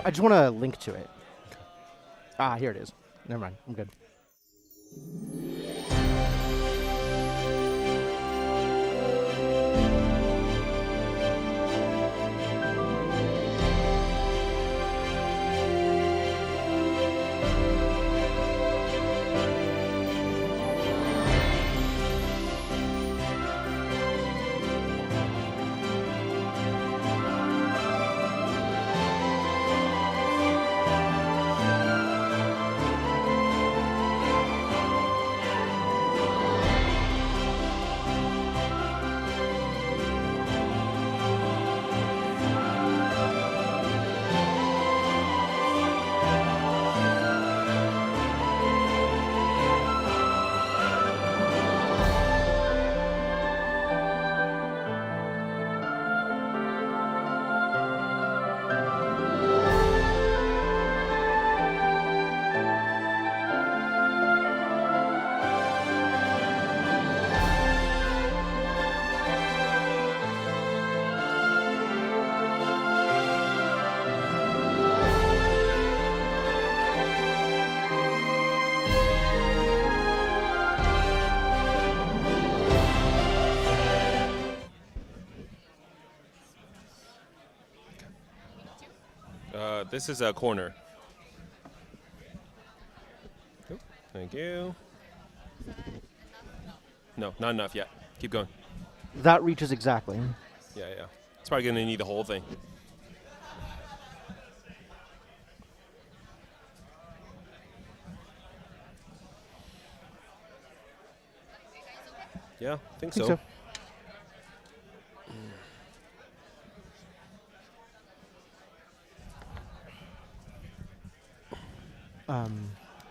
I just want to link to it. Ah, here it is. Never mind. I'm good. This is a corner. Oh, thank you. No, not enough yet. Keep going. That reaches exactly. Yeah, yeah. It's probably going to need the whole thing. Yeah, I think so.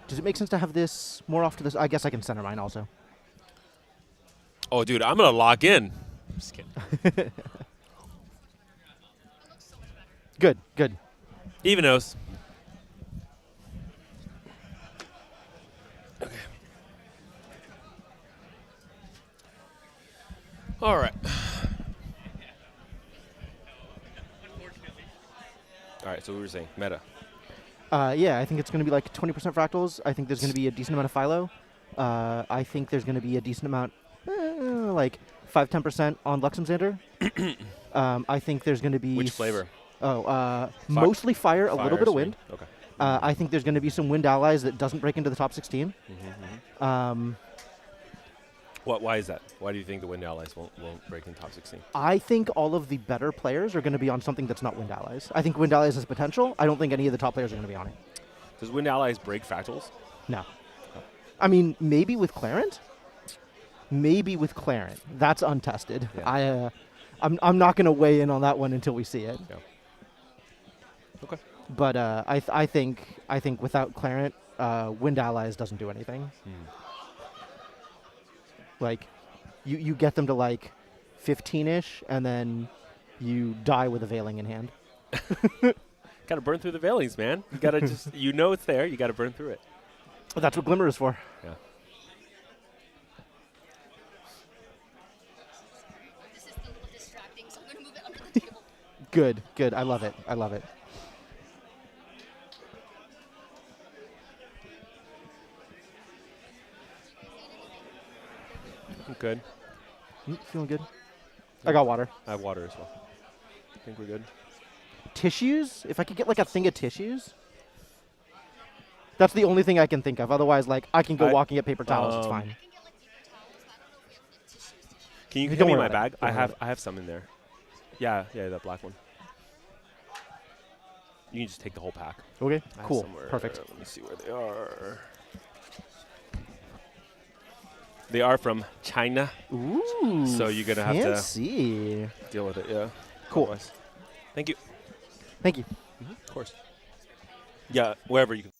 Does it make sense to have this more off to this? I guess I can center mine also. Oh, dude, I'm going to lock in. I'm just kidding. Good, good. Even knows. Okay. All right. All right, so we were saying meta. Yeah, I think it's going to be like 20% fractals. I think there's going to be a decent amount of philo. I think there's going to be a decent amount, like 5-10% on Luxemsander. I think there's going to be... Which flavor? Mostly fire, a little bit of wind. Okay. I think there's going to be some wind allies that doesn't break into the top 16. Why is that? Why do you think the wind allies won't break in top 16? I think all of the better players are going to be on something that's not wind allies. I think wind allies has potential. I don't think any of the top players are going to be on it. Does wind allies break fractals? No. I mean, maybe with Clarent. Maybe with Clarent. That's untested. Yeah. I'm not going to weigh in on that one until we see it. Yeah. Okay. But I think without Clarent, wind allies doesn't do anything. Like, you get them to like 15-ish, and then you die with a veiling in hand. Got to burn through the veilings, man. You got to just, it's there. You got to burn through it. Well, that's what Glimmer is for. Yeah. This is a little distracting, so I'm going to move it under the table. Good, good. I love it. I love it. I'm good. Feeling good. I got water. I have water as well. I think we're good. Tissues? If I could get like a thing of tissues? That's the only thing I can think of. Otherwise, like, I can go walking at paper towels. It's fine. Can you give me my bag? I have some in there. Yeah, that black one. You can just take the whole pack. Okay, cool. Perfect. Let me see where they are. They are from China. Ooh, so you're going to have to deal with it, yeah. Cool. Otherwise. Thank you. Thank you. Of course. Yeah, wherever you can.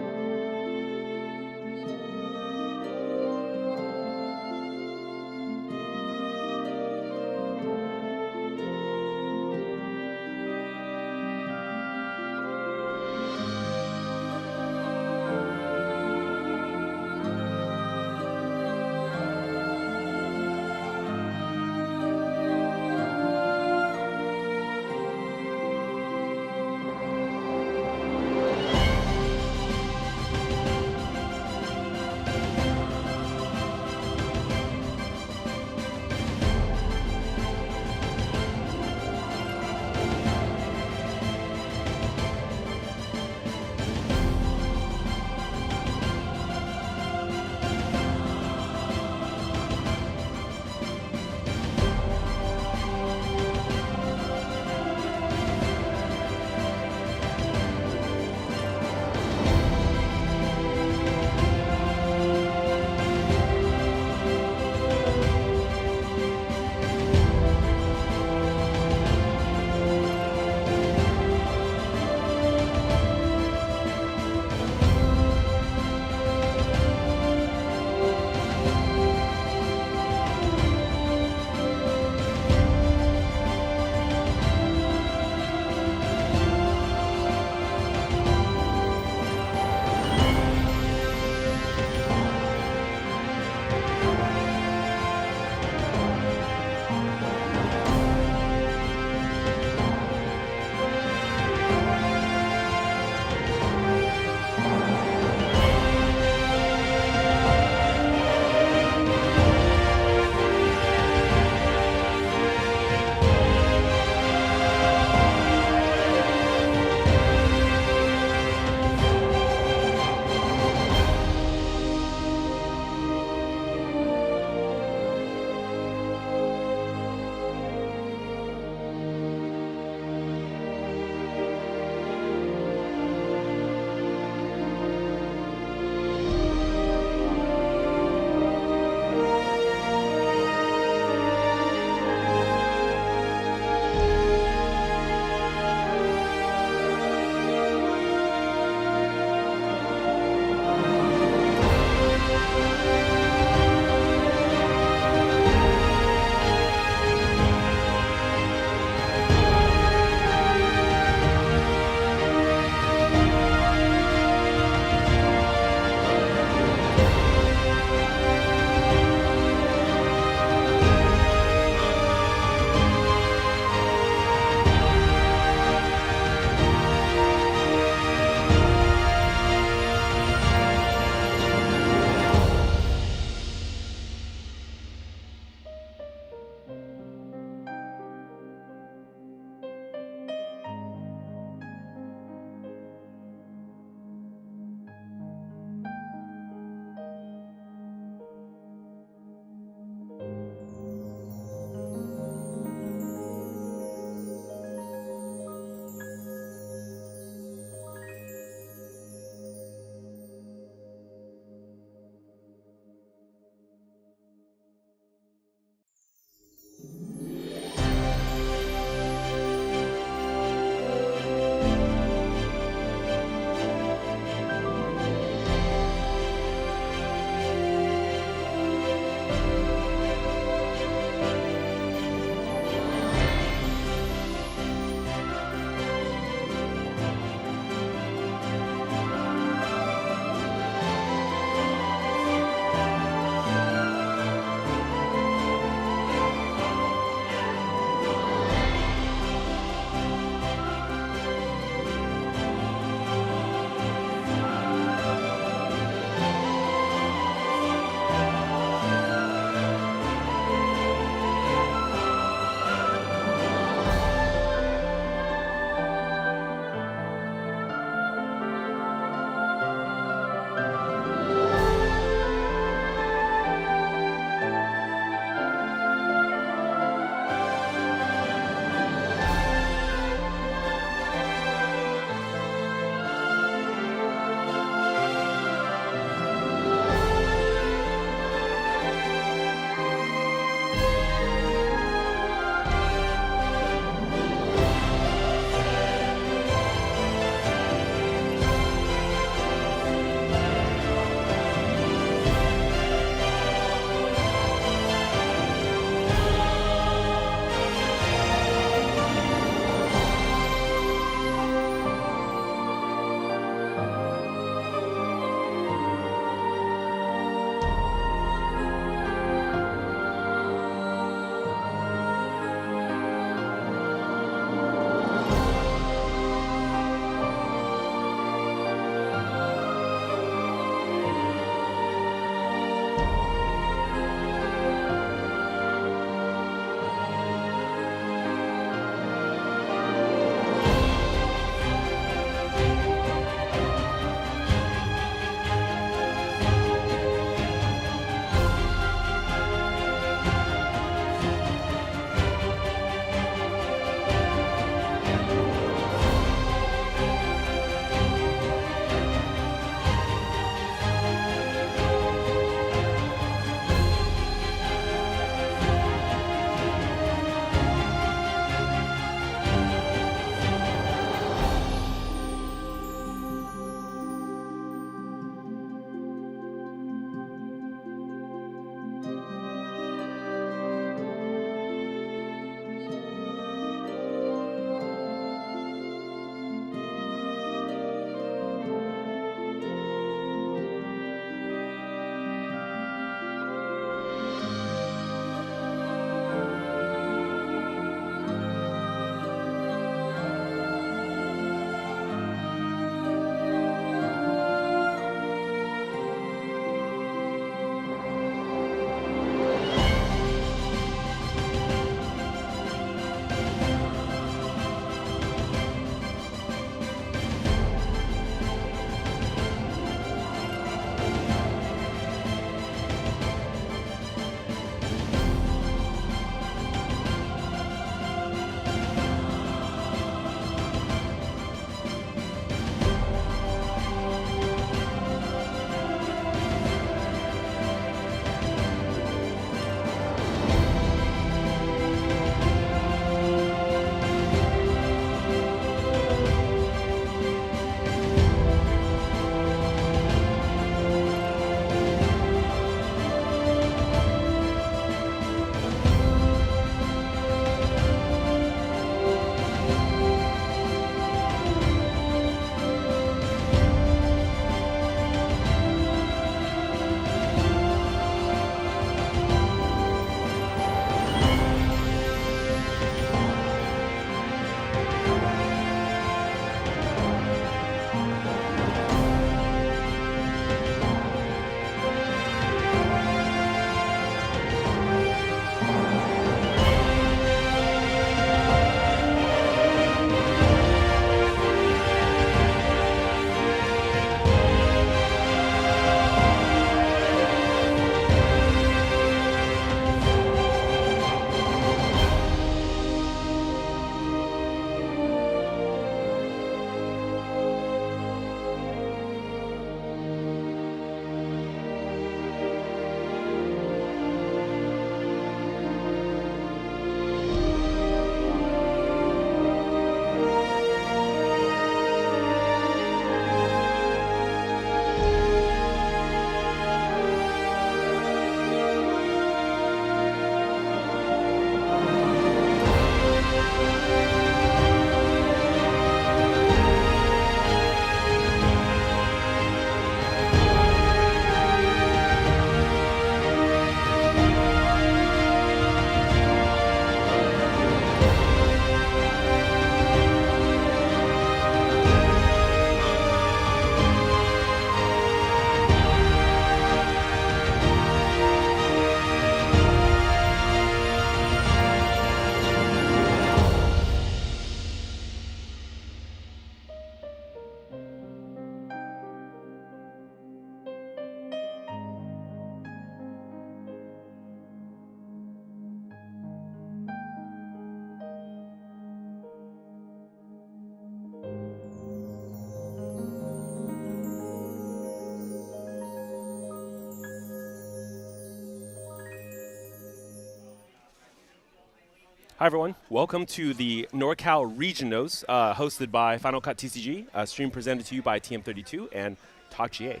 Hi, everyone. Welcome to the NorCal Regionals, hosted by FinalCut TCG, a stream presented to you by TM32 and TalkGA.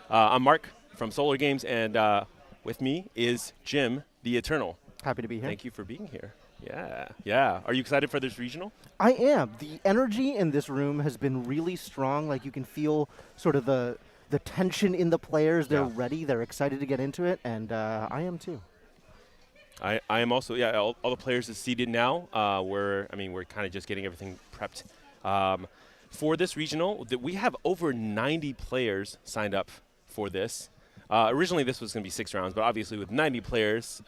I'm Mark from SolarGames, and with me is JimTheEternal. Happy to be here. Thank you for being here. Yeah. Are you excited for this regional? I am. The energy in this room has been really strong. Like, you can feel sort of the tension in the players. They're ready. They're excited to get into it, and I am too. I am also, all the players are seated now. We're kind of just getting everything prepped. For this regional, we have over 90 players signed up for this. Originally, this was going to be 6 rounds, but obviously with 90 players,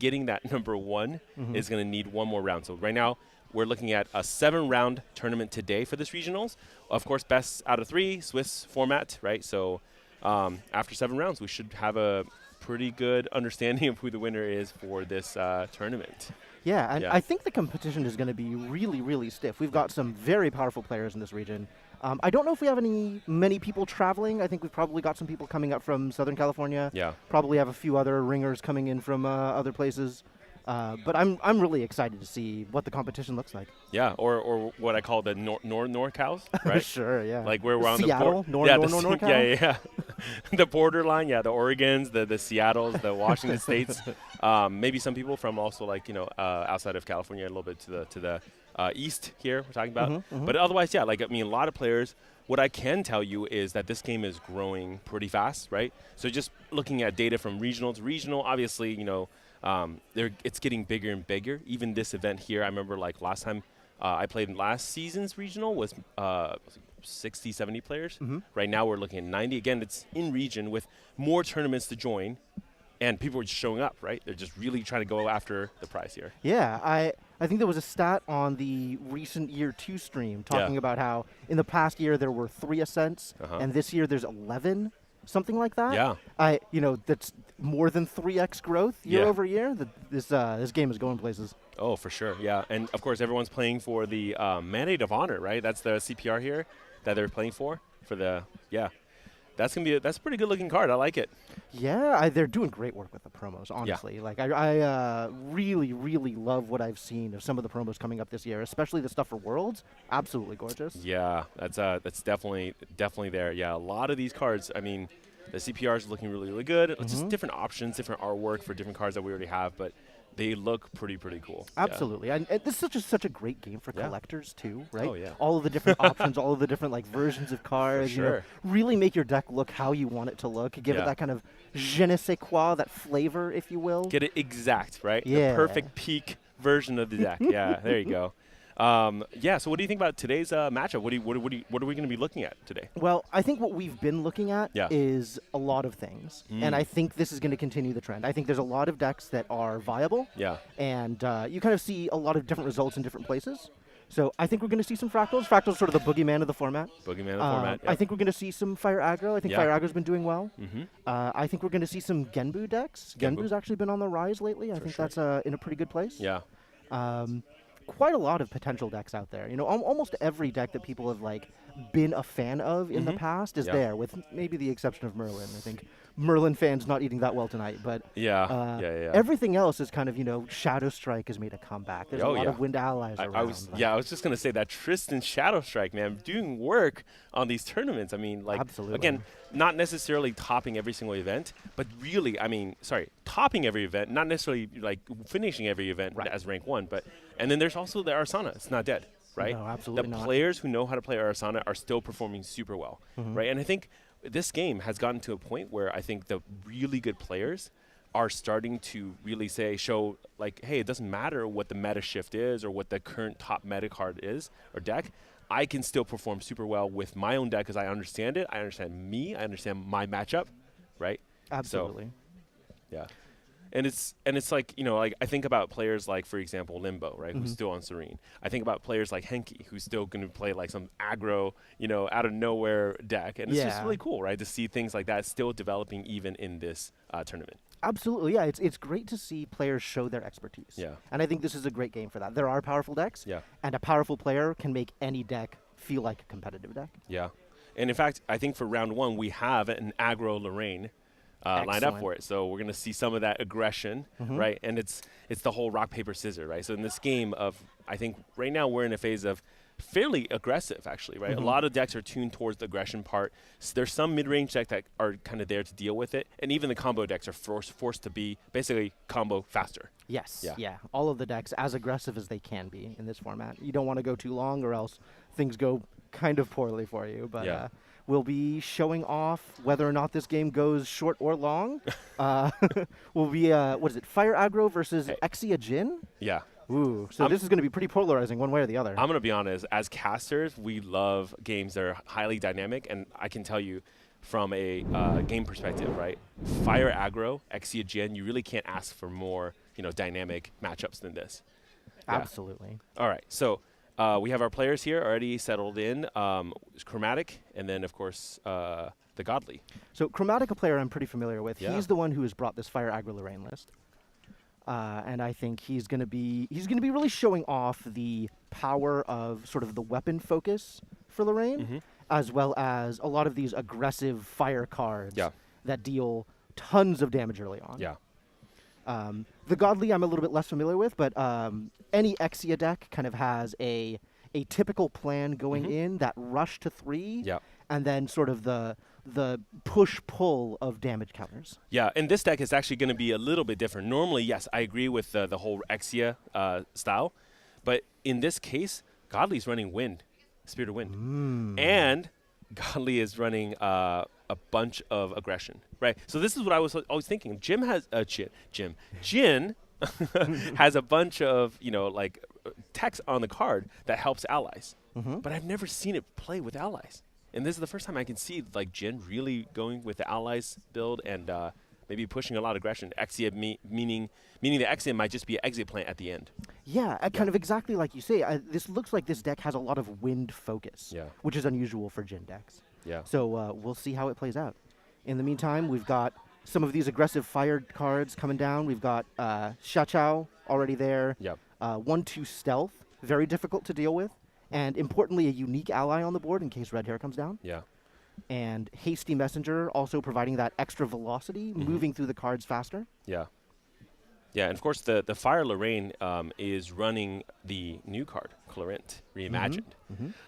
getting that number 1 is going to need one more round. So right now, we're looking at a 7-round tournament today for this regionals. Of course, best out of 3, Swiss format, right? So after 7 rounds, we should have a pretty good understanding of who the winner is for this tournament. Yeah, and I think the competition is going to be really, really stiff. We've got some very powerful players in this region. I don't know if we have many people traveling. I think we've probably got some people coming up from Southern California. Yeah. Probably have a few other ringers coming in from other places. But I'm really excited to see what the competition looks like. Yeah, or what I call the NorCals, right? Sure, yeah. Like where we're on Seattle, the NorCal? Yeah. The borderline, the Oregons, the Seattles, the Washington States. Maybe some people from also outside of California, a little bit to the east here we're talking about. But otherwise, a lot of players. What I can tell you is that this game is growing pretty fast, right? So just looking at data from regional to regional, obviously, it's getting bigger and bigger. Even this event here, I remember last time I played in last season's regional was 60, 70 players. Right now we're looking at 90. Again, it's in region with more tournaments to join, and people are just showing up, right? They're just really trying to go after the prize here. Yeah, I think there was a stat on the recent year 2 stream talking about how in the past year there were 3 ascents, and this year there's 11. Something like that. Yeah. That's more than 3x growth year over year. This game is going places. Oh, for sure. Yeah. And of course, everyone's playing for the Mandate of Honor, right? That's the CPR here that they're playing for the. That's a pretty good looking card. I like it. Yeah, they're doing great work with the promos, honestly. Yeah. Like, I really, really love what I've seen of some of the promos coming up this year, especially the stuff for Worlds. Absolutely gorgeous. Yeah, that's definitely there. Yeah, a lot of these cards, the CPR is looking really, really good. It's just different options, different artwork for different cards that we already have, but they look pretty cool. Absolutely. Yeah. And this is such a great game for collectors, too, right? Oh, yeah. All of the different options, all of the different versions of cards. For sure. Really make your deck look how you want it to look. Give it that kind of je ne sais quoi, that flavor, if you will. Get it exact, right? Yeah. The perfect peak version of the deck. Yeah, there you go. So what do you think about today's matchup? What are we going to be looking at today? Well, I think what we've been looking at is a lot of things, and I think this is going to continue the trend. I think there's a lot of decks that are viable, and you kind of see a lot of different results in different places. So I think we're going to see some Fractals. Fractals sort of the boogeyman of the format. I think we're going to see some Fire Aggro. I think Fire Aggro's been doing well. I think we're going to see some Genbu decks. Genbu's actually been on the rise lately. I think that's in a pretty good place. Yeah. Quite a lot of potential decks out there. Almost every deck that people have been a fan of in the past is there, with maybe the exception of Merlin. I think Merlin fans not eating that well tonight, but everything else is kind of Shadow Strike has made a comeback. There's a lot of Wind Allies around. I was just gonna say that Tristan Shadow Strike, man, doing work on these tournaments. Absolutely. Again, not necessarily topping every single event, but really, topping every event, not necessarily finishing every event as rank 1, but and then there's also the Arsana. It's not dead, right? No, absolutely not. The players who know how to play Arsana are still performing super well, right? And I think this game has gotten to a point where I think the really good players are starting to really show hey, it doesn't matter what the meta shift is or what the current top meta card is or deck. I can still perform super well with my own deck because I understand it. I understand me. I understand my matchup, right? Absolutely. So, And it's I think about players for example, Limbo, right, who's still on Serene. I think about players like Henki, who's still going to play some aggro, out of nowhere deck. And it's just really cool, right, to see things like that still developing even in this tournament. Absolutely, yeah. It's great to see players show their expertise. Yeah. And I think this is a great game for that. There are powerful decks, and a powerful player can make any deck feel like a competitive deck. Yeah. And in fact, I think for round 1, we have an aggro Lorraine lined up Excellent. for it. So we're going to see some of that aggression, right? And it's the whole rock, paper, scissors, right? So in this game I think right now we're in a phase of fairly aggressive, actually, right? A lot of decks are tuned towards the aggression part. So there's some mid-range decks that are kind of there to deal with it. And even the combo decks are forced to be basically combo faster. Yes. Yeah. Yeah. All of the decks as aggressive as they can be in this format. You don't want to go too long or else things go kind of poorly for you. But Yeah. we'll be showing off whether or not this game goes short or long. Will be, what is it, Fire Aggro versus Exia Jin? Yeah. Ooh, so this is going to be pretty polarizing one way or the other. I'm going to be honest. As casters, we love games that are highly dynamic. And I can tell you from a game perspective, right? Fire Aggro, Exia Jin, you really can't ask for more, dynamic matchups than this. Yeah. Absolutely. All right. So we have our players here already settled in. Remetic, and then, of course, the Godly. So Chromatic, a player I'm pretty familiar with. Yeah. He's the one who has brought this Fire Aggro Lorraine list. And I think he's going to be really showing off the power of sort of the weapon focus for Lorraine, as well as a lot of these aggressive fire cards that deal tons of damage early on. Yeah. The Godly I'm a little bit less familiar with, but any Exia deck kind of has a typical plan going in, that rush to 3, and then sort of the push-pull of damage counters. Yeah, and this deck is actually going to be a little bit different. Normally, yes, I agree with the whole Exia style, but in this case, Godly's running Wind, Spirit of Wind, and Godly is running a bunch of aggression, right? So this is what I was always thinking. Jin has a bunch of text on the card that helps allies, but I've never seen it play with allies. And this is the first time I can see Jin really going with the allies build and maybe pushing a lot of aggression. Exia meaning the Exia might just be an exit plant at the end. Yeah, kind of exactly like you say. This looks like this deck has a lot of wind focus, which is unusual for Jin decks. Yeah. So we'll see how it plays out. In the meantime, we've got some of these aggressive fire cards coming down. We've got Xiaochao already there. Yep. 1/2 stealth, very difficult to deal with. And importantly, a unique ally on the board in case Red Hair comes down. Yeah. And Hasty Messenger also providing that extra velocity, moving through the cards faster. Yeah. Yeah, and of course the Fire Lorraine is running the new card, Clarent, Reimagined.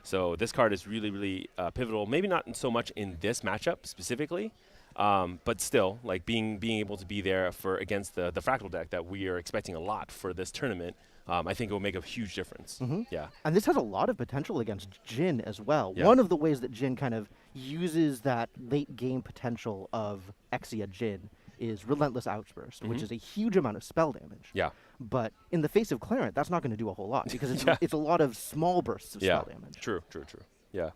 So this card is really, really pivotal. Maybe not so much in this matchup specifically, but still, like being able to be there for against the Fractal deck that we are expecting a lot for this tournament. I think it will make a huge difference. Yeah. And this has a lot of potential against Jin as well. Yeah. One of the ways that Jin kind of uses that late game potential of Exia Jin is Relentless Outburst, which is a huge amount of spell damage. Yeah. But in the face of Clarent, that's not going to do a whole lot because it's a lot of small bursts of spell damage. True. Yeah.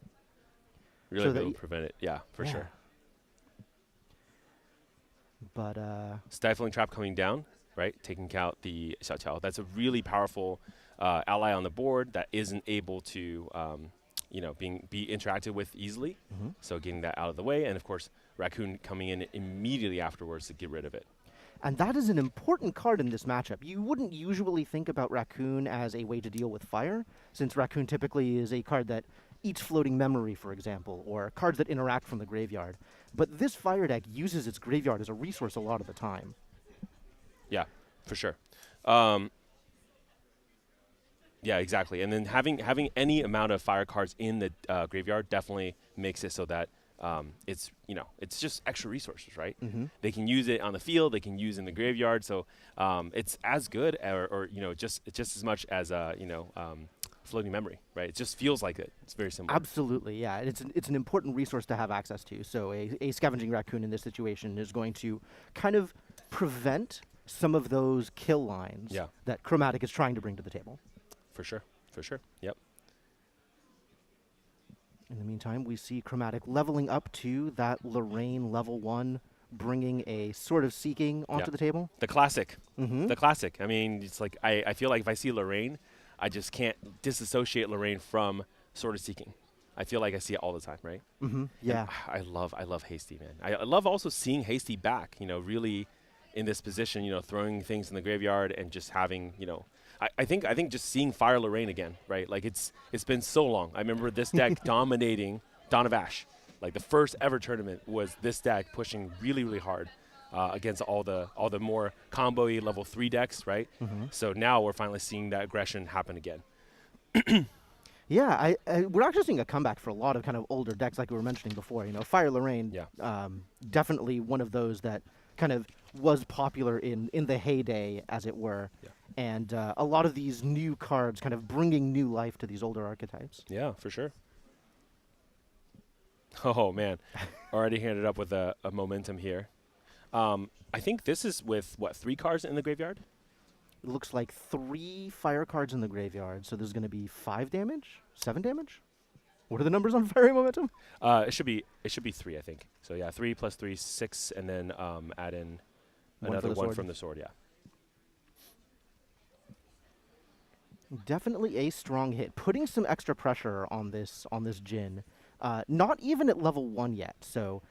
Really So will prevent it. Yeah, for sure. But Stifling Trap coming down, right? Taking out the Xiaochao. That's a really powerful ally on the board that isn't able to, be interacted with easily. So getting that out of the way, and of course, Raccoon coming in immediately afterwards to get rid of it. And that is an important card in this matchup. You wouldn't usually think about Raccoon as a way to deal with fire, since Raccoon typically is a card that eats floating memory, for example, or cards that interact from the graveyard. But this fire deck uses its graveyard as a resource a lot of the time. Yeah, for sure. Yeah, exactly. And then having any amount of fire cards in the graveyard definitely makes it so that it's just extra resources, right? They can use it on the field, they can use it in the graveyard, so it's as good or just as much as floating memory, right? It just feels like it. It's very similar. Absolutely, yeah. It's an important resource to have access to. So a Scavenging Raccoon in this situation is going to kind of prevent some of those kill lines that Chromatic is trying to bring to the table. For sure. Yep. In the meantime, we see Chromatic leveling up to that Lorraine level 1, bringing a Sword of Seeking onto the table. The classic. The classic. I mean, it's like I feel like if I see Lorraine, I just can't disassociate Lorraine from Sword of Seeking. I feel like I see it all the time, right? Yeah. And I love Hasty, man. I love also seeing Hasty back, really in this position, throwing things in the graveyard and just having, I think just seeing Fire Lorraine again, right? Like it's been so long. I remember this deck dominating Dawn of Ash. Like the first ever tournament was this deck pushing really, really hard. against all the more combo-y level 3 decks, right? So now we're finally seeing that aggression happen again. Yeah, we're actually seeing a comeback for a lot of kind of older decks, like we were mentioning before. You know, Fire Lorraine, definitely one of those that kind of was popular in the heyday, as it were. Yeah. And a lot of these new cards kind of bringing new life to these older archetypes. Yeah, for sure. Oh, man. Already handed up with a momentum here. I think this is with, what, 3 cards in the graveyard? It looks like 3 fire cards in the graveyard, so there's going to be 5 damage? 7 damage? What are the numbers on Fiery Momentum? It should be 3, I think. So, yeah, 3 plus 3, 6, and then add in another 1 from the sword, yeah. Definitely a strong hit. Putting some extra pressure on this Jhin. Not even at level 1 yet, so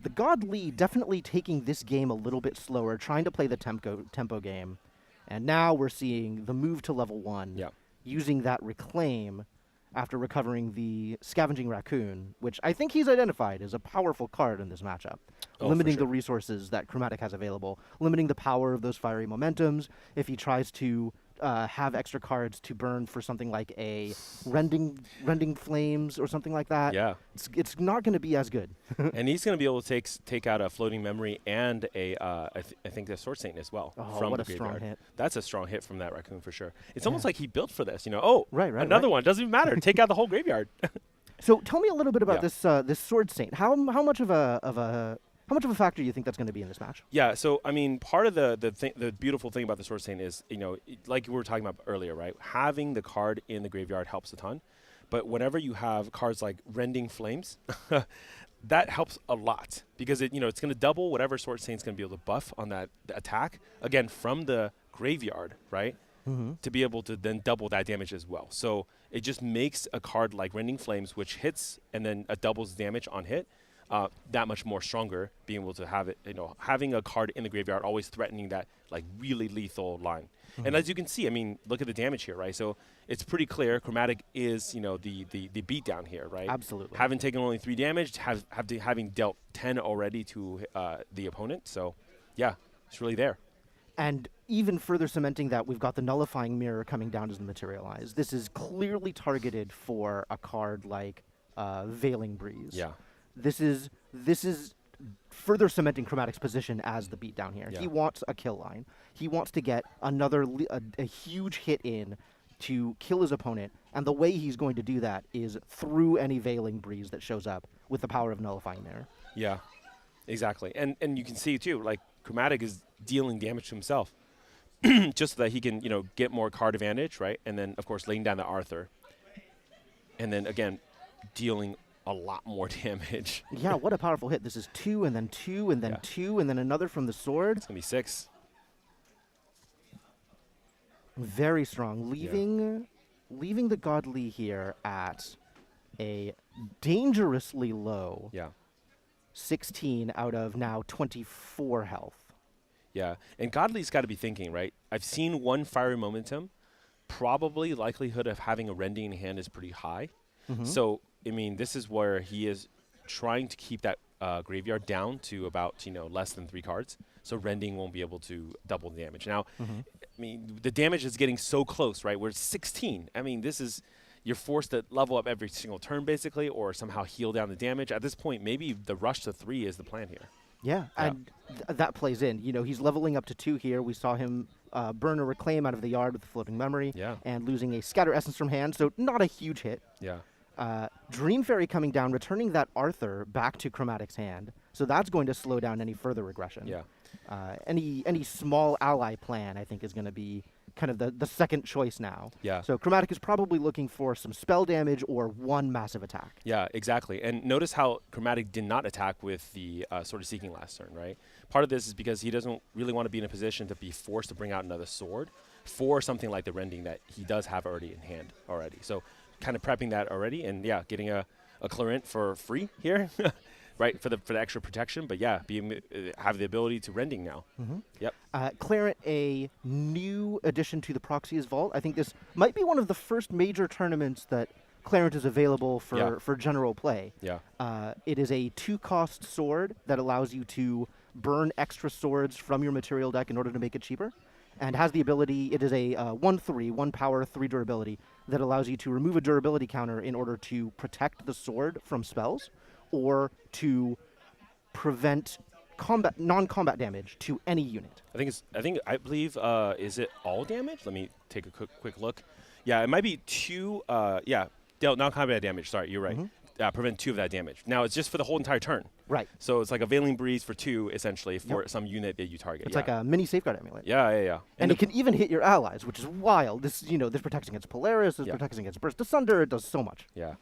the God Lee definitely taking this game a little bit slower, trying to play the tempo game. And now we're seeing the move to level 1, using that Reclaim after recovering the Scavenging Raccoon, which I think he's identified as a powerful card in this matchup. Limiting the resources that Chromatic has available, limiting the power of those Fiery Momentums. If he tries to have extra cards to burn for something like a rending flames or something like that. Yeah, it's not going to be as good. And he's going to be able to take out a floating memory and I think the Sword Saint as well from what the a graveyard. Strong hit. That's a strong hit from that raccoon for sure. It's almost like he built for this. You know, oh, right, another one doesn't even matter. Take out the whole graveyard. So tell me a little bit about this Sword Saint. How much of a factor do you think that's going to be in this match? Yeah, so I mean, part of the beautiful thing about the Sword Saint is, you know, like we were talking about earlier, right? Having the card in the graveyard helps a ton, but whenever you have cards like Rending Flames, that helps a lot because it's going to double whatever Sword Saint's going to be able to buff on that attack again from the graveyard, right? To be able to then double that damage as well. So it just makes a card like Rending Flames, which hits and then doubles damage on hit. That much more stronger, being able to have it, having a card in the graveyard always threatening that like really lethal line. And as you can see, I mean, look at the damage here, right? So it's pretty clear Chromatic is, the beatdown here, right? Absolutely. Having taken only 3 damage, having dealt 10 already to the opponent. So yeah, it's really there. And even further cementing that, we've got the Nullifying Mirror coming down as the Materialize. This is clearly targeted for a card like Veiling Breeze. Yeah. This is further cementing Chromatic's position as the beatdown here. Yeah. He wants a kill line. He wants to get a huge hit in to kill his opponent, and the way he's going to do that is through any Veiling Breeze that shows up with the power of Nullifying Mirror. Yeah, exactly. And you can see too, like Chromatic is dealing damage to himself, just so that he can get more card advantage, right? And then of course laying down the Arthur, and then again dealing a lot more damage. Yeah, what a powerful hit. This is 2 and then 2 and then 2 and then another from the sword. It's going to be 6. Very strong. Leaving the Godly here at a dangerously low 16 out of now 24 health. Yeah, and Godly's got to be thinking, right? I've seen 1 Fiery Momentum. Probably likelihood of having a Rending in hand is pretty high. So I mean, this is where he is trying to keep that graveyard down to about, less than 3 cards. So Rending won't be able to double the damage. Now, I mean, the damage is getting so close, right? We're 16. I mean, you're forced to level up every single turn, basically, or somehow heal down the damage. At this point, maybe the rush to 3 is the plan here. Yeah, and that plays in. He's leveling up to 2 here. We saw him burn a Reclaim out of the yard with the Floating Memory and losing a Scatter Essence from hand, so not a huge hit. Yeah. Dream Fairy coming down, returning that Arthur back to Chromatic's hand. So that's going to slow down any further regression. Yeah. Any small ally plan, I think, is going to be kind of the second choice now. Yeah. So Chromatic is probably looking for some spell damage or 1 massive attack. Yeah, exactly. And notice how Chromatic did not attack with the Sword of Seeking last turn, right? Part of this is because he doesn't really want to be in a position to be forced to bring out another sword for something like the Rending that he does have already in hand already. So kind of prepping that already, and getting a Clarent for free here, right, for the extra protection. But have the ability to Rending now. Yep. Clarent, a new addition to the Proxy's Vault. I think this might be one of the first major tournaments that Clarent is available for general play. Yeah. It is a 2-cost sword that allows you to burn extra swords from your material deck in order to make it cheaper. And has the ability, it is a 1/3, 1 power, 3 durability, that allows you to remove a durability counter in order to protect the sword from spells or to prevent non-combat damage to any unit. I believe, is it all damage? Let me take a quick look. Yeah, it might be 2, dealt non-combat damage. Sorry, you're right. Prevent 2 of that damage. Now, it's just for the whole entire turn. Right. So it's like a Veiling Breeze for 2, essentially, for some unit that you target. It's like a mini safeguard amulet. Yeah. And it can even hit your allies, which is wild. This protects against Polaris, this protects against Burst Asunder, it does so much. Yeah.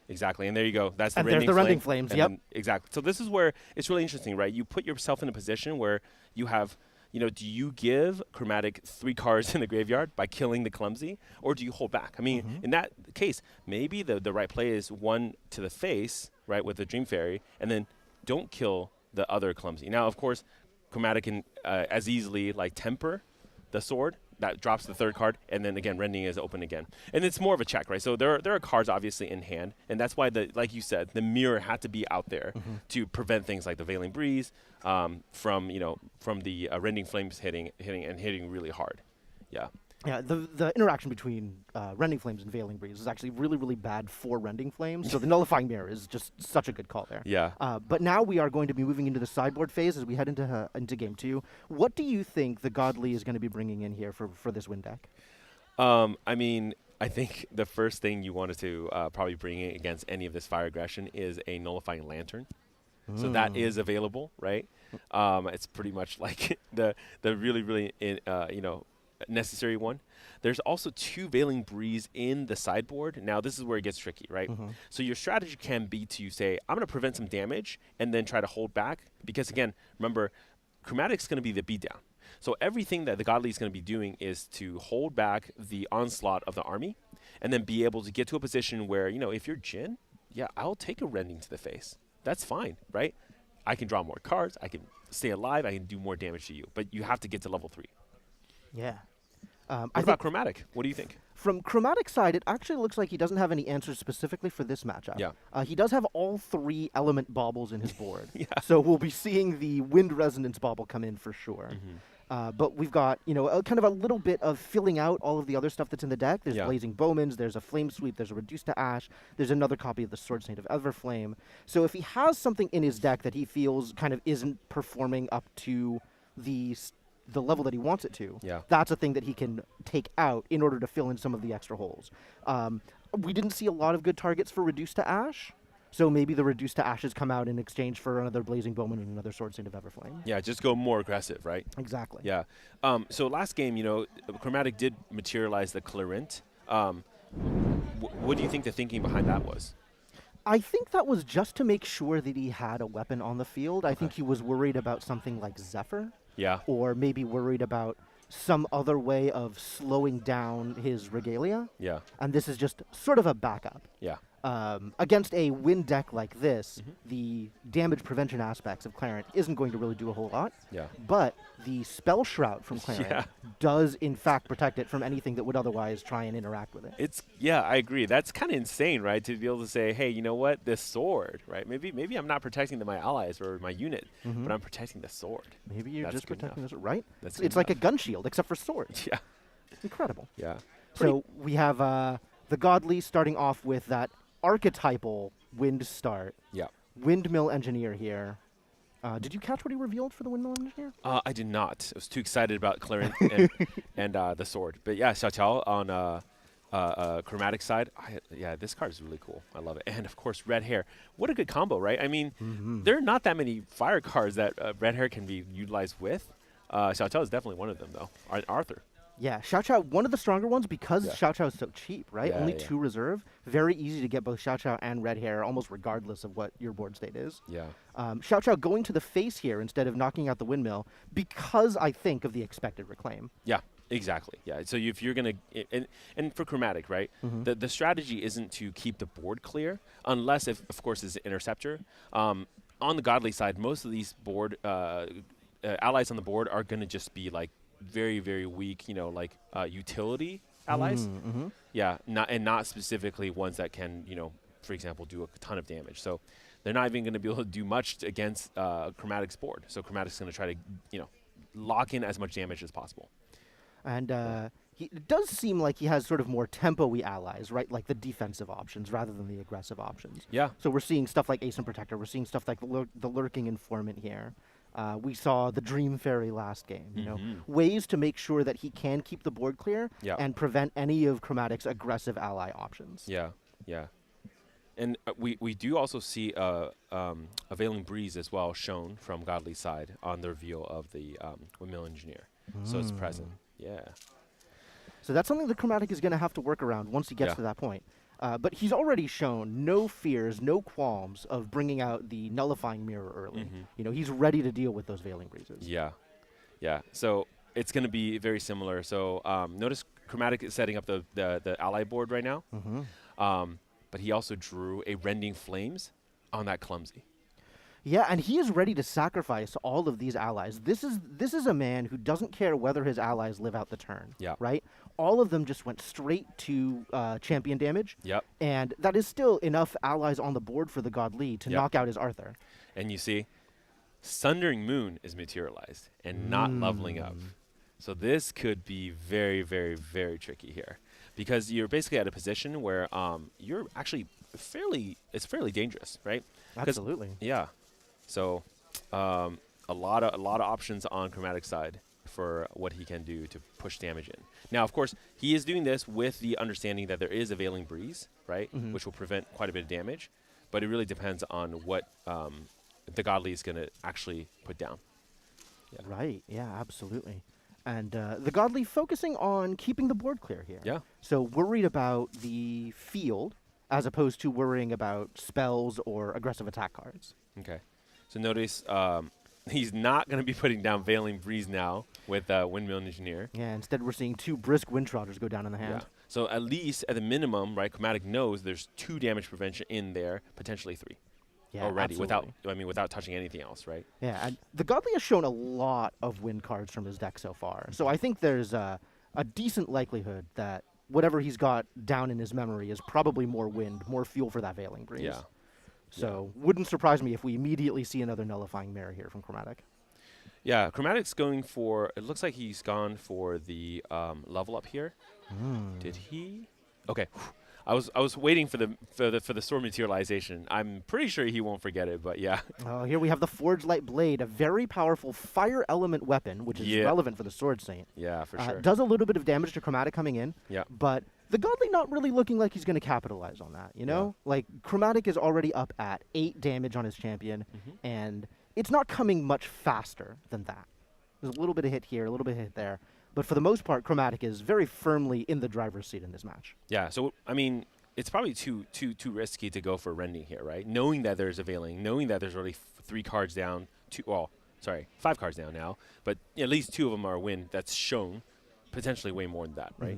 Exactly, and there you go. That's the and rending there's the flame. rending flames. And Yep. Exactly. So this is where it's really interesting, right? You put yourself in a position where you have, do you give Chromatic 3 cards in the graveyard by killing the Clumsy, or do you hold back? I mean, in that case, maybe the right play is 1 to the face, right, with the Dream Fairy, and then don't kill the other Clumsy. Now, of course, Chromatic can as easily temper the sword. That drops the 3rd card, and then again, rending is open again, and it's more of a check, right? So there are cards obviously in hand, and that's why like you said, the mirror had to be out there to prevent things like the Veiling Breeze from the rending flames hitting really hard. Yeah. Yeah, the interaction between Rending Flames and Veiling Breeze is actually really, really bad for Rending Flames, so the Nullifying Mirror is just such a good call there. Yeah. But now we are going to be moving into the sideboard phase as we head into Game 2. What do you think the Godly is going to be bringing in here for this win deck? I think the first thing you wanted to probably bring in against any of this Fire Aggression is a Nullifying Lantern. So that is available, right? It's pretty much like the really, really, necessary one. There's also 2 Veiling Breeze in the sideboard. Now, this is where it gets tricky, right? So your strategy can be to say, I'm going to prevent some damage and then try to hold back. Because, again, remember, Chromatic's going to be the beatdown. So everything that the Godly is going to be doing is to hold back the onslaught of the army and then be able to get to a position where, if you're Jin, I'll take a rending to the face. That's fine, right? I can draw more cards. I can stay alive. I can do more damage to you. But you have to get to level 3. Yeah. What about Chromatic? What do you think? From Chromatic side, it actually looks like he doesn't have any answers specifically for this matchup. Yeah. He does have all 3 element baubles in his board. Yeah. So we'll be seeing the Wind Resonance bauble come in for sure. But we've got, kind of a little bit of filling out all of the other stuff that's in the deck. There's Blazing Bowmans, there's a Flame Sweep, there's a Reduced to Ash, there's another copy of the Sword Saint of Everflame. So if he has something in his deck that he feels kind of isn't performing up to the level that he wants it to, that's a thing that he can take out in order to fill in some of the extra holes. We didn't see a lot of good targets for Reduced to Ash. So maybe the Reduced to Ashes come out in exchange for another Blazing Bowman and another Sword Saint of Everflame. Yeah, just go more aggressive, right? Exactly. Yeah. So last game, Chromatic did materialize the Clarent. What do you think the thinking behind that was? I think that was just to make sure that he had a weapon on the field. I think he was worried about something like Zephyr. Yeah. Or maybe worried about some other way of slowing down his Regalia. Yeah. And this is just sort of a backup. Yeah. Against a wind deck like this, the damage prevention aspects of Clarent isn't going to really do a whole lot. Yeah. But the Spell Shroud from Clarent does, in fact, protect it from anything that would otherwise try and interact with it. I agree. That's kind of insane, right? To be able to say, hey, you know what? This sword, right? Maybe I'm not protecting my allies or my unit, but I'm protecting the sword. Maybe you're just protecting the sword, right? It's like a gun shield, except for swords. Yeah. Incredible. Yeah. So we have the Godly starting off with that archetypal wind start. Yeah. Windmill Engineer here. Did you catch what he revealed for the Windmill Engineer? I did not. I was too excited about Clarent and the sword. But yeah, Xiao on Chromatic side, this card is really cool. I love it. And of course, Red Hair. What a good combo, right? I mean, there are not that many fire cards that Red Hair can be utilized with. Xiao is definitely one of them, though. Arthur. Yeah, Xiao Xiao, one of the stronger ones because Xiao Xiao is so cheap, right? Yeah, Only 2 reserve. Very easy to get both Xiao Xiao and Red Hair, almost regardless of what your board state is. Yeah. Xiao Xiao going to the face here instead of knocking out the windmill because I think of the expected reclaim. Yeah, exactly. Yeah. So if you're going to, and for Chromatic, right, the strategy isn't to keep the board clear unless, if of course, it's an Interceptor. On the Godly side, most of these board allies on the board are going to just be like very, very weak, utility allies. Yeah, not specifically ones that can, for example, do a ton of damage. So they're not even going to be able to do much against Chromatic's board. So Chromatic's going to try to, lock in as much damage as possible. And it does seem like he has sort of more tempo-y allies, right? Like the defensive options rather than the aggressive options. Yeah. So we're seeing stuff like Ace and Protector. We're seeing stuff like the Lurking Informant here. We saw the Dream Fairy last game. You know, ways to make sure that he can keep the board clear and prevent any of Chromatic's aggressive ally options. Yeah, yeah. And we do also see a Veiling Breeze as well shown from Godly's side on the reveal of the Windmill Engineer. So it's present. Yeah. So that's something that Chromatic is going to have to work around once he gets to that point. But he's already shown no fears, no qualms of bringing out the Nullifying Mirror early. You know, he's ready to deal with those Veiling Breezes. Yeah. Yeah. So it's going to be very similar. So notice Chromatic is setting up the ally board right now. But he also drew a Rending Flames on that Clumsy. Yeah, and he is ready to sacrifice all of these allies. This is a man who doesn't care whether his allies live out the turn. Yeah. Right? All of them just went straight to champion damage. Yep. And that is still enough allies on the board for the Godly to knock out his Arthur. And you see, Sundering Moon is materialized and not leveling up. So this could be very, very, very tricky here. Because you're basically at a position where you're actually it's fairly dangerous, right? Absolutely. Yeah. So a lot of options on Chromatic's side for what he can do to push damage in. Now, of course, he is doing this with the understanding that there is a Veiling Breeze, right, which will prevent quite a bit of damage. But it really depends on what the Godly is going to actually put down. Yeah. Right. Yeah, absolutely. And the Godly focusing on keeping the board clear here. Yeah. So worried about the field as opposed to worrying about spells or aggressive attack cards. Okay. So notice he's not going to be putting down Veiling Breeze now with Windmill Engineer. Yeah, instead we're seeing 2 brisk Windtrotters go down in the hand. Yeah. So at least, at the minimum, right, Chromatic knows there's 2 damage prevention in there, potentially 3. Yeah, already, absolutely. without touching anything else, right? Yeah, and the Godly has shown a lot of wind cards from his deck so far. So I think there's a decent likelihood that whatever he's got down in his memory is probably more wind, more fuel for that Veiling Breeze. Yeah. So wouldn't surprise me if we immediately see another Nullifying Mirror here from Chromatic. Yeah, Chromatic's going for, it looks like he's gone for the level up here. Did he? Okay. I was waiting for the sword materialization. I'm pretty sure he won't forget it, but yeah. Oh, here we have the Forged Light Blade, a very powerful fire element weapon, which is relevant for the Sword Saint. Yeah, for sure. Does a little bit of damage to Chromatic coming in. Yeah. But the Godly not really looking like he's going to capitalize on that, you know? Like, Chromatic is already up at 8 damage on his champion, and it's not coming much faster than that. There's a little bit of hit here, a little bit of hit there. But for the most part, Chromatic is very firmly in the driver's seat in this match. Yeah, so, I mean, it's probably too risky to go for Rending here, right? Knowing that there's a Veiling, knowing that there's already 3 cards down, 5 cards down now, but at least 2 of them are a win. That's shown potentially way more than that, right?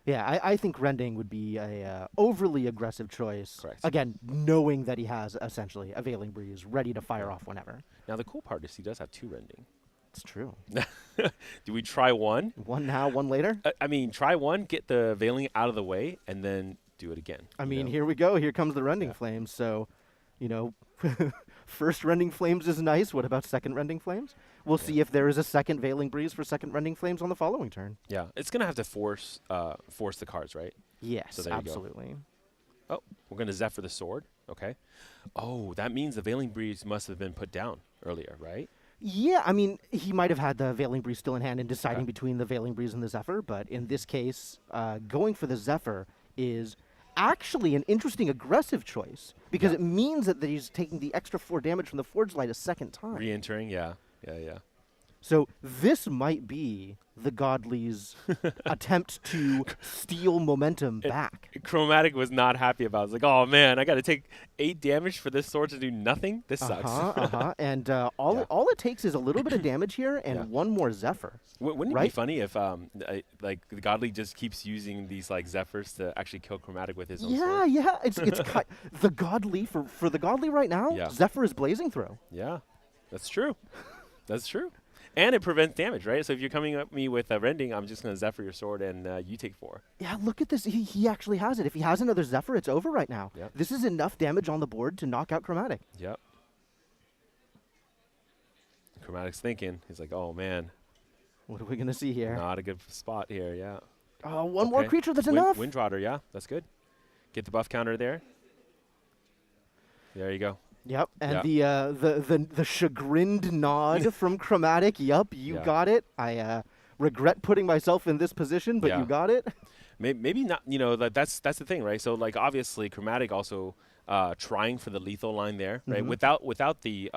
Yeah, I think Rending would be a overly aggressive choice. Correct. Again, knowing that he has essentially a Veiling Breeze ready to fire off whenever. Now, the cool part is he does have 2 Rending. It's true. Do we try one? One now, one later? I mean, try one, get the Veiling out of the way, and then do it again. I mean, here we go. Here comes the Rending Flames. So, you know, first Rending Flames is nice. What about second Rending Flames? We'll see if there is a second Veiling Breeze for second Rending Flames on the following turn. Yeah, it's going to have to force the cards, right? Yes, so absolutely. Oh, we're going to Zephyr the Sword. Okay. Oh, that means the Veiling Breeze must have been put down earlier, right? Yeah, I mean, he might have had the Veiling Breeze still in hand and deciding between the Veiling Breeze and the Zephyr, but in this case, going for the Zephyr is actually an interesting aggressive choice because it means that he's taking the extra 4 damage from the Forge Light a second time. Re-entering, yeah. So this might be the Godly's attempt to steal momentum back. Chromatic was not happy about it. It's like, oh man, I got to take 8 damage for this sword to do nothing? This sucks. And all it takes is a little bit of damage here and one more Zephyr. Wouldn't it be funny if like the Godly just keeps using these like Zephyrs to actually kill Chromatic with his own sword? Yeah. It's the Godly for the Godly right now. Zephyr is blazing through. Yeah, that's true. That's true. And it prevents damage, right? So if you're coming at me with a rending, I'm just going to Zephyr your sword and you take 4. Yeah, look at this. He actually has it. If he has another Zephyr, it's over right now. Yep. This is enough damage on the board to knock out Chromatic. Yep. Chromatic's thinking. He's like, oh, man. What are we going to see here? Not a good spot here, yeah. One more creature, that's enough. Windrotter, yeah, that's good. Get the buff counter there. There you go. Yep, and the chagrined nod from Chromatic. Yup, you got it. I regret putting myself in this position, but you got it. Maybe not. You know, that's the thing, right? So like obviously Chromatic also trying for the lethal line there, right? Without the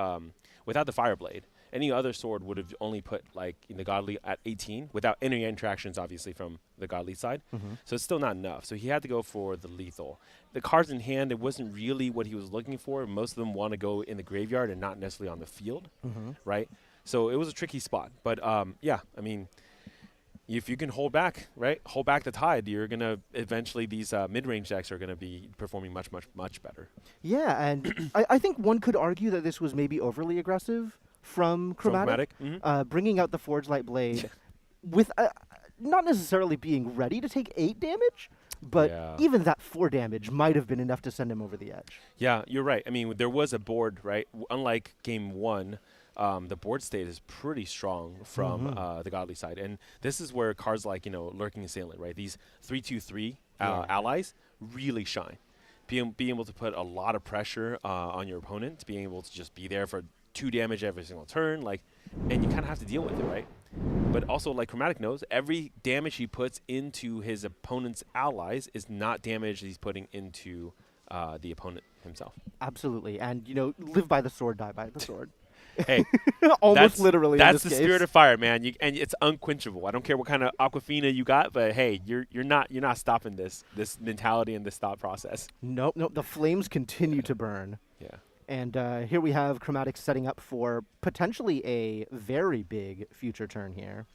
Fireblade, any other sword would have only put like in the Godly at 18 without any interactions, obviously from the Godly side. So it's still not enough. So he had to go for the lethal. The cards in hand, it wasn't really what he was looking for. Most of them want to go in the graveyard and not necessarily on the field, right? So it was a tricky spot. But yeah, I mean, if you can hold back, right, hold back the tide, you're gonna eventually these mid-range decks are gonna be performing much better. Yeah, and I think one could argue that this was maybe overly aggressive from Chromatic. Bringing out the Forge Light Blade with not necessarily being ready to take 8 damage, but even that 4 damage might have been enough to send him over the edge. Yeah, you're right. I mean, there was a board, right? Unlike game 1, the board state is pretty strong from the Godly side. And this is where cards like, Lurking Assailant, right? These 3/2/3 allies really shine. Being able to put a lot of pressure on your opponent, being able to just be there for 2 damage every single turn, and you kind of have to deal with it, right? But also, like Chromatic knows, every damage he puts into his opponent's allies is not damage he's putting into the opponent himself. Absolutely, and live by the sword, die by the sword. Hey, almost literally. That's the case. spirit of fire, man. And it's unquenchable. I don't care what kind of Aquafina you got, but hey, you're not stopping this mentality and this thought process. Nope. The flames continue to burn. Yeah. And here we have Chromatic setting up for potentially a very big future turn here.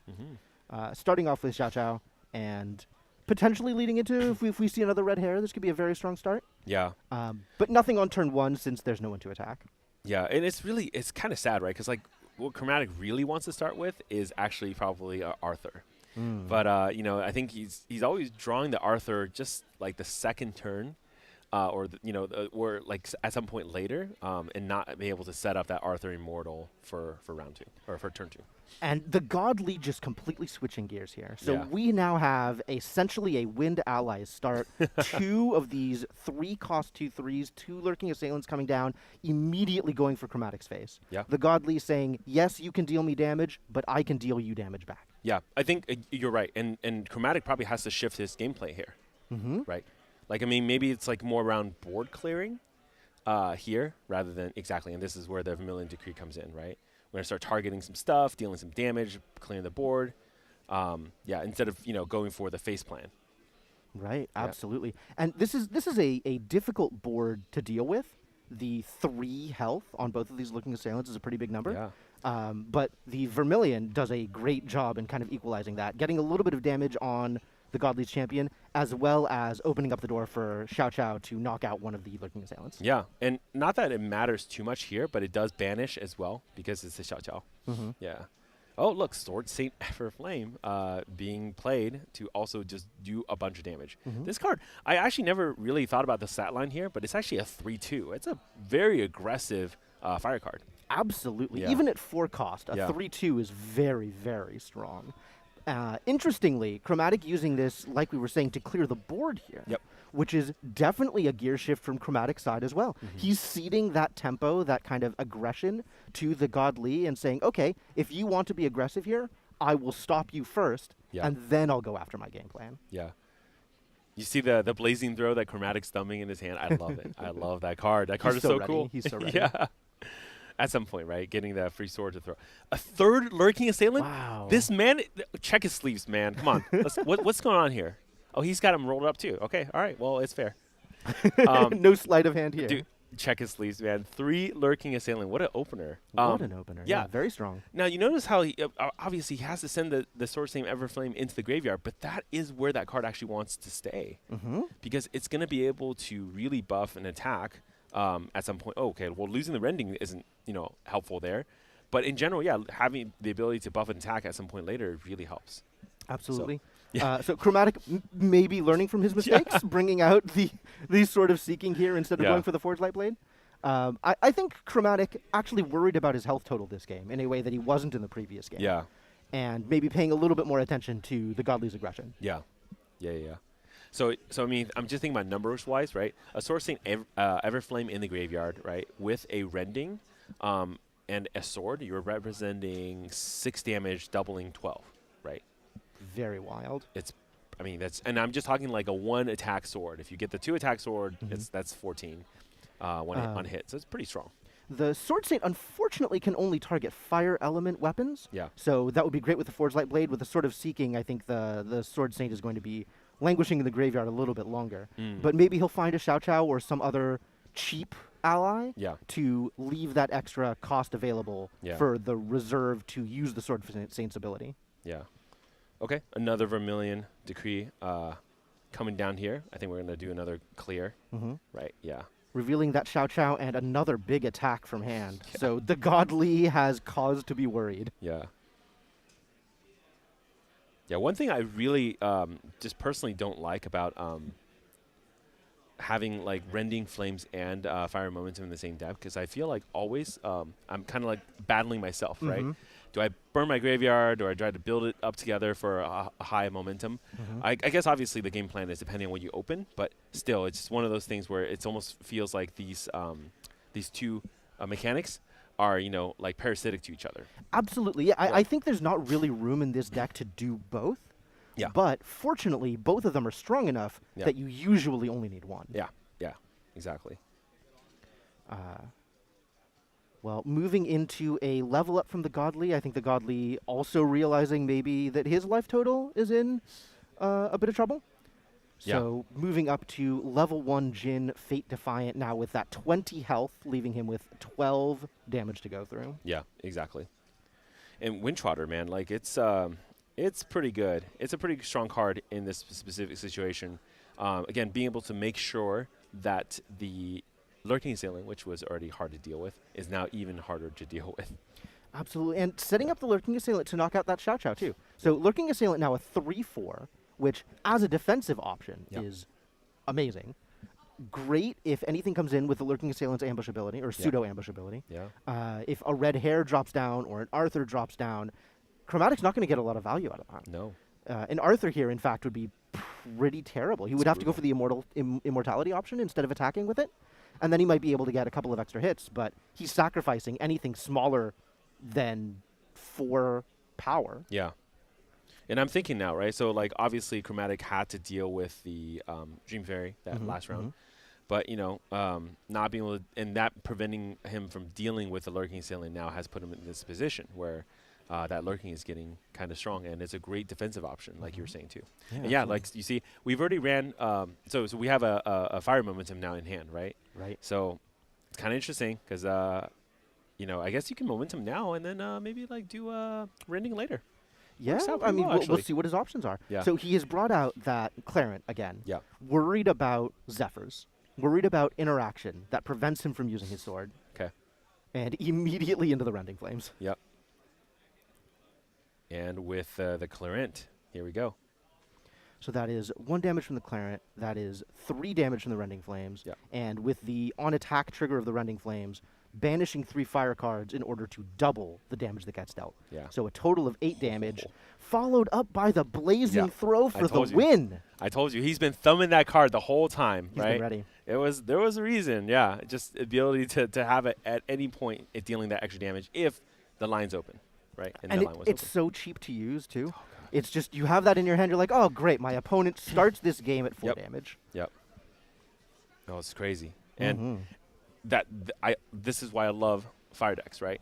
Starting off with Xiao Xiao and potentially leading into, if we see another red hair, this could be a very strong start. Yeah. But nothing on turn 1 since there's no one to attack. Yeah, and it's kind of sad, right? Because what Chromatic really wants to start with is actually probably Arthur. But I think he's always drawing the Arthur just like the second turn. Or at some point later, and not be able to set up that Arthur Immortal for round 2 or for turn 2. And the Godly just completely switching gears here. So we now have essentially a Wind Allies start 2 of these 3-cost 2/3s, 2 Lurking Assailants coming down, immediately going for Chromatic's face. Yeah. The Godly saying, yes, you can deal me damage, but I can deal you damage back. Yeah, I think you're right, and Chromatic probably has to shift his gameplay here, right? Like, I mean, maybe it's like more around board clearing here rather than exactly. And this is where the Vermilion Decree comes in, right? We're going to start targeting some stuff, dealing some damage, clearing the board. Instead of, going for the face plan. Right, absolutely. And this is a difficult board to deal with. The 3 health on both of these Lurking Assailants is a pretty big number. Yeah. But the Vermilion does a great job in kind of equalizing that, getting a little bit of damage on the Godly's champion, as well as opening up the door for Xiao Xiao to knock out one of the Lurking Assailants. Yeah, and not that it matters too much here, but it does banish as well because it's a Xiao Xiao. Yeah. Oh, look, Sword Saint Everflame being played to also just do a bunch of damage. This card, I actually never really thought about the stat line here, but it's actually a 3/2. It's a very aggressive fire card. Absolutely. Yeah. Even at 4 cost, a 3/2 is very, very strong. Interestingly, Chromatic using this, like we were saying, to clear the board here, which is definitely a gear shift from Chromatic's side as well. He's ceding that tempo, that kind of aggression to the Godly and saying, okay, if you want to be aggressive here, I will stop you first, and then I'll go after my game plan. Yeah. You see the Blazing Throw that Chromatic's thumbing in his hand? I love it. I love that card. That card is so cool. He's so ready. Yeah. At some point, right? Getting that free sword to throw. A 3rd Lurking Assailant? Wow. This man, check his sleeves, man. Come on. What's going on here? Oh, he's got him rolled up too. Okay, all right. Well, it's fair. No sleight of hand here. Dude, check his sleeves, man. 3 Lurking Assailant. What an opener. What an opener. Yeah, very strong. Now, you notice how he obviously he has to send the Sword Saint Everflame into the graveyard, but that is where that card actually wants to stay. Because it's going to be able to really buff an attack at some point. Oh, okay, well, losing the rending isn't, helpful there. But in general, yeah, having the ability to buff and attack at some point later really helps. Absolutely. yeah. So Chromatic may be learning from his mistakes, bringing out the sort of seeking here instead of going for the Forge Light Blade. I think Chromatic actually worried about his health total this game in a way that he wasn't in the previous game. Yeah. And maybe paying a little bit more attention to the Godly's aggression. Yeah. Yeah. So I mean, I'm just thinking about numbers-wise, right? A Sword Saint Everflame in the graveyard, right, with a Rending and a sword, you're representing 6 damage, doubling 12, right? Very wild. I mean, and I'm just talking like a 1 attack sword. If you get the 2 attack sword, that's 14 on hit. So it's pretty strong. The Sword Saint, unfortunately, can only target fire element weapons. Yeah. So that would be great with the Forge Light Blade. With the Sword of Seeking, I think the Sword Saint is going to be languishing in the graveyard a little bit longer. But maybe he'll find a Xiao Xiao or some other cheap ally to leave that extra cost available for the reserve to use the Sword Saint's ability. Yeah. Okay, another Vermilion Decree coming down here. I think we're going to do another clear. Right, yeah. Revealing that Xiao Xiao and another big attack from hand. So the Godly has cause to be worried. Yeah. Yeah, one thing I really just personally don't like about having like Rending Flames and Fire Momentum in the same deck, because I feel like always I'm kind of like battling myself, right? Do I burn my graveyard? Do I try to build it up together for a high momentum? I guess obviously the game plan is depending on what you open, but still, it's just one of those things where it almost feels like these two mechanics are, you know, like parasitic to each other. Absolutely, yeah. I think there's not really room in this deck to do both. Yeah. But fortunately, both of them are strong enough that you usually only need one. Yeah, exactly. Well, moving into a level up from the Godly, I think the Godly also realizing maybe that his life total is in a bit of trouble. So moving up to level 1 Jin, Fate Defiant, now with that 20 health, leaving him with 12 damage to go through. Yeah, exactly. And Windtrotter, man, like it's pretty good. It's a pretty strong card in this specific situation. Again, being able to make sure that the Lurking Assailant, which was already hard to deal with, is now even harder to deal with. Absolutely. And setting up the Lurking Assailant to knock out that Xiao Xiao, too. So Lurking Assailant now a 3/4, which, as a defensive option, is amazing. Great if anything comes in with the Lurking Assailant's ambush ability, or pseudo-ambush ability. If a Red Hair drops down or an Arthur drops down, Chromatic's not going to get a lot of value out of that. No. An Arthur here, in fact, would be pretty terrible. He would have to go for the immortality option instead of attacking with it. And then he might be able to get a couple of extra hits, but he's sacrificing anything smaller than 4 power. Yeah. And I'm thinking now, right? So, like, obviously, Chromatic had to deal with the Dream Fairy that last round. But, you know, not being able to, and that preventing him from dealing with the Lurking Assailant now has put him in this position where that Lurking is getting kind of strong, and it's a great defensive option, like you were saying, too. Yeah, like, you see, we've already ran, so we have a Fire Momentum now in hand, right? Right. So it's kind of interesting because, you know, I guess you can Momentum now and then maybe, like, do Rending later. Yeah, I mean, we'll see what his options are. Yeah. So he has brought out that Clarent again. Yeah. Worried about Zephyrs. Worried about interaction that prevents him from using his sword. Okay. And immediately into the Rending Flames. Yep. And with the Clarent, here we go. So that is 1 damage from the Clarent. That is 3 damage from the Rending Flames. Yep. And with the on-attack trigger of the Rending Flames, banishing 3 fire cards in order to double the damage that gets dealt. Yeah. So a total of 8 damage, followed up by the Blazing Throw for the win. I told you, he's been thumbing that card the whole time, He's right? been ready. There was a reason, yeah. Just the ability to have it at any point at dealing that extra damage if the line's open, right? And that line was it's open. so cheap to use, too. It's just, you have that in your hand, you're like, oh, great, my opponent starts this game at 4 damage. Yep. No, it's crazy. And this is why I love Fire decks, right?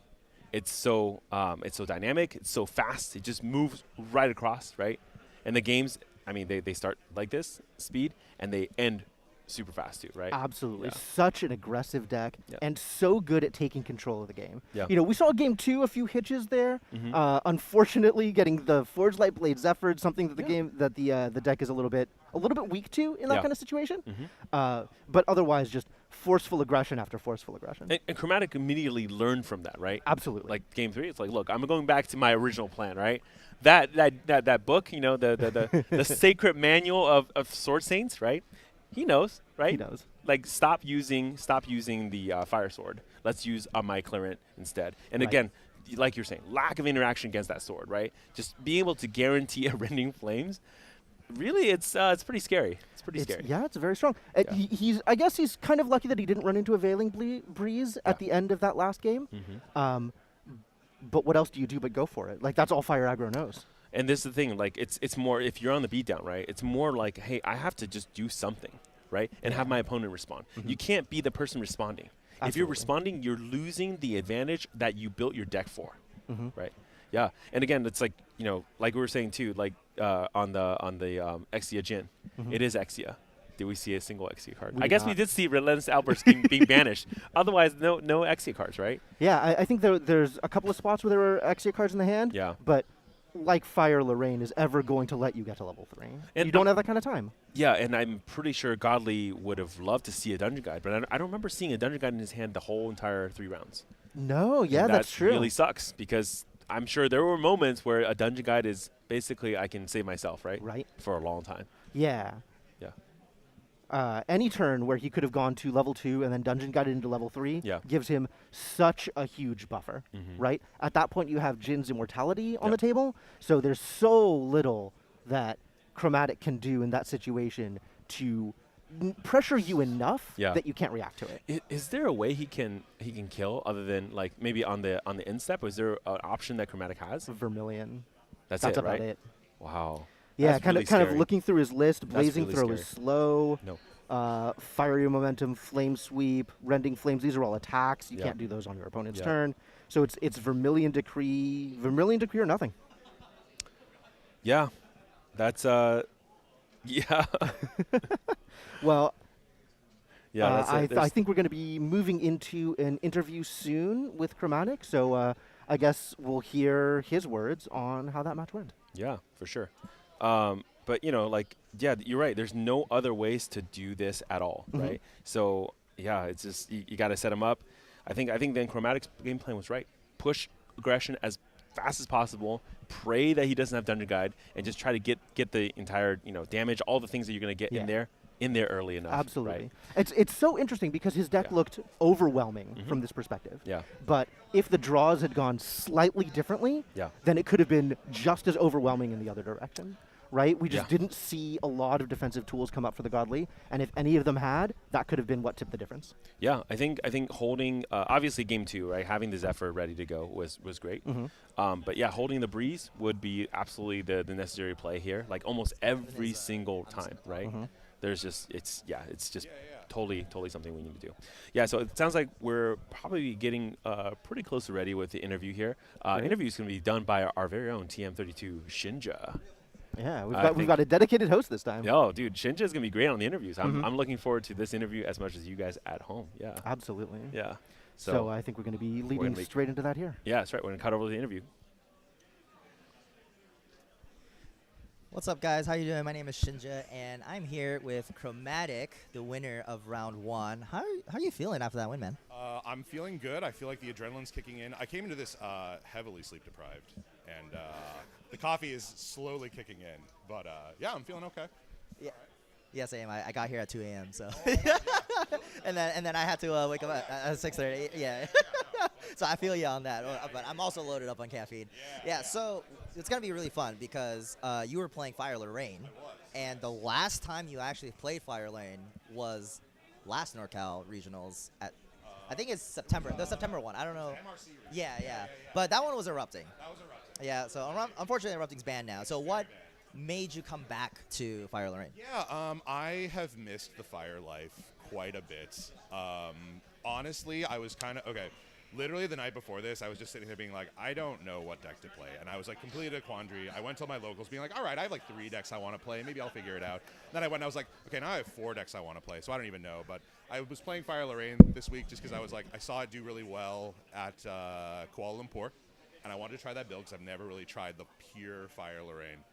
It's so dynamic, it's so fast, it just moves right across, right? And the games, I mean, they start like this, speed, and they end super fast too, right? Absolutely. Yeah. Such an aggressive deck Yeah. and so good at taking control of the game. Yeah. You know, we saw game 2 a few hitches there. Mhm. Unfortunately, getting the Forge Light Blade Zephyr, something that the Yeah. game that the deck is a little bit weak to in that Yeah. kind of situation. Mhm. But otherwise, just forceful aggression after forceful aggression. And Chromatic immediately learned from that, right? Absolutely. Like game 3, it's like, look, I'm going back to my original plan, right? That book, you know, the sacred manual of Sword Saints, right? He knows, right? He knows. Like stop using the fire sword. Let's use a Myclarent instead. And Right. again, like you're saying, lack of interaction against that sword, right? Just being able to guarantee a Rending Flames. Really, it's pretty scary. It's pretty scary. Yeah, it's very strong. Yeah. I guess he's kind of lucky that he didn't run into a Veiling Breeze Yeah. at the end of that last game. Mhm. But what else do you do but go for it? Like, that's all Fire Aggro knows. And this is the thing, like it's more, if you're on the beatdown, right? It's more like, hey, I have to just do something, right? And have my opponent respond. You can't be the person responding. If you're Absolutely. responding, you're losing the advantage that you built your deck for, Mhm. right? Yeah. And again, it's like, you know, like we were saying too, like on the Exia Jin, it is Exia. Did we see a single Exia card? We I did guess not. we did see Relentless Outburst being banished. Otherwise, no Exia cards, right? Yeah, I think there's a couple of spots where there were Exia cards in the hand. Yeah. But like Fire Lorraine is ever going to let you get to level 3. And You don't have that kind of time. Yeah, and I'm pretty sure Godly would have loved to see a Dungeon Guide, but I don't remember seeing a Dungeon Guide in his hand the whole entire 3 rounds. No, yeah, And that's that true. really sucks because I'm sure there were moments where a Dungeon Guide is basically I can save myself, right? Right. For a long time. Yeah. Yeah. Any turn where he could have gone to level 2 and then dungeon guided into level 3 Yeah. gives him such a huge buffer, right? At that point, you have Jin's Immortality on the Yep. table, so there's so little that Chromatic can do in that situation to pressure you enough Yeah. that you can't react to it. Is there a way he can kill other than like maybe on the instep? Is there an option that Chromatic has? Vermilion. That's That's it, about right? it. Wow. Yeah, That's kind really of kind of scary. looking through his list. Blazing really Throw is scary. slow. No. Fiery Momentum, Flame Sweep, Rending Flames. These are all attacks. You Yeah. can't do those on your opponent's Yeah. turn. So it's Vermilion Decree or nothing. Yeah. That's yeah. Well, Yeah, that's it. I think we're going to be moving into an interview soon with Chromatic, so I guess we'll hear his words on how that match went. Yeah, for sure. But you know, like, yeah, you're right. There's no other ways to do this at all, right? So yeah, it's just you got to set him up. I think then Chromatic's game plan was right. Push aggression as fast as possible. Pray that he doesn't have Dungeon Guide, and just try to get the entire damage, all the things that you're gonna get in there early enough. Absolutely. Right? It's so interesting because his deck Yeah. looked overwhelming from this perspective. Yeah. But if the draws had gone slightly differently, Yeah. then it could have been just as overwhelming in the other direction. Right? We just Yeah. didn't see a lot of defensive tools come up for the Godly, and if any of them had, that could have been what tipped the difference. Yeah, I think holding obviously game 2, right? Having the Zephyr ready to go was great. But yeah, holding the Breeze would be absolutely the necessary play here. Like almost every single time, right? There's just it's just totally something we need to do. Yeah, so it sounds like we're probably getting pretty close to ready with the interview here. Interview is going to be done by our very own TM32 Shinja. Yeah, I we've got a dedicated host this time. Yo, dude, Shinja is going to be great on the interviews. I'm looking forward to this interview as much as you guys at home. Yeah. Absolutely. Yeah. So I think we're going to be leading gonna straight into that here. Yeah, that's right. We're going to cut over to the interview. What's up, guys? How you doing? My name is Shinja, and I'm here with Chromatic, the winner of round 1. How are you feeling after that win, man? I'm feeling good. I feel like the adrenaline's kicking in. I came into this heavily sleep deprived, and the coffee is slowly kicking in. But yeah, I'm feeling okay. Yeah. Yeah, same. I got here at 2 a.m. So, and then I had to wake up at 6:30. Yeah. So I feel you on that. But I'm also loaded up on caffeine. Yeah. So it's gonna be really fun because you were playing Fire Lorraine, and the last time you actually played Fire Lane was last NorCal Regionals at. I think it's September. The September one. I don't know. MRC. Yeah. But that one was erupting. That was erupting. Yeah. So unfortunately, erupting's banned now. So what made you come back to Fire Lorraine? Yeah, I have missed the fire life quite a bit. Honestly, I was kind of okay. literally the night before this, I was just sitting there being like, I don't know what deck to play. And I was like completely a quandary. I went to my locals being like, all right, I have like 3 decks I want to play. Maybe I'll figure it out. Then I went and I was like, okay, now I have 4 decks I want to play. So I don't even know. But I was playing Fire Lorraine this week just because I was like, I saw it do really well at Kuala Lumpur. And I wanted to try that build because I've never really tried the pure Fire Lorraine.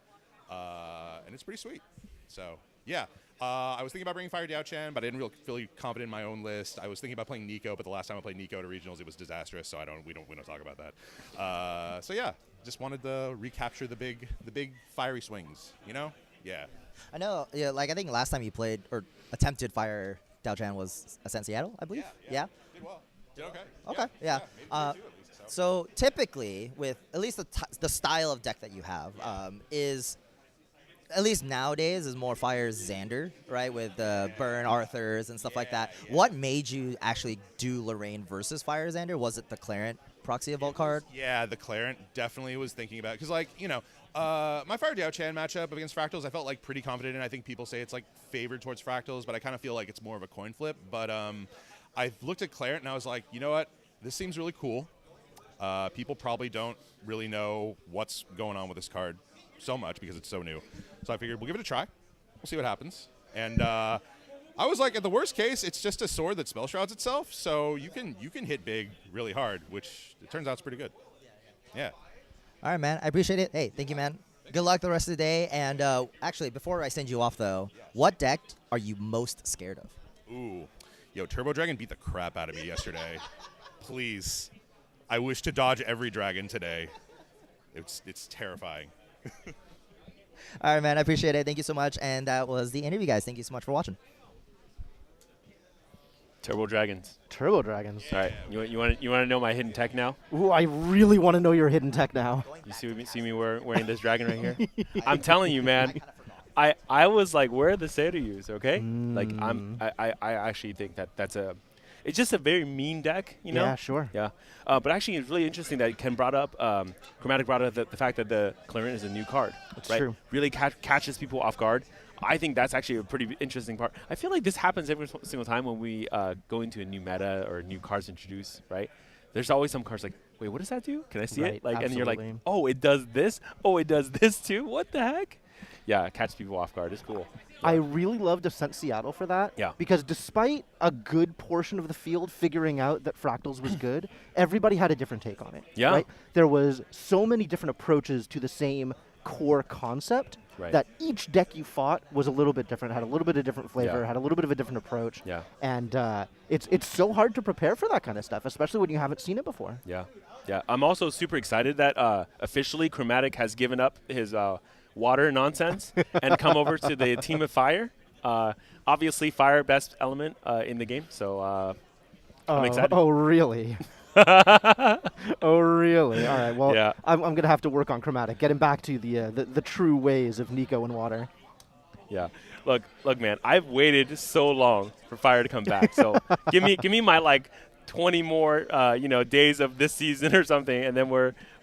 And it's pretty sweet. So, yeah. I was thinking about bringing Fire Diao-Chan, but I didn't really feel confident in my own list. I was thinking about playing Nico, but the last time I played Nico to regionals, it was disastrous. So we don't talk about that. So yeah, just wanted to recapture the big fiery swings. You know? Yeah. I know. Yeah, like I think last time you played or attempted Fire Diao-Chan was Ascent Seattle, I believe. Yeah. Did well. Did okay. Okay. Yeah. Maybe 2 at least. So typically, with at least the style of deck that you have, is at least nowadays is more Fire Xander, right? With the Burn Arthurs and stuff like that. Yeah. What made you actually do Lorraine versus Fire Xander? Was it the Clarent Proxy Evolve card? Yeah, the Clarent definitely was thinking about it. Because, like, you know, my Fire Diao-Chan matchup against Fractals, I felt like pretty confident in. I think people say it's like favored towards Fractals, but I kind of feel like it's more of a coin flip. But I looked at Clarent and I was like, you know what? This seems really cool. People probably don't really know what's going on with this card so much because it's so new. So I figured we'll give it a try. We'll see what happens. And I was like, at the worst case, it's just a sword that spell shrouds itself, so you can hit big really hard, which it turns out is pretty good. Yeah. All right, man. I appreciate it. Hey, thank you, man. Good luck the rest of the day. And actually, before I send you off, though, what deck are you most scared of? Ooh. Yo, Turbo Dragon beat the crap out of me yesterday. Please. I wish to dodge every dragon today. It's terrifying. All right, man. I appreciate it. Thank you so much. And that was the interview, guys. Thank you so much for watching. Turbo Dragons. Turbo Dragons. All right, you want to know my hidden tech now? Ooh, I really want to know your hidden tech now. You see me wearing this dragon right here? I'm telling you, man. I was like, where are the Seiryu? Okay, like I actually think it's just a very mean deck, you know? Yeah, sure. Yeah, but actually, it's really interesting that Ken brought up, Chromatic brought up the fact that the Clarent is a new card. That's right? true. Really catches people off guard. I think that's actually a pretty interesting part. I feel like this happens every single time when we go into a new meta or new cards introduced, right? There's always some cards like, wait, what does that do? Can I see it? Like, and you're like, oh, it does this. Oh, it does this too. What the heck? Yeah, catch people off guard. It's cool. I really loved Ascent Seattle for that. Yeah. Because despite a good portion of the field figuring out that Fractals was good, everybody had a different take on it. Yeah. Right? There was so many different approaches to the same core concept that each deck you fought was a little bit different, had a little bit of different flavor, had a little bit of a different approach. Yeah. And it's so hard to prepare for that kind of stuff, especially when you haven't seen it before. Yeah. Yeah. I'm also super excited that officially Chromatic has given up his water nonsense and come over to the team of fire. Obviously, fire best element in the game, so I'm excited. Oh, really? Oh, really? All right. Well, Yeah. I'm going to have to work on Chromatic, getting back to the true ways of Nico and water. Yeah. Look, man. I've waited so long for fire to come back. So give me my like 20 more days of this season or something, and then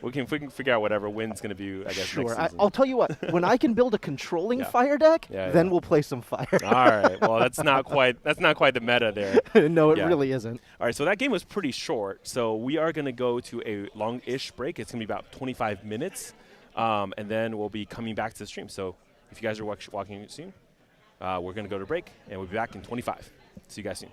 we can figure out whatever win's going to be, I guess, Sure. next season. I'll tell you what. When I can build a controlling fire deck, then we'll play some fire. All right. Well, that's not quite the meta there. No, it really isn't. All right. So that game was pretty short. So we are going to go to a long-ish break. It's going to be about 25 minutes, and then we'll be coming back to the stream. So if you guys are walking soon, we're going to go to break, and we'll be back in 25. See you guys soon.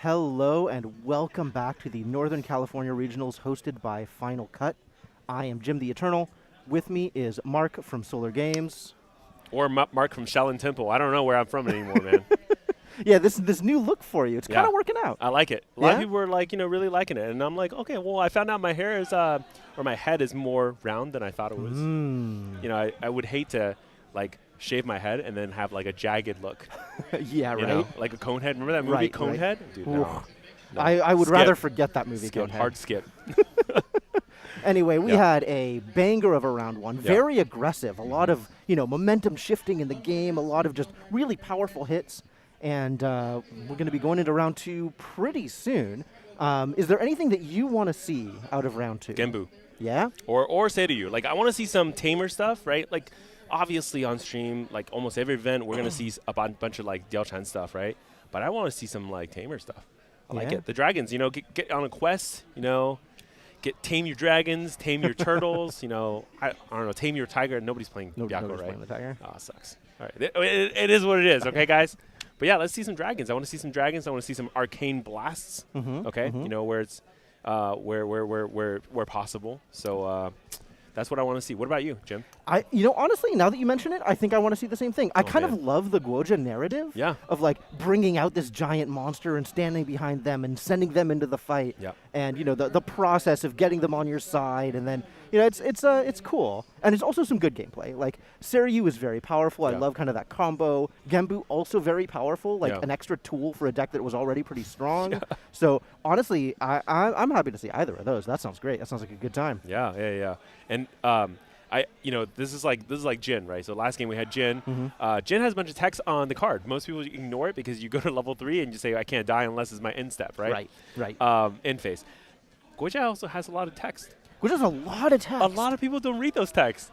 Hello and welcome back to the Northern California Regionals hosted by FinalCut. I am JimTheEternal. With me is Mark from SolarGames. Or Mark from Shaolin Temple. I don't know where I'm from anymore, man. Yeah, this new look for you. It's kind of working out. I like it. A lot of people were like, really liking it. And I'm like, okay, well, I found out my hair is, or my head is more round than I thought it was. I would hate to, like, shave my head and then have, like, a jagged look. Yeah, you know? Like a Conehead. Remember that movie, Conehead? Dude, no. I would rather forget that movie, Skip. Conehead. Hard skip. Anyway, we had a banger of a round one. Very aggressive. A lot of, momentum shifting in the game. A lot of just really powerful hits. And we're going to be going into round two pretty soon. Is there anything that you want to see out of round two? Genbu. Yeah? Or say to you, like, I want to see some tamer stuff, right? Like, obviously on stream, like, almost every event, we're going to see a bunch of, like, Diao-chan stuff, right? But I want to see some, like, tamer stuff. I like it. The dragons, get on a quest, tame your dragons, tame your turtles, I don't know, tame your tiger. Nobody's playing Byakko, right? Playing the tiger. Oh, sucks. All right. It is what it is, okay, guys? But yeah, let's see some dragons. I want to see some dragons. I want to see some arcane blasts. Okay, where it's where possible. So that's what I want to see. What about you, Jim? Honestly, now that you mention it, I think I want to see the same thing. I kind of love the Guoja narrative. Yeah. Of like bringing out this giant monster and standing behind them and sending them into the fight. Yeah. And the process of getting them on your side, and then it's cool, and it's also some good gameplay. Like Seiryu is very powerful. I love kind of that combo. Genbu also very powerful, like an extra tool for a deck that was already pretty strong. So honestly, I'm happy to see either of those. That sounds great. That sounds like a good time. Yeah. And this is like Jin, right? So last game we had Jin. Jin has a bunch of text on the card. Most people ignore it because you go to level 3 and you say I can't die unless it's my end step, right? Right. End phase. Guoja also has a lot of text. Guoja's a lot of text. A lot of people don't read those texts.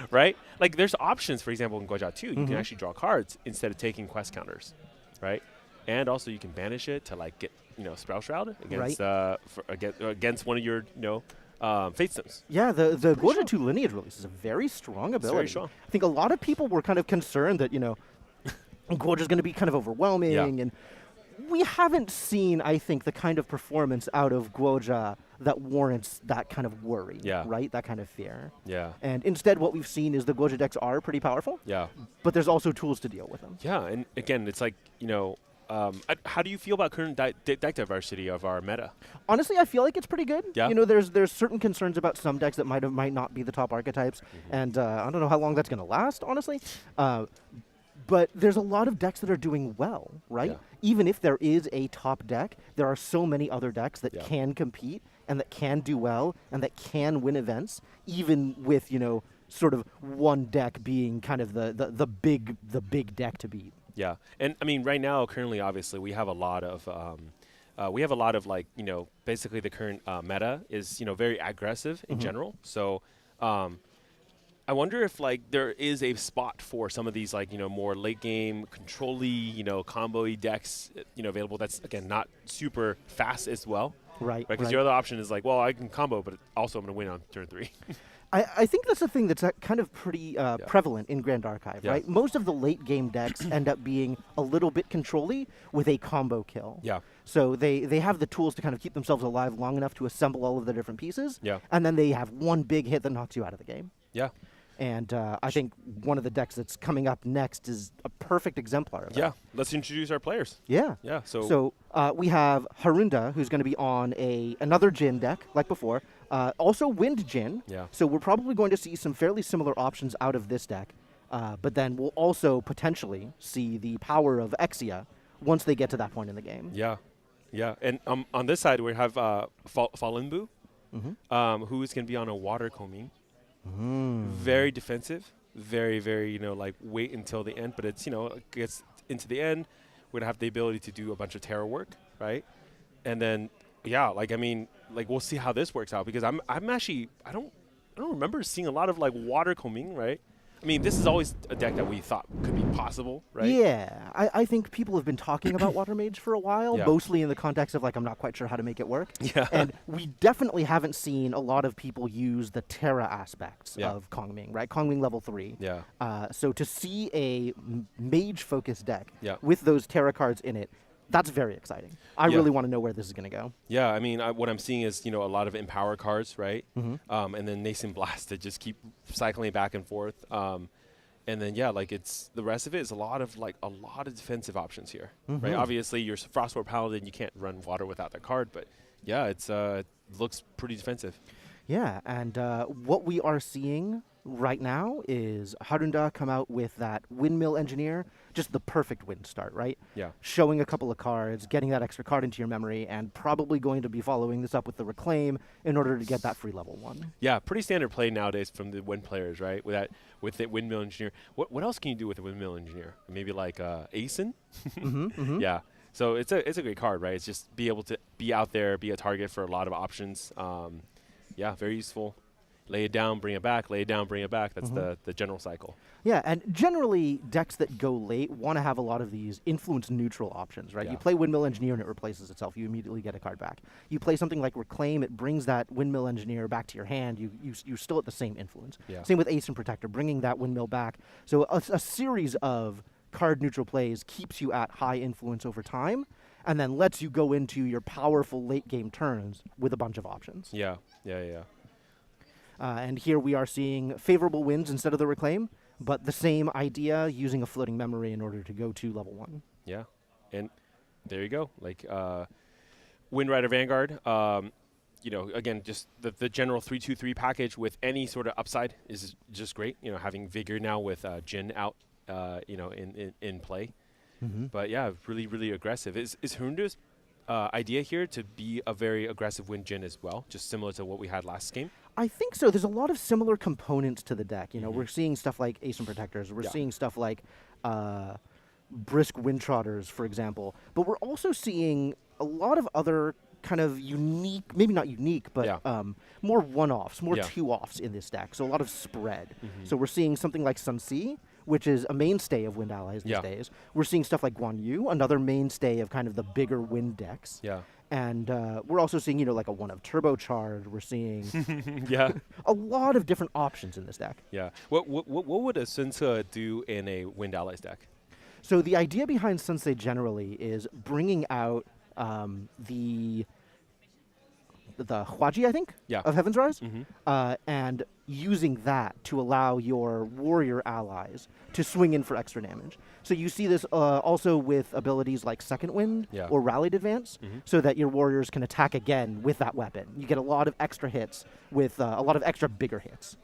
Right? Like there's options, for example, in Guoja 2, you can actually draw cards instead of taking quest counters, right? And also you can banish it to like get, Spell Shroud against against one of your, Fate Stones. Yeah, the Guoja 2 lineage release is a very strong ability. It's very strong. I think a lot of people were kind of concerned that, Guoja's going to be kind of overwhelming, and we haven't seen, I think, the kind of performance out of Guoja that warrants that kind of worry, right? That kind of fear. Yeah. And instead what we've seen is the Guoja decks are pretty powerful. Yeah. But there's also tools to deal with them. Yeah, and again, it's like, how do you feel about current deck diversity of our meta? Honestly, I feel like it's pretty good. Yeah. There's certain concerns about some decks that might not be the top archetypes, and I don't know how long that's going to last, honestly. But there's a lot of decks that are doing well, right? Yeah. Even if there is a top deck, there are so many other decks that can compete and that can do well and that can win events, even with, sort of one deck being kind of the big deck to beat. Yeah, and I mean, right now, currently, obviously, we have a lot of, like, basically the current meta is, very aggressive in general. So, I wonder if like there is a spot for some of these like more late game control-y, combo-y decks, available. That's again not super fast as well. Right. Because your other option is like, well, I can combo, but also I'm going to win on turn 3. I think that's a thing that's kind of pretty prevalent in Grand Archive, right? Most of the late game decks end up being a little bit control-y with a combo kill. Yeah. So they have the tools to kind of keep themselves alive long enough to assemble all of the different pieces. Yeah. And then they have one big hit that knocks you out of the game. Yeah. And I think one of the decks that's coming up next is a perfect exemplar of that. Yeah. Let's introduce our players. Yeah. Yeah. So we have Harunda, who's going to be on another Jin deck, like before. Also Wind Jin. Yeah. So we're probably going to see some fairly similar options out of this deck. But then we'll also potentially see the power of Exia once they get to that point in the game. Yeah. Yeah. And on this side, we have Falenbu, who is going to be on a water combing. Very defensive, very, very, like wait until the end, but it's, gets into the end, we're gonna have the ability to do a bunch of terror work, right? And then, we'll see how this works out, because I'm actually, I don't remember seeing a lot of like water combing, right? I mean, this is always a deck that we thought could be possible, right? Yeah, I think people have been talking about Water Mage for a while, mostly in the context of like, I'm not quite sure how to make it work. Yeah. And we definitely haven't seen a lot of people use the Terra aspects of Kongming, right? Kongming level 3. Yeah. So to see a mage-focused deck Yeah. with those Terra cards in it That's very exciting. I Yeah. really want to know where this is going to go. Yeah, I mean, what I'm seeing is, a lot of Empower cards, right? Mm-hmm. And then Nascent Blast that just keep cycling back and forth. And then, yeah, like the rest of it is a lot of defensive options here, right? Mhm. Obviously, your Frostwar Paladin, you can't run water without that card, but yeah, it looks pretty defensive. Yeah, and what we are seeing right now is Harunda come out with that Windmill Engineer, just the perfect win start, right? Yeah. Showing a couple of cards, getting that extra card into your memory, and probably going to be following this up with the Reclaim in order to get that free level 1. Yeah, pretty standard play nowadays from the Wind players, right? With the Windmill Engineer. What else can you do with a Windmill Engineer? Maybe like Asen? Mm-hmm. Yeah. So it's a great card, right? It's just be able to be out there, be a target for a lot of options. Yeah, very useful. Lay it down, bring it back. Lay it down, bring it back. That's the general cycle. Yeah, and generally, decks that go late want to have a lot of these influence-neutral options, right? Yeah. You play Windmill Engineer and it replaces itself. You immediately get a card back. You play something like Reclaim, it brings that Windmill Engineer back to your hand. You're still at the same influence. Yeah. Same with Ace and Protector, bringing that Windmill back. So a series of card-neutral plays keeps you at high influence over time, and then lets you go into your powerful late-game turns with a bunch of options. Yeah. And here we are seeing favorable wins instead of the Reclaim, but the same idea, using a floating memory in order to go to level 1. Yeah. And there you go. Like Wind Rider Vanguard, again, just the general 3-2-3 package with any sort of upside is just great. Having Vigor now with Jin out, in play. Mm-hmm. But yeah, really, really aggressive. Is Harunda's idea here to be a very aggressive Wind Jin as well, just similar to what we had last game? I think so. There's a lot of similar components to the deck. Mm-hmm. We're seeing stuff like Ace and Protectors. We're Yeah. seeing stuff like Brisk Windtrotters, for example. But we're also seeing a lot of other kind of unique, maybe not unique, but Yeah. more one-offs, more Yeah. two-offs in this deck. So a lot of spread. Mhm. So we're seeing something like Sunsi, which is a mainstay of Wind Allies these Yeah. days. We're seeing stuff like Guan Yu, another mainstay of kind of the bigger Wind decks. Yeah. And we're also seeing, like a one of Turbocharge. We're seeing Yeah. a lot of different options in this deck. Yeah. What would a Sunsa do in a Wind Allies deck? So the idea behind Sensei generally is bringing out the Hwaji, I think, Yeah. of Heaven's Rise, Mm-hmm. and using that to allow your warrior allies to swing in for extra damage. So you see this also with abilities like Second Wind Yeah. or Rallied Advance, Mhm. so that your warriors can attack again with that weapon. You get a lot of extra hits with a lot of extra bigger hits.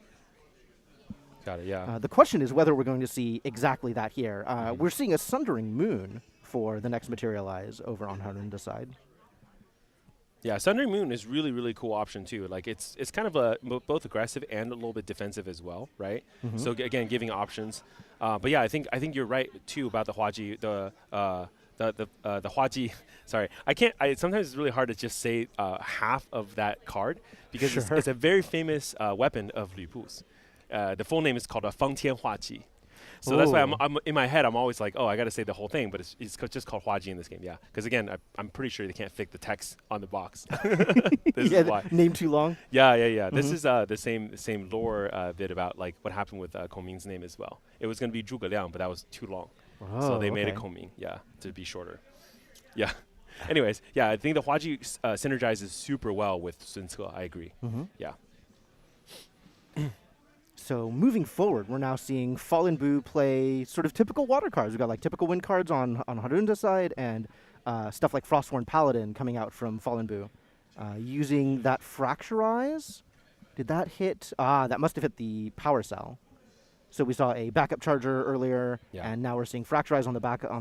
Got it. Yeah. The question is whether we're going to see exactly that here. Mm-hmm. We're seeing a Sundering Moon for the next Materialize over on Harunda's side. Yeah, Sundering Moon is really, really cool option too. Like it's kind of both aggressive and a little bit defensive as well, right? Mhm. So again, giving options. But yeah, I think you're right too about the Hwaji. The Hwaji. Sorry, I can't. Sometimes it's really hard to just say half of that card because Sure. it's a very famous weapon of Lü Bu's. The full name is called a Fengtian Hwaji. So that's why Oh. I'm in my head. I'm always like, oh, I got to say the whole thing, but it's just called Hwaji in this game. Yeah, because again, I'm pretty sure they can't fit the text on the box. This is why. Name too long. Yeah. This Mhm. is the same lore bit about like what happened with Koming's name as well. It was going to be Zhuge Liang, but that was too long, so they made it Koming. Yeah, to be shorter. Yeah. Anyways, yeah, I think the Hwaji synergizes super well with Sun Ce. I agree. Mhm. Yeah. So moving forward, we're now seeing Fallen Bu play sort of typical water cards. We've got like typical wind cards on Harunda's side, and stuff like Frostworn Paladin coming out from Fallen Bu. Using that Fracturize. Did that hit? That must have hit the power cell. So we saw a backup charger earlier, Yeah. and now we're seeing Fracturize on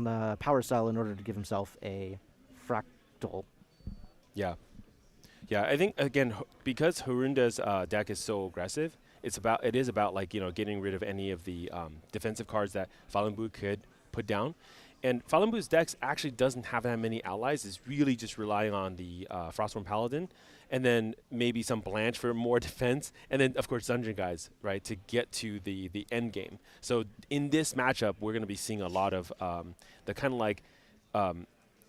the power cell in order to give himself a fractal. Yeah. Yeah, I think again because Harunda's deck is so aggressive, it is about like getting rid of any of the defensive cards that Fallen Bu could put down, and Fallen Bu's decks actually doesn't have that many allies. It's really just relying on the Frostworn Paladin, and then maybe some Blanche for more defense, and then of course Dungeon Guys, right, to get to the end game. So in this matchup, we're going to be seeing a lot of the kind of like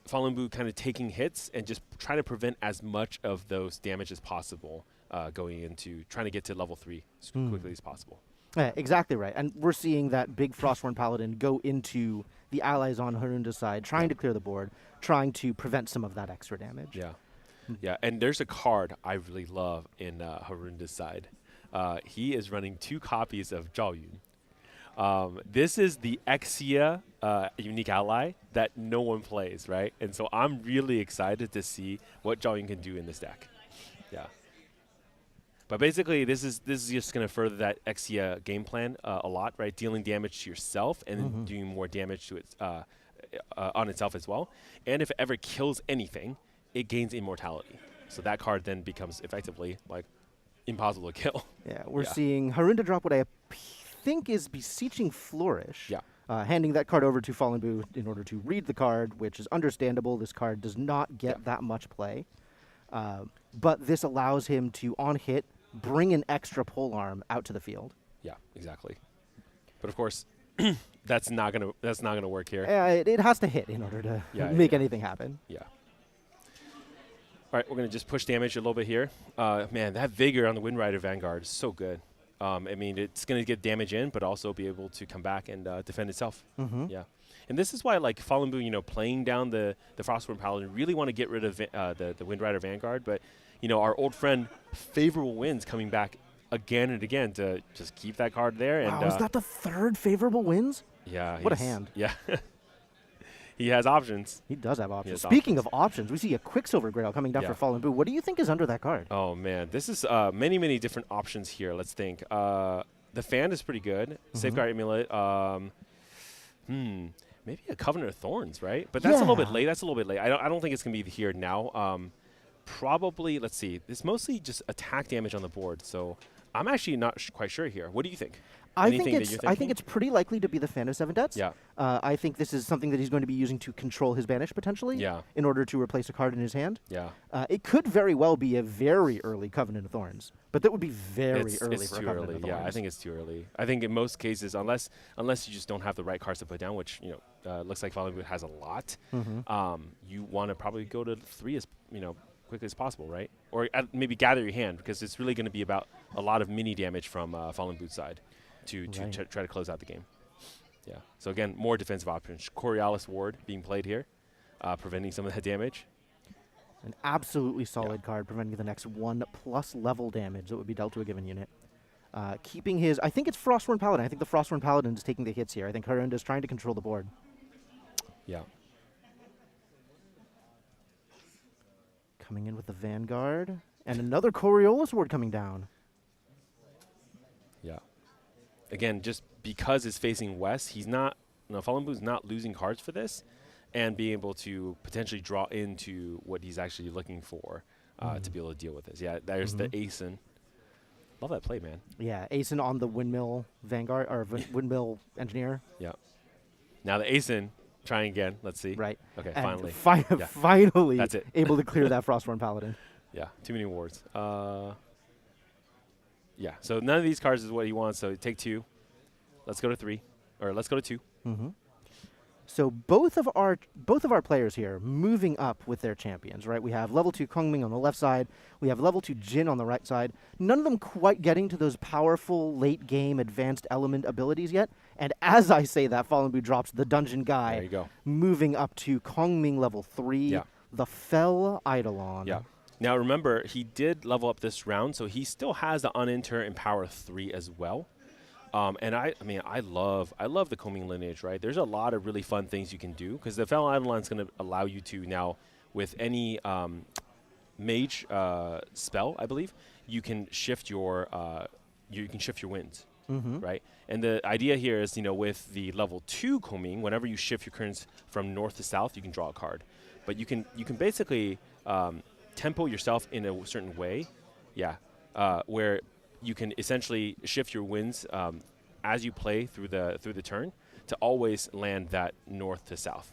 Fallen Bu kind of taking hits and just trying to prevent as much of those damage as possible, going into trying to get to level 3 as quickly as possible. Exactly right. And we're seeing that big Frostborn Paladin go into the allies on Harunda's side, trying to clear the board, trying to prevent some of that extra damage. Yeah. Yeah, and there's a card I really love in Harunda's side. He is running 2 copies of Zhao Yun. This is the Exia unique ally that no one plays, right? And so I'm really excited to see what Zhao Yun can do in this deck. Yeah. But basically, this is just going to further that Exia game plan a lot, right? Dealing damage to yourself and then doing more damage to it on itself as well. And if it ever kills anything, it gains immortality. So that card then becomes effectively like impossible to kill. Yeah, we're seeing Harunda drop what I think is Beseeching Flourish. Yeah. Handing that card over to Fallen Boo in order to read the card, which is understandable. This card does not get that much play. But this allows him to, on hit, bring an extra polearm out to the field. Yeah, exactly. But of course, that's not gonna work here. It has to hit in order to make anything happen. Yeah. All right, we're going to just push damage a little bit here. Man, that Vigor on the Wind Rider Vanguard is so good. I mean, it's going to get damage in, but also be able to come back and defend itself. Yeah. And this is why, like, Fallen Boo, you know, playing down the Frostborn Paladin, really want to get rid of the Wind Rider Vanguard. But, you know, our old friend Favorable Winds coming back again and again to just keep that card there. And, wow, is that the 3rd Favorable Winds? Yeah. What a hand. Yeah. He has options. He does have options. Speaking of options, we see a Quicksilver Grail coming down for Fallen Boo. What do you think is under that card? Oh, man. This is many different options here. Let's think. The Fan is pretty good. Safeguard Amulet. Maybe a Covenant of Thorns, right? But that's a little bit late. I don't think it's going to be here now. Probably, let's see. It's mostly just attack damage on the board. So I'm actually not quite sure here. What do you think? I think it's pretty likely to be the Fan of 7 Deaths. Yeah. I think this is something that he's going to be using to control his banish potentially. Yeah. In order to replace a card in his hand. Yeah. It could very well be a very early Covenant of Thorns, but that would be very early it's for a too Covenant early. of Thorns. Yeah, I think it's too early. I think in most cases, unless you just don't have the right cards to put down, which looks like Fallen Boo has a lot, you want to probably go to 3 as quickly as possible, right? Or maybe gather your hand, because it's really going to be about a lot of mini damage from Fallen Boo's side to try to close out the game. Yeah. So again, more defensive options. Coriolis Ward being played here, preventing some of that damage. An absolutely solid card, preventing the next 1+ level damage that would be dealt to a given unit. Keeping his, I think it's Frostborn Paladin. I think the Frostborn Paladin is taking the hits here. I think Harunda is trying to control the board. Yeah. Coming in with the Vanguard. And another Coriolis Ward coming down. Yeah. Again, just because it's facing west, he's not, Fallen Boo's not losing cards for this, and being able to potentially draw into what he's actually looking for to be able to deal with this. Yeah, there's the Asen. Love that play, man. Yeah, Asen on the Windmill Vanguard, or Windmill Engineer. Yeah. Now the Asen, trying again. Let's see. Right. Okay, and finally. Finally That's it. able to clear that Frostborn Paladin. Yeah, too many wards. Yeah, so none of these cards is what he wants, so take 2. Let's go to 3. Or let's go to 2. So both of our players here moving up with their champions, right? We have level 2 Kongming on the left side. We have level 2 Jin on the right side. None of them quite getting to those powerful late game advanced element abilities yet. And as I say that, Fallen Boo drops the Dungeon Guy. There you go. Moving up to Kongming level 3. The Fell Eidolon. Yeah. Now remember, he did level up this round, so he still has the Uninter and Power 3 as well. And I mean, I love the Kongming lineage, right? There's a lot of really fun things you can do, because the Fell Eidolon is going to allow you to now, with any mage spell, I believe, you can shift your winds, right? And the idea here is, with the level 2 Kongming, whenever you shift your currents from north to south, you can draw a card. But you can basically tempo yourself in a certain way, where you can essentially shift your winds as you play through the turn to always land that north to south.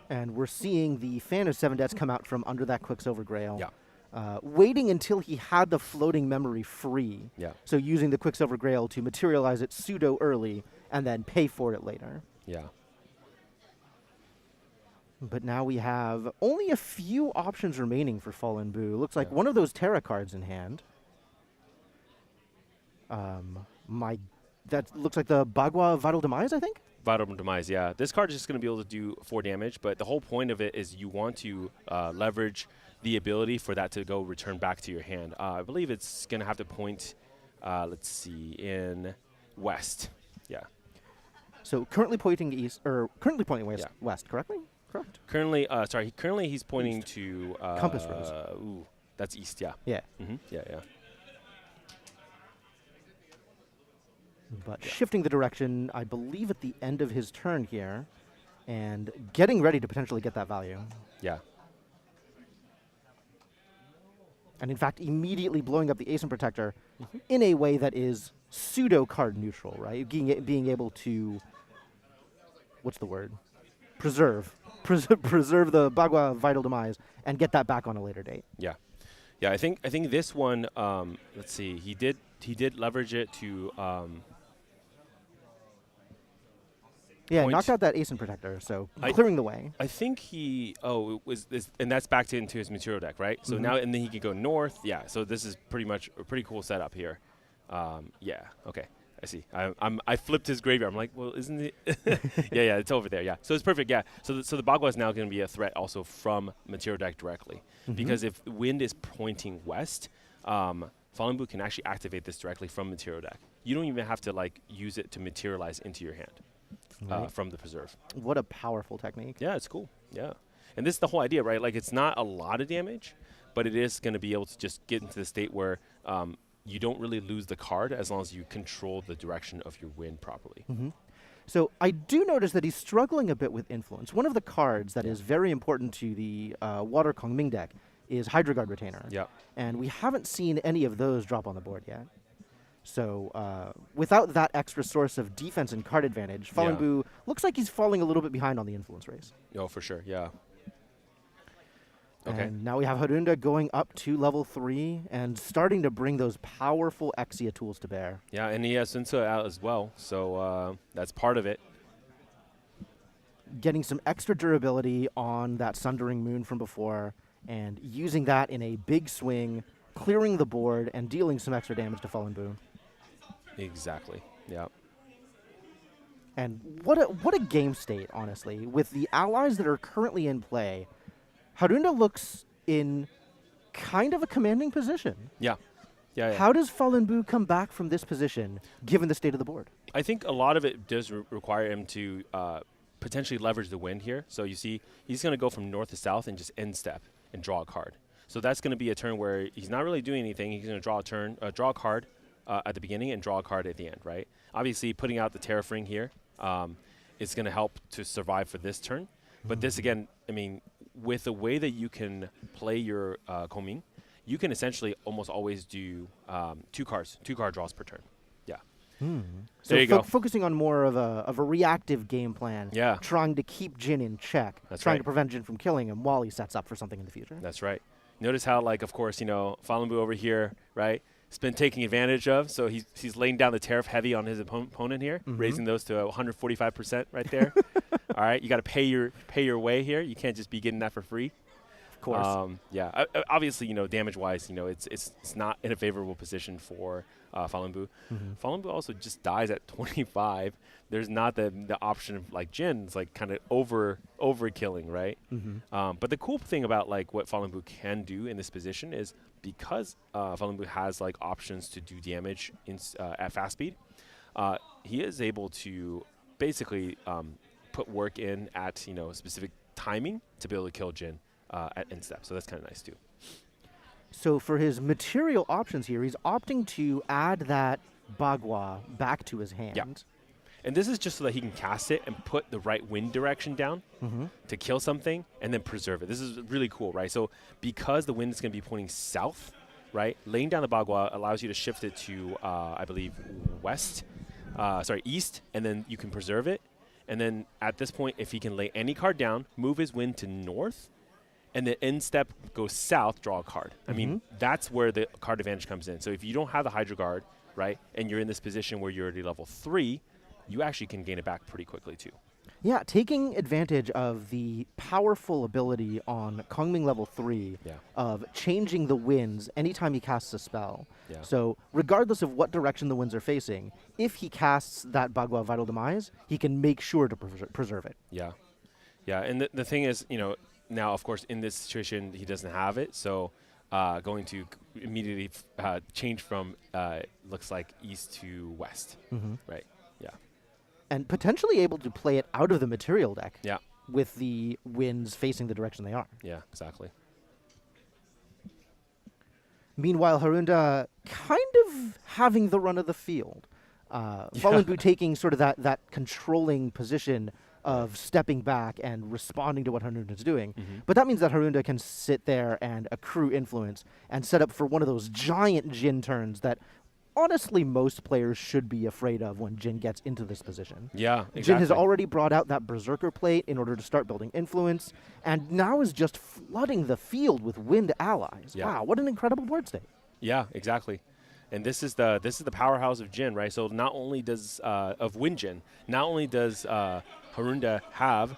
And we're seeing the Fan of 7 Deaths come out from under that Quicksilver Grail. Yeah. Waiting until he had the floating memory free. Yeah. So using the Quicksilver Grail to materialize it pseudo early and then pay for it later. Yeah. But now we have only a few options remaining for Fallen Boo. Looks like one of those Terra cards in hand. That looks like the Bagua Vital Demise, I think? Vital Demise, yeah. This card is just going to be able to do 4 damage, but the whole point of it is you want to leverage the ability for that to go return back to your hand. I believe it's going to have to point, let's see, in west. Yeah. So currently pointing east, or currently pointing west, Yeah. west, correctly? Correct. Currently, currently he's pointing to Compass rose. Ooh, that's east, yeah. Yeah. Yeah, yeah. But shifting the direction, I believe, at the end of his turn here, and getting ready to potentially get that value. Yeah. And in fact, immediately blowing up the Ace and Protector in a way that is pseudo card neutral, right? Being able to, what's the word? Preserve the Bagua Vital Demise and get that back on a later date. Yeah. Yeah, I think this one, let's see, he did leverage it to knocked out that Ace and Protector, so clearing the way. I think it was this, and that's back into his material deck, right? So now, and then he can go north. Yeah, so this is pretty much a pretty cool setup here. Yeah, okay, I see. I flipped his graveyard. I'm like, well, isn't it? yeah, it's over there. Yeah, so it's perfect. Yeah, so the Bagua is now going to be a threat also from material deck directly, because if wind is pointing west, Fallen Blue can actually activate this directly from material deck. You don't even have to like use it to materialize into your hand. From the preserve. What a powerful technique. Yeah, it's cool. Yeah. And this is the whole idea, right? Like, it's not a lot of damage, but it is going to be able to just get into the state where you don't really lose the card as long as you control the direction of your wind properly. So I do notice that he's struggling a bit with influence. One of the cards that is very important to the Water Kongming deck is Hydro Guard Retainer. Yeah. And we haven't seen any of those drop on the board yet. So without that extra source of defense and card advantage, Fallen Blue looks like he's falling a little bit behind on the influence race. Oh, for sure, yeah. Okay. And now we have Harunda going up to level 3 and starting to bring those powerful Exia tools to bear. Yeah, and he has Sunsa out as well, so that's part of it. Getting some extra durability on that Sundering Moon from before and using that in a big swing, clearing the board and dealing some extra damage to Fallen Blue. Exactly, yeah. And what a game state, honestly. With the allies that are currently in play, Harunda looks in kind of a commanding position. Yeah. Yeah. How does Fallen Blue come back from this position, given the state of the board? I think a lot of it does require him to potentially leverage the wind here. So you see, he's going to go from north to south and just end step and draw a card. So that's going to be a turn where he's not really doing anything. He's going to draw a card at the beginning and draw a card at the end, right? Obviously, putting out the Terrafring here is going to help to survive for this turn. But this, again, I mean, with the way that you can play your Kongming, you can essentially almost always do two card draws per turn. Yeah. So there you go. Focusing on more of a reactive game plan. Yeah. Trying to keep Jin in check. That's trying right. to prevent Jin from killing him while he sets up for something in the future. That's right. Notice how, like, of course, Fallen Blue over here, right? It's been taking advantage of. So he's laying down the tariff heavy on his opponent here, raising those to 145% right there. All right, you got to pay your way here. You can't just be getting that for free. Of course. Yeah. Obviously, damage-wise, it's not in a favorable position for Fallen Blue. Fallen Blue also just dies at 25. There's not the option of like Jin. It's like kind of overkilling, right? But the cool thing about like what Fallen Blue can do in this position is because Fallen Blue has like options to do damage at fast speed, he is able to basically put work in at specific timing to be able to kill Jin at end step. So that's kind of nice too. So for his material options here, he's opting to add that Bagua back to his hand. Yeah. And this is just so that he can cast it and put the right wind direction down to kill something and then preserve it. This is really cool, right? So because the wind is going to be pointing south, right, laying down the Bagua allows you to shift it to, I believe, east, and then you can preserve it. And then at this point, if he can lay any card down, move his wind to north, and then end step goes south, draw a card. I mean, that's where the card advantage comes in. So if you don't have the Hydro Guard, right, and you're in this position where you're already level 3, you actually can gain it back pretty quickly too. Yeah, taking advantage of the powerful ability on Kongming level 3 Yeah. of changing the winds anytime he casts a spell. Yeah. So regardless of what direction the winds are facing, if he casts that Bagua Vital Demise, he can make sure to preserve it. Yeah. Yeah, and the thing is, now, of course, in this situation, he doesn't have it, so going to immediately change from, looks like, east to west. Right, yeah. And potentially able to play it out of the material deck Yeah, with the winds facing the direction they are. yeah, exactly. Meanwhile, Harunda kind of having the run of the field. Fallen Boo taking sort of that controlling position of stepping back and responding to what Harunda is doing. But that means that Harunda can sit there and accrue influence and set up for one of those giant Jin turns that honestly most players should be afraid of when Jin gets into this position. Yeah, exactly. Jin has already brought out that Berserker plate in order to start building influence, and now is just flooding the field with wind allies. Yeah. Wow, what an incredible board state. Yeah, exactly. And this is the powerhouse of Jin, right? So not only does of Wind Jin, not only does Harunda have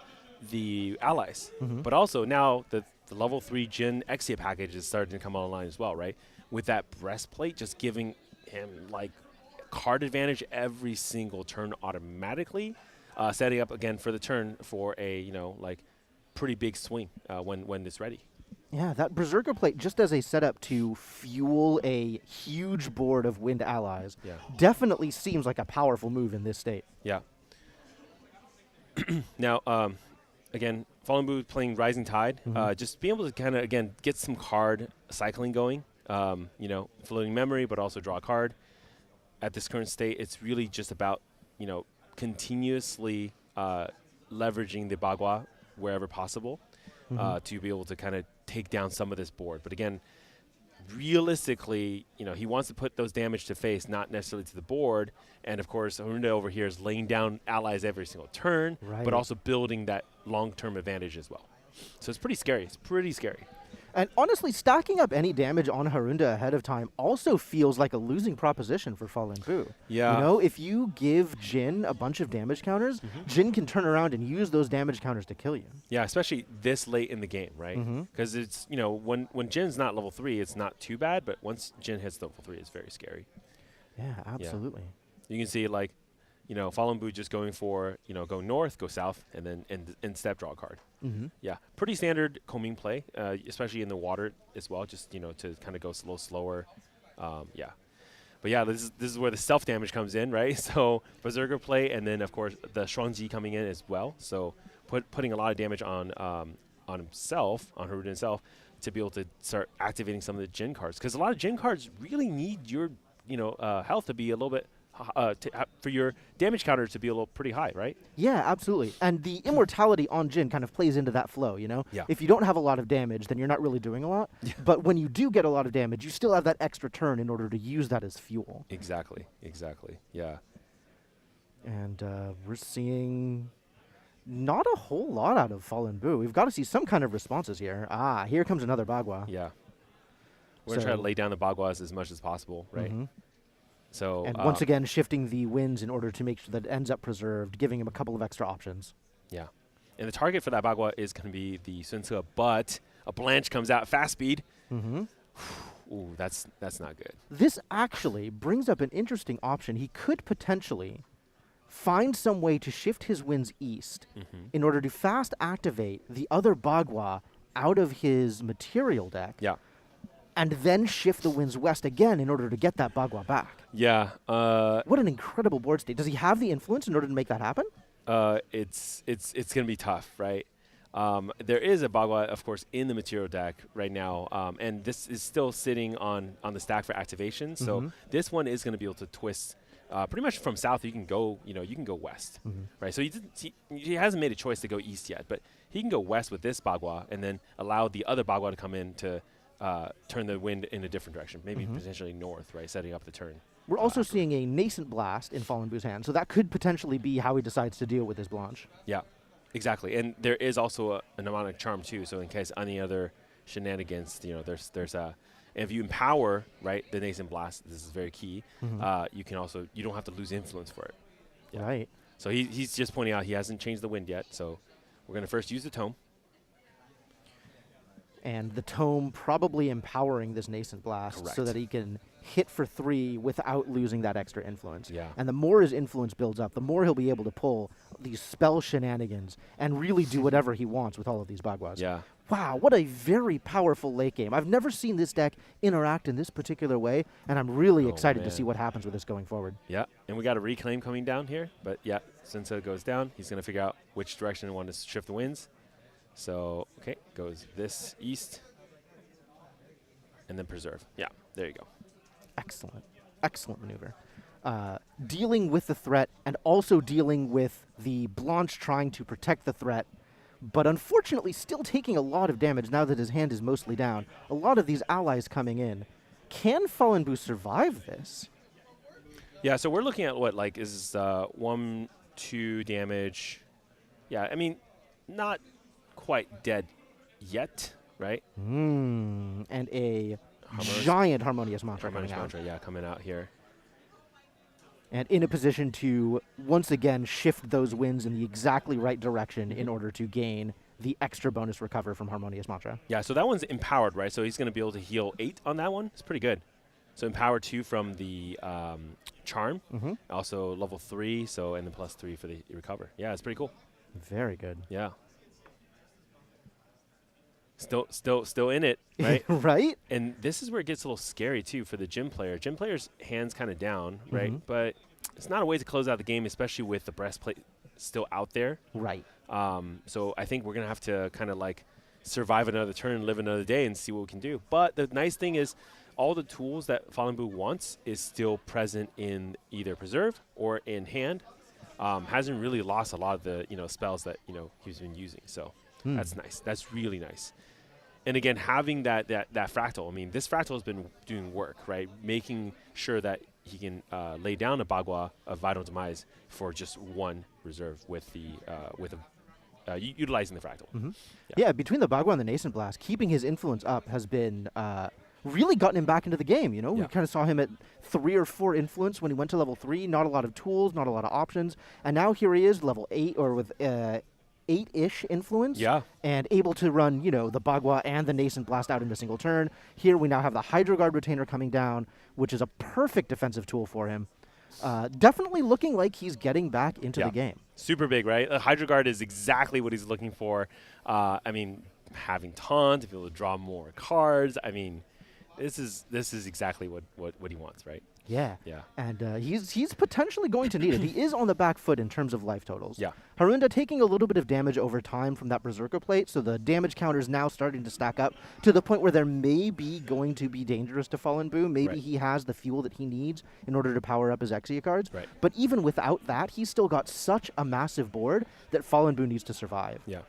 the allies, but also now the level 3 Jin Exia package is starting to come online as well, right? With that breastplate just giving him like card advantage every single turn automatically, setting up again for the turn for a pretty big swing when it's ready. Yeah, that Berserker plate just as a setup to fuel a huge board of wind allies definitely seems like a powerful move in this state. Yeah. Now, again, Fallen Boo playing Rising Tide, just being able to kind of, again, get some card cycling going, floating memory, but also draw a card. At this current state, it's really just about, continuously leveraging the Bagua wherever possible to be able to kind of take down some of this board. But again, realistically, he wants to put those damage to face, not necessarily to the board. And of course, Harunda over here is laying down allies every single turn, but also building that long-term advantage as well. So it's pretty scary. It's pretty scary. And honestly, stacking up any damage on Harunda ahead of time also feels like a losing proposition for Fallen Boo. Yeah. If you give Jin a bunch of damage counters, Jin can turn around and use those damage counters to kill you. Yeah, especially this late in the game, right? Because it's, when Jin's not level 3, it's not too bad, but once Jin hits level 3, it's very scary. Yeah, absolutely. You can see, Fallen Boo just going for, go north, go south, and then end step draw a card. Yeah, pretty standard combing play, especially in the water as well, just, to kind of go a little slower. Yeah. But yeah, this is where the self damage comes in, right? So Berserker play, and then, of course, the Shuangji coming in as well. So putting a lot of damage on himself, on Harunda himself, to be able to start activating some of the Jin cards. Because a lot of Jin cards really need your, health to be a little bit for your damage counter to be a little pretty high, right? Yeah, absolutely. And the immortality on Jin kind of plays into that flow, Yeah. If you don't have a lot of damage, then you're not really doing a lot. But when you do get a lot of damage, you still have that extra turn in order to use that as fuel. Exactly. Yeah. And we're seeing not a whole lot out of Fallen Boo. We've got to see some kind of responses here. Here comes another Bagua. Yeah. We're going to try to lay down the Baguas as much as possible, right? So, and once again, shifting the winds in order to make sure that it ends up preserved, giving him a couple of extra options. Yeah. And the target for that Bagua is going to be the Sunsa, but a Blanche comes out fast speed. Ooh, that's not good. This actually brings up an interesting option. He could potentially find some way to shift his winds east in order to fast activate the other Bagua out of his material deck. Yeah. And then shift the winds west again in order to get that Bagua back. Yeah. What an incredible board state. Does he have the influence in order to make that happen? It's going to be tough, right? There is a Bagua, of course, in the material deck right now, and this is still sitting on the stack for activation. So this one is going to be able to twist pretty much from south. You can go, you can go west, right? So he hasn't made a choice to go east yet, but he can go west with this Bagua and then allow the other Bagua to come in to turn the wind in a different direction, maybe potentially north, right, setting up the turn. We're also seeing a Nascent Blast in Fallen Boo's hand, so that could potentially be how he decides to deal with his Blanche. Yeah, exactly. And there is also an Mnemonic Charm, too, so in case any other shenanigans, there's a... And if you empower, right, the Nascent Blast, this is very key, you can also... You don't have to lose influence for it. Yeah. Right. So he's just pointing out he hasn't changed the wind yet. So we're going to first use the tome. And the tome probably empowering this Nascent Blast so Correct. that he can hit for 3 without losing that extra influence. Yeah. And the more his influence builds up, the more he'll be able to pull these spell shenanigans and really do whatever he wants with all of these Bagwas. Yeah. Wow, what a very powerful late game. I've never seen this deck interact in this particular way, and I'm really excited to man. see what happens with this going forward. Yeah. And we got a reclaim coming down here. But yeah, since it goes down, he's going to figure out which direction he wants to shift the winds. So, okay, goes this east. And then preserve. Yeah, there you go. Excellent. Excellent maneuver. Dealing with the threat and also dealing with the Blanche trying to protect the threat, but unfortunately still taking a lot of damage now that his hand is mostly down. A lot of these allies coming in. Can Fallen Boo survive this? Yeah, so we're looking at what, like, is 1, 2 damage. Yeah, I mean, not quite dead yet, right? And a giant Harmonious Mantra Harmonious coming out. Mantra, yeah, coming out here. And in a position to, once again, shift those winds in the exactly right direction in order to gain the extra bonus recover from Harmonious Mantra. Yeah, so that one's empowered, right? So he's going to be able to heal 8 on that one. It's pretty good. So empower 2 from the charm. Also level 3, so and then plus 3 for the recover. Yeah, it's pretty cool. Very good. Yeah. Still in it, right? Right? And this is where it gets a little scary too for the gym player. Gym player's hands kind of down, right? But it's not a way to close out the game, especially with the breastplate still out there. Right. So I think we're gonna have to kind of like survive another turn, live another day, and see what we can do. But the nice thing is, all the tools that Fallen Boo wants is still present in either preserve or in hand. Hasn't really lost a lot of the spells that he's been using. So that's nice. That's really nice. And again, having that fractal, I mean, this fractal has been doing work, right? Making sure that he can lay down a Bagua of Vital Demise for just 1 reserve with the utilizing the fractal. Yeah, between the Bagua and the Nascent Blast, keeping his influence up has been really gotten him back into the game. We kind of saw him at 3 or 4 influence when he went to level 3. Not a lot of tools, not a lot of options, and now here he is, level 8 or with 8-ish influence. Yeah. And able to run, the Bagua and the Nascent Blast out in a single turn. Here we now have the Hydro Guard Retainer coming down, which is a perfect defensive tool for him. Definitely looking like he's getting back into the game. Super big, right? Hydro Guard is exactly what he's looking for. I mean, having taunt, to be able to draw more cards. I mean, this is exactly what he wants, right? Yeah. Yeah. And he's potentially going to need it. He is on the back foot in terms of life totals. Yeah. Harunda taking a little bit of damage over time from that Berserker plate, so the damage counter is now starting to stack up to the point where there may be going to be dangerous to Fallen Boo. Maybe he has the fuel that he needs in order to power up his Exia cards. Right. But even without that, he's still got such a massive board that Fallen Boo needs to survive. Yeah.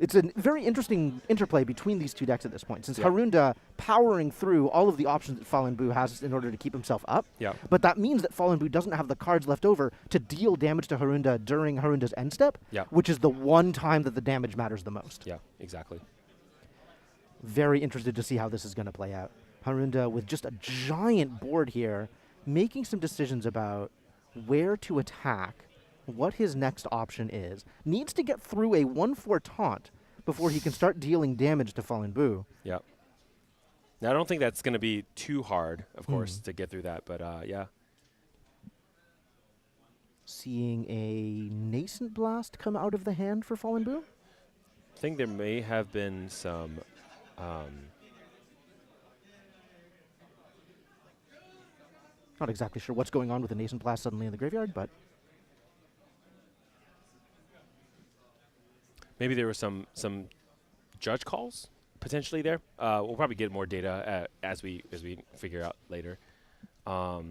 It's a very interesting interplay between these two decks at this point, since Harunda powering through all of the options that Fallen Boo has in order to keep himself up. Yeah. But that means that Fallen Boo doesn't have the cards left over to deal damage to Harunda during Harunda's end step, which is the one time that the damage matters the most. Yeah, exactly. Very interested to see how this is going to play out. Harunda with just a giant board here, making some decisions about where to attack, what his next option is. Needs to get through a 1/4 taunt before he can start dealing damage to Fallen Boo. Yeah. Now, I don't think that's going to be too hard, of course, to get through that, but yeah. Seeing a Nascent Blast come out of the hand for Fallen Boo? I think there may have been some not exactly sure what's going on with the Nascent Blast suddenly in the graveyard, but maybe there were some judge calls potentially there. We'll probably get more data as we figure out later. Yeah,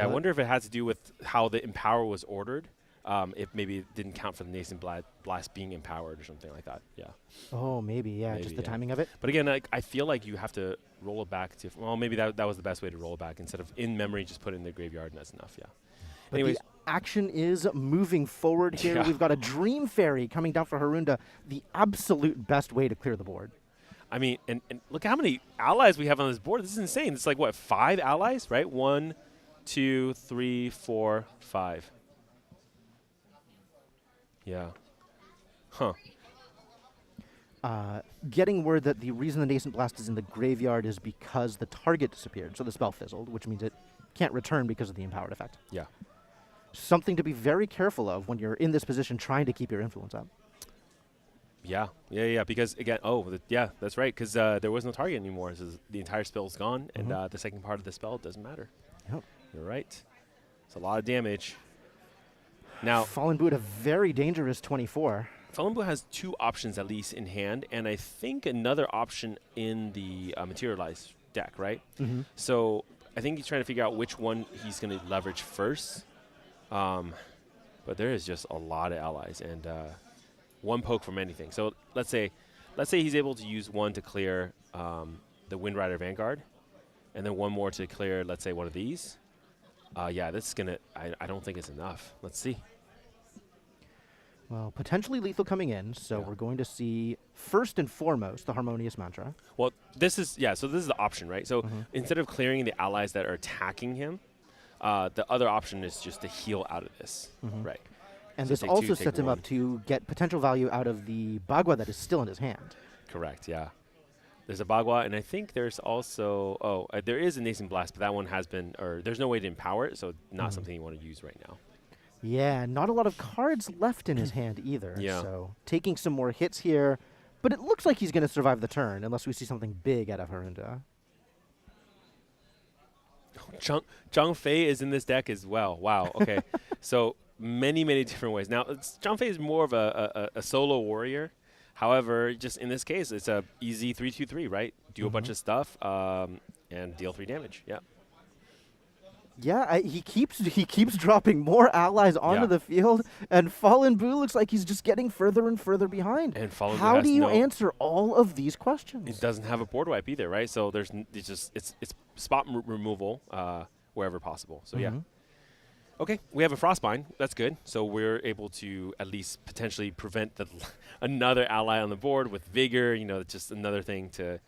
I wonder if it had to do with how the Empower was ordered. If maybe it didn't count for the Nascent Blast being empowered or something like that. Yeah. Oh, maybe, yeah, just the timing of it. But again, I feel like you have to roll it back to, well, maybe that was the best way to roll it back. Instead of in memory, just put it in the graveyard and that's enough, yeah. But Anyways. the action is moving forward here. Yeah. We've got a Dream Fairy coming down for Harunda, the absolute best way to clear the board. I mean, and look how many allies we have on this board. This is insane. It's like, what, 5 allies, right? 1, 2, 3, 4, 5. Yeah. Huh. Getting word that the reason the Nascent Blast is in the graveyard is because the target disappeared, so the spell fizzled, which means it can't return because of the empowered effect. Yeah. Something to be very careful of when you're in this position trying to keep your influence up. Yeah. Because, again, that's right, because there was no target anymore. So the entire spell's gone, and the second part of the spell doesn't matter. Yep. You're right. It's a lot of damage. Now, Fallen Boot, a very dangerous 24. Fallen Blue has 2 options at least in hand, and I think another option in the materialized deck, right? So I think he's trying to figure out which one he's going to leverage first. But there is just a lot of allies, and one poke from anything. So let's say he's able to use one to clear the Wind Rider Vanguard, and then one more to clear, let's say, one of these. Yeah, this is going to, I don't think it's enough. Let's see. Well, potentially lethal coming in, so we're going to see, first and foremost, the Harmonious Mantra. Well, this is the option, right? So instead of clearing the allies that are attacking him, the other option is just to heal out of this, right? And So this take also 2, take sets him 1. up to get potential value out of the Bagua that is still in his hand. Correct, yeah. There's a Bagua, and I think there's also, there is a Nascent Blast, but that one has been, or there's no way to empower it, so not something you want to use right now. Yeah, not a lot of cards left in his hand either. Yeah. So taking some more hits here, but it looks like he's going to survive the turn unless we see something big out of Harunda. Zhang Fei is in this deck as well. Wow, okay. So many different ways. Now, Zhang Fei is more of a solo warrior. However, just in this case, it's a easy 3/2/3, right? Do a bunch of stuff and deal 3 damage. Yeah. Yeah, he keeps dropping more allies onto the field, and Fallen Boo looks like he's just getting further and further behind. And Fallen Boo How has do you no- answer all of these questions? It doesn't have a board wipe either, right? So it's spot removal wherever possible. So yeah. Okay, we have a Frostbind. That's good. So we're able to at least potentially prevent another ally on the board with Vigor. You know, just another thing to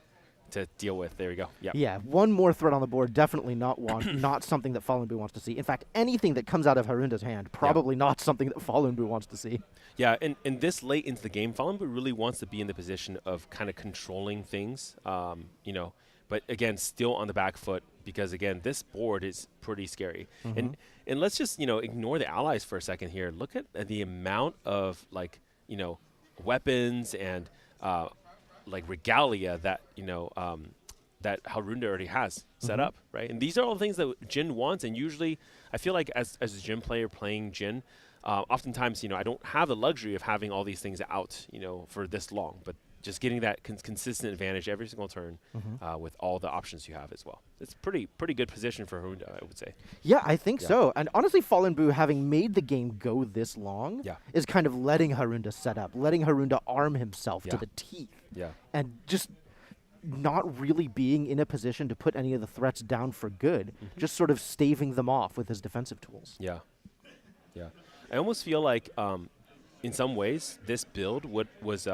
deal with. There we go. Yeah. Yeah, one more threat on the board, definitely not something that Fallen Boo wants to see. In fact, anything that comes out of Harunda's hand, probably not something that Fallen Boo wants to see. Yeah, and this late into the game, Fallen Boo really wants to be in the position of kind of controlling things, you know, but again, still on the back foot because, again, this board is pretty scary. And let's just, you know, ignore the allies for a second here. Look at the amount of, like, you know, weapons and like regalia that, you know, that Harunda already has set up, right? And these are all things that Jin wants, and usually I feel like as a Jin player playing Jin, oftentimes, you know, I don't have the luxury of having all these things out, you know, for this long, but just getting that consistent advantage every single turn with all the options you have as well. It's pretty good position for Harunda, I would say. Yeah, I think so. And honestly, Fallen Boo, having made the game go this long, is kind of letting Harunda set up, letting Harunda arm himself to the teeth. Yeah. And just not really being in a position to put any of the threats down for good, just sort of staving them off with his defensive tools. Yeah. I almost feel like, in some ways, this build was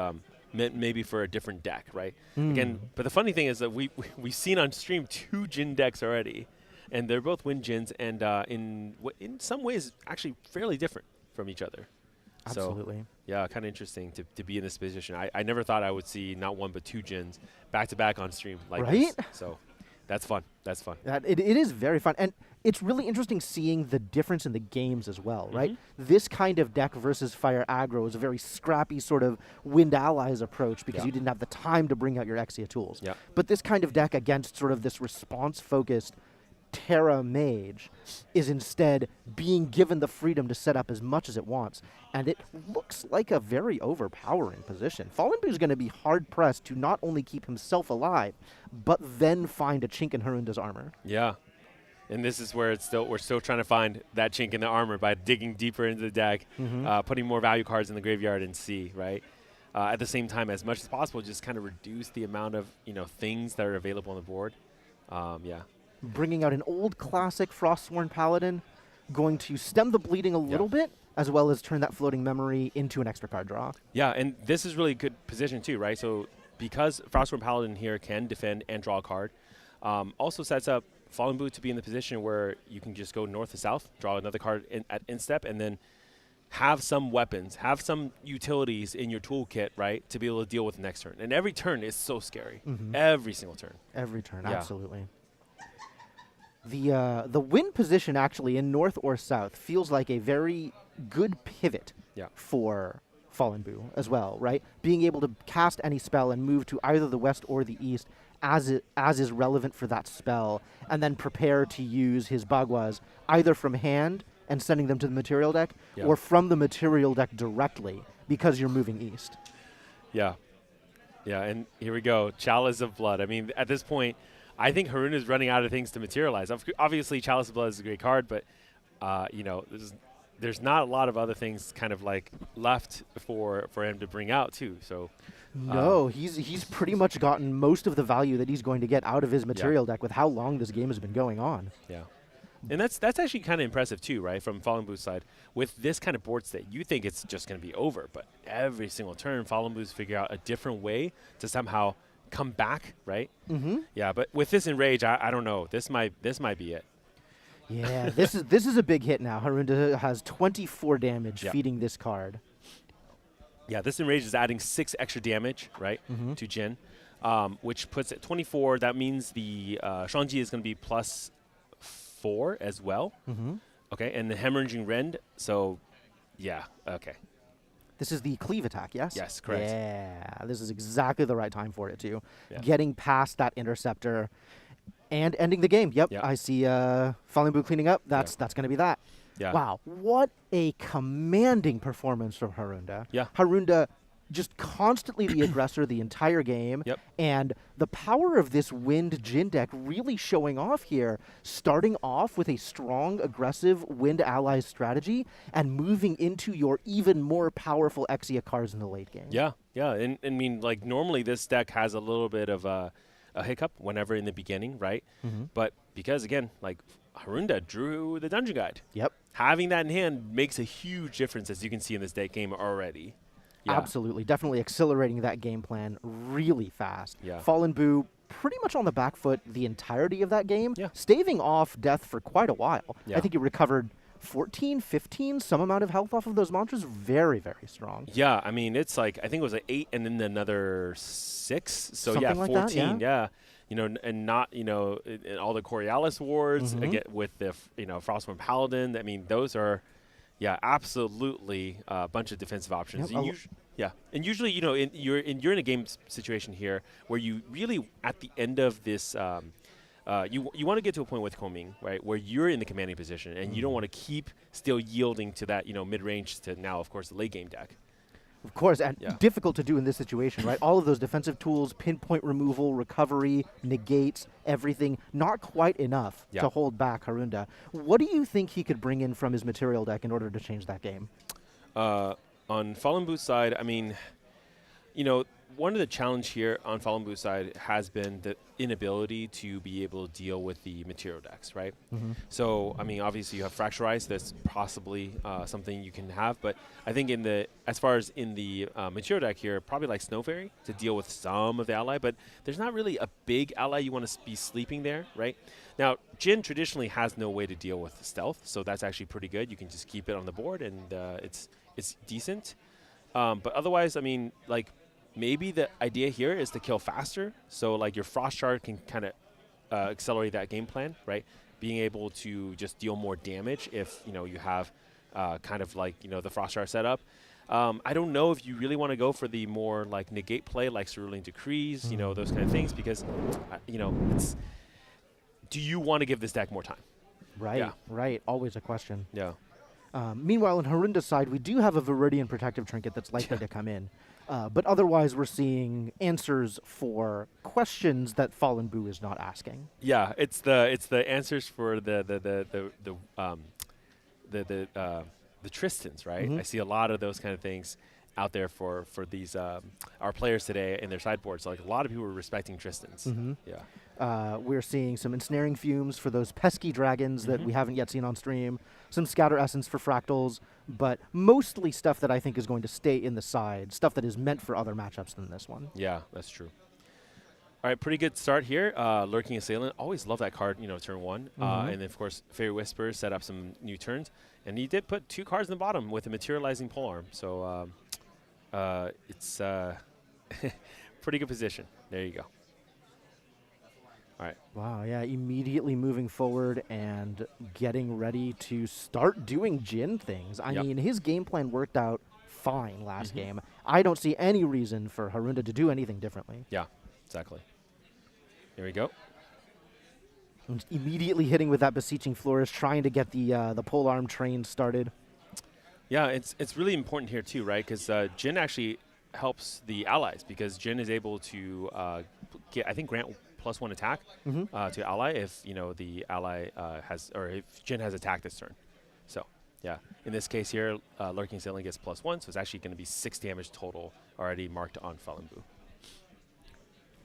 meant maybe for a different deck, right? Again, but the funny thing is that we've seen on stream 2 Jin decks already, and they're both Wind Jins, and in some ways actually fairly different from each other. Absolutely. So, yeah, kind of interesting to be in this position. I never thought I would see not 1 but 2 Jins back to back on stream like this. So that's fun. That's fun. It is very fun. And it's really interesting seeing the difference in the games as well, right? This kind of deck versus Fire Aggro is a very scrappy sort of Wind Allies approach because you didn't have the time to bring out your Exia tools. Yeah. But this kind of deck against sort of this response-focused Terra Mage is instead being given the freedom to set up as much as it wants. And it looks like a very overpowering position. Fallen Boo is going to be hard-pressed to not only keep himself alive, but then find a chink in Harunda's armor. Yeah. And this is where we're still trying to find that chink in the armor by digging deeper into the deck, putting more value cards in the graveyard and see, right? At the same time, as much as possible, just kind of reduce the amount of, you know, things that are available on the board. Yeah. Bringing out an old classic Frostsworn Paladin, going to stem the bleeding a little bit, as well as turn that floating memory into an extra card draw. Yeah, and this is really good position too, right? So because Frostsworn Paladin here can defend and draw a card, also sets up Fallen Boot to be in the position where you can just go north to south, draw another card at instep, and then have some weapons, have some utilities in your toolkit, right, to be able to deal with the next turn. And every turn is so scary. Every single turn. Every turn, Yeah. absolutely. The win position actually in north or south feels like a very good pivot for Fallen Boo as well, right? Being able to cast any spell and move to either the west or the east as is relevant for that spell, and then prepare to use his Bagwas either from hand and sending them to the material deck, or from the material deck directly because you're moving east. Yeah. Yeah, and here we go. Chalice of Blood. I mean, at this point, I think Haruna is running out of things to materialize. Obviously, Chalice of Blood is a great card, but, you know, there's not a lot of other things kind of like left for him to bring out, too. So no, he's pretty much gotten most of the value that he's going to get out of his material deck with how long this game has been going on. Yeah. And that's actually kind of impressive, too, right, from Fallen Boo's side. With this kind of board state, you think it's just going to be over, but every single turn, Fallen Boo's figure out a different way to somehow come back, right? Yeah, but with this Enrage, I don't know. This might be it. Yeah, this is a big hit now. Haruna has 24 damage feeding this card. Yeah, this Enrage is adding 6 extra damage, right, to Jin, which puts it 24. That means the Shangji is going to be plus 4 as well. Okay, and the Hemorrhaging Rend, so, yeah, okay. This is the cleave attack, yes? Yes, correct. Yeah, this is exactly the right time for it, too. Yeah. Getting past that Interceptor and ending the game. Yep, I see Fallen Boo cleaning up. That's going to be that. Yeah. Wow, what a commanding performance from Harunda. Yeah. Harunda just constantly the aggressor the entire game. Yep. And the power of this Wind Jin deck really showing off here, starting off with a strong, aggressive Wind Allies strategy and moving into your even more powerful Exia cards in the late game. Yeah, yeah. And I mean, like, normally this deck has a little bit of a hiccup whenever in the beginning, right? But because, again, like, Harunda drew the Dungeon Guide. Yep. Having that in hand makes a huge difference, as you can see in this deck game already. Yeah. Absolutely. Definitely accelerating that game plan really fast. Yeah. Fallen Boo pretty much on the back foot the entirety of that game, Yeah. staving off death for quite a while. Yeah. I think he recovered 14, 15, some amount of health off of those monsters. Very, very strong. Yeah, I mean, it's like, I think it was 8 and then another 6. So, Something yeah, like 14, that, yeah. You know, and not, you know, in all the Coriolis wars, again, with the, Frostborn Paladin. I mean, those are, absolutely a bunch of defensive options. Yep. And usually, you know, you're in a game situation here where you really, at the end of this, you want to get to a point with Koming, right, where you're in the commanding position and you don't want to keep still yielding to that, mid-range to now, of course, the late game deck. Of course, and difficult to do in this situation, right? All of those defensive tools, pinpoint removal, recovery, negates, everything, not quite enough to hold back Harunda. What do you think he could bring in from his material deck in order to change that game? On Fallen Boo's side, I mean, one of the challenge here on Fallen Boo's side has been the inability to be able to deal with the material decks, right? So, I mean, obviously you have Fracturize. That's possibly something you can have. But I think as far as in the material deck here, probably like Snow Fairy to deal with some of the ally. But there's not really a big ally you want to be sleeping there, right? Now, Jin traditionally has no way to deal with stealth. So that's actually pretty good. You can just keep it on the board and it's decent. But otherwise, I mean, like, maybe the idea here is to kill faster, so like your Frost Shard can kind of accelerate that game plan, right? Being able to just deal more damage if you have kind of like the Frost Shard set up. I don't know if you really want to go for the more like negate play, like Cerulean Decrees, those kind of things, because it's. Do you want to give this deck more time? Right, right. Always a question. Yeah. Meanwhile, on Harunda's side, we do have a Viridian Protective Trinket that's likely to come in. But otherwise, we're seeing answers for questions that Fallen Boo is not asking. Yeah, it's the answers for the Tristans, right? I see a lot of those kind of things out there for these our players today in their sideboards. Like a lot of people are respecting Tristans. Yeah. We're seeing some Ensnaring Fumes for those pesky dragons that we haven't yet seen on stream. Some Scatter Essence for Fractals, but mostly stuff that I think is going to stay in the side, stuff that is meant for other matchups than this one. Yeah, that's true. All All right, pretty good start here. Lurking Assailant, always love that card, turn 1. And then, of course, Fairy Whisper set up some new turns. And he did put 2 cards in the bottom with a materializing polearm. So it's pretty good position. There you go. All right. Wow, yeah, immediately moving forward and getting ready to start doing Jin things. I mean, his game plan worked out fine last game. I don't see any reason for Harunda to do anything differently. Yeah, exactly. Here we go. And immediately hitting with that Beseeching Flourish, trying to get the polearm train started. Yeah, it's really important here too, right? Because Jin actually helps the allies because Jin is able to grant +1 attack to ally if the ally if Jin has attacked this turn. So yeah, in this case here, Lurking Assailant gets +1, so it's actually going to be 6 damage total already marked on Falinbu.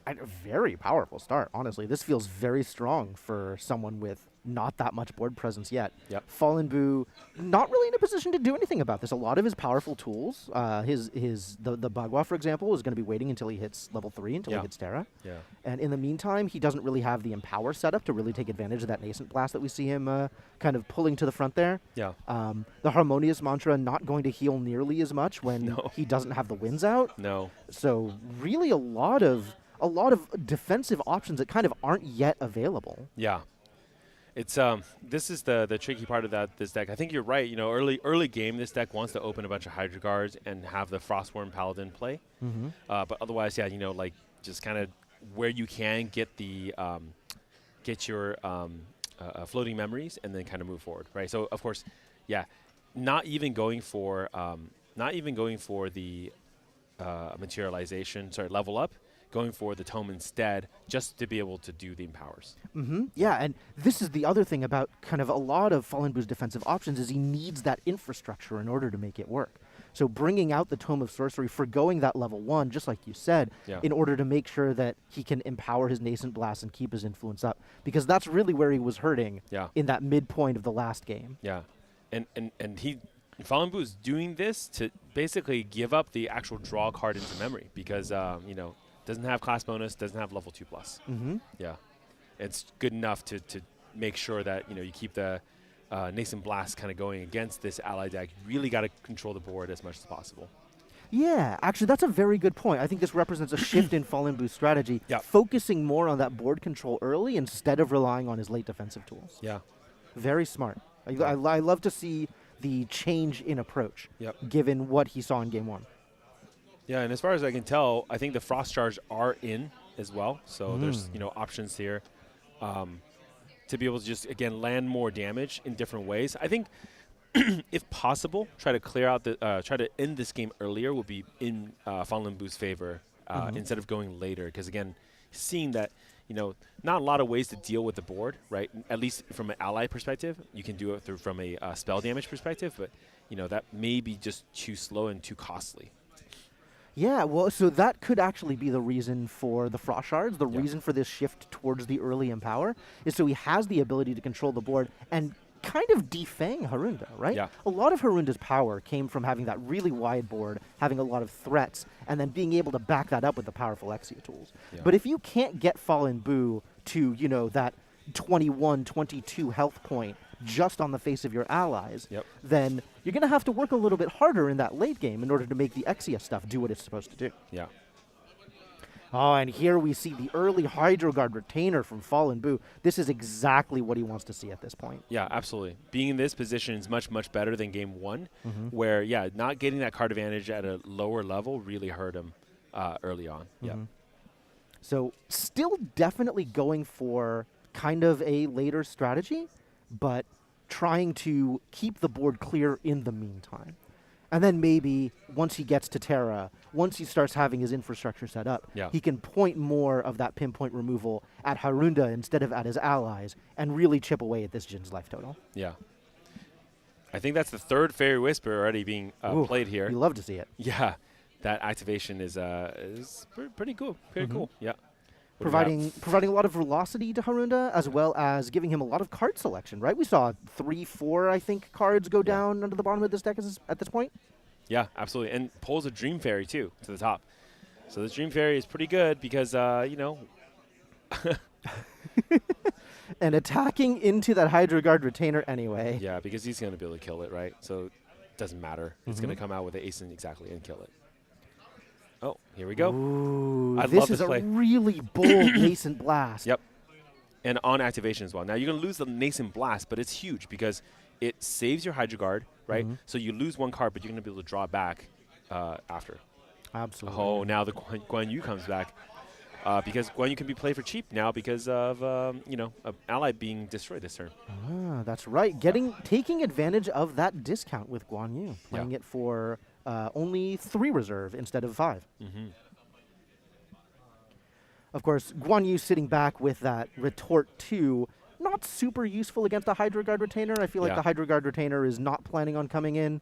A very powerful start, honestly. This feels very strong for someone with not that much board presence yet. Yep. Fallen Boo, not really in a position to do anything about this. A lot of his powerful tools, the Bagua, for example, is going to be waiting until he hits level 3, until he hits Terra. Yeah. And in the meantime, he doesn't really have the Empower setup to really take advantage of that Nascent Blast that we see him kind of pulling to the front there. Yeah. The Harmonious Mantra not going to heal nearly as much when he doesn't have the winds out. No. So really a lot of defensive options that kind of aren't yet available. Yeah. It's this is the tricky part of this deck. I think you're right. Early game, this deck wants to open a bunch of Hydro Guards and have the Frostworm Paladin play. But otherwise, just kind of where you can get get your floating memories and then kind of move forward, right? So of course, not even going for the materialization. Level up. Going for the tome instead, just to be able to do the empowers. Yeah, and this is the other thing about kind of a lot of Fallen Boo's defensive options is he needs that infrastructure in order to make it work. So bringing out the Tome of Sorcery, forgoing that level 1, just like you said, in order to make sure that he can empower his Nascent Blast and keep his influence up. Because that's really where he was hurting in that midpoint of the last game. Yeah, and Fallen Boo is doing this to basically give up the actual draw card into memory because, doesn't have class bonus, doesn't have level 2+. Yeah, it's good enough to make sure that you keep the Nascent Blast kind of going against this ally deck. You really got to control the board as much as possible. Yeah, actually, that's a very good point. I think this represents a shift in Fallen Boo's strategy, focusing more on that board control early instead of relying on his late defensive tools. Yeah, very smart. I love to see the change in approach, given what he saw in Game 1. Yeah, and as far as I can tell, I think the Frost Charge are in as well. So there's options here to be able to just again land more damage in different ways. I think if possible, try to clear out try to end this game earlier would be in Fallen Boo's favor instead of going later. Because again, seeing that not a lot of ways to deal with the board, right? At least from an ally perspective, you can do it from a spell damage perspective, but that may be just too slow and too costly. Yeah, well, so that could actually be the reason for the Frost Shards. The reason for this shift towards the early Empower is so he has the ability to control the board and kind of defang Harunda, right? Yeah. A lot of Harunda's power came from having that really wide board, having a lot of threats, and then being able to back that up with the powerful Exia tools. Yeah. But if you can't get Fallen Boo to, that 21, 22 health point just on the face of your allies, then you're going to have to work a little bit harder in that late game in order to make the Exia stuff do what it's supposed to do. Yeah. Oh, and here we see the early Hydro Guard Retainer from Fallen Boo. This is exactly what he wants to see at this point. Yeah, absolutely. Being in this position is much, much better than Game 1, where, not getting that card advantage at a lower level really hurt him early on. Yeah. So still definitely going for kind of a later strategy, but trying to keep the board clear in the meantime. And then maybe once he gets to Terra, once he starts having his infrastructure set up, he can point more of that pinpoint removal at Harunda instead of at his allies and really chip away at this Jin's life total. Yeah. I think that's the third Fairy Whisper already being played here. You love to see it. Yeah. That activation is pretty cool. Pretty cool. Yeah. Providing a lot of velocity to Harunda, as well as giving him a lot of card selection, right? We saw 3, 4, I think, cards go down under the bottom of this deck at this point. Yeah, absolutely. And pulls a Dream Fairy, too, to the top. So this Dream Fairy is pretty good because, And attacking into that Hydro Guard Retainer anyway. Yeah, because he's going to be able to kill it, right? So it doesn't matter. It's going to come out with the ASIN exactly and kill it. Oh, here we go. Ooh, I this love is this a play. really bold Nascent Blast. Yep. And on activation as well. Now, you're going to lose the Nascent Blast, but it's huge because it saves your Hydro Guard, right? So you lose one card, but you're going to be able to draw it back after. Absolutely. Oh, now the Guan Yu comes back. Because Guan Yu can be played for cheap now because of, an ally being destroyed this turn. Ah, that's right. Taking advantage of that discount with Guan Yu. Playing it for only 3 reserve instead of 5. Of course, Guan Yu sitting back with that Retort 2, not super useful against the Hydro Guard Retainer. I feel like the Hydro Guard Retainer is not planning on coming in.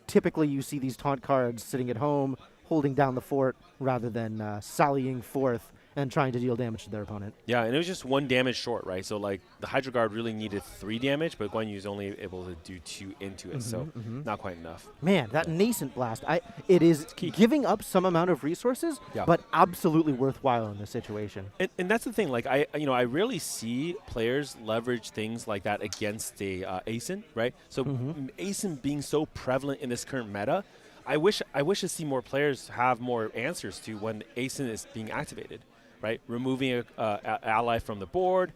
Typically, you see these taunt cards sitting at home, holding down the fort, rather than sallying forth and trying to deal damage to their opponent. Yeah, and it was just 1 damage short, right? So, like, the Hydro Guard really needed 3 damage, but Guan Yu is only able to do 2 into it, so not quite enough. Man, that Nascent Blast, it is giving up some amount of resources, but absolutely worthwhile in this situation. And that's the thing, like, I rarely see players leverage things like that against a ASIN, right? So ASIN being so prevalent in this current meta, I wish to see more players have more answers to when ASIN is being activated. Right, removing an ally from the board,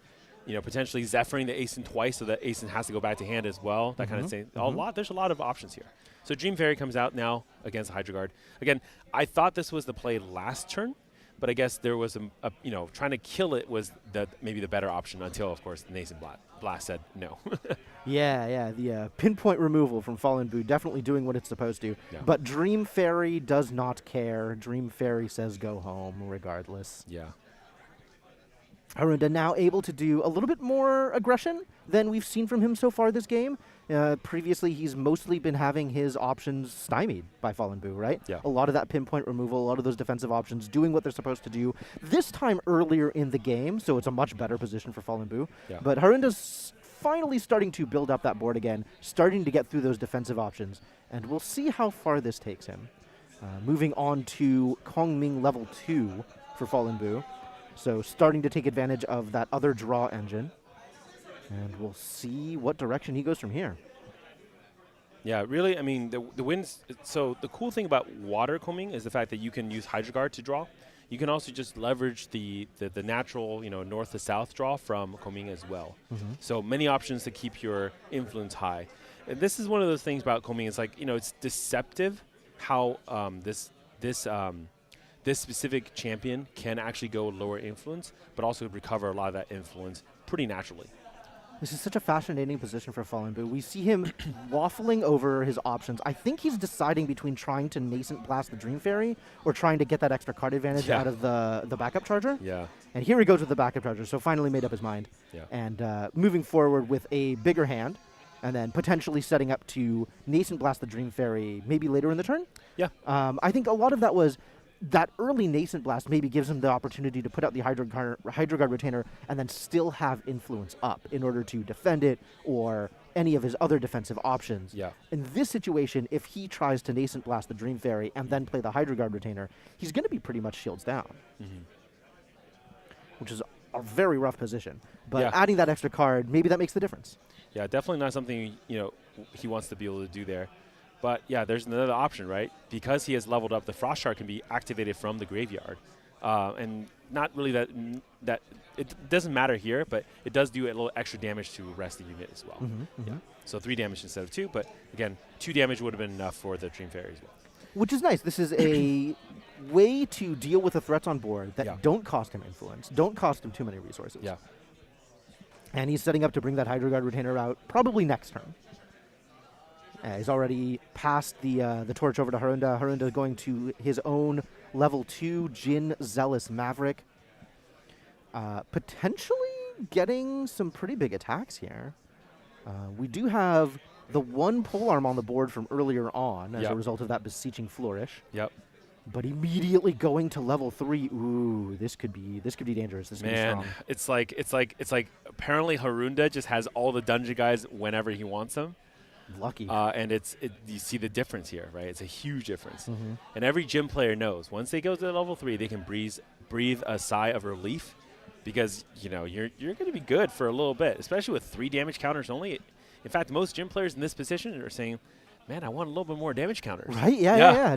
potentially Zephyring the ASIN twice so that ASIN has to go back to hand as well. That kind of thing. There's a lot of options here. So Dream Fairy comes out now against Hydro Guard. Again, I thought this was the play last turn, but I guess there was trying to kill it was maybe the better option until, of course, the Nascent Blast said no. The pinpoint removal from Fallen Boo definitely doing what it's supposed to. Yeah. But Dream Fairy does not care. Dream Fairy says go home regardless. Yeah. Harunda now able to do a little bit more aggression than we've seen from him so far this game. Previously, he's mostly been having his options stymied by Fallen Boo, right? Yeah. A lot of that pinpoint removal, a lot of those defensive options doing what they're supposed to do. This time earlier in the game, so it's a much better position for Fallen Boo. Yeah. But Harunda's finally starting to build up that board again, starting to get through those defensive options, and we'll see how far this takes him. Moving on to Kongming level 2 for Fallen Boo. So starting to take advantage of that other draw engine. And we'll see what direction he goes from here. Yeah, really, I mean, the winds. So the cool thing about water combing is the fact that you can use Hydro Guard to draw. You can also just leverage the natural, north to south draw from combing as well. So many options to keep your influence high. And this is one of those things about combing. It's like, it's deceptive how this specific champion can actually go lower influence, but also recover a lot of that influence pretty naturally. This is such a fascinating position for Fallen Boo. We see him waffling over his options. I think he's deciding between trying to Nascent Blast the Dream Fairy or trying to get that extra card advantage out of the backup charger. Yeah. And here he goes with the backup charger, so finally made up his mind. Yeah. And moving forward with a bigger hand, and then potentially setting up to Nascent Blast the Dream Fairy maybe later in the turn. Yeah. I think a lot of that was that early Nascent Blast maybe gives him the opportunity to put out the Hydro Guard Retainer and then still have influence up in order to defend it or any of his other defensive options. Yeah. In this situation, if he tries to Nascent Blast the Dream Fairy and then play the Hydro Guard Retainer, he's going to be pretty much shields down, which is a very rough position. But adding that extra card, maybe that makes the difference. Yeah, definitely not something, he wants to be able to do there. But, yeah, there's another option, right? Because he has leveled up, the Frost Shard can be activated from the graveyard. And not really that it doesn't matter here, but it does do a little extra damage to rest the unit as well. Yeah. So 3 damage instead of 2, but, again, 2 damage would have been enough for the Dream Fairy as well. Which is nice. This is a way to deal with the threats on board that don't cost him influence, don't cost him too many resources. Yeah. And he's setting up to bring that Hydro Guard Retainer out probably next turn. He's already passed the torch over to Harunda. Harunda going to his own level 2 Jin Zealous Maverick. Potentially getting some pretty big attacks here. We do have the 1 polearm on the board from earlier on as a result of that Beseeching Flourish. Yep. But immediately going to level 3, ooh, this could be dangerous. This could be strong. It's like apparently Harunda just has all the dungeon guys whenever he wants them. Lucky. And you see the difference here, right? It's a huge difference. And every gym player knows once they go to level 3, they can breathe a sigh of relief because you're going to be good for a little bit, especially with 3 damage counters only. In fact, most gym players in this position are saying, man, I want a little bit more damage counters. Right? Yeah.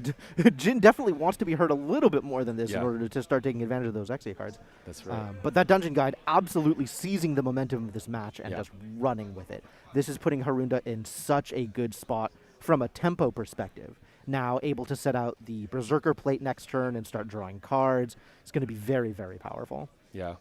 Jin definitely wants to be hurt a little bit more than this in Yeah. order to start taking advantage of those XA cards. That's right. But that Dungeon Guide absolutely seizing the momentum of this match and Yeah. just running with it. This is putting Harunda in such a good spot from a tempo perspective. Now able to set out the Berserker plate next turn and start drawing cards. It's going to be very, very powerful. Yeah.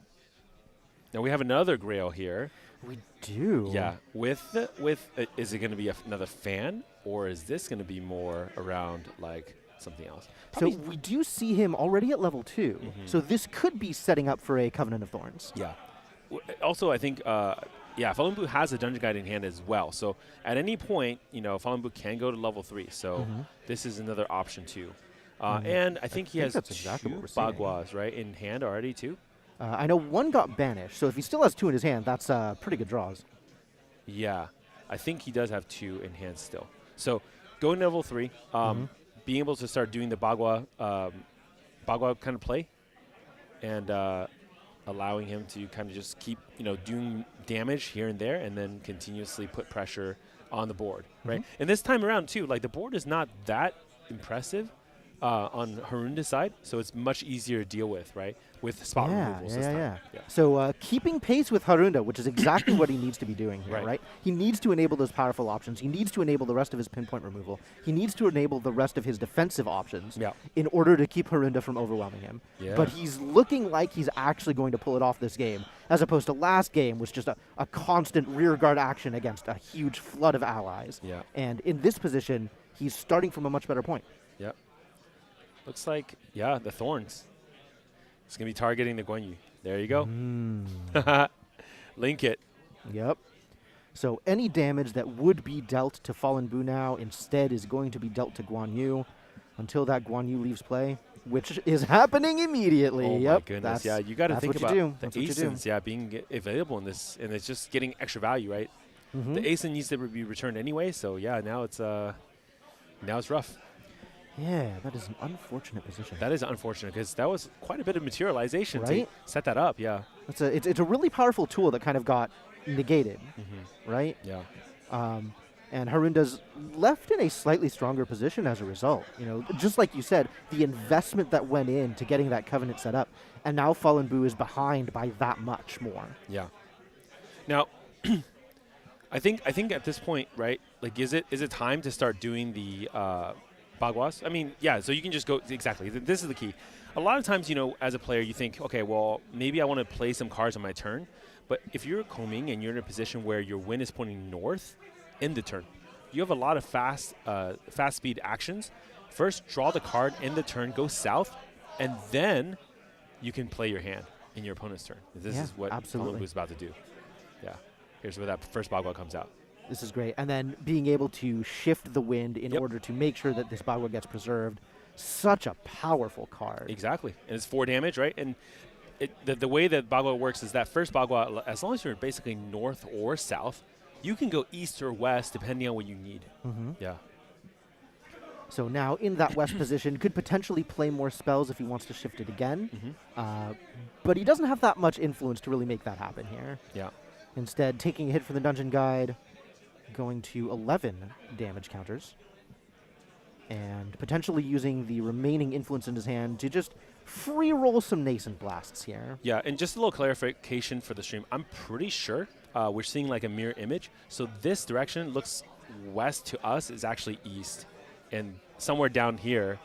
Now we have another Grail here. We do. Yeah. Is it going to be another fan, or is this going to be more around like something else? So we do see him already at level 2. So this could be setting up for a Covenant of Thorns. Yeah. Also, I think, Fallen Blue has a Dungeon Guide in hand as well. So at any point, Fallen Blue can go to level 3. So this is another option too. And I think he has that's exactly what 2 we're seeing. Bagwas, right, in hand already too. I know 1 got banished, so if he still has 2 in his hand, that's pretty good draws. Yeah. I think he does have 2 in hand still. So going to level 3, being able to start doing the Bagua kind of play, and allowing him to kind of just keep, doing damage here and there, and then continuously put pressure on the board, right? And this time around too, like the board is not that impressive on Harunda's side, so it's much easier to deal with, right? With spot removals this time. Yeah. So keeping pace with Harunda, which is exactly what he needs to be doing here, Right. right? He needs to enable those powerful options. He needs to enable the rest of his pinpoint removal. He needs to enable the rest of his defensive options Yeah. in order to keep Harunda from overwhelming him. Yeah. But he's looking like he's actually going to pull it off this game, as opposed to last game was just a constant rear guard action against a huge flood of allies. Yeah. And in this position, he's starting from a much better point. Yep. Looks like, the Thorns. It's going to be targeting the Guan Yu. There you go. Link it. Yep. So any damage that would be dealt to Fallen Bu now instead is going to be dealt to Guan Yu until that Guan Yu leaves play, which is happening immediately. Oh, yep. my goodness. Yeah, you got to that's think what you about do. the That's what you do. ASINs, being available in this, and it's just getting extra value, right? The ASIN needs to be returned anyway, so now it's rough. Yeah, that is an unfortunate position. That is unfortunate because that was quite a bit of materialization Right? to set that up. Yeah. It's a really powerful tool that kind of got negated, right? Yeah. And Harunda's left in a slightly stronger position as a result. Just like you said, the investment that went into getting that Covenant set up, and now Fallen Bu is behind by that much more. Yeah. Now, I think at this point, right? Like, is it time to start doing the Bagwas? I mean, so you can just go exactly. This is the key. A lot of times, as a player, you think, okay, well, maybe I want to play some cards on my turn. But if you're combing and you're in a position where your wind is pointing north in the turn, you have a lot of fast speed actions. First, draw the card in the turn, go south, and then you can play your hand in your opponent's turn. This is what absolutely. is about to do. Yeah. Here's where that first Bagua comes out. This is great. And then being able to shift the wind in order to make sure that this Bagua gets preserved. Such a powerful card. Exactly. And it's 4 damage, right? And the way that Bagua works is that first Bagua, as long as you're basically north or south, you can go east or west depending on what you need. Yeah. So now in that west position, could potentially play more spells if he wants to shift it again. But he doesn't have that much influence to really make that happen here. Yeah. Instead, taking a hit from the Dungeon Guide, going to 11 damage counters, and potentially using the remaining influence in his hand to just free roll some Nascent Blasts here. Yeah, and just a little clarification for the stream. I'm pretty sure we're seeing like a mirror image. So this direction looks west to us is actually east. And somewhere down here,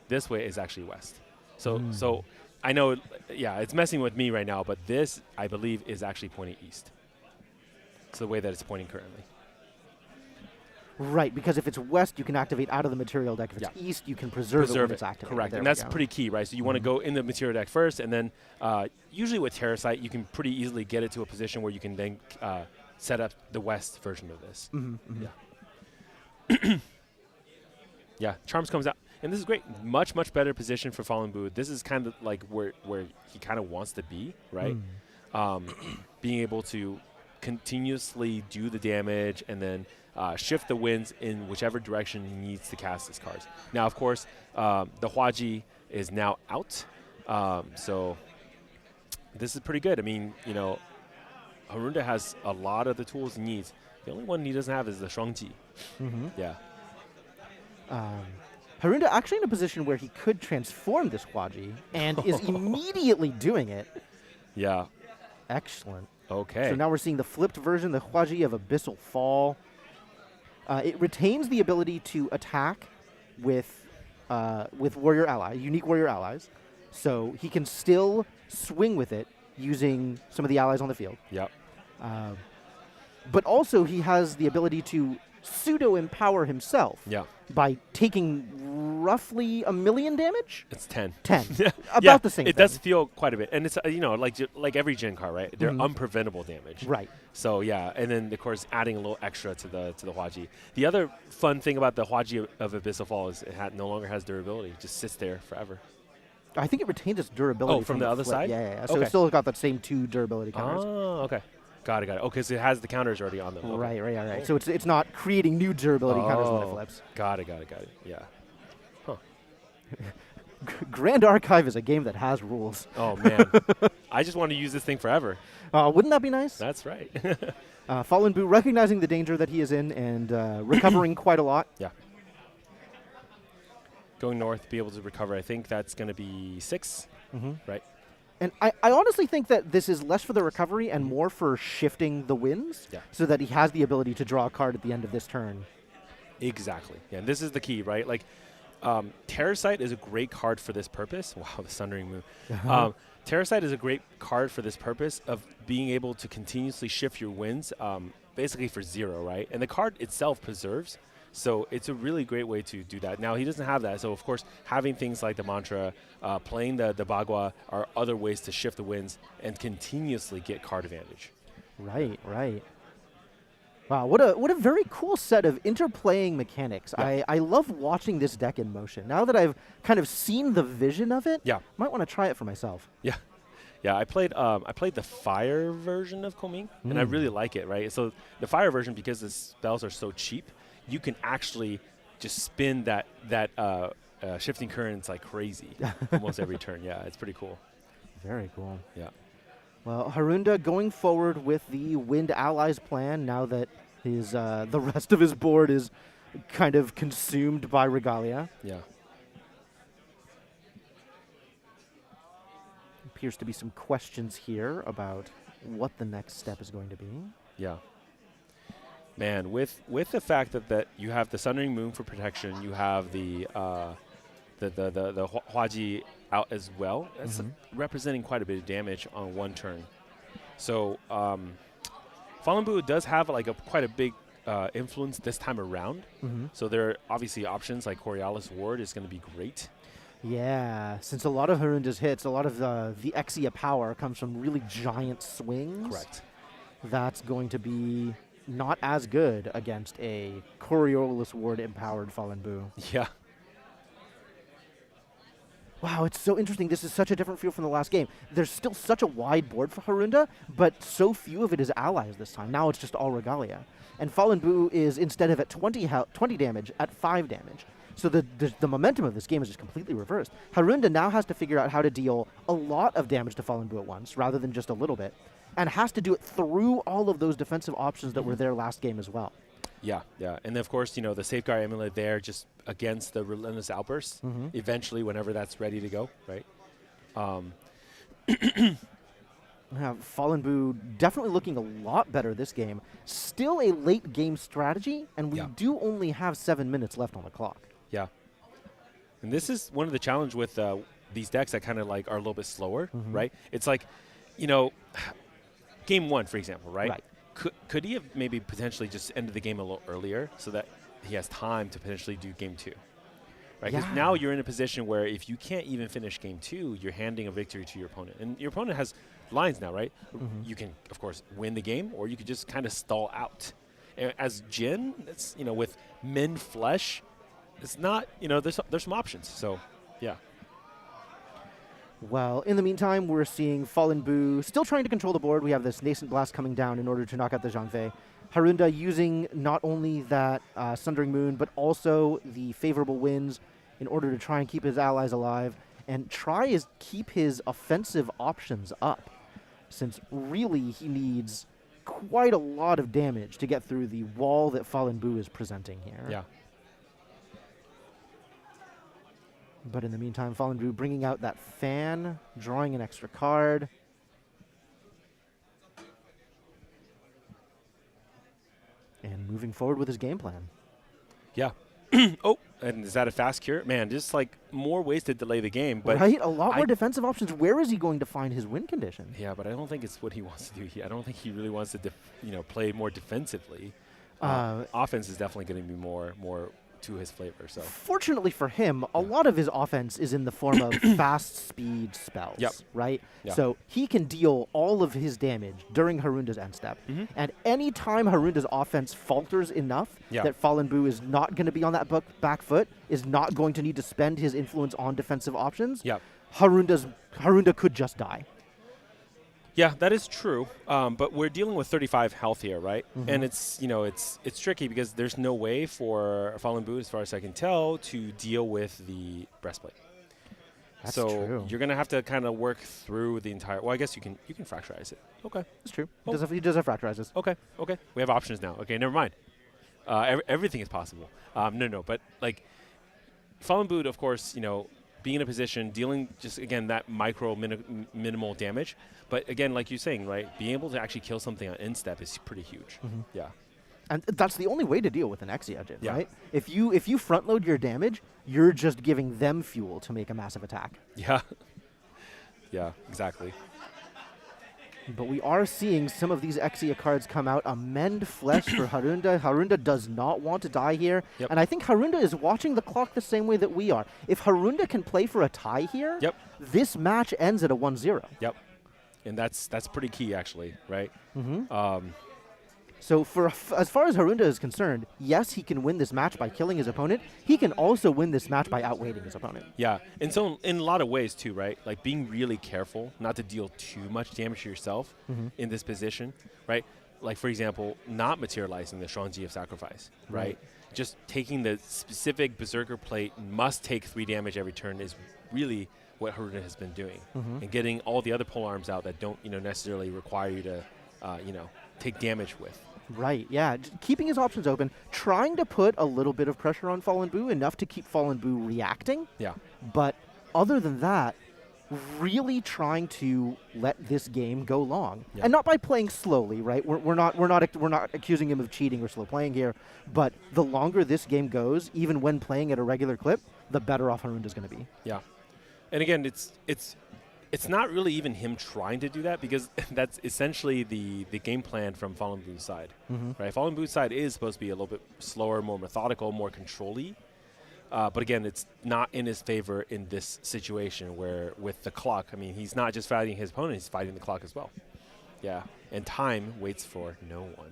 this way is actually west. So I know, it's messing with me right now, but this, I believe, is actually pointing east. It's the way that it's pointing currently. Right, because if it's west, you can activate out of the material deck. If it's east, you can preserve it when it's activated. Correct, There and we that's go. pretty key, right? So you want to go in the material deck first, and then usually with Terrasite, you can pretty easily get it to a position where you can then set up the west version of this. Yeah. Yeah, Charms comes out. And this is great. Much, much better position for Fallen Bu. This is kind of like where he kind of wants to be, right? Being able to continuously do the damage and then shift the winds in whichever direction he needs to cast his cards. Now, of course, the Huaji is now out. So this is pretty good. I mean, you know, Harunda has a lot of the tools he needs. The only one he doesn't have is the Shuangji. Mm-hmm. Yeah. Harunda actually in a position where he could transform this Hwaji and is immediately doing it. Yeah. Excellent. Okay. So now we're seeing the flipped version, the Hwaji of Abyssal Fall. It retains the ability to attack with warrior unique warrior allies. So he can still swing with it using some of the allies on the field. Yep. But also he has the ability to pseudo-empower himself Yeah. by taking roughly 1 million damage? It's 10. 10. Yeah. About the same It thing. does feel quite a bit. And it's, you know, like every gen card, right? They're Mhm. unpreventable damage. Right. So, yeah. And then, of course, adding a little extra to the Hwaji. The other fun thing about the Hwaji of Abyssal Fall is it no longer has durability. It just sits there forever. I think it retains its durability. Oh, from the other flip. side? Yeah. So Okay. it's still got that same 2 durability counters. Oh, okay. Got it. Okay, so it has the counters already on them. Okay. Right. So it's not creating new durability counters when it flips. Got it. Yeah. Grand Archive is a game that has rules. Oh, man. I just want to use this thing forever. Wouldn't that be nice? That's right. Fallen Boo recognizing the danger that he is in and recovering quite a lot. Yeah. Going north, be able to recover. I think that's going to be 6, right? And I honestly think that this is less for the recovery and more for shifting the wins so that he has the ability to draw a card at the end of this turn. Exactly. Yeah, and this is the key, right? Like, Terrorsight is a great card for this purpose. Wow, the Sundering Moon. Terrorsight is a great card for this purpose of being able to continuously shift your wins basically for 0, right? And the card itself preserves. So it's a really great way to do that. Now, he doesn't have that. So, of course, having things like the mantra, playing the Bagua are other ways to shift the wins and continuously get card advantage. Right. Wow, what a very cool set of interplaying mechanics. Yeah. I love watching this deck in motion. Now that I've kind of seen the vision of it, Yeah. might want to try it for myself. Yeah. Yeah, I played the fire version of Koming, and I really like it, right? So the fire version, because the spells are so cheap, you can actually just spin that shifting currents like crazy almost every turn. Yeah, it's pretty cool. Very cool. Yeah. Well, Harunda going forward with the Wind Allies plan now that his the rest of his board is kind of consumed by Regalia. Yeah. Appears to be some questions here about what the next step is going to be. Yeah. Man, with the fact that you have the Sundering Moon for protection, you have the Hwaji out as well. That's representing quite a bit of damage on one turn. So Fallen Boo does have like quite a big influence this time around. So there are obviously options like Coriolis Ward is going to be great. Yeah, since a lot of Harunda's hits, a lot of the Exia power comes from really giant swings. Correct. That's going to be not as good against a Coriolis Ward empowered Fallen Boo. Yeah. Wow, it's so interesting. This is such a different feel from the last game. There's still such a wide board for Harunda, but so few of it is allies this time. Now it's just all Regalia. And Fallen Boo is, instead of at 20 damage, at 5 damage. So the momentum of this game is just completely reversed. Harunda now has to figure out how to deal a lot of damage to Fallen Boo at once, rather than just a little bit, and has to do it through all of those defensive options that were there last game as well. Yeah. And then, of course, you know, the Safeguard Amulet there just against the Relentless Outbursts, eventually, whenever that's ready to go, right? Fallen Boo definitely looking a lot better this game. Still a late game strategy, and we do only have 7 minutes left on the clock. Yeah. And this is one of the challenge with these decks that kind of like are a little bit slower, right? It's like, you know, game 1, for example, right? Could he have maybe potentially just ended the game a little earlier so that he has time to potentially do game 2? Right? Because now you're in a position where if you can't even finish game 2, you're handing a victory to your opponent. And your opponent has lines now, right? You can, of course, win the game, or you could just kind of stall out. And as Jin, it's, you know, with Min Flesh, it's not, you know, there's some options. So, yeah. Well, in the meantime, we're seeing Fallen Boo still trying to control the board. We have this Nascent Blast coming down in order to knock out the Zhangfei. Harunda using not only that Sundering Moon, but also the favorable winds in order to try and keep his allies alive and keep his offensive options up. since really he needs quite a lot of damage to get through the wall that Fallen Boo is presenting here. Yeah. But in the meantime, Fallen Boo bringing out that fan, drawing an extra card. And moving forward with his game plan. Yeah. Oh, and is that a fast cure? Man, just like more ways to delay the game. But Right? A lot more defensive options. Where is he going to find his win condition? yeah, but I don't think it's what he wants to do. I don't think he really wants to, play more defensively. Offense is definitely going to be more to his flavor. So Fortunately for him, a lot of his offense is in the form of fast speed spells, Yep. right? Yeah. So he can deal all of his damage during Harunda's end step. And any time Harunda's offense falters enough Yeah. that Fallen Boo is not going to be on that back foot, is not going to need to spend his influence on defensive options, yeah. Harunda could just die. Yeah, that is true. But we're dealing with 35 health here, right? And it's it's tricky because there's no way for Fallen Boo, as far as I can tell, to deal with the breastplate. That's so true. you're gonna have to kind of work through the entire. Well, I guess you can fracturize it. Okay. That's true. Oh. He does have fracturizes. Okay. We have options now. Okay, never mind. Everything is possible. No, but like Fallen Boo, of course, being in a position, dealing just again that minimal damage. But again, like you're saying, right, being able to actually kill something on end step is pretty huge. Yeah. And that's the only way to deal with an Exeogin, Yeah. right? If you front load your damage, you're just giving them fuel to make a massive attack. Yeah. Yeah, exactly. But we are seeing some of these Exia cards come out. Amend Flesh for Harunda. Harunda does not want to die here. Yep. And I think Harunda is watching the clock the same way that we are. If Harunda can play for a tie here, Yep. this match ends at a 1-0. Yep. And that's pretty key, actually, right? So as far as Harunda is concerned, yes, he can win this match by killing his opponent. He can also win this match by outweighting his opponent. Yeah, and so in a lot of ways too, right? Like being really careful not to deal too much damage to yourself in this position, right? Like for example, not materializing the Shangji of Sacrifice, right? Just taking the specific Berserker plate must take 3 damage every turn is really what Harunda has been doing, and getting all the other pole arms out that don't necessarily require you to take damage with. Right, yeah. Keeping his options open, trying to put a little bit of pressure on Fallen Boo, enough to keep Fallen Boo reacting. Yeah. But other than that, really trying to let this game go long. Yeah. And not by playing slowly, right? We're not accusing him of cheating or slow playing here, but the longer this game goes, even when playing at a regular clip, the better off Harunda's going to be. Yeah. And again, it's not really even him trying to do that, because that's essentially the game plan from Fallen Boo's side, right? Fallen Boo's side is supposed to be a little bit slower, more methodical, more control-y. But again, it's not in his favor in this situation where with the clock, I mean, he's not just fighting his opponent, he's fighting the clock as well. Yeah, and time waits for no one.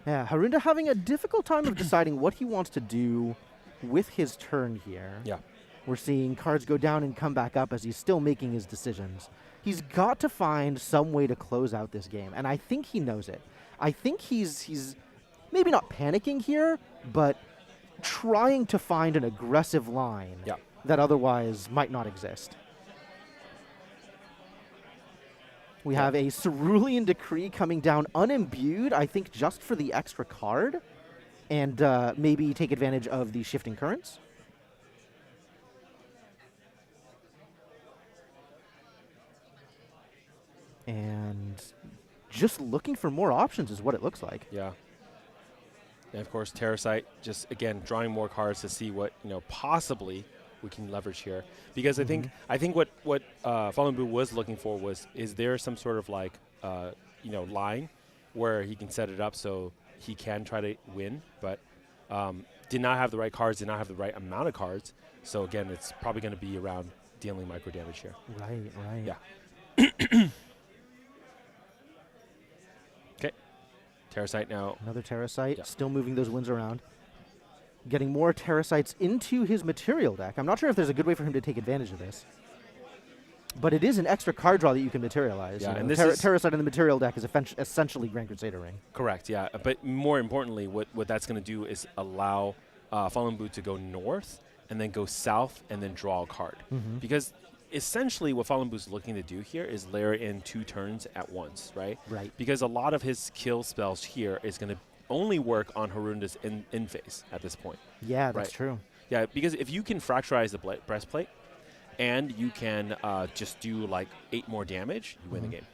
Yeah, Harunda having a difficult time of deciding what he wants to do with his turn here. Yeah. We're seeing cards go down and come back up as he's still making his decisions. He's got to find some way to close out this game, and I think he knows it. I think he's maybe not panicking here, but trying to find an aggressive line that otherwise might not exist. We have a Cerulean Decree coming down unimbued, I think just for the extra card, and maybe take advantage of the shifting currents. And just looking for more options is what it looks like. Yeah. And of course, Terrasite, just again drawing more cards to see what possibly we can leverage here, because I think what Fallen Boo was looking for is there some sort of like line where he can set it up so he can try to win, but did not have the right cards, did not have the right amount of cards. So again, it's probably going to be around dealing micro damage here. Right. Yeah. Okay. Terrasite now. Another Terrasite, Yeah. still moving those winds around. Getting more Terrasites into his material deck. I'm not sure if there's a good way for him to take advantage of this. But it is an extra card draw that you can materialize. Yeah, you know. and this is Terrasite in the material deck is essentially Grand Crusader Ring. Correct, yeah. But more importantly, what that's going to do is allow Fallen Boo to go north and then go south and then draw a card. Because essentially what Fallen Boo's looking to do here is layer in 2 turns at once, right? Right. Because a lot of his kill spells here is going to only work on Harunda's in phase at this point. Yeah, that's Right. true. Yeah, because if you can fracturize the breastplate and you can just do like 8 more damage, you win the game.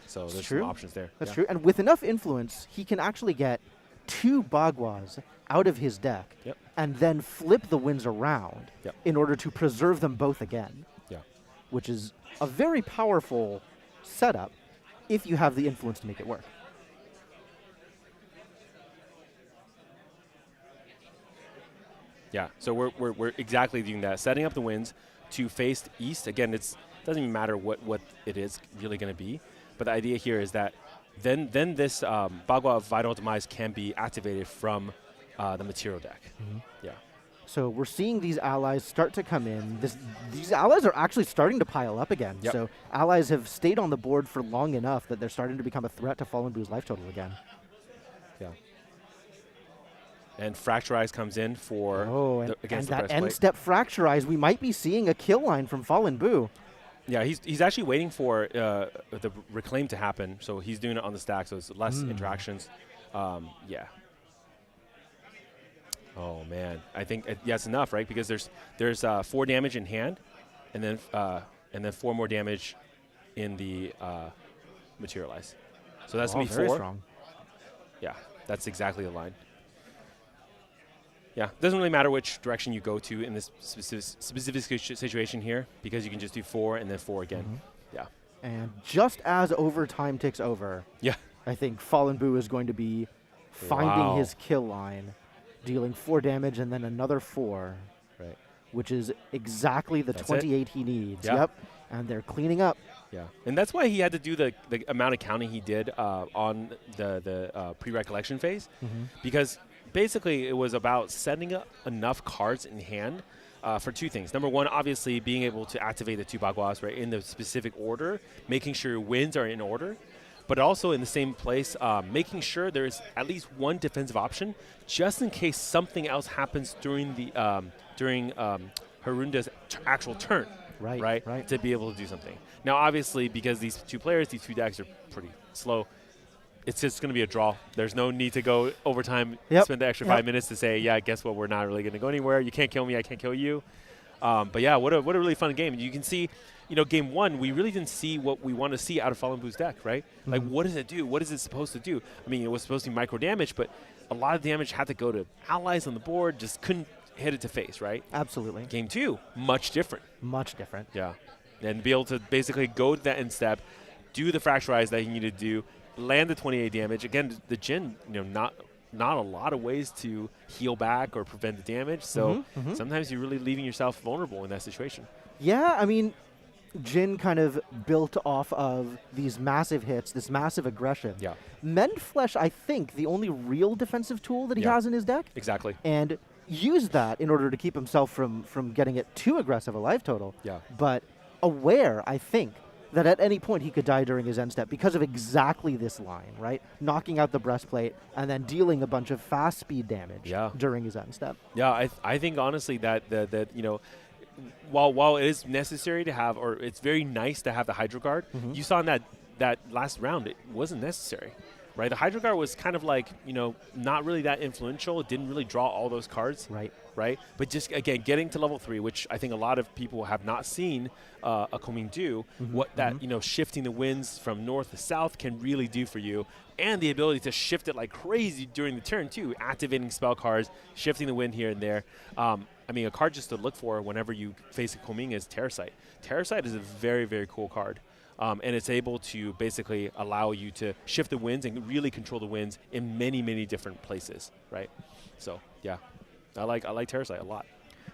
So there's true. some options there. That's Yeah. true. And with enough influence, he can actually get 2 Bagwas out of his deck Yep. and then flip the winds around Yep. in order to preserve them both again, Yeah. which is a very powerful setup if you have the influence to make it work. Yeah, so we're exactly doing that. Setting up the winds to face east. Again, it doesn't even matter what it is really going to be. But the idea here is that then this Bagua Vital Demise can be activated from the material deck. Yeah. So we're seeing these allies start to come in. These allies are actually starting to pile up again. Yep. So allies have stayed on the board for long enough that they're starting to become a threat to Fallen Boo's life total again. Yeah. And Fracturize comes in for against the that breastplate. end step Fracturize, we might be seeing a kill line from Fallen Boo. Yeah, he's actually waiting for the reclaim to happen, so he's doing it on the stack, so it's less interactions. Yeah. Oh man, I think it's enough, right? Because there's 4 damage in hand, and then 4 more damage in the materialize. So that's gonna be 4. Very strong. Yeah, that's exactly the line. Yeah, doesn't really matter which direction you go to in this specific situation here, because you can just do 4 and then 4 again. Yeah. And just as overtime ticks over, Yeah. I think Fallen Boo is going to be finding Wow. his kill line, dealing 4 damage and then another 4, Right. which is exactly the That's it. 28 he needs. Yeah. Yep. And they're cleaning up. Yeah, and that's why he had to do the amount of counting he did on the pre-recollection phase, because basically it was about setting up enough cards in hand for 2 things. Number 1, obviously being able to activate the 2 Baguas, right, in the specific order, making sure wins are in order, but also in the same place, making sure there's at least 1 defensive option just in case something else happens during the Harunda's actual turn. Right, to be able to do something. Now, obviously, because these 2 players, these 2 decks are pretty slow, it's just going to be a draw. There's no need to go overtime, spend the extra 5 minutes to say, yeah, guess what, we're not really going to go anywhere. You can't kill me, I can't kill you. But yeah, what a really fun game. You can see, game 1, we really didn't see what we want to see out of Fallen Boo's deck, right? Like, what does it do? What is it supposed to do? I mean, it was supposed to be micro damage, but a lot of damage had to go to allies on the board, just couldn't hit it to face, right? Absolutely. Game 2, much different. Much different. Yeah. And be able to basically go to that end step, do the Fracturize that you need to do, land the 28 damage. Again, the Jin, not a lot of ways to heal back or prevent the damage. So sometimes you're really leaving yourself vulnerable in that situation. Yeah, I mean, Jin kind of built off of these massive hits, this massive aggression. Yeah. Mend Flesh, I think, the only real defensive tool that he Yeah. has in his deck. Exactly. And used that in order to keep himself from getting it too aggressive a life total. Yeah. But aware, I think, that at any point he could die during his end step because of exactly this line, right? Knocking out the breastplate and then dealing a bunch of fast speed damage during his end step. Yeah, I think honestly that while it is necessary to have, or it's very nice to have the Hydro Guard, you saw in that last round it wasn't necessary. Right, the Hydro Guard was kind of like, not really that influential. It didn't really draw all those cards. Right. But just, again, getting to level 3, which I think a lot of people have not seen a Coming do, what that, shifting the winds from north to south can really do for you, and the ability to shift it like crazy during the turn, too, activating spell cards, shifting the wind here and there. I mean, a card just to look for whenever you face a Coming is Terrasite. Terrasite is a very, very cool card. And it's able to basically allow you to shift the winds and really control the winds in many, many different places, right? So, yeah, I like Terrasite a lot.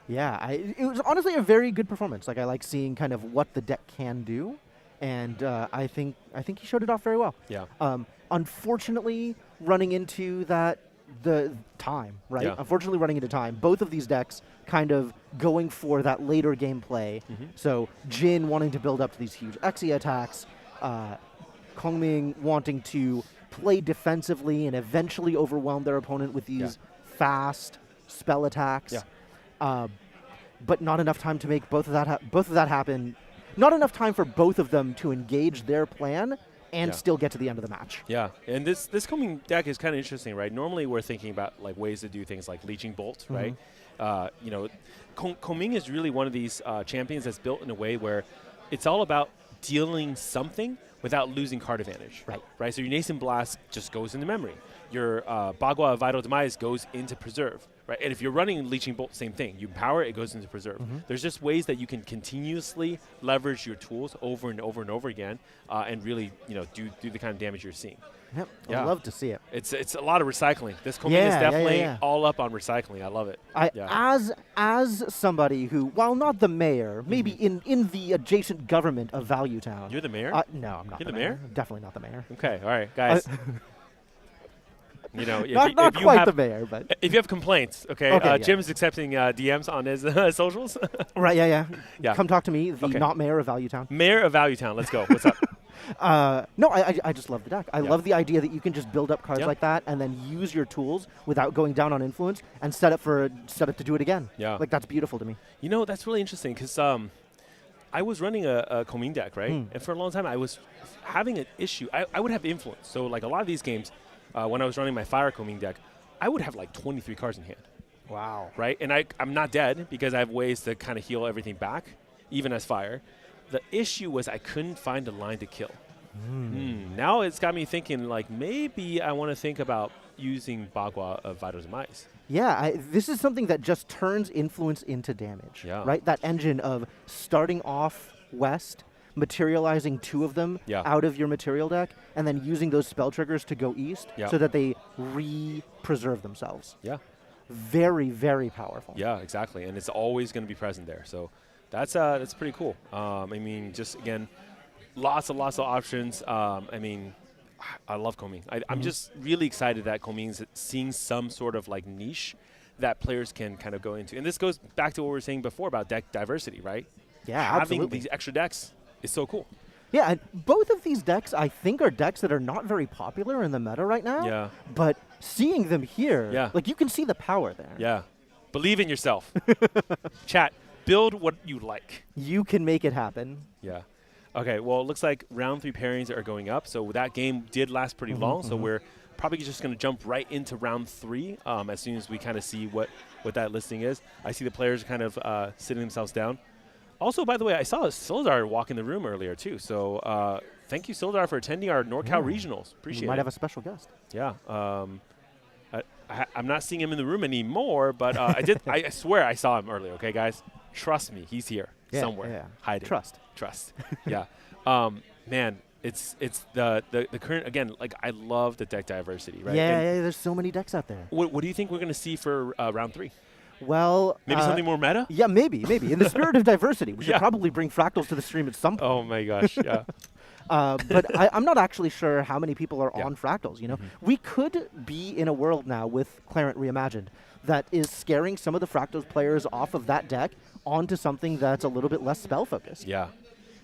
Yeah, it was honestly a very good performance. Like, I like seeing kind of what the deck can do, and I think he showed it off very well. Yeah. Unfortunately, running into the time, right? Yeah. Unfortunately, running into time. Both of these decks kind of going for that later gameplay. So Jin wanting to build up to these huge Exia attacks, Kongming wanting to play defensively and eventually overwhelm their opponent with these fast spell attacks. but not enough time to make both of that happen. Not enough time for both of them to engage their plan and still get to the end of the match. Yeah, and this coming deck is kind of interesting, right? Normally we're thinking about like ways to do things like Leeching Bolt, right? You know, Coming is really one of these champions that's built in a way where it's all about dealing something without losing card advantage. Right. So your Nascent Blast just goes into memory. Your Bagua Vital Demise goes into Preserve. Right. And if you're running Leeching Bolt, same thing. You empower it, it goes into Preserve. There's just ways that you can continuously leverage your tools over and over and over again, and really, do the kind of damage you're seeing. Yep. I'd love to see it. It's a lot of recycling. This Coming is definitely all up on recycling. I love it. As somebody who, while not the mayor, maybe in the adjacent government of Value Town. You're the mayor? No, I'm not. You're the mayor? Definitely not the mayor. Okay. All right, guys. Not quite the mayor, but if you have complaints, Jim's accepting DMs on his socials. Right, yeah. Yeah. Come talk to me, the not mayor of Value Town. Mayor of Value Town, let's go. What's up? No, I just love the deck. I love the idea that you can just build up cards like that and then use your tools without going down on influence and set up to do it again. Yeah. Like, that's beautiful to me. That's really interesting because I was running a Coming deck, right? And for a long time, I was having an issue. I would have influence. So, like, a lot of these games, when I was running my Fire Coming deck, I would have, like, 23 cards in hand. Wow. Right? And I'm not dead because I have ways to kind of heal everything back, even as Fire. The issue was I couldn't find a line to kill. Now it's got me thinking, like, maybe I want to think about using Bagua of Vital Demise. Yeah, this is something that just turns influence into damage. Yeah. Right? That engine of starting off west, materializing 2 of them out of your material deck, and then using those spell triggers to go east so that they re-preserve themselves. Yeah. Very, very powerful. Yeah, exactly. And it's always going to be present there. So that's pretty cool. Just, again, lots of options. I love Coming. I'm just really excited that Coming's seeing some sort of like niche that players can kind of go into. And this goes back to what we were saying before about deck diversity, right? Yeah, Having absolutely. these extra decks is so cool. Yeah, and both of these decks, I think, are decks that are not very popular in the meta right now. Yeah. But seeing them here, like, you can see the power there. Yeah. Believe in yourself. Chat, build what you like. You can make it happen. Yeah. Okay, well, it looks like round 3 pairings are going up. So that game did last pretty long. So we're probably just going to jump right into round 3 as soon as we kind of see what that listing is. I see the players kind of sitting themselves down. Also, by the way, I saw Sildar walk in the room earlier, too. So thank you, Sildar, for attending our NorCal Regionals. Appreciate it. We might have a special guest. Yeah. I'm not seeing him in the room anymore, but I swear I saw him earlier, okay, guys? Trust me, he's here somewhere. Yeah. Hiding. Trust. Yeah. Man, it's the current, again, like, I love the deck diversity, right? Yeah, there's so many decks out there. What do you think we're going to see for round 3? Well, maybe something more meta? Yeah, maybe. In the spirit of diversity, we should probably bring Fractals to the stream at some point. Oh, my gosh, yeah. But I'm not actually sure how many people are on Fractals, We could be in a world now with Clarent Reimagined that is scaring some of the Fractals players off of that deck onto something that's a little bit less spell-focused. Yeah.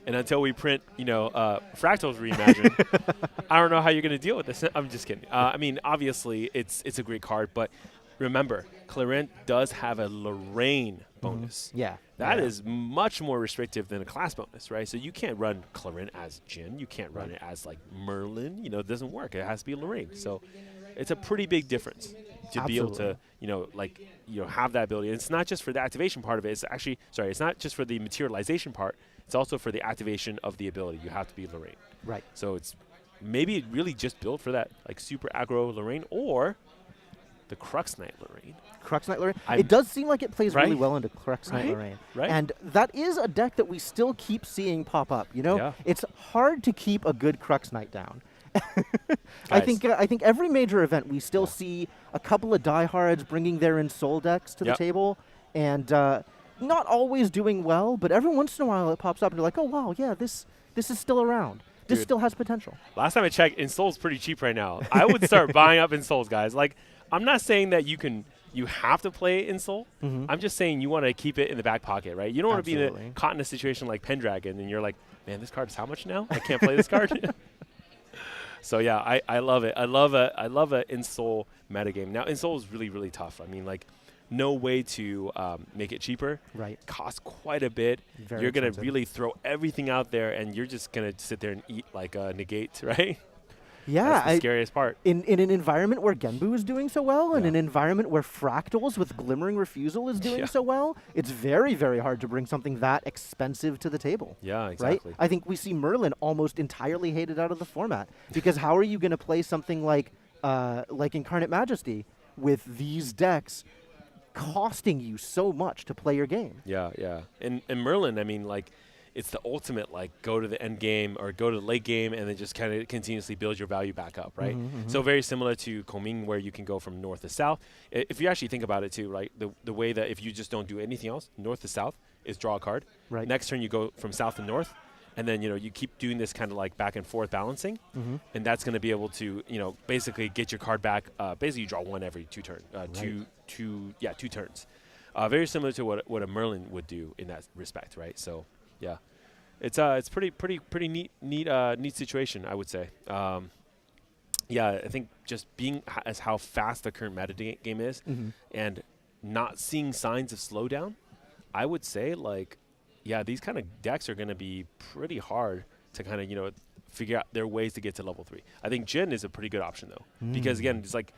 And until we print, Fractals Reimagined, I don't know how you're going to deal with this. I'm just kidding. Obviously, it's a great card, but remember, Clarent does have a Lorraine bonus. Yeah. That is much more restrictive than a class bonus, right? So you can't run Clarent as Jin. You can't run it as, like, Merlin. It doesn't work. It has to be Lorraine. So it's a pretty big difference to be able to, have that ability. And it's not just for the activation part of it. It's not just for the materialization part. It's also for the activation of the ability. You have to be Lorraine. Right. So it's maybe really just built for that, like, super aggro Lorraine or the Crux Knight Lorraine. Crux Knight Lorraine. It does seem like it plays really well into Crux Knight Lorraine. Right. And that is a deck that we still keep seeing pop up, It's hard to keep a good Crux Knight down. I think every major event we still see a couple of diehards bringing their Ensoul decks to the table, and not always doing well, but every once in a while it pops up and you're like, oh wow, yeah, this is still around. This still has potential. Last time I checked, Ensoul's pretty cheap right now. I would start buying up Ensouls, guys. Like, I'm not saying that you have to play Ensoul. I'm just saying you want to keep it in the back pocket, right? You don't want to be caught in a situation like Pendragon and you're like, man, this card is how much now? I can't play this card. So yeah, I love it. I love a Ensoul metagame. Now Ensoul is really, really tough. no way to make it cheaper. Right. Costs quite a bit. Very You're going to expensive. really throw everything out there, and you're just going to sit there and eat like a negate, right? Yeah. That's the scariest part. In an environment where Genbu is doing so well, in Yeah. an environment where Fractals with Glimmering Refusal is doing Yeah. so well, it's very, very hard to bring something that expensive to the table. Yeah, exactly. Right? I think we see Merlin almost entirely hated out of the format because how are you going to play something like Incarnate Majesty with these decks costing you so much to play your game? Yeah, yeah. And Merlin, I mean, like, it's the ultimate, like, go to the end game or go to the late game and then just kind of continuously build your value back up, right? So very similar to Koming, where you can go from north to south. If you actually think about it, too, right, the way that if you just don't do anything else, north to south is draw a card. Right. Next turn, you go from south to north. And then, you keep doing this kind of like back and forth balancing. And that's going to be able to, basically get your card back. Basically, you draw one every 2 turns. Two turns. Very similar to what a Merlin would do in that respect, right? So, yeah. It's pretty neat situation, I would say. Yeah, I think just being as how fast the current meta game is and not seeing signs of slowdown, I would say, like, yeah, these kind of decks are going to be pretty hard to kind of, figure out their ways to get to level 3. I think Jin is a pretty good option, though. Because, again, it's like,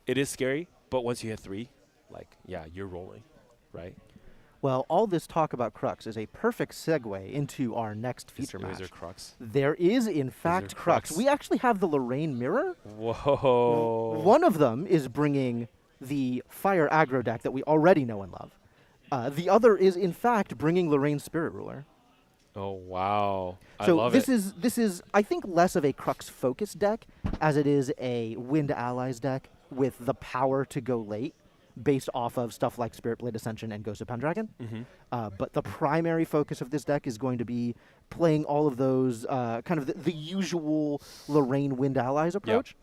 it is scary, but once you hit 3, like, yeah, you're rolling, right? Well, all this talk about Crux is a perfect segue into our next feature match. Is there Crux? There is, in fact, Crux. Crux? We actually have the Lorraine Mirror. Whoa. One of them is bringing the Fire Aggro deck that we already know and love. The other is, in fact, bringing Lorraine's Spirit Ruler. Oh, wow. I So love this it. is, I think, less of a Crux-focused deck as it is a Wind Allies deck with the power to go late based off of stuff like Spirit Blade Ascension and Ghost of Pendragon. But the primary focus of this deck is going to be playing all of those kind of the usual Lorraine Wind Allies approach.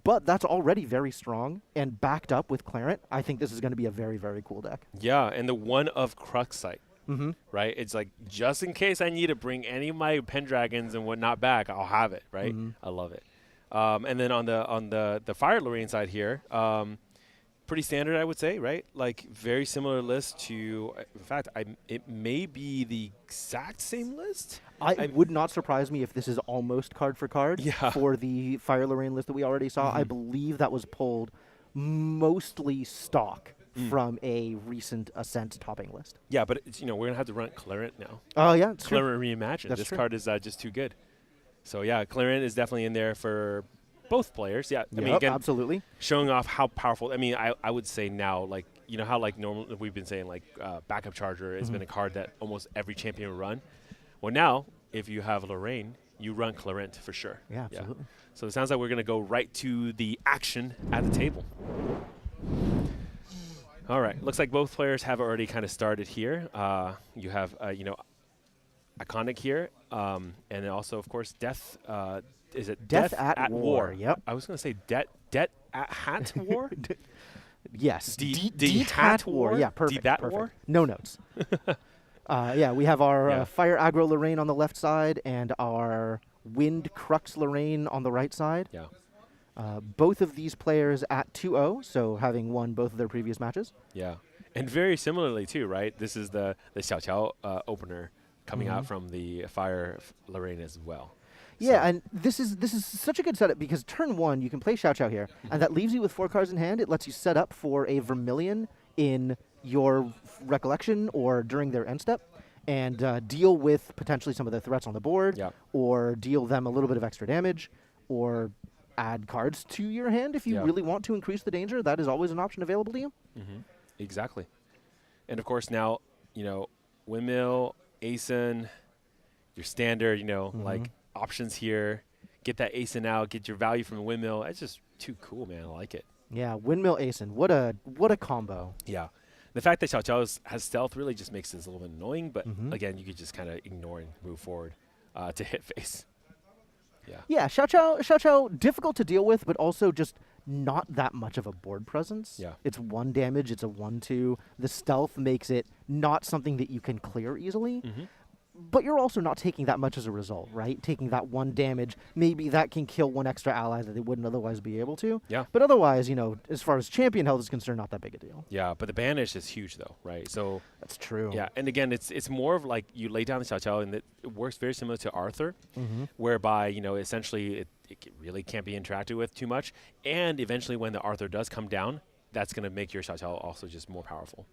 But that's already very strong and backed up with Clarent. I think this is going to be a very, very cool deck. Yeah, and the one of Crux site, right? It's like, just in case I need to bring any of my Pendragons and whatnot back, I'll have it, right? I love it. And then on the Fire Lorraine side here, pretty standard, I would say, right? Like, very similar list to, in fact, it may be the exact same list. I would not surprise me if this is almost card for card for the Fire Lorraine list that we already saw. I believe that was pulled mostly stock from a recent Ascent topping list. Yeah, but it's, we're going to have to run Clarent now. Oh, yeah, it's true. Clarent Reimagined. That's This true. card is just too good. So, yeah, Clarent is definitely in there for both players. Yeah, I mean, Yep, again, absolutely. showing off how powerful. I mean, I would say now, like, how like normal we've been saying, like, Backup Charger has been a card that almost every champion will run. Well, now, if you have Lorraine, you run Clarent for sure. Yeah, absolutely. So it sounds like we're going to go right to the action at the table. All right. Looks like both players have already kind of started here. You have, Iconic here, and then also, of course, Death. Is it Death at War, yep. I was going to say Debt at Hat War. Yes. Hat Hat War. Yeah, perfect. That perfect. War. No notes. Yeah, we have our Yeah. Fire Aggro Lorraine on the left side and our Wind Crux Lorraine on the right side. Yeah. Both of these players at 2-0, so having won both of their previous matches. Yeah. And very similarly, too, right? This is the Xiao opener coming out from the Fire Lorraine as well. Yeah, So- and this is such a good setup because turn 1, you can play Xiao Xiao here, and that leaves you with 4 cards in hand. It lets you set up for a Vermilion in your recollection or during their end step and deal with potentially some of the threats on the board Yeah. or deal them a little bit of extra damage or add cards to your hand if you Yeah. really want to increase the danger. That is always an option available to you. Exactly. And, of course, now, Windmill, Asen, your standard, like options here. Get that Asen out, get your value from the Windmill. It's just too cool, man. I like it. Yeah, Windmill Asen. What a combo. Yeah. The fact that Xiao Xiao has stealth really just makes this a little bit annoying, but again, you could just kind of ignore and move forward to hit face. Yeah. Yeah, Xiao Xiao, difficult to deal with, but also just not that much of a board presence. Yeah. It's 1 damage, it's a 1/2. The stealth makes it not something that you can clear easily. but you're also not taking that much as a result, right? Taking that 1 damage, maybe that can kill 1 extra ally that they wouldn't otherwise be able to. Yeah. But otherwise, as far as champion health is concerned, not that big a deal. Yeah, but the banish is huge though, right? So That's true. yeah, and again, it's more of like you lay down the Xiao Qiao, and it works very similar to Arthur, Mm-hmm. whereby essentially it really can't be interacted with too much, and eventually when the Arthur does come down, that's going to make your Xiao Qiao also just more powerful.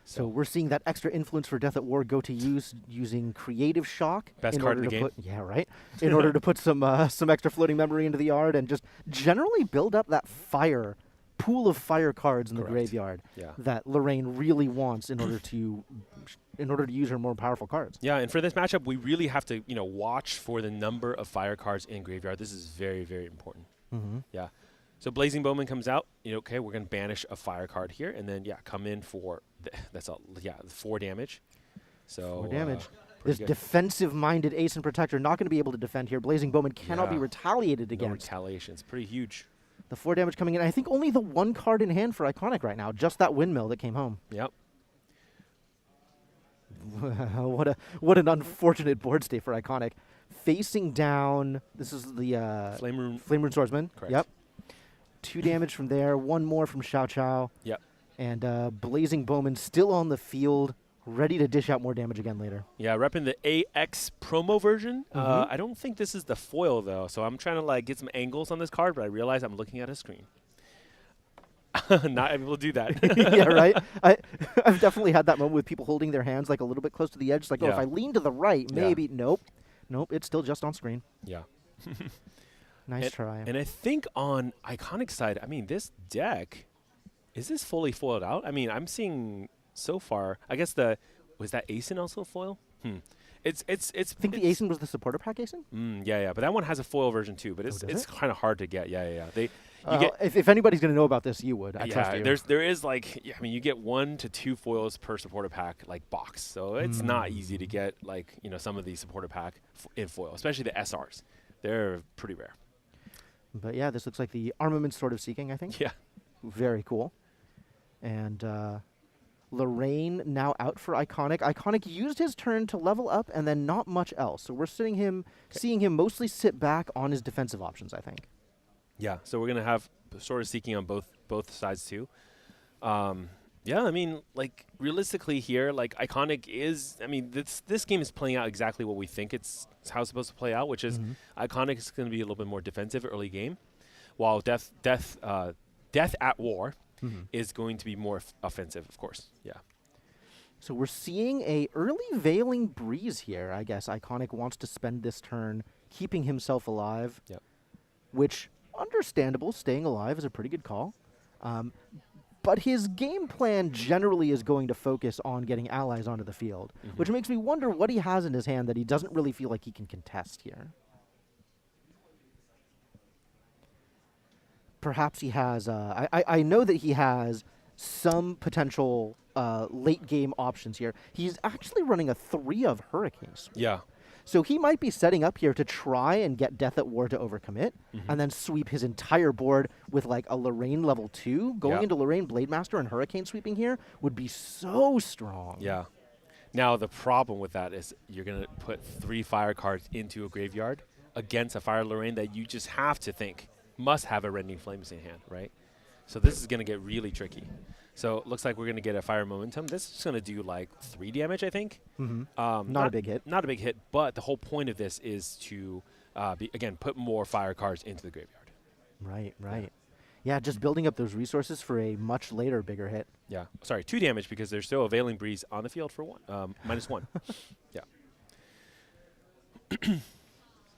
So we're seeing that extra influence for Death at War go to use using Creative Shock. Best card in the game. Yeah, right. In order to put some extra floating memory into the yard and just generally build up that pool of fire cards in the Correct. graveyard Yeah. that Lorraine really wants in order to use her more powerful cards. Yeah, and for this matchup, we really have to watch for the number of fire cards in graveyard. This is very, very important. Mm-hmm. Yeah. So Blazing Bowman comes out. Okay, we're going to banish a fire card here, and then come in for that's all. Yeah, 4 damage. So 4 damage. pretty This good. defensive-minded Ace and Protector not going to be able to defend here. Blazing Bowman cannot be Yeah. retaliated No against. retaliation. It's pretty huge. The 4 damage coming in. I think only the 1 card in hand for Iconic right now. Just that windmill that came home. Yep. what an unfortunate board state for Iconic. Facing down, this is the Flame Rune. Flame Rune Swordsman. Correct. Yep. 2 damage from there. 1 more from Xiao Qiao. Yep. And Blazing Bowman still on the field, ready to dish out more damage again later. Yeah, repping the AX promo version. Mhm. I don't think this is the foil though, so I'm trying to get some angles on this card, but I realize I'm looking at a screen. Not able to do that. Yeah, right? I've definitely had that moment with people holding their hands like a little bit close to the edge. It's like, oh, if Yeah. I lean to the right, Yeah. maybe. Nope. Nope, it's still just on screen. Yeah. Nice try. And I think on Iconic side, this deck, is this fully foiled out? I'm seeing so far. I guess was that Asen also foil? It's. I think the Asen was the supporter pack Asen? Yeah. But that one has a foil version too. But does it's it? kind of hard to get. Yeah. If anybody's going to know about this, you would. I trust you. there is you get 1 to 2 foils per supporter pack box, so it's not easy to get some of these supporter pack in foil, especially the SRs. They're pretty rare. But yeah, this looks like the armament sort of seeking, I think. Yeah. Very cool. And Lorraine now out for Iconic. Iconic used his turn to level up and then not much else. So we're seeing him mostly sit back on his defensive options, I think. Yeah, so we're gonna have sort of seeking on both sides too. Realistically here, Iconic is. This game is playing out exactly what we think it's how it's supposed to play out, which is Iconic is going to be a little bit more defensive early game, while Death at War is going to be more offensive, of course. Yeah. So we're seeing a early Veiling Breeze here. I guess Iconic wants to spend this turn keeping himself alive. Yep. Which, understandable, staying alive is a pretty good call. But his game plan generally is going to focus on getting allies onto the field, which makes me wonder what he has in his hand that he doesn't really feel like he can contest here. Perhaps he has... I know that he has some potential late game options here. He's actually running a 3 of Hurricanes. Yeah. So he might be setting up here to try and get Death at War to overcommit, and then sweep his entire board with a Lorraine level 2. Going into Lorraine Blademaster and Hurricane sweeping here would be so strong. Yeah. Now the problem with that is you're gonna put 3 fire cards into a graveyard against a Fire Lorraine that you just have to think must have a Rending Flames in hand, right? So this is gonna get really tricky. So it looks like we're going to get a Fire Momentum. This is going to do 3 damage, I think. Not a big hit. Not a big hit, but the whole point of this is to, put more fire cards into the graveyard. Right. Yeah, just building up those resources for a much later bigger hit. Yeah. Sorry, 2 damage because there's still a Veiling Breeze on the field for -1. Yeah.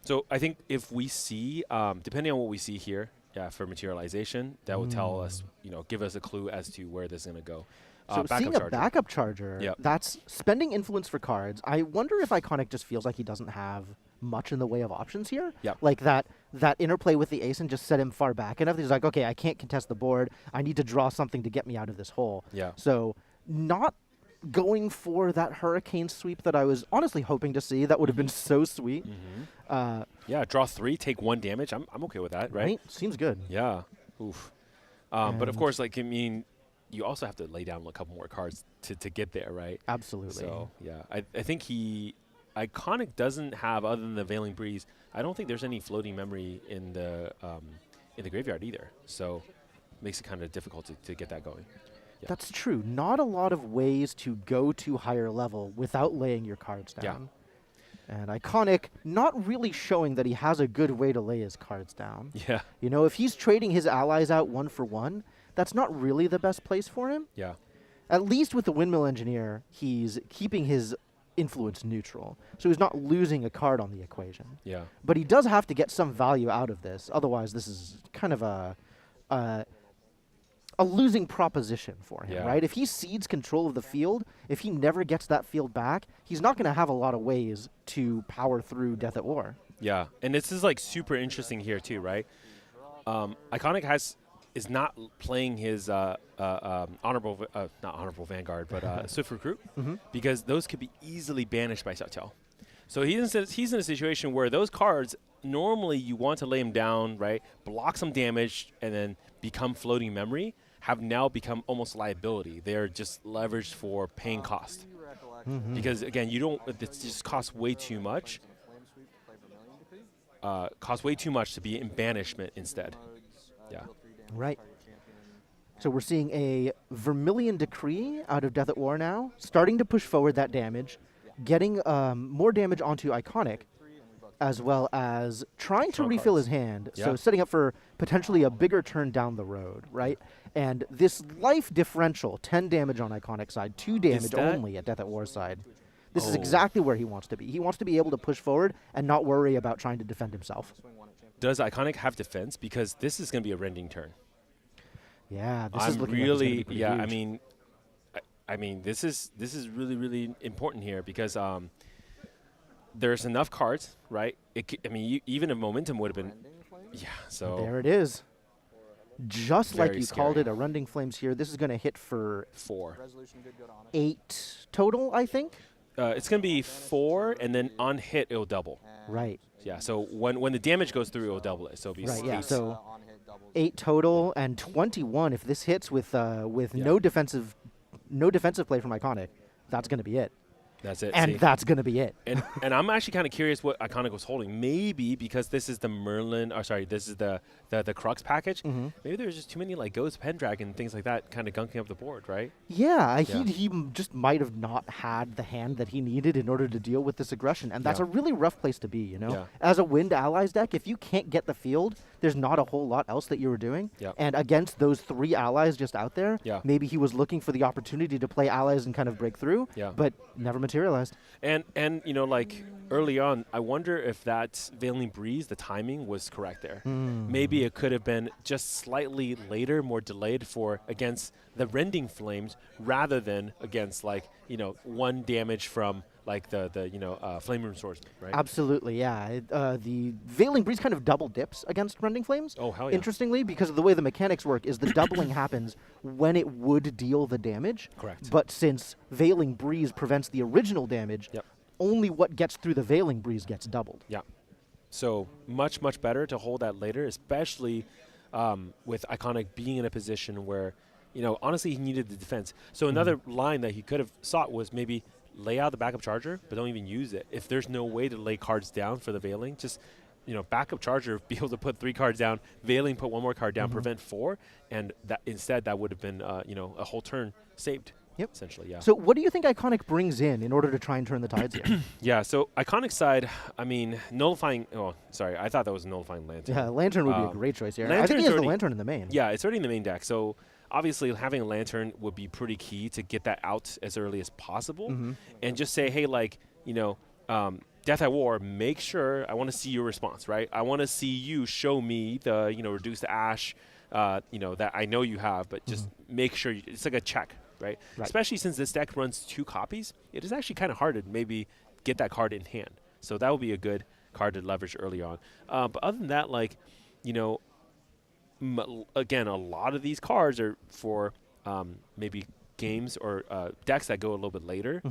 So I think if we see, depending on what we see here, for materialization, that will tell us, give us a clue as to where this is going to go. So seeing a charger. backup charger, Yep. that's spending influence for cards. I wonder if Iconic just feels like he doesn't have much in the way of options here. Yep. Like that interplay with the ace and just set him far back enough. He's like, okay, I can't contest the board. I need to draw something to get me out of this hole. Yeah. So not going for that Hurricane sweep that I was honestly hoping to see. That would have been so sweet. Draw 3, take 1 damage. I'm okay with that, right? Seems good. Yeah. Oof. But of course, you also have to lay down a couple more cards to get there, right? Absolutely. So, yeah. I think he Iconic doesn't have, other than the Veiling Breeze, I don't think there's any floating memory in the graveyard either. So makes it kind of difficult to get that going. Yeah. That's true. Not a lot of ways to go to higher level without laying your cards down. And Iconic not really showing that he has a good way to lay his cards down. Yeah. You know, if he's trading his allies out 1 for 1, that's not really the best place for him. Yeah. At least with the Windmill Engineer, he's keeping his influence neutral. So he's not losing a card on the equation. Yeah. But he does have to get some value out of this. Otherwise, this is kind of a losing proposition for him, right? If he cedes control of the field, if he never gets that field back, he's not going to have a lot of ways to power through Death at War. Yeah, and this is like super interesting here too, right? Iconic is not playing his not honorable Vanguard, but Swift Recruit, because those could be easily banished by Xiaoqiao. So he's in a situation where those cards, normally you want to lay them down, right? Block some damage and then become floating memory, have now become almost liability. They're just leveraged for paying cost. Because again, it just costs way too much. Costs way too much to be in banishment instead. Yeah. Right. So we're seeing a Vermilion Decree out of Death at War now, starting to push forward that damage, getting more damage onto Iconic, as well as trying to refill his hand, so setting up for potentially a bigger turn down the road, right? And this life differential, 10 damage on Iconic side, 2 damage only at Death at War side. This is exactly where he wants to be. He wants to be able to push forward and not worry about trying to defend himself. Does Iconic have defense? Because this is going to be a rending turn. Yeah, this is looking really, like it's gonna be huge. I mean, this is really, really important here because there's enough cards, right? Even if momentum would have been, so there it is. Just like Very you called scary. it, a Rending Flames here. This is going to hit for 4. 8 total, I think. It's going to be 4, and then on hit it'll double. Right. Yeah. So when the damage goes through, it'll double it. So it'll be Right. Yeah. 8. So 8 total and 21 if this hits with no defensive play from Iconic. That's going to be it. That's it. And see? that's going to be it. And I'm actually kind of curious what Iconic was holding. Maybe because this is the this is the Crux package. Maybe there's just too many like Ghost Pendragon things like that kind of gunking up the board, right? Yeah, he just might have not had the hand that he needed in order to deal with this aggression, and that's a really rough place to be, you know? Yeah. As a Wind Allies deck, if you can't get the field, there's not a whole lot else that you were doing. And against those 3 allies just out there, maybe he was looking for the opportunity to play allies and kind of break through, but never materialized. And you know, like early on, I wonder if that Veiling Breeze, the timing was correct there. Maybe it could have been just slightly later, more delayed against the Rending Flames rather than against 1 damage from like the Flame Room Swordsman, right? Absolutely, yeah. The Veiling Breeze kind of double dips against Rending Flames. Oh, hell yeah. Interestingly, because of the way the mechanics work, is the doubling happens when it would deal the damage. Correct. But since Veiling Breeze prevents the original damage, only what gets through the Veiling Breeze gets doubled. Yeah. So much, much better to hold that later, especially with Iconic being in a position where, honestly, he needed the defense. So another line that he could have sought was maybe lay out the backup charger, but don't even use it. If there's no way to lay cards down for the Veiling, just backup charger, be able to put 3 cards down, Veiling, put 1 more card down, prevent 4, and that instead that would have been a whole turn saved. Yep. Essentially, yeah. So what do you think Iconic brings in order to try and turn the tides here? Yeah, so Iconic side, nullifying, I thought that was nullifying Lantern. Yeah, Lantern would be a great choice here. I think he has the Lantern in the main. Yeah, it's already in the main deck, so obviously having a Lantern would be pretty key to get that out as early as possible and just say, hey, Death at War, make sure, I want to see your response, right? I want to see you show me the, reduce the ash, that I know you have, but just make sure, it's like a check, right? Especially since this deck runs 2 copies, it is actually kind of hard to maybe get that card in hand. So that would be a good card to leverage early on. But other than that, again, a lot of these cards are for maybe games or decks that go a little bit later,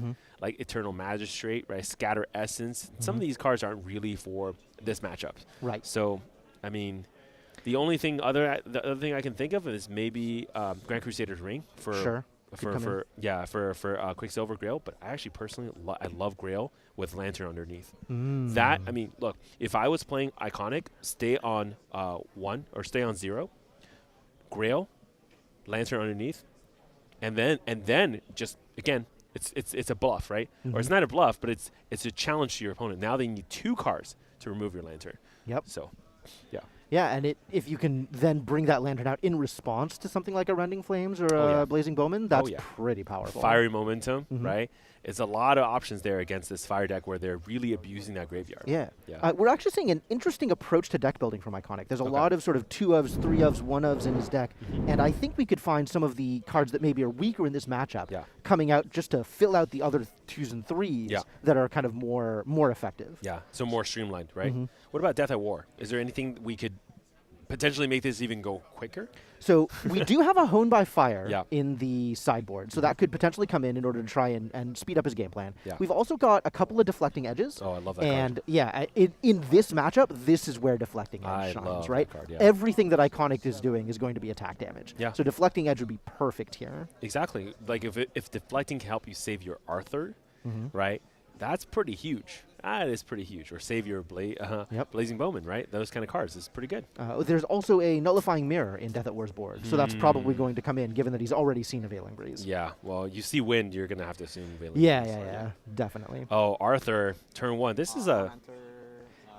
like Eternal Magistrate, right? Scatter Essence. Some of these cards aren't really for this matchup. Right. So, the only thing the other thing I can think of is maybe Grand Crusader's Ring for for Quicksilver Grail, but I actually personally I love Grail with Lantern underneath. That, I mean, look, if I was playing Iconic, stay on 1 or stay on 0, Grail, Lantern underneath, and then just again, it's a bluff, right? Or it's not a bluff, but it's a challenge to your opponent. Now they need 2 cards to remove your Lantern. Yep. So, yeah. Yeah, and if you can then bring that Lantern out in response to something like a Rending Flames or a Blazing Bowman, that's pretty powerful. Fiery Momentum, right? It's a lot of options there against this Fire deck where they're really abusing that graveyard. Yeah. Yeah. We're actually seeing an interesting approach to deck building from Iconic. There's a lot of sort of 2-ofs, 3-ofs, 1-ofs in his deck, and I think we could find some of the cards that maybe are weaker in this matchup coming out just to fill out the other 2s and 3s that are kind of more effective. Yeah, so more streamlined, right? What about Death at War? Is there anything we could potentially make this even go quicker? So we do have a Hone by Fire in the sideboard, so that could potentially come in order to try and speed up his game plan. We've also got a couple of Deflecting Edges. Oh, I love that and card. In this matchup, this is where Deflecting Edge shines, love right? that card, Everything that Iconic is doing is going to be attack damage. Yeah. So Deflecting Edge would be perfect here. Exactly. Like if Deflecting can help you save your Arthur, right? That's pretty huge. That is pretty huge. Or save your Blazing Bowman, right? Those kind of cards is pretty good. There's also a Nullifying Mirror in Death at War's board, so that's probably going to come in, given that he's already seen a Veiling Breeze. Yeah, well, you see Wind, you're going to have to assume Veiling Breeze. Yeah, definitely. Oh, Arthur, turn 1. This is a...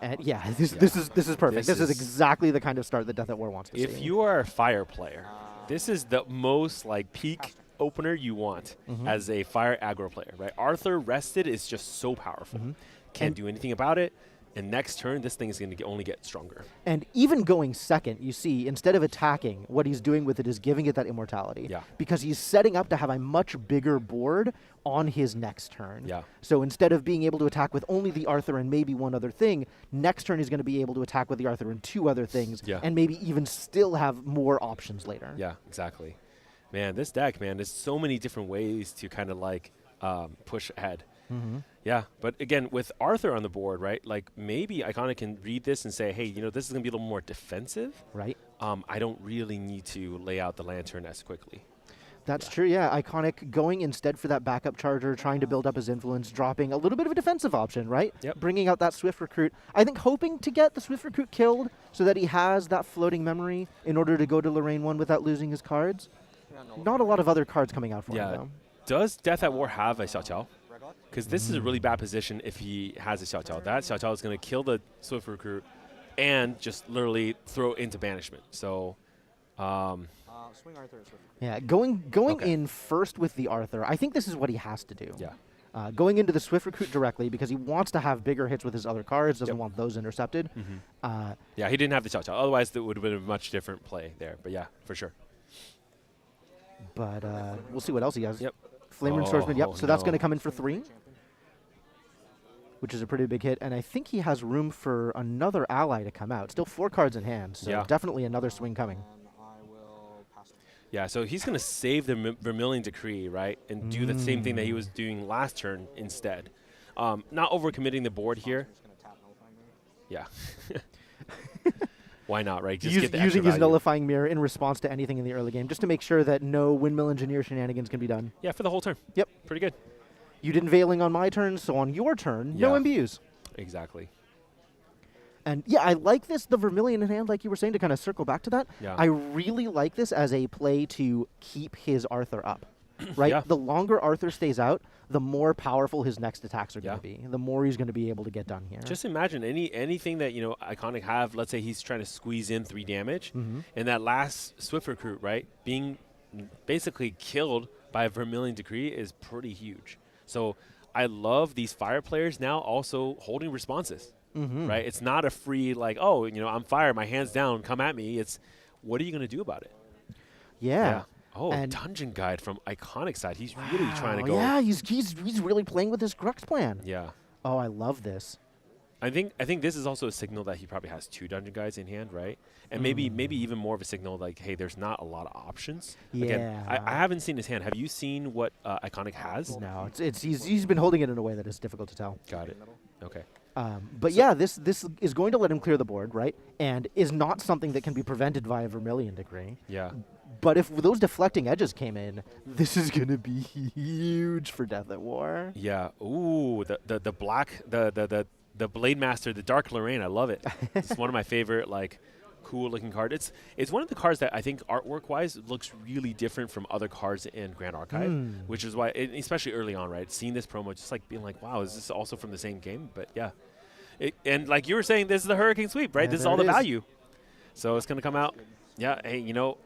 And this is perfect. This is exactly the kind of start that Death at War wants to see. If you are a Fire player, this is the most like peak opener you want as a Fire aggro player, right? Arthur rested is just so powerful. Can't do anything about it. And next turn, this thing is going to only get stronger. And even going second, you see, instead of attacking, what he's doing with it is giving it that immortality. Yeah. Because he's setting up to have a much bigger board on his next turn. Yeah. So instead of being able to attack with only the Arthur and maybe one other thing, next turn he's going to be able to attack with the Arthur and 2 other things, and maybe even still have more options later. Yeah, exactly. Man, this deck, man, there's so many different ways to kind of like push ahead. Yeah, but again, with Arthur on the board, right, like maybe Iconic can read this and say, hey, this is going to be a little more defensive. Right. I don't really need to lay out the Lantern as quickly. That's true, yeah. Iconic going instead for that backup charger, trying to build up his influence, dropping a little bit of a defensive option, right? Yep. Bringing out that Swift Recruit. I think hoping to get the Swift Recruit killed so that he has that floating memory in order to go to Lorraine 1 without losing his cards. Not a lot of other cards coming out for him, though. Does Death at War have a Xiao Qiao? Because this is a really bad position if he has a Xiao Qiao. That Xiao Qiao is going to kill the Swift Recruit and just literally throw it into banishment. So, swing Arthur. Yeah, going in first with the Arthur, I think this is what he has to do. Yeah. Going into the Swift Recruit directly because he wants to have bigger hits with his other cards, doesn't want those intercepted. Yeah, he didn't have the Xiao Qiao. Otherwise, that would have been a much different play there. But yeah, for sure. But we'll see what else he has. Yep. Flame Reinforcement, yep. So that's no. going to come in for 3, which is a pretty big hit. And I think he has room for another ally to come out. Still 4 cards in hand, so definitely another swing coming. Yeah, so he's going to save the Vermilion Decree, right, and do the same thing that he was doing last turn instead. Not overcommitting the board here. Yeah. Why not, right? Just get the using his value. Nullifying Mirror in response to anything in the early game, just to make sure that no Windmill Engineer shenanigans can be done. Yeah, for the whole turn. Yep. Pretty good. You didn't Veiling on my turn, so on your turn, no MBUs. Exactly. And yeah, I like this, the Vermilion in hand, like you were saying, to kind of circle back to that. Yeah. I really like this as a play to keep his Arthur up, right? Yeah. The longer Arthur stays out, the more powerful his next attacks are going to be. The more he's going to be able to get done here. Just imagine anything that, Iconic have, let's say he's trying to squeeze in 3 damage, and that last Swift Recruit, right, being basically killed by a Vermilion Decree is pretty huge. So I love these Fire players now also holding responses. Right? It's not a free, like, oh, I'm Fire, my hand's down, come at me. It's, what are you going to do about it? Yeah. Oh, and Dungeon Guide from Iconic side. He's really trying to go. Yeah, he's really playing with his Grux plan. Yeah. Oh, I love this. I think this is also a signal that he probably has 2 Dungeon Guides in hand, right? And maybe even more of a signal like, hey, there's not a lot of options. Yeah. Again, I haven't seen his hand. Have you seen what Iconic has? No, he's been holding it in a way that is difficult to tell. Got it. Okay. But yeah, this is going to let him clear the board, right? And is not something that can be prevented via Vermilion Decree. Yeah. But if those deflecting edges came in, this is going to be huge for Death at War. Yeah. Ooh, the black, the Blade Master, the Dark Lorraine. I love it. It's one of my favorite, like, cool looking cards. It's one of the cards that I think artwork wise looks really different from other cards in Grand Archive, which is why, especially early on, right? Seeing this promo, just like being like, wow, is this also from the same game? But yeah. And like you were saying, this is the Hurricane Sweep, right? Yeah, this is there all it the is. value. So it's going to come out. Yeah, hey, you know,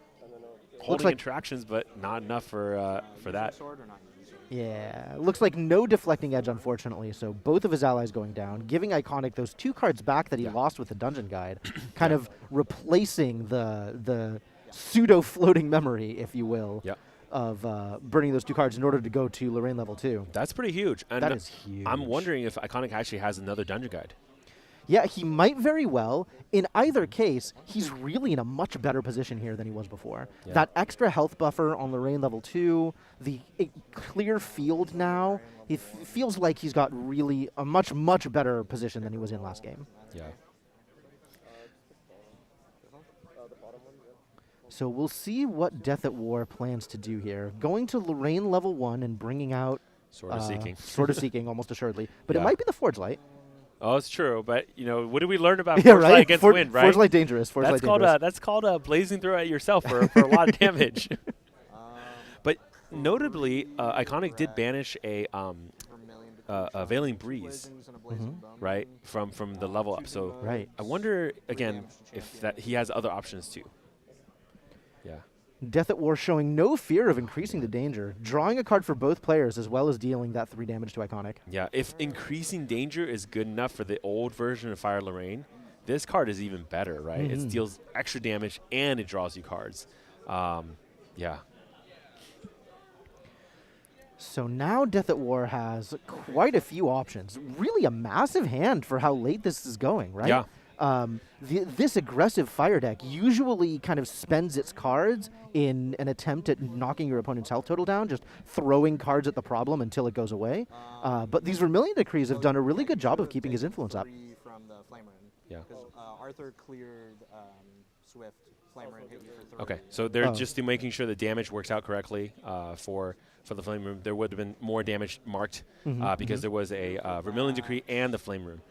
holding like interactions, but not enough for that. Sword or not using? Yeah, looks like no deflecting edge, unfortunately. So both of his allies going down, giving Iconic those 2 cards back that he lost with the Dungeon Guide, kind of replacing the pseudo floating memory, if you will, of burning those 2 cards in order to go to Lorraine level 2. That's pretty huge. And That is huge. I'm wondering if Iconic actually has another Dungeon Guide. Yeah, he might very well. In either case, he's really in a much better position here than he was before. Yeah. That extra health buffer on Lorraine level 2, the clear field now, he feels like he's got really a much, much better position than he was in last game. Yeah. So we'll see what Death at War plans to do here. Going to Lorraine level 1 and bringing out Sword of Seeking. Sword of Seeking, almost assuredly. But it Yeah. might be the Forge Light. Oh, it's true. But, you know, what did we learn about Yeah, Forge right? Light against Wind, right? Forge Light dangerous. Forge That's Light called dangerous. that's called blazing through at yourself for a lot of damage. But notably, Iconic did banish a Veiling Breeze, right, from the level up. So Right. I wonder again if that he has other options too. Yeah. Death at War showing no fear of increasing the danger, drawing a card for both players as well as dealing that 3 damage to Iconic. Yeah, if increasing danger is good enough for the old version of Fire Lorraine, this card is even better, right? It deals extra damage and it draws you cards. Yeah. So now Death at War has quite a few options. Really a massive hand for how late this is going, right? Yeah. This aggressive fire deck usually kind of spends its cards in an attempt at knocking your opponent's health total down, just throwing cards at the problem until it goes away. But these Vermilion Decrees have done a really good job of keeping his influence up. From the Flame Rune. Yeah. Because Arthur cleared Swift. Flame Rune hit you for 3. Okay, so they're just making sure the damage works out correctly for the Flame Room. There would have been more damage marked because there was a Vermilion Decree and the Flame Room.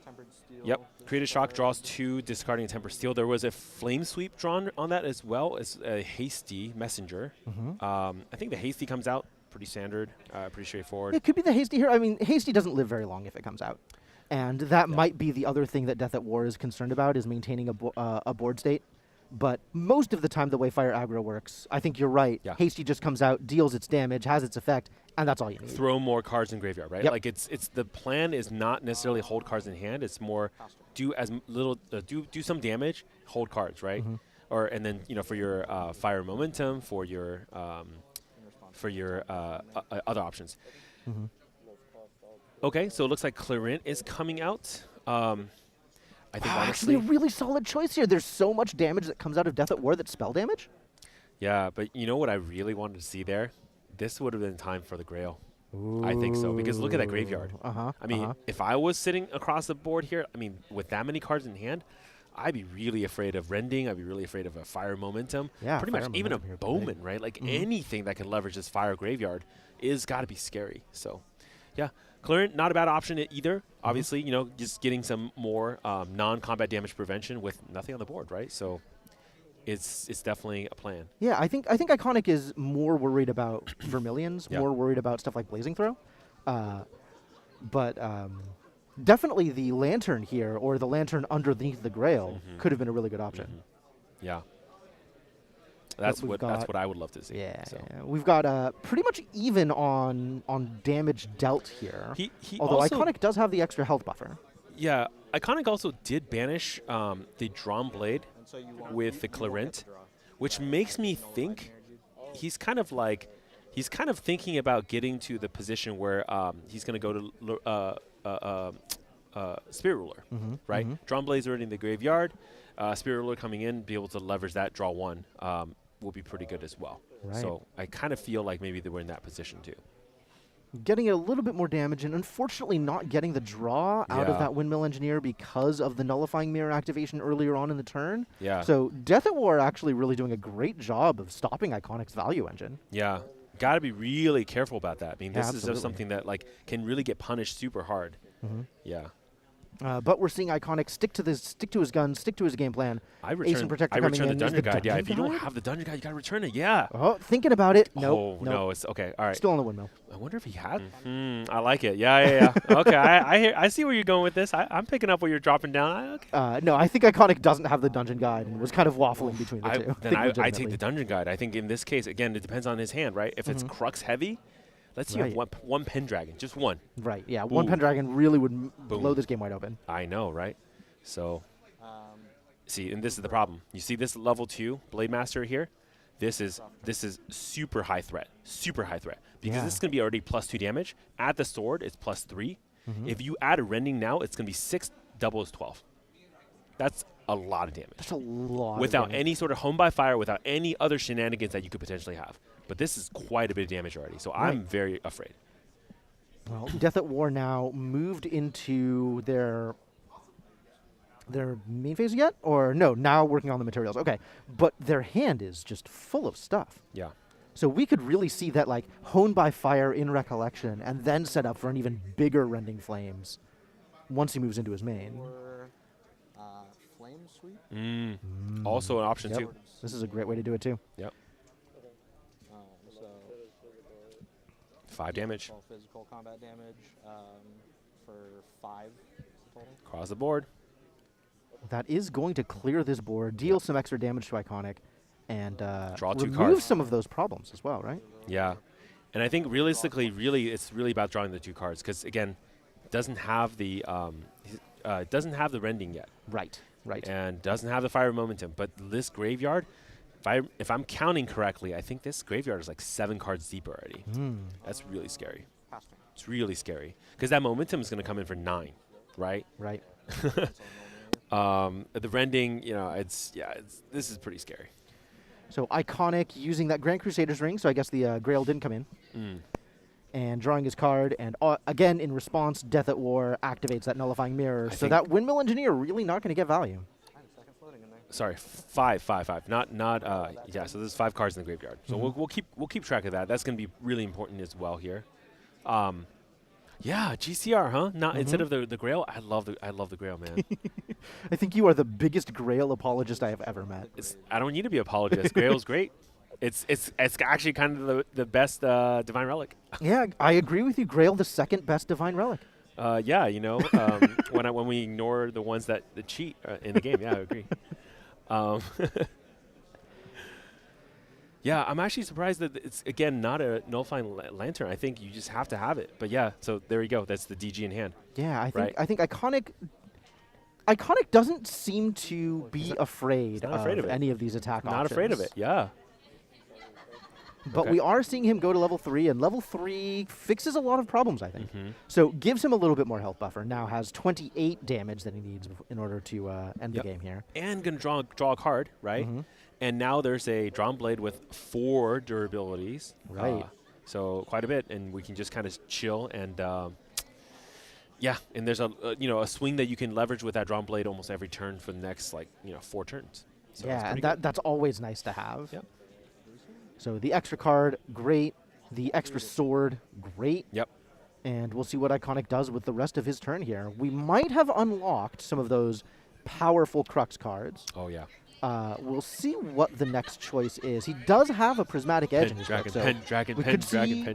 Tempered Steel. Yep. Create a shock, draws 2, discarding a Temper Steel. There was a Flame Sweep drawn on that as well as a Hasty Messenger. I think the Hasty comes out pretty standard, pretty straightforward. It could be the Hasty here. I mean, Hasty doesn't live very long if it comes out. And that might be the other thing that Death at War is concerned about, is maintaining a board state. But most of the time, the way Fire Aggro works, I think you're right. Yeah. Hasty just comes out, deals its damage, has its effect, and that's all you need. Throw more cards in graveyard, right? Yep. Like it's the plan is not necessarily hold cards in hand. It's more do as little do some damage, hold cards, right? Or and then for your fire momentum, for your other options. Okay, so it looks like Clarent is coming out. I think Actually, honestly, a really solid choice here. There's so much damage that comes out of Death at War that's spell damage. yeah, but you know what I really wanted to see there? This would have been time for the Grail. I think so, because look at that graveyard. I mean, if I was sitting across the board here, I mean, with that many cards in hand, I'd be really afraid of Rending. I'd be really afraid of a Fire Momentum. Yeah, pretty Fire much even a Momentum here would be big. Bowman, right? Like anything that can leverage this Fire graveyard is got to be scary. So, yeah, Clarent, not a bad option either. Obviously, just getting some more non-combat damage prevention with nothing on the board, right? So, it's definitely a plan. Yeah, I think Iconic is more worried about Vermilions, Yeah. more worried about stuff like Blazing Throw. But definitely the Lantern here, or the Lantern underneath the Grail, could have been a really good option. Yeah. That's we've what got- I would love to see. Yeah, So. we've got pretty much even on damage dealt here. He Although also, Iconic does have the extra health buffer. Yeah, Iconic also did banish the Drawn Blade And so you won't, with you the won't get Clarent, to draw. which makes me think he's kind of thinking about getting to the position where he's going to go to Spirit Ruler, right? Drawn Blade's already in the graveyard. Spirit Ruler coming in, be able to leverage that, draw 1, will be pretty good as well. Right. So I kind of feel like maybe they were in that position too. Getting a little bit more damage, and unfortunately not getting the draw out of Yeah. that Windmill Engineer because of the Nullifying Mirror activation earlier on in the turn. Yeah. So Death at War actually really doing a great job of stopping Iconic's value engine. Yeah. Got to be really careful about that. I mean, Yeah, this is just absolutely. something that like can really get punished super hard. Mhm. Yeah. But we're seeing Iconic stick to his guns, stick to his game plan. I Ace return and Protector I coming return the in. Is dungeon the guide. Yeah, dungeon if you don't guide? have the dungeon guide, you got to return it. Yeah. Oh, thinking about it. Oh, Nope. no, it's okay. All right. Still on the Windmill. I wonder if he had. I like it. Yeah. Okay, I see where you're going with this. I'm picking up what you're dropping down. Okay. No, I think Iconic doesn't have the dungeon guide and was kind of waffling between the two. Then I take legitimately. the dungeon guide. I think in this case, again, it depends on his hand, right? If it's Crux heavy, let's see Right. one Pendragon, just one. Right, yeah. One Ooh. Pendragon really would blow Boom. this game wide open. I know, right? So, Um, see, and this is the problem. You see this level 2 Blade Master here? This is super high threat. Super high threat. Because Yeah. this is going to be already +2 damage. Add the sword, it's +3. If you add a rending now, it's going to be 6, double is 12. That's a lot of damage. That's a lot. of Without damage. any sort of home by fire, without any other shenanigans that you could potentially have. But this is quite a bit of damage already. So I'm Right. very afraid. Well, Death at War now moved into their main phase yet? Or no, now working on the materials. Okay. But their hand is just full of stuff. Yeah. So we could really see that like hone by fire in Recollection and then set up for an even bigger Rending Flames once he moves into his main. or Flame Sweep. Also an option Yep. too. This is a great way to do it too. Yep. So 5 damage all physical combat damage for 5 total. across the board. That is going to clear this board, deal some extra damage to Iconic, and Draw 2 remove cards. some of those problems as well, right? Yeah. And I think realistically, it's really about drawing the 2 cards because again, doesn't have the rending yet, Right, right. and doesn't have the fire momentum. But this graveyard, if I'm counting correctly, I think this graveyard is like 7 cards deep already. That's really scary. Pass me. It's really scary because that momentum is going to come in for 9, right? Right. The rending, this is pretty scary. So Iconic using that Grand Crusader's ring, so I guess the Grail didn't come in, and drawing his card, and again, in response, Death at War activates that Nullifying Mirror, I so think- that Windmill Engineer really not going to get value. I had a second floating in there. Sorry, 5. Not. Yeah. So there's 5 cards in the graveyard. So we'll keep track of that. That's going to be really important as well here. Yeah, GCR, huh? Not instead of the Grail. I love the Grail, man. I think you are the biggest Grail apologist I have ever met. I don't need to be apologist. Grail's great. It's actually kind of the best divine relic. Yeah, I agree with you. Grail, the second best Divine Relic. Yeah, when we ignore the ones that cheat in the game. Yeah, I agree. Yeah, I'm actually surprised that it's, again, not a nullifying lantern. I think you just have to have it. But yeah, so there you go. That's the DG in hand. Yeah, Right. I think Iconic doesn't seem to be afraid, not afraid of it. any of these attack options. Not afraid of it. Yeah. But Okay. we are seeing him go to level 3, and level 3 fixes a lot of problems, I think. Mm-hmm. So gives him a little bit more health buffer. Now has 28 damage that he needs in order to end Yep. the game here. And going to draw a card, right? Mhm. And now there's a Drawn Blade with 4 durabilities. Right. So quite a bit, and we can just kind of chill and yeah. And there's a swing that you can leverage with that Drawn Blade almost every turn for the next 4 turns. So yeah, it's and pretty good. that's always nice to have. Yep. So the extra card, great. The extra sword, great. Yep. And we'll see what Iconic does with the rest of his turn here. We might have unlocked some of those powerful Crux cards. Oh yeah. We'll see what the next choice is. He does have a Prismatic Edge in his deck, so Pendragon. we could see-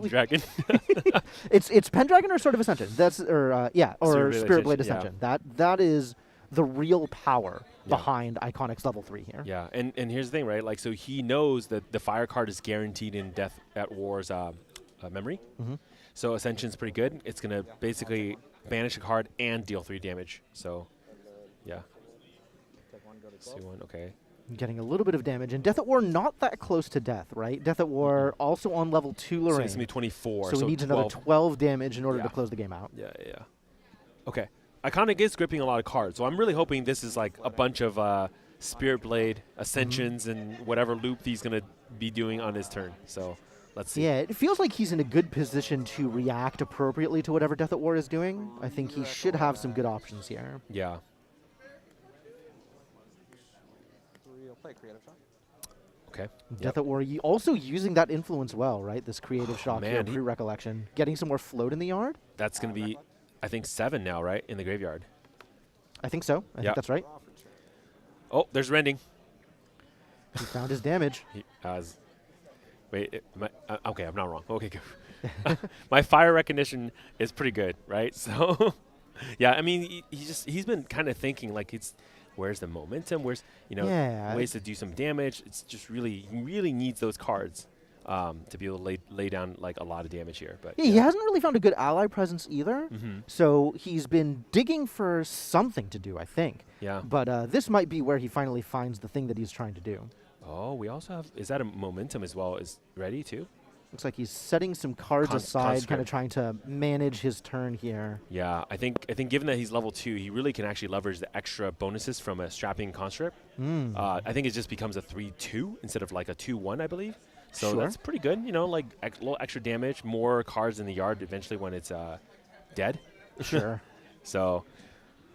It's it's Pendragon or Sword of Ascension. That's or Spirit Blade Spirit Blade Ascension, Ascension. That is the real power Yeah. behind Iconic's level 3 here. Yeah, and here's the thing, right? So he knows that the fire card is guaranteed in Death at War's memory. Mhm. So Ascension's pretty good. It's going to basically banish a card and deal 3 damage. So, yeah. Take 1, go to 12. See 1, okay. Getting a little bit of damage. And Death at War not that close to death, right? Death at War also on level 2 So Lorraine. it's going to be 24. So he needs another 12 damage in order Yeah. to close the game out. Yeah. Okay. Iconic is gripping a lot of cards, so I'm really hoping this is like a bunch of Spirit Blade, Ascensions, and whatever loop he's going to be doing on his turn. So Let's see. Yeah, it feels like he's in a good position to react appropriately to whatever Death at War is doing. I think he should have some good options here. Yeah. 3, I'll play Creative Shock. Okay. Death at War also using that influence well, right? This creative shock here, man, pre-recollection. Getting some more float in the yard? That's going to be, I think, 7 now, right, in the graveyard. I think so. I think that's right. Oh, there's rending. He found his damage. Wait, okay, I'm not wrong. Okay, good. My fire recognition is pretty good, right? So, yeah, I mean, he's been kind of thinking like where's the momentum? Where's ways to do some damage? It's just he really needs those cards to be able to lay down like a lot of damage here. But yeah, he hasn't really found a good ally presence either. So he's been digging for something to do, I think. Yeah. But this might be where he finally finds the thing that he's trying to do. Oh, we also have, is that a momentum as well? Is ready too? Looks like he's setting some cards aside, kind of trying to manage his turn here. Yeah, I think given that he's level 2, he really can actually leverage the extra bonuses from a strapping conscript. I think it just becomes a 3-2 instead of like a 2-1, I believe. So that's pretty good. Like a little extra damage, more cards in the yard eventually when it's dead. Sure. So,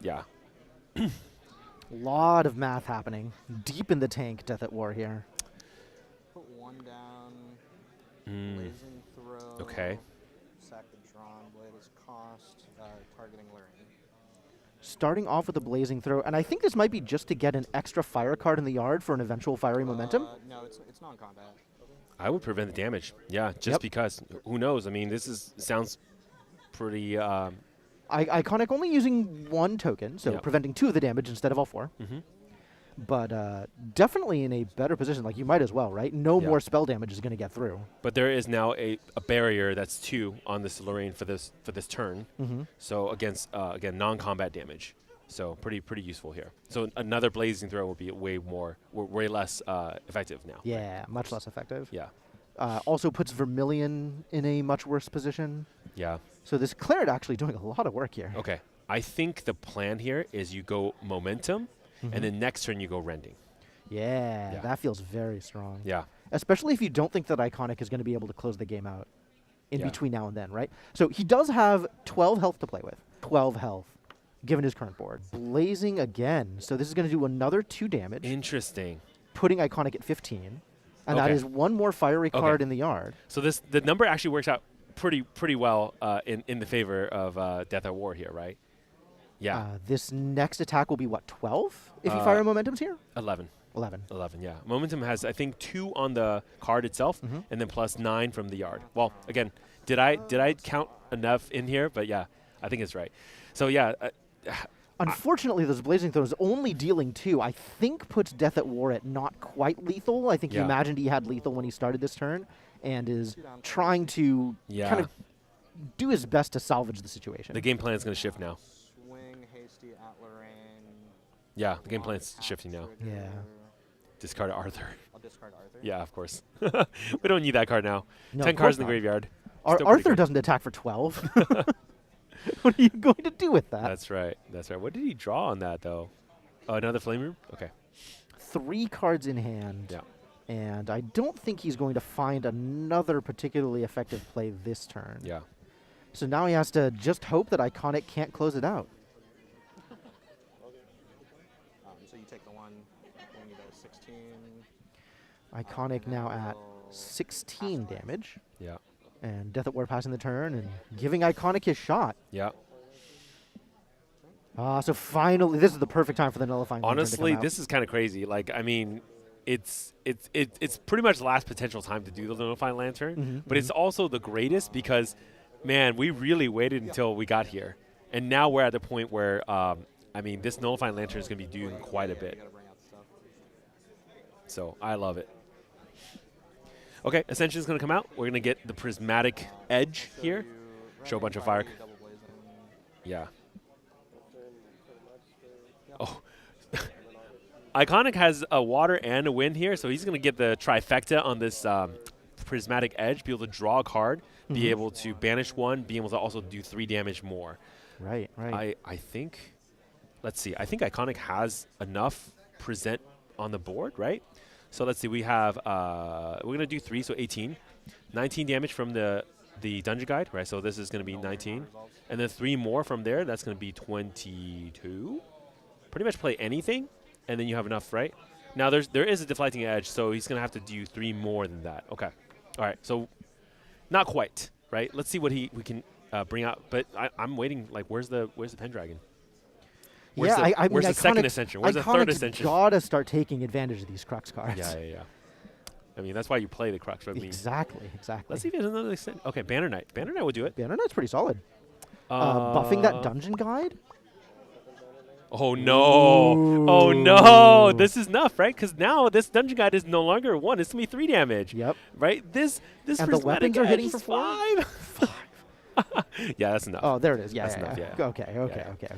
yeah. Lot of math happening deep in the tank. Death at War here. Put 1 down. Blazing Throw. Okay. Sack the Drawn Blade as cost. Targeting Luring. Starting off with a Blazing Throw, and I think this might be just to get an extra fire card in the yard for an eventual fiery momentum. No, it's non-combat. I would prevent the damage. Yeah, just because. Who knows? I mean, sounds pretty. Iconic only using 1 token, so preventing 2 of the damage instead of all 4. But definitely in a better position. Like, you might as well, right? No more spell damage is going to get through. But there is now a barrier that's 2 on this Lorraine for this turn. So against again non-combat damage. So pretty useful here. So another Blazing Throw will be way less effective now. Yeah, much less effective. Yeah. Also puts Vermilion in a much worse position. Yeah. So this Claret actually doing a lot of work here. Okay. I think the plan here is you go momentum, and then next turn you go rending. Yeah, that feels very strong. Yeah. Especially if you don't think that Iconic is going to be able to close the game out in between now and then, right? So he does have 12 health to play with. 12 health, given his current board. Blazing again. So this is going to do another 2 damage. Interesting. Putting Iconic at 15. And that is 1 more fiery card in the yard. So the number actually works out pretty well in the favor of Death at War here, right? Yeah. This next attack will be, what, 12? If you fire Momentum's here? 11. 11. 11, yeah. Momentum has, I think, 2 on the card itself, and then plus 9 from the yard. Well, again, did I count enough in here? But yeah, I think it's right. So yeah. Unfortunately, those Blazing Throws only dealing 2, I think puts Death at War at not quite lethal. I think he imagined he had lethal when he started this turn and is trying to kind of do his best to salvage the situation. The game plan is going to shift now. Swing, hasty at Lorraine. Yeah, the game plan's shifting now. Yeah. Discard Arthur. I'll discard Arthur. Yeah, of course. We don't need that card now. No, 10 cards in the graveyard. Arthur doesn't attack for 12. What are you going to do with that? That's right. That's right. What did he draw on that, though? Oh, another Flame Room? Okay. 3 cards in hand. Yeah. And I don't think he's going to find another particularly effective play this turn. Yeah. So now he has to just hope that Iconic can't close it out. So you take the 1, bring you to 16. Iconic now at 16 damage. Yeah. And Death at War passing the turn and giving Iconic his shot. Yeah. So finally, this is the perfect time for the nullifying. Honestly, this is kind of crazy. Like, I mean, it's pretty much the last potential time to do the nullifying lantern, but it's also the greatest because, man, we really waited until we got here, and now we're at the point where, I mean, this nullifying lantern is going to be doing quite a bit. So I love it. Okay, Ascension is going to come out. We're going to get the Prismatic Edge here. Show a bunch of fire. Yeah. Oh. Iconic has a water and a wind here, so he's going to get the trifecta on this Prismatic Edge, be able to draw a card, be able to banish 1, be able to also do 3 damage more. Right, right. I think, let's see, I think Iconic has enough present on the board, right? So let's see, we have, we're going to do 3, so 18. 19 damage from the dungeon guide, right? So this is going to be 19. And then 3 more from there, that's going to be 22. Pretty much play anything, and then you have enough, right? Now there is a deflecting edge, so he's going to have to do 3 more than that. Okay. All right, so not quite, right? Let's see what we can bring out. But I'm waiting, like, where's the Pendragon? Where's where's the second ascension? Where's the third ascension? Gotta start taking advantage of these Crux cards. Yeah. I mean, that's why you play the Crux. Right? Exactly. Let's see if there's another ascension. Okay, Banner Knight. Banner Knight will do it. Banner Knight's pretty solid. Buffing that dungeon guide? Oh, no. Ooh. Oh, no. This is enough, right? Because now this dungeon guide is no longer 1. It's going to be 3 damage. Yep. Right? This and the weapons are hitting for 5. 5. Yeah, that's enough. Oh, there it is. Yeah, that's enough. Yeah. Okay.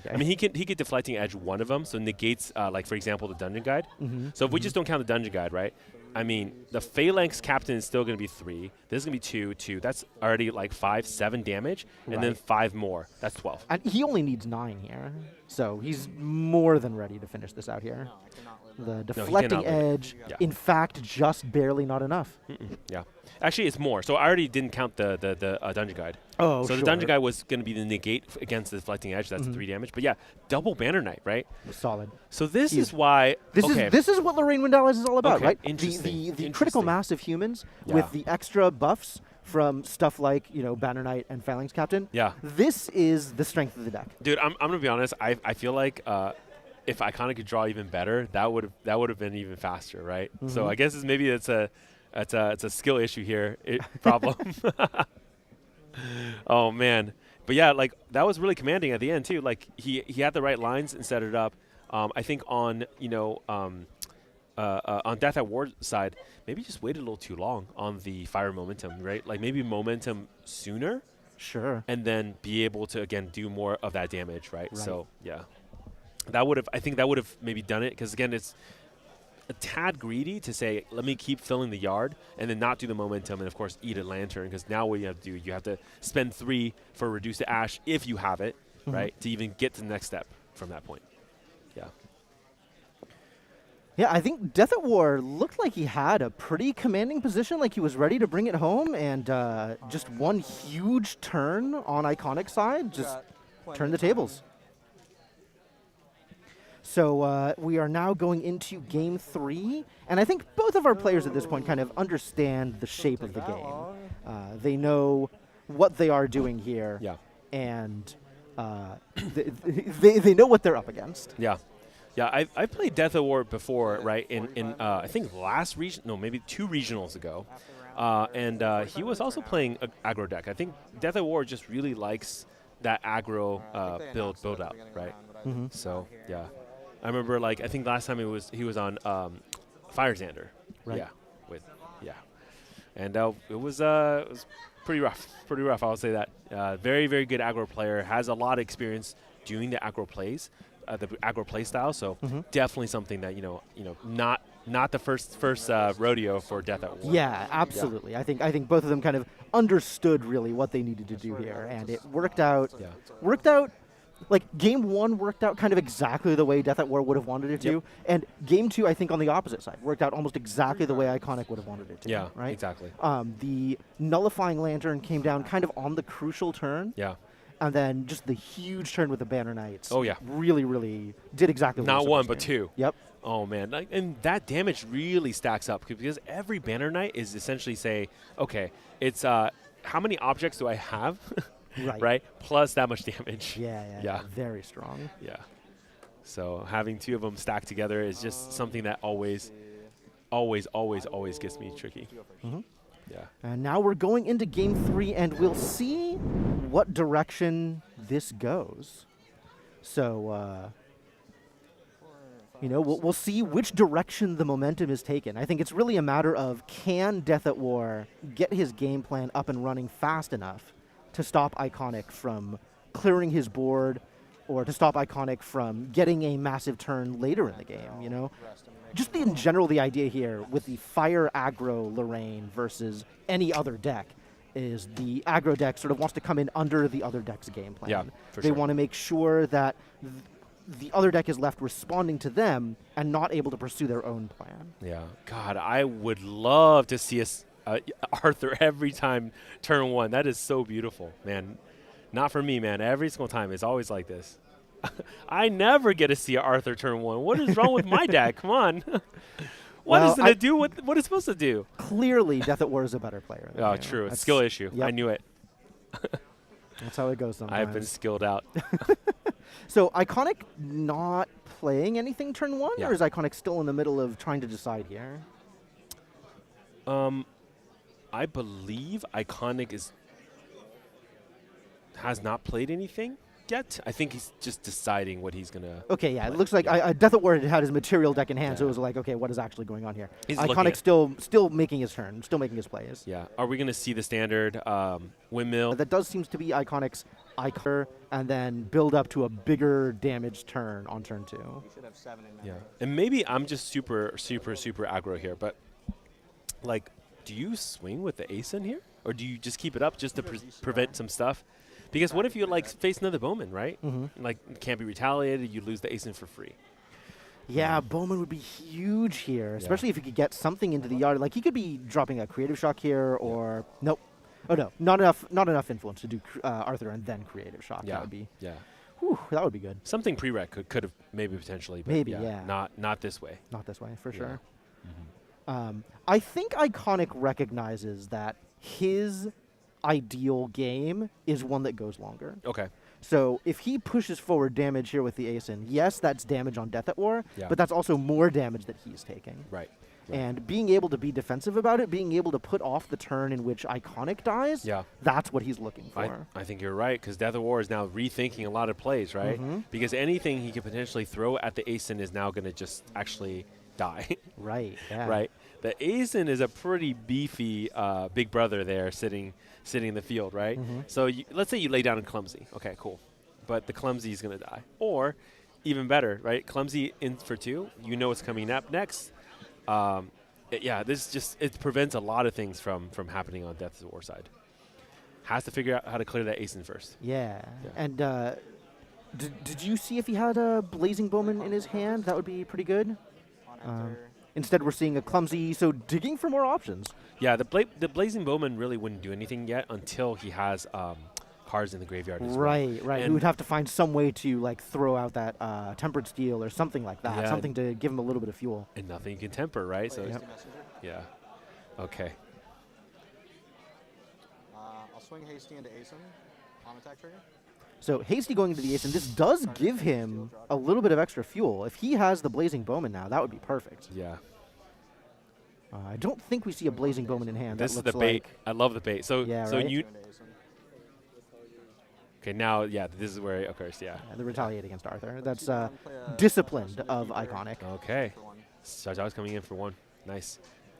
I mean, he could deflecting edge one of them, so negates, like for example, the dungeon guide. So if we just don't count the dungeon guide, right? I mean, the Phalanx Captain is still going to be 3. This is going to be 2. That's already like 5, 7 damage, and then 5 more. That's 12. And he only needs 9 here, so he's more than ready to finish this out here. The deflecting edge, in fact, just barely not enough. Yeah. Actually, it's more. So I already didn't count the dungeon guide. Oh, so the dungeon guide was going to be the negate against the deflecting edge. That's 3 damage. But yeah, double Banner Knight, right? Solid. So this is why. This is what Lorraine Windallas is all about, right? Interesting. The critical mass of humans with the extra buffs from stuff like Banner Knight and Phalanx Captain. Yeah. This is the strength of the deck. Dude, I'm gonna be honest. I feel like if Iconic could draw even better, that would have been even faster, right? So I guess maybe it's a skill issue here, problem. Oh man, but yeah, like that was really commanding at the end too. Like he had the right lines and set it up. I think on on Death at War side, maybe just waited a little too long on the fire momentum, right? Like maybe momentum sooner, sure, and then be able to again do more of that damage, right? So yeah. I think that would have maybe done it because, again, it's a tad greedy to say, let me keep filling the yard and then not do the momentum and, of course, eat a lantern because now what you have to do, you have to spend 3 for Reduce to Ash if you have it, right, to even get to the next step from that point. Yeah. Yeah, I think Death at War looked like he had a pretty commanding position, like he was ready to bring it home, and just one huge turn on Iconic side just turned the tables. So we are now going into Game 3, and I think both of our players at this point kind of understand the shape of the game. They know what they are doing here, and they know what they're up against. Yeah. Yeah, I played Death at War before, right, in I think last region, no, maybe 2 regionals ago. And he was also playing an aggro deck. I think Death at War just really likes that aggro build out, right? So, yeah. I remember, like, I think last time he was on Fire Xander. Right. Yeah. And it was pretty rough. Pretty rough, I'll say that. Very, very good aggro player. Has a lot of experience doing the aggro plays, the aggro play style. So definitely something that, not the first rodeo for Death at War. Yeah, absolutely. Yeah. I think both of them kind of understood really what they needed to do here, and it worked out. Yeah. Worked out. Like, Game 1 worked out kind of exactly the way Death at War would have wanted it to, and Game 2, I think, on the opposite side, worked out almost exactly the way Iconic would have wanted it to. Yeah, right? Exactly. The Nullifying Lantern came down kind of on the crucial turn. Yeah. And then just the huge turn with the Banner Knights. Oh, yeah. Really, really did exactly what Not it was one, supposed but to. 2. Yep. Oh, man. And that damage really stacks up because every Banner Knight is essentially say, okay, it's how many objects do I have? Right. Plus that much damage. Yeah. Very strong. Yeah. So having 2 of them stacked together is just something that always gets me tricky. Yeah. And now we're going into Game 3, and we'll see what direction this goes. So, we'll see which direction the momentum is taken. I think it's really a matter of, can Death at War get his game plan up and running fast enough to stop Iconic from clearing his board, or to stop Iconic from getting a massive turn later in the game, Just in general, the idea here with the fire aggro Lorraine versus any other deck is the aggro deck sort of wants to come in under the other deck's game plan. Yeah, they want to make sure that the other deck is left responding to them and not able to pursue their own plan. Yeah. God, I would love to see us Arthur every time turn 1. That is so beautiful, man. Not for me, man. Every single time. It's always like this. I never get to see Arthur turn 1. What is wrong with my dad? Come on. What Well, is it to do what it's supposed to do? Clearly, Death at War is a better player. Than Oh, you. true. It's That's- skill issue. yep. I knew it. That's how it goes sometimes. I've been skilled out. So Iconic not playing anything turn 1, Yeah. or is Iconic still in the middle of trying to decide here? I believe Iconic has not played anything yet. I think he's just deciding what he's gonna. Okay, yeah, it play. looks like Yeah. Death at War had his material deck in hand, so it Yeah. was like, okay, what is actually going on here? He's looking Iconic at- still making his turn, still making his plays. Yeah. Are we gonna see the standard windmill? That does seems to be Iconic's Icon, and then build up to a bigger damage turn on turn 2. You should have 7 in Yeah. memory. And maybe I'm just super aggro here, but like, do you swing with the ace in here, or do you just keep it up just to prevent some stuff? Because what if you like face another Bowman, right? Mm-hmm. Like, can't be retaliated. You lose the ace in for free. Yeah, Bowman would be huge here, especially if you could get something into the yard. Like, he could be dropping a Creative Shock here, or nope. Oh no, not enough influence to do Arthur and then Creative Shock. Yeah. That would be, Yeah. whew, that would be good. Something prereq could have maybe potentially, but Maybe, yeah. Not this way. Not this way, for Yeah. sure. I think Iconic recognizes that his ideal game is one that goes longer. Okay. So if he pushes forward damage here with the ace in, yes, that's damage on Death at War, Yeah. but that's also more damage that he's taking. Right. And being able to be defensive about it, being able to put off the turn in which Iconic dies, Yeah. that's what he's looking for. I think you're right, because Death of War is now rethinking a lot of plays, right? Because anything he could potentially throw at the Ace-in is now going to just actually die, Right, yeah. right? The Ace-in is a pretty beefy big brother there sitting in the field, right? So let's say you lay down in Clumsy. Okay, cool. But the Clumsy is going to die. Or, even better, right? Clumsy in for 2. You know what's coming up next. It prevents a lot of things from happening on Death of War side. Has to figure out how to clear that ace in first. Yeah. Yeah. And did you see if he had a Blazing Bowman in his hand? That would be pretty good. On enter. Instead, we're seeing a Clumsy, so digging for more options. Yeah, the Blazing Bowman really wouldn't do anything yet until he has cards in the graveyard as well. Right, right. He And- would have to find some way to like throw out that Tempered Steel or something like that. Yeah. Something to give him a little bit of fuel. And nothing can temper, right? So Play Yep. Hasty Messenger. yeah. Okay. I'll swing Hasty into Asen on attack trigger. So Hasty going into the ace, and this does give him a little bit of extra fuel. If he has the Blazing Bowman now, that would be perfect. Yeah. I don't think we see a Blazing Bowman in hand. This that is the looks bait. like I love the bait. So Yeah, so right? you Into Asen. okay now? Yeah, this is where it occurs. Yeah. the retaliate against Arthur. That's Play a disciplined Messenger of Keeper Iconic. Okay. for 1. Xiao's coming in for 1. Nice.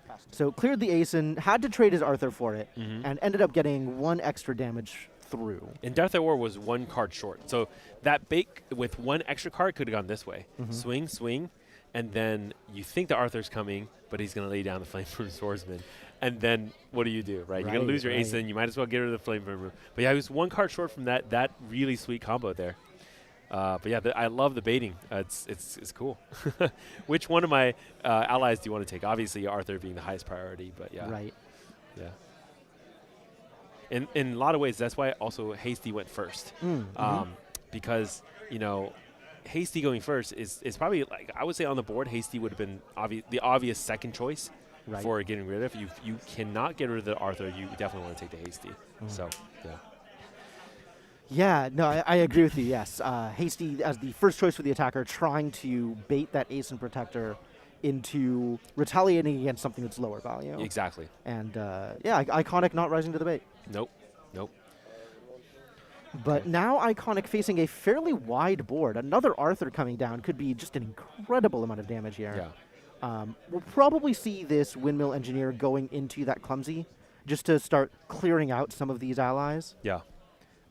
Pass. So cleared the ace and had to trade his Arthur for it, Mhm. and ended up getting 1 extra damage through. And Death of War was 1 card short. So that bait with 1 extra card could have gone this way. Mm-hmm. Swing, and then you think the Arthur's coming, but he's going to lay down the Flame from Swordsman. And then what do? Right? You're going Right, to lose your ace, right. and you might as well get rid of the Flame from. But yeah, he was 1 card short from that really sweet combo there. But yeah, I love the baiting. It's cool. Which one of my allies do you want to take? Obviously, Arthur being the highest priority, but yeah. Right. Yeah. In a lot of ways, that's why also Hasty went first. Because, Hasty going first is probably, like, I would say on the board, Hasty would have been the obvious second choice Right. for getting rid of. You cannot get rid of the Arthur. You definitely want to take the Hasty. So, yeah. Yeah, no, I agree with you, yes. Hasty as the first choice for the attacker, trying to bait that ace and protector into retaliating against something that's lower value. Exactly. And, Iconic not rising to the bait. Nope. But now Iconic facing a fairly wide board. Another Arthur coming down could be just an incredible amount of damage here. Yeah. We'll probably see this Windmill Engineer going into that Clumsy just to start clearing out some of these allies. Yeah.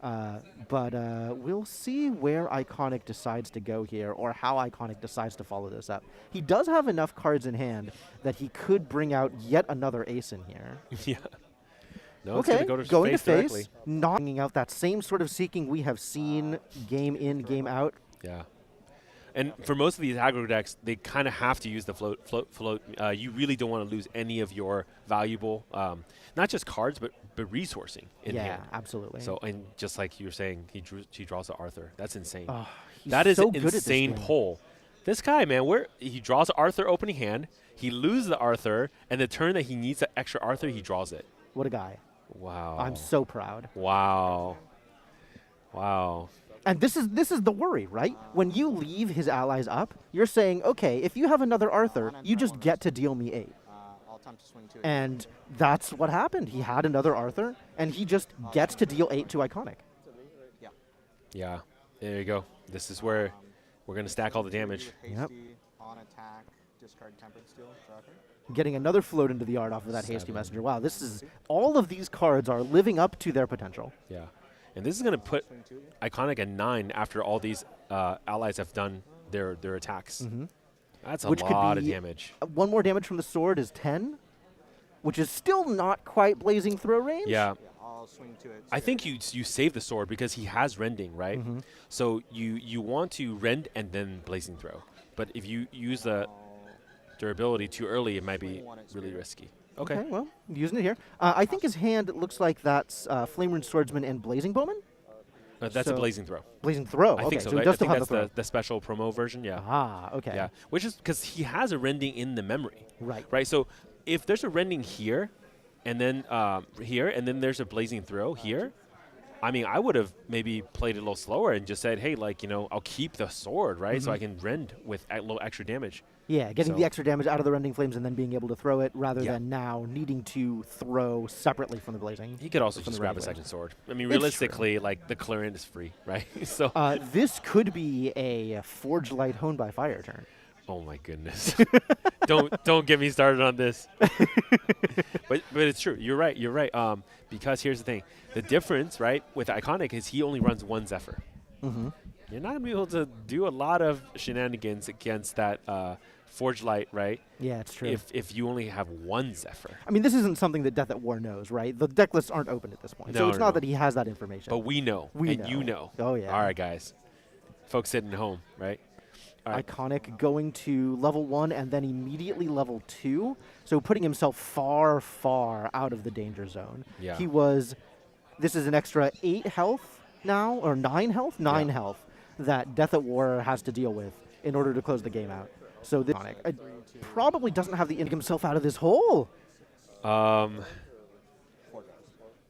But we'll see where Iconic decides to go here, or how Iconic decides to follow this up. He does have enough cards in hand that he could bring out yet another ace in here. Yeah. No, Okay, it's going to going face to face, directly. knocking out that same sort of seeking we have seen game in, game out. Yeah. And for most of these aggro decks, they kind of have to use the float. You really don't want to lose any of your valuable, not just cards, but resourcing in hand. Absolutely. So, and just like you were saying, he draws to Arthur. That's insane. He's That is so an good at this insane game. pull. This guy, man, he draws Arthur opening hand, he loses the Arthur, and the turn that he needs the extra Arthur, he draws it. What a guy. Wow. I'm so proud. Wow. Wow. And this is the worry, right? When you leave his allies up, you're saying, okay, if you have another Arthur, you just get to deal me 8. I'll attempt to swing 2. And that's what happened. He had another Arthur, and he just gets to deal 8 to Iconic. Yeah. Yeah. There you go. This is where we're going to stack all the damage. Hasty, Yep. on attack, discard Tempered Steel, draw a card. Getting another float into the art off of that Hasty Messenger. Wow, this is all of these cards are living up to their potential. Yeah. And this is going to put Swing 2. Iconic at 9 after all these allies have done their attacks. That's a Which could lot of be- damage. One more damage from the sword is 10, which is still not quite blazing throw range. Yeah. Yeah, I'll swing to it. I think you save the sword because he has rending, right? So you want to rend and then blazing throw. But if you use the durability too early, it might be really risky. Okay, well, using it here. I think his hand looks like that's Flame Rune Swordsman and Blazing Bowman. That's a So- blazing throw. Blazing Throw. I Okay, think so. so he Right? does I still think have the that's throw. the special promo version. Yeah. Ah, okay. Yeah. Which is because he has a rending in the memory. Right. Right. So if there's a rending here, and then there's a blazing throw here. I mean, I would have maybe played it a little slower and just said, hey, like, I'll keep the sword, right? So I can rend with a little extra damage. Yeah, getting So- the extra damage out of the Rending Flames and then being able to throw it rather Yeah. than now needing to throw separately from the Blazing. He could also From just the grab a Rending second Flames. sword. I mean, It's true. realistically, like, the clearance is free, right? So, This could be a Forge Light Honed by Fire turn. oh my goodness. don't get me started on this. but it's true. You're right. Because here's the thing. The difference, right, with Iconic is he only runs one Zephyr. You're not going to be able to do a lot of shenanigans against that Forge Light, right? Yeah, it's true. If you only have one Zephyr. I mean, this isn't something that Death at War knows, right? The deck lists aren't open at this point. So No, it's no, not no. that he has that information. But we know. We and know. you know. Oh, yeah. All right, guys. Folks sitting at home, right? All right. Iconic going to level 1 and then immediately level 2. So putting himself far, far out of the danger zone. Yeah. This is an extra 8 health now, or 9 health? 9 Yeah. health that Death at War has to deal with in order to close the game out. So this probably doesn't have the himself out of this hole.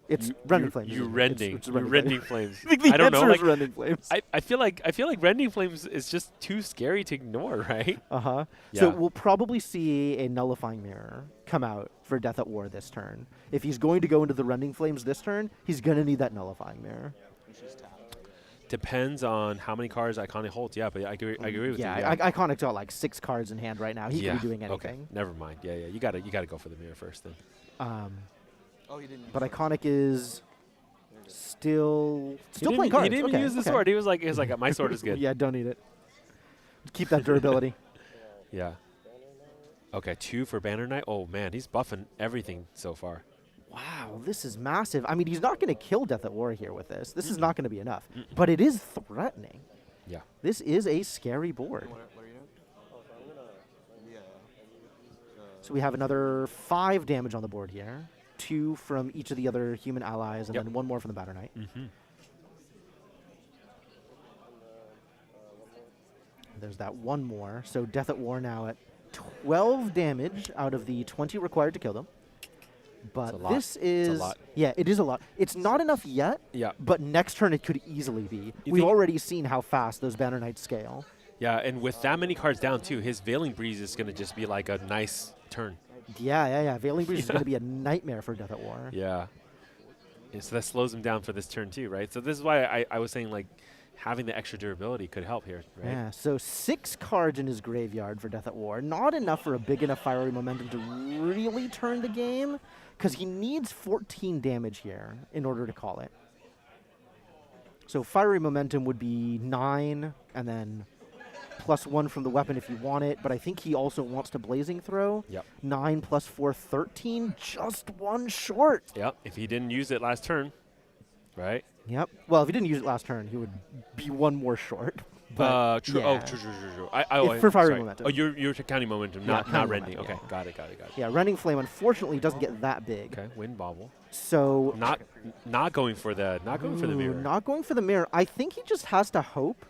It's Rending Flames. You isn't it? rending. It's You're Rending rending Flames. flames. The I don't know. answer is Like, Rending Flames. I feel like rending flames is just too scary to ignore, right? So Yeah. we'll probably see a Nullifying Mirror come out for Death at War this turn. If he's going to go into the Rending Flames this turn, he's going to need that Nullifying Mirror. Depends on how many cards Iconic holds. Yeah, but I agree with you. Yeah, Iconic's got like 6 cards in hand right now. He could be doing Okay, anything. never mind. Yeah. You gotta go for the mirror first then. Oh, he didn't. But Iconic is still He didn't- playing cards. He didn't even Okay, use the okay. sword. He was like, my sword is good. Yeah, don't need it. Keep that durability. Yeah. Okay, 2 for Banner Knight. Oh man, he's buffing everything so far. Wow, this is massive. I mean, he's not going to kill Death at War here with this. This is not going to be enough. But it is threatening. Yeah. This is a scary board. What are you doing? Yeah. So we have another 5 damage on the board here. 2 from each of the other human allies, and Yep. then 1 more from the Batter Knight. There's that 1 more. So Death at War now at 12 damage out of the 20 required to kill them. But a lot. this It's a is... lot. Yeah, it is a lot. It's not enough yet, Yeah. but next turn it could easily be. You We've think- already seen how fast those Banner Knights scale. Yeah, and with that many cards down too, his Veiling Breeze is gonna just be like a nice turn. Yeah. Veiling Breeze is going to be a nightmare for Death at War. Yeah. So that slows him down for this turn too, right? So this is why I was saying like having the extra durability could help here, right? Yeah, so 6 cards in his graveyard for Death at War. Not enough for a big enough fiery momentum to really turn the game, because he needs 14 damage here in order to call it. So fiery momentum would be 9, and then +1 from the weapon if you want it, but I think he also wants to Blazing Throw. Yep. 9 + 4, 13, just 1 short. Yep. If he didn't use it last turn, right? Yep. Well, if he didn't use it last turn, he would be 1 more short. But true. yeah. Oh, true. For fiery sorry. momentum. Oh, you're counting momentum, not counting rending. momentum, Okay, got it. Yeah, Rending Flame unfortunately doesn't get that big. Okay, wind bobble. So Not going for the mirror. Not going for the mirror. I think he just has to hope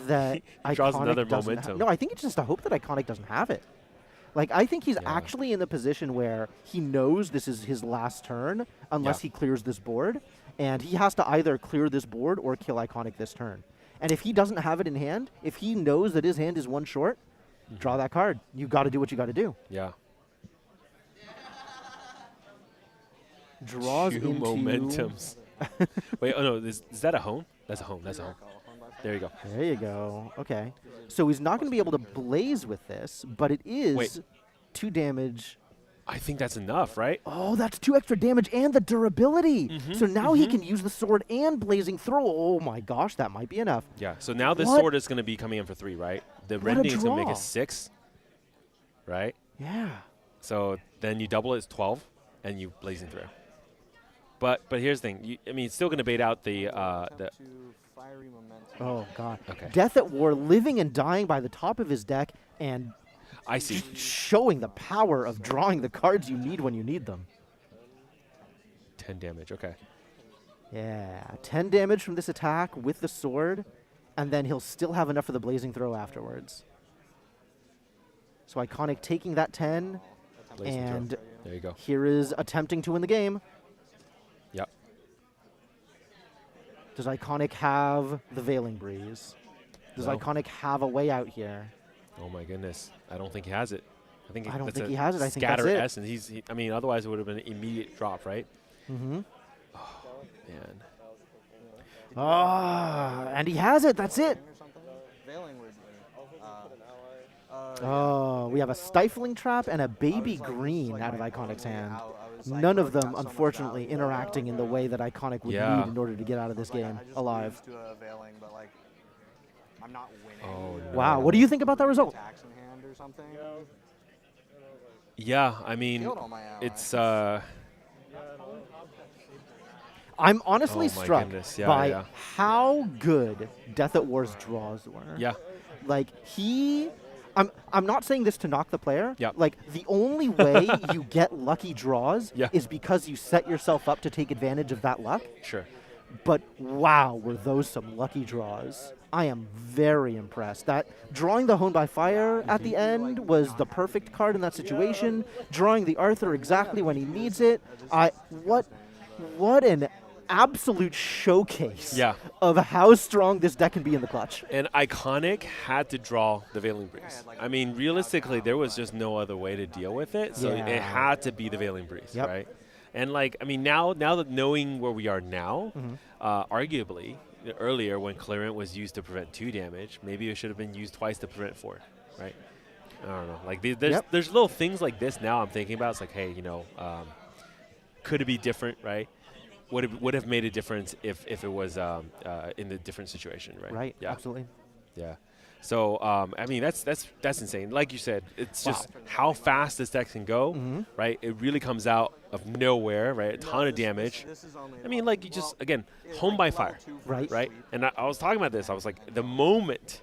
that He draws Iconic another doesn't momentum. no, I think it's just a hope that Iconic doesn't have it. Like, I think he's Yeah. actually in the position where he knows this is his last turn unless Yeah. he clears this board, and he has to either clear this board or kill Iconic this turn. And if he doesn't have it in hand, if he knows that his hand is one short, draw that card. You got to do what you got to do. Yeah. Draws Two into momentums. Wait, oh no, is that a home? That's a home. There you go. There you go. Okay. So he's not going to be able to blaze with this, but it is Wait. 2 damage. I think that's enough, right? Oh, that's 2 extra damage and the durability. Mm-hmm, So now he can use the sword and blazing throw. Oh my gosh, that might be enough. Yeah. So now this What? sword is going to be coming in for 3, right? The What a rending is going to make draw. it 6, right? Yeah. So then you double it, it's 12, and you blazing through. But here's the thing. I mean, it's still going to bait out the To fiery momentum. Oh god. Okay. Death at War, living and dying by the top of his deck and I see. showing the power of drawing the cards you need when you need them. 10 damage. Okay. Yeah, 10 damage from this attack with the sword, and then he'll still have enough for the blazing throw afterwards. So Iconic taking that 10, Blazing throw. and There you go. here is attempting to win the game. Yep. Does Iconic have the Veiling Breeze? Does No. Iconic have a way out here? Oh my goodness. I don't think he has it. I think I don't that's think a he has it. I think that's scatter it. essence. I mean, otherwise it would have been an immediate drop, right? Mm-hmm. Man. Ah, and he has it. That's it. Or something? Veiling would Oh, we have a Stifling Trap and a Baby Green out of Iconic's hand. None of them, unfortunately, interacting in the way that Iconic would Yeah. need in order to get out of this game alive. To a veiling, but like I'm not winning. Oh, no. Wow, what do you think about that result? Attacks in hand or something. Yeah, I mean, Killed all my allies. it's I'm honestly Oh my struck goodness, yeah, by yeah. how good Death at War's draws were. yeah. Like, I'm not saying this to knock the player. Yep. Like, the only way you get lucky draws Yeah. is because you set yourself up to take advantage of that luck. Sure. But wow, were those some lucky draws. I am very impressed. That drawing the Hone by Fire at the end was the perfect card in that situation. Drawing the Arthur exactly when he needs it. What an absolute showcase Yeah. of how strong this deck can be in the clutch. And Iconic had to draw the Veiling Breeze. I mean, realistically, there was just no other way to deal with it. So Yeah. it had to be the Veiling Breeze, Yep. right? And like, I mean, now that knowing where we are now, arguably, earlier when Clarent was used to prevent 2 damage, maybe it should have been used twice to prevent 4, right? I don't know. Like, there's little things like this now I'm thinking about. It's like, hey, could it be different, right? Would have made a difference if it was in the different situation, right? Right, Yeah. absolutely. Yeah. So I mean that's insane. Like you said, it's just how fast this deck can go, right? It really comes out of nowhere, right? A ton of damage. This is only I mean, like you just again, Home by Fire, Right. And I was talking about this. I was like, the moment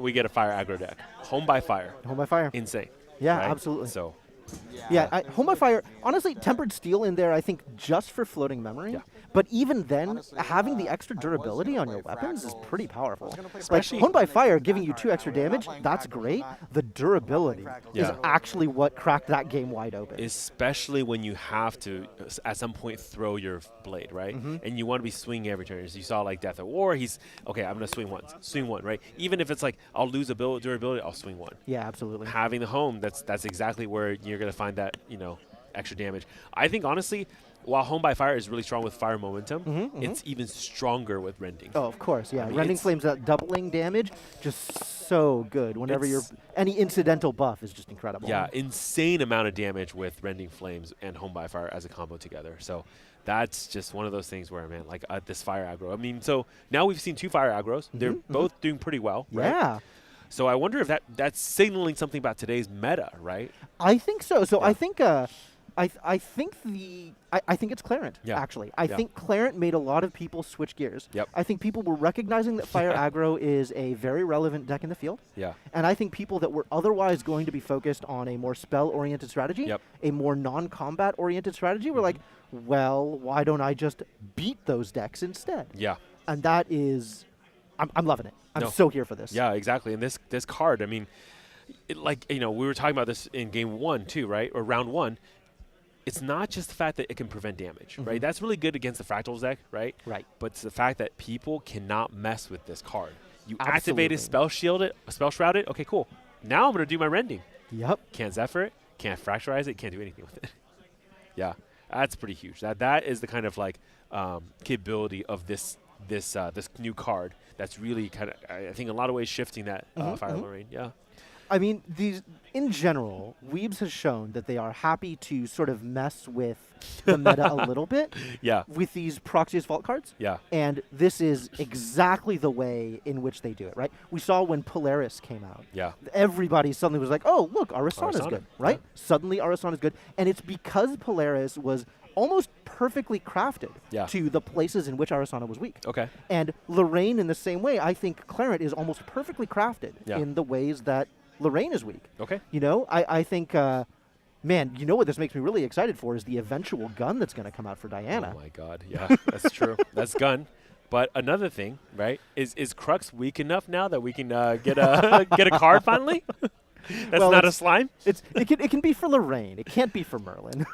we get a fire aggro deck, Home by Fire, Home by Fire. insane. Yeah, right? absolutely. So Yeah, Home by Fire, honestly, Tempered Steel in there, I think, just for floating memory. Yeah. But even then, Honestly, having the I extra was durability gonna on your play weapons is Fractals. pretty powerful. gonna play Like, Especially- Home by Fire giving you Fractals. 2 extra We're not damage, playing that's Fractals. great. We're not- The durability Fractals. is Yeah. actually what cracked that game wide open. especially when you have to at some point throw your blade, right? And you want to be swinging every turn. As you saw, like Death at War, he's okay. I'm gonna swing one, right? Even if it's like I'll lose a durability, I'll swing one. Yeah, absolutely. Having the home, that's exactly where you're gonna find that extra damage. I think honestly, while Home by Fire is really strong with fire momentum, it's even stronger with rending. Oh, of course, yeah. I mean, Rending it's- Flames, that doubling damage, just so good. Whenever It's- any incidental buff is just incredible. Yeah, insane amount of damage with Rending Flames and Home by Fire as a combo together. So that's just one of those things where, man, like this fire aggro. I mean, so now we've seen 2 fire aggros. They're both doing pretty well, right? Yeah. So I wonder if that's signaling something about today's meta, right? I think so. So Yeah. I think I think I think it's Clarent, Yeah. actually. I Yeah. think Clarent made a lot of people switch gears. Yep. I think people were recognizing that Fire Aggro is a very relevant deck in the field. Yeah. And I think people that were otherwise going to be focused on a more spell-oriented strategy, Yep. a more non-combat-oriented strategy, were like, well, why don't I just beat those decks instead? Yeah. And that is, I'm loving it. I'm No. so here for this. Yeah, exactly. And this card, I mean, like, we were talking about this in game 1 too, right? Or round 1. It's not just the fact that it can prevent damage, right? That's really good against the Fractals deck, right? Right. But it's the fact that people cannot mess with this card. You Absolutely. activate it, spell shroud it. Okay, cool. Now I'm going to do my rending. Yep. Can't Zephyr it, can't fracturize it, can't do anything with it. Yeah, that's pretty huge. That is the kind of like capability of this new card that's really kind of, I think, in a lot of ways shifting that Fire Lorraine. Yeah. I mean, in general, Weebs has shown that they are happy to sort of mess with the meta a little bit Yeah. with these Proxy Assault cards. Yeah. And this is exactly the way in which they do it, right? We saw when Polaris came out. Yeah. Everybody suddenly was like, oh, look, Arasana is Arasana, good, right? yeah. Suddenly Arasana is good. And it's because Polaris was almost perfectly crafted to the places in which Arasana was weak. Okay. And Lorraine, in the same way, I think Clarent is almost perfectly crafted in the ways that Lorraine is weak. Okay. You know, I think, man, you know what this makes me really excited for is the eventual gun that's going to come out for Diana. Oh my God. Yeah, that's true. That's gun. But another thing, right? Is Crux weak enough now that we can get a card finally? That's Well, not a slime. It can be for Lorraine. It can't be for Merlin.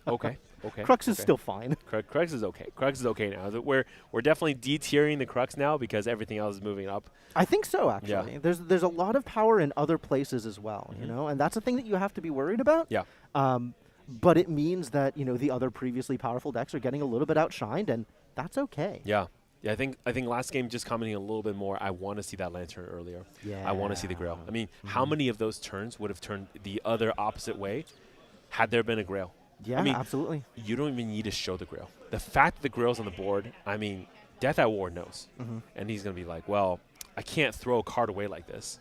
Okay. Okay. Crux is okay. still fine. Crux is okay. Crux is okay now. We're definitely D-tiering the Crux now because everything else is moving up. I think so, actually. Yeah. There's a lot of power in other places as well, you know, and that's a thing that you have to be worried about. Yeah. But it means that, you know, the other previously powerful decks are getting a little bit outshined, and that's okay. Yeah. Yeah, I think last game, just commenting a little bit more, I want to see that Lantern earlier. Yeah. I want to see the Grail. I mean, how many of those turns would have turned the other opposite way had there been a Grail? Yeah, I mean, absolutely. You don't even need to show the Grail. The fact that the Grail's on the board, I mean, Death at War knows. And he's going to be like, well, I can't throw a card away like this,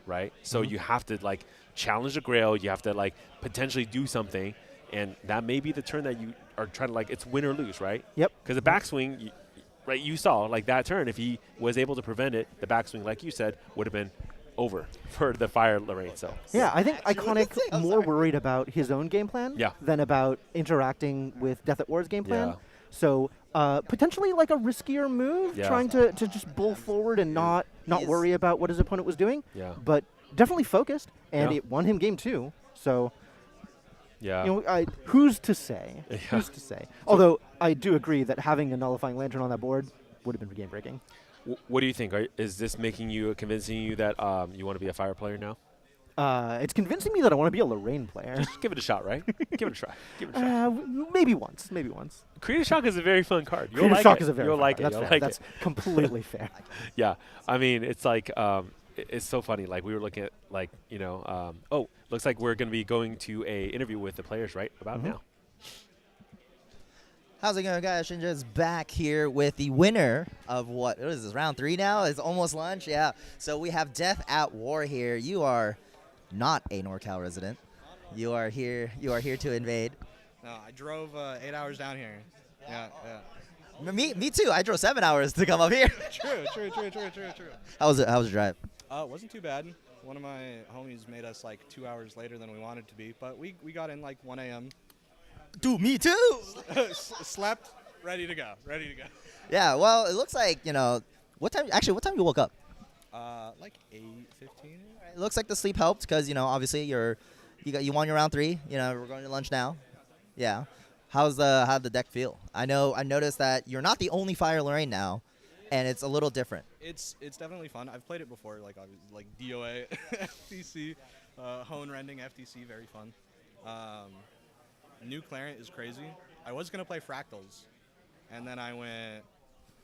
right? So you have to, like, challenge the Grail. You have to, like, potentially do something. And that may be the turn that you are trying to, like, it's win or lose, right? Yep. Because the backswing, right, you saw, like, that turn, if he was able to prevent it, the backswing, like you said, would have been over for the Fire Lorraine. So Yeah, I think Actually, Iconic I'm more sorry. worried about his own game plan than about interacting with Death at War's game plan. Yeah. So potentially like a riskier move, Yeah. trying to just bull forward and not He's- worry about what his opponent was doing. Yeah. But definitely focused, and Yeah. it won him game 2. So yeah. you know, who's to say? Yeah. Who's to say? Although I do agree that having a nullifying lantern on that board would have been game breaking. What do you think? Is this convincing you that you want to be a Fire player now? It's convincing me that I want to be a Lorraine player. Just give it a shot, right? Give it a try. Give it a try. Maybe once. Maybe once. Creative Shock is a very fun card. You'll Creative like Shock it. is a very You'll fun like card. it. That's You'll fair. like That's it. completely fair. Yeah. I mean, it's like it's so funny. Like we were looking at, like, you know, oh, looks like we're going to be going to a interview with the players right about now. How's it going, guys? Shinja is back here with the winner of what is this, round 3 now? It's almost lunch, yeah. So we have Death at War here. You are not a NorCal resident. You are here to invade. No, I drove 8 hours down here. Yeah. Me too. I drove 7 hours to come up here. True. How was your drive? It wasn't too bad. One of my homies made us like 2 hours later than we wanted to be, but we got in like 1 a.m. Dude, me too. Slept, ready to go. Yeah, well, it looks like, you know, what time you woke up? Like 8:15. It looks like the sleep helped because, you know, obviously you won your round 3. You know, we're going to lunch now. Yeah. How'd the deck feel? I noticed that you're not the only Fire Lorraine now, and it's a little different. It's definitely fun. I've played it before, like obviously, like DOA, FTC, Hone Rending, FTC, very fun. New Clarent is crazy. I was gonna play Fractals, and then I went,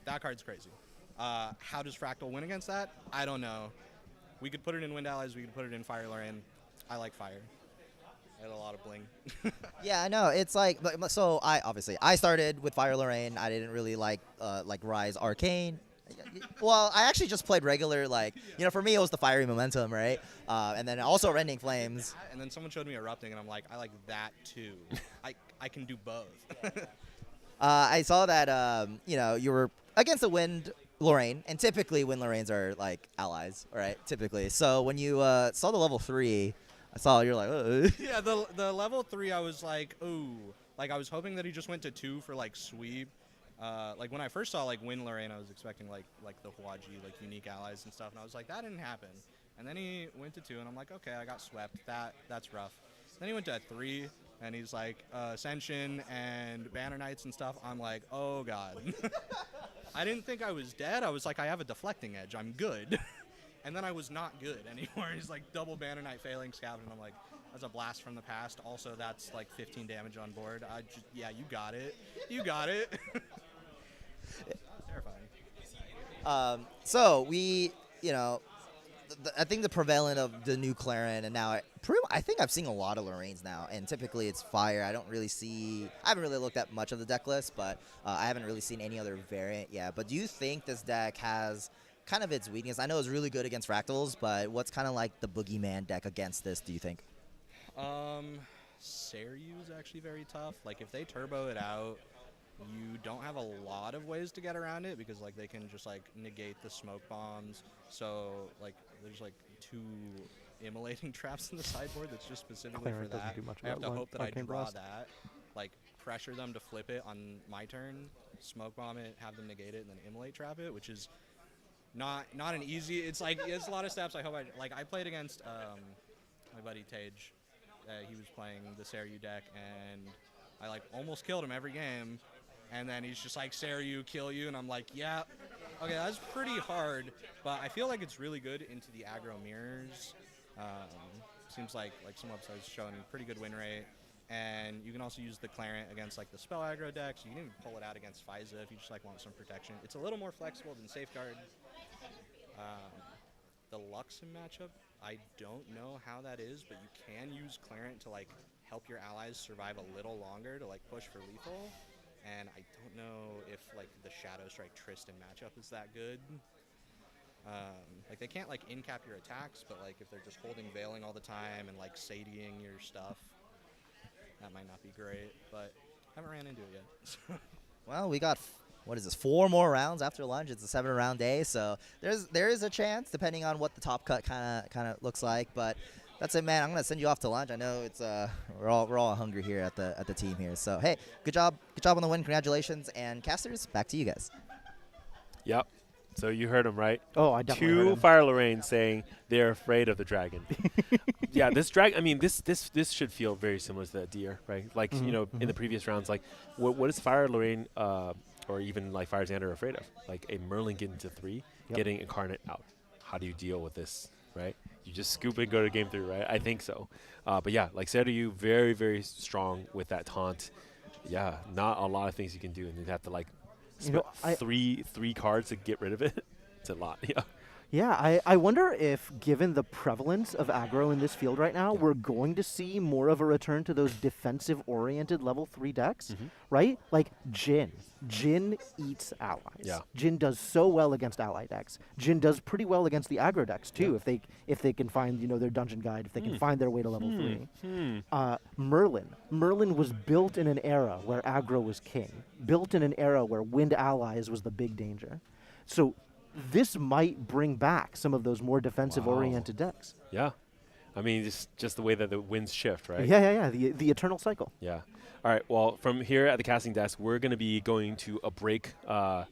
that card's crazy. How does Fractal win against that? I don't know. We could put it in Wind Allies. We could put it in Fire Lorraine. I like Fire. I had a lot of bling. Yeah, I know. It's like, so I started with Fire Lorraine. I didn't really like Rise Arcane. Well, I actually just played regular, like, for me it was the Fiery Momentum, right? And then also Rending Flames. And then someone showed me Erupting, and I'm like, I like that too. I can do both. I saw that, you were against a Wind Lorraine, and typically Wind Lorraines are, like, allies, right? Typically. So when you saw the level 3, I saw you're like, ugh. Yeah, the level 3, I was like, ooh. Like, I was hoping that he just went to 2 for, like, sweep. Like, when I first saw, like, Wind Lorraine, I was expecting, like the Huaji, like, unique allies and stuff, and I was like, that didn't happen. And then he went to 2, and I'm like, okay, I got swept. That's rough. Then he went to 3, and he's like, Ascension and Banner Knights and stuff. I'm like, oh, God. I didn't think I was dead. I was like, I have a deflecting edge. I'm good. And then I was not good anymore. He's like, double Banner Knight failing Scav, and I'm like, that's a blast from the past. Also, that's like 15 damage on board. Yeah, you got it. You got it. Terrifying. So we, I think the prevalent of the new Clarin, and now I think I've seen a lot of Lorraines now, and typically it's fire. I haven't really looked at much of the deck list, but I haven't really seen any other variant yet. But do you think this deck has kind of its weakness? I know it's really good against Fractals, but what's kind of like the boogeyman deck against this, do you think? Seryu is actually very tough. Like, if they turbo it out, you don't have a lot of ways to get around it, because like they can just like negate the smoke bombs. So like there's like 2 immolating traps in the sideboard that's just specifically for that. I have to hope that I draw that, like pressure them to flip it on my turn, smoke bomb it, have them negate it, and then immolate trap it, which is not an easy. It's like it's a lot of steps. I hope I played against my buddy Tage. He was playing the Seryu deck, and I like almost killed him every game. And then he's just like, Seryu, kill you. And I'm like, yeah, okay, that's pretty hard. But I feel like it's really good into the aggro mirrors. Seems like some websites showing pretty good win rate. And you can also use the Clarent against like the spell aggro decks. You can even pull it out against Fiza if you just like want some protection. It's a little more flexible than Safeguard. The Luxem matchup, I don't know how that is, but you can use Clarent to like help your allies survive a little longer to like push for lethal. And I don't know if like the Shadow Strike Tristan matchup is that good. Like they can't like in-cap your attacks, but like if they're just holding Veiling all the time and like Sadieing your stuff, that might not be great. But haven't ran into it yet. Well, we got, what is this, 4 more rounds after lunch. It's a 7-round day, so there is a chance, depending on what the top cut kind of looks like. But that's it, man. I'm gonna send you off to lunch. I know it's we're all hungry here at the team here. So hey, good job on the win. Congratulations, and casters, back to you guys. Yep. So you heard him, right? Oh, I definitely heard 2 him. Fire Lorraine saying they're afraid of the dragon. Yeah, this dragon. I mean, this should feel very similar to that deer, right? Like in the previous rounds, like what is Fire Lorraine or even like Fire Xander afraid of? Like a Merlin getting to 3, getting Incarnate out. How do you deal with this, right? You just scoop and go to game 3, right? I think so. But yeah, like Seryu, very, very strong with that taunt. Yeah, not a lot of things you can do, and you have to like spend three cards to get rid of it. It's a lot. Yeah. Yeah, I wonder if, given the prevalence of aggro in this field right now, we're going to see more of a return to those defensive-oriented level 3 decks, right? Like Jhin. Jhin eats allies. Yeah. Jhin does so well against ally decks. Jhin does pretty well against the aggro decks, too, if they can find, their dungeon guide, if they can find their way to level 3. Merlin was built in an era where aggro was king, built in an era where wind allies was the big danger. So this might bring back some of those more defensive-oriented decks. Yeah. I mean, just the way that the winds shift, right? Yeah. The eternal cycle. Yeah. All right. Well, from here at the casting desk, we're going to be going to a break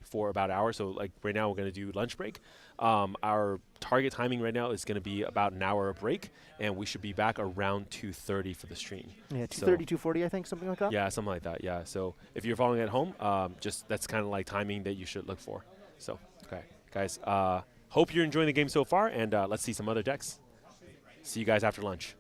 for about an hour. So, like, right now we're going to do lunch break. Our target timing right now is going to be about an hour break, and we should be back around 2:30 for the stream. Yeah, 2:30, 2:40, I think, something like that. Yeah, something like that. Yeah. So if you're following at home, just that's kind of like timing that you should look for. So, okay. Guys, hope you're enjoying the game so far, and let's see some other decks. See you guys after lunch.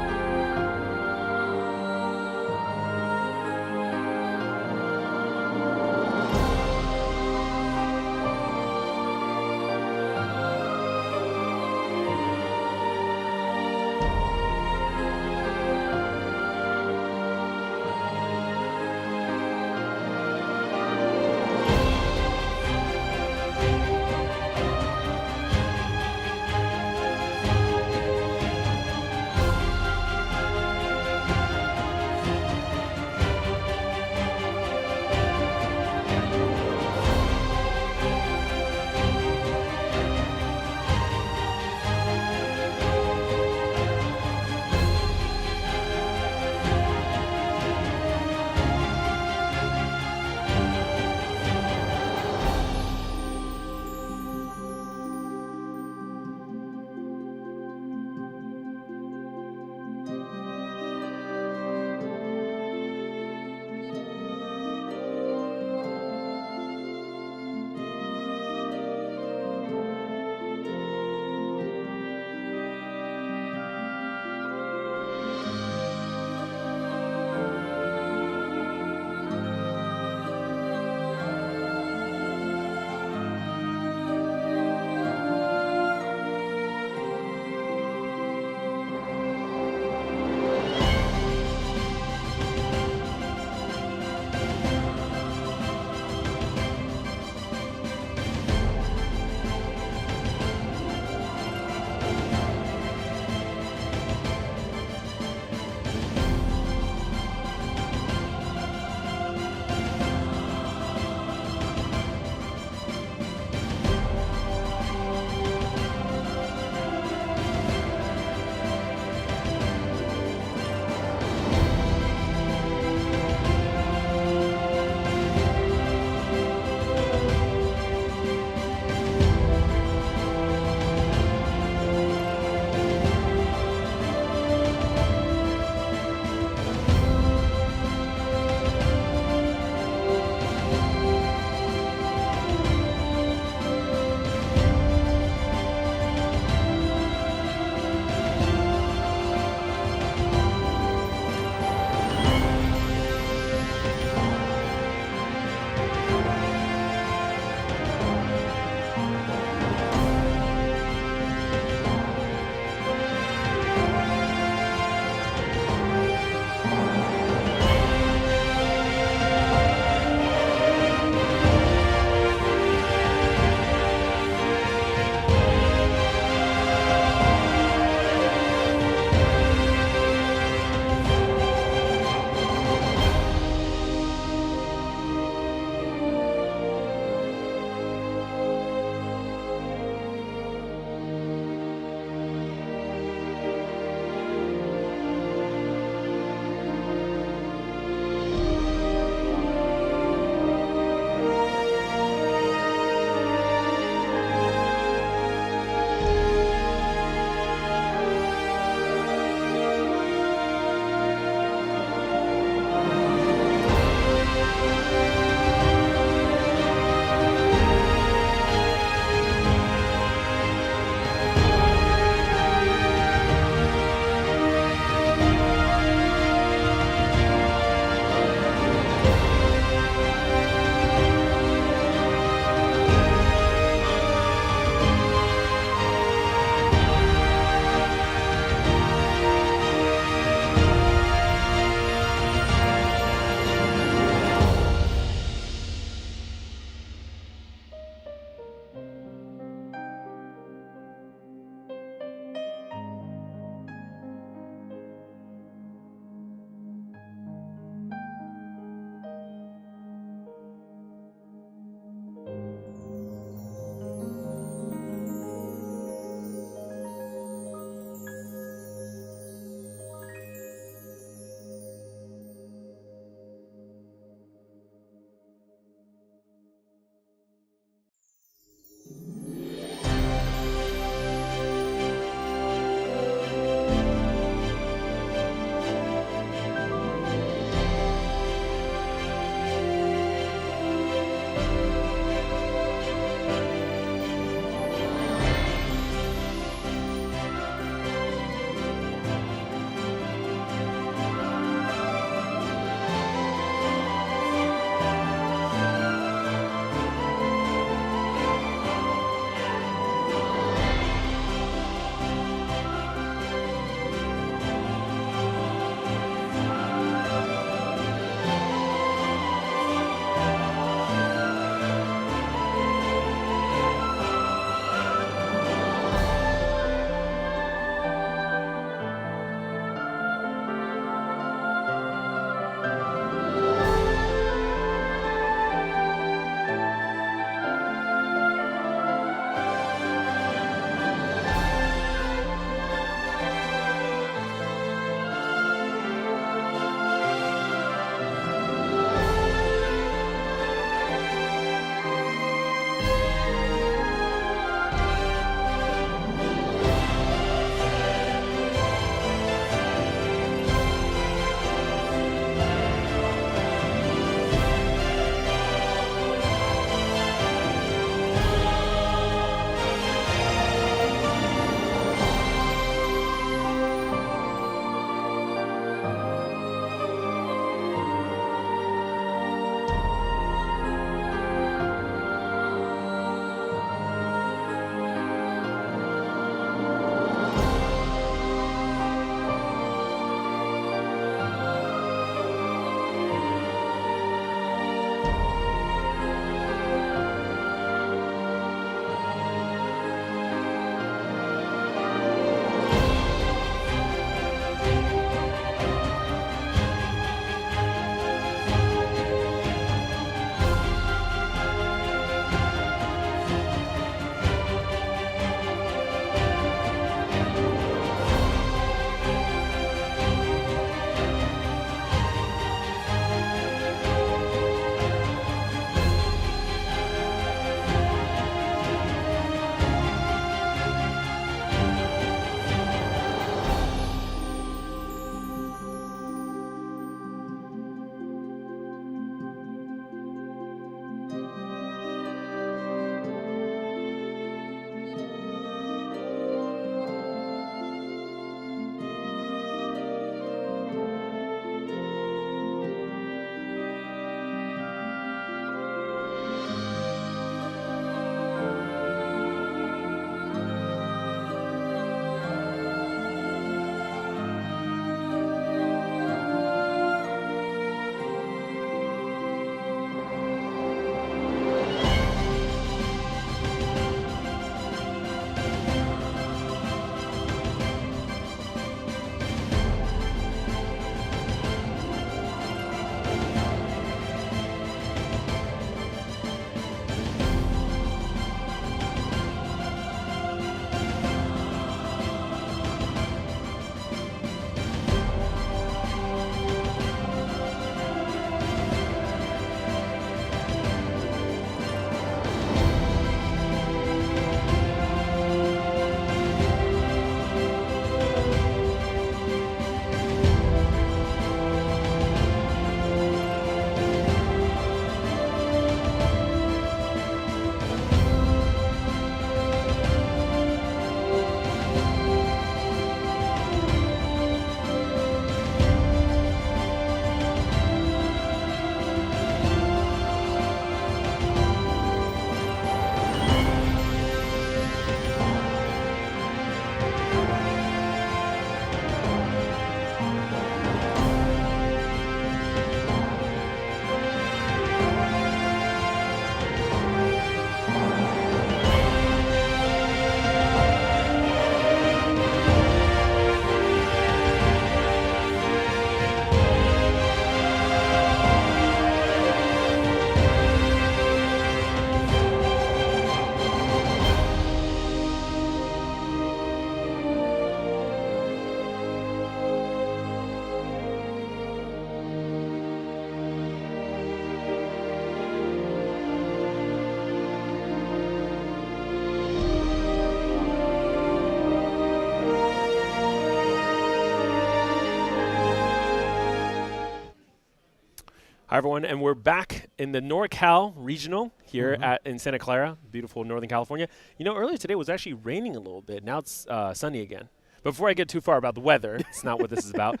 Hi, everyone, and we're back in the NorCal Regional here in Santa Clara, beautiful Northern California. You know, earlier today it was actually raining a little bit. Now it's sunny again. But before I get too far about the weather, it's not what this is about.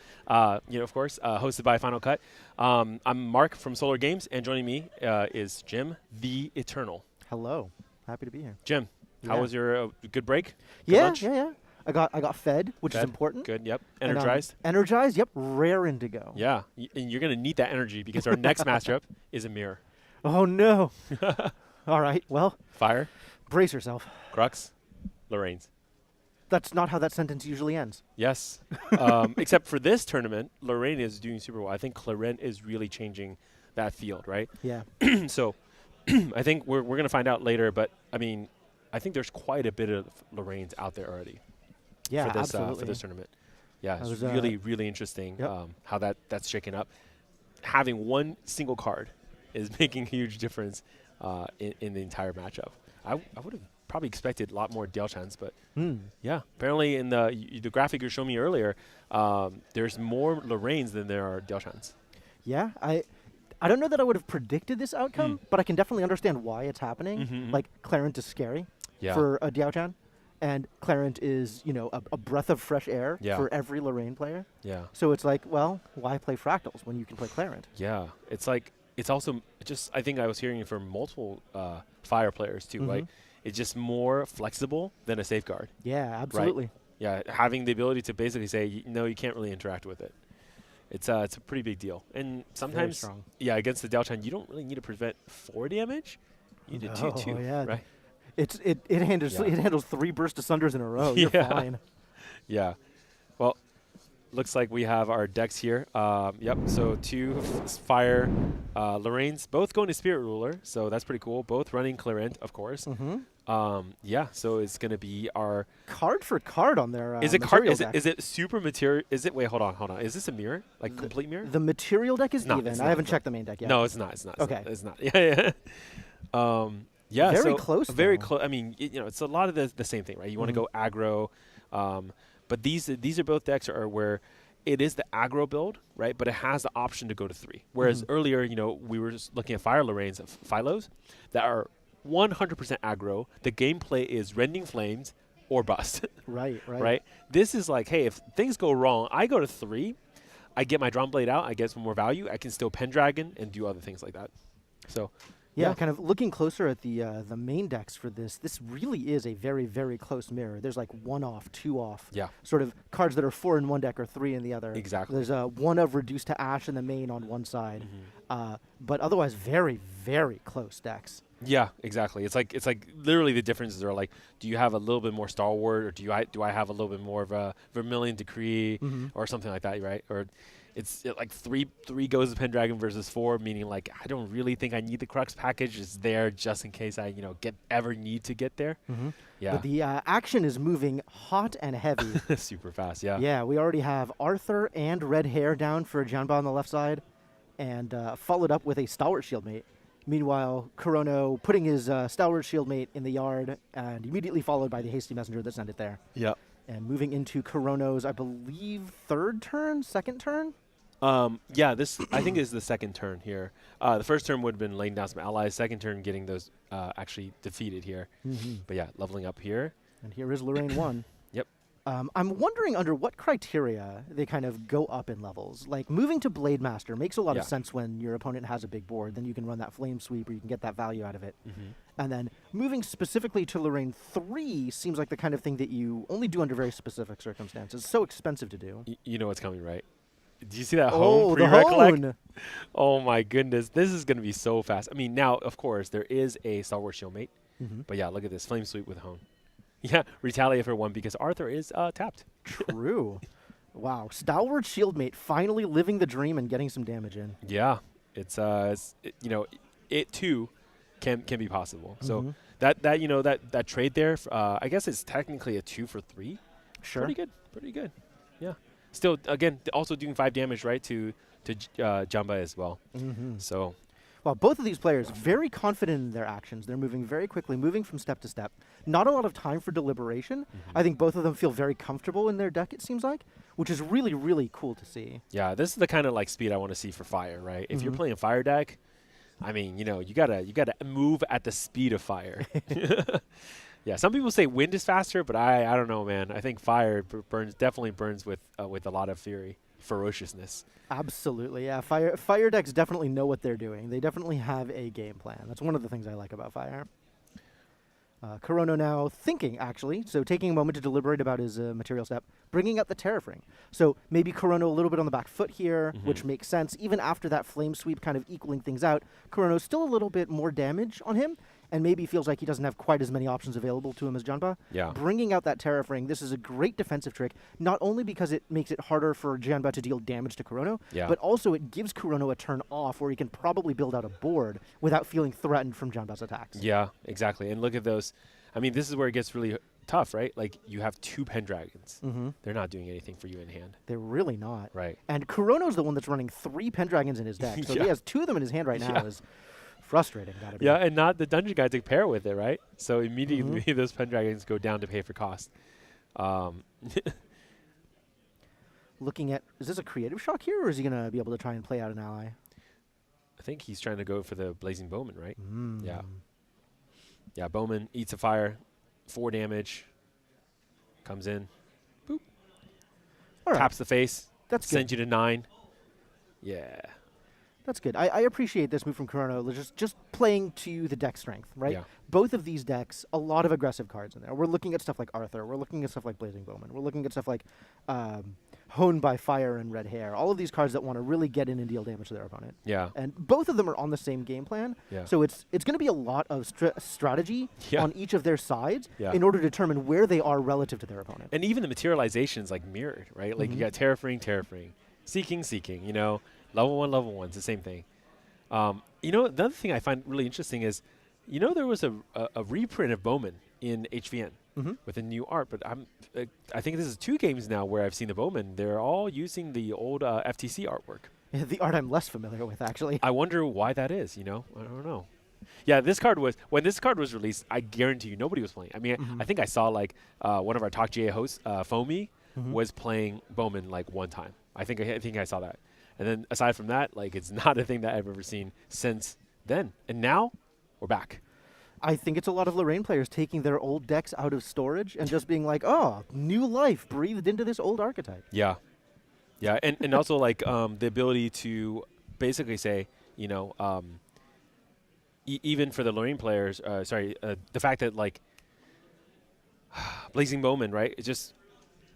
You know, of course, hosted by FinalCut. I'm Mark from SolarGames, and joining me is JimTheEternal. Hello. Happy to be here. Jim, how Yeah. was your good break? Good Yeah, lunch? yeah. I got fed, which is Fed? important. Good, yep. And, Energized? energized, yep. Raring to go. Yeah, and you're going to need that energy because our next matchup is a mirror. Oh, no. All right, well, Fire, brace yourself. Crux, Lorraine's. That's not how that sentence usually ends. Yes. Except for this tournament, Lorraine is doing super well. I think Clarent is really changing that field, right? Yeah. So I think we're going to find out later, but, I mean, I think there's quite a bit of Lorraine's out there already. Yeah, for this, absolutely. for this tournament. Yeah, it's was, really, really interesting yep. how that's shaken up. Having one single card is making a huge difference in the entire matchup. I would have probably expected a lot more Delchans, but yeah, apparently in the graphic you showed me earlier, there's more Lorraines than there are Delchans. Yeah, I don't know that I would have predicted this outcome, but I can definitely understand why it's happening. Like, Clarent is scary for a Diao-chan. And Clarent is, you know, a breath of fresh air for every Lorraine player. Yeah. So it's like, well, why play Fractals when you can play Clarent? Yeah. It's like, it's also just, I think I was hearing it from multiple Fire players too, right? It's just more flexible than a Safeguard. Yeah, absolutely. Right? Yeah, having the ability to basically say, no, you can't really interact with it. It's a pretty big deal. And sometimes, against the Delchan, you don't really need to prevent 4 damage. You need to 2-2, yeah. right? It handles 3 Burst Asunders in a row. You're fine. Yeah. Well, looks like we have our decks here. Yep. So 2 Fire Lorraines, both going to Spirit Ruler. So that's pretty cool. Both running Clarent, of course. Yeah. So it's going to be our card for card on their. Is it card? Deck. Is it super material? Is it? Wait, hold on. Is this a mirror? Like complete mirror? The material deck is not, even. I haven't checked the main deck yet. No, it's not. It's not. Okay. It's not. Yeah. Yeah. Very close. Very close. I mean, you know, it's a lot of the same thing, right? You want to go aggro, but these are both decks are where it is the aggro build, right? But it has the option to go to 3. Whereas earlier, you know, we were just looking at Fire Lorraines of Phylos that are 100% aggro. The gameplay is Rending Flames or bust. Right. This is like, hey, if things go wrong, I go to 3. I get my Drawn Blade out. I get some more value. I can still Pendragon and do other things like that. So. Yeah, kind of looking closer at the main decks for this really is a very, very close mirror. There's like 1 off, 2 off. Yeah. Sort of cards that are 4 in one deck or 3 in the other. Exactly. There's 1 of Reduced to Ash in the main on one side. But otherwise, very, very close decks. Yeah, exactly. It's like literally the differences are like, do you have a little bit more Stalwart, or do I have a little bit more of a Vermilion Decree or something like that, right? Or it's like 3 goes of Pendragon versus 4, meaning like I don't really think I need the Crux package. It's there just in case I ever need to get there. Yeah. But the action is moving hot and heavy. Super fast. Yeah. Yeah, we already have Arthur and Red Hair down for Janba on the left side, and followed up with a Stalwart Shieldmate. Meanwhile, Corono putting his Stalwart Shieldmate in the yard, and immediately followed by the Hasty Messenger that sent it there. Yeah. And moving into Corono's, I believe, second turn? Yeah, this I think is the second turn here. The first turn would have been laying down some allies. Second turn getting those actually defeated here. But yeah, leveling up here. And here is Lorraine 1. Yep. I'm wondering under what criteria they kind of go up in levels. Like, moving to Blade Master makes a lot of sense when your opponent has a big board. Then you can run that Flame Sweep, or you can get that value out of it. And then moving specifically to Lorraine 3 seems like the kind of thing that you only do under very specific circumstances. It's so expensive to do. You know what's coming, right? Do you see that home pre-rec collect? Oh my goodness, this is going to be so fast. I mean, now, of course, there is a Stalwart Shieldmate. But yeah, look at this. Flame Sweep with home. Yeah, retaliate for 1 because Arthur is tapped. True. Wow. Stalwart Shieldmate finally living the dream and getting some damage in. Yeah. It too can be possible. So that trade there, I guess it's technically a 2 for 3. Sure. Pretty good. Yeah. Still, again, also doing 5 damage, right, to Jamba as well. So, well, both of these players very confident in their actions. They're moving very quickly, moving from step to step. Not a lot of time for deliberation. I think both of them feel very comfortable in their deck, it seems like, which is really, really cool to see. Yeah, this is the kind of like speed I want to see for fire, right? If you're playing fire deck, I mean, you know, you gotta move at the speed of fire. Yeah, some people say wind is faster, but I don't know, man. I think fire definitely burns with a lot of fury, ferociousness. Absolutely, yeah. Fire decks definitely know what they're doing. They definitely have a game plan. That's one of the things I like about fire. Corono now thinking, actually, so taking a moment to deliberate about his material step, bringing out the Terrafring. So maybe Corono a little bit on the back foot here, which makes sense. Even after that Flame Sweep kind of equaling things out, Corono's still a little bit more damage on him, and maybe feels like he doesn't have quite as many options available to him as Janba. Yeah. Bringing out that Terrafring, this is a great defensive trick, not only because it makes it harder for Janba to deal damage to Corono, but also it gives Corono a turn off where he can probably build out a board without feeling threatened from Janba's attacks. Yeah, exactly. And look at those. I mean, this is where it gets really tough, right? Like, you have 2 Pendragons. They're not doing anything for you in hand. They're really not. Right. And Corono's the one that's running 3 Pendragons in his deck, so he has 2 of them in his hand right now. Is frustrating, gotta be. Yeah, and not the dungeon guy to pair with it, right? So immediately those Pendragons go down to pay for cost. Looking at, is this a creative shock here, or is he going to be able to try and play out an ally? I think he's trying to go for the Blazing Bowman, right? Yeah. Yeah, Bowman eats a fire, 4 damage, comes in, boop, All right. taps the face, That's sends good. you to 9. Yeah. That's good. I appreciate this move from Corono, just playing to the deck strength, right? Yeah. Both of these decks, a lot of aggressive cards in there. We're looking at stuff like Arthur. We're looking at stuff like Blazing Bowman. We're looking at stuff like Honed by Fire and Red Hair. All of these cards that want to really get in and deal damage to their opponent. Yeah. And both of them are on the same game plan. Yeah. So it's going to be a lot of strategy on each of their sides Yeah. in order to determine where they are relative to their opponent. And even the materialization is like mirrored, right? Like you got Terrafring, Seeking, you know, level 1, it's the same thing. You know, another thing I find really interesting is, you know, there was a reprint of Bowman in HVN with a new art, but I think this is 2 games now where I've seen the Bowman. They're all using the old FTC artwork. The art I'm less familiar with, actually. I wonder why that is, you know? I don't know. Yeah, when this card was released, I guarantee you nobody was playing. I mean, I think I saw like one of our TalkGA hosts, Fome, was playing Bowman like one time. I think I saw that. And then aside from that, like, it's not a thing that I've ever seen since then. And now we're back. I think it's a lot of Lorraine players taking their old decks out of storage and just being like, oh, new life breathed into this old archetype. Yeah. Yeah, and also like the ability to basically say, you know, even for the Lorraine players, the fact that like Blazing Bowman, right, it's just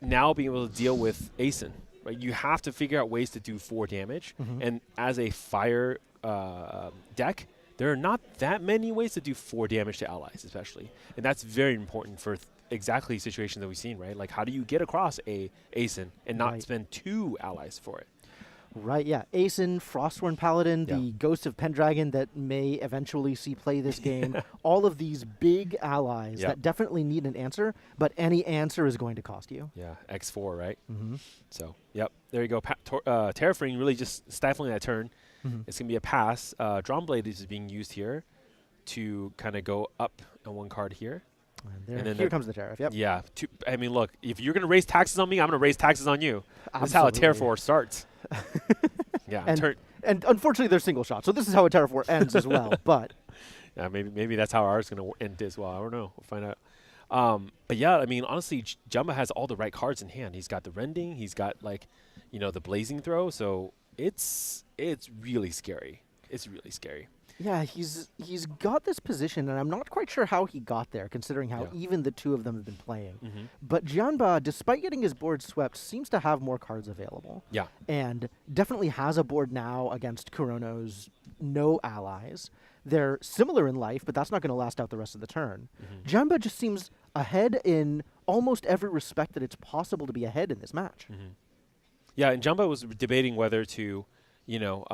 now being able to deal with Asen. Right, you have to figure out ways to do 4 damage, and as a fire deck, there are not that many ways to do 4 damage to allies, especially, and that's very important for exactly situations that we've seen. Right, like how do you get across a Asen and not spend 2 allies for it? Right, yeah. Asen, Frostworn Paladin, the Ghost of Pendragon that may eventually see play this game. All of these big allies that definitely need an answer, but any answer is going to cost you. Yeah, X4, right? So, yep, there you go. Terrafring really just stifling that turn. It's going to be a pass. Drawnblade is being used here to kind of go up on 1 card here. And then here comes the Tariff, yep. Yeah. I mean, look, if you're going to raise taxes on me, I'm going to raise taxes on you. That's how a Terraform starts. Yeah. And unfortunately, they're single shots, so this is how a Terraform ends as well. But yeah, maybe that's how ours is going to end as well. I don't know. We'll find out. But yeah, I mean, honestly, Jumba has all the right cards in hand. He's got the Rending. He's got, like, you know, the Blazing Throw. So it's really scary. It's really scary. Yeah, he's got this position, and I'm not quite sure how he got there, considering how even the 2 of them have been playing. But Janba, despite getting his board swept, seems to have more cards available. Yeah. And definitely has a board now against Corono's no allies. They're similar in life, but that's not going to last out the rest of the turn. Janba just seems ahead in almost every respect that it's possible to be ahead in this match. Yeah, and Jumba was debating whether to, you know,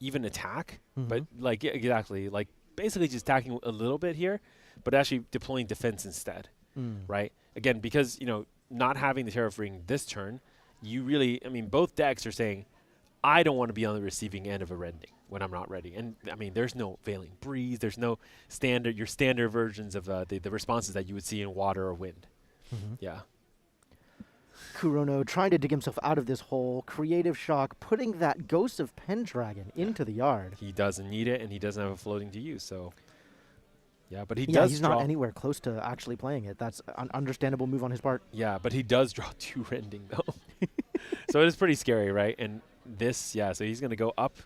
even attack, but like exactly, like basically just attacking a little bit here, but actually deploying defense instead, right? Again, because, you know, not having the Terrafring this turn, you really, I mean, both decks are saying, I don't want to be on the receiving end of a Rending when I'm not ready. And I mean, there's no Veiling Breeze, there's no your standard versions of the responses that you would see in water or wind. Yeah. Kurono trying to dig himself out of this hole. Creative Shock putting that Ghost of Pendragon into the yard. He doesn't need it, and he doesn't have a floating to use, so... Yeah, but he Yeah, does he's draw... not anywhere close to actually playing it. That's an understandable move on his part. Yeah, but he does draw 2 rending, though. So it is pretty scary, right? And this, yeah, so he's going to go up.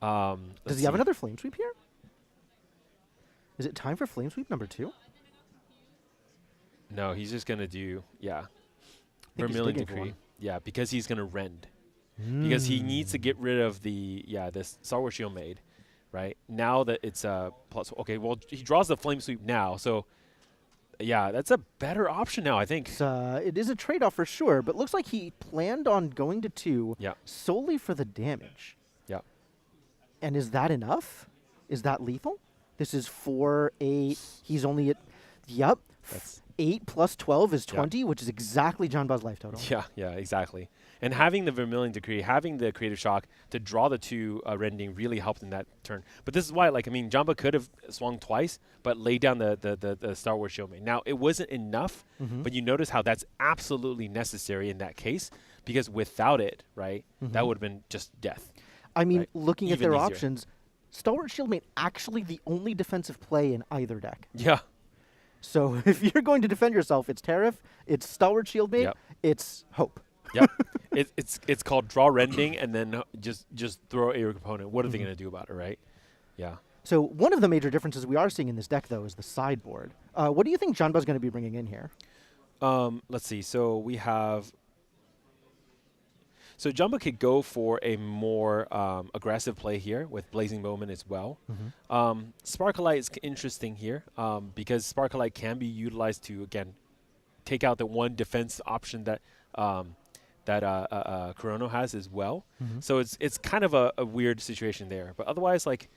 Does he have another Flame Sweep here? Is it time for Flame Sweep number 2? No, he's just going to do, yeah. think he's Vermilion digging for Decree. one. Yeah, because he's going to rend. Because he needs to get rid of the, this Star Wars Shield Maid, right? Now that it's plus, okay, well, he draws the Flame Sweep now, so, yeah, that's a better option now, I think. It is a trade-off for sure, but looks like he planned on going to 2 solely for the damage. Yeah. And is that enough? Is that lethal? This is 4, 8. He's only at, That's 8 plus 12 is 20, which is exactly Janba's life total. Yeah, exactly. And having the Vermilion Decree, having the Creative Shock to draw the 2 rending really helped in that turn. But this is why, like, I mean, Janba could have swung twice, but laid down the Star Wars Shield Maid. Now, it wasn't enough, but you notice how that's absolutely necessary in that case, because without it, right, that would have been just death. I mean, right? looking at Even their easier. options, Stalwart Shield Maid actually the only defensive play in either deck. Yeah. So if you're going to defend yourself, it's Tariff, it's Stalwart Shield Maid, it's Hope. Yep. It's called draw rending, and then just throw at your opponent. What are they going to do about it, right? Yeah. So one of the major differences we are seeing in this deck, though, is the sideboard. What do you think Janba's going to be bringing in here? Let's see. So we have... So Jumbo could go for a more aggressive play here with Blazing Bowman as well. Sparklight is interesting here because Sparklight can be utilized to, again, take out the one defense option that Kurono has as well. So it's kind of a weird situation there. But otherwise, like,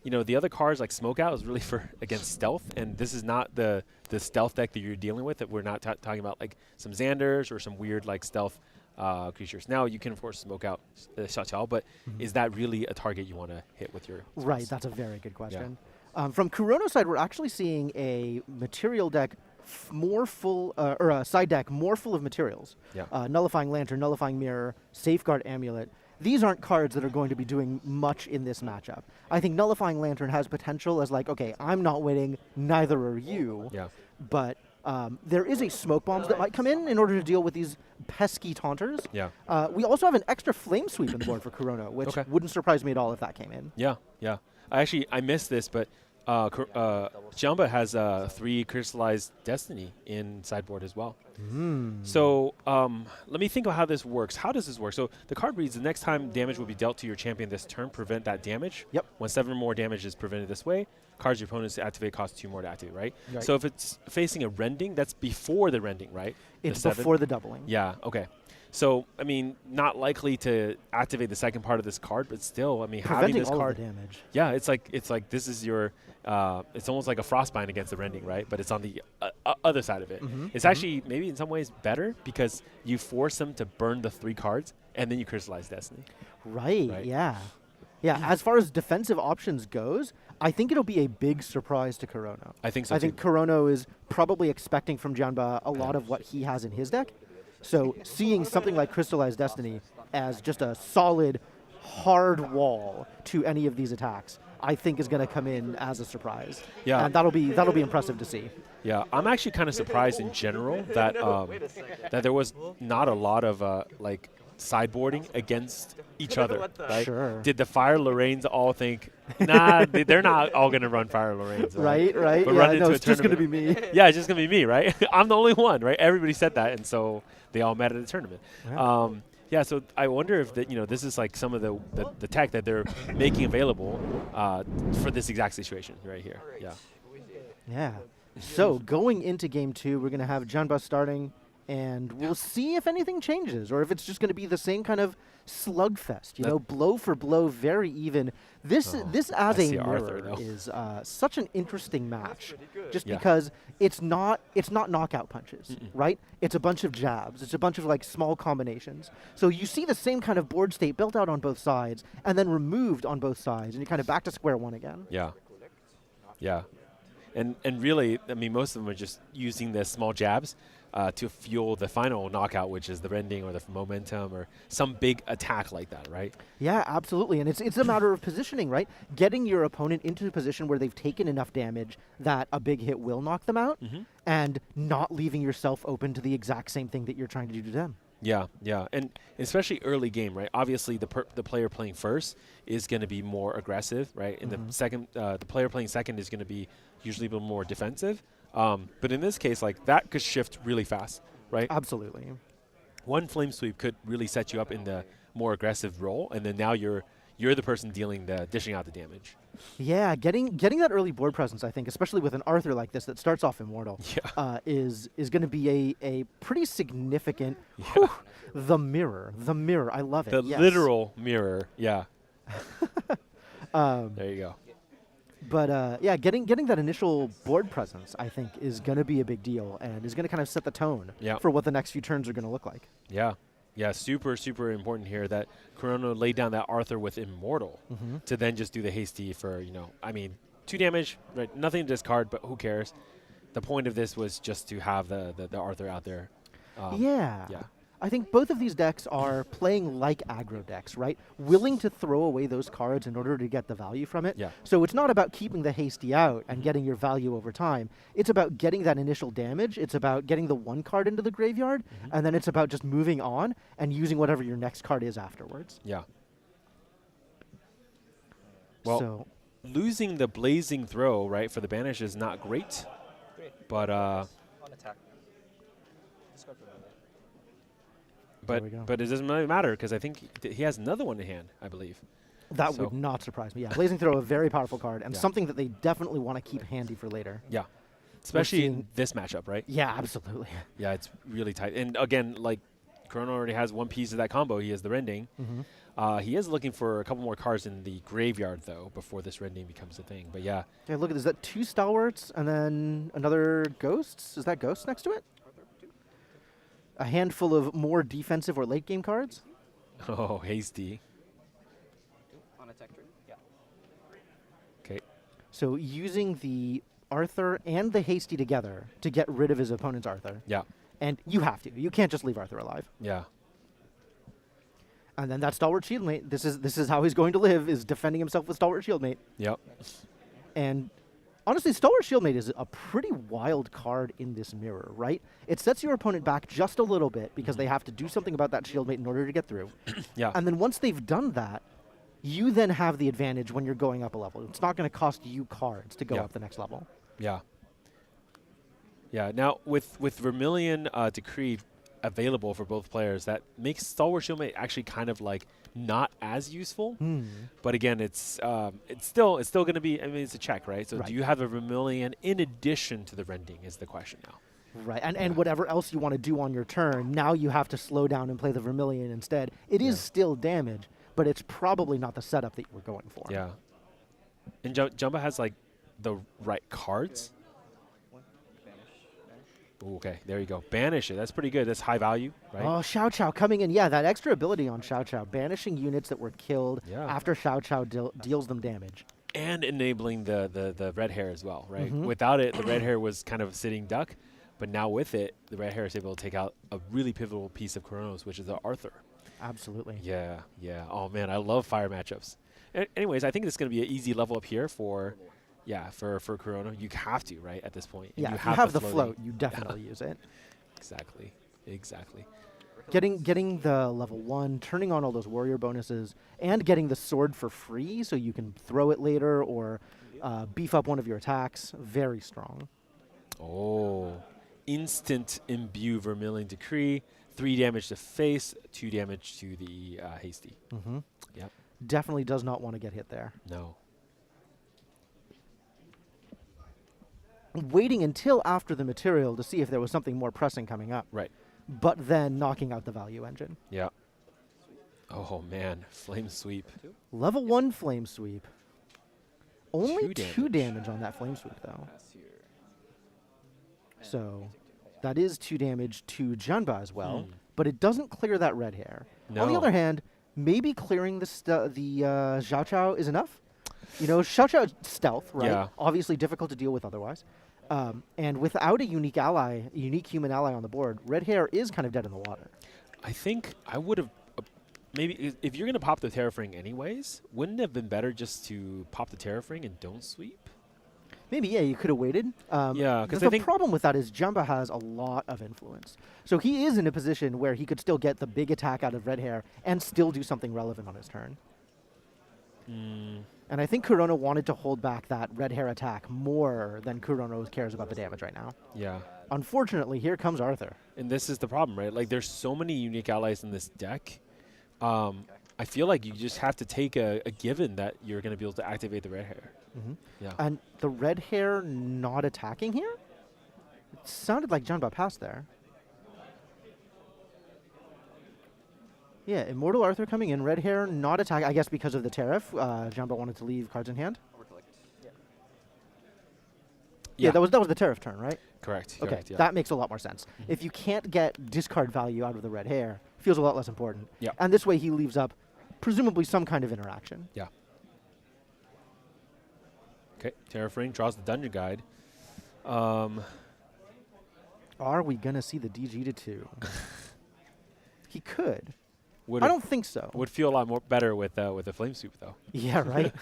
you know, the other cards like Smokeout is really for against stealth, and this is not the stealth deck that you're dealing with. That we're not talking about like some Xanders or some weird like stealth creatures. Now you can of course smoke out Xiao, but is that really a target you want to hit with your spells? Right, that's a very good question. From Kurono's side, we're actually seeing a material deck more full, or a side deck more full of materials. Nullifying Lantern, Nullifying Mirror, Safeguard Amulet. These aren't cards that are going to be doing much in this matchup. I think Nullifying Lantern has potential as like, okay, I'm not winning, neither are you. But there is a Smoke Bombs that might come in order to deal with these pesky taunters. We also have an extra Flame Sweep in the board for Kurono, which wouldn't surprise me at all if that came in. I missed this, but Jamba has 3 Crystallized Destiny in sideboard as well. So let me think about how this works. How does this work? So the card reads, the next time damage will be dealt to your champion this turn, prevent that damage. When 7 more damage is prevented this way, cards your opponents to activate cost 2 more to activate, right? So if it's facing a rending, that's before the rending, right? It's before the doubling. Okay. So, I mean, not likely to activate the second part of this card, but still, I mean, preventing having this all card, of the damage. it's like this is your, it's almost like a Frostbind against the rending, right? But it's on the other side of it. It's actually maybe in some ways better because you force them to burn the 3 cards and then you crystallize Destiny. Right. Yeah. As far as defensive options goes, I think it'll be a big surprise to Kurono. I think so. I think Kurono is probably expecting from Janba a lot of what he has in his deck. So seeing something like Crystallized Destiny as just a solid, hard wall to any of these attacks, I think is going to come in as a surprise. And that'll be impressive to see. I'm actually kind of surprised in general that that there was not a lot of like sideboarding against each other. Right? Did the Fire Lorraines all think, nah, they're not all going to run Fire Lorraines? Right. But no, it's just going to be me. It's just going to be me, right? I'm the only one, right? Everybody said that, and so they all met at the tournament. So I wonder if this is like some of the tech that they're making available for this exact situation right here. So going into game 2, we're going to have Janba starting, and we'll see if anything changes or if it's just going to be the same kind of slugfest, blow for blow, very even. This as a mirror is such an interesting match, just because it's not knockout punches, right? It's a bunch of jabs. It's a bunch of like small combinations. So you see the same kind of board state built out on both sides and then removed on both sides, and you're kind of back to square one again. And really, I mean, most of them are just using the small jabs. to fuel the final knockout, which is the rending or the momentum or some big attack like that, right? Yeah, absolutely. And it's a matter of positioning, right? Getting your opponent into a position where they've taken enough damage that a big hit will knock them out, and not leaving yourself open to the exact same thing that you're trying to do to them. Yeah, yeah, and especially early game, right? Obviously, the player playing first is going to be more aggressive, right? And the second, the player playing second is going to be usually a little more defensive. But in this case, like that could shift really fast, right? Absolutely. One flame sweep could really set you up in the more aggressive role, and then now you're the person dishing out the damage. Yeah, getting that early board presence, I think, especially with an Arthur like this that starts off immortal, is going to be a pretty significant. Whew, the mirror, I love it. The literal mirror, yeah. There you go. But yeah, getting that initial board presence, I think, is going to be a big deal and is going to kind of set the tone for what the next few turns are going to look like. Yeah. Yeah, super, super important here that Corona laid down that Arthur with Immortal to then just do the hasty for, 2 damage, right? Nothing to discard, but who cares? The point of this was just to have the Arthur out there. Yeah. I think both of these decks are playing like aggro decks, right? Willing to throw away those cards in order to get the value from it. Yeah. So it's not about keeping the hasty out and getting your value over time. It's about getting that initial damage. It's about getting the one card into the graveyard, and then it's about just moving on and using whatever your next card is afterwards. Yeah. Well, losing the Blazing Throw, right, for the banish is not great. But On attack. Discard for but it doesn't really matter because I think he has another one in hand, I believe. That would not surprise me. Yeah, Blazing Throw, a very powerful card, and something that they definitely want to keep handy for later. Yeah, especially in this matchup, right? Yeah, absolutely. Yeah, it's really tight. And again, like, Corona already has one piece of that combo. He has the Rending. He is looking for a couple more cards in the graveyard, though, before this Rending becomes a thing. But yeah. Okay, look at this. Is that 2 Stalwarts and then another Ghosts? Is that Ghost next to it? A handful of more defensive or late game cards? Oh, hasty. On attack turn. Yeah. Okay. So using the Arthur and the hasty together to get rid of his opponent's Arthur. Yeah. And you have to. You can't just leave Arthur alive. Yeah. And then that Stalwart Shieldmate. This is how he's going to live, is defending himself with Stalwart Shieldmate. Yep. And honestly, Stalwart Shieldmate is a pretty wild card in this mirror, right? It sets your opponent back just a little bit because they have to do something about that Shieldmate in order to get through. Yeah. And then once they've done that, you then have the advantage when you're going up a level. It's not going to cost you cards to go up the next level. Yeah. Yeah. Now, with Vermilion Decree available for both players, that makes Stalwart Shieldmate actually kind of like not as useful. But again, it's still going to be, I mean, it's a check, right? So do you have a Vermilion in addition to the Rending is the question now. Right, and whatever else you want to do on your turn, now you have to slow down and play the Vermilion instead. It is still damage, but it's probably not the setup that you were going for. Yeah. And Jumba has like the right cards. Ooh, okay, there you go. Banish it. That's pretty good. That's high value, right? Oh, Xiao Chao coming in. Yeah, that extra ability on Xiao Chao, banishing units that were killed after Xiao Chao deals them damage. And enabling the red hair as well, right? Without it, the red hair was kind of a sitting duck. But now with it, the red hair is able to take out a really pivotal piece of Chronos, which is the Arthur. Absolutely. Yeah, yeah. Oh, man, I love fire matchups. Anyways, I think this is going to be an easy level up here for Corona. You have to, right, at this point. Yeah, if you have the float, you definitely use it. Exactly. Getting the level 1, turning on all those warrior bonuses, and getting the sword for free so you can throw it later or beef up one of your attacks. Very strong. Oh. Instant imbue Vermilion Decree. 3 damage to face, 2 damage to the hasty. Yep. Definitely does not want to get hit there. No. Waiting until after the material to see if there was something more pressing coming up. Right. But then knocking out the value engine. Yeah. Oh, man. Flame Sweep. Level 1 Flame Sweep. Only 2 damage. damage on that Flame Sweep, though. So that is 2 damage to Junba as well, but it doesn't clear that red hair. No. On the other hand, maybe clearing the Xiao Chao is enough. You know, Xiao Chao stealth, right? Yeah. Obviously difficult to deal with otherwise. And without a unique ally, a unique human ally on the board, red hair is kind of dead in the water. I think I would have maybe if you're going to pop the Terrafring anyways, wouldn't it have been better just to pop the Terrafring and don't sweep? Maybe, yeah, you could have waited. Yeah, because the problem with that is Jumba has a lot of influence. So he is in a position where he could still get the big attack out of red hair and still do something relevant on his turn. And I think Kurono wanted to hold back that red hair attack more than Kurono cares about the damage right now. Yeah. Unfortunately, here comes Arthur. And this is the problem, right? Like, there's so many unique allies in this deck. I feel like you just have to take a given that you're going to be able to activate the red hair. Yeah. And the red hair not attacking here? It sounded like Jumba passed there. Yeah, Immortal Arthur coming in, red hair not attacking, I guess because of the tariff. Jumba wanted to leave cards in hand. Yeah, that was the tariff turn, right? Correct. Okay, correct, yeah. that makes a lot more sense. If you can't get discard value out of the red hair, feels a lot less important. Yeah. And this way he leaves up presumably some kind of interaction. Yeah. Okay, Terrafring draws the Dungeon Guide. Are we going to see the DG to 2? He could. I don't think so. Would feel a lot more better with a Flame Sweep, though. Yeah, right?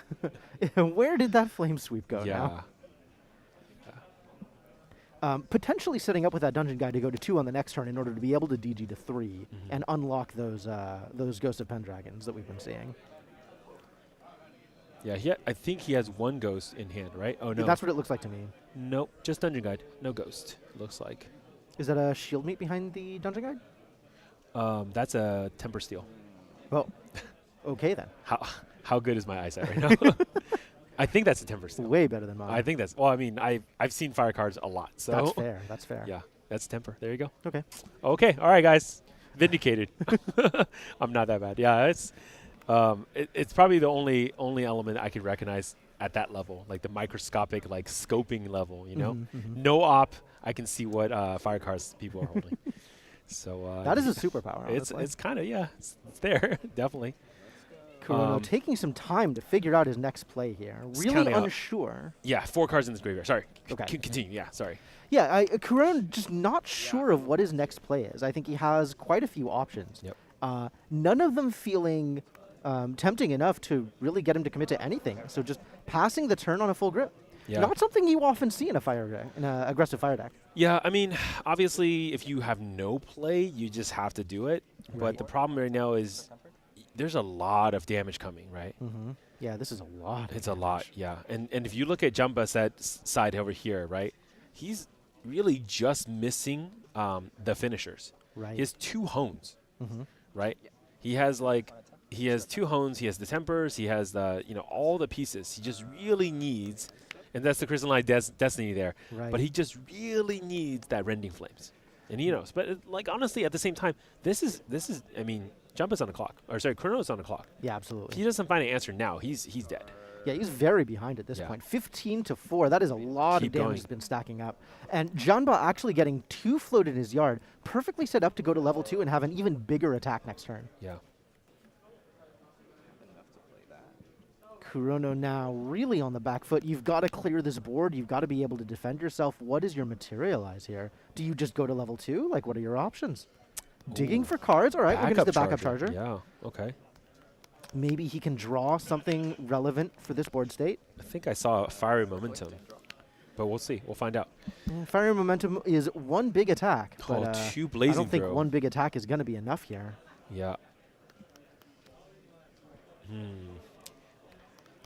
Where did that Flame Sweep go now? Potentially setting up with that Dungeon Guide to go to 2 on the next turn in order to be able to DG to 3 and unlock those Ghost of Pendragons that we've been seeing. Yeah, I think he has 1 Ghost in hand, right? Oh, no. That's what it looks like to me. Nope, just Dungeon Guide. No Ghost, looks like. Is that a Shield Meat behind the Dungeon Guide? That's a Temper Steel. Well, okay then. How good is my eyesight right now? I think that's a Temper Steel. Way better than mine. I think that's... Well, I mean, I've seen fire cards a lot, so... That's fair. That's fair. Yeah, that's Temper. There you go. Okay. Okay, all right, guys. Vindicated. I'm not that bad. Yeah, it's probably the only element I could recognize at that level, like the microscopic, like scoping level, you know? No op, I can see what fire cards people are holding. So that is a superpower. It's kind of, yeah, it's there, definitely. Kurono taking some time to figure out his next play here. Really unsure. Yeah, 4 cards in this graveyard. Sorry. Okay. Continue. Yeah, sorry. Yeah, Kurono just not sure of what his next play is. I think he has quite a few options. Yep. None of them feeling tempting enough to really get him to commit to anything. So just passing the turn on a full grip. Yeah. Not something you often see in a aggressive fire deck. Yeah, I mean, obviously, if you have no play, you just have to do it. Right. But the problem right now is there's a lot of damage coming, right? Yeah, this is a lot. It's a lot, yeah. And if you look at Jumba's side over here, right, he's really just missing the finishers. Right. He has 2 Hones, right? He has 2 Hones. He has the Tempers. He has all the pieces. He just really needs, and that's the Crystalline Destiny there. Right. But he just really needs that Rending Flames, and he knows. But honestly, at the same time, this is. I mean, Jumba's on the clock. Or sorry, Kurono's on the clock. Yeah, absolutely. If he doesn't find an answer now, he's dead. Yeah, he's very behind at this point. 15-4. That is a lot of damage that's been stacking up. And Janba actually getting 2 float in his yard, perfectly set up to go to level 2 and have an even bigger attack next turn. Yeah. Kurono now really on the back foot. You've got to clear this board. You've got to be able to defend yourself. What is your materialize here? Do you just go to level 2? Like, what are your options? Digging for cards. All right, we're going to the backup charger. Yeah, okay. Maybe he can draw something relevant for this board state. I think I saw Fiery Momentum, but we'll see. We'll find out. Fiery Momentum is 1 big attack. Oh, but, 2 Blazing I don't think Throw. 1 big attack is going to be enough here. Yeah.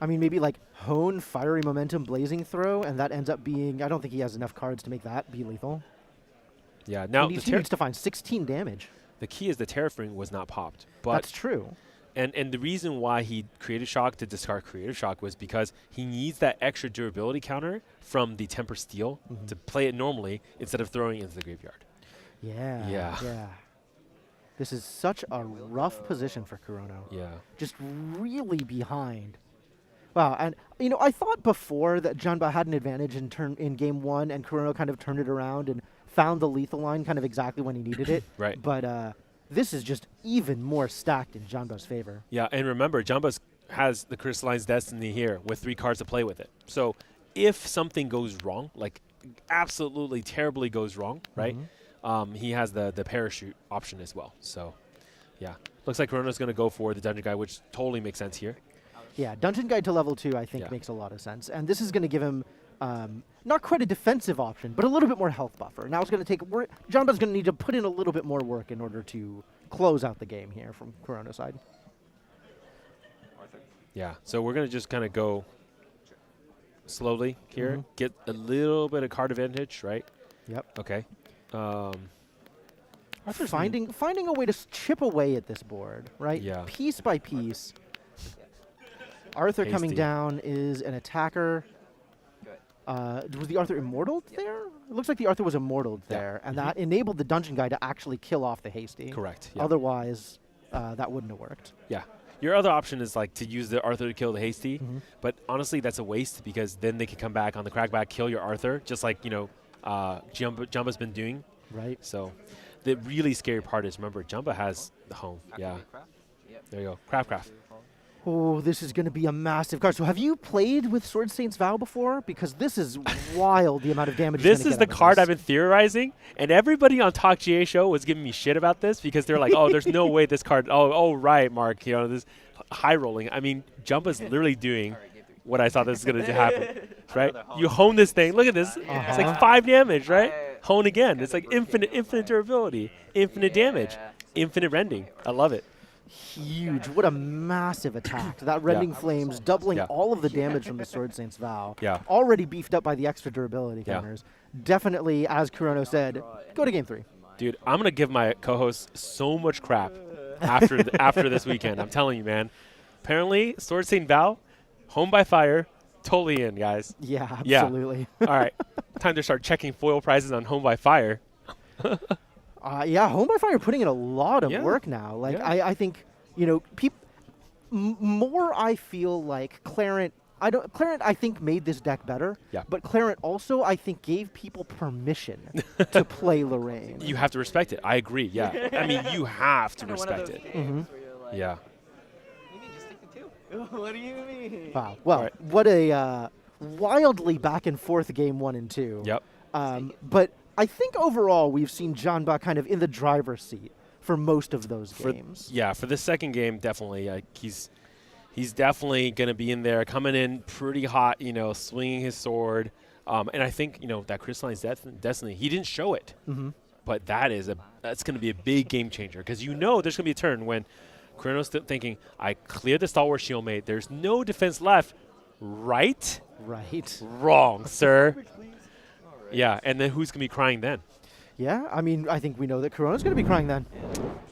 I mean, maybe like Hone, Fiery Momentum, Blazing Throw, and that ends up being... I don't think he has enough cards to make that be lethal. Yeah, now he needs to find 16 damage. The key is the Terrafring was not popped. But that's true. And the reason why he created Shock to discard Creative Shock was because he needs that extra durability counter from the Temper Steel to play it normally instead of throwing it into the graveyard. Yeah. This is such a rough position for Kurono. Yeah. Just really behind. Wow, and I thought before that Janba had an advantage in game 1 and Kurono kind of turned it around and found the lethal line kind of exactly when he needed it. Right. But this is just even more stacked in Janba's favor. Yeah, and remember, Jumba has the Crystalline's Destiny here with 3 cards to play with it. So if something goes wrong, like absolutely terribly goes wrong, right? He has the parachute option as well. So, yeah. Looks like Corona's going to go for the Dungeon Guide, which totally makes sense here. Yeah, Dungeon Guide to level 2, I think, makes a lot of sense. And this is going to give him not quite a defensive option, but a little bit more health buffer. Now it's going to take work. Janba's going to need to put in a little bit more work in order to close out the game here from Corona's side. Yeah, so we're going to just kind of go slowly here, get a little bit of card advantage, right? Yep. Okay. Finding a way to chip away at this board, right? Yeah. Piece by piece. Arthur coming down is an attacker. Was the Arthur immortal there? It looks like the Arthur was immortal there, and that enabled the Dungeon Guy to actually kill off the Hasty. Correct. Yeah. Otherwise, that wouldn't have worked. Yeah. Your other option is like to use the Arthur to kill the Hasty, but honestly, that's a waste because then they can come back on the crackback, kill your Arthur, just like, you know, Jumba's been doing. Right. So the really scary part is, remember, Jumba has the home. Yeah. There you go. Craft. Oh, this is going to be a massive card. So have you played with Sword Saint's Vow before? Because this is wild, the amount of damage. This is the card I've been theorizing, and everybody on TalkGA show was giving me shit about this because they're like, oh, there's no way this card, oh, right, Mark, you know, this high rolling. I mean, Jumpa's literally doing what I thought this was going to happen, right? You hone this thing. Look at this. It's like 5 damage, right? Hone again. It's like infinite durability, infinite damage, infinite rending. I love it. Huge. What a massive attack. That Rending Flames doubling all of the damage from the Sword Saint's Vow. Yeah. Already beefed up by the extra durability counters. Definitely, as Kurono said, go to game 3. Dude, I'm going to give my co-host so much crap after this weekend. I'm telling you, man. Apparently, Sword Saint Vow, Home by Fire, totally in, guys. Yeah, absolutely. Yeah. All right. Time to start checking foil prices on Home by Fire. Yeah, Home by Fire putting in a lot of work now. Like, I think, you know, more I feel like Clarent, I think made this deck better. Yeah. But Clarent also, I think, gave people permission to play Lorraine. You have to respect it. I agree. Yeah. I mean, you have to respect it. Yeah. You mean just stick to 2? What do you mean? Wow. Well, what a wildly back and forth game 1 and 2. Yep. But I think overall we've seen Janba kind of in the driver's seat for most of those games. Yeah, for the second game, definitely. He's definitely going to be in there, coming in pretty hot, you know, swinging his sword. And I think, you know, that Crystalline's Destiny, he didn't show it. But that's going to be a big game changer because you know there's going to be a turn when Chrono's thinking, I cleared the Stalwart Shieldmate. There's no defense left. Right? Right. Wrong, sir. Yeah, and then who's going to be crying then? Yeah, I mean, I think we know that Corona's going to be crying then.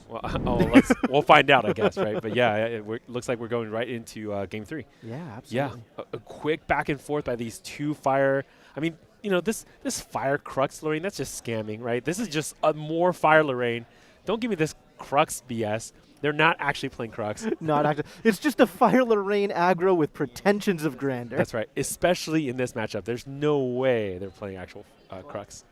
Well, we'll find out, I guess, right? But yeah, it looks like we're going right into game 3. Yeah, absolutely. Yeah, a quick back and forth by these 2 fire. I mean, you know, this fire Crux Lorraine, that's just scamming, right? This is just a more fire Lorraine. Don't give me this Crux BS. They're not actually playing Crux. Not actually. It's just a fire Lorraine aggro with pretensions of grandeur. That's right, especially in this matchup. There's no way they're playing actual Crux.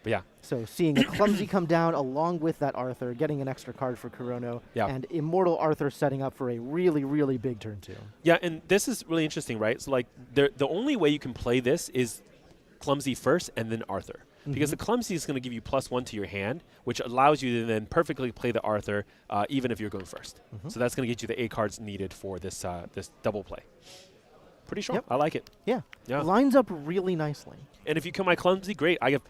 But yeah. So seeing a Clumsy come down along with that Arthur, getting an extra card for Kurono, and Immortal Arthur setting up for a really, really big turn 2. Yeah, and this is really interesting, right? So like the only way you can play this is Clumsy first and then Arthur. Because the Clumsy is going to give you +1 to your hand, which allows you to then perfectly play the Arthur even if you're going first. So that's going to get you the 8 cards needed for this this double play. Pretty strong. I like it. Yeah. Lines up really nicely. And if you kill my Clumsy, great. I have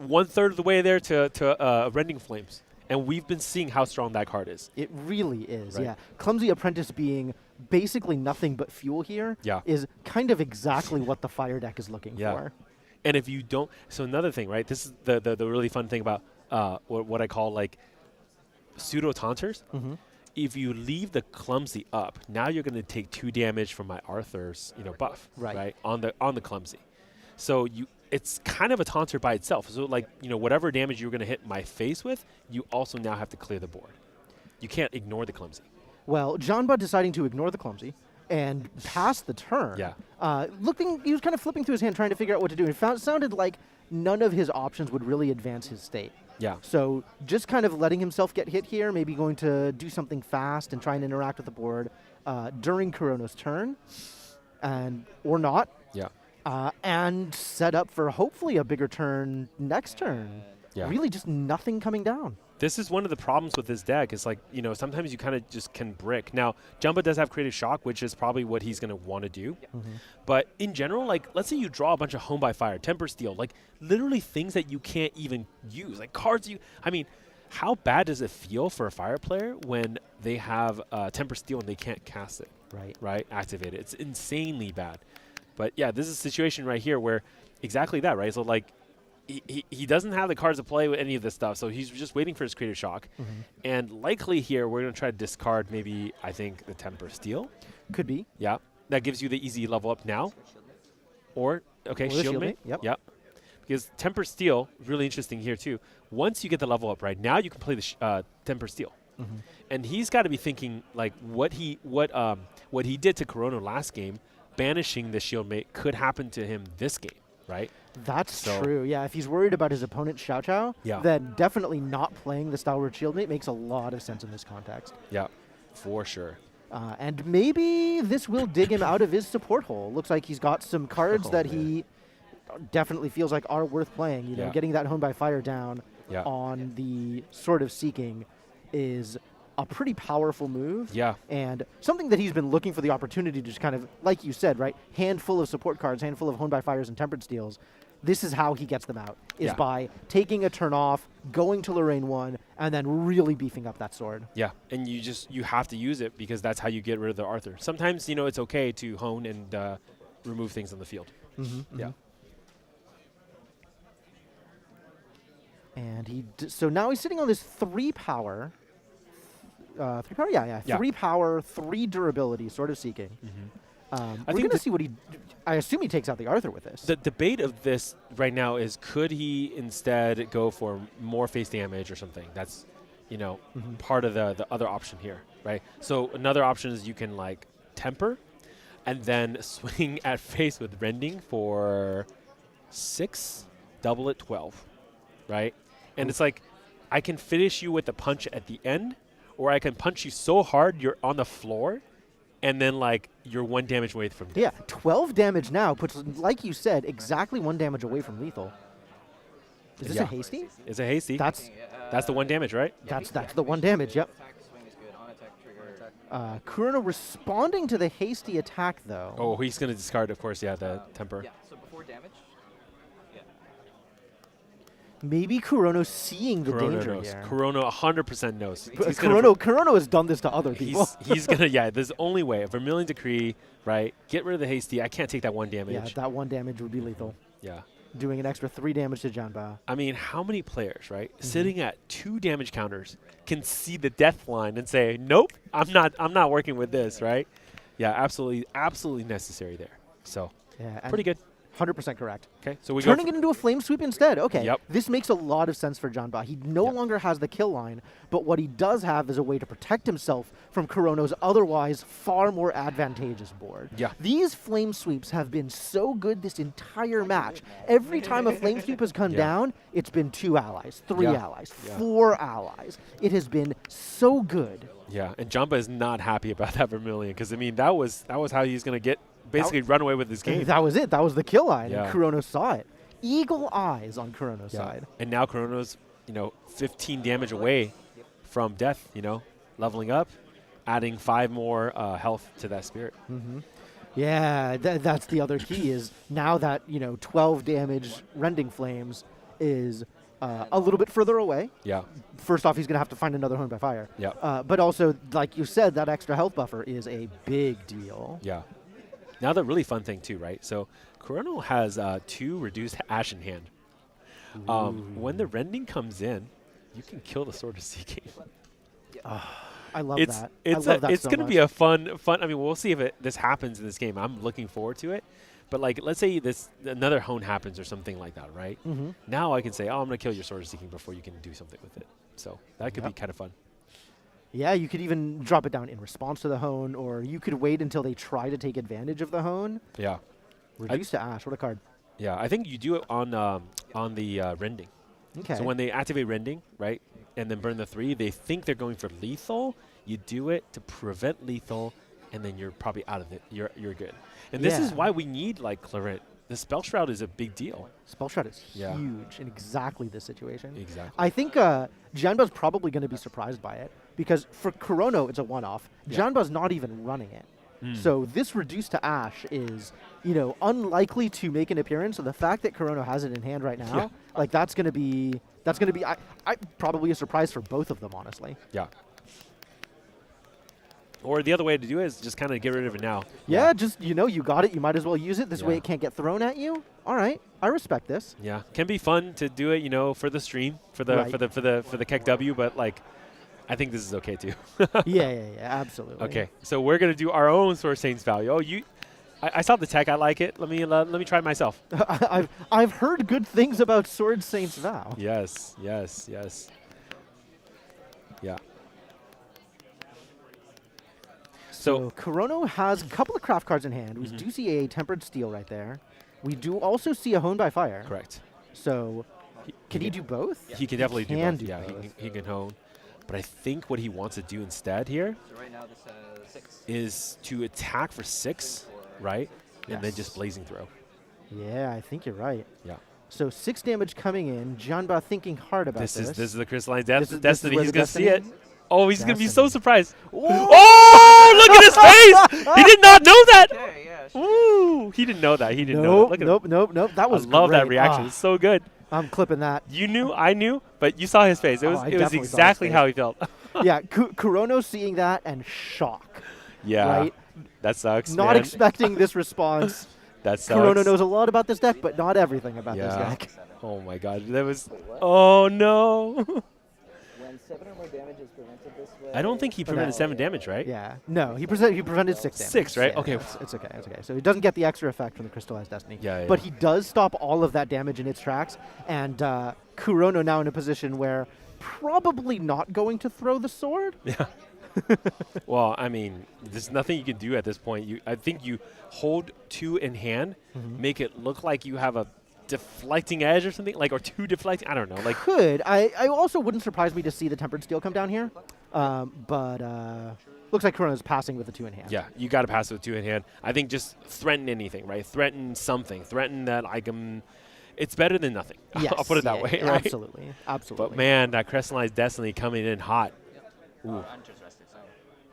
1/3 of the way there to Rending Flames. And we've been seeing how strong that card is. It really is, yeah. Clumsy Apprentice being basically nothing but fuel here is kind of exactly what the fire deck is looking for. And if you don't, so another thing, right? This is the really fun thing about what I call like pseudo taunters. If you leave the Clumsy up, now you're going to take 2 damage from my Arthur's, you know, buff, right? On the Clumsy. So it's kind of a taunter by itself. So like, you know, whatever damage you're going to hit my face with, you also now have to clear the board. You can't ignore the Clumsy. Well, Janba deciding to ignore the Clumsy and pass the turn. He was kind of flipping through his hand trying to figure out what to do. It sounded like none of his options would really advance his state. So just kind of letting himself get hit here, maybe going to do something fast and try and interact with the board during Kurono's turn, or not. and set up for hopefully a bigger turn next turn. Yeah. Really just nothing coming down. This is one of the problems with this deck. Is like, sometimes you kind of just can brick. Now, Jumba does have Creative Shock, which is probably what he's going to want to do. But in general, like, let's say you draw a bunch of Home by Fire, Temper Steel, like literally things that you can't even use, like cards I mean, how bad does it feel for a Fire player when they have Temper Steel and they can't cast it? Right? Activate it. It's insanely bad. But yeah, this is a situation right here where exactly that, right? So like, he doesn't have the cards to play with any of this stuff, so he's just waiting for his Creative Shock. And likely here, we're going to try to discard maybe, I think, the Temper Steel. Could be. Yeah. That gives you the easy level up now. Or, okay, Shield Mate. Yep. Because Temper Steel, really interesting here too. Once you get the level up, right, now you can play the Temper Steel. And he's got to be thinking, like, what he did to Corona last game, banishing the Shield Mate could happen to him this game, right? That's true. Yeah, if he's worried about his opponent's Xiao Xiao, then definitely not playing the Stalwart Shieldmate makes a lot of sense in this context. Yeah, for sure. And maybe this will dig him out of his support hole. Looks like he's got some cards that he definitely feels like are worth playing. You know, getting that Home by Fire down on the Sword of Seeking is a pretty powerful move. Yeah. And something that he's been looking for the opportunity to just kind of, like you said, right, handful of support cards, handful of Home by Fires and Tempered Steels. This is how he gets them out, is by taking a turn off, going to Lorraine 1, and then really beefing up that sword. Yeah, and you have to use it because that's how you get rid of the Arthur. Sometimes, it's okay to hone and remove things on the field. Yeah. And so now he's sitting on this 3 power. 3 power? Yeah. 3 power, 3 durability, Sword of Seeking. We're going to see what I assume he takes out the Arthur with this. The debate of this right now is, could he instead go for more face damage or something? That's, part of the other option here, right? So another option is you can, like, temper and then swing at face with Rending for 6, double it 12, right? And it's like, I can finish you with a punch at the end, or I can punch you so hard you're on the floor, and then, like, you're 1 damage away from death. Yeah, 12 damage now puts, like you said, exactly 1 damage away from lethal. Is this a hasty? It's a hasty. That's the 1 damage, right? That's the 1 damage, yep. Kurano responding to the hasty attack, though. Oh, he's going to discard, of course, the temper. Yeah, so before damage. Maybe Kurono's seeing the danger knows. here. Kurono 100% knows. Kurono has done this to other people. He's going to, there's the only way. A Vermilion Decree, right? Get rid of the hasty. I can't take that 1 damage. Yeah, that 1 damage would be lethal. Yeah. Doing an extra 3 damage to Janba. I mean, how many players, right, sitting at 2 damage counters can see the death line and say, nope, I'm not working with this, right? Yeah, absolutely necessary there. So, pretty good. 100% correct. Okay, so we turning it into a flame sweep instead. Okay, yep. This makes a lot of sense for Janba. He no longer has the kill line, but what he does have is a way to protect himself from Kurono's otherwise far more advantageous board. Yeah. These flame sweeps have been so good this entire match. Every time a flame sweep has come down, it's been 2 allies, 3 allies, 4 allies. It has been so good. Yeah, and Janba is not happy about that Vermilion because, I mean, that was how he's going to get basically run away with this game. That was it. That was the kill line. And Kurono saw it. Eagle eyes on Kurono's side. And now Kurono's, 15 damage away from death, leveling up, adding 5 more health to that spirit. Yeah, that's the other key is now that, 12 damage Rending Flames is a little bit further away. Yeah. First off, he's going to have to find another Home by Fire. Yeah. But also, like you said, that extra health buffer is a big deal. Yeah. Now the really fun thing too, right? So Kurono has 2 reduced Ash in hand. When the Rending comes in, you can kill the Sword of Seeking. I love that. It's going to be a fun. I mean, we'll see if this happens in this game. I'm looking forward to it. But like, let's say another hone happens or something like that, right? Now I can say, I'm going to kill your Sword of Seeking before you can do something with it. So that could be kind of fun. Yeah, you could even drop it down in response to the hone, or you could wait until they try to take advantage of the hone. Yeah. Reduce to Ash. What a card. Yeah, I think you do it on the Rending. Okay. So when they activate Rending, right, and then burn the 3, they think they're going for lethal. You do it to prevent lethal, and then you're probably out of it. You're good. And this is why we need, like, Clarent the Spell Shroud is a big deal. Spell Shroud is Yeah. huge in exactly this situation. Exactly. I think Janba's probably going to be surprised by it because for Kurono, it's a one-off. Janba's not even running it. So this reduced to Ash is, unlikely to make an appearance. So the fact that Kurono has it in hand right now, like that's going to be I probably a surprise for both of them, honestly. Yeah. Or the other way to do it is just kind of get rid of it now. Yeah, just you got it. You might as well use it. This way Yeah. it can't get thrown at you. All right, I respect this. Yeah, can be fun to do it, for the stream, for the Right. for the Keck W, but like, I think this is okay too. yeah, absolutely. Okay, so we're gonna do our own Sword Saints value. Oh, I saw the tech. I like it. Let me try it myself. I've heard good things about Sword Saints Vow. Yes. Yeah. So Kurono has a couple of craft cards in hand. We do see a Tempered Steel right there. We do also see a Hone by Fire. Correct. So can he do both? He can definitely can do both. do Yeah, both. he can hone. But I think what he wants to do instead here So right now this has 6. is to attack for 6, right? And then Yes. just Blazing Throw. Yeah, I think you're right. Yeah. So 6 damage coming in. Janba thinking hard about this. This is the crystalline This is destiny. where He's the gonna see it. destiny- Oh, he's gonna be so Destiny. surprised. Oh, look at his face! He did not know that. Okay, yeah. Ooh, he didn't know that. He didn't know that. Look at him. Nope. That was I love that great. reaction. Ah, It's so good. I'm clipping that. You knew, I knew, but you saw his face. It was I it was definitely saw his exactly face. how he felt. Yeah, Kurono seeing that and shock. Yeah, Right? that sucks. Not man. expecting this response. That sucks. Kurono knows a lot about this deck, but not everything about this Yeah. deck. Oh my god, that was. Oh no. When 7 or more damage is prevented this way. I don't think he prevented 7 damage, right? Yeah. No, he prevented 6 damage. 6, right? Yeah, Okay. It's okay. It's okay. So he doesn't get the extra effect from the Crystallized Destiny. Yeah, But yeah. he does stop all of that damage in its tracks. And Kurono now in a position where probably not going to throw the sword. Yeah. Well, I mean, there's nothing you can do at this point. I think you hold 2 in hand, make it look like you have a deflecting edge or something, or 2 deflecting. I don't know. Like, Could. I also wouldn't surprise me to see the Tempered Steel come down here. But looks like Kurono's passing with the 2 in hand. yeah, you got to pass with 2 in hand. I think just threaten anything, right? Threaten something. Threaten that I can. It's better than nothing. Yes, I'll put it that yeah, way, yeah, right? Absolutely. Absolutely. But man, that Crystallized Destiny coming in hot. Ooh. Interesting. So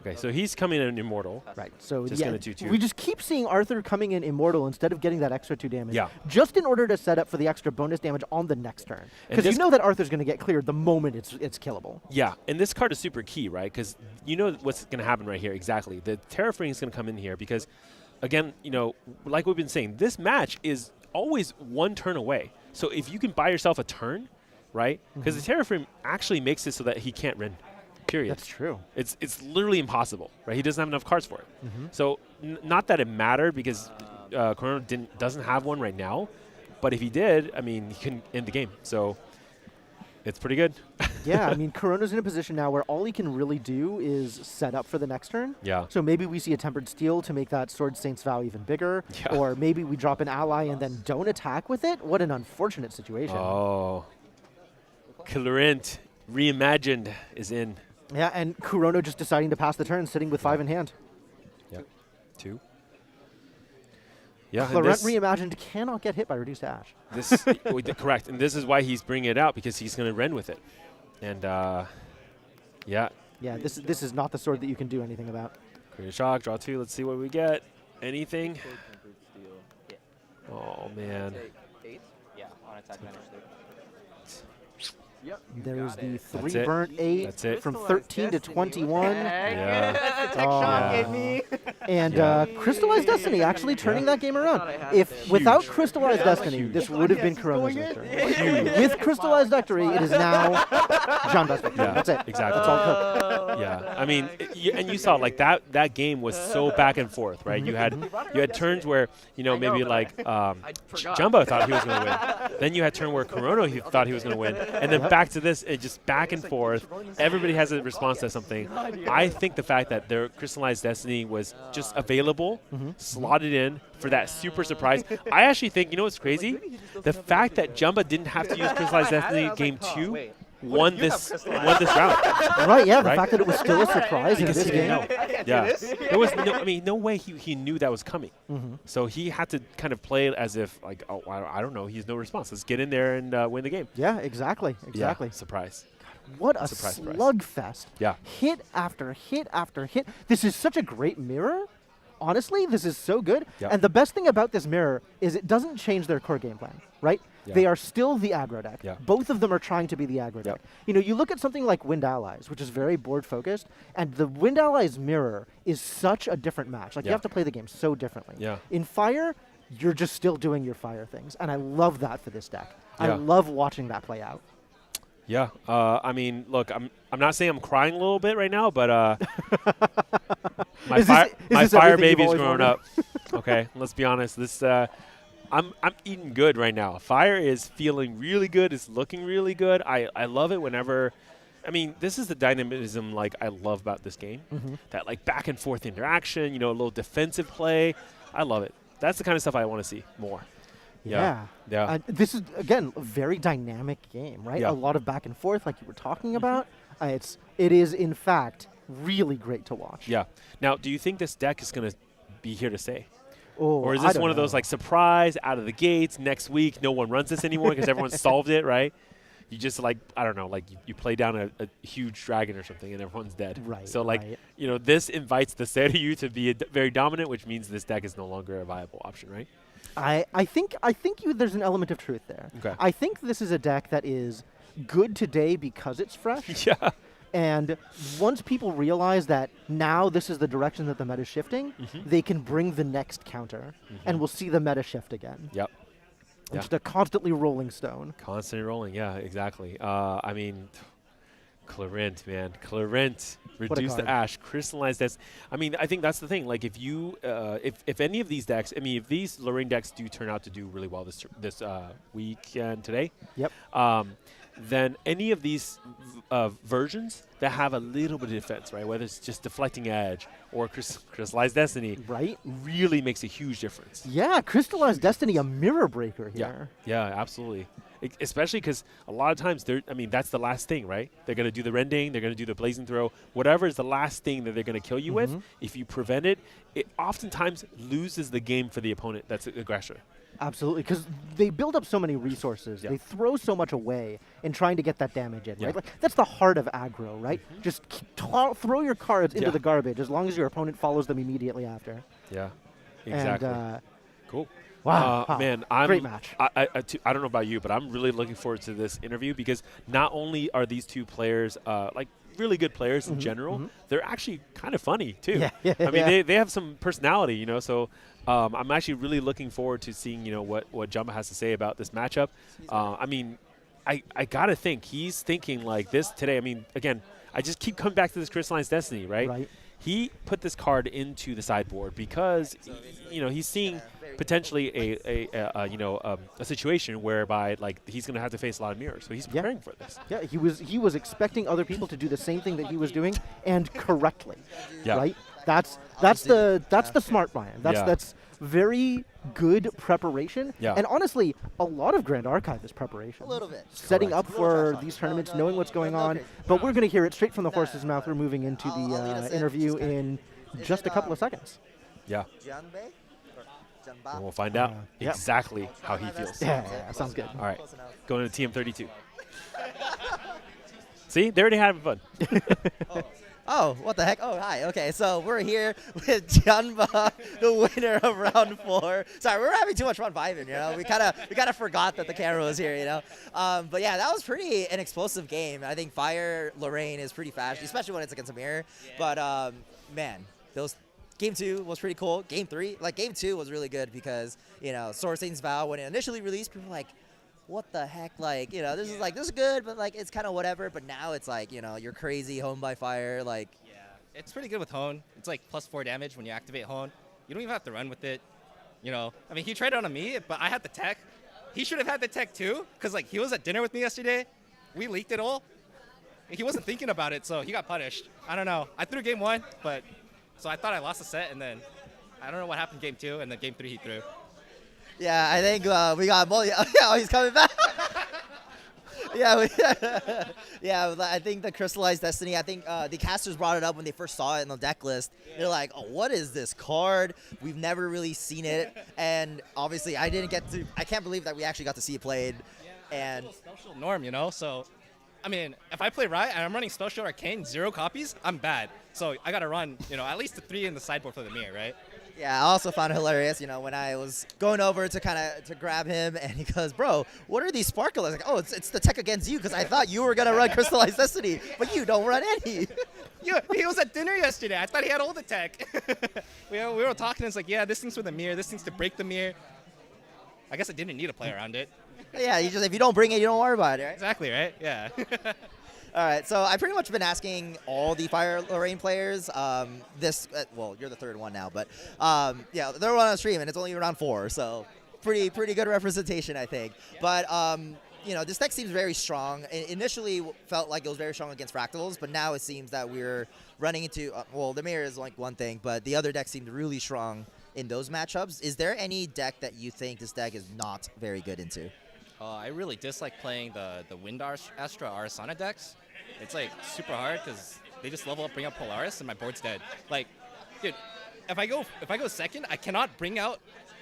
Okay, so he's coming in immortal. Right. So Just yeah, gonna do 2. we just keep seeing Arthur coming in immortal instead of getting that extra 2 damage. Yeah. Just in order to set up for the extra bonus damage on the next turn. And Because this- you know that Arthur's going to get cleared the moment it's killable. Yeah, and this card is super key, right? Because you know what's going to happen right here. Exactly. The Terrafring is going to come in here because, again, like we've been saying, this match is always 1 turn away. So if you can buy yourself a turn, right? Because the Terrafring actually makes it so that he can't win. Period. That's true. It's literally impossible, right? He doesn't have enough cards for it. So not that it mattered because Kurono doesn't have one right now, but if he did, I mean, he can end the game. So it's pretty good. Yeah, I mean, Kurono's in a position now where all he can really do is set up for the next turn. Yeah. So maybe we see a Tempered Steel to make that Sword Saint's Vow even bigger. Yeah. Or maybe we drop an ally and then don't attack with it. What an unfortunate situation. Oh. Colorant Reimagined is in. Yeah, and Kurono just deciding to pass the turn, sitting with 5 in hand. Yeah. 2. Yeah. and Clarent this- Reimagined cannot get hit by Reduced Ash. This correct, and this is why he's bringing it out because he's going to run with it, and yeah, Yeah, this is not the sword that you can do anything about. create a shock, draw 2. Let's see what we get. Anything? Yeah. Oh man, Take 8. Yeah, on attack manage 3. Yep. There's the 3 it. burnt 8 That's it. from 13 to 21. Yeah. That's the Oh, shot yeah. gave me. And Yeah. Crystallized Destiny actually turning that game I around. thought I had If it. without Huge. Crystallized Destiny, Huge. this would have been Kurono's victory. With Crystallized Victory, it is now Janba's victory. Yeah, That's it. exactly. That's all cooked. Yeah, I mean, and you saw like that game was so back and forth, right? You had turns where maybe like forgot. Jumbo thought he was going to win, then you had turn where Kurono he thought he was going to win, and then back to this, it just back and forth. Everybody has a response to something. I think the fact that their Crystallized Destiny was just available, slotted in for that super surprise. I actually think what's crazy? The fact that Jumbo didn't have to use Crystallized Destiny game 2 won this round. Right, yeah, the Right? fact that it was still a surprise in Because this he didn't game. know. Yeah, there was no way he knew that was coming. So he had to kind of play it as if like, oh, I don't know, he has no response. Let's get in there and win the game. Yeah, exactly. Yeah, surprise. What a Surprise. slugfest. Yeah. Hit after hit after hit. This is such a great mirror. Honestly, this is so good. Yep. And the best thing about this mirror is it doesn't change their core game plan, right? Yeah. They are still the aggro deck. Yeah. Both of them are trying to be the aggro Yep. deck. You know, you look at something like Wind Allies, which is very board focused, and the Wind Allies mirror is such a different match. Like, you Yeah. have to play the game so differently. Yeah. In Fire, you're just still doing your Fire things, and I love that for this deck. I Yeah. love watching that play out. Yeah, I mean, look, I'm not saying I'm crying a little bit right now, but my Is this fire everything you've baby's always growing wanted? up. Okay, let's be honest. This I'm eating good right now. Fire is feeling really good. It's looking really good. I love it whenever. I mean, this is the dynamism like I love about this game. That like back and forth interaction. You know, a little defensive play. I love it. That's the kind of stuff I want to see more. Yeah. This is, again, a very dynamic game, right? Yeah. A lot of back and forth, like you were talking about. It is, in fact, really great to watch. Yeah. Now, do you think this deck is going to be here to stay? Oh, Or is I this don't one of those know. like surprise out of the gates next week? No one runs this anymore because everyone solved it, right? You just like, I don't know, like you play down a huge dragon or something and everyone's dead. Right, So like, right. you know, this invites the Seiryu to be very dominant, which means this deck is no longer a viable option, right? I think there's an element of truth there. Okay. I think this is a deck that is good today because it's fresh. Yeah. And once people realize that now this is the direction that the meta is shifting, they can bring the next counter, and we'll see the meta shift again. Yep. It's just a constantly rolling stone. Constantly rolling. Yeah, exactly. I mean, Clarent, man. Clarent. Reduce the card. ash. Crystallize this. I mean, I think that's the thing. Like, if you, if any of these decks, I mean, if these Lorraine decks do turn out to do really well this weekend today, Yep. then any of these versions that have a little bit of defense, right, whether it's just deflecting edge or crystallized destiny, Right? really makes a huge difference. Yeah, Crystallized Destiny, a mirror breaker here. Yeah, absolutely. Especially because a lot of times, that's the last thing, right? They're going to do the rending, they're going to do the blazing throw, whatever is the last thing that they're going to kill you with. If you prevent it, it oftentimes loses the game for the opponent that's the aggressor. Absolutely, because they build up so many resources. Yeah. They throw so much away in trying to get that damage in, Yeah. right? Like, that's the heart of aggro, right? Just throw your cards into Yeah. the garbage as long as your opponent follows them immediately after. Yeah, exactly. And, cool. wow, Man, great match. I don't know about you, but I'm really looking forward to this interview because not only are these two players like really good players in general, they're actually kind of funny too. Yeah, I mean, yeah. they have some personality, you know. So I'm actually really looking forward to seeing, you know, what Jumba has to say about this matchup. I mean, I gotta think he's thinking like this today. I mean, again, I just keep coming back to this Crystallized Destiny, right? Right. He put this card into the sideboard because, you know, he's seeing potentially a situation whereby like he's going to have to face a lot of mirrors. So he's preparing for this. Yeah, he was expecting other people to do the same thing that he was doing and correctly. Yeah. Right? That's the smart Brian. That's very good preparation. Yeah. And honestly, a lot of Grand Archive is preparation. A little bit. Setting up for these tournaments, knowing what's going on. But we're going to hear it straight from the horse's mouth. We're moving into I'll lead us the in. interview Just kinda- in Is just it, a couple of seconds. Yeah. Janbei? Or Janba? And we'll find out Yep. exactly how he feels. Yeah, sounds good. All right. Close enough. Going to TM32. See, they're already having fun. Oh, what the heck? Oh, hi. Okay, so we're here with Janba, the winner of round 4. Sorry, we're having too much fun vibing, you know? We kind of forgot that the camera was here, you know? But yeah, that was pretty an explosive game. I think Fire Lorraine is pretty fast, especially when it's against a mirror. But man, Game 2 was pretty cool. Game 3, like Game 2 was really good because, you know, Sword Saint's Vow, when it initially released, people were like, what the heck, like, you know, this is good, but like it's kind of whatever. But now it's like, you know, you're crazy, Home by Fire, like. Yeah, it's pretty good with Hone. It's like +4 damage when you activate Hone. You don't even have to run with it. You know, I mean, he tried it on me, but I had the tech. He should have had the tech too, because like he was at dinner with me yesterday. We leaked it all. He wasn't thinking about it, so he got punished. I don't know. I threw Game 1, but so I thought I lost a set, and then I don't know what happened Game 2, and then Game 3 he threw. Yeah, I think we got Molly. Oh, he's coming back. Yeah, yeah. I think the Crystallized Destiny. I think the casters brought it up when they first saw it in the deck list. They're like, "Oh, what is this card? We've never really seen it." And obviously, I didn't get to. I can't believe that we actually got to see it played. And Special norm, you know. So, I mean, if I play Riot and I'm running Special Arcane 0 copies, I'm bad. So I gotta run, you know, at least the 3 in the sideboard for the mirror, right? yeah, I also found it hilarious, you know, when I was going over to grab him, and he goes, "Bro, what are these sparkles?" I was like, "Oh, it's the tech against you, because I thought you were gonna run Crystallized Destiny, but you don't run any." Yeah, he was at dinner yesterday. I thought he had all the tech. we were talking, and it's like, yeah, this thing's for the mirror. This thing's to break the mirror. I guess I didn't need to play around it. Yeah, if you don't bring it, you don't worry about it, right? Exactly, right? Yeah. All right, so I've pretty much been asking all the Fire Lorraine players. Well, you're the third one now, but yeah, they're on stream, and it's only around 4, so pretty good representation, I think. But you know, this deck seems very strong. It initially felt like it was very strong against Fractals, but now it seems that we're running into well, the mirror is like one thing, but the other deck seemed really strong in those matchups. Is there any deck that you think this deck is not very good into? I really dislike playing the Wind Astra Arasana decks. It's like super hard because they just level up, bring out Polaris, and my board's dead. Like, dude, if I go second, I cannot bring out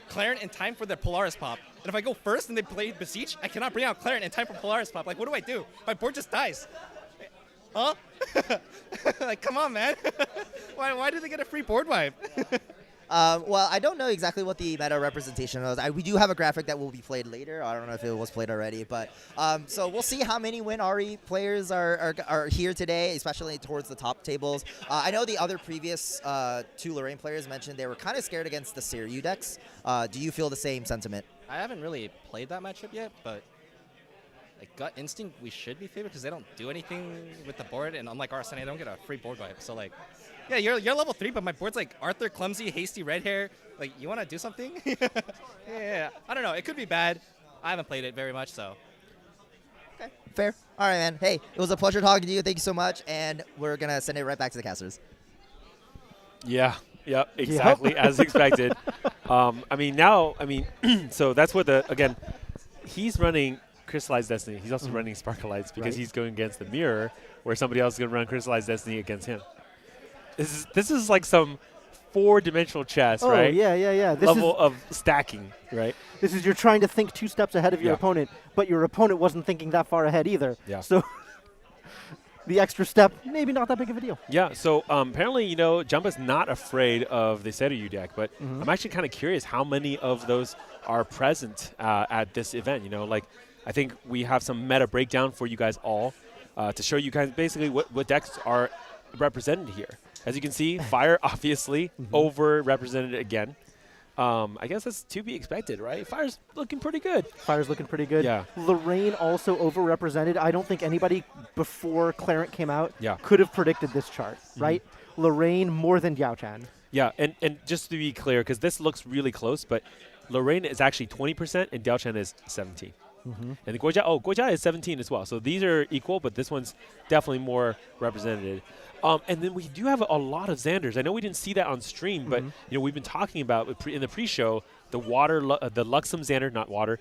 Clarent in time for the Polaris pop. And if I go first and they play Beseech, I cannot bring out Clarent in time for Polaris pop. Like, what do I do? My board just dies. Huh? Like, come on, man. Why do they get a free board wipe? Well, I don't know exactly what the meta representation was. We do have a graphic that will be played later. I don't know if it was played already, but so we'll see how many Win Ari players are here today, especially towards the top tables. I know the other previous 2 Lorraine players mentioned they were kind of scared against the Seiryu decks. Do you feel the same sentiment? I haven't really played that matchup yet, but like gut instinct, we should be favored because they don't do anything with the board, and unlike Arsene, they don't get a free board wipe. So like, yeah, you're level 3, but my board's like Arthur, clumsy, hasty, red hair. Like, you want to do something? Yeah, I don't know. It could be bad. I haven't played it very much, so. Okay, fair. All right, man. Hey, it was a pleasure talking to you. Thank you so much, and we're gonna send it right back to the casters. Yeah. Yep. Exactly as expected. So that's what again, he's running Crystallized Destiny. He's also running Sparklights because he's going against the mirror, where somebody else is going to run Crystallized Destiny against him. This is like some 4-dimensional chess, right? Yeah. This level of stacking, right? This is you're trying to think 2 steps ahead of your opponent, but your opponent wasn't thinking that far ahead either. Yeah. So the extra step, maybe not that big of a deal. Yeah, so apparently, you know, Jumpa's not afraid of the Seiryu deck, but I'm actually kind of curious how many of those are present at this event. You know, like, I think we have some meta breakdown for you guys all to show you guys basically what decks are represented here. As you can see, Fire obviously over-represented again. I guess that's to be expected, right? Fire's looking pretty good. Fire's looking pretty good. Yeah. Lorraine also overrepresented. I don't think anybody before Clarent came out Yeah. could have predicted this chart, right? Lorraine more than Diao-Chan. Yeah, and just to be clear, because this looks really close, but Lorraine is actually 20% and Diao-Chan is 17. And the Guojia is 17 as well. So these are equal, but this one's definitely more represented. And then we do have a lot of Xanders. I know we didn't see that on stream, but you know, we've been talking about in the pre-show the the Luxem Xander, not water,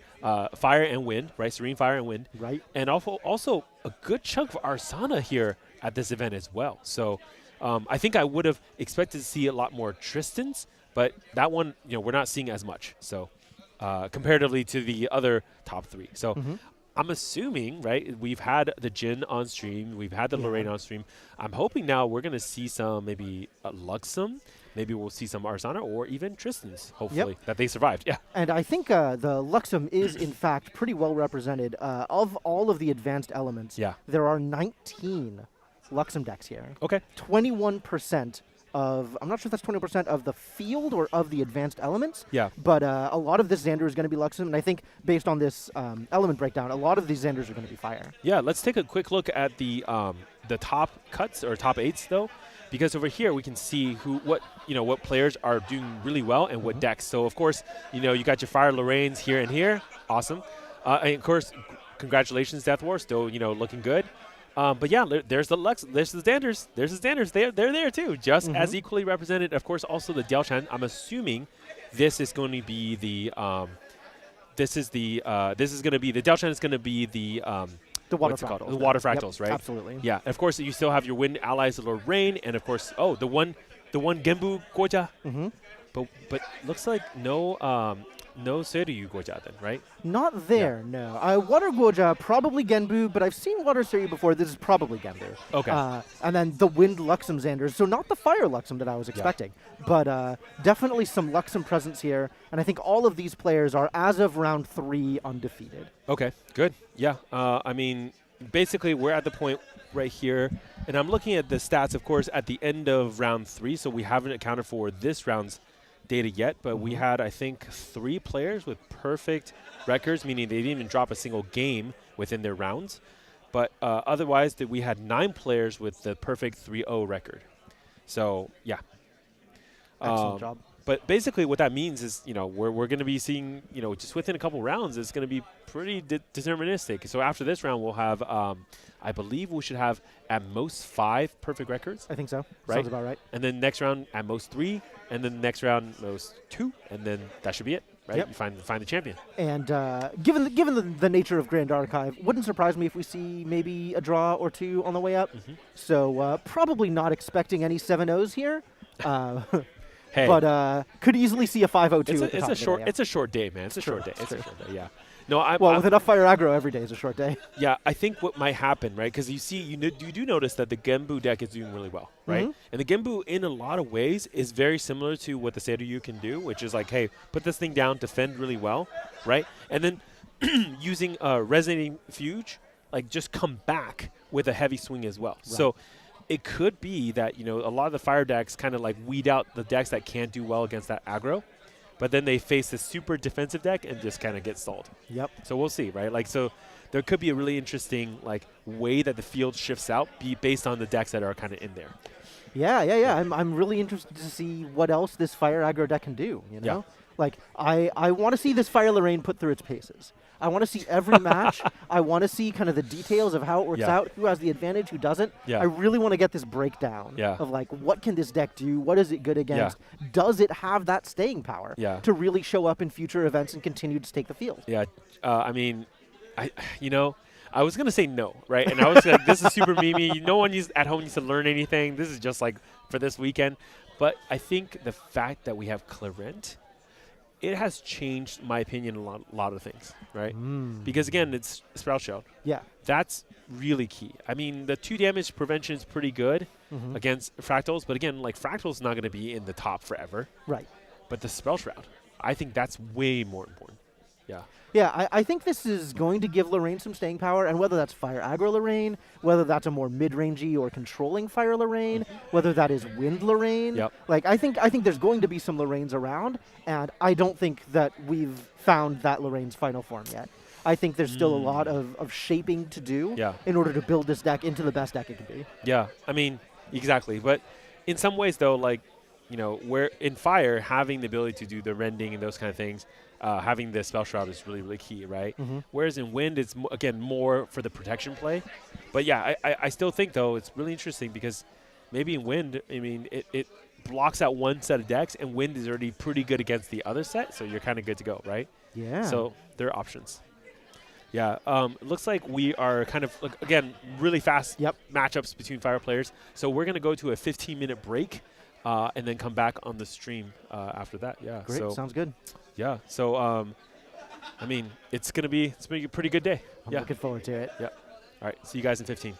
fire and wind, right? Serene fire and wind, right? And also a good chunk of Arsana here at this event as well. So I think I would have expected to see a lot more Tristans, but that one, you know, we're not seeing as much. So comparatively to the other top 3. So. I'm assuming, right, we've had the Jin on stream, we've had the Lorraine on stream. I'm hoping now we're going to see some maybe Luxem, maybe we'll see some Arsana, or even Tristans, hopefully, that they survived. Yeah. And I think the Luxem is, in fact, pretty well represented. Of all of the advanced elements, there are 19 Luxem decks here. Okay. 21% of, I'm not sure if that's 20% of the field or of the advanced elements. Yeah. But a lot of this Xander is going to be Luxem, and I think based on this element breakdown, a lot of these Xanders are going to be fire. Yeah, let's take a quick look at the top cuts or top 8s though, because over here we can see what players are doing really well and what decks. So of course, you know, you got your Fire Lorraines here and here, awesome, and of course, congratulations Death War, still looking good. But yeah, there's the Xanders. There's the Xanders. They're there too, just as equally represented. Of course, also the Diao-Chan. I'm assuming this is going to be the Diao-Chan is going to be the The water what's it called? fractals. The water Yep, fractals, right? Absolutely. Yeah. And of course, you still have your wind allies, the Lord Rain, and of course, the one Genbu Goja. Mm-hmm. But looks like no Seiryu Goja then, right? Not there, no. Water Goja, probably Genbu, but I've seen Water Seiryu before. This is probably Genbu. Okay. And then the Wind Luxem Xanders, so not the Fire Luxem that I was expecting, but definitely some Luxem presence here. And I think all of these players are, as of round 3, undefeated. Okay, good. Yeah. I mean, basically, we're at the point right here, and I'm looking at the stats, of course, at the end of round 3, so we haven't accounted for this round's data yet, but we had, I think, 3 players with perfect records, meaning they didn't even drop a single game within their rounds. But otherwise, we had 9 players with the perfect 3-0 record. So, yeah. Excellent job. But basically what that means is, we're going to be seeing, just within a couple rounds, it's going to be pretty deterministic. So after this round, we'll have, I believe we should have at most 5 perfect records. I think so. Right? Sounds about right. And then next round at most 3, and then next round most 2, and then that should be it, right? Yep. You find the champion. And given the nature of Grand Archive, wouldn't surprise me if we see maybe a draw or 2 on the way up. So probably not expecting any 7-0s here. Hey, but could easily see a 5-0-2. It's a short day, man. It's a short day. It's a short day. Yeah. No, with enough fire aggro, every day is a short day. Yeah, I think what might happen, right? Because you do notice that the Genbu deck is doing really well, right? And the Genbu, in a lot of ways, is very similar to what the Seiryu can do, which is like, hey, put this thing down, defend really well, right? And then using Resonating Fuge, like just come back with a heavy swing as well. Right. So it could be that, a lot of the fire decks kind of like weed out the decks that can't do well against that aggro, but then they face this super defensive deck and just kind of get stalled. Yep. So we'll see, right? Like, so there could be a really interesting like way that the field shifts out based on the decks that are kind of in there. Yeah. I'm really interested to see what else this fire aggro deck can do, Yeah. Like, I want to see this Fire Lorraine put through its paces. I want to see every match. I want to see kind of the details of how it works out, who has the advantage, who doesn't. Yeah. I really want to get this breakdown of, like, what can this deck do? What is it good against? Does it have that staying power to really show up in future events and continue to take the field? Yeah. I mean, I was going to say no, right? And I was like, this is super memey. No one at home needs to learn anything. This is just, like, for this weekend. But I think the fact that we have Clarent, it has changed my opinion a lot of things, right? Because again, it's Sprout Shell. Yeah. That's really key. I mean, the 2 damage prevention is pretty good against Fractals, but again, like Fractal's not going to be in the top forever. Right. But the Spell Shroud, I think that's way more important. Yeah. Yeah, I think this is going to give Lorraine some staying power, and whether that's Fire Aggro Lorraine, whether that's a more mid-rangey or controlling Fire Lorraine, whether that is Wind Lorraine, like I think there's going to be some Lorraines around, and I don't think that we've found that Lorraine's final form yet. I think there's still a lot of shaping to do in order to build this deck into the best deck it can be. Yeah, I mean, exactly. But in some ways, though, like, where in Fire, having the ability to do the rending and those kind of things, having the Spell Shroud is really, really key, right? Whereas in Wind, it's, again, more for the protection play. But yeah, I still think, though, it's really interesting because maybe in Wind, I mean, it blocks out one set of decks, and Wind is already pretty good against the other set, so you're kind of good to go, right? Yeah. So there are options. Yeah, it looks like we are kind of, again, really fast matchups between Fire players. So we're going to go to a 15-minute break and then come back on the stream after that. Yeah. Great. So, sounds good. Yeah. So, I mean, it's going to be a pretty good day. I'm looking forward to it. Yeah. All right. See you guys in 15.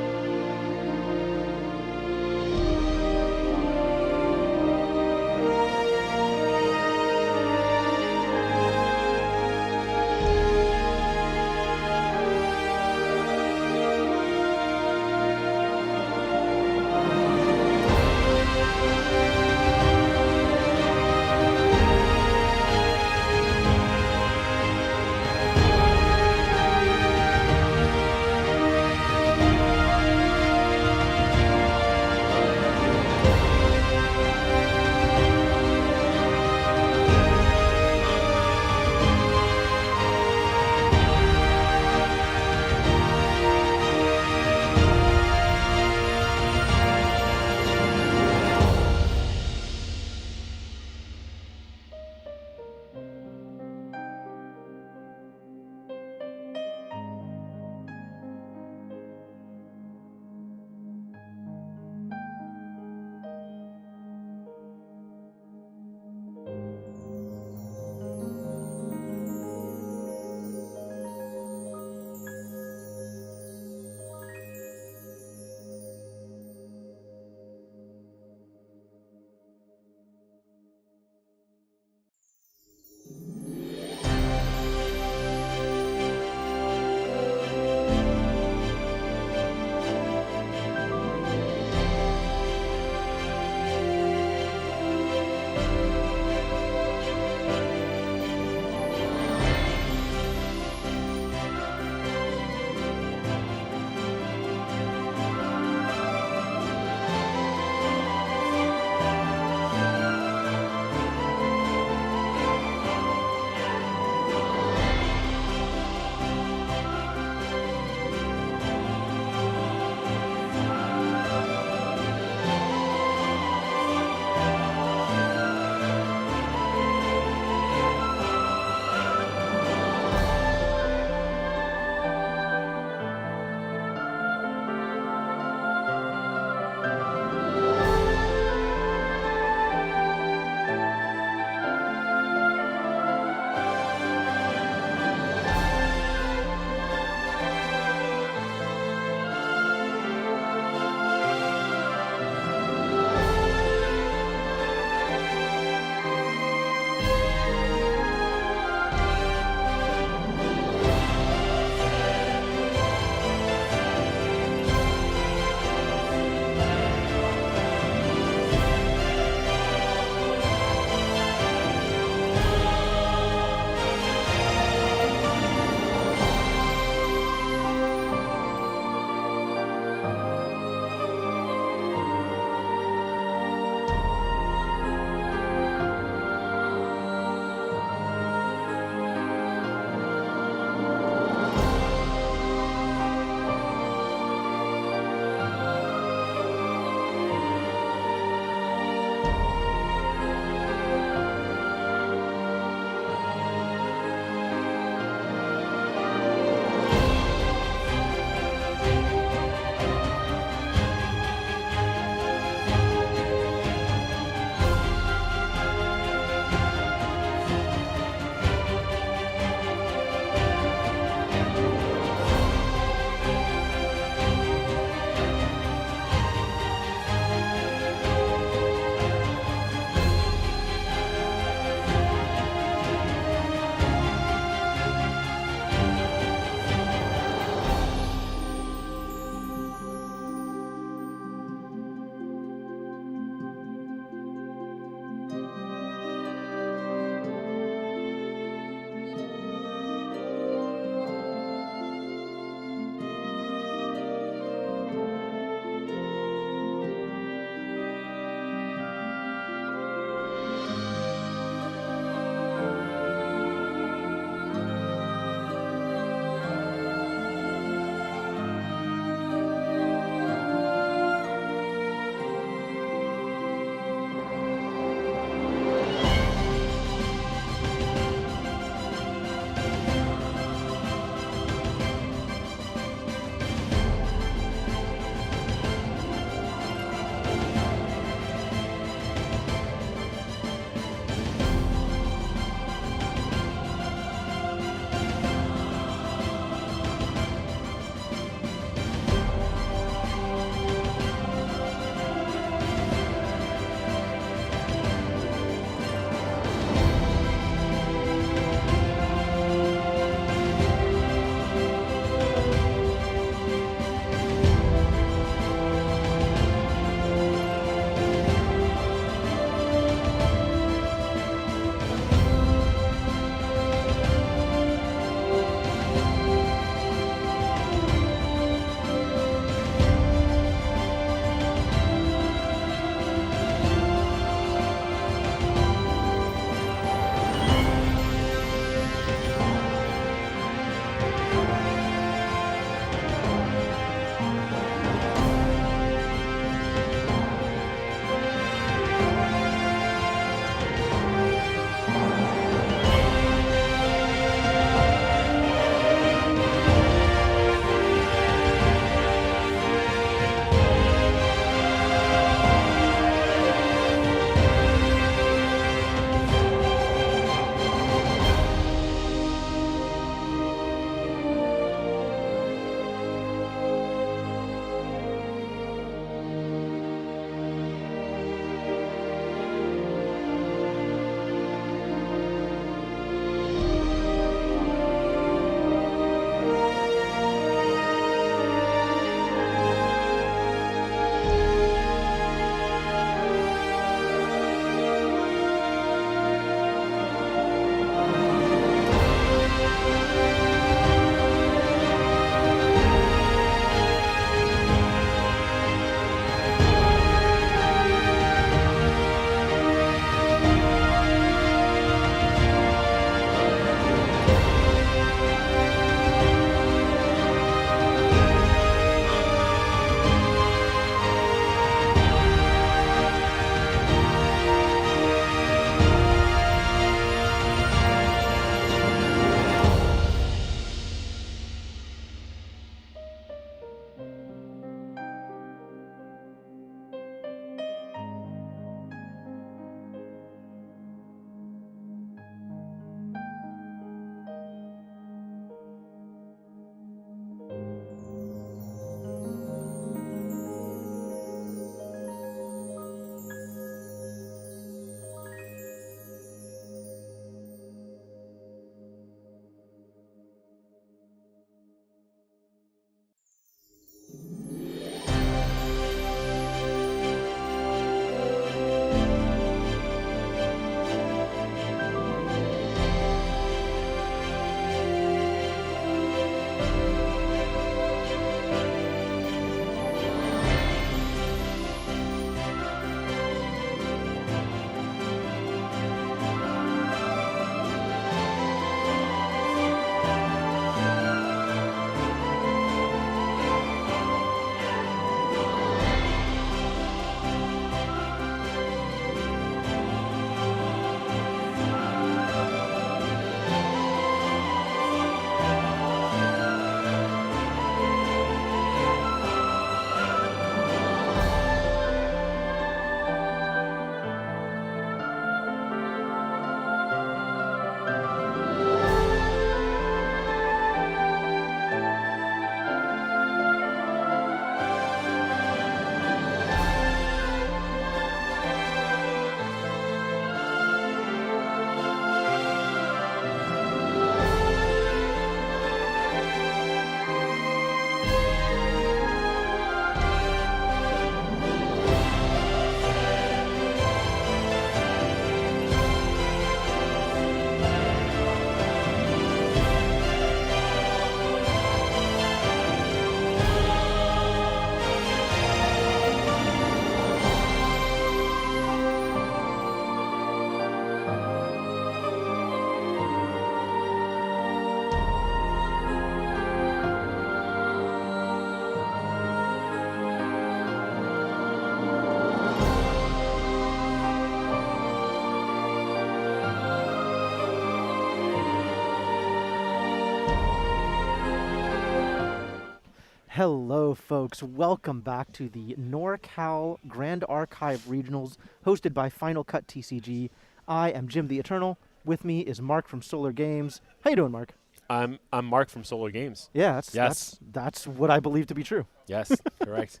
Hello, folks. Welcome back to the NorCal Grand Archive Regionals, hosted by FinalCut TCG. I am JimTheEternal. With me is Mark from SolarGames. How you doing, Mark? I'm Mark from SolarGames. Yeah, Yes. that's what I believe to be true. Yes, correct.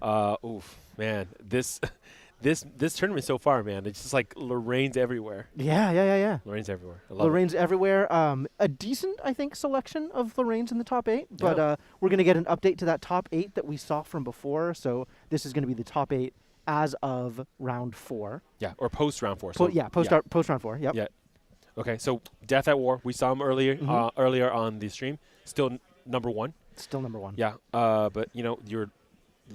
Oof, man, this tournament so far, man, it's just like Lorraine's everywhere. Yeah. Lorraine's everywhere. I love Lorraine's everywhere. A decent, I think, selection of Lorraine's in the top 8, but we're going to get an update to that top 8 that we saw from before. So this is going to be the top 8 as of round 4. Yeah, or post round 4. Post round 4. Yep. Yeah. Okay, so Death at War, we saw him earlier earlier on the stream. Still number 1. Still number 1. Yeah, but your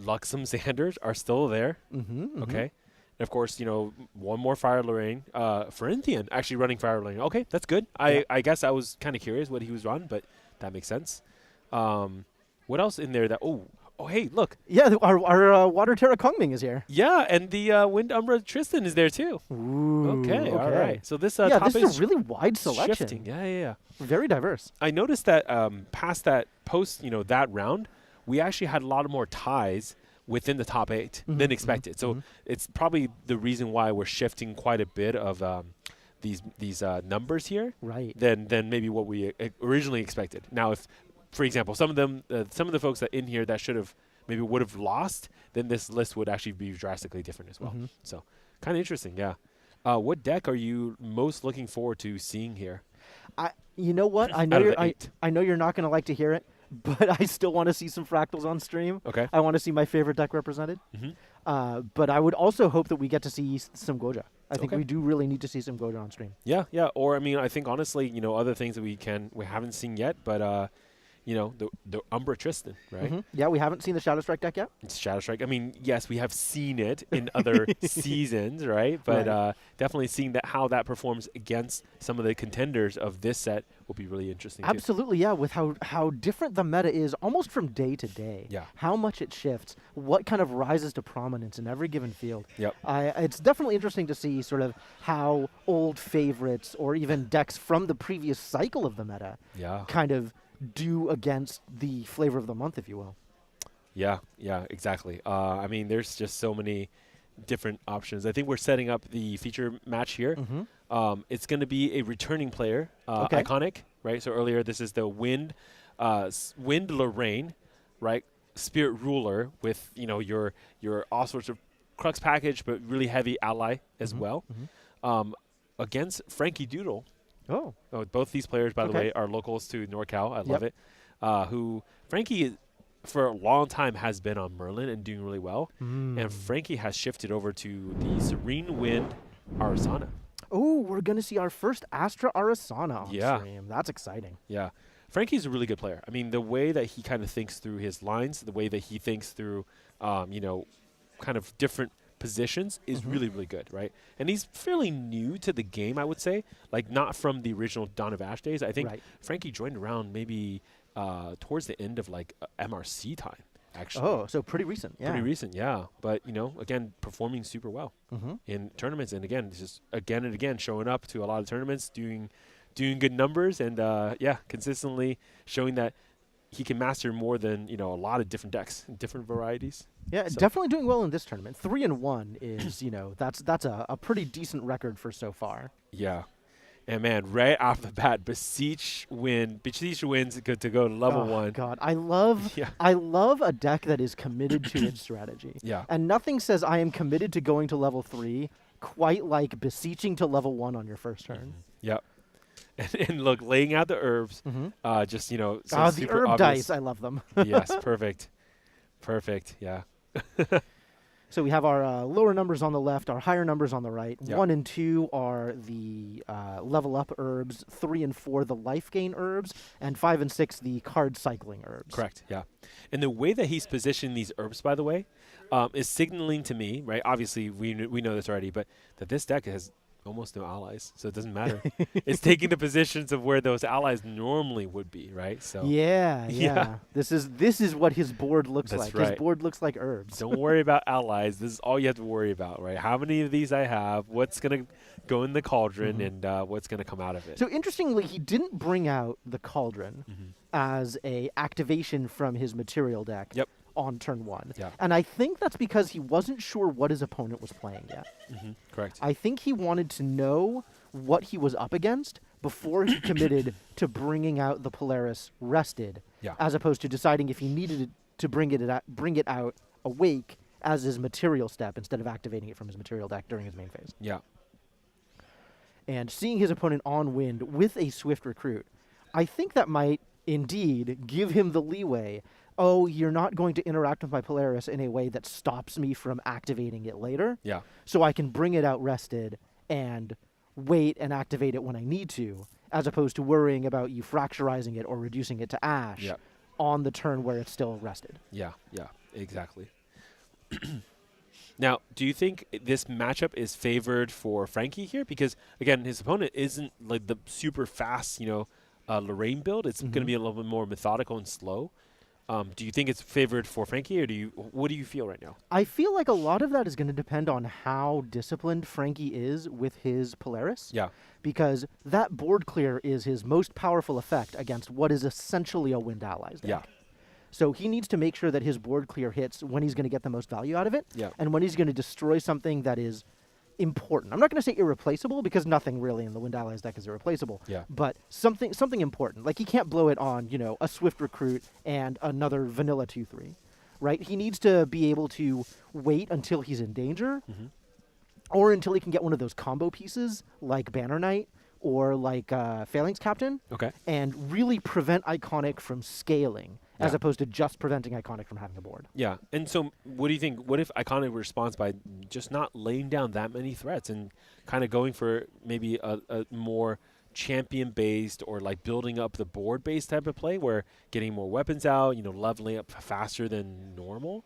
Luxem Xanders are still there. Okay. And of course, one more Fire Lorraine. Ferenthian actually running Fire Lorraine. Okay, that's good. I guess I was kind of curious what he was running, but that makes sense. What else in there that oh hey, look. Yeah, our Water Terra Kongming is here. Yeah, and the Wind Umbra Tristan is there too. Ooh, okay, all right. So this yeah, top this is a really wide selection. Shifting. Yeah. Very diverse. I noticed that past that post, that round, we actually had a lot of more ties within the top 8 than expected. So it's probably the reason why we're shifting quite a bit of these numbers here, right? Than maybe what we originally expected. Now, if, for example, some of the folks that in here that would have lost, then this list would actually be drastically different as well. So kind of interesting, yeah. What deck are you most looking forward to seeing here? You know what? I know you're not going to like to hear it, but I still want to see some fractals on stream. Okay. I want to see my favorite deck represented. But I would also hope that we get to see some Goja. I think we do really need to see some Goja on stream. Yeah. Or I think honestly, other things that we haven't seen yet, but the Umbra Tristan, right? Yeah, we haven't seen the Shadow Strike deck yet. It's Shadow Strike. I mean, yes, we have seen it in other seasons, right? But definitely seeing how that performs against some of the contenders of this set will be really interesting. Absolutely, yeah. With how different the meta is, almost from day to day. Yeah. How much it shifts, what kind of rises to prominence in every given field. Yep. It's definitely interesting to see sort of how old favorites or even decks from the previous cycle of the meta kind of do against the flavor of the month, if you will. Yeah, exactly. There's just so many different options. I think we're setting up the feature match here. It's going to be a returning player, iconic, right? So earlier, this is the Wind Lorraine, right? Spirit Ruler with your all sorts of Crux package, but really heavy ally as well. Against Frankie Doodle. Oh, both these players, by the way, are locals to NorCal. I love it. Who Frankie, for a long time, has been on Merlin and doing really well. And Frankie has shifted over to the Serene Wind Arasana. Oh, we're going to see our first Astra Arasana on stream. That's exciting. Yeah. Frankie's a really good player. I mean, the way that he kind of thinks through his lines, the way that he thinks through, kind of different positions is really, really good, right? And he's fairly new to the game, I would say. Like, not from the original Dawn of Ash days. I think Frankie joined around maybe towards the end of, MRC time, actually. Oh, so pretty recent, yeah. Pretty recent, yeah. But, again, performing super well in tournaments. And, again, just again and again showing up to a lot of tournaments, doing good numbers, and, consistently showing that he can master more than, a lot of different decks, different varieties. Yeah, definitely doing well in this tournament. 3-1 is, that's a pretty decent record for so far. Yeah. And, man, right off the bat, Beseech wins to go to level 1. God, I love a deck that is committed to its strategy. Yeah. And nothing says I am committed to going to level 3 quite like beseeching to level 1 on your first turn. Yep. And look, laying out the herbs, just, so the herb obvious. dice, I love them. Yes, perfect, yeah. So we have our lower numbers on the left, our higher numbers on the right. 1 and 2 are the level up herbs, 3 and 4 the life gain herbs, and 5 and 6 the card cycling herbs. Correct, yeah. And the way that he's positioned these herbs, by the way, is signaling to me, right? Obviously, we know this already, but that this deck has almost no allies, so it doesn't matter. It's taking the positions of where those allies normally would be, right? So yeah. This is what his board looks like. Right. His board looks like herbs. Don't worry about allies. This is all you have to worry about, right? How many of these I have? What's gonna go in the cauldron and what's going to come out of it. So interestingly, he didn't bring out the cauldron as a activation from his material deck on turn 1. Yeah. And I think that's because he wasn't sure what his opponent was playing yet. Correct. I think he wanted to know what he was up against before he committed to bringing out the Polaris rested, as opposed to deciding if he needed to bring it out awake as his material step instead of activating it from his material deck during his main phase. Yeah. And seeing his opponent on wind with a Swift Recruit, I think that might indeed give him the leeway. Oh, you're not going to interact with my Polaris in a way that stops me from activating it later. Yeah. So I can bring it out rested and wait and activate it when I need to, as opposed to worrying about you fracturizing it or reducing it to ash on the turn where it's still rested. Yeah, exactly. Now, do you think this matchup is favored for Frankie here? Because, again, his opponent isn't like the super fast, Lorraine build. It's going to be a little bit more methodical and slow. Do you think it's favored for Frankie, or what do you feel right now? I feel like a lot of that is going to depend on how disciplined Frankie is with his Polaris. Yeah. Because that board clear is his most powerful effect against what is essentially a Wind Allies deck. Yeah. So he needs to make sure that his board clear hits when he's going to get the most value out of it, Yeah. and when he's going to destroy something that is important. I'm not going to say irreplaceable, because nothing really in the Wind Allies deck is irreplaceable. Yeah. But something important. Like, he can't blow it on, a Swift Recruit and another vanilla 2/3, right? He needs to be able to wait until he's in danger, or until he can get one of those combo pieces like Banner Knight or like Phalanx Captain, and really prevent Iconic from scaling, as opposed to just preventing Iconic from having a board. Yeah, and so what do you think? What if Iconic responds by just not laying down that many threats and kind of going for maybe a more champion-based or like building up the board-based type of play, where getting more weapons out, leveling up faster than normal?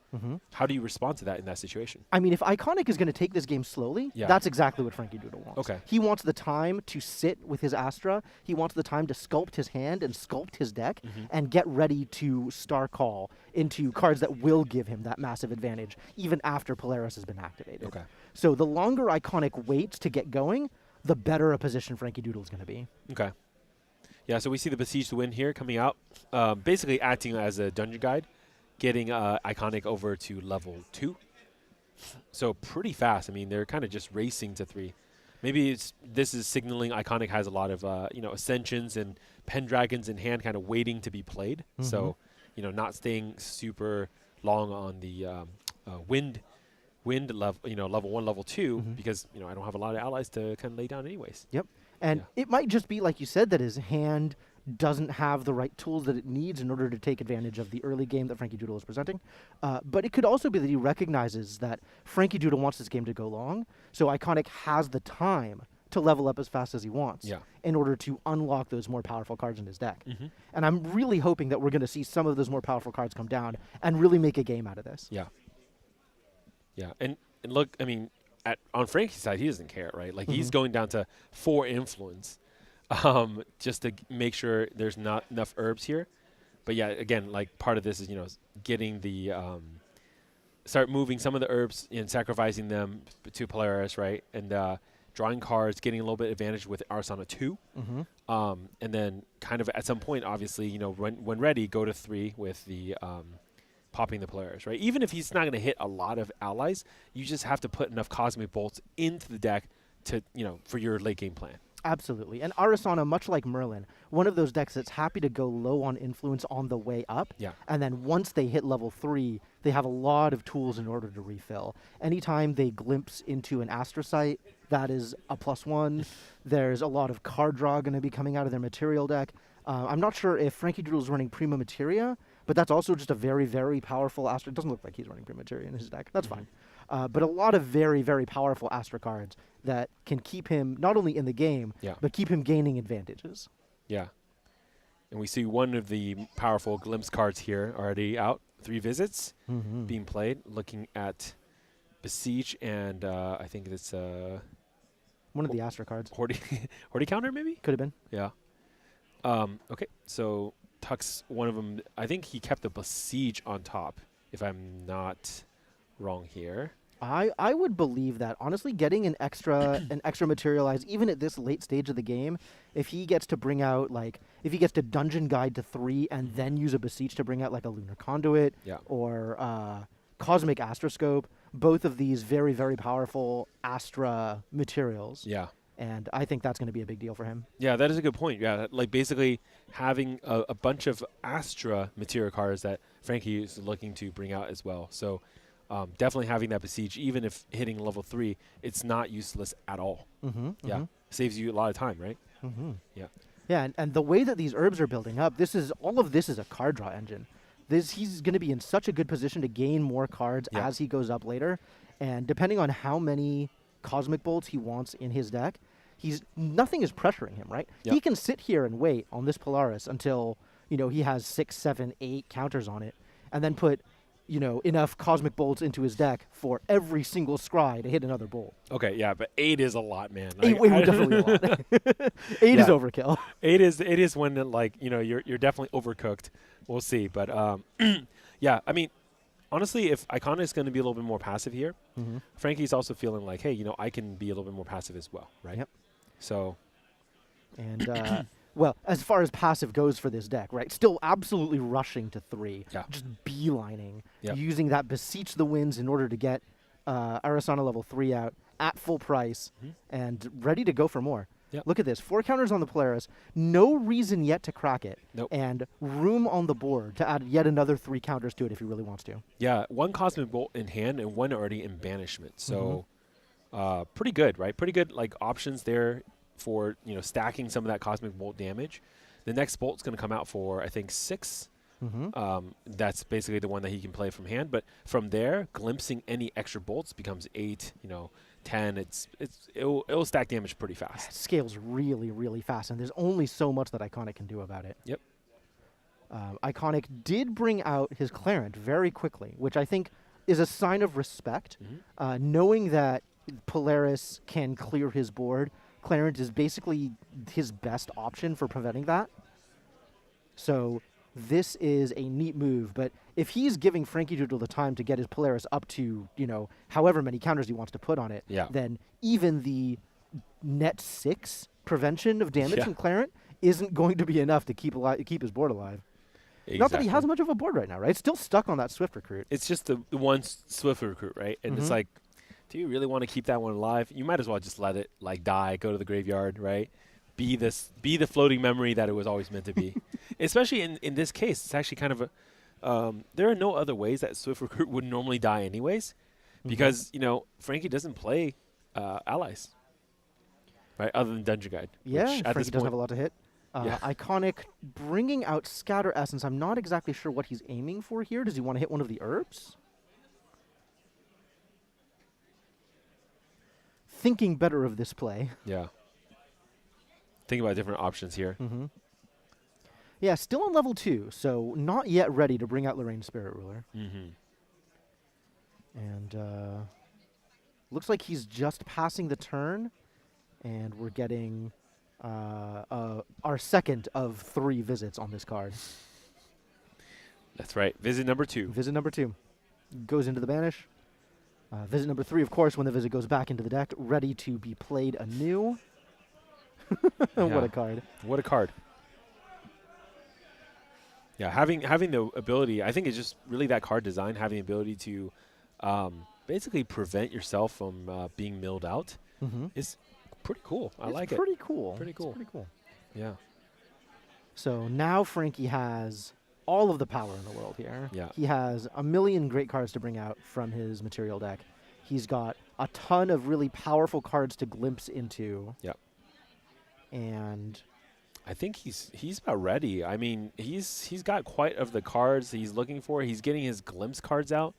How do you respond to that in that situation? I mean, if Iconic is going to take this game slowly, that's exactly what Frankie Doodle wants. Okay. He wants the time to sit with his Astra. He wants the time to sculpt his hand and sculpt his deck and get ready to Star Call into cards that will give him that massive advantage, even after Polaris has been activated. Okay. So the longer Iconic waits to get going, the better a position Frankie Doodle is going to be. Okay. Yeah, so we see the Besieged Wind here coming out, basically acting as a dungeon guide, getting Iconic over to level 2. So pretty fast. I mean, they're kind of just racing to 3. Maybe this is signaling Iconic has a lot of Ascensions and Pendragons in hand, kind of waiting to be played. So, not staying super long on the wind level, level 1, level 2, because I don't have a lot of allies to kind of lay down anyways. Yep. And it might just be, like you said, that his hand doesn't have the right tools that it needs in order to take advantage of the early game that Frankie Doodle is presenting. But it could also be that he recognizes that Frankie Doodle wants this game to go long, so Iconic has the time to level up as fast as he wants in order to unlock those more powerful cards in his deck. And I'm really hoping that we're going to see some of those more powerful cards come down and really make a game out of this. Yeah. Yeah, and look, I mean, on Frankie's side, he doesn't care, right? Like, he's going down to 4 influence just to make sure there's not enough herbs here. But yeah, again, like, part of this is, getting the start moving some of the herbs and sacrificing them to Polaris, right? And drawing cards, getting a little bit advantage with Arsana 2. And then kind of at some point, obviously, when ready, go to 3 with the popping the Polaris, right? Even if he's not going to hit a lot of allies, you just have to put enough Cosmic Bolts into the deck to, for your late game plan. Absolutely. And Arasana, much like Merlin, one of those decks that's happy to go low on influence on the way up. Yeah. And then once they hit level 3, they have a lot of tools in order to refill. Anytime they glimpse into an Astrocyte, that is a +1. There's a lot of card draw going to be coming out of their material deck. I'm not sure if Frankie Doodle is running Prima Materia, but that's also just a very, very powerful Astra. It doesn't look like he's running Prima Materia in his deck. That's fine. But a lot of very, very powerful Astra cards that can keep him not only in the game, but keep him gaining advantages. Yeah. And we see one of the powerful Glimpse cards here already out. 3 visits being played, looking at Besiege and I think it's one of the Astra cards. Horty Counter, maybe? Could have been. Yeah. Okay, so Tux, one of them, I think he kept the Besiege on top, if I'm not wrong here. I would believe that. Honestly, getting an extra materialize, even at this late stage of the game, if he gets to bring out, like, if he gets to Dungeon Guide to 3 and then use a Beseech to bring out, like, a Lunar Conduit or Cosmic Astroscope, both of these very, very powerful Astra materials. Yeah. And I think that's going to be a big deal for him. Yeah, that is a good point. Yeah, like basically having a bunch of Astra material cards that Frankie is looking to bring out as well. So definitely having that Besiege, even if hitting level 3, it's not useless at all. Yeah, saves you a lot of time, right? Yeah. Yeah, and the way that these herbs are building up, all of this is a card draw engine. He's going to be in such a good position to gain more cards as he goes up later. And depending on how many Cosmic Bolts he wants in his deck, nothing is pressuring him, right? Yep. He can sit here and wait on this Polaris until, he has 6, 7, 8 counters on it, and then put, enough Cosmic Bolts into his deck for every single scry to hit another bolt. Okay, yeah, but 8 is a lot, man. 8 is definitely a lot. 8 is overkill. 8 is when, like, you're definitely overcooked. We'll see, but yeah, I mean, honestly, if Iconic is going to be a little bit more passive here, Frankie's also feeling like, hey, I can be a little bit more passive as well, right? Yep. So, and well, as far as passive goes for this deck, right? Still absolutely rushing to 3, just beelining, using that Beseech the Winds in order to get Arasana level 3 out at full price and ready to go for more. Yep. Look at this. 4 counters on the Polaris. No reason yet to crack it. Nope. And room on the board to add yet another 3 counters to it if he really wants to. Yeah, 1 Cosmic Bolt in hand and 1 already in banishment. So pretty good, right? Pretty good like options there for, stacking some of that Cosmic Bolt damage. The next Bolt's going to come out for, I think, 6. That's basically the one that he can play from hand. But from there, glimpsing any extra bolts becomes 8, 10. It'll stack damage pretty fast. It scales really, really fast, and there's only so much that Iconic can do about it. Yep. Iconic did bring out his Clarent very quickly, which I think is a sign of respect. Knowing that Polaris can clear his board, Clarent is basically his best option for preventing that. So this is a neat move, but if he's giving Frankie Doodle the time to get his Polaris up to, however many counters he wants to put on it, then even the net 6 prevention of damage from Clarent isn't going to be enough to keep his board alive. Exactly. Not that he has much of a board right now, right? It's still stuck on that Swift Recruit. It's just the one Swift Recruit, right? And it's like, do you really want to keep that one alive? You might as well just let it die, go to the graveyard, right? Be the floating memory that it was always meant to be. Especially in this case, it's actually kind of a there are no other ways that Swift Recruit would normally die anyways, because Frankie doesn't play allies, right? Other than Dungeon Guide. Yeah, which at Frankie doesn't have a lot to hit. Iconic bringing out Scatter Essence. I'm not exactly sure what he's aiming for here. Does he want to hit one of the herbs? Thinking better of this play. Yeah. Think about different options here. Yeah, still on level 2, so not yet ready to bring out Lorraine's Spirit Ruler. And looks like he's just passing the turn, and we're getting our second of 3 visits on this card. That's right. Visit number 2. Visit number 2 goes into the banish. Visit number 3, of course, when the visit goes back into the deck, ready to be played anew. What a card. What a card. Yeah, having the ability, I think it's just really that card design, having the ability to basically prevent yourself from being milled out is pretty cool. I like it. Pretty cool. Pretty cool. It's pretty cool. Yeah. So now Frankie has all of the power in the world here. Yeah. He has a million great cards to bring out from his material deck. He's got a ton of really powerful cards to glimpse into. Yep. And I think he's about ready. I mean, he's got quite of the cards he's looking for. He's getting his glimpse cards out.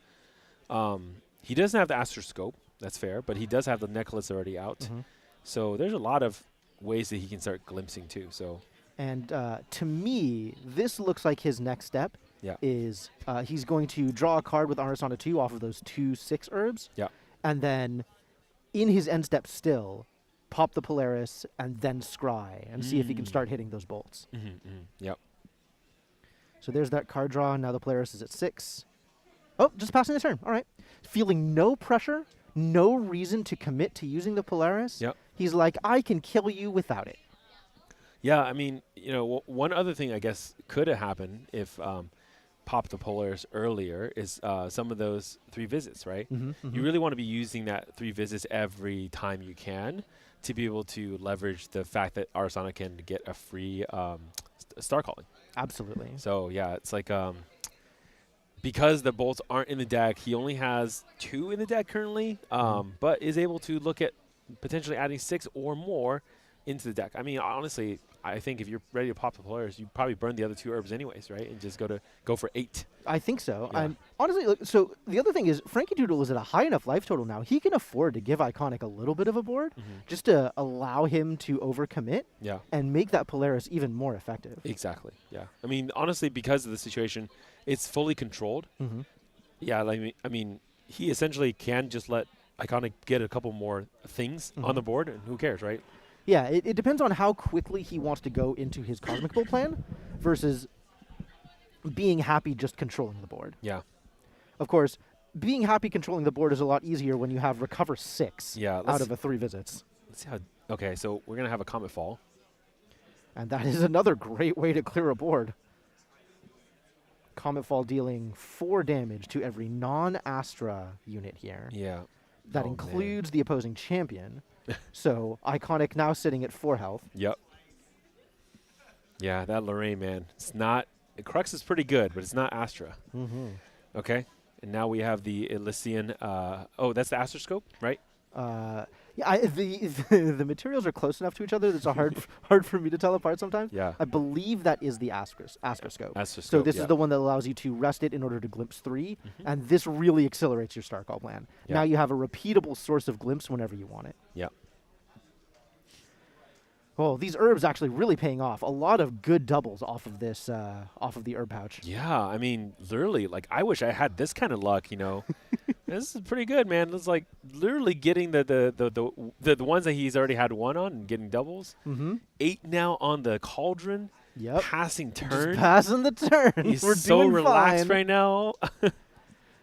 He doesn't have the Astroscope. That's fair, but he does have the necklace already out. So there's a lot of ways that he can start glimpsing too. So. And to me, this looks like his next step is he's going to draw a card with Arasana 2 off of those 2 6 herbs. Yeah. And then in his end step still, pop the Polaris and then scry and see if he can start hitting those bolts. Yep. So there's that card draw. Now the Polaris is at 6. Oh, just passing the turn. All right. Feeling no pressure, no reason to commit to using the Polaris. Yep. He's like, I can kill you without it. Yeah, I mean, one other thing I guess could have happened if pop the Polaris earlier is some of those 3 visits, right? You really want to be using that 3 visits every time you can to be able to leverage the fact that Arsana can get a free star calling. Absolutely. So yeah, it's like because the bolts aren't in the deck, he only has 2 in the deck currently, but is able to look at potentially adding 6 or more into the deck. I mean, honestly, I think if you're ready to pop the Polaris, you probably burn the other 2 herbs anyways, right? And just go for 8. I think so. Yeah. And honestly, look, so the other thing is Frankie Doodle is at a high enough life total now. He can afford to give Iconic a little bit of a board just to allow him to overcommit and make that Polaris even more effective. Exactly. Yeah. I mean, honestly, because of the situation, it's fully controlled. Yeah. Like, I mean, he essentially can just let Iconic get a couple more things on the board, and who cares, right? Yeah, it depends on how quickly he wants to go into his Cosmic Bolt plan versus being happy just controlling the board. Yeah. Of course, being happy controlling the board is a lot easier when you have Recover 6 out of a 3 visits. Let's see how. Okay, so we're going to have a Comet Fall. And that is another great way to clear a board. Comet Fall dealing 4 damage to every non-Astra unit here. Yeah. That includes the opposing champion. So Iconic now sitting at 4 health. Yep. Yeah, that Lorraine, man. It's not. Crux is pretty good, but it's not Astra. Okay. And now we have the Elysian. Oh, that's the Astroscope, right? Yeah, the materials are close enough to each other that it's hard for me to tell apart sometimes. Yeah. I believe that is the Astroscope. Astroscope, So this is the one that allows you to rest it in order to glimpse 3, and this really accelerates your Star Call plan. Now you have a repeatable source of glimpse whenever you want it. Yep. Oh, these herbs actually really paying off. A lot of good doubles off of this, off of the herb pouch. Yeah, I mean, literally, like, I wish I had this kind of luck, you know. This is pretty good, man. It's like literally getting the ones that he's already had 1 on and getting doubles. 8 now on the Cauldron. Yep. Passing turn. Just passing the turn. He's We're so doing relaxed fine. right now.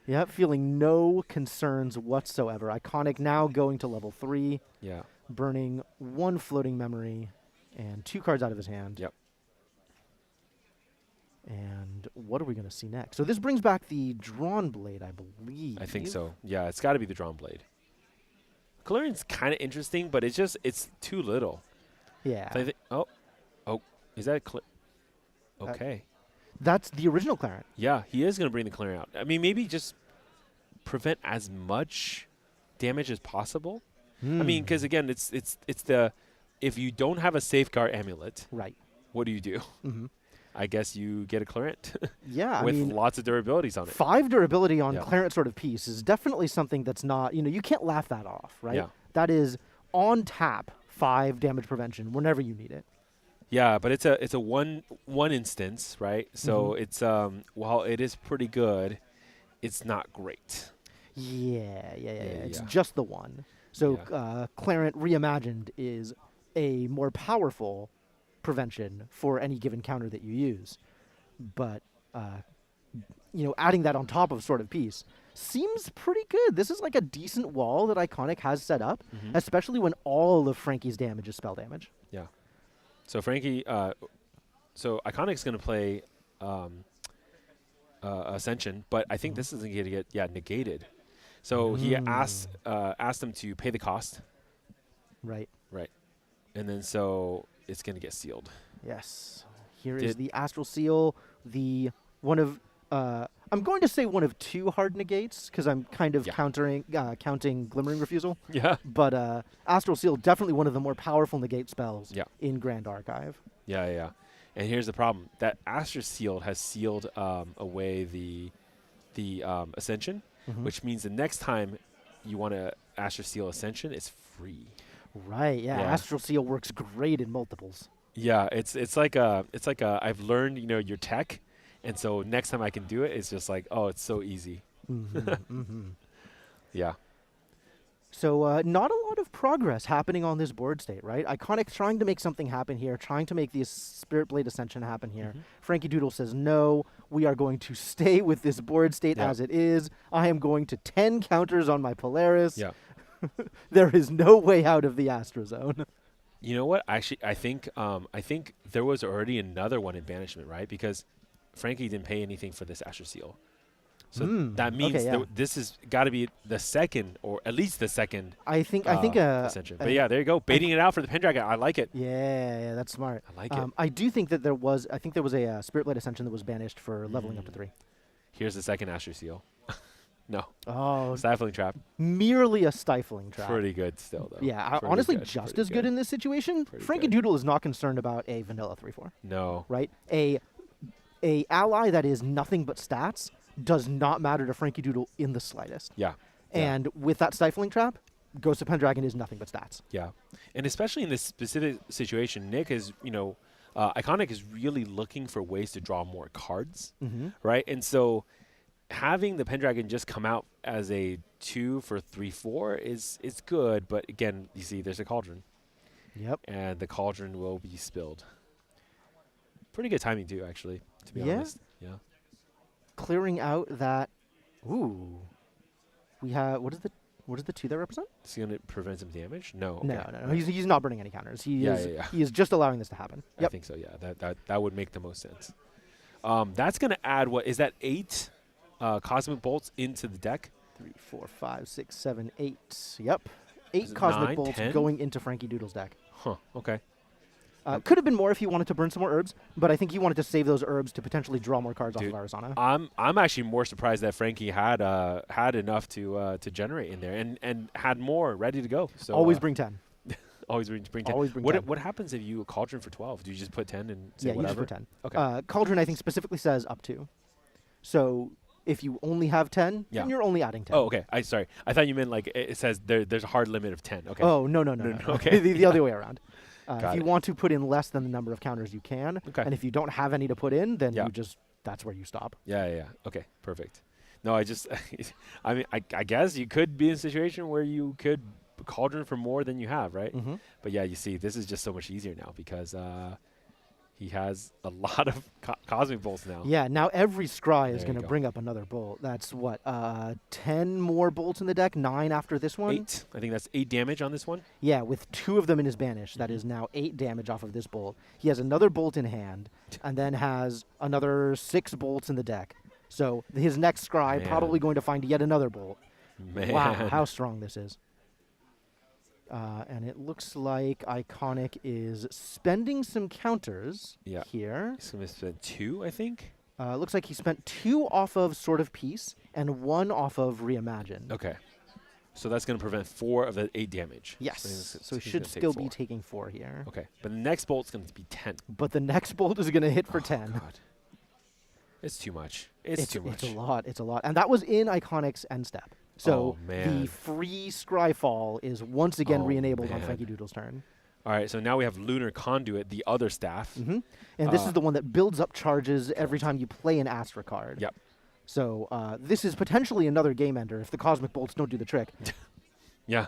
Yep, feeling no concerns whatsoever. Iconic now going to level 3. Yeah. Burning 1 floating memory and 2 cards out of his hand. Yep. And what are we going to see next? So this brings back the Drawn Blade, I believe. I think so. Yeah, it's got to be the Drawn Blade. Coloring's kind of interesting, but it's too little. Yeah. So oh, is that okay? That's the original Clarent. Yeah, he is going to bring the Clarent out. I mean, maybe just prevent as much damage as possible. I mean, because again, it's the if you don't have a Safeguard Amulet, right? What do you do? I guess you get a Clarent. Yeah, with I mean, lots of durabilities on it. 5 durability on Clarent sort of piece is definitely something that's not, you can't laugh that off, right? Yeah. That is on tap 5 damage prevention whenever you need it. Yeah, but it's a one instance, right? So it's while it is pretty good, it's not great. Yeah. It's just the one. So Clarent Reimagined is a more powerful prevention for any given counter that you use. But, adding that on top of Sword of Peace seems pretty good. This is like a decent wall that Iconic has set up, especially when all of Frankie's damage is spell damage. Yeah. So Frankie, so Iconic's going to play Ascension, but I think this isn't going to get negated. So he asked him to pay the cost. Right. Right. And then so it's going to get sealed. Yes. Here is the Astral Seal, the one of I'm going to say one of 2 hard negates because I'm kind of counting Glimmering Refusal. Yeah. But Astral Seal, definitely one of the more powerful negate spells in Grand Archive. Yeah. And here's the problem. That Astral Seal has sealed away the Ascension, which means the next time you want to Astral Seal Ascension, it's free. Right, yeah. Astral Seal works great in multiples. Yeah, it's like I've learned, your tech. And so next time I can do it, it's just like, oh, it's so easy. Yeah. So not a lot of progress happening on this board state, right? Iconic trying to make something happen here, trying to make the Spirit Blade Ascension happen here. Frankie Doodle says, no, we are going to stay with this board state as it is. I am going to 10 counters on my Polaris. Yeah. There is no way out of the Astro Zone. You know what? Actually, I think there was already another one in banishment, right? Because Frankie didn't pay anything for this Astro Seal. So that means this has got to be the second, or at least the second. I think Ascension. But yeah, there you go, baiting it out for the Pendragon. I like it. Yeah, that's smart. I like it. I do think that there was a Spirit Blade Ascension that was banished for leveling up to 3. Here's the second Astro Seal. No. Oh, Stifling Trap. Merely a stifling trap. Pretty good still, though. Yeah, honestly, just as good in this situation. Frankie Doodle is not concerned about a vanilla 3/4. No. Right? A ally that is nothing but stats does not matter to Frankie Doodle in the slightest. Yeah. And with that stifling trap, Ghost of Pendragon is nothing but stats. Yeah. And especially in this specific situation, Nick is, Iconic is really looking for ways to draw more cards, right? And so having the Pendragon just come out as a 2 for 3/4 is good, but again, you see there's a Cauldron. Yep. And the Cauldron will be spilled. Pretty good timing too, actually, to be honest. Yeah. Clearing out that we have what is the 2 that represent? Is he gonna prevent some damage? No. Okay. No. He's not burning any counters. He is just allowing this to happen. I think so, yeah. That would make the most sense. That's gonna add what is that 8 Cosmic Bolts into the deck? 3, 4, 5, 6, 7, 8. Yep. 8 Cosmic Bolts 10? going into Frankie Doodle's deck. Huh, okay. Could have been more if he wanted to burn some more herbs, but I think he wanted to save those herbs to potentially draw more cards off of Arizona. I'm actually more surprised that Frankie had enough to generate in there and had more ready to go. So always bring 10. Always bring 10. Always bring 10. What happens if you Cauldron for 12? Do you just put 10 and say you whatever? just put 10. Okay. Cauldron, I think, specifically says up to. So if you only have 10, then you're only adding 10. Oh, okay. Sorry. I thought you meant like it says there's a hard limit of 10. Okay. Oh, no. Okay. the other way around. If you it. want to put in less than the number of counters you can, and if you don't have any to put in, then that's where you stop. Yeah. Okay, perfect. No, I mean, I guess you could be in a situation where you could Cauldron for more than you have, right? But yeah, you see, this is just so much easier now because he has a lot of Cosmic Bolts now. Yeah, now every Scry is going to bring up another bolt. That's what, 10 more bolts in the deck, 9 after this one? 8. I think that's 8 damage on this one. Yeah, with 2 of them in his banish, that is now 8 damage off of this bolt. He has another bolt in hand, and then has another 6 bolts in the deck. So his next Scry probably going to find yet another bolt. Man. Wow, how strong this is. And it looks like Iconic is spending some counters here. He's going to spend 2, I think. Looks like he spent 2 off of Sword of Peace and 1 off of Reimagine. Okay. So that's going to prevent 4 of the 8 damage. Yes. So he should still be taking 4 here. Okay. But the next bolt's going to be 10. But the next bolt is going to hit for 10. God. It's too much. It's too much. It's a lot. And that was in Iconic's end step. So man. The free Scryfall is once again re-enabled on Frankie Doodle's turn. All right, so now we have Lunar Conduit, the other staff. And this is the one that builds up charges every time you play an Astra card. Yep. So this is potentially another game ender if the Cosmic Bolts don't do the trick. Yeah.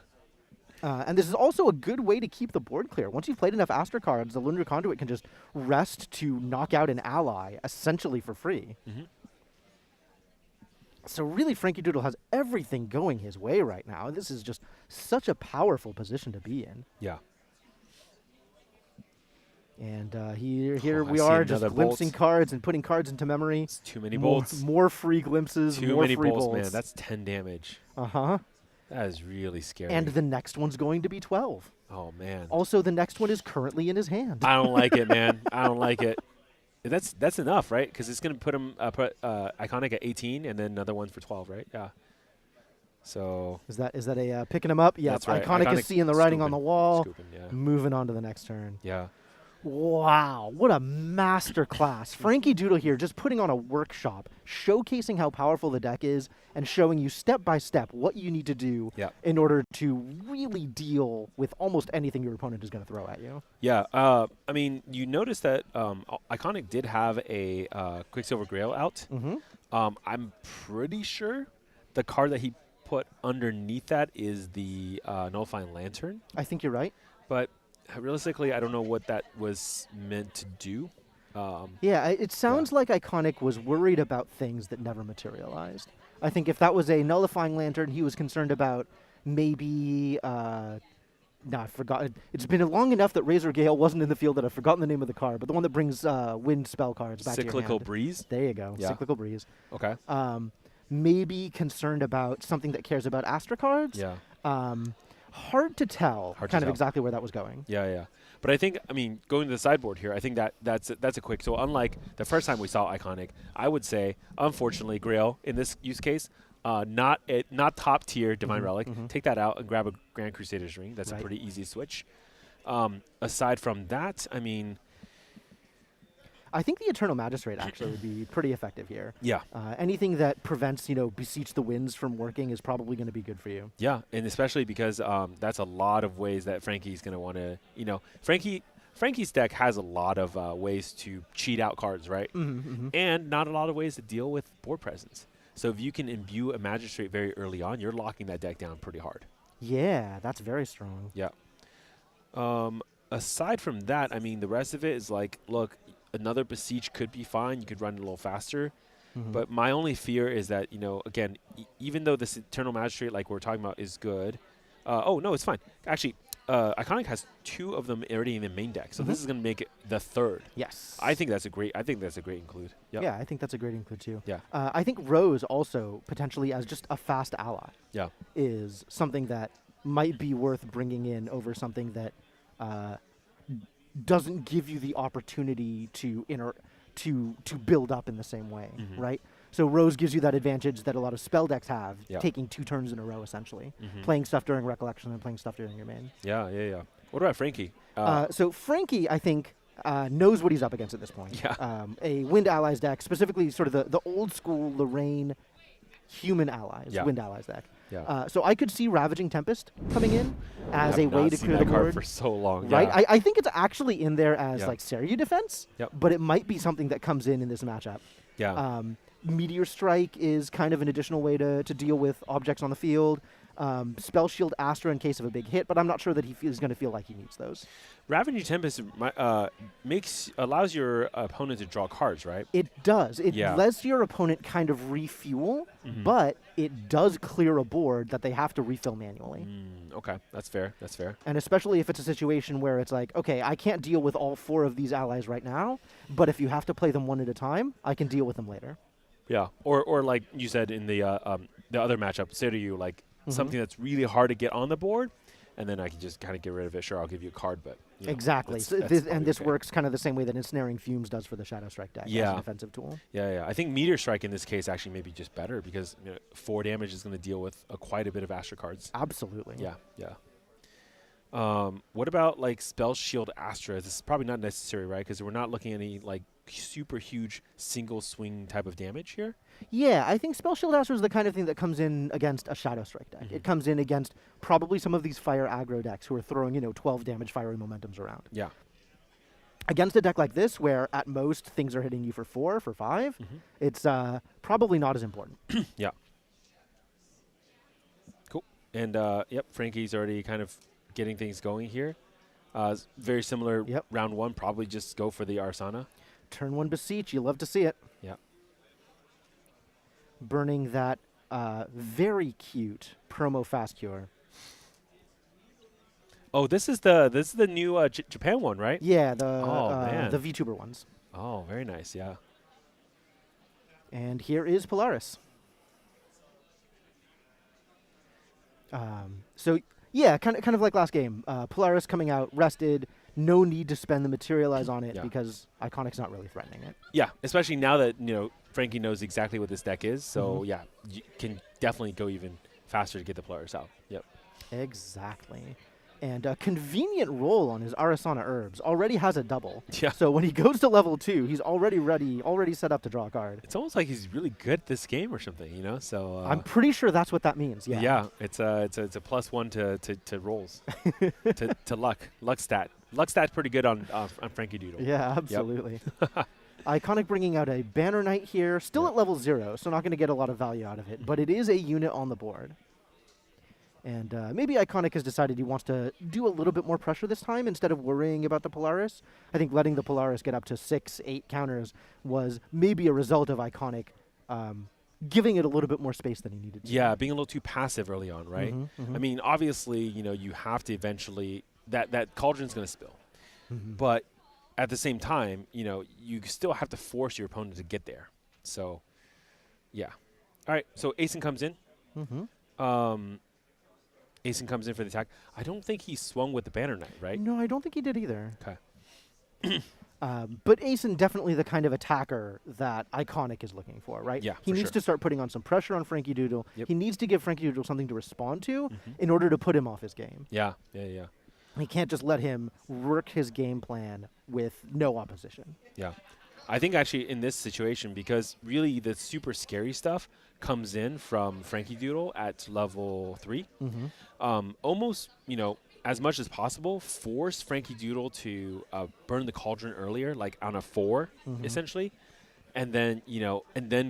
And this is also a good way to keep the board clear. Once you've played enough Astra cards, the Lunar Conduit can just rest to knock out an ally, essentially for free. So really, Frankie Doodle has everything going his way right now. This is just such a powerful position to be in. Yeah. And here we are, just glimpsing cards and putting cards into memory. It's too many bolts. More free glimpses, more free bolts. Man. That's 10 damage. Uh-huh. That is really scary. And the next one's going to be 12. Oh, man. Also, the next one is currently in his hand. I don't like it, man. I don't like it. That's enough, right? Because it's going to put him Iconic at 18 and then another one for 12, right? Yeah. So is that a picking him up? Yeah, that's right. Iconic is seeing the writing on the wall. Yeah. Moving on to the next turn. Yeah. Wow, what a master class. Frankie Doodle here just putting on a workshop, showcasing how powerful the deck is and showing you step by step what you need to do in order to really deal with almost anything your opponent is going to throw at you. Yeah, I mean, you notice that Iconic did have a Quicksilver Grail out. I'm pretty sure the card that he put underneath that is the Nullifying Lantern. I think you're right. But realistically, I don't know what that was meant to do. Yeah, it sounds like Iconic was worried about things that never materialized. I think if that was a Nullifying Lantern, he was concerned about maybe... I forgot. It's been long enough that Razor Gale wasn't in the field that I've forgotten the name of the card, but the one that brings wind spell cards back to your Cyclical hand. Breeze? There you go. Yeah. Cyclical Breeze. Okay. Maybe concerned about something that cares about Astra cards. Yeah. Hard to tell Hard to kind of tell. exactly where that was going. Yeah. But I think, going to the sideboard here, I think that's a quick. So unlike the first time we saw Iconic, I would say, unfortunately, Grail in this use case, not top tier Divine Relic. Take that out and grab a Grand Crusader's Ring. That's a pretty easy switch. Aside from that, I think the Eternal Magistrate actually would be pretty effective here. Yeah. Anything that prevents, Beseech the Winds from working is probably going to be good for you. Yeah, and especially because that's a lot of ways that Frankie's going to want to, Frankie's deck has a lot of ways to cheat out cards, right? And not a lot of ways to deal with board presence. So if you can imbue a Magistrate very early on, you're locking that deck down pretty hard. Yeah, that's very strong. Yeah. Aside from that, the rest of it is like, look, another Beseech could be fine. You could run it a little faster. But my only fear is that, again, even though this Eternal Magistrate, like we're talking about, is good. Oh, no, it's fine. Actually, Iconic has 2 of them already in the main deck. So this is going to make it the third. Yes. I think that's a great include. Yep. Yeah, I think that's a great include too. Yeah. I think Rose also potentially as just a fast ally. Yeah. Is something that might be worth bringing in over something that doesn't give you the opportunity to build up in the same way, right? So Rose gives you that advantage that a lot of spell decks have, taking 2 turns in a row essentially, playing stuff during Recollection and playing stuff during your main. Yeah. What about Frankie? So Frankie, I think, knows what he's up against at this point. Yeah. A Wind Allies deck, specifically sort of the old school Lorraine Human Allies, Wind Allies deck. Yeah. So I could see Ravaging Tempest coming in as I a have way not to seen clear that the card board. for so long. Right? Yeah. I think it's actually in there as like Seru defense, Yep. but it might be something that comes in this matchup. Yeah. Meteor Strike is kind of an additional way to deal with objects on the field. Spell Shield Astra in case of a big hit, but I'm not sure that he's going to feel like he needs those. Ravaging Tempest allows your opponent to draw cards, right? It does. It lets your opponent kind of refuel, but it does clear a board that they have to refill manually. Okay, that's fair. And especially if it's a situation where it's like, okay, I can't deal with all 4 of these allies right now, but if you have to play them one at a time, I can deal with them later. Yeah, or like you said in the other matchup, say to you, like, something that's really hard to get on the board, and then I can just kind of get rid of it. Sure, I'll give you a card, but exactly. So this works kind of the same way that Ensnaring Fumes does for the Shadow Strike deck as an offensive tool. Yeah. I think Meteor Strike in this case actually may be just better because 4 damage is going to deal with quite a bit of Astra cards. Absolutely. Yeah. What about like Spell Shield Astra? This is probably not necessary, right? Because we're not looking at any like super huge single swing type of damage here. Yeah, I think Spell Shield Astra is the kind of thing that comes in against a Shadow Strike deck. It comes in against probably some of these fire aggro decks who are throwing 12 damage fiery momentums around. Yeah. Against a deck like this, where at most things are hitting you for 4, for 5, it's probably not as important. Yeah. Cool. And Frankie's already kind of getting things going here. Very similar. Round 1, probably just go for the Arsana. Turn 1 Beseech, you love to see it. Yeah. Burning that very cute promo Fast Cure. Oh, this is the new Japan one, right? Yeah, man. the VTuber ones. Oh, very nice. Yeah. And here is Polaris. So yeah, kind of like last game. Polaris coming out rested. No need to spend the Materialize on it because Iconic's not really threatening it. Yeah, especially now that Frankie knows exactly what this deck is. So yeah, you can definitely go even faster to get the Polaris out. Yep. Exactly. And a convenient roll on his Arasana Herbs. Already has a double. Yeah. So when he goes to level 2, he's already ready, already set up to draw a card. It's almost like he's really good at this game or something, So I'm pretty sure that's what that means. Yeah. Yeah. It's a +1 to rolls, to luck stat. Luck stat's pretty good on Frankie Doodle. Yeah, absolutely. Iconic bringing out a Banner Knight here, still at level 0, so not going to get a lot of value out of it, but it is a unit on the board. And maybe Iconic has decided he wants to do a little bit more pressure this time instead of worrying about the Polaris. I think letting the Polaris get up to 6, 8 counters was maybe a result of Iconic giving it a little bit more space than he needed to. Yeah, being a little too passive early on, right? Mhm. I mean, obviously, you have to eventually that cauldron's going to spill, Mhm. but at the same time, you still have to force your opponent to get there. So, yeah. All right. So Asen comes in. Asen comes in for the attack. I don't think he swung with the Banner Knight, right? No, I don't think he did either. Okay. But Asen definitely the kind of attacker that Iconic is looking for, right? Yeah, He for needs sure. to start putting on some pressure on Frankie Doodle. Yep. He needs to give Frankie Doodle something to respond to in order to put him off his game. Yeah. He can't just let him work his game plan with no opposition. Yeah. I think actually in this situation, because really the super scary stuff comes in from Frankie Doodle at level 3, almost, as much as possible, force Frankie Doodle to burn the cauldron earlier, like on a 4, essentially, and then,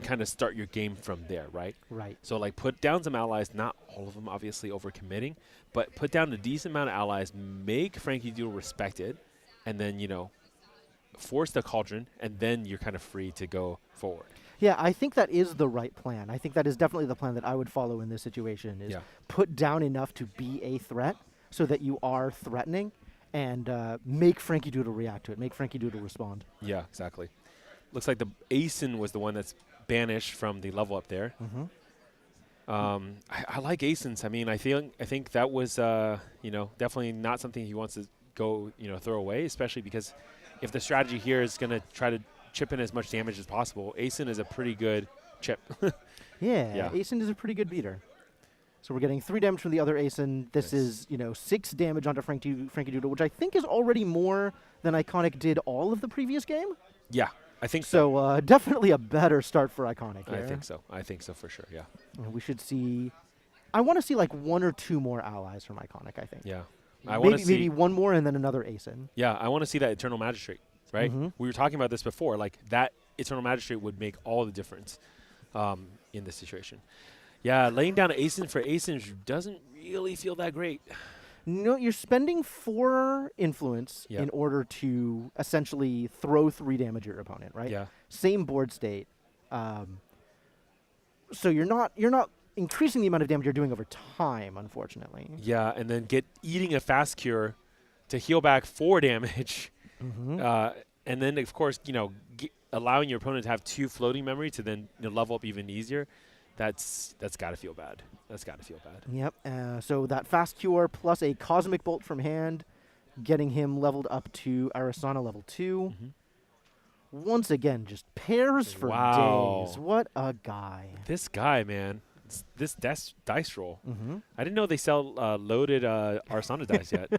kind of start your game from there, right? Right. So, like, put down some allies, not all of them obviously overcommitting, but put down a decent amount of allies, make Frankie Doodle respected, and then, force the cauldron, and then you're kind of free to go forward. Yeah, I think that is the right plan. I think that is definitely the plan that I would follow in this situation is put down enough to be a threat so that you are threatening and make Frankie Doodle react to it, make Frankie Doodle respond. Yeah, exactly. Looks like the Asen was the one that's banished from the level up there. I like Asens. I mean, I think that was, definitely not something he wants to go, throw away, especially because if the strategy here is going to try to chip in as much damage as possible, Asen is a pretty good chip. Yeah, Asen is a pretty good beater. So we're getting 3 damage from the other Asen. This is, 6 damage onto Frankie Doodle, which I think is already more than Iconic did all of the previous game. Yeah, I think so. So definitely a better start for Iconic here. I think so for sure, yeah. And we should see, I want to see like 1 or 2 more allies from Iconic, I think. Yeah. Maybe 1 more and then another Asen. Yeah, I want to see that Eternal Magistrate, right? We were talking about this before. Like, that Eternal Magistrate would make all the difference in this situation. Yeah, laying down Asen for Asen doesn't really feel that great. No, you're spending 4 influence in order to essentially throw 3 damage at your opponent, right? Yeah. Same board state. So you're not increasing the amount of damage you're doing over time, unfortunately. Yeah, and then eating a fast cure to heal back 4 damage. And then, of course, allowing your opponent to have 2 floating memory to then level up even easier. That's got to feel bad. That's got to feel bad. Yep. So that fast cure plus a Cosmic Bolt from hand, getting him leveled up to Arasana level 2. Once again, just pairs for days. What a guy. This guy, man. This dice roll. I didn't know they sell loaded Arasana dice yet.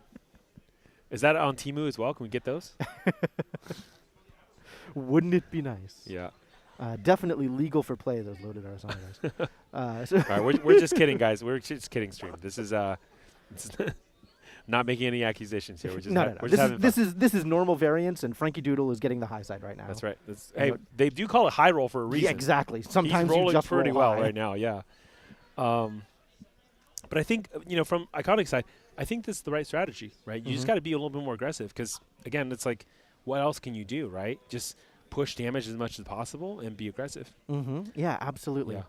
Is that on Temu as well? Can we get those? Wouldn't it be nice? Yeah. Definitely legal for play, those loaded Arasana dice. All right, we're just kidding, guys. We're just kidding, stream. This is not making any accusations here. We're just no. We're just This is normal variance, and Frankie Doodle is getting the high side right now. That's right. Hey, they do call it high roll for a reason. Yeah, exactly. Sometimes he's rolling you just pretty roll well high. right now. Yeah. But I think from Iconic side, I think this is the right strategy, right? You just got to be a little bit more aggressive because again, it's like, what else can you do, right? Just push damage as much as possible and be aggressive. Yeah, absolutely. Yeah.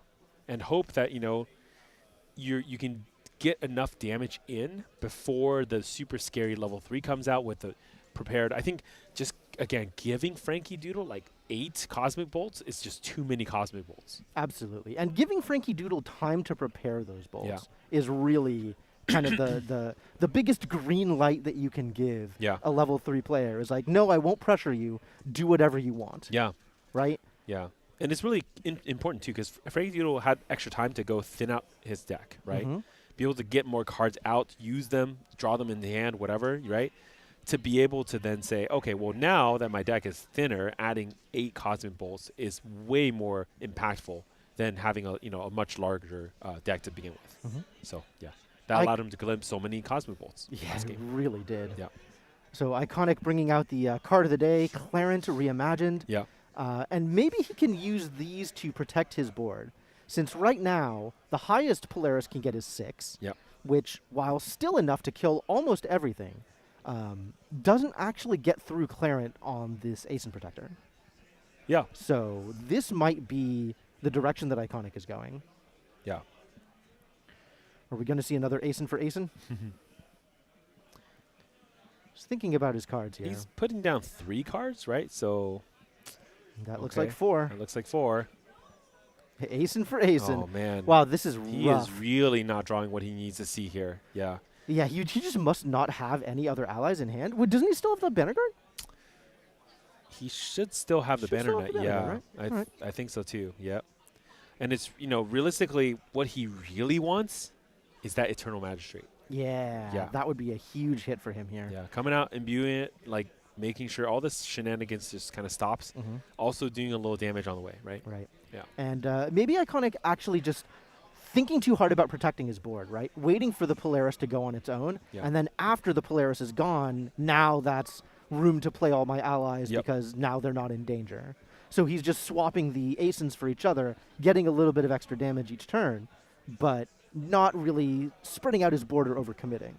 And hope that you can get enough damage in before the super scary level 3 comes out with the prepared. I think just again giving Frankie Doodle like 8 Cosmic Bolts is just too many Cosmic Bolts. Absolutely. And giving Frankie Doodle time to prepare those bolts is really kind of the biggest green light that you can give a level 3 player is like, no, I won't pressure you. Do whatever you want. Yeah. Right? Yeah. And it's really important, too, because Frankie Doodle had extra time to go thin out his deck, right? Be able to get more cards out, use them, draw them in the hand, whatever, right? To be able to then say, okay, well, now that my deck is thinner, adding 8 Cosmic Bolts is way more impactful than having a much larger deck to begin with. So, yeah. That allowed him to glimpse so many Cosmic Bolts. Yeah, it really did. Yeah. So Iconic bringing out the card of the day, Clarence Reimagined. Yeah. And maybe he can use these to protect his board. Since right now, the highest Polaris can get is 6. Yep. which, while still enough to kill almost everything, doesn't actually get through Clarent on this Asen Protector. Yeah. So this might be the direction that Iconic is going. Yeah. Are we going to see another Asen for Asen? Just thinking about his cards here. He's putting down 3 cards, right? So that looks like 4. That looks like 4. Asen for Asen. Oh, man. Wow, this is He rough. is really not drawing what he needs to see here. Yeah. Yeah, he just must not have any other allies in hand. Wait, doesn't he still have the banner guard? He should still have the Should banner still net. have the banner Yeah. guard, right? Alright. I think so too. Yep. And it's, realistically, what he really wants is that Eternal Magistrate. Yeah, that would be a huge hit for him here. Yeah, coming out, imbuing it, like making sure all this shenanigans just kind of stops. Also doing a little damage on the way, right? Right. Yeah. And maybe Iconic actually just thinking too hard about protecting his board, right? Waiting for the Polaris to go on its own. Yeah. And then after the Polaris is gone, now that's room to play all my allies because now they're not in danger. So he's just swapping the Asens for each other, getting a little bit of extra damage each turn, but not really spreading out his board or overcommitting.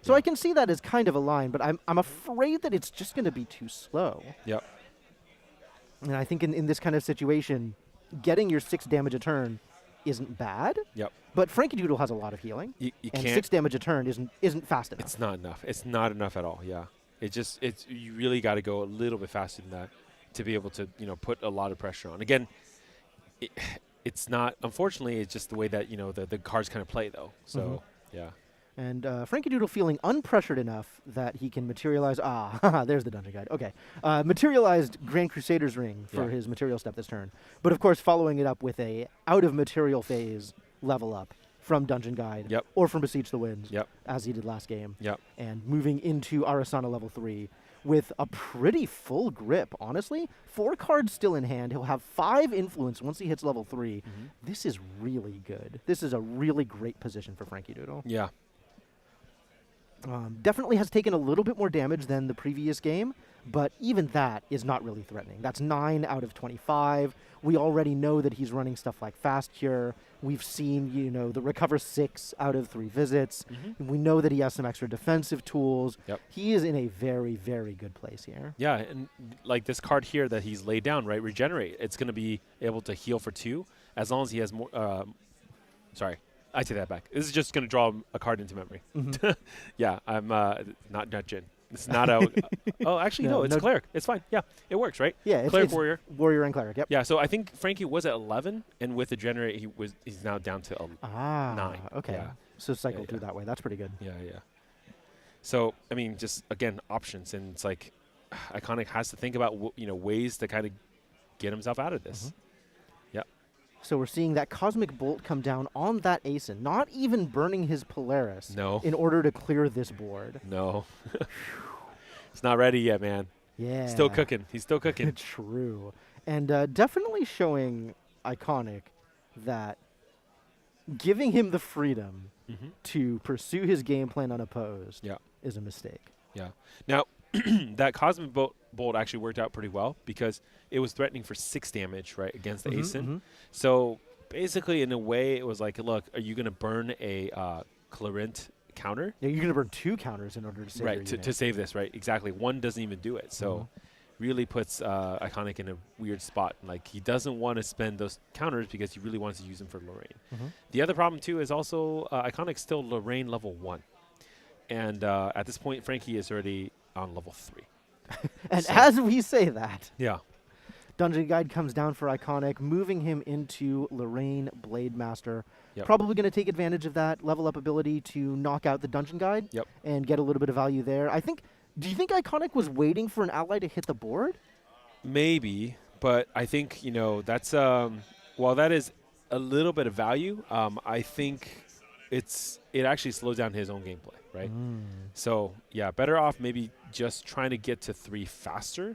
So I can see that as kind of a line, but I'm afraid that it's just going to be too slow. Yep. And I think in this kind of situation, getting your 6 damage a turn isn't bad. Yep. But Frankie Doodle has a lot of healing. You and can't. 6 damage a turn isn't fast enough. It's not enough. It's not enough at all. Yeah. You really got to go a little bit faster than that to be able to, put a lot of pressure on. Again, it's not, unfortunately, it's just the way that, the cards kind of play though. So, yeah. And Frankie Doodle feeling unpressured enough that he can materialize. There's the dungeon guide. Okay. Materialized Grand Crusader's Ring for his material step this turn. But of course, following it up with a out of material phase level up from Dungeon Guide or from Besiege the Winds, as he did last game. And moving into Arasana level 3 with a pretty full grip, honestly. 4 cards still in hand. He'll have 5 influence once he hits level 3. This is really good. This is a really great position for Frankie Doodle. Yeah. Definitely has taken a little bit more damage than the previous game, but even that is not really threatening. That's 9 out of 25. We already know that he's running stuff like Fast Cure. We've seen, the Recover 6 out of 3 visits. We know that he has some extra defensive tools. He is in a very, very good place here. Yeah, and like this card here that he's laid down, right, Regenerate. It's going to be able to heal for 2 as long as he has more. Sorry. I take that back. This is just going to draw a card into memory. Yeah, I'm not Jin. It's not a. Oh, actually, no, it's Cleric. It's fine. Yeah, it works, right? Yeah, Cleric it's Warrior. Warrior and Cleric, yep. Yeah, so I think Frankie was at 11, and with the Generate, he's now down to 9. Okay. Yeah. So cycle through that way. That's pretty good. Yeah. So, I mean, just, again, options, and it's like Iconic has to think about, ways to kind of get himself out of this. So we're seeing that Cosmic Bolt come down on that Asen, not even burning his Polaris in order to clear this board. No. It's not ready yet, man. Yeah. Still cooking. He's still cooking. True. And definitely showing Iconic that giving him the freedom to pursue his game plan unopposed is a mistake. Yeah. Now, that Cosmic Bolt actually worked out pretty well because it was threatening for 6 damage, right, against the Asen. So basically, in a way, it was like, look, are you going to burn a Clarent counter? Yeah, you're going to burn 2 counters in order to save your Right, to save this, right? Exactly. 1 doesn't even do it. So really puts Iconic in a weird spot. Like, he doesn't want to spend those counters because he really wants to use them for Lorraine. The other problem, too, is also Iconic's still Lorraine level 1. And at this point, Frankie is already on level 3. And as we say that, Dungeon Guide comes down for Iconic, moving him into Lorraine Blade Master. Probably going to take advantage of that level up ability to knock out the Dungeon Guide and get a little bit of value there. Do you think Iconic was waiting for an ally to hit the board? Maybe, but I think, that's, while that is a little bit of value, I think it actually slows down his own gameplay, right? So, yeah, better off maybe just trying to get to 3 faster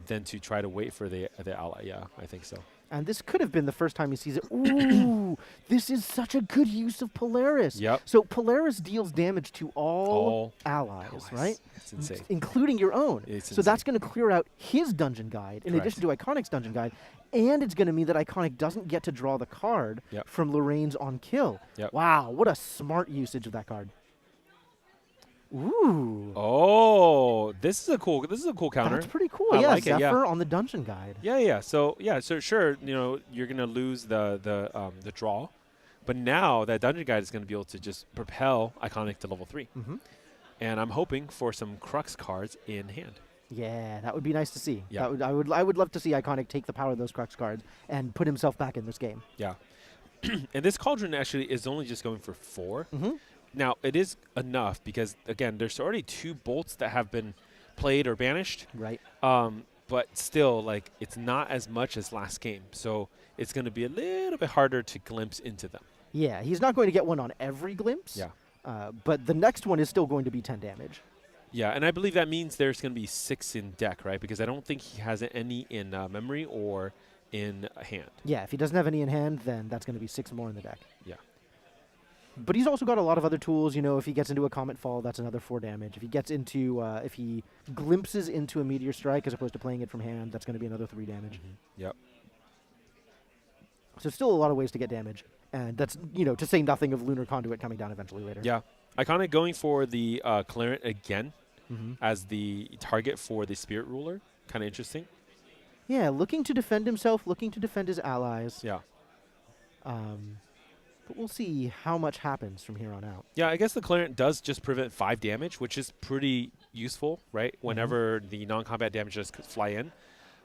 than to try to wait for the ally. Yeah, I think so. And this could have been the first time he sees it. Ooh, this is such a good use of Polaris. Yep. So Polaris deals damage to all allies, right? It's insane. Including your own. It's so that's going to clear out his dungeon guide, in addition to Iconic's dungeon guide. And it's going to mean that Iconic doesn't get to draw the card from Lorraine's on kill. Yep. Wow, what a smart usage of that card. Ooh. Oh, this is a cool counter. That's pretty cool. I Yeah, like it, Zephyr on the dungeon guide. Yeah. So sure, you're gonna lose the draw, but now that dungeon guide is gonna be able to just propel Iconic to level 3. And I'm hoping for some Crux cards in hand. Yeah, that would be nice to see. Yeah. I would love to see Iconic take the power of those Crux cards and put himself back in this game. Yeah. And this Cauldron actually is only just going for 4. Now, it is enough because, again, there's already 2 bolts that have been played or banished. Right. But still, like, it's not as much as last game. So it's going to be a little bit harder to glimpse into them. Yeah, he's not going to get one on every glimpse. Yeah. But the next one is still going to be 10 damage. Yeah, and I believe that means there's going to be 6 in deck, right? Because I don't think he has any in memory or in hand. Yeah, if he doesn't have any in hand, then that's going to be 6 more in the deck. Yeah. But he's also got a lot of other tools. If he gets into a Comet Fall, that's another 4 damage. If he gets into, if he glimpses into a Meteor Strike as opposed to playing it from hand, that's going to be another 3 damage. Yep. So still a lot of ways to get damage. And that's, to say nothing of Lunar Conduit coming down eventually later. Yeah. Iconic going for the Clarent again as the target for the Spirit Ruler. Kind of interesting. Yeah, looking to defend himself, looking to defend his allies. Yeah. But we'll see how much happens from here on out. Yeah, I guess the Clarent does just prevent 5 damage, which is pretty useful, right? Whenever the non-combat damage just fly in.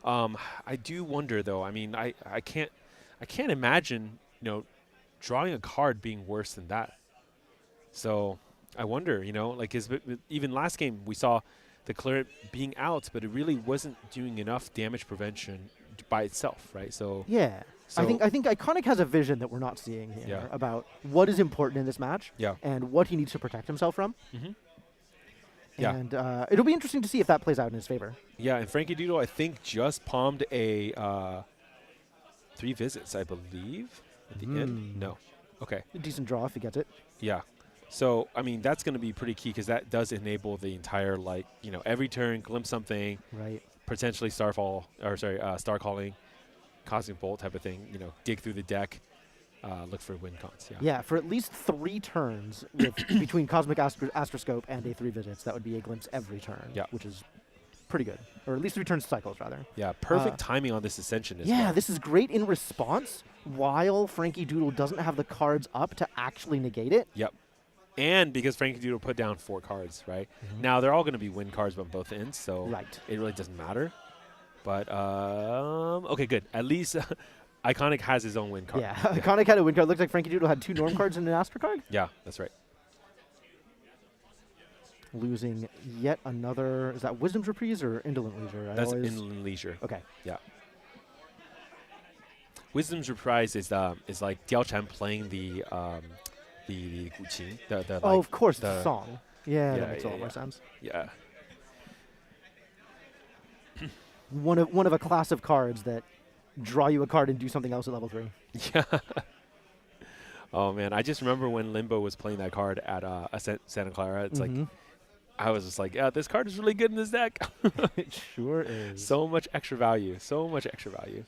I do wonder, though. I mean, I can't imagine, drawing a card being worse than that. So I wonder, even last game we saw the Clarent being out, but it really wasn't doing enough damage prevention by itself, right? So yeah. So I think Iconic has a vision that we're not seeing here about what is important in this match and what he needs to protect himself from. And it'll be interesting to see if that plays out in his favor. Yeah, and Frankie Doodle, I think, just palmed a 3 visits, I believe, at the end. No. Okay. A decent draw if he gets it. Yeah. So, I mean, that's going to be pretty key because that does enable the entire, every turn, glimpse something, right? Potentially Star Calling, Cosmic Bolt type of thing, dig through the deck, look for win cons. Yeah, for at least 3 turns with between Cosmic Astroscope and a 3 visits, that would be a glimpse every turn, which is pretty good. Or at least 3 turn cycles, rather. Yeah, perfect timing on this Ascension as well. Yeah, this is great in response while Frankie Doodle doesn't have the cards up to actually negate it. Yep. And because Frankie Doodle put down 4 cards, right? Now they're all going to be win cards on both ends, so it really doesn't matter. But, okay, good. At least Iconic has his own win card. Yeah, Iconic had a win card. Looks like Frankie Doodle had 2 Norm cards and an Astro card. Yeah, that's right. Losing yet another, is that Wisdom's Reprise or Indolent Leisure? That's Indolent Leisure. Okay. Yeah. Wisdom's Reprise is like Diao Chan playing the Guqin. Of course, the song. Yeah, that makes a lot more sense. Yeah. One of a class of cards that draw you a card and do something else at level 3. Yeah. Oh man, I just remember when Limbo was playing that card at Santa Clara. It's like I was just like, yeah, this card is really good in this deck. It sure is. So much extra value. So much extra value.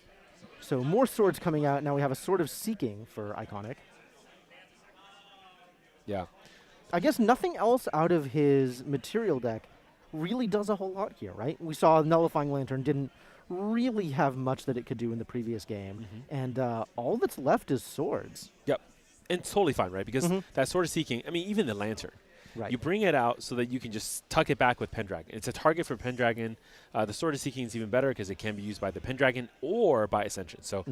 So more swords coming out. Now we have a Sword of Seeking for Iconic. Yeah. I guess nothing else out of his material deck really does a whole lot here, right? We saw Nullifying Lantern didn't really have much that it could do in the previous game. And all that's left is swords. Yep. And totally fine, right? Because that Sword of Seeking, I mean, even the Lantern. Right. You bring it out so that you can just tuck it back with Pendragon. It's a target for Pendragon. The Sword of Seeking is even better because it can be used by the Pendragon or by Ascension. So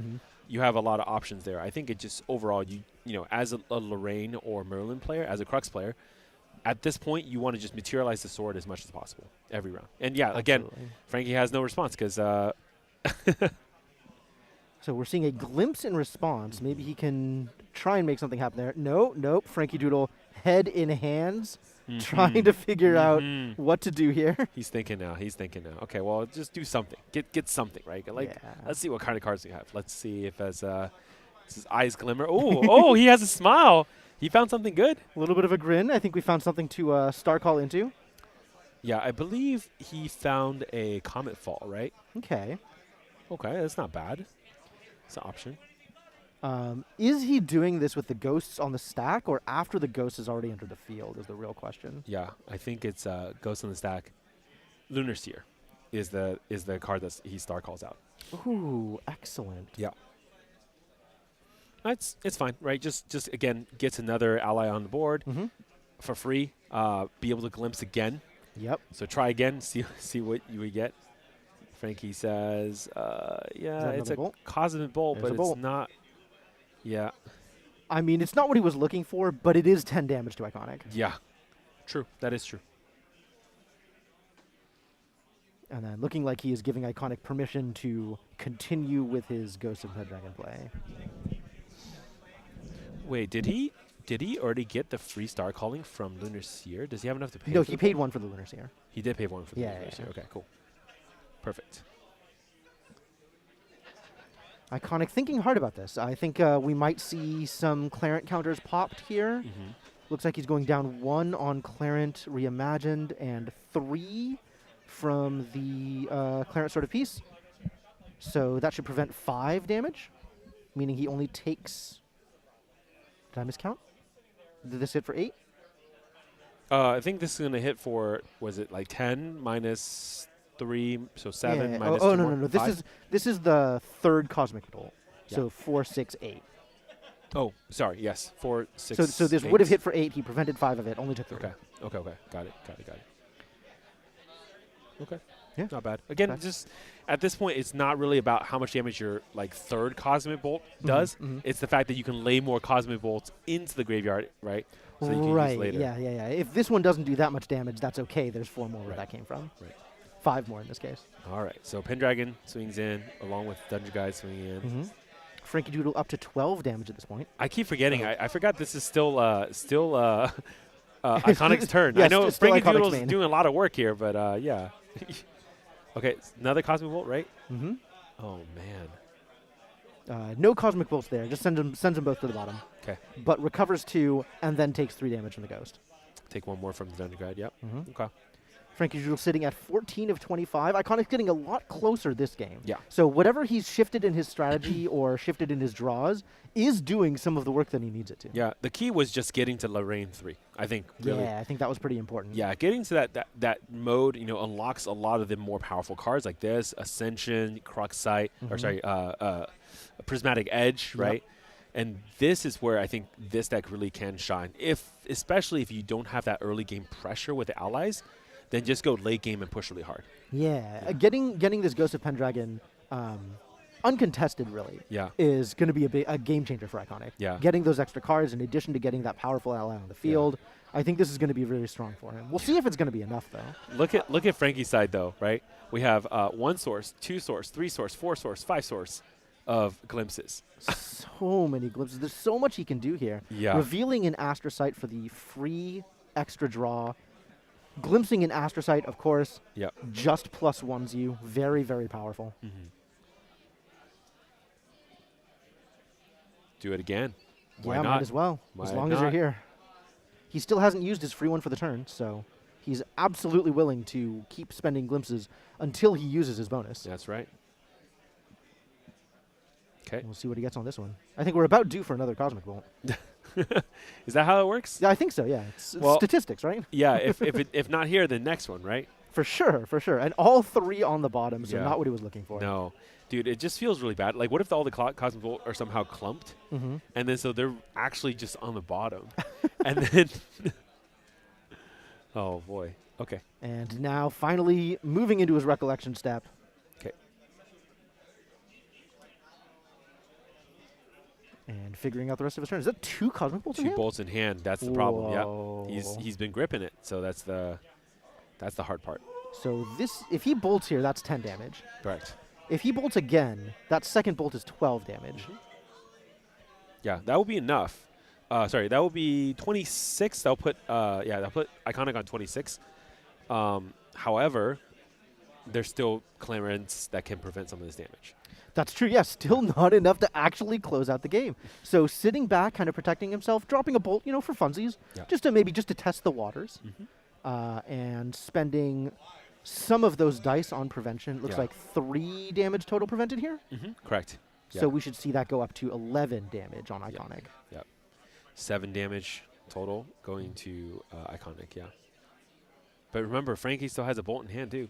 you have a lot of options there. I think it just overall, as a Lorraine or Merlin player, as a Crux player, at this point, you want to just materialize the sword as much as possible every round. And yeah, again, Frankie has no response because... So we're seeing a glimpse in response. Maybe he can try and make something happen there. Nope. Frankie Doodle head in hands, trying to figure out what to do here. He's thinking now. He's thinking now. Okay, well, just do something. Get something, right? Like, let's see what kind of cards we have. Let's see if as his eyes glimmer. Oh, he has a smile. He found something good. A little bit of a grin. I think we found something to Star Call into. Yeah, I believe he found a Comet Fall, right? Okay. Okay, that's not bad. It's an option. Is he doing this with the ghosts on the stack or after the ghost has already entered the field is the real question. Yeah, I think it's Ghost on the Stack. Lunar Seer is the card that he Star Calls out. Ooh, excellent. Yeah. It's fine, right? Just again, gets another ally on the board for free. Be able to glimpse again. Yep. So try again, see what you would get. Frankie says, yeah, it's a bolt? Cosmic Bolt, There's but a bolt. it's not. Yeah. I mean, it's not what he was looking for, but it is 10 damage to Iconic. Yeah. True. That is true. And then looking like he is giving Iconic permission to continue with his Ghost of Pendragon play. Wait, did he already get the free Star Calling from Lunar Seer? Does he have enough to pay? No, for he the paid bolt? one for the Lunar Seer. He did pay one for the Yeah, Lunar yeah, Seer. yeah. Okay, cool. Perfect. Iconic thinking hard about this. I think we might see some Clarent counters popped here. Looks like he's going down 1 on Clarent Reimagined and 3 from the Clarent Sword of Peace. So that should prevent 5 damage, meaning he only takes... Did I miscount? Did this hit for 8? I think this is going to hit for, was it like 10 minus 3, so 7 Yeah. minus Oh, 2 no, more? no, no. 5? This is the 3rd Cosmic Bolt. Yeah. So 4, 6, 8. Oh, sorry. Yes, 4, 6. So this 8. would have hit for 8. He prevented 5 of it. Only took 3. Okay. Got it. Okay. Yeah. Not bad. Again, Okay. just at this point, it's not really about how much damage your like 3rd Cosmic Bolt does. It's the fact that you can lay more Cosmic Bolts into the graveyard, right? So that you can use Right. later. Yeah. If this one doesn't do that much damage, that's okay. There's 4 more where Right. that came from. Right. 5 more in this case. All right. So Pendragon swings in along with Dungeon Guide swinging in. Frankie Doodle up to 12 damage at this point. I keep forgetting. I forgot this is still Iconic's turn. Yes, I know it's still Frankie Iconic's Doodle's main. doing a lot of work here, but yeah. Okay, another Cosmic Bolt, right? Oh man. No Cosmic Bolts there. Just sends them both to the bottom. Okay. But recovers 2 and then takes 3 damage from the Ghost. Take 1 more from the Dungeon Guide. Yep. Okay. Frankie Doodle sitting at 14 of 25. Iconic's getting a lot closer this game. Yeah. So whatever he's shifted in his strategy or shifted in his draws is doing some of the work that he needs it to. Yeah. The key was just getting to Lorraine 3. I think. Really. Yeah, I think that was pretty important. Yeah, getting to that mode, unlocks a lot of the more powerful cards like this, Ascension, Cruxite, or sorry, Prismatic Edge, right? And this is where I think this deck really can shine. Especially if you don't have that early game pressure with the allies, then just go late game and push really hard. Yeah. Getting this Ghost of Pendragon uncontested, really, is going to be a game changer for Iconic. Yeah. Getting those extra cards in addition to getting that powerful ally on the field, I think this is going to be really strong for him. We'll see if it's going to be enough, though. Look at Frankie's side, though, right? We have 1 source, 2 source, 3 source, 4 source, 5 source of glimpses. So many glimpses. There's so much he can do here. Yeah. Revealing an Astrocyte for the free extra draw. Glimpsing an Astrocyte, of course. Yep. Just +1s you. Very, very powerful. Do it again. Why yeah, not? might as well. As long as you're here. He still hasn't used his free one for the turn, so he's absolutely willing to keep spending glimpses until he uses his bonus. That's right. Okay. We'll see what he gets on this one. I think we're about due for another Cosmic Bolt. Is that how it works? Yeah, I think so, yeah. It's statistics, right? Yeah, if not here, then next one, right? For sure. And all 3 on the bottom, so not what he was looking for. No. Dude, it just feels really bad. Like, what if all the Cosmic Bolt are somehow clumped? And then so they're actually just on the bottom. And then... oh, boy. Okay. And now, finally, moving into his Recollection step. Okay. And figuring out the rest of his turn. Is that 2 Cosmic Bolts in 2 hand? bolts in hand. That's the problem. Yep. He's been gripping it, so that's the hard part. So if he bolts here, that's 10 damage. Correct. If he bolts again, that second bolt is 12 damage. Yeah, that will be enough Sorry, that will be 26. That'll put that'll put Iconic on 26. However, there's still Clarence that can prevent some of this damage. That's true. Yeah, still not enough to actually close out the game. So sitting back, kind of protecting himself, dropping a bolt, for funsies, just to test the waters, and spending some of those dice on prevention. Looks like 3 damage total prevented here. Correct. So we should see that go up to 11 damage on Iconic. Yep. 7 damage total going to Iconic. Yeah. But remember, Frankie still has a bolt in hand too.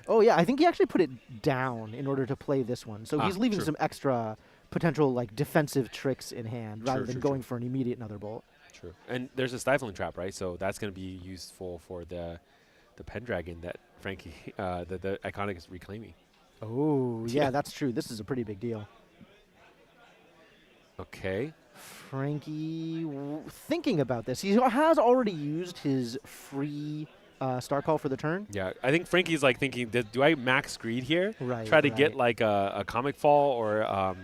Oh yeah, I think he actually put it down in order to play this one. So he's leaving some extra potential defensive tricks in hand rather than going for an immediate another bolt. True. And there's a stifling trap, right? So that's going to be useful for the Pendragon that Frankie, the Iconic is reclaiming. Oh yeah, that's true. This is a pretty big deal. Okay. Frankie, thinking about this, he has already used his free star call for the turn. Yeah, I think Frankie's thinking, do I max greed here? Right. Try to get a comic fall or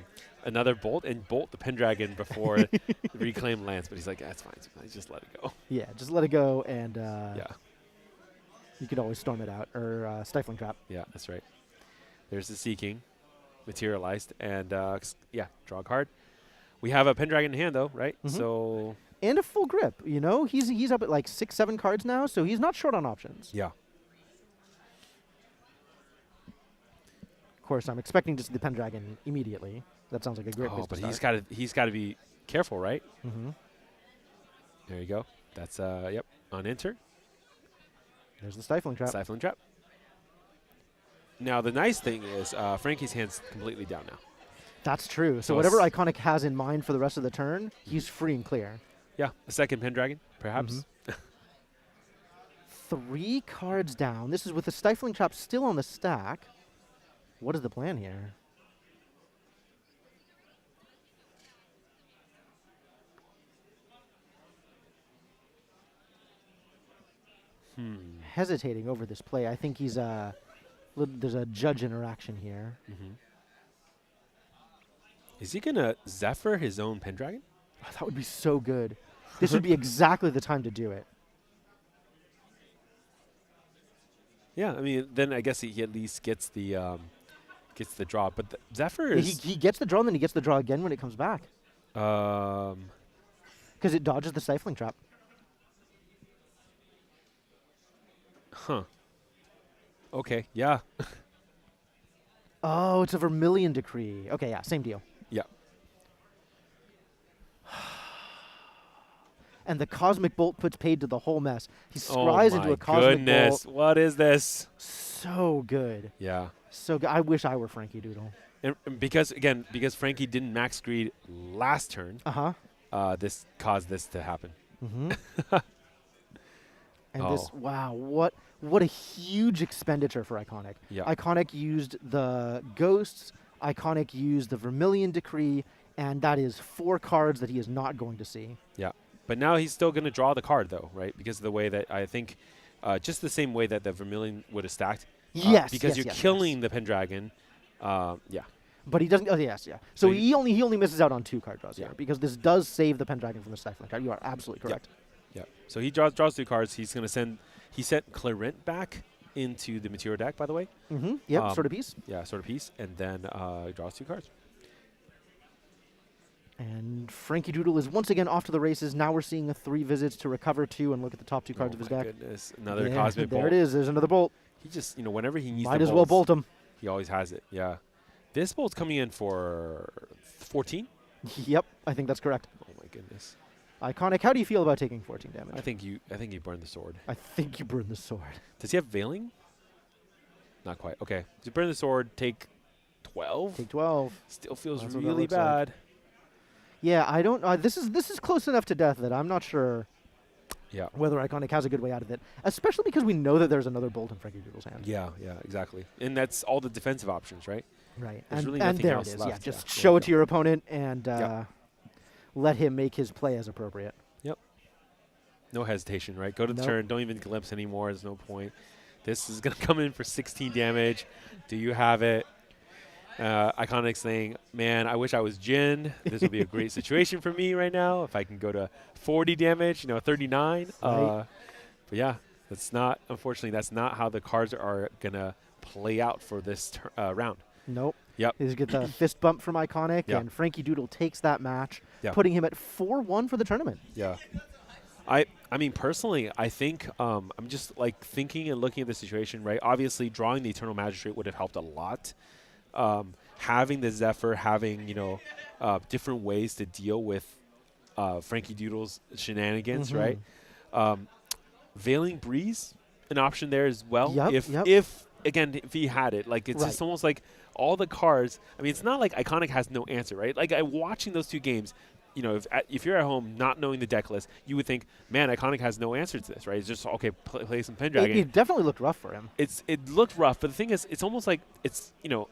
another bolt and bolt the Pendragon before the reclaim lands. But he's like, that's fine. Just let it go. Yeah, just let it go, and yeah, you could always storm it out or stifling trap. Yeah, that's right. There's the Seeking materialized, and draw a card. We have a Pendragon in hand though, right? So. And a full grip, He's up at 6-7 cards now, so he's not short on options. Yeah. Of course, I'm expecting to see the Pendragon immediately. That sounds like a great place to start. But he's got to be careful, right? Mm-hmm. There you go. That's on enter. There's the stifling trap. Stifling trap. Now the nice thing is Frankie's hand's completely down now. That's true. So whatever Iconic has in mind for the rest of the turn, he's free and clear. Yeah, a second Pendragon, perhaps. 3 cards down. This is with the stifling trap still on the stack. What is the plan here? Hesitating over this play. I think he's there's a judge interaction here. Is he gonna Zephyr his own Pendragon? Oh, that would be so good. This would be exactly the time to do it. Yeah, I mean, then I guess he at least gets the draw. But the Zephyr is he gets the draw, and then he gets the draw again when it comes back. Because it dodges the stifling trap. Huh. Okay. Yeah. Oh, it's a Vermilion Decree. Okay, yeah, same deal. Yeah. And the Cosmic Bolt puts paid to the whole mess. He scries into a Cosmic Bolt. What is this? So good. Yeah. So good. I wish I were Frankie Doodle. And because Frankie didn't max greed last turn, this caused this to happen. And this, wow, what a huge expenditure for Iconic. Yeah. Iconic used the Ghosts, Iconic used the Vermilion Decree, and that is 4 cards that he is not going to see. Yeah. But now he's still going to draw the card, though, right? Because of the way that I think, just the same way that the Vermilion would have stacked. Yes. Because you're killing the Pendragon. Yeah. But he doesn't. Oh, yes, yeah. So he only misses out on 2 card draws here because this does save the Pendragon from the stifling card. You are absolutely correct. Yeah. So he draws 2 cards. He's going to send. He sent Clarent back into the Meteor deck, by the way. Yep. Sort of piece. Yeah, sort of piece, and then draws 2 cards. And Frankie Doodle is once again off to the races. Now we're seeing 3 visits to recover 2 and look at the top 2 cards of his deck. Goodness. Another Cosmic Bolt. There it is. There's another bolt. He just, whenever he needs Might as well bolt him. He always has it. Yeah. This bolt's coming in for 14? Yep, I think that's correct. Oh my goodness. Iconic, how do you feel about taking 14 damage? I think you burn the sword. I think you burn the sword. Does he have Veiling? Not quite. Okay. You burn the sword, take 12? Take 12. Still feels really bad. Like. Yeah, I don't. This is close enough to death that I'm not sure. Yeah. Whether Iconic has a good way out of it, especially because we know that there's another bolt in Frankie Doodle's hand. Yeah, exactly. And that's all the defensive options, right? Right. There's really and nothing there else it is. left. Yeah, just show it to your opponent and let him make his play as appropriate. Yep. No hesitation, right? Go to the turn. Don't even glimpse anymore. There's no point. This is going to come in for 16 damage. Do you have it? Iconic saying, man, I wish I was Jin. This would be a great situation for me right now if I can go to 40 damage, 39. But yeah, unfortunately, that's not how the cards are going to play out for this round. Nope. Yep. He's get the fist bump from Iconic, Yep. and Frankie Doodle takes that match, Yep. putting him at 4-1 for the tournament. Yeah. I mean, personally, I think I'm just like thinking and looking at the situation, right? Obviously, drawing the Eternal Magistrate would have helped a lot. Having the Zephyr, having, different ways to deal with Frankie Doodle's shenanigans, right? Veiling Breeze, an option there as well. Yep, If he had it, like it's Right. just almost like all the cards. I mean, it's not like Iconic has no answer, right? Like watching those two games, if you're at home not knowing the deck list, you would think, man, Iconic has no answer to this, right? It's just okay, play some Pendragon. It definitely looked rough for him. It looked rough, but the thing is, it's almost like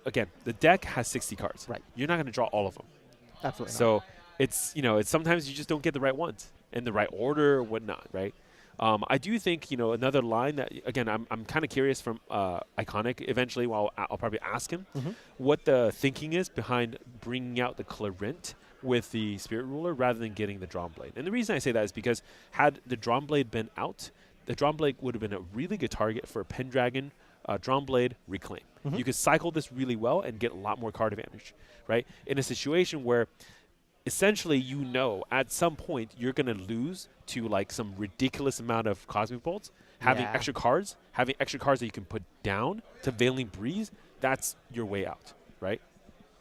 again, the deck has 60 cards. Right. You're not going to draw all of them. Absolutely. So it's it's sometimes you just don't get the right ones in the right order or whatnot, right? I do think another line that again I'm kind of curious from Iconic. Eventually, I'll probably ask him what the thinking is behind bringing out the Clarent with the Spirit Ruler rather than getting the Drawn Blade. And the reason I say that is because had the Drawn Blade been out, the Drawn Blade would have been a really good target for Pendragon, Drawn Blade, Reclaim. You could cycle this really well and get a lot more card advantage, right? In a situation where essentially at some point you're going to lose to like some ridiculous amount of Cosmic Bolts. Having extra cards that you can put down to Veiling Breeze, that's your way out, right?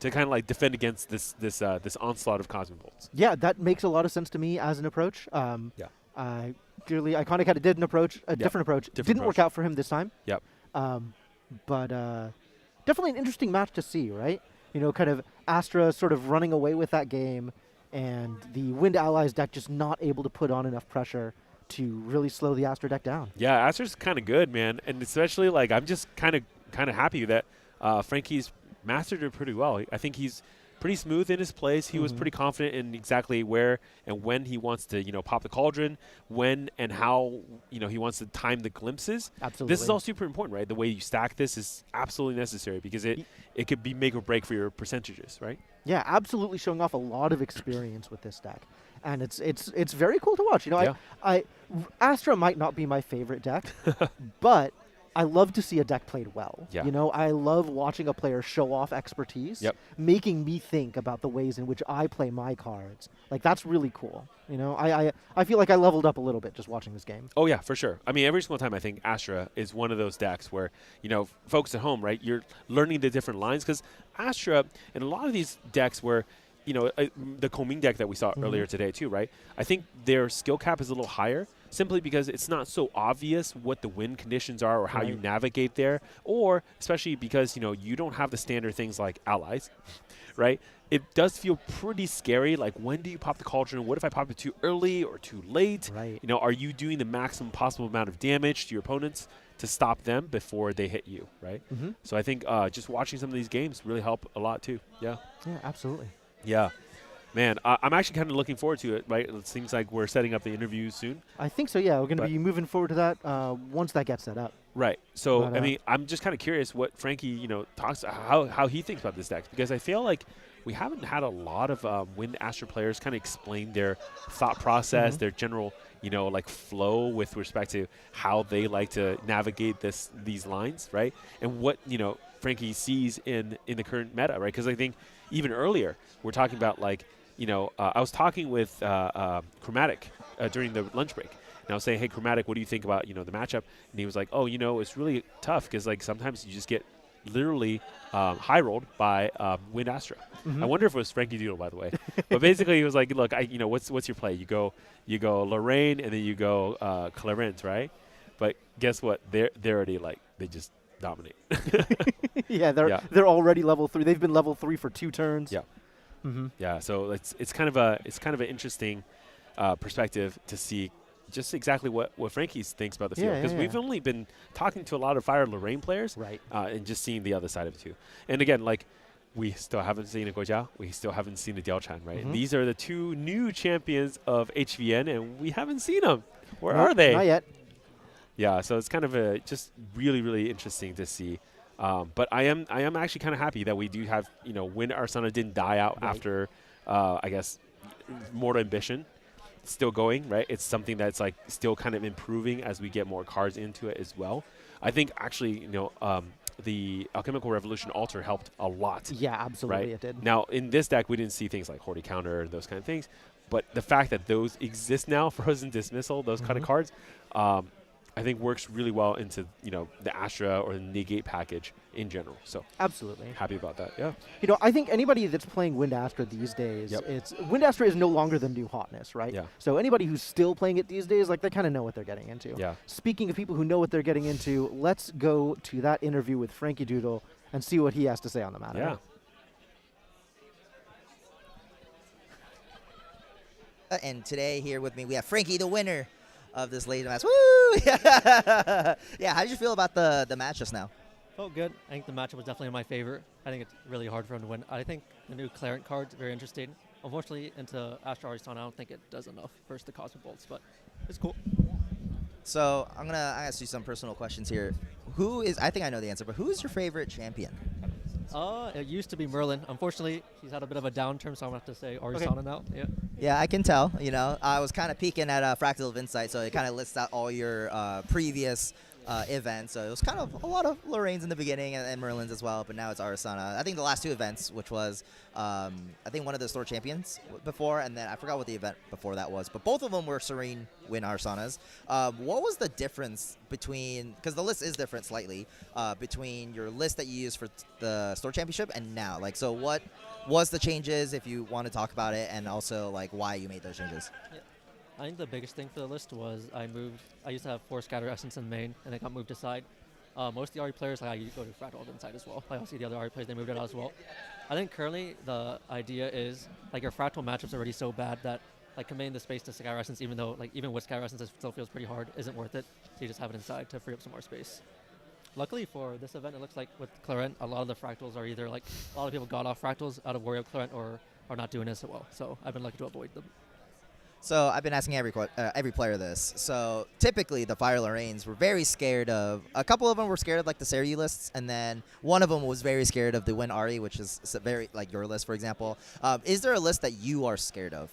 To kind of like defend against this onslaught of Cosmic Bolts. Yeah, that makes a lot of sense to me as an approach. Clearly, Iconic had a different approach. Didn't work out for him this time. Yep. But definitely an interesting match to see, right? Kind of Astra sort of running away with that game, and the Wind Allies deck just not able to put on enough pressure to really slow the Astra deck down. Yeah, Astra's kind of good, man, and especially like I'm just kind of happy that Frankie's mastered it pretty well. I think he's pretty smooth in his plays. He was pretty confident in exactly where and when he wants to, pop the cauldron, when and how, he wants to time the glimpses. Absolutely. This is all super important, right? The way you stack this is absolutely necessary because it could be make or break for your percentages, right? Yeah, absolutely showing off a lot of experience with this deck. And it's very cool to watch. Astra might not be my favorite deck, but I love to see a deck played well. Yeah. I love watching a player show off expertise, making me think about the ways in which I play my cards. Like, that's really cool. I feel like I leveled up a little bit just watching this game. Oh, yeah, for sure. I mean, every single time I think Astra is one of those decks where, folks at home, right, you're learning the different lines because Astra, in a lot of these decks where, the Coming deck that we saw earlier today too, right? I think their skill cap is a little higher simply because it's not so obvious what the win conditions are or how you navigate there, or especially because, you don't have the standard things like allies, right? It does feel pretty scary. Like, when do you pop the cauldron? What if I pop it too early or too late? Right. Are you doing the maximum possible amount of damage to your opponents to stop them before they hit you, right? So I think just watching some of these games really help a lot too. Yeah. Yeah, absolutely. Yeah. Man, I'm actually kind of looking forward to it, right? It seems like we're setting up the interviews soon. I think so, yeah. We're going to be moving forward to that once that gets set up. Right. So, But, I mean, I'm just kind of curious what Frankie, talks how he thinks about this deck, because I feel like we haven't had a lot of Wind Astra players kind of explain their thought process, their general, flow with respect to how they like to navigate these lines, right? And what, Frankie sees in the current meta, right? Because I think even earlier we're talking about I was talking with Remetic during the lunch break, and I was saying, hey, Remetic, what do you think about the matchup? And he was like, oh, it's really tough because sometimes you just get literally high rolled by Wind Astra. I wonder if it was Frankie Doodle, by the way. But basically, he was like, look, what's your play? You go Lorraine and then you go Clarence, right? But guess what? They're already they just dominate. Yeah, they're already level 3. They've been level 3 for 2 turns. Yeah. Yeah. So it's kind of an interesting perspective to see just exactly what Frankie thinks about the field, because we've only been talking to a lot of Fire Lorraine players, right? And just seeing the other side of it too. And again, we still haven't seen a Guojiao, we still haven't seen a Diao-Chan, right? And these are the 2 new champions of HVN, and we haven't seen them. Where are they? Not yet. Yeah, so it's kind of just really, really interesting to see But I am actually kind of happy that we do have, when Arsana didn't die out after, I guess, Mortal Ambition, still going, right? It's something that's like still kind of improving as we get more cards into it as well. I think actually, the Alchemical Revolution Altar helped a lot. Yeah, absolutely, right? it did. Now, in this deck, we didn't see things like Horty Counter and those kind of things, but the fact that those exist now, Frozen Dismissal, those kind of cards, I think works really well into, the Astra or the Negate package in general. So absolutely happy about that. Yeah. I think anybody that's playing Wind Astra these days, Wind Astra is no longer the new hotness, right? Yeah. So anybody who's still playing it these days, like they kind of know what they're getting into. Yeah. Speaking of people who know what they're getting into, let's go to that interview with Frankie Doodle and see what he has to say on the matter. Yeah. And today here with me, we have Frankie, the winner of this late match. Woo! Yeah, how did you feel about the match just now? Felt good. I think the matchup was definitely in my favor. I think it's really hard for him to win. I think the new Clarent card's very interesting. Unfortunately, into Astra Ariston, I don't think it does enough versus the Cosmic Bolts, but it's cool. So I'm gonna ask you some personal questions here. I think I know the answer, but who is your favorite champion? It used to be Merlin. Unfortunately, he's had a bit of a downturn, so I'm going to have to say Arisana now. Yeah. Yeah, I can tell. I was kind of peeking at Fractal of Insight, so it kind of lists out all your previous events. So it was kind of a lot of Lorraine's in the beginning and Merlin's as well, but now it's Arisana. I think the last two events, which was, I think one of the store champions before, and then I forgot what the event before that was, but both of them were Serene win Arisanas. What was the difference between, because the list is different slightly, between your list that you used for the store championship and now? Like, so what was the changes, if you want to talk about it, and also like why you made those changes? Yeah. I think the biggest thing for the list was I used to have 4 Scatter Essence in main, and it got moved aside. Most of the RE players, I go to Fractal inside as well. I also see the other RE players, they moved it out as well. I think currently the idea is, like, your Fractal matchup's already so bad that, like, committing the space to Scatter Essence, even though, like, even with Scatter Essence, it still feels pretty hard, isn't worth it. So you just have it inside to free up some more space. Luckily for this event, it looks like with Clarent, a lot of the Fractals are either, like, a lot of people got off Fractals out of worry of Clarent or are not doing as well. So I've been lucky to avoid them. So I've been asking every player this. So typically the Fire Lorraines were very scared of, a couple of them were scared of like the Seri lists, and then one of them was very scared of the Win Ari, which is very like your list, for example. Is there a list that you are scared of?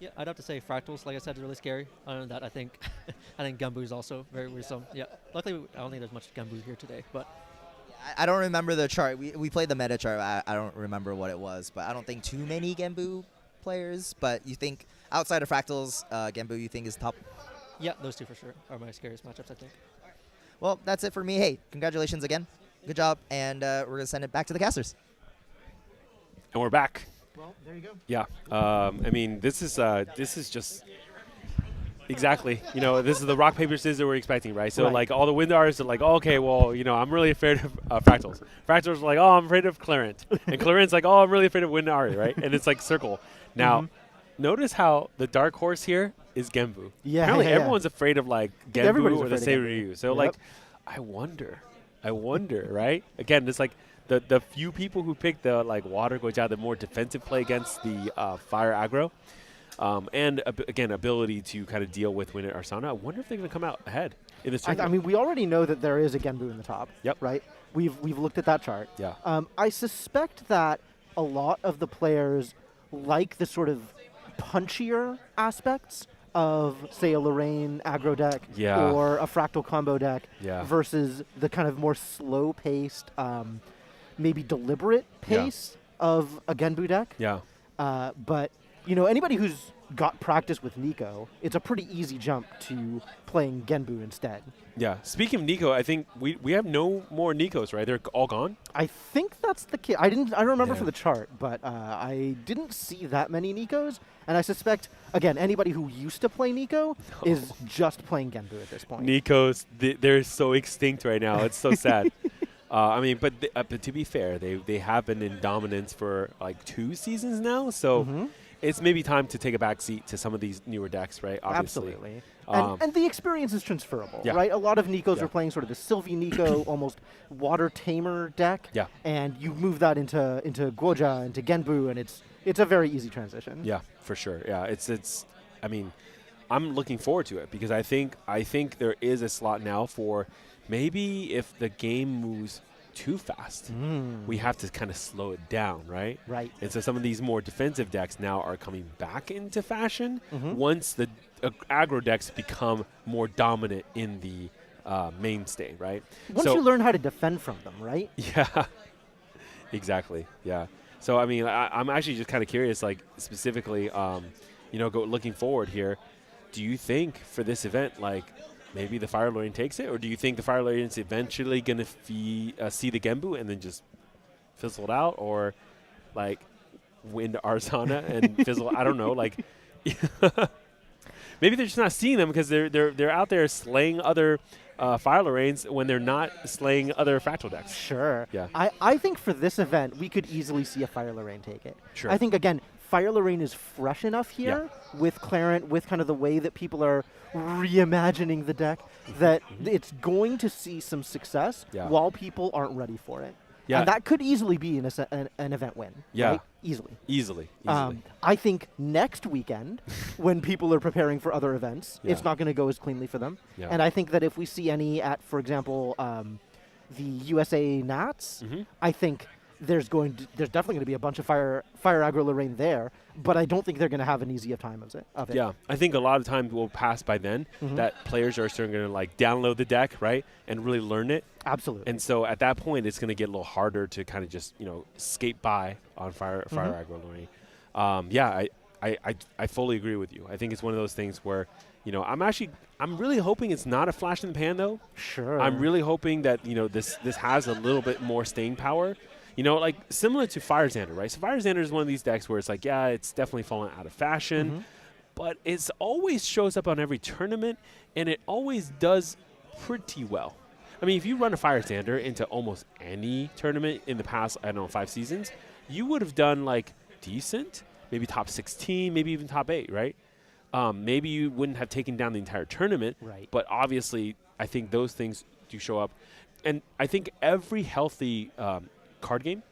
Yeah, I'd have to say Fractals, like I said, is really scary. Other than that, I think Genbu is also very worrisome. Yeah, luckily I don't think there's much Genbu here today, but. I don't remember the chart. We played the meta chart. I don't remember what it was, but I don't think too many Genbu players. But you think outside of Fractals, Genbu you think is top? Yeah, those two for sure are my scariest matchups, I think. Well, that's it for me. Hey, congratulations again. Good job, and we're going to send it back to the casters. And we're back. Well, there you go. Yeah. I mean, this is just exactly, this is the rock, paper, scissors we're expecting, right? So, like, all the wind artists are like, oh, okay, well, I'm really afraid of Fractals. Fractals are like, oh, I'm afraid of Clarent. And Clarent's like, oh, I'm really afraid of Wind Ari, right? And it's like circle. Now, notice how the dark horse here is Genbu. Yeah. Apparently everyone's afraid of, like, Genbu or the Seiryu. So, Yep. like, I wonder, right? Again, it's like the few people who pick the, like, Water Goja, the more defensive play against the fire aggro. And again, ability to kind of deal with Wind Arsana. I wonder if they're going to come out ahead in this tournament. I mean, we already know that there is a Genbu in the top. Yep. Right? We've looked at that chart. Yeah. I suspect that a lot of the players like the sort of punchier aspects of, say, a Lorraine aggro deck or a Fractal combo deck versus the kind of more slow-paced, maybe deliberate pace of a Genbu deck. Yeah. But anybody who's got practice with Nico, it's a pretty easy jump to playing Genbu instead. Yeah. Speaking of Nico, I think we have no more Nikos, right? They're all gone? I think that's the case. I don't remember for the chart, but I didn't see that many Nikos, and I suspect, again, anybody who used to play Nico is just playing Genbu at this point. Nikos, they're so extinct right now. It's so sad. I mean, but to be fair, they have been in dominance for like 2 seasons now, so it's maybe time to take a back seat to some of these newer decks, right? Obviously. Absolutely. And the experience is transferable, right? A lot of Nikos are playing sort of the Sylvie Nico, almost water tamer deck. Yeah. And you move that into Goja, into Genbu, and it's a very easy transition. Yeah, for sure. Yeah, it's. I mean, I'm looking forward to it because I think there is a slot now for maybe if the game moves too fast. Mm. We have to kind of slow it down, right? Right. And so some of these more defensive decks now are coming back into fashion Mhm. once the aggro decks become more dominant in the mainstay, right? Once so you learn how to defend from them, right? yeah, exactly. Yeah. So I mean, I'm actually just kind of curious, like specifically, looking forward here. Do you think for this event, like maybe the Fire Lorraine takes it, or do you think the Fire Lorraine is eventually going to see the Genbu and then just fizzle it out, or like win Arzana and fizzle? I don't know. Like maybe they're just not seeing them because they're out there slaying other Fire Lorraines when they're not slaying other Fractal decks. Sure. Yeah. I think for this event, we could easily see a Fire Lorraine take it. Sure. I think, again, Fire Lorraine is fresh enough here with Clarent, with kind of the way that people are reimagining the deck, that it's going to see some success while people aren't ready for it. Yeah. And that could easily be an event win. Yeah. Right? Easily. Easily. I think next weekend, when people are preparing for other events, it's not going to go as cleanly for them. Yeah. And I think that if we see any at, for example, the USA Nats, I think there's definitely going to be a bunch of fire aggro Lorraine there, but I don't think they're going to have an easy time of it. Yeah, I think a lot of time will pass by then that players are starting to like download the deck, right, and really learn it. Absolutely. And so at that point, it's going to get a little harder to kind of just skate by on fire aggro Lorraine. I fully agree with you. I think it's one of those things where I'm really hoping it's not a flash in the pan though. Sure. I'm really hoping that this has a little bit more staying power. Like similar to Fire Xander, right? So Fire Xander is one of these decks where it's like, yeah, it's definitely fallen out of fashion, but it always shows up on every tournament, and it always does pretty well. I mean, if you run a Fire Xander into almost any tournament in the past, 5 seasons, you would have done like decent, maybe top 16, maybe even top 8, right? Maybe you wouldn't have taken down the entire tournament, right? But obviously, I think those things do show up, and I think every healthy card game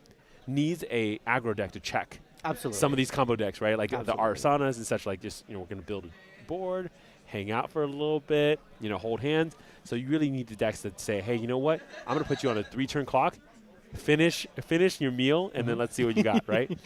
needs a aggro deck to check some of these combo decks, right? Like the Arsanas and such, like just, we're going to build a board, hang out for a little bit, hold hands. So you really need the decks that say, hey, you know what? I'm going to put you on a 3-turn clock, finish your meal, and then let's see what you got, right?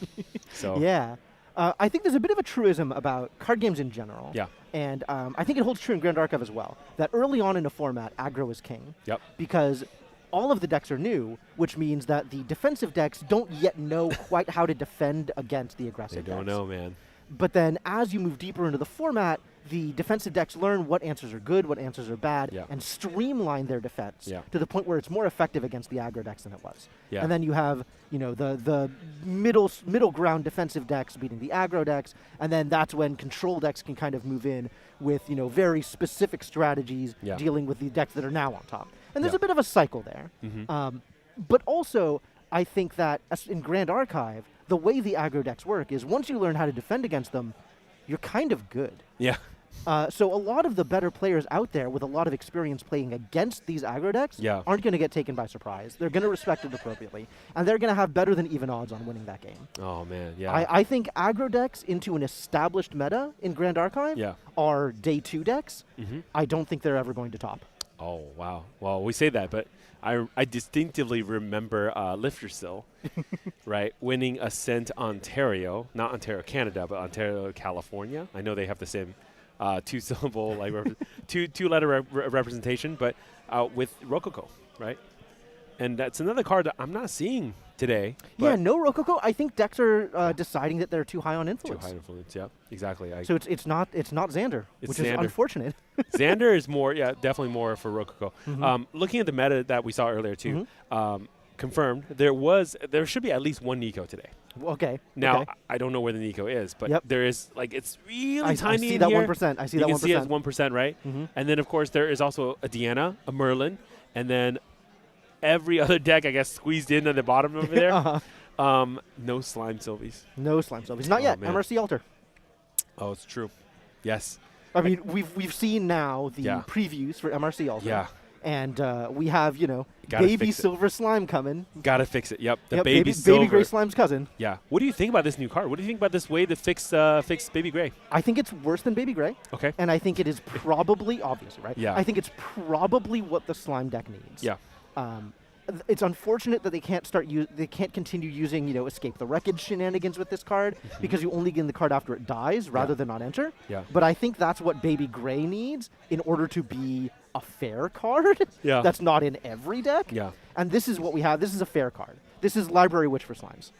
So yeah. I think there's a bit of a truism about card games in general. Yeah. And I think it holds true in Grand Archive as well, that early on in a format, aggro is king. Yep. Because all of the decks are new, which means that the defensive decks don't yet know quite how to defend against the aggressive decks. They don't know, man. But then as you move deeper into the format, the defensive decks learn what answers are good, what answers are bad, and streamline their defense to the point where it's more effective against the aggro decks than it was. Yeah. And then you have, the middle ground defensive decks beating the aggro decks, and then that's when control decks can kind of move in with, very specific strategies dealing with the decks that are now on top. And there's a bit of a cycle there. But also, I think that in Grand Archive, the way the aggro decks work is once you learn how to defend against them, you're kind of good. Yeah. So a lot of the better players out there with a lot of experience playing against these aggro decks aren't going to get taken by surprise. They're going to respect it appropriately, and they're going to have better than even odds on winning that game. Oh, man, yeah. I think aggro decks into an established meta in Grand Archive are day 2 decks. I don't think they're ever going to top. Oh, wow. Well, we say that, but I distinctively remember Lifdrasyl, right, winning Ascent Ontario, not Ontario, Canada, but Ontario, California. I know they have the same two-syllable, like two-letter representation, but with Rococo, right? And that's another card that I'm not seeing today. Yeah, no Rococo. I think decks are deciding that they're too high on influence. Too high influence, yeah, exactly. So it's not Xander, which is unfortunate. Xander is more, definitely more for Rococo. Looking at the meta that we saw earlier too, confirmed there should be at least one Nico today. Okay. Now I don't know where the Nico is, but there is it's really tiny. I see in that here. 1%. I see you that 1%. You can see it as 1%, right? And then of course there is also a Deanna, a Merlin, and then every other deck, I guess, squeezed in at the bottom over there. No Slime Sylvies. No Slime Sylvies. Not yet. Man. MRC Altar. Oh, it's true. Yes. I mean, we've seen now the previews for MRC Altar. Yeah. And we have, baby silver slime coming. Gotta fix it. Yep. The baby silver. Baby gray slime's cousin. Yeah. What do you think about this new card? What do you think about this way to fix baby gray? I think it's worse than baby gray. Okay. And I think it is probably, obviously, right? Yeah. I think it's probably what the slime deck needs. Yeah. it's unfortunate that they can't they can't continue using, escape the wreckage shenanigans with this card because you only gain the card after it dies rather than on enter. Yeah. But I think that's what Baby Gray needs in order to be a fair card. Yeah. That's not in every deck. Yeah. And this is what we have. This is a fair card. This is Library Witch for Slimes.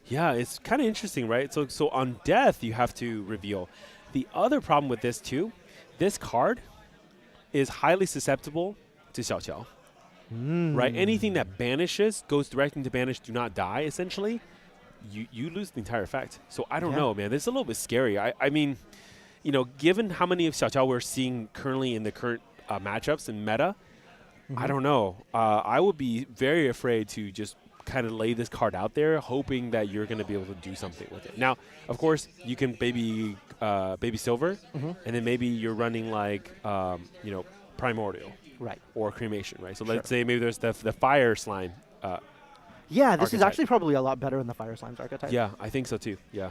Yeah, it's kind of interesting, right? So on death, you have to reveal. The other problem with this, too, this card is highly susceptible to Xiao Qiao. Right? Anything that banishes, goes directly to banish, do not die, essentially, you lose the entire effect. So I don't know, man. This is a little bit scary. I mean, given how many of Xiao Qiao we're seeing currently in the current matchups and meta, I don't know. I would be very afraid to just kind of lay this card out there, hoping that you're going to be able to do something with it. Now, of course, you can baby silver, and then maybe you're running like, primordial. Right. Or cremation, right? So let's say maybe there's the fire slime. Yeah, this is archetype. actually probably a lot better than the Fire Slimes archetype. Yeah, I think so too. Yeah.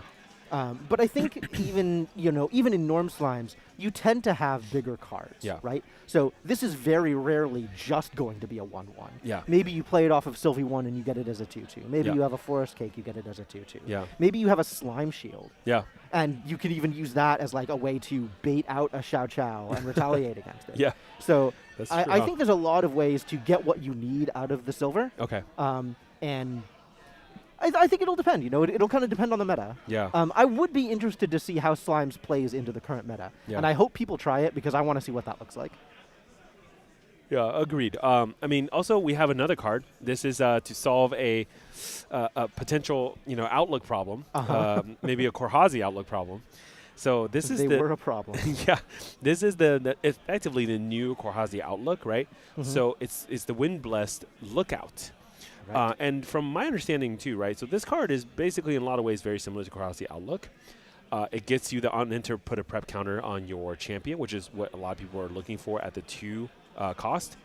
But I think even in Norm Slimes, you tend to have bigger cards, right? So this is very rarely just going to be a 1/1. Yeah. Maybe you play it off of Sylvie 1 and you get it as a 2/2. Maybe you have a Forest Cake, you get it as a 2/2. Yeah. Maybe you have a Slime Shield. Yeah. And you can even use that as like a way to bait out a Xiao Qiao and retaliate against it. Yeah. So That's I true. think there's a lot of ways to get what you need out of the silver. Okay. And I think it'll depend. It'll kind of depend on the meta. Yeah. I would be interested to see how Slimes plays into the current meta. Yeah. And I hope people try it because I want to see what that looks like. Yeah, agreed. I mean, also we have another card. This is to solve a potential, outlook problem. Maybe a Korhazi outlook problem. So this is they were a problem. Yeah, this is effectively the new Korhazi outlook, right? So it's the Wind Blessed Lookout. Right. And from my understanding too, right? So this card is basically in a lot of ways very similar to Korhazi Outlook. It gets you the on enter, put a prep counter on your champion, which is what a lot of people are looking for at the 2 cost.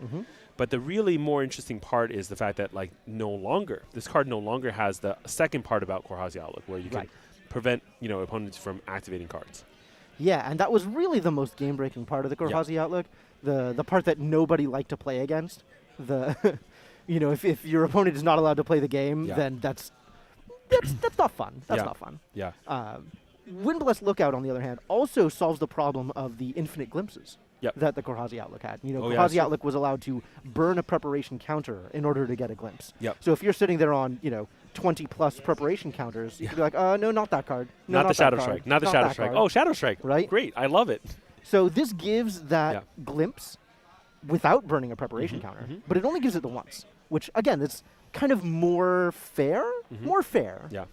But the really more interesting part is the fact that this card no longer has the second part about Korhazi Outlook, where you can prevent opponents from activating cards. Yeah, and that was really the most game-breaking part of the Korhazi Outlook. The part that nobody liked to play against. If your opponent is not allowed to play the game, then that's not fun. That's not fun. Yeah. Windblessed Lookout, on the other hand, also solves the problem of the infinite glimpses that the Korhazi Outlook had. Korhazi Outlook was allowed to burn a preparation counter in order to get a glimpse. Yep. So if you're sitting there on 20-plus preparation counters, you could be like, no, not that card. No, not the Shadow Strike. Not the Shadow Strike. Card. Oh, Shadow Strike. Right? Great. I love it. So this gives that glimpse without burning a preparation counter, but it only gives it the once, which, again, it's kind of more fair. More fair. Yeah.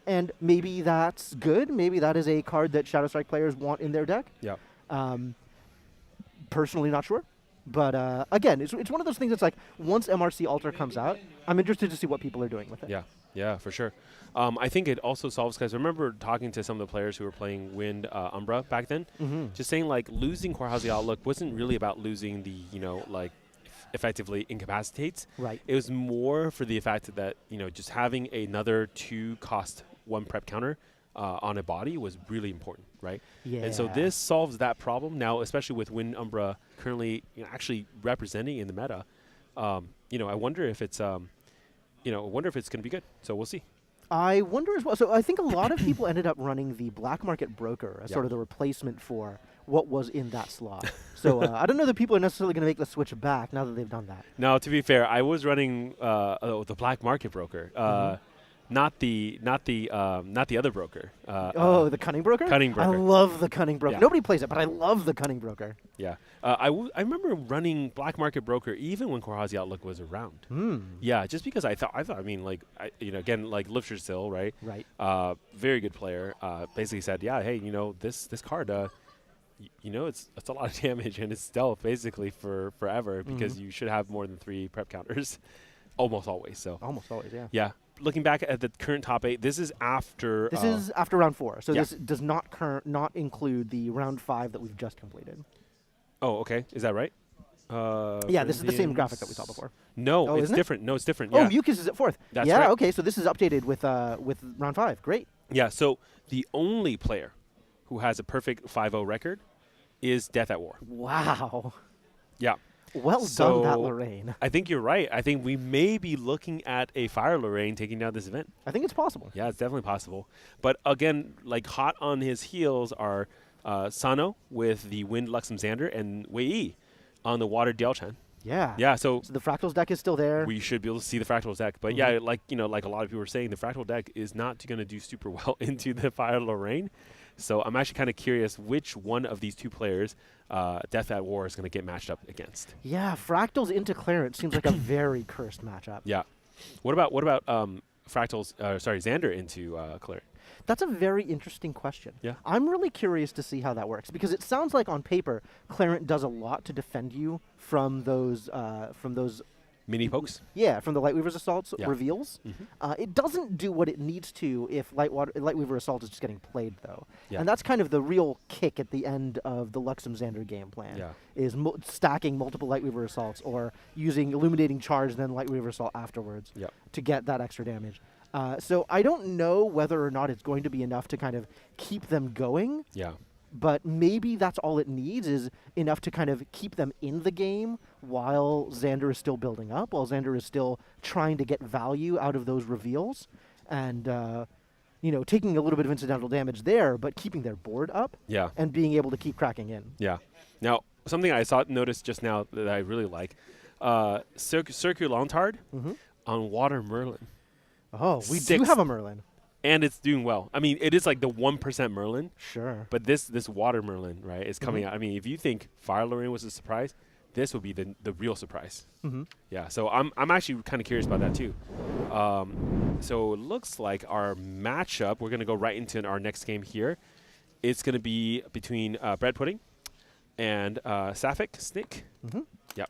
And maybe that's good. Maybe that is a card that Shadow Strike players want in their deck. Yeah. Personally, not sure. But again, it's one of those things that's like, once MRC Alter comes out, I'm interested to see what people are doing with it. Yeah. Yeah, for sure. I think it also solves, because I remember talking to some of the players who were playing Wind Umbra back then, just saying losing Korhazi Outlook wasn't really about losing the, effectively incapacitates. Right. It was more for the fact that, just having another 2-cost 1 prep counter on a body was really important, right? Yeah. And so this solves that problem now, especially with Wind Umbra currently actually representing in the meta. I wonder if it's going to be good. So we'll see. I wonder as well. So I think a lot of people ended up running the Black Market Broker as sort of the replacement for what was in that slot. So I don't know that people are necessarily going to make the switch back now that they've done that. No, to be fair, I was running the Black Market Broker. Not the other broker. The Cunning Broker? Cunning Broker. I love the Cunning Broker. Yeah. Nobody plays it, but I love the Cunning Broker. Yeah. I remember running Black Market Broker even when Korhazi Outlook was around. Yeah, just because I thought, again, like Lifdrasyl, right? Right. Very good player. Basically said, hey, this card, it's a lot of damage and it's stealth basically for forever because you should have more than 3 prep counters almost always. So almost always, yeah. Yeah. Looking back at the current top 8, this is after... This is after round 4, so this does not include the round 5 that we've just completed. Oh, okay. Is that right? Yeah, this is the same graphic that we saw before. No, it's different. No, it's different. Oh, Yeah. Mucus is at 4th. That's yeah, right. okay, so this is updated with round 5. Great. Yeah, so the only player who has a perfect 5-0 record is Death at War. Wow. Yeah. Well So done, that Lorraine. I think you're right. I think we may be looking at a Fire Lorraine taking down this event. I think it's possible. Yeah, it's definitely possible. But again, like hot on his heels are Sano with the Wind Luxemzander and Wei on the Water Dialchan. Yeah. Yeah, so the Fractals deck is still there. we should be able to see the Fractals deck. But yeah, like like a lot of people were saying, the Fractal deck is not going to do super well into the Fire Lorraine. So I'm actually kind of curious which one of these two players Death at War is going to get matched up against. Yeah, Fractals into Clarence seems like a very cursed matchup. Yeah. What about Fractals? Xander into Clarence? That's a very interesting question. Yeah. I'm really curious to see how that works because it sounds like on paper, Clarence does a lot to defend you from those mini pokes. Yeah, from the Lightweaver's Assault's Yeah. reveals. It doesn't do what it needs to if Lightweaver Assault is just getting played though, Yeah. and that's kind of the real kick at the end of the Luxemzander game plan. Yeah. Is stacking multiple Lightweaver Assaults or using Illuminating Charge then Lightweaver Assault afterwards Yep. to get that extra damage. So I don't know whether or not it's going to be enough to kind of keep them going. Yeah. But maybe that's all it needs is enough to kind of keep them in the game while Xander is still building up, while Xander is still trying to get value out of those reveals and, taking a little bit of incidental damage there, but keeping their board up Yeah. and being able to keep cracking in. Yeah. Now, something I noticed just now that I really like, Circulantard on Water Merlin. Oh, we do have a Merlin. And it's doing well. I mean, it is like the 1% Merlin. Sure. But this Water Merlin, right, is coming out. I mean, if you think Fire Lorraine was a surprise, this would be the real surprise. Yeah, so I'm actually kind of curious about that too. So it looks like our matchup, we're going to go right into our next game here. It's going to be between Bread Pudding and Sapphic Snake. Yep.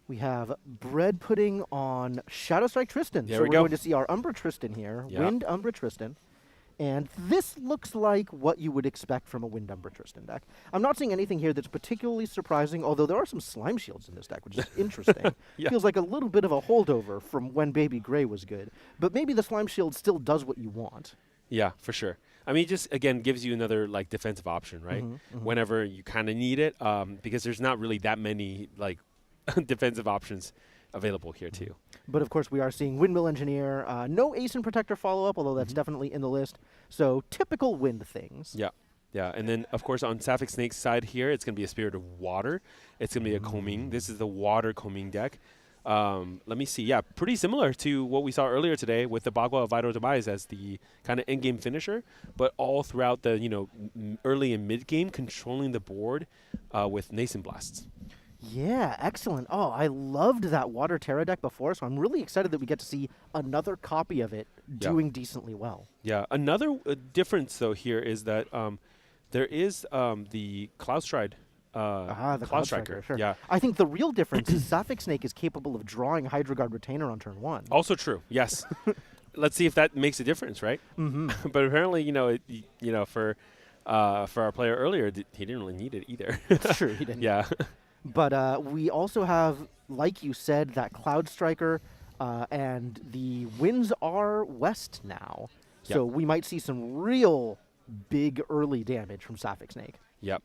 We have Bread Pudding on Shadow Strike Tristan. There so we we're go. going to see our Umbra Tristan here, Yeah. Wind Umbra Tristan. And this looks like what you would expect from a Wind Umbra Tristan deck. I'm not seeing anything here that's particularly surprising, although there are some Slime Shields in this deck, which is interesting. Yeah. Feels like a little bit of a holdover from when Baby Gray was good. But maybe the Slime Shield still does what you want. Yeah, for sure. I mean, it just, again, gives you another, like, defensive option, right? Whenever you kind of need it, because there's not really that many, like, defensive options available here, too. But, of course, we are seeing Windmill Engineer. No Ace and Protector follow-up, although that's definitely in the list. So, typical Wind things. Yeah. Yeah, and then, of course, on Sapphic Snake's side here, it's going to be a Spirit of Water. It's going to be a Combing. This is the Water Combing deck. Let me see. Yeah, pretty similar to what we saw earlier today with the Bagua of Vital Demise as the kind of in-game finisher, but all throughout the, early and mid-game, controlling the board with Nascent Blasts. Yeah, excellent. Oh, I loved that Water Terra deck before, so I'm really excited that we get to see another copy of it doing decently well. Yeah, another difference, though, here is that there is the Cloud Stride. The Cloud Striker, sure. Yeah. I think the real difference is Sapphic Snake is capable of drawing Hydro Guard Retainer on turn 1. Also true, yes. Let's see if that makes a difference, right? But apparently, for our player earlier, he didn't really need it either. Sure, he didn't. Yeah. But we also have, like you said, that Cloud Striker, and the winds are west now. So we might see some real big early damage from Sapphic Snake. Yep.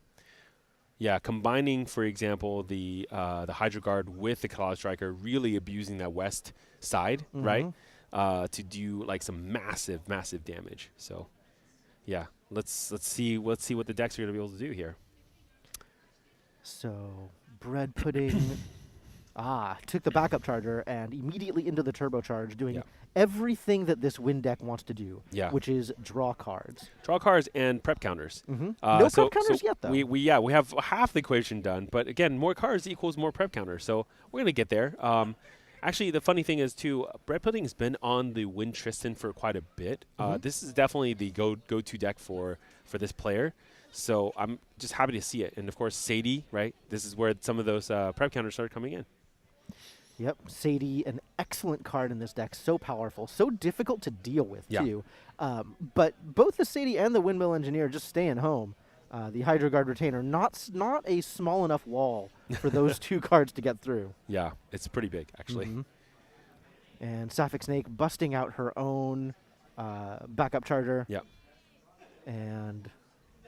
Yeah, combining, for example, the Hydro Guard with the Cloud Striker, really abusing that west side, right? To do like some massive, massive damage. So, yeah, let's see what the decks are going to be able to do here. So, Bread Pudding took the backup charger and immediately into the turbocharge, doing everything that this Wind deck wants to do, which is draw cards. Draw cards and prep counters. No prep counters yet, though. We have half the equation done, but again, more cards equals more prep counters. So we're going to get there. Actually, the funny thing is, too, Bread Pudding has been on the Wind Tristan for quite a bit. This is definitely the go-to deck for this player. So I'm just happy to see it. And, of course, Sadie, right? This is where some of those prep counters start coming in. Yep, Sadie, an excellent card in this deck. So powerful, so difficult to deal with, too. But both the Sadie and the Windmill Engineer just staying home. The Hydro Guard Retainer, not a small enough wall for those two cards to get through. Yeah, it's pretty big, actually. And Sapphic Snake busting out her own backup charger. Yep. And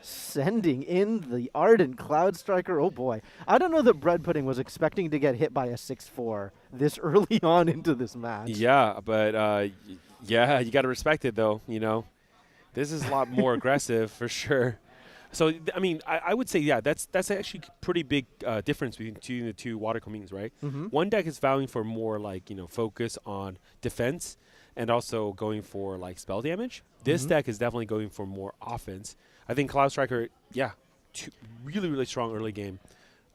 Sending in the Ardent Cloud Striker. Oh boy. I don't know that Bread Pudding was expecting to get hit by a 6-4 this early on into this match. Yeah, but yeah, you got to respect it though. You know, this is a lot more aggressive for sure. So I mean, I would say that's actually pretty big difference between the two water comings, right? One deck is vowing for more like focus on defense and also going for like spell damage. This deck is definitely going for more offense. I think Cloud Striker, really really strong early game,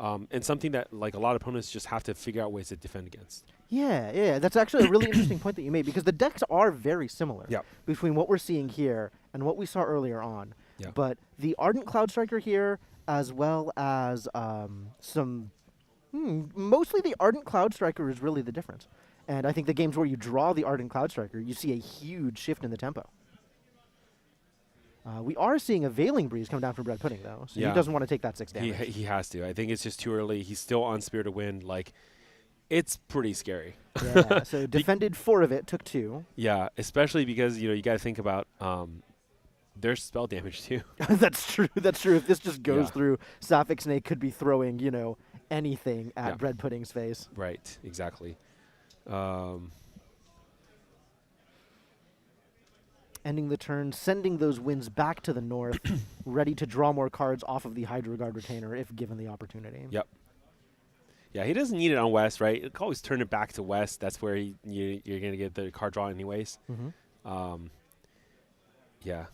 and something that like a lot of opponents just have to figure out ways to defend against. Yeah, that's actually a really interesting point that you made, because the decks are very similar Yep. between what we're seeing here and what we saw earlier on. Yeah. But the Ardent Cloud Striker here, as well as mostly the Ardent Cloud Striker is really the difference. And I think the games where you draw the Ardent Cloud Striker, you see a huge shift in the tempo. We are seeing a Veiling Breeze come down from Bread Pudding, though, so he doesn't want to take that 6 damage. He has to. I think it's just too early. He's still on Spirited Wind. Like, it's pretty scary. Yeah, so defended 4 of it, took 2. Yeah, especially because, you got to think about there's spell damage too. That's true. That's true. If this just goes through, Sapphic Snake could be throwing, anything at Bread Pudding's face. Right, exactly. Ending the turn, sending those winds back to the north, ready to draw more cards off of the Hydro Guard Retainer if given the opportunity. Yep. Yeah, he doesn't need it on west, right? You can always turn it back to west. That's where you're going to get the card draw anyways. Yeah.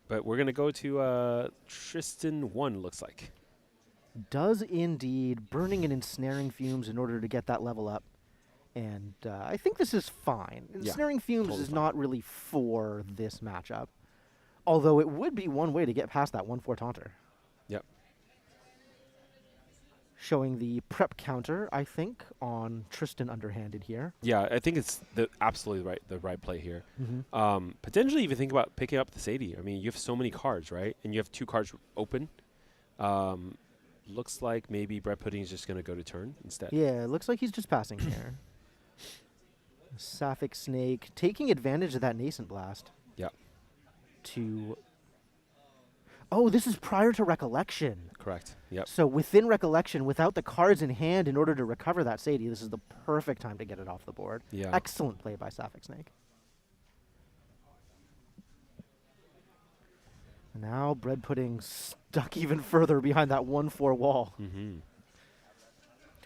But we're going to go to Tristan 1, looks like. Does indeed, burning and ensnaring fumes in order to get that level up. And I think this is fine. Ensnaring fumes totally is fine. not really for this matchup. Although it would be one way to get past that 1-4 taunter. Yep. Showing the prep counter, I think, on Tristan underhanded here. Yeah, I think it's absolutely the right play here. Potentially even think about picking up the Sadie. I mean, you have so many cards, right? And you have 2 cards open. Looks like maybe Bread Pudding is just going to go to turn instead. Yeah, it looks like he's just passing here. Sapphic Snake taking advantage of that Nascent Blast. Yeah. Oh, this is prior to Recollection. Correct. Yep. So within Recollection, without the cards in hand in order to recover that Sadie, this is the perfect time to get it off the board. Yeah. Excellent play by Sapphic Snake. Now Bread Pudding stuck even further behind that 1-4 wall.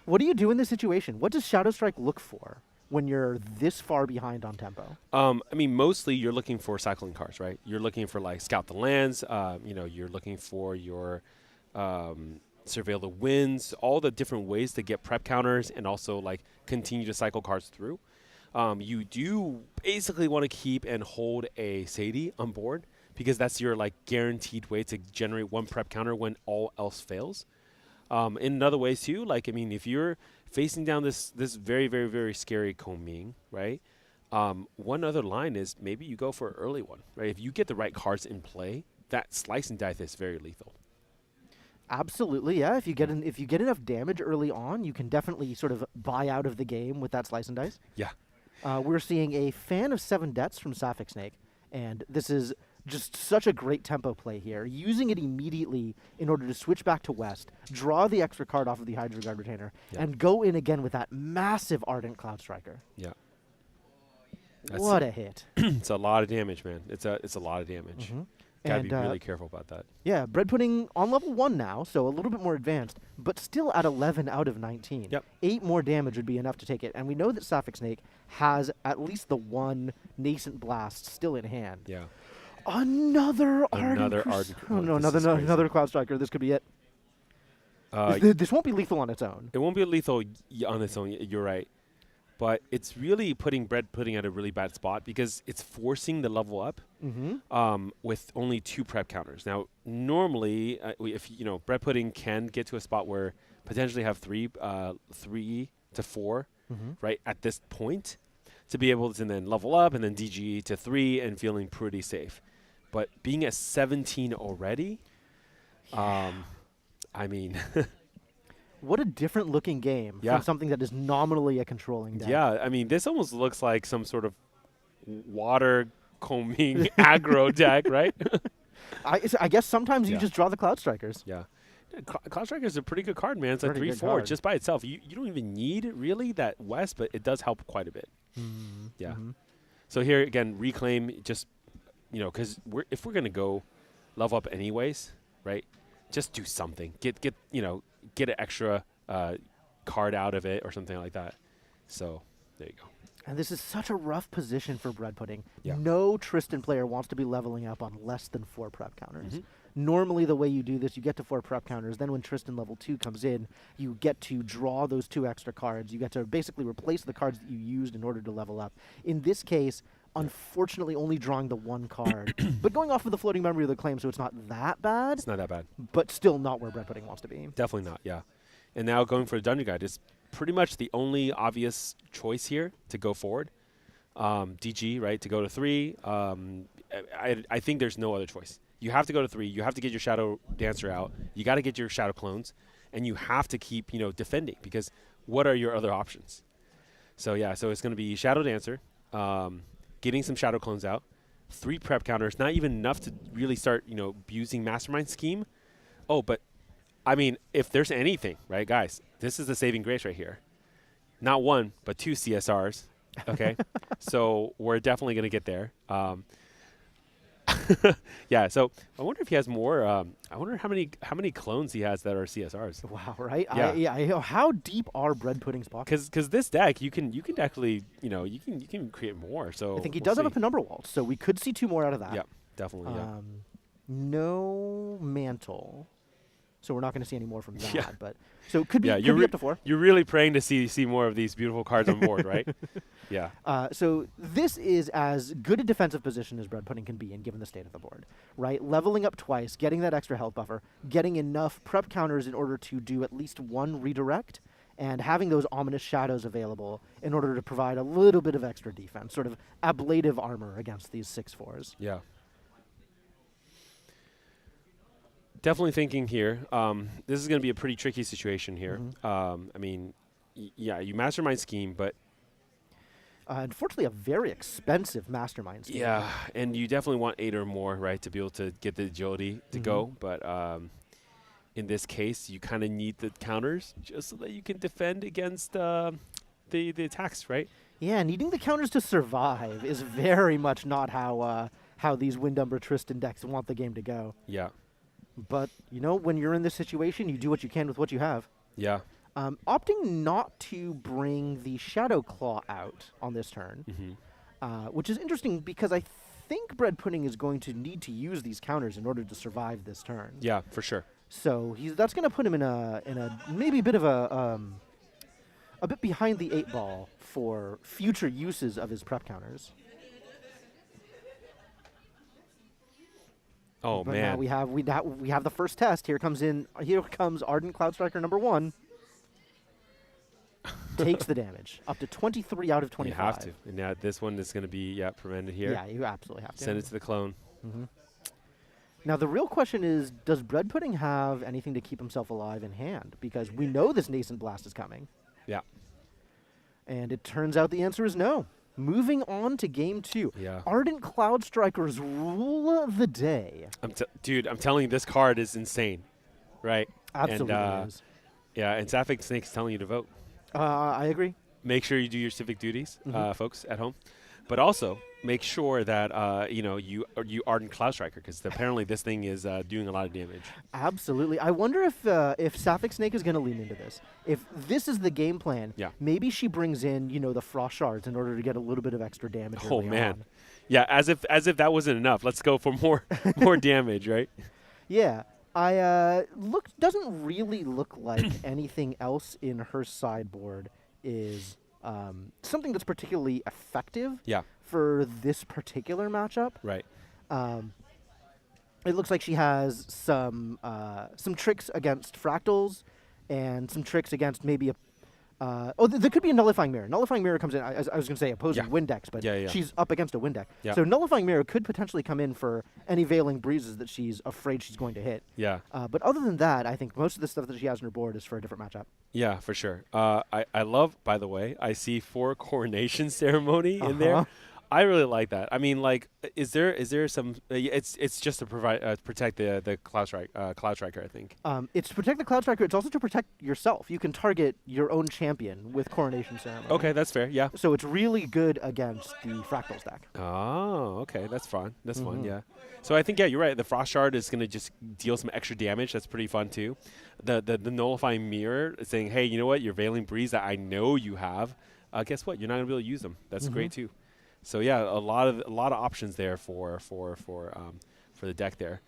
What do you do in this situation? What does Shadow Strike look for when you're this far behind on tempo? I mean, mostly you're looking for cycling cards, right? You're looking for, like, Scout the Lands. You're looking for your Surveil the Winds, all the different ways to get prep counters and also, like, continue to cycle cards through. You do basically want to keep and hold a Sadie on board, because that's your like guaranteed way to generate 1 prep counter when all else fails. In other ways too, like, I mean, if you're facing down this very, very, very scary Coming, right? One other line is maybe you go for an early one, right? If you get the right cards in play, that Slice and Dice is very lethal. Absolutely, yeah. If you get enough damage early on, you can definitely sort of buy out of the game with that Slice and Dice. Yeah. We're seeing a fan of 7 Debts from Sapphic Snake, and this is just such a great tempo play here, using it immediately in order to switch back to West, draw the extra card off of the Hydro Guard Retainer, and go in again with that massive Ardent Cloud Striker. Yeah. What a hit. It's a lot of damage, man. It's a lot of damage. Gotta be really careful about that. Yeah, Bread Pudding on level 1 now, so a little bit more advanced, but still at 11 out of 19. Yep. 8 more damage would be enough to take it, and we know that Sapphic Snake has at least the 1 Nascent Blast still in hand. Yeah. Another Ardent. Oh no, another Cloud Striker. This could be it. This won't be lethal on its own. It won't be lethal on its own. You're right, but it's really putting Bread Pudding at a really bad spot because it's forcing the level up with only 2 prep counters. Now, normally, if Bread Pudding can get to a spot where potentially have 3 to 4, right at this point, to be able to then level up and then DG to 3 and feeling pretty safe. But being at 17 already, I mean, what a different looking game from something that is nominally a controlling deck. Yeah, I mean, this almost looks like some sort of water combing aggro deck, right? I guess sometimes you just draw the Cloud Strikers. Yeah. Cloud Striker is a pretty good card, man. It's like Pretty 3/4 good card. just by itself. You don't even need really that West, but it does help quite a bit. Yeah. So here again, reclaim just because if we're gonna go level up anyways, right? Just do something. Get an extra card out of it or something like that. So there you go. And this is such a rough position for Bread Pudding. Yeah. No Tristan player wants to be leveling up on less than 4 prep counters. Normally, the way you do this, you get to 4 prep counters. Then when Tristan level 2 comes in, you get to draw those 2 extra cards. You get to basically replace the cards that you used in order to level up. In this case, unfortunately, only drawing the 1 card. But going off of the floating memory of the claim, so it's not that bad. It's not that bad. But still not where Bread Pudding wants to be. Definitely not, yeah. And now going for a Dungeon Guide is pretty much the only obvious choice here to go forward. DG, right, to go to 3. I think there's no other choice. You have to go to 3. You have to get your Shadow Dancer out. You got to get your Shadow Clones. And you have to keep, defending, because what are your other options? So, yeah, so it's going to be Shadow Dancer, getting some Shadow Clones out, 3 prep counters, not even enough to really start, abusing Mastermind Scheme. Oh, but, I mean, if there's anything, right, guys, this is the saving grace right here. Not 1, but 2 CSRs, okay? So we're definitely going to get there. Yeah, so I wonder if he has more. I wonder how many clones he has that are CSRs. Wow, right? Yeah. How deep are Bread Pudding's pockets? Because this deck, you can actually, you can create more. So I think he we'll does see. have a Penumbra Waltz, so we could see 2 more out of that. Yeah, definitely. Yeah. No Mantle, so we're not going to see any more from that. Yeah. But so it could be, you're could be up to 4. You're really praying to see more of these beautiful cards on board, right? Yeah. So this is as good a defensive position as Bread Pudding can be in, given the state of the board, right? Leveling up twice, getting that extra health buffer, getting enough prep counters in order to do at least 1 redirect, and having those ominous shadows available in order to provide a little bit of extra defense, sort of ablative armor against these 6/4s. Yeah. Definitely thinking here, this is going to be a pretty tricky situation here. I mean, yeah, you Mastermind Scheme, but unfortunately, a very expensive Mastermind scheme. Yeah, and you definitely want 8 or more, right, to be able to get the agility to go. But in this case, you kind of need the counters just so that you can defend against the attacks, right? Yeah, needing the counters to survive is very much not how these Windumber Tristan decks want the game to go. Yeah. But, when you're in this situation, you do what you can with what you have. Yeah. Opting not to bring the Shadow Claw out on this turn, which is interesting because I think Bread Pudding is going to need to use these counters in order to survive this turn. Yeah, for sure. So that's going to put him in a maybe a bit of a bit behind the 8 ball for future uses of his prep counters. Oh, but man. Now we have the first test. Here comes Ardent Cloud Striker number 1. Takes the damage. Up to 23 out of 25. You have to. And now this one is going to be, prevented here. Yeah, you absolutely have to. Send it to the clone. Now, the real question is, does Bread Pudding have anything to keep himself alive in hand? Because we know this Nascent Blast is coming. Yeah. And it turns out the answer is no. Moving on to game 2. Yeah. Ardent Cloud Strikers rule the day. Dude, I'm telling you, this card is insane, right? Absolutely is. Yeah, and Sapphic Snake's telling you to vote. I agree. Make sure you do your civic duties, folks, at home. But also, make sure that, you Ardent Cloud Striker, because apparently this thing is doing a lot of damage. Absolutely. I wonder if Sapphic Snake is going to lean into this. If this is the game plan, maybe she brings in, the Frost Shards in order to get a little bit of extra damage early on. Yeah, as if that wasn't enough. Let's go for more damage, right? Yeah. Doesn't really look like anything else in her sideboard is something that's particularly effective for this particular matchup. Right. It looks like she has some tricks against fractals and some tricks against maybe a there could be a Nullifying Mirror. Nullifying Mirror comes in, I was going to say opposing wind decks, but she's up against a wind deck. Yeah. So Nullifying Mirror could potentially come in for any Veiling Breezes that she's afraid she's going to hit. Yeah. But other than that, I think most of the stuff that she has on her board is for a different matchup. Yeah, for sure. I love, by the way, I see 4 Coronation Ceremony in there. I really like that. I mean, like, is there some? It's just to protect the Cloud Striker, I think. It's to protect the Cloud Striker. It's also to protect yourself. You can target your own champion with Coronation Ceremony. Okay, that's fair. Yeah. So it's really good against the Fractals deck. Oh, okay, that's fun. That's fun. Yeah. So I think you're right. The Frost Shard is gonna just deal some extra damage. That's pretty fun too. The Nullifying Mirror is saying, hey, you know what? Your Veiling Breeze that I know you have. Guess what? You're not gonna be able to use them. That's great too. So yeah, a lot of options there for the deck there.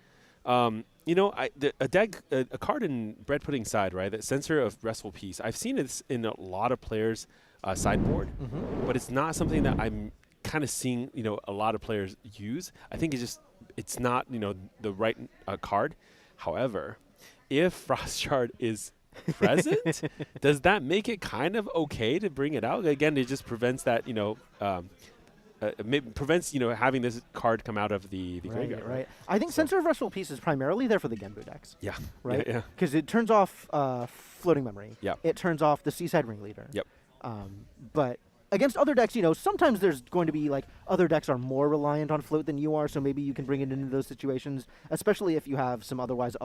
You know, a card in Bread Pudding side, right? That Censor of Restful Peace. I've seen it in a lot of players' sideboard, but it's not something that I'm kind of seeing, you know, a lot of players use. I think it's not, you know, the right card. However, if Frost Shard is present, does that make it kind of okay to bring it out? Again, it just prevents that, you know, prevents, you know, having this card come out of the graveyard. Right. I think Censor of Restful Peace is primarily there for the Genbu decks. Yeah. Right? Yeah. Because it turns off Floating Memory. Yeah. It turns off the Seaside Ringleader. Yep. But against other decks, you know, sometimes there's going to be, like, other decks are more reliant on float than you are, so maybe you can bring it into those situations, especially if you have some otherwise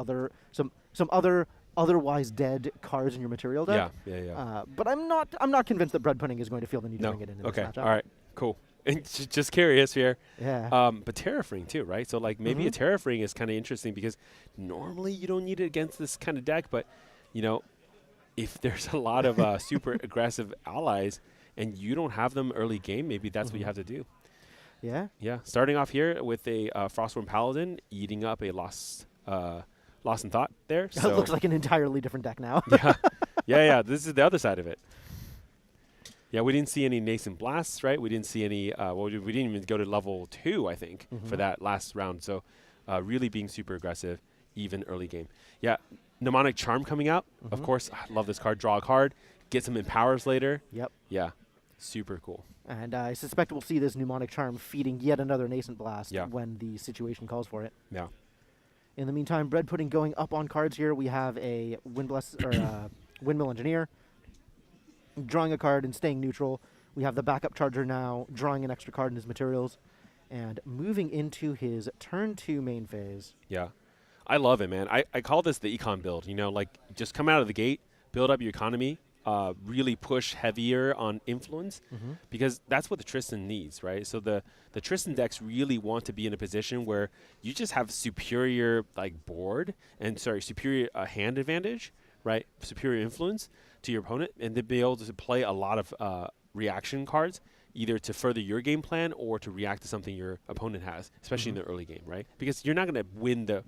dead cards in your material deck. Yeah. But I'm not convinced that Bread Pudding is going to feel the need to bring it into this matchup. All right. Cool. And just curious here. Yeah. But Terrafring too, right? So like maybe a Terrafring is kind of interesting because normally you don't need it against this kind of deck, but you know, if there's a lot of super aggressive allies and you don't have them early game, maybe that's what you have to do. Yeah. Yeah. Starting off here with a Frostworm Paladin eating up a Lost in Thought there. So it looks like an entirely different deck now. Yeah. This is the other side of it. Yeah, we didn't see any Nascent Blasts, right? We didn't see any, we didn't even go to level 2, I think, for that last round. So really being super aggressive, even early game. Yeah, Mnemonic Charm coming out. Of course, I love this card. Draw a card, get some Empowers later. Yep. Yeah, super cool. And I suspect we'll see this Mnemonic Charm feeding yet another Nascent Blast when the situation calls for it. Yeah. In the meantime, Bread Pudding going up on cards here. We have a Windmill Engineer. Drawing a card and staying neutral. We have the backup charger now, drawing an extra card in his materials, and moving into his turn 2 main phase. Yeah. I love it, man. I call this the econ build. You know, like just come out of the gate, build up your economy, really push heavier on influence, because that's what the Tristan needs, right? So the Tristan decks really want to be in a position where you just have superior superior hand advantage, right? Superior influence to your opponent, and to be able to play a lot of reaction cards, either to further your game plan or to react to something your opponent has, especially in the early game, right? Because you're not going to win the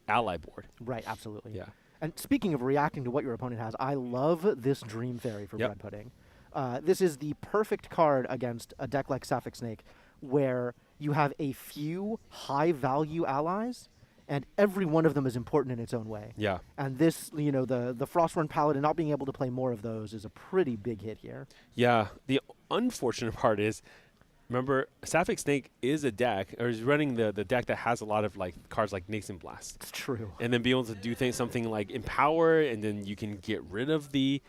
ally board. Right, absolutely. Yeah. And speaking of reacting to what your opponent has, I love this Dream Fairy for Bread Pudding. This is the perfect card against a deck like Sapphic Snake, where you have a few high-value allies, and every one of them is important in its own way. Yeah. And this, you know, the Frostworn Paladin not being able to play more of those is a pretty big hit here. Yeah. The unfortunate part is, remember, Sapphic Snake is a deck, or is running the deck that has a lot of like cards like Nascent Blast. It's true. And then be able to do something like Empower, and then you can get rid of the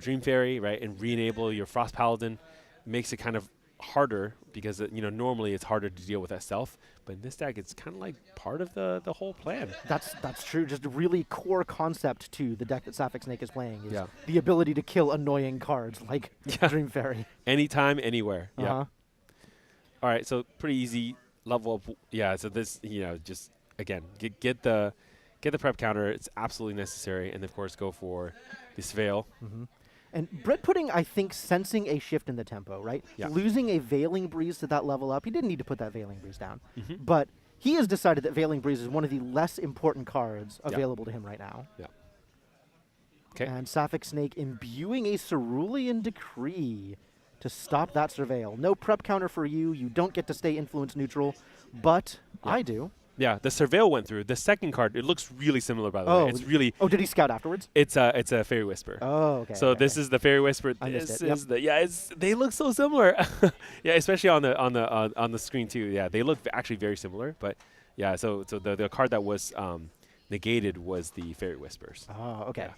Dream Fairy, right, and re-enable your Frost Paladin. Makes it kind of harder because you know normally it's harder to deal with that stealth, but in this deck it's kind of like part of the whole plan. That's true. Just a really core concept to the deck that Sapphic Snake is playing is the ability to kill annoying cards like Dream Fairy. Anytime, anywhere. Yeah. Uh-huh. All right, so pretty easy level up. Yeah, so this, you know, just again get the prep counter. It's absolutely necessary, and of course go for this Veil. And Bread Pudding, I think, sensing a shift in the tempo, right? Yeah. Losing a Veiling Breeze to that level up, he didn't need to put that Veiling Breeze down. But he has decided that Veiling Breeze is one of the less important cards available to him right now. Yeah. Okay. And Sapphic Snake imbuing a Cerulean Decree to stop that Surveil. No prep counter for you. You don't get to stay influence neutral, but I do. Yeah, the Surveil went through. The second card, it looks really similar, by the way. It's really... Oh, did he scout afterwards? It's a Fairy Whisper. Oh, okay. So this is the Fairy Whisper. I missed This it. is the they look so similar. Yeah, especially on the screen too. Yeah, they look actually very similar. But yeah, so the card that was negated was the Fairy Whispers. Oh, okay.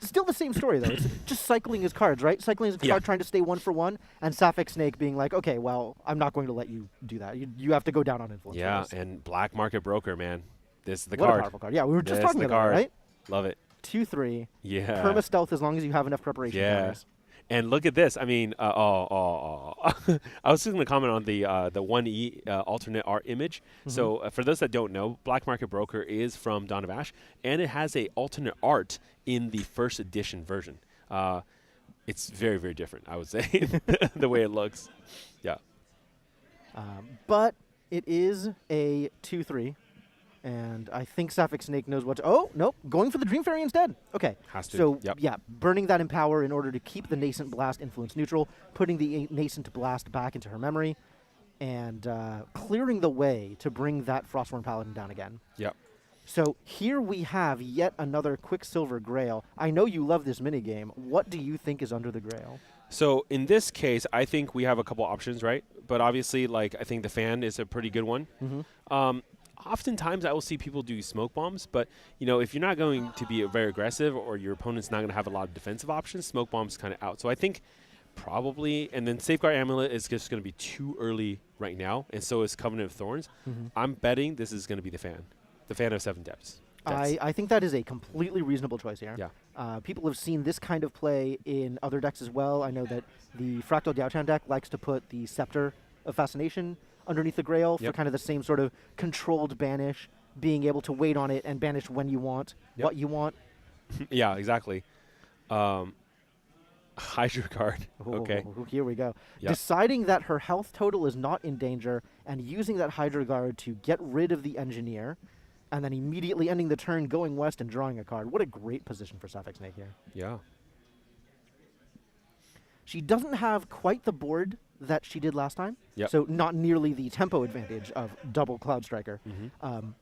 Still the same story, though. It's just cycling his cards, right? Cycling his card, trying to stay 1 for 1, and Sapphic Snake being like, okay, well, I'm not going to let you do that. You have to go down on influence. Yeah, and Black Market Broker, man. This is the what card. A powerful card. Yeah, we were just This talking the about card. it, right? Love it. 2/3. Yeah. Perma stealth as long as you have enough preparation. counters. And look at this. I mean, I was just going to comment on the 1E alternate art image. So for those that don't know, Black Market Broker is from Dawn of Ash, and it has a alternate art in the first edition version. It's very, very different, I would say, the way it looks. Yeah. But it is a 2/3. And I think Sapphic Snake knows what to... Oh, nope. Going for the Dream Fairy instead. Okay. Has to. So, Yep. yeah, burning that Empower in order to keep the Nascent Blast influence neutral, putting the Nascent Blast back into her memory, and clearing the way to bring that Frostborn Paladin down again. Yep. So here we have yet another Quicksilver Grail. I know you love this minigame. What do you think is under the Grail? So in this case, I think we have a couple options, right? But obviously, like, I think the fan is a pretty good one. Oftentimes, I will see people do smoke bombs, but if you're not going to be very aggressive or your opponent's not going to have a lot of defensive options, smoke bomb's kind of out. So I think probably, and then Safeguard Amulet is just going to be too early right now, and so is Covenant of Thorns. I'm betting this is going to be the fan of 7 depths. I think that is a completely reasonable choice here. Yeah. People have seen this kind of play in other decks as well. I know that the Fractal Diaotan deck likes to put the Scepter of Fascination underneath the Grail for kind of the same sort of controlled banish, being able to wait on it and banish when you want, what you want. Yeah, exactly. Hydra card. Okay. Here we go. Yep. Deciding that her health total is not in danger and using that Hydra Guard to get rid of the Engineer, and then immediately ending the turn, going west and drawing a card. What a great position for Sapphic Snake here. Yeah. She doesn't have quite the board that she did last time. Yep. So not nearly the tempo advantage of double Cloud Striker.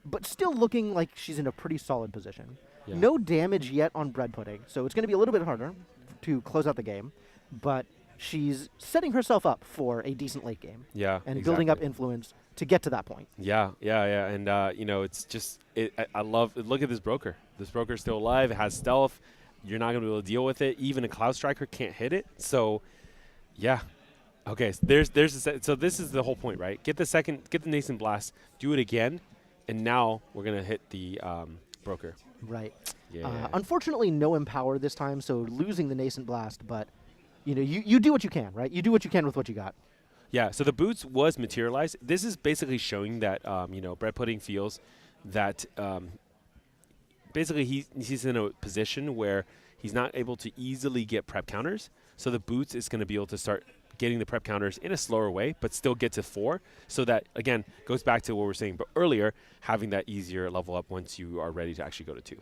But still looking like she's in a pretty solid position. Yeah. No damage yet on Bread Pudding, so it's going to be a little bit harder to close out the game. But she's setting herself up for a decent late game. Yeah, and building up influence to get to that point. Yeah. And, it's just, I love, look at this broker. This broker's still alive. It has stealth. You're not going to be able to deal with it. Even a Cloud Striker can't hit it. So, yeah. Okay, so so this is the whole point, right? Get the Nascent Blast, do it again, and now we're going to hit the broker. Right. Yeah. Unfortunately, no Empower this time, so losing the Nascent Blast, but you do what you can, right? You do what you can with what you got. Yeah, so the boots was materialized. This is basically showing that, Bread Pudding feels that basically he's in a position where he's not able to easily get prep counters, so the boots is going to be able to start getting the prep counters in a slower way, but still get to 4. So that, again, goes back to what we were saying earlier, having that easier level up once you are ready to actually go to 2.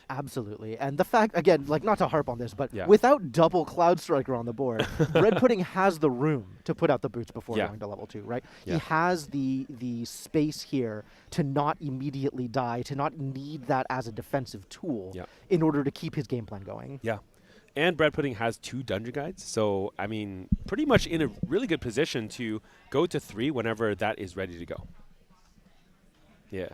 Absolutely. And the fact, again, like not to harp on this, but Yeah. without double Cloud Striker on the board, Bread Pudding has the room to put out the boots before Yeah. going to level 2, right? Yeah. He has the space here to not immediately die, to not need that as a defensive tool Yeah. in order to keep his game plan going. Yeah. And Bread Pudding has 2 dungeon guides, so, I mean, pretty much in a really good position to go to 3 whenever that is ready to go. Yeah.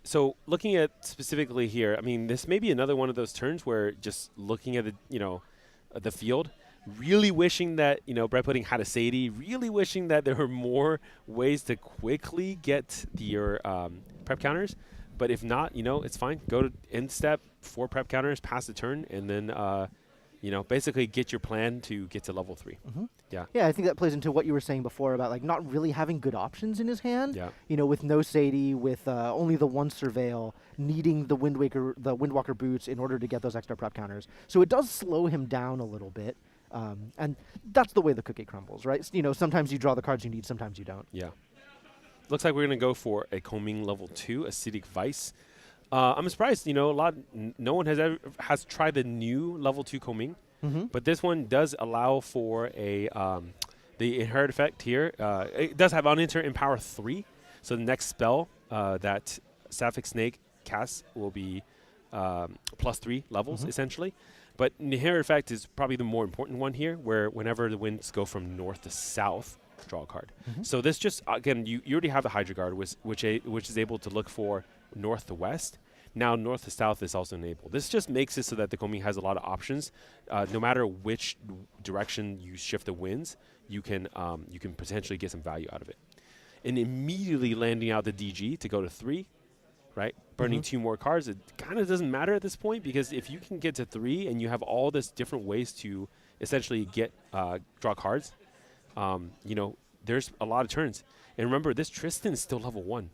So looking at specifically here, I mean, this may be another one of those turns where just looking at the field, really wishing that, Bread Pudding had a Sadie, really wishing that there were more ways to quickly get your prep counters. But if not, it's fine. Go to end step, 4 prep counters, pass the turn, and then, basically get your plan to get to level 3. Yeah. Yeah, I think that plays into what you were saying before about like not really having good options in his hand. Yeah. With no Sadie, with only the 1 Surveil, needing the Windwalker boots in order to get those extra prep counters. So it does slow him down a little bit. And that's the way the cookie crumbles, right? Sometimes you draw the cards you need, sometimes you don't. Yeah. Looks like we're going to go for a Combing level 2, Acidic Vice. I'm surprised, no one has tried the new level 2 Combing, but this one does allow for the inherit effect here. It does have Unenter Empower 3, so the next spell that Sapphic Snake casts will be +3 levels, essentially. But the inherit effect is probably the more important one here, where whenever the winds go from north to south, draw a card. So this just, again, you already have the Hydra Guard, which is able to look for north to west. now north to south is also enabled. This just makes it so that the Komi has a lot of options. No matter which direction you shift the winds, you can potentially get some value out of it. And immediately landing out the DG to go to 3, right? Burning 2 more cards, it kind of doesn't matter at this point, because if you can get to 3 and you have all this different ways to essentially get draw cards, you know, there's a lot of turns. And remember, this Tristan is still level 1.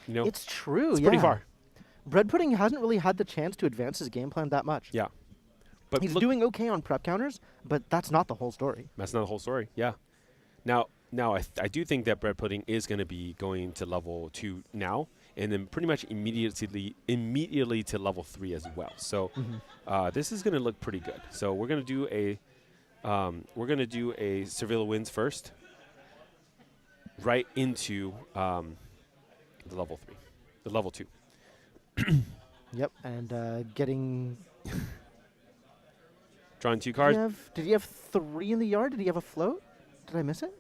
You know, It's true. it's pretty far. Bread Pudding hasn't really had the chance to advance his game plan that much. Yeah. But He's look, doing okay on prep counters, but that's not the whole story. that's not the whole story. Yeah. Now I do think that Bread Pudding is going to be going to level 2 now, and then pretty much immediately to level 3 as well. So this is going to look pretty good. So we're going to do a Surveil Winds first, right into the level 3, the level 2. Yep, and getting... Drawing 2 cards. Did he have 3 in the yard? Did he have a float? Did I miss it?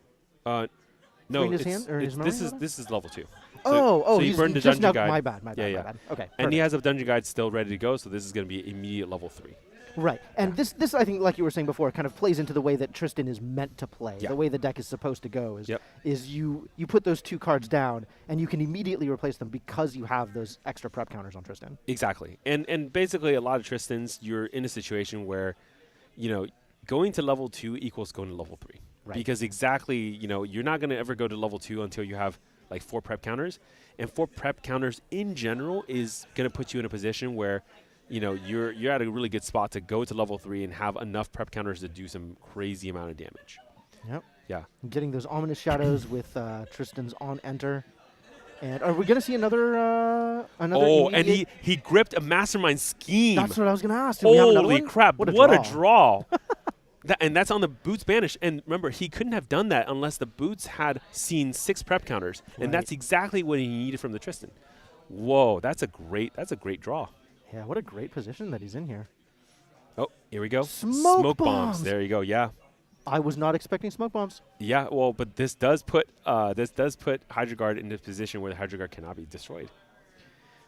No, in his hand, or in his this memory is level 2. So he burned the dungeon guide. My bad. Okay, and he has a dungeon guide still ready to go, so this is going to be immediate level 3. Right, and this I think, like you were saying before, kind of plays into the way that Tristan is meant to play. Yeah. The way the deck is supposed to go is you put those 2 cards down, and you can immediately replace them because you have those extra prep counters on Tristan. Exactly, and basically a lot of Tristans, you're in a situation where, you know, going to level 2 equals going to level 3. Right. Because exactly, you know, you're not going to ever go to level 2 until you have like 4 prep counters, and 4 prep counters in general is going to put you in a position where, you know, you're at a really good spot to go to level 3 and have enough prep counters to do some crazy amount of damage. Yep. Yeah. Getting those ominous shadows with Tristan's on enter. And are we going to see another Oh, and he gripped a mastermind scheme. That's what I was going to ask. Do we have another Holy one? crap. What a draw. And that's on the Boots Banish. And remember, he couldn't have done that unless the Boots had seen 6 prep counters. Right. And that's exactly what he needed from the Tristan. Whoa, that's a great draw. Yeah, what a great position that he's in here. Oh, here we go. Smoke bombs. There you go. Yeah. I was not expecting smoke bombs. Yeah, well, but this does put Hydro Guard in a position where the Hydro Guard cannot be destroyed.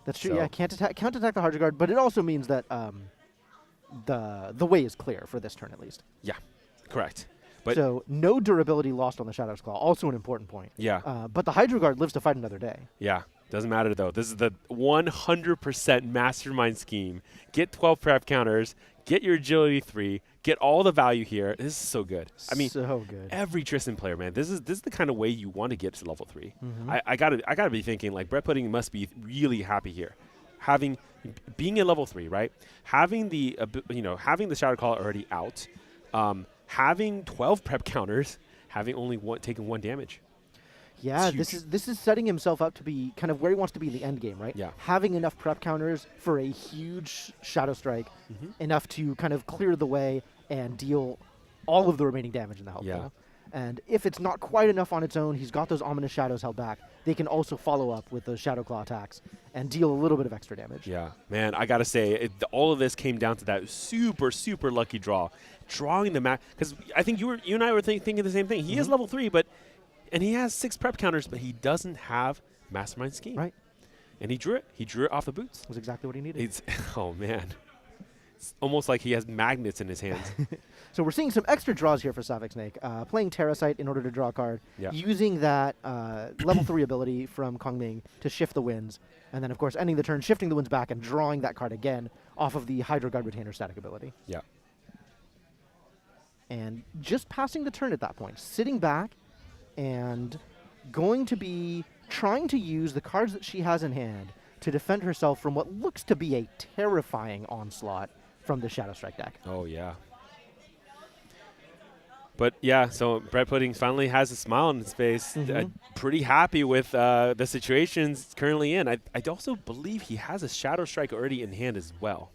That's true. So Yeah, can't attack the Hydro Guard, but it also means that the way is clear for this turn at least. Yeah, correct. But so no durability lost on the Shadow's Claw, also an important point. Yeah. But the Hydro Guard lives to fight another day. Yeah, doesn't matter though. This is the 100% mastermind scheme. Get 12 prep counters, get your agility 3, get all the value here. This is so good. I mean, so good. Every Tristan player, man, this is the kind of way you want to get to level 3. Mm-hmm. I gotta be thinking like Bread Pudding must be really happy here, being at level 3, right? Having the Shadow Claw already out, having 12 prep counters, having only taken 1 damage. Yeah, this is setting himself up to be kind of where he wants to be in the end game, right? Yeah. Having enough prep counters for a huge Shadow Strike, enough to kind of clear the way and deal all of the remaining damage in the help. Yeah. You know? And if it's not quite enough on its own, he's got those ominous shadows held back. They can also follow up with those Shadow Claw attacks and deal a little bit of extra damage. Yeah, man, I gotta say, all of this came down to that super, super lucky draw, drawing the map. Because I think you and I were thinking the same thing. He is level 3, and he has 6 prep counters, but he doesn't have Mastermind Scheme. Right. And he drew it. He drew it off the Boots. That's exactly what he needed. Oh man, it's almost like he has magnets in his hands. So we're seeing some extra draws here for Sapphic Snake. Playing Terrasite in order to draw a card, using that level 3 ability from Kongming to shift the winds, and then, of course, ending the turn, shifting the winds back, and drawing that card again off of the Hydro Guard Retainer static ability. Yeah. And just passing the turn at that point, sitting back and going to be trying to use the cards that she has in hand to defend herself from what looks to be a terrifying onslaught from the Shadow Strike deck. Oh, yeah. But, yeah, so Bread Pudding finally has a smile on his face. Pretty happy with the situations currently in. I also believe he has a Shadow Strike already in hand as well.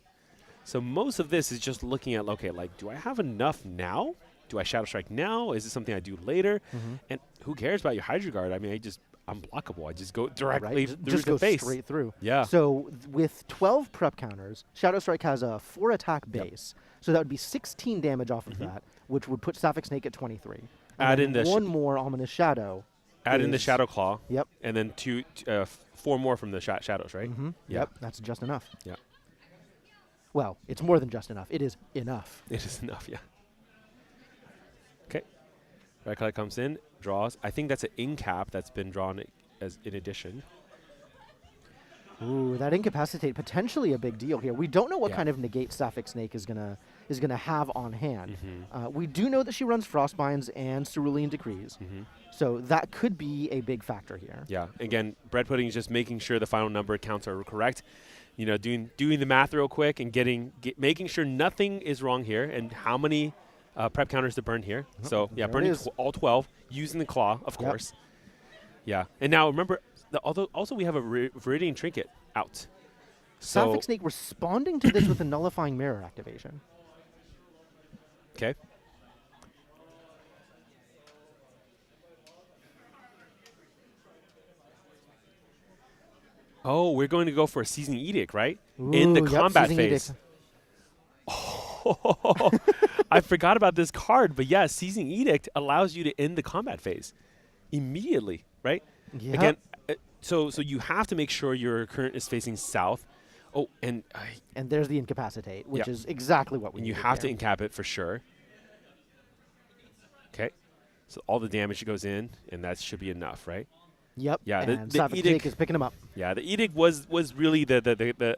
So most of this is just looking at, okay, like, do I have enough now? Do I Shadow Strike now? Is it something I do later? And who cares about your Hydro Guard? I mean, I'm blockable. I just go directly through just the go face. straight through. Yeah. So with 12 prep counters, Shadow Strike has a 4 attack base. So that would be 16 damage off of that, which would put Sapphic Snake at 23. Add and in the one more Ominous Shadow. Add in the is- Shadow Claw. Yep. And then 4 more from the shadows, right? Mm-hmm. Yeah. Yep, that's just enough. Yeah. Well, it's more than just enough. It is enough. It is enough, yeah. Okay. Red card comes in, draws. I think that's an in-cap that's been drawn as in addition. Ooh, that incapacitate potentially a big deal here. We don't know what Yeah. kind of negate Sapphic Snake is gonna have on hand. Mm-hmm. We do know that she runs Frostbinds and Cerulean Decrees, Mm-hmm. so that could be a big factor here. Yeah. Again, bread pudding is just making sure the final number counts are correct. You know, doing the math real quick and making sure nothing is wrong here, and how many prep counters to burn here. So yeah, there it burning is. all 12 using the claw, of Yep. course. Yeah. And now remember, although also we have a Viridian Trinket out. So Sapphic Snake responding to this with a nullifying mirror activation. okay. Oh, we're going to go for a Seasoning Edict, right? In the Ooh, yep, combat Seasoning phase. Edict. Oh, I forgot about this card, but yeah, Seasoning Edict allows you to end the combat phase immediately, right? Yep. Again, so you have to make sure your current is facing south. Oh, and And there's the incapacitate, which Yep. is exactly what we and you needed have to here. incap it for sure. Okay, so all the damage goes in, and that should be enough, right? Yep. Yeah, and the Sapphic Edict Snake is picking him up. Yeah, the Edict was really the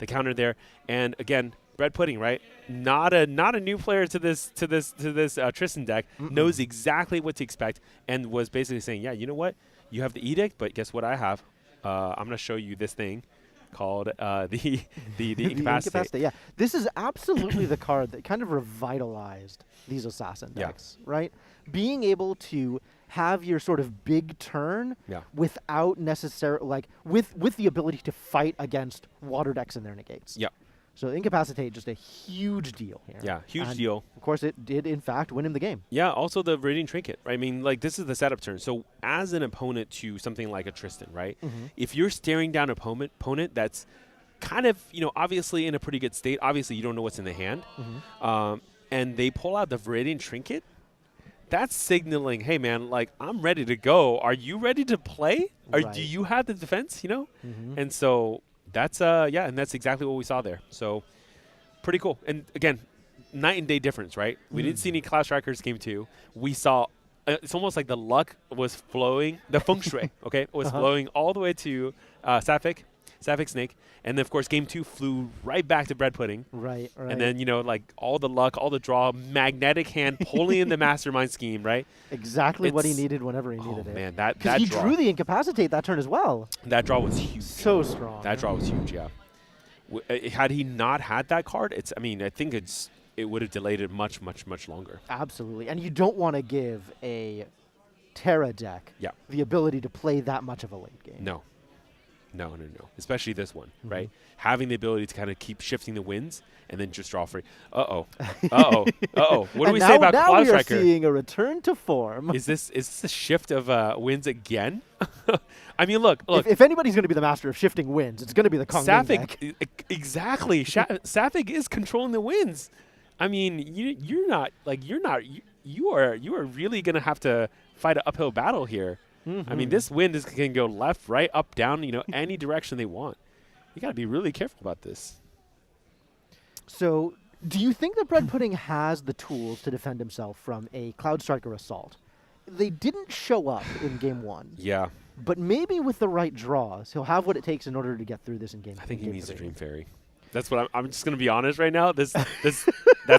counter there, and again, bread pudding, right? Not a new player to this Tristan deck. Knows exactly what to expect, and was basically saying, yeah, you know what, you have the Edict, but guess what I have? I'm gonna show you this thing called the Incapacitate. Yeah, this is absolutely the card that kind of revitalized these assassin Yeah. decks, right? Being able to have your sort of big turn Yeah. without necessarily with the ability to fight against water decks and their negates. Yeah. So incapacitate, just a huge deal here. Yeah, huge And deal. Of course, it did in fact win him the game. Yeah, also the Viridian Trinket. Right? I mean, like, this is the setup turn. So as an opponent to something like a Tristan, right? If you're staring down an opponent that's kind of, obviously in a pretty good state, obviously you don't know what's in the hand, and they pull out the Viridian Trinket, that's signaling, hey, man, like, I'm ready to go. Are you ready to play? Or Right. do you have the defense, And so that's, and that's exactly what we saw there. So pretty cool. And again, night and day difference, right? We didn't see any Cloud Strikers game 2. We saw, it's almost like the luck was flowing, the feng shui, okay, was flowing all the way to Sapphic Snake. And then, of course, game 2 flew right back to bread pudding. Right. And then, like, all the luck, all the draw, magnetic hand pulling in the mastermind scheme, right? exactly what he it's- needed whenever he needed it. Man, that Because he draw, drew the incapacitate that turn as well. that draw was huge. So strong. That draw was huge, yeah. Had he not had that card, I think it would have delayed it much, much, much longer. Absolutely. And you don't want to give a Terra deck Yeah. the ability to play that much of a late game. No. Especially this one, right? Having the ability to kind of keep shifting the winds and then just draw free. Uh-oh. What do And we now, say about now Cloud we are Striker? seeing a return to form. Is this a shift of winds again? I mean, look. If anybody's going to be the master of shifting winds, it's going to be the Kong Yin deck. Sapphic, exactly. Sapphic is controlling the winds. I mean, you are really gonna have to fight an uphill battle here. I mean, this wind can go left, right, up, down. Any direction they want. You got to be really careful about this. So, do you think that Bread Pudding has the tools to defend himself from a Cloud Striker assault? They didn't show up in game 1. Yeah, But maybe with the right draws, he'll have what it takes in order to get through this in game. I think he game needs a 3. Dream Fairy. That's what I'm just gonna be honest right now. That's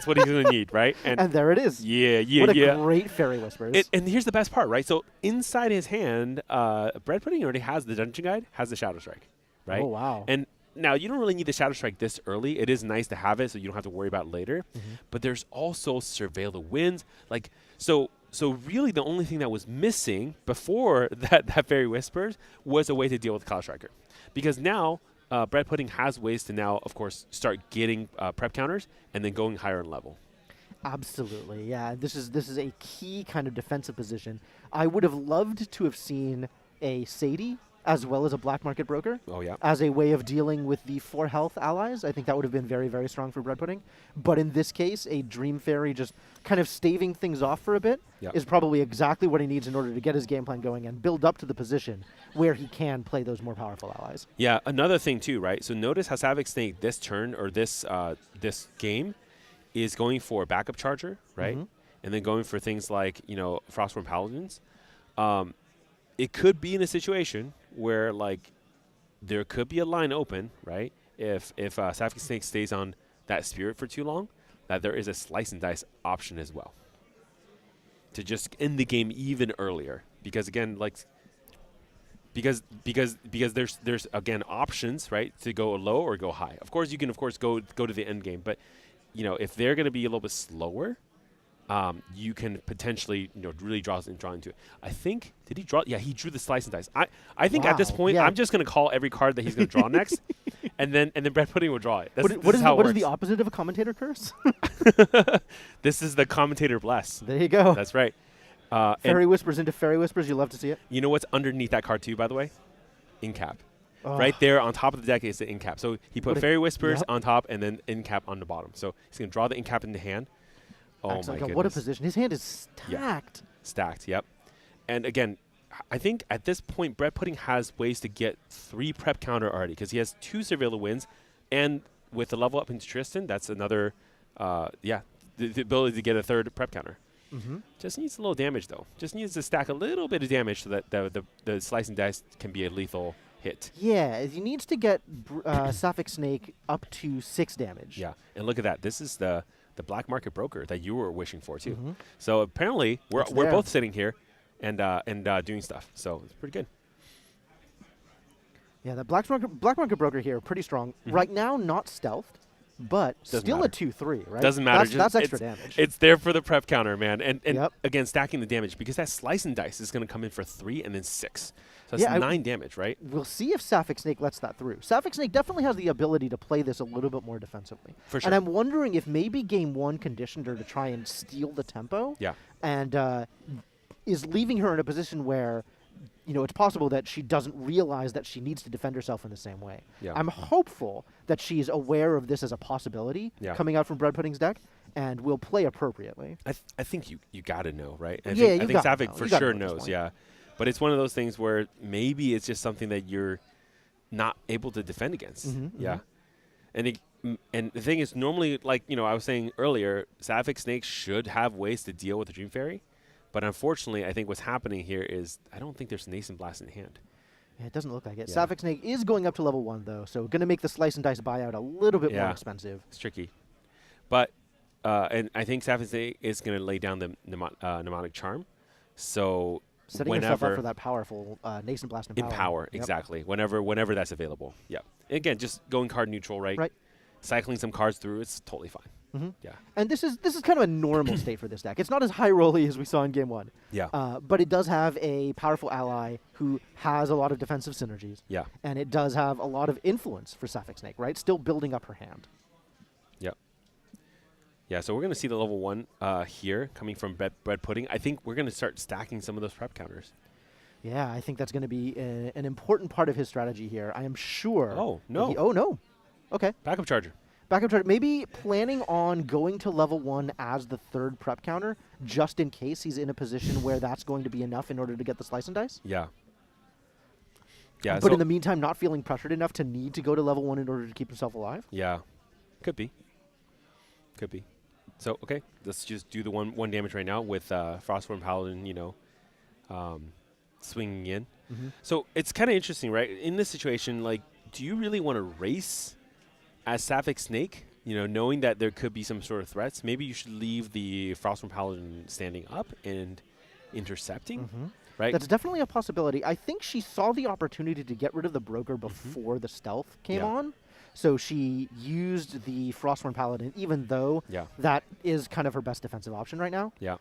what he's gonna need, right? And there it is. Yeah. What a great Fairy Whispers. And here's the best part, right? So inside his hand, Bread Pudding already has the Dungeon Guide, has the Shadow Strike, right? Oh, wow. And now you don't really need the Shadow Strike this early. It is nice to have it, so you don't have to worry about it later. But there's also Surveil the Winds, like so. So really, the only thing that was missing before that Fairy Whispers was a way to deal with Cloud Striker, because now Bread Pudding has ways to now, of course, start getting prep counters and then going higher in level. Absolutely, yeah. This is a key kind of defensive position. I would have loved to have seen a Sadie as well as a black market broker. Oh, yeah. As a way of dealing with the 4 health allies. I think that would have been very, very strong for Bread Pudding. But in this case, a Dream Fairy just kind of staving things off for a bit is probably exactly what he needs in order to get his game plan going and build up to the position where he can play those more powerful allies. Yeah, another thing too, right? So notice how Savage Snake this turn or this this game is going for a backup charger, right? And then going for things like, you know, Frostborn Paladins. It could be in a situation where, like, there could be a line open, right? If Savage Snake stays on that Spirit for too long, that there is a Slice and Dice option as well to just end the game even earlier. Because again, like, because there's again options, right, to go low or go high. Of course, you can go to the end game, but you know, if they're going to be a little bit slower, you can potentially, you know, really draw into it. I think, did he draw? Yeah, he drew the Slice and Dice. I think at this point, I'm just going to call every card that he's going to draw next, and then Bread Pudding will draw it. What is the opposite of a commentator curse? This is the commentator bless. There you go. That's right. Fairy Whispers into Fairy Whispers. You love to see it. You know what's underneath that card too, by the way? Incap. Right there on top of the deck is the Incap. So he put Fairy Whispers on top and then Incap on the bottom. So he's going to draw the Incap in the hand. Oh, my goodness. What a position. His hand is stacked. Yeah. Stacked, yep. And again, I think at this point, Bread Pudding has ways to get 3 prep counter already because he has 2 Surveiller wins. And with the level up into Tristan, that's another, the ability to get a 3rd prep counter. Just needs a little damage, though. Just needs to stack a little bit of damage so that the Slice and Dice can be a lethal hit. Yeah, he needs to get Sapphic Snake up to 6 damage. Yeah, and look at that. This is the black market broker that you were wishing for too. So apparently we're both sitting here and doing stuff. So it's pretty good. Yeah, the black market broker here pretty strong. Right now, not stealthed, but still a 2/3. Right? Doesn't matter. That's extra damage. It's there for the prep counter, man. And again, stacking the damage because that Slice and Dice is going to come in for 3 and then 6. So that's 9 damage, right? We'll see if Sapphic Snake lets that through. Sapphic Snake definitely has the ability to play this a little bit more defensively. For sure. And I'm wondering if maybe Game 1 conditioned her to try and steal the tempo. Yeah. And is leaving her in a position where, you know, it's possible that she doesn't realize that she needs to defend herself in the same way. Yeah. I'm hopeful that she's aware of this as a possibility coming out from Bread Pudding's deck and will play appropriately. I think you got to know, right? I think Sapphic for sure knows, yeah. But it's one of those things where maybe it's just something that you're not able to defend against. Yeah. And the thing is, normally, like, you know, I was saying earlier, Sapphic Snake should have ways to deal with the Dream Fairy. But unfortunately, I think what's happening here is I don't think there's Nascent Blast in hand. Yeah, it doesn't look like it. Yeah. Sapphic Snake is going up to level 1, though, so going to make the Slice and Dice buyout a little bit more expensive. It's tricky. But and I think Sapphic Snake is going to lay down the Mnemonic Charm. So setting yourself up for that powerful Nascent Blast Empower, exactly. Whenever that's available. Yeah. And again, just going card neutral, right? Right. Cycling some cards through, it's totally fine. Yeah. And this is kind of a normal state for this deck. It's not as high rolly as we saw in Game 1. Yeah. But it does have a powerful ally who has a lot of defensive synergies. Yeah. And it does have a lot of influence for Sapphic Snake, right? Still building up her hand. Yep. Yeah, so we're going to see the level 1 here coming from Bread Pudding. I think we're going to start stacking some of those prep counters. Yeah, I think that's going to be an important part of his strategy here. I am sure. Oh, no. Oh, no. Okay. Backup charger. Backup charger. Maybe planning on going to level 1 as the 3rd prep counter, just in case he's in a position where that's going to be enough in order to get the Slice and Dice? Yeah. Yeah. But in the meantime, not feeling pressured enough to need to go to level 1 in order to keep himself alive? Yeah. Could be. Could be. So, okay, let's just do the one damage right now with Frostborn Paladin, you know, swinging in. So it's kind of interesting, right? In this situation, like, do you really want to race as Sapphic Snake, you know, knowing that there could be some sort of threats? Maybe you should leave the Frostborn Paladin standing up and intercepting, right? That's definitely a possibility. I think she saw the opportunity to get rid of the broker before the stealth came on. So she used the Frostborn Paladin, even though that is kind of her best defensive option right now. Yeah.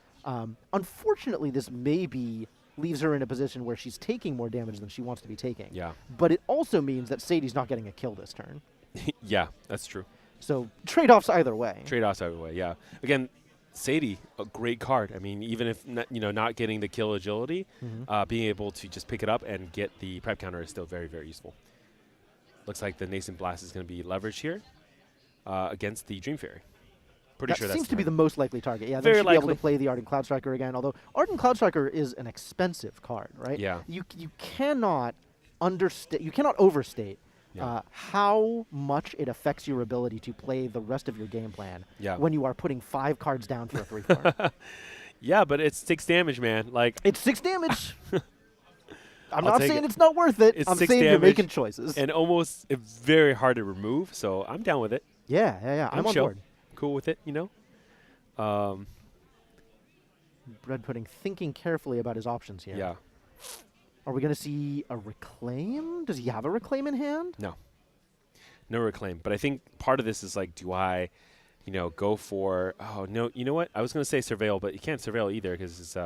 Unfortunately, this maybe leaves her in a position where she's taking more damage than she wants to be taking. Yeah. But it also means that Sadie's not getting a kill this turn. Yeah, that's true. So trade-offs either way. Trade-offs either way, yeah. Again, Sadie, a great card. I mean, even if not getting the kill agility, being able to just pick it up and get the prep counter is still very, very useful. Looks like the Nascent Blast is going to be leveraged here against the Dream Fairy. Pretty sure that seems to be the most likely target. Yeah, very they should likely. be able to play the Ardent Cloud Striker again. Although Ardent Cloud Striker is an expensive card, right? Yeah. You cannot understate. You cannot overstate how much it affects your ability to play the rest of your game plan when you are putting 5 cards down for a 3/4. Yeah, but it's 6 damage, man. Like it's 6 damage. I'm I'll not take saying it. it's not worth it. It's I'm 6 saying you're damage making choices. and almost very hard to remove. So I'm down with it. Yeah. I'm on chill. board. Cool with it, Bread Pudding thinking carefully about his options here. Yeah. Are we going to see a Reclaim? Does he have a Reclaim in hand? No Reclaim. But I think part of this is like, do I, go for? Oh no, you know what? I was going to say Surveil, but you can't Surveil either because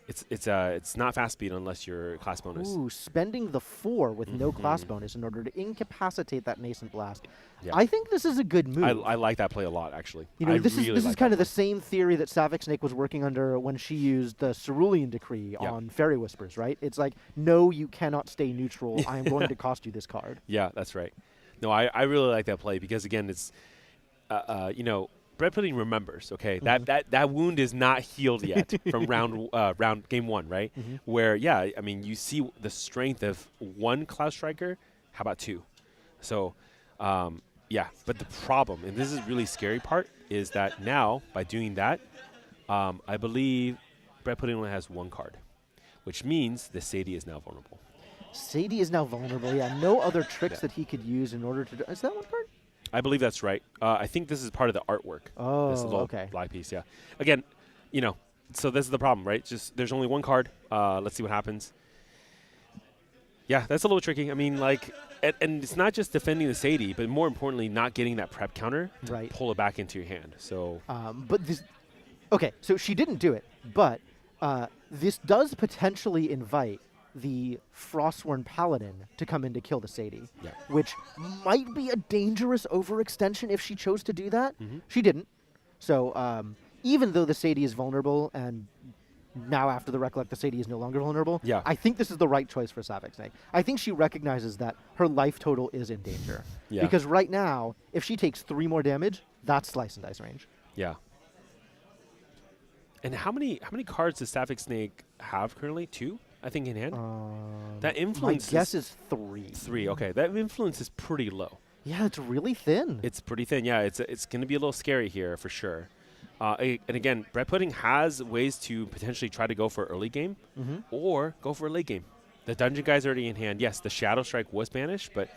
it's not fast speed unless you're class bonus. Ooh, spending the 4 with no class bonus in order to incapacitate that Nascent Blast. Yeah. I think this is a good move. I like that play a lot, actually. This is kind of the same theory that Savic Snake was working under when she used the Cerulean Decree on Fairy Whispers, right? It's like, no, you cannot stay neutral. I am going to cost you this card. Yeah, that's right. No, I really like that play because, again, it's, Bread Pudding remembers, okay? That wound is not healed yet from round game 1, right? Where, you see the strength of 1 Cloud Striker. How about 2? So, but the problem, and this is really scary part, is that now, by doing that, I believe Bread Pudding only has 1 card, which means the Sadie is now vulnerable. Sadie is now vulnerable. Yeah, no other tricks that he could use in order to... Is that 1 card? I believe that's right. I think this is part of the artwork. Oh, this little okay. black piece, yeah. Again, so this is the problem, right? Just there's only 1 card. Let's see what happens. Yeah, that's a little tricky. I mean, like, and it's not just defending the Sadie, but more importantly, not getting that prep counter to pull it back into your hand. So, but this... Okay, so she didn't do it, but this does potentially invite the Frostworn Paladin to come in to kill the Sadie, which might be a dangerous overextension if she chose to do that. She didn't. So even though the Sadie is vulnerable, and now after the Recollect, the Sadie is no longer vulnerable, I think this is the right choice for Savic Snake. I think she recognizes that her life total is in danger. Because right now, if she takes 3 more damage, that's Slice and Dice range. Yeah. And how many cards does Savic Snake have currently? 2? I think in hand. That influence. My guess is 3. 3. Okay, that influence is pretty low. Yeah, it's really thin. It's pretty thin. Yeah, it's going to be a little scary here for sure. And again, Bread Pudding has ways to potentially try to go for early game or go for a late game. The Dungeon Guy's already in hand. Yes, the Shadow Strike was banished, but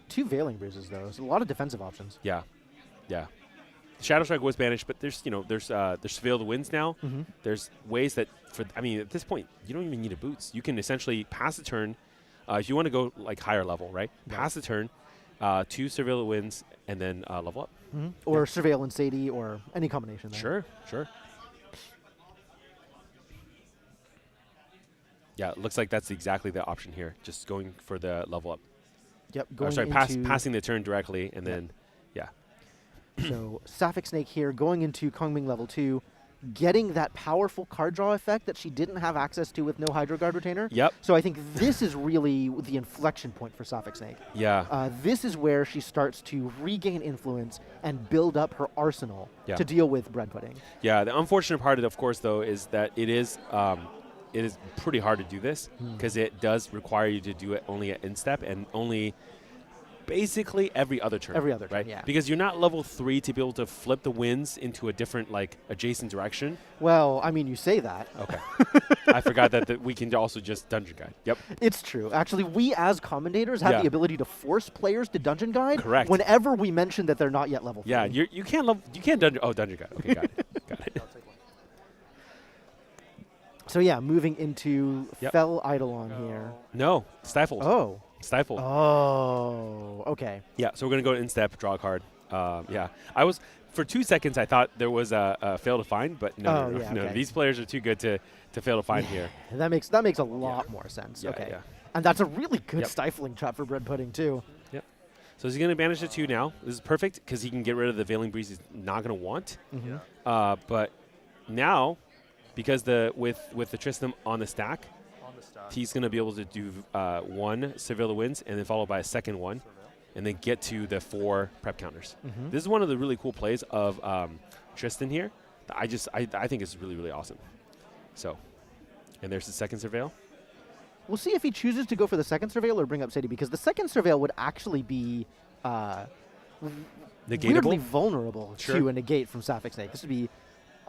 2 Veiling Bruises though. There's a lot of defensive options. Yeah. Shadow Strike was banished, but there's Surveil the Winds now. There's ways that at this point you don't even need a boots. You can essentially pass the turn if you want to go like higher level, right? Pass the turn, 2 Surveil the Winds, and then level up. Or Surveil and Sadie, or any combination there. Sure. Yeah, it looks like that's exactly the option here. Just going for the level up. Yep. Passing the turn directly, and then So Savic Snake here going into Kongming level 2, getting that powerful card draw effect that she didn't have access to with no Hydro Guard Retainer. Yep. So I think this is really the inflection point for Savic Snake. Yeah. This is where she starts to regain influence and build up her arsenal to deal with Bread Pudding. Yeah. The unfortunate part, of course, though, is that it is pretty hard to do this because it does require you to do it only at instep and only basically every other turn. Right? Yeah. Because you're not level 3 to be able to flip the winds into a different, adjacent direction. Well, I mean, you say that. Okay. I forgot that we can also just Dungeon Guide. Yep. It's true. Actually, we as commentators have the ability to force players to Dungeon Guide. Correct. Whenever we mention that they're not yet level 3. Yeah, you can't Dungeon Guide. Okay, got it. So yeah, moving into Fel Eidolon here. No, Stifled. Oh. Stifled. Oh, okay. Yeah, so we're going to go to instep, draw a card. I was, for 2 seconds, I thought there was a fail to find, but no. Okay. These players are too good to fail to find here. That makes a lot more sense. Yeah, okay. yeah. And that's a really good stifling trap for Bread Pudding, too. Yep. So he's going to banish it 2 now. This is perfect because he can get rid of the Veiling Breeze he's not going to want. But now, because with the Tristram on the stack, he's going to be able to do 1 Surveil the Winds and then followed by a second one and then get to the 4 prep counters. This is one of the really cool plays of Tristan here. I think it's really, really awesome. So, and there's the second Surveil. We'll see if he chooses to go for the second Surveil or bring up Sadie, because the second Surveil would actually be weirdly vulnerable to a negate from Sapphic Snake. This would be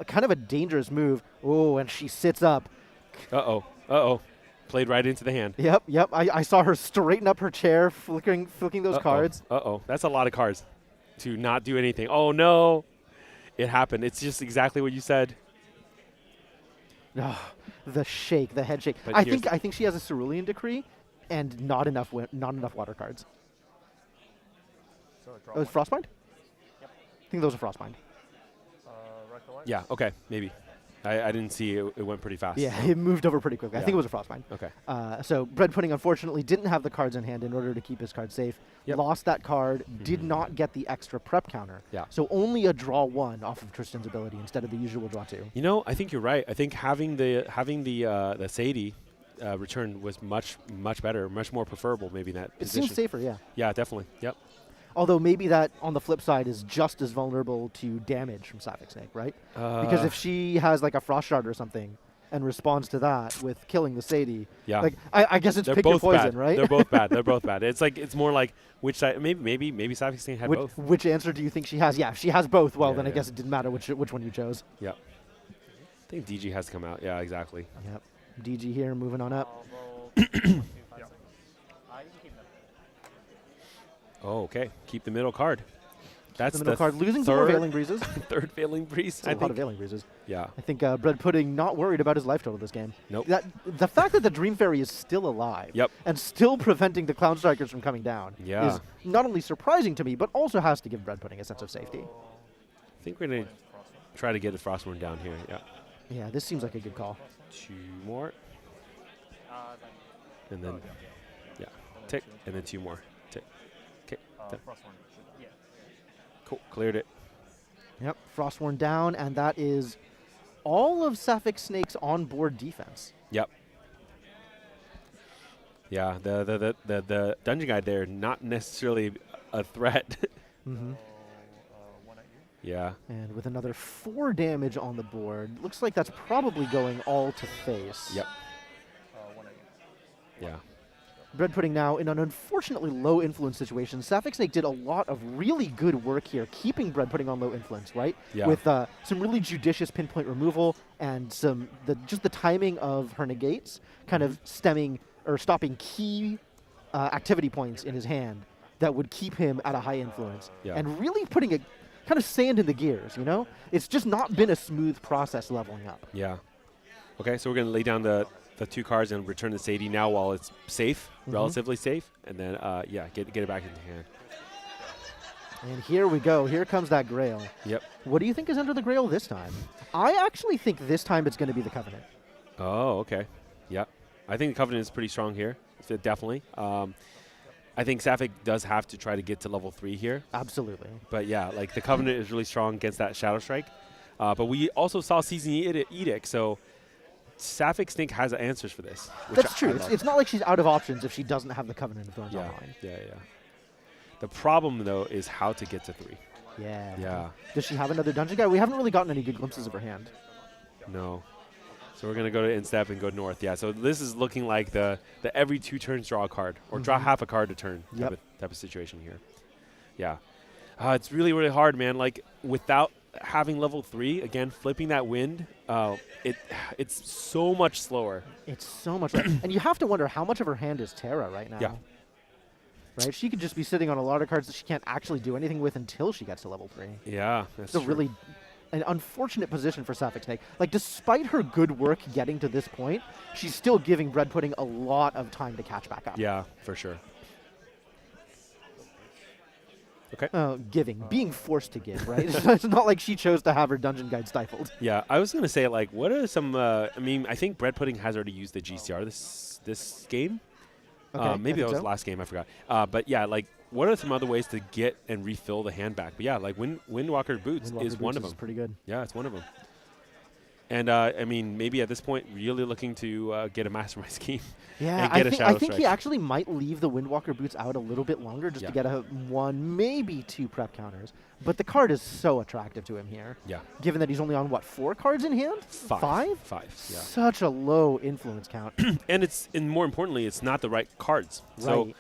kind of a dangerous move. Oh, and she sits up. Uh-oh. Played right into the hand. Yep. I saw her straighten up her chair, flicking those cards. That's a lot of cards to not do anything. Oh, no. It happened. It's just exactly what you said. The shake, the head shake. But I think she has a Cerulean Decree and not enough water cards. So Oh, is Frostbind? Yep. I think those are Frostbind. Yeah, okay, maybe. I didn't see it. It went pretty fast. Yeah, it moved over pretty quickly. I think it was a Frostbind. Okay. So Bread Pudding, unfortunately, didn't have the cards in hand in order to keep his card safe. Lost that card, did not get the extra prep counter. Yeah. So only a draw 1 off of Tristan's ability instead of the usual draw 2. You know, I think you're right. I think having the Sadie return was much better, much more preferable maybe in that position. It seems safer, yeah. Yeah, definitely. Yep. Although maybe that, on the flip side, is just as vulnerable to damage from Sapphic Snake, right? Because if she has, like, a Frost Shard or something and responds to that with killing the Sadie, like, I guess it's pick your poison, right? They're both bad. They're both bad. It's more like which side. Maybe Sapphic Snake had both. Which answer do you think she has? Yeah, if she has both, well, then I guess it didn't matter which one you chose. Yep. I think DG has to come out. Yeah, exactly. Yep. DG here, moving on up. Oh, okay. Keep the middle card. That's the middle card. Losing 2 more Veiling Breezes. Third Veiling Breeze. A lot of Veiling Breezes. Yeah. I think Bread Pudding not worried about his life total this game. Nope. The fact that the Dream Fairy is still alive and still preventing the Clown Strikers from coming down is not only surprising to me, but also has to give Bread Pudding a sense of safety. I think we're going to try to get the Frostborn down here. Yeah. Yeah, this seems like a good call. 2 more. And then, tick, and then 2 more. Tick. Okay. Cool. Cleared it. Yep. Frostborn down, and that is all of Sapphic Snake's on-board defense. Yep. Yeah, the dungeon guide there, not necessarily a threat. Yeah. And with another 4 damage on the board, looks like that's probably going all to face. Yep. Yeah. Bread Pudding now in an unfortunately low influence situation. Sapphic Snake did a lot of really good work here, keeping Bread Pudding on low influence, right? Yeah. With some really judicious pinpoint removal and just the timing of her negates kind of stemming or stopping key activity points in his hand that would keep him at a high influence. Yeah. And really putting a kind of sand in the gears, you know? It's just not been a smooth process leveling up. Yeah. Okay, so we're going to lay down the 2 cards and return the Sadie now while it's safe, relatively safe, and then, get it back into hand. And here we go. Here comes that Grail. Yep. What do you think is under the Grail this time? I actually think this time it's going to be the Covenant. Oh, okay. Yep. I think the Covenant is pretty strong here, definitely. I think Sapphic does have to try to get to level 3 here. Absolutely. But yeah, like the Covenant is really strong against that Shadow Strike. But we also saw Season Edict, so Sapphic Snake has answers for this. That's true. It's not like she's out of options if she doesn't have the Covenant of Thorns online. Yeah. The problem, though, is how to get to 3. Yeah. Does she have another dungeon guy? We haven't really gotten any good glimpses of her hand. No. So we're going to go to instep and go north. Yeah, so this is looking like the every 2 turns draw a card, or draw half a card to turn type of situation here. Yeah. It's really, really hard, man. Like, without having level 3, again, flipping that wind, it's so much slower. It's so much and you have to wonder how much of her hand is Terra right now. Yeah. Right? She could just be sitting on a lot of cards that she can't actually do anything with until she gets to level 3. Yeah, that's it's a really an unfortunate position for Sapphic Snake. Like, despite her good work getting to this point, she's still giving Bread Pudding a lot of time to catch back up. Yeah, for sure. Okay. Being forced to give, right? It's not like she chose to have her dungeon guide stifled. Yeah, I was going to say, like, what are some, I think Bread Pudding has already used the GCR this game. Okay, maybe that was the last game, I forgot. But yeah, like, what are some other ways to get and refill the hand back? But yeah, like Windwalker Boots is one of them. Pretty good. Yeah, it's one of them. And I mean, maybe at this point, really looking to get a Mastermind Scheme. Yeah, and get I think he actually might leave the Windwalker Boots out a little bit longer just to get a 1, maybe 2 prep counters. But the card is so attractive to him here. Yeah. Given that he's only on, what, 4 cards in hand? 5? 5, yeah. Such a low influence count. And more importantly, it's not the right cards. Right. So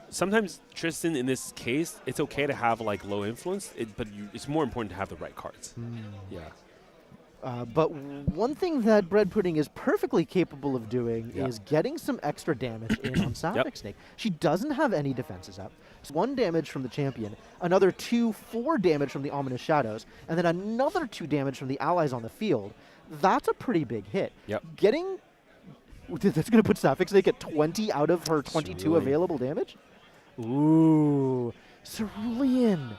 sometimes Tristan, in this case, it's okay to have like low influence, but it's more important to have the right cards. Yeah. But one thing that Bread Pudding is perfectly capable of doing is getting some extra damage in on Sapphic Snake. She doesn't have any defenses up. It's 1 damage from the champion, another 4 damage from the Ominous Shadows, and then another 2 damage from the allies on the field. That's a pretty big hit. Yep. That's going to put Sapphic Snake at 20 out of her 22 available damage? Ooh. Cerulean.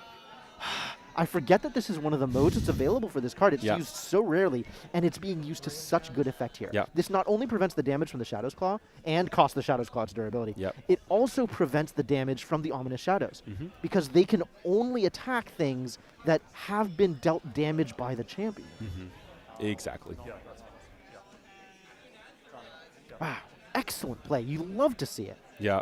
I forget that this is one of the modes that's available for this card. It's used so rarely, and it's being used to such good effect here. This not only prevents the damage from the Shadow's Claw and costs the Shadow's Claw its durability, it also prevents the damage from the Ominous Shadows, because they can only attack things that have been dealt damage by the champion. Exactly. Wow, excellent play. You love to see it. Yeah.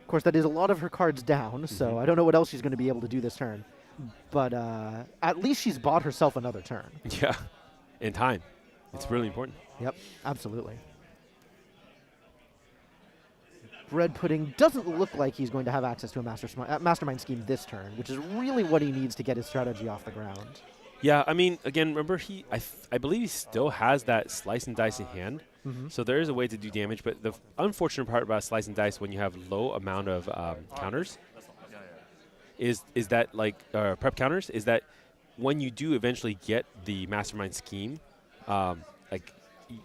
Of course, that is a lot of her cards down, so I don't know what else she's going to be able to do this turn. But at least she's bought herself another turn. Yeah, in time. It's really important. Yep, absolutely. Bread Pudding doesn't look like he's going to have access to a Mastermind Scheme this turn, which is really what he needs to get his strategy off the ground. Yeah, I mean, again, remember, I believe he still has that Slice and Dice in hand. So there is a way to do damage, but the unfortunate part about Slice and Dice when you have low amount of counters is that, like, prep counters, is that when you do eventually get the Mastermind Scheme, like,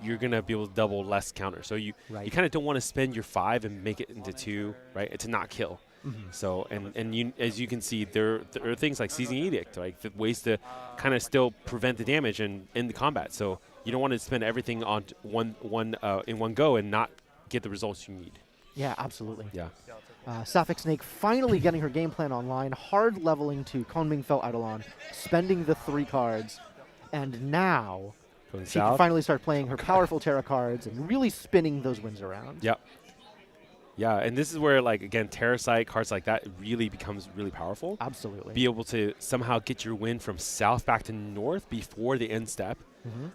you're going to be able to double less counters. So you kind of don't want to spend your 5 and make it into 2, right, to not kill. So, and you, as you can see, there are things like Season Edict, like the ways to kind of still prevent the damage and end the combat. So you don't want to spend everything on in one go and not get the results you need. Yeah, absolutely. Yeah. Sapphic Snake finally getting her game plan online, hard leveling to Kunming Fel Eidolon, spending the 3 cards, and now she can finally start playing her powerful Terra cards and really spinning those wins around. Yep. Yeah, and this is where, like, again, Terrasite, cards like that really becomes really powerful. Absolutely. Be able to somehow get your win from south back to north before the end step,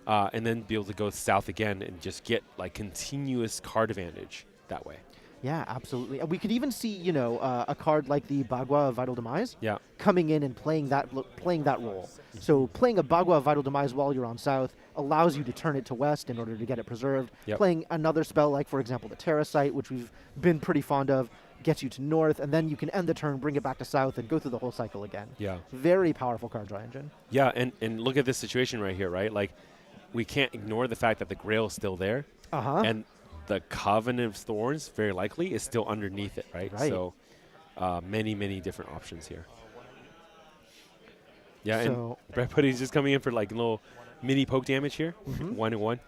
and then be able to go south again and just get, like, continuous card advantage that way. Yeah, absolutely. We could even see, you know, a card like the Bagua of Vital Demise coming in and playing that role. So playing a Bagua of Vital Demise while you're on south allows you to turn it to west in order to get it preserved. Playing another spell like, for example, the Terrasite, which we've been pretty fond of, gets you to north, and then you can end the turn, bring it back to south, and go through the whole cycle again. Yeah. Very powerful card draw engine. Yeah, and look at this situation right here, right? Like, we can't ignore the fact that the Grail is still there. And the Covenant of Thorns, very likely, is still underneath it, right? So many, many different options here. Yeah, so and Bread Pudding's just coming in for, like, a little mini poke damage here. 1 and 1.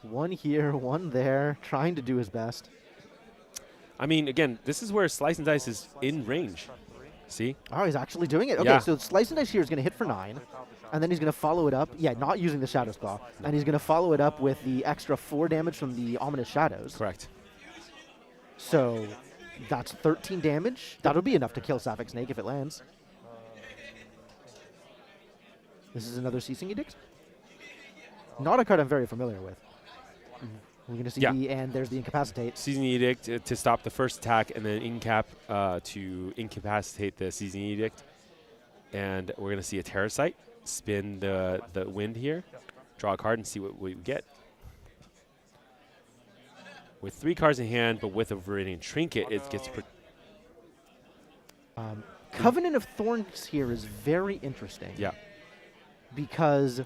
1 here, 1 there, trying to do his best. I mean, again, this is where Slice and Dice is in range. See? Oh, he's actually doing it. Okay, so Slice and Dice here is going to hit for 9. And then he's going to follow it up. Yeah, not using the Shadow's Claw. And he's going to follow it up with the extra 4 damage from the Ominous Shadows. Correct. So that's 13 damage. That'll be enough to kill Sapphic Snake if it lands. This is another Ceasing Edict. Not a card I'm very familiar with. We're going to see and there's the Incapacitate. Season Edict to stop the first attack, and then Incap to incapacitate the Season Edict. And we're going to see a Terrasite. Spin the wind here, draw a card, and see what we get. With 3 cards in hand, but with a Viridian Trinket, it gets... Covenant of Thorns here is very interesting. Yeah. Because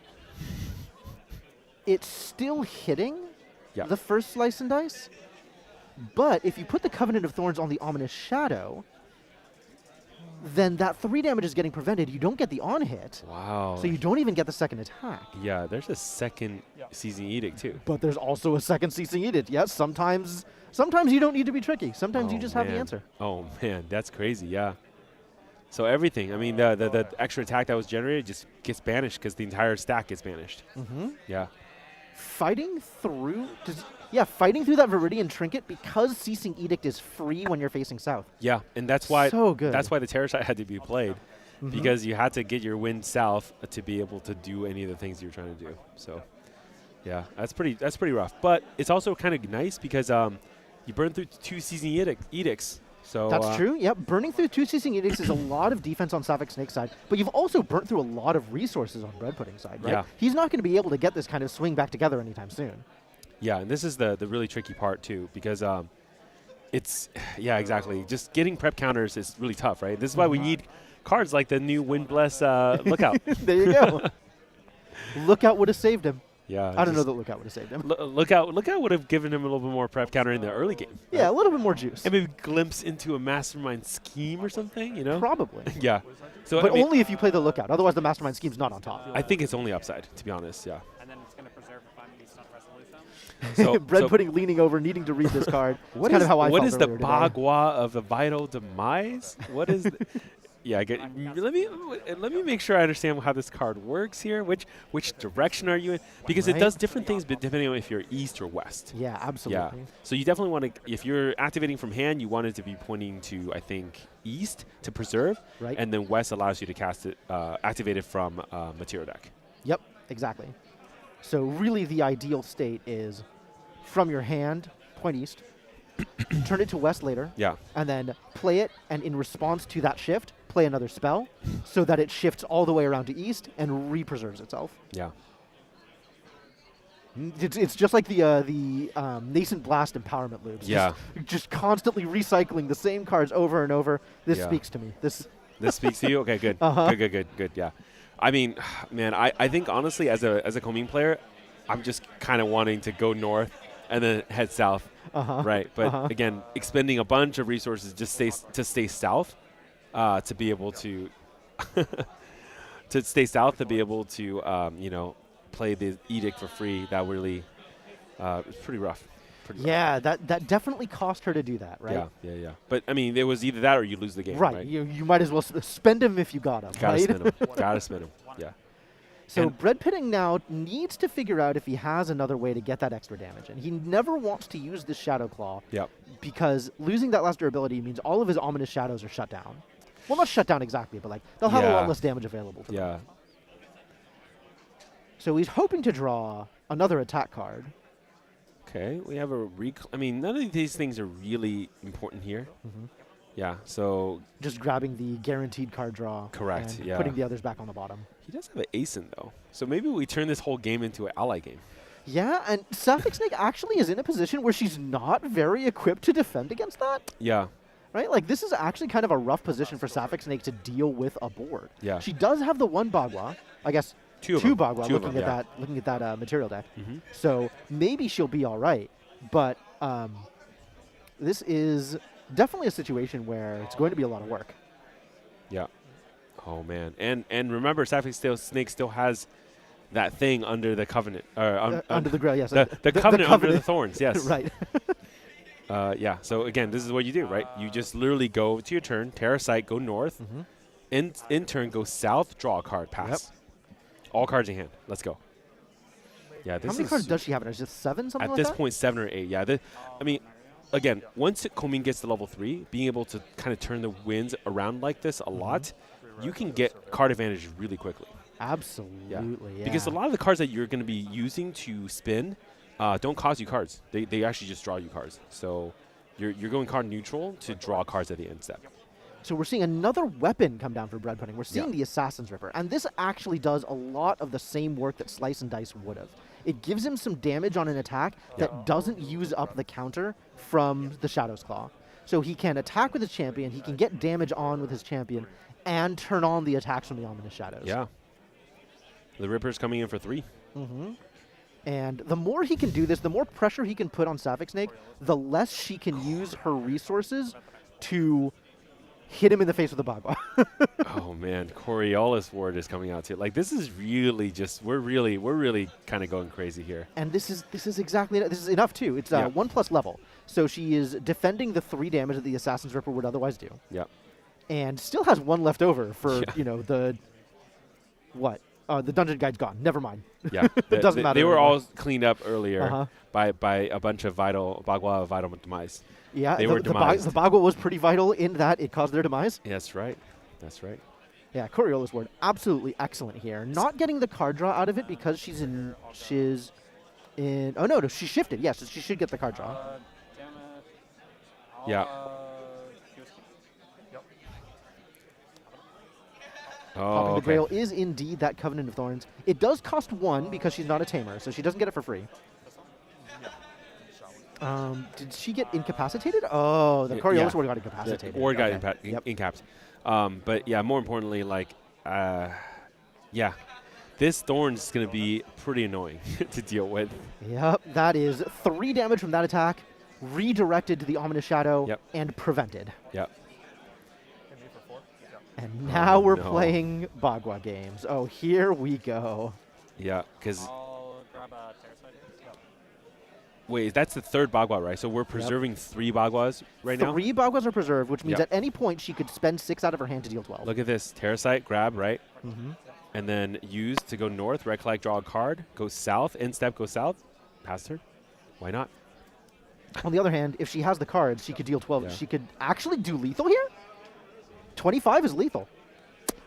it's still hitting the first Slice and Dice, but if you put the Covenant of Thorns on the Ominous Shadow, then that 3 damage is getting prevented. You don't get the on-hit. Wow. So you don't even get the second attack. Yeah, there's a second Seizing Edict, too. But there's also a second Seizing Edict. Yes, sometimes you don't need to be tricky. Sometimes you just have the answer. Oh, man, that's crazy, yeah. So everything, I mean, the extra attack that was generated just gets banished because the entire stack gets banished. Yeah. Fighting through that Viridian Trinket because Ceasing Edict is free when you're facing south. Yeah, and that's why so good. That's why the Terror Shot had to be played because you had to get your wind south to be able to do any of the things you're trying to do. So, yeah, that's pretty rough. But it's also kind of nice because you burn through 2 Seizing Edicts. So that's true. Yep, burning through 2 Seizing Edicts is a lot of defense on Sapphic Snake's side, but you've also burnt through a lot of resources on Bread Pudding's side, right? Yeah. He's not going to be able to get this kind of swing back together anytime soon. Yeah, and this is the really tricky part too because it's exactly. Just getting prep counters is really tough, right? This is why we need cards like the new Windbless Lookout. There you go. Lookout would have saved him. Yeah, I don't know that Lookout would have saved him. Lookout would have given him a little bit more prep counter in the early game. Right? Yeah, a little bit more juice. And maybe glimpse into a mastermind scheme or something, you know? Probably. Yeah. So but only if you play the Lookout. Otherwise, the mastermind scheme's not on top. I think it's only upside, to be honest. Yeah. And then it's going to preserve if I'm East on Resolution. Bread Pudding leaning over, needing to read this card. What kind is, of how I what felt is the earlier today. Bagua of the Vital Demise? What is? Yeah, let me make sure I understand how this card works here. Which direction are you in? Because it does different things, but depending on if you're east or west. Yeah, absolutely. Yeah. So you definitely want to, if you're activating from hand, you want it to be pointing to, I think, east to preserve, right? And then west allows you to cast it, activate it from material deck. Yep, exactly. So really, the ideal state is from your hand, point east, turn it to west later, and then play it, and in response to that shift, play another spell so that it shifts all the way around to east and re-preserves itself. Yeah. It's just like the Nascent Blast empowerment loops. Yeah. Just constantly recycling the same cards over and over. This speaks to me. This speaks to you? Okay, good. Good, yeah. I mean, man, I think honestly as a Coming player, I'm just kind of wanting to go north and then head south. Right. But again, expending a bunch of resources just to stay south. To be able to stay south, to be able to play the edict for free, that really it's pretty rough. Yeah, that definitely cost her to do that, right? Yeah. But I mean, it was either that or you lose the game, right? You might as well spend him if you got him. Gotta right? spend him. Gotta spend him. Yeah. So Bread Pudding now needs to figure out if he has another way to get that extra damage, and he never wants to use this Shadow Claw. Yep. Because losing that last durability means all of his ominous shadows are shut down. Well, not shut down exactly, but like they'll have a lot less damage available to them. Yeah. So he's hoping to draw another attack card. Okay, we have a I mean, none of these things are really important here. Yeah, so just grabbing the guaranteed card draw. Correct. And putting the others back on the bottom. He does have an ace in though, so maybe we turn this whole game into an ally game. Yeah, and Sapphic Snake actually is in a position where she's not very equipped to defend against that. Yeah. Right? Like, this is actually kind of a rough position for Sapphic Snake to deal with a board. Yeah. She does have the one Bagua. I guess two Bagua looking at that material deck. So maybe she'll be all right. But this is definitely a situation where it's going to be a lot of work. Yeah. Oh, man. And remember, Sapphic Snake still has that thing under the Covenant. Under the Grail, yes. The Covenant under the Thorns, yes. Right. Yeah, so again, this is what you do, right? You just literally go to your turn, tear a site, go north, in turn, go south, draw a card, pass. Yep. All cards in hand. Let's go. Yeah, this How many cards does she have? Is it 7, something like that? At this point, 7 or 8, yeah. I mean, again, once Coming gets to level 3, being able to kind of turn the winds around like this a lot, you can get card advantage really quickly. Absolutely, yeah. Because a lot of the cards that you're going to be using to spin don't cost you cards. They actually just draw you cards. So you're going card neutral to draw cards at the end step. So we're seeing another weapon come down for Bread Pudding. We're seeing the Assassin's Ripper. And this actually does a lot of the same work that Slice and Dice would have. It gives him some damage on an attack that doesn't use up the counter from the Shadow's Claw. So he can attack with his champion, he can get damage on with his champion, and turn on the attacks from the Ominous Shadows. Yeah. The Ripper's coming in for 3. And the more he can do this, the more pressure he can put on Sapphic Snake, the less she can use her resources to hit him in the face with a Bagua. Oh man, Coriolis Ward is coming out too. Like this is really just we're really kind of going crazy here. And this is exactly this is enough too. It's 1+ level, so she is defending the 3 damage that the Assassin's Ripper would otherwise do. Yep. And still has 1 left over for the what? The dungeon guide's gone. Never mind. Yeah, it doesn't matter. They were anymore. all cleaned up earlier by a bunch of Bagua vital demise. Yeah, they were demised. The Bagua was pretty vital in that it caused their demise. Yeah, that's right. That's right. Yeah, Coriolis Ward, absolutely excellent here. Not getting the card draw out of it because she's in. Oh no, she shifted. Yes, so she should get the card draw. Yeah. Popping the Grail is indeed that Covenant of Thorns. It does cost 1 because she's not a tamer, so she doesn't get it for free. Did she get incapacitated? Oh, the Coriolis Ward got incapacitated. Ward got incaps. But yeah, more importantly, like, this Thorn's going to be pretty annoying to deal with. Yep, that is 3 damage from that attack, redirected to the Ominous Shadow, and prevented. Yep. And now we're playing Bagua games. Oh, here we go. Yeah, because... I'll grab a Terracite. Wait, that's the 3rd Bagua, right? So we're preserving 3 Baguas right now? 3 Baguas are preserved, which means at any point she could spend 6 out of her hand to deal 12. Look at this. Terracite, grab, right? And then use to go north, right click, draw a card, go south, end step, go south, pass turn. Why not? On the other hand, if she has the cards, she could deal 12. She could actually do lethal here? 25 is lethal.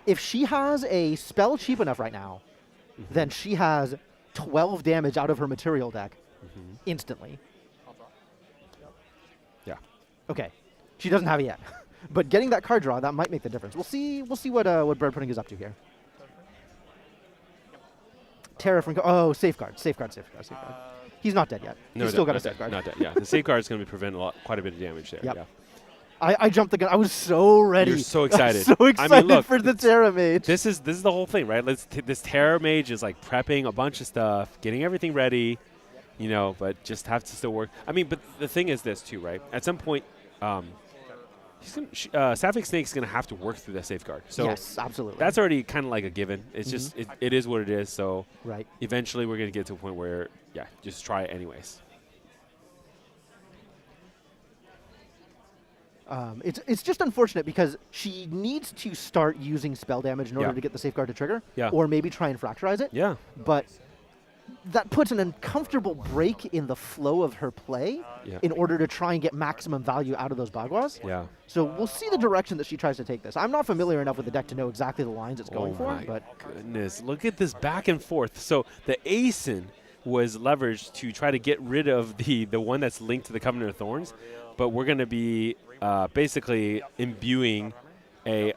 If she has a spell cheap enough right now, then she has 12 damage out of her material deck instantly. Yeah. Okay. She doesn't have it yet. But getting that card draw, that might make the difference. We'll see what Bread Pudding is up to here. Terra from safeguard. He's not dead yet. He's still got a safeguard. Not dead. Yeah. The safeguard is going to be prevent quite a bit of damage there. Yep. Yeah. I jumped the gun. I was so ready. You're so excited. So excited I mean, look, for the Terra Mage. This is the whole thing, right? This Terra Mage is like prepping a bunch of stuff, getting everything ready, but just have to still work. I mean, but the thing is this too, right? At some point, Sapphic Snake's going to have to work through that safeguard. So yes, absolutely. That's already kind of like a given. It's just it is what it is. So right. Eventually, we're going to get to a point where just try it anyways. It's just unfortunate because she needs to start using spell damage in order to get the safeguard to trigger, or maybe try and fracturize it. Yeah. But that puts an uncomfortable break in the flow of her play in order to try and get maximum value out of those Baguas. Yeah. So we'll see the direction that she tries to take this. I'm not familiar enough with the deck to know exactly the lines it's going for. But goodness, look at this back and forth. So the Asin was leveraged to try to get rid of the one that's linked to the Covenant of Thorns, but we're going to be basically imbuing a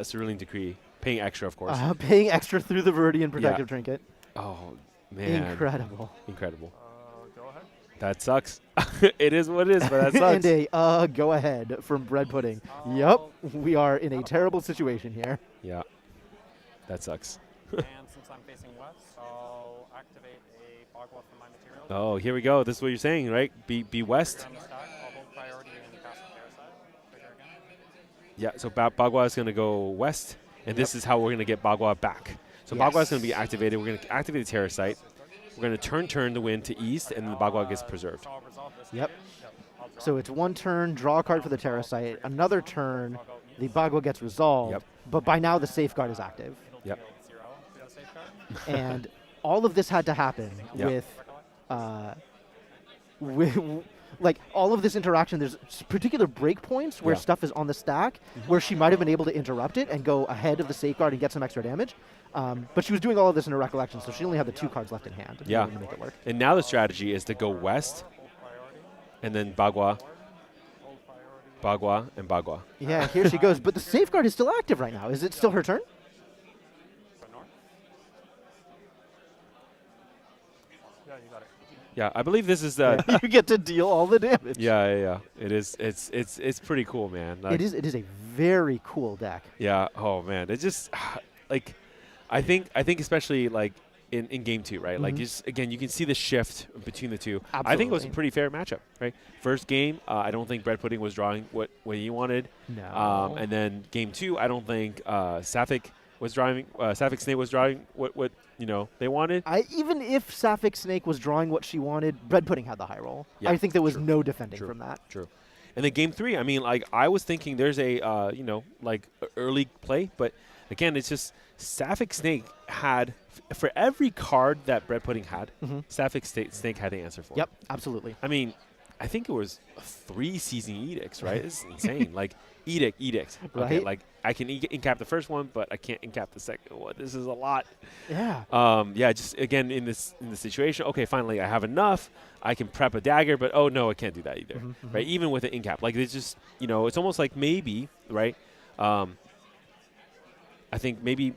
Cerulean Decree, paying extra, of course. Paying extra through the Viridian Protective Trinket. Oh, man. Incredible. Incredible. Go ahead. That sucks. It is what it is, but that sucks. And a go ahead from Bread Pudding. Yep, we are in a terrible situation here. Yeah, that sucks. And since I'm facing west, I'll activate a Bagua from my material. Oh, here we go. This is what you're saying, right? Be west. Yeah, so Bagua is going to go west, and this is how we're going to get Bagua back. So Bagua is going to be activated. We're going to activate the Terracite. We're going to turn the wind to east, and then the Bagua gets preserved. Yep. So it's one turn, draw a card for the Terracite. Another turn, the Bagua gets resolved. Yep. But by now the safeguard is active. Yep. And all of this had to happen with like all of this interaction. There's particular breakpoints where stuff is on the stack where she might have been able to interrupt it and go ahead of the safeguard and get some extra damage. But she was doing all of this in her recollection, so she only had the 2 cards left in hand to make it work. And now the strategy is to go west, and then Bagua, and Bagua. Yeah, here she goes. But the safeguard is still active right now. Is it still her turn? Yeah, I believe this is you get to deal all the damage. Yeah. It is. It's pretty cool, man. Like, it is a very cool deck. Yeah. Oh man, it just like I think especially like in game 2, right? Like, just, again, you can see the shift between the two. Absolutely. I think it was a pretty fair matchup, right? First game, I don't think Bread Pudding was drawing what he wanted. No. And then game 2, I don't think Sapphic was drawing. Sapphic Snake was drawing what they wanted. Even if Sapphic Snake was drawing what she wanted, Bread Pudding had the high roll. Yeah, I think there was true. no defending True. from that. True. And then game 3, I mean, like, I was thinking there's a early play, but again, it's just Sapphic Snake had for every card that Bread Pudding had, Sapphic Snake had the answer for. Yep, absolutely. I mean, I think it was 3 season edicts, right? It's insane. Like edict. Okay, Right. like I can incap the first one, but I can't incap the second one. This is a lot. Yeah. Yeah. Just again in the situation. Okay, finally I have enough. I can prep a dagger, but oh no, I can't do that either. Right? Even with an incap, like it's just it's almost like maybe right. I think maybe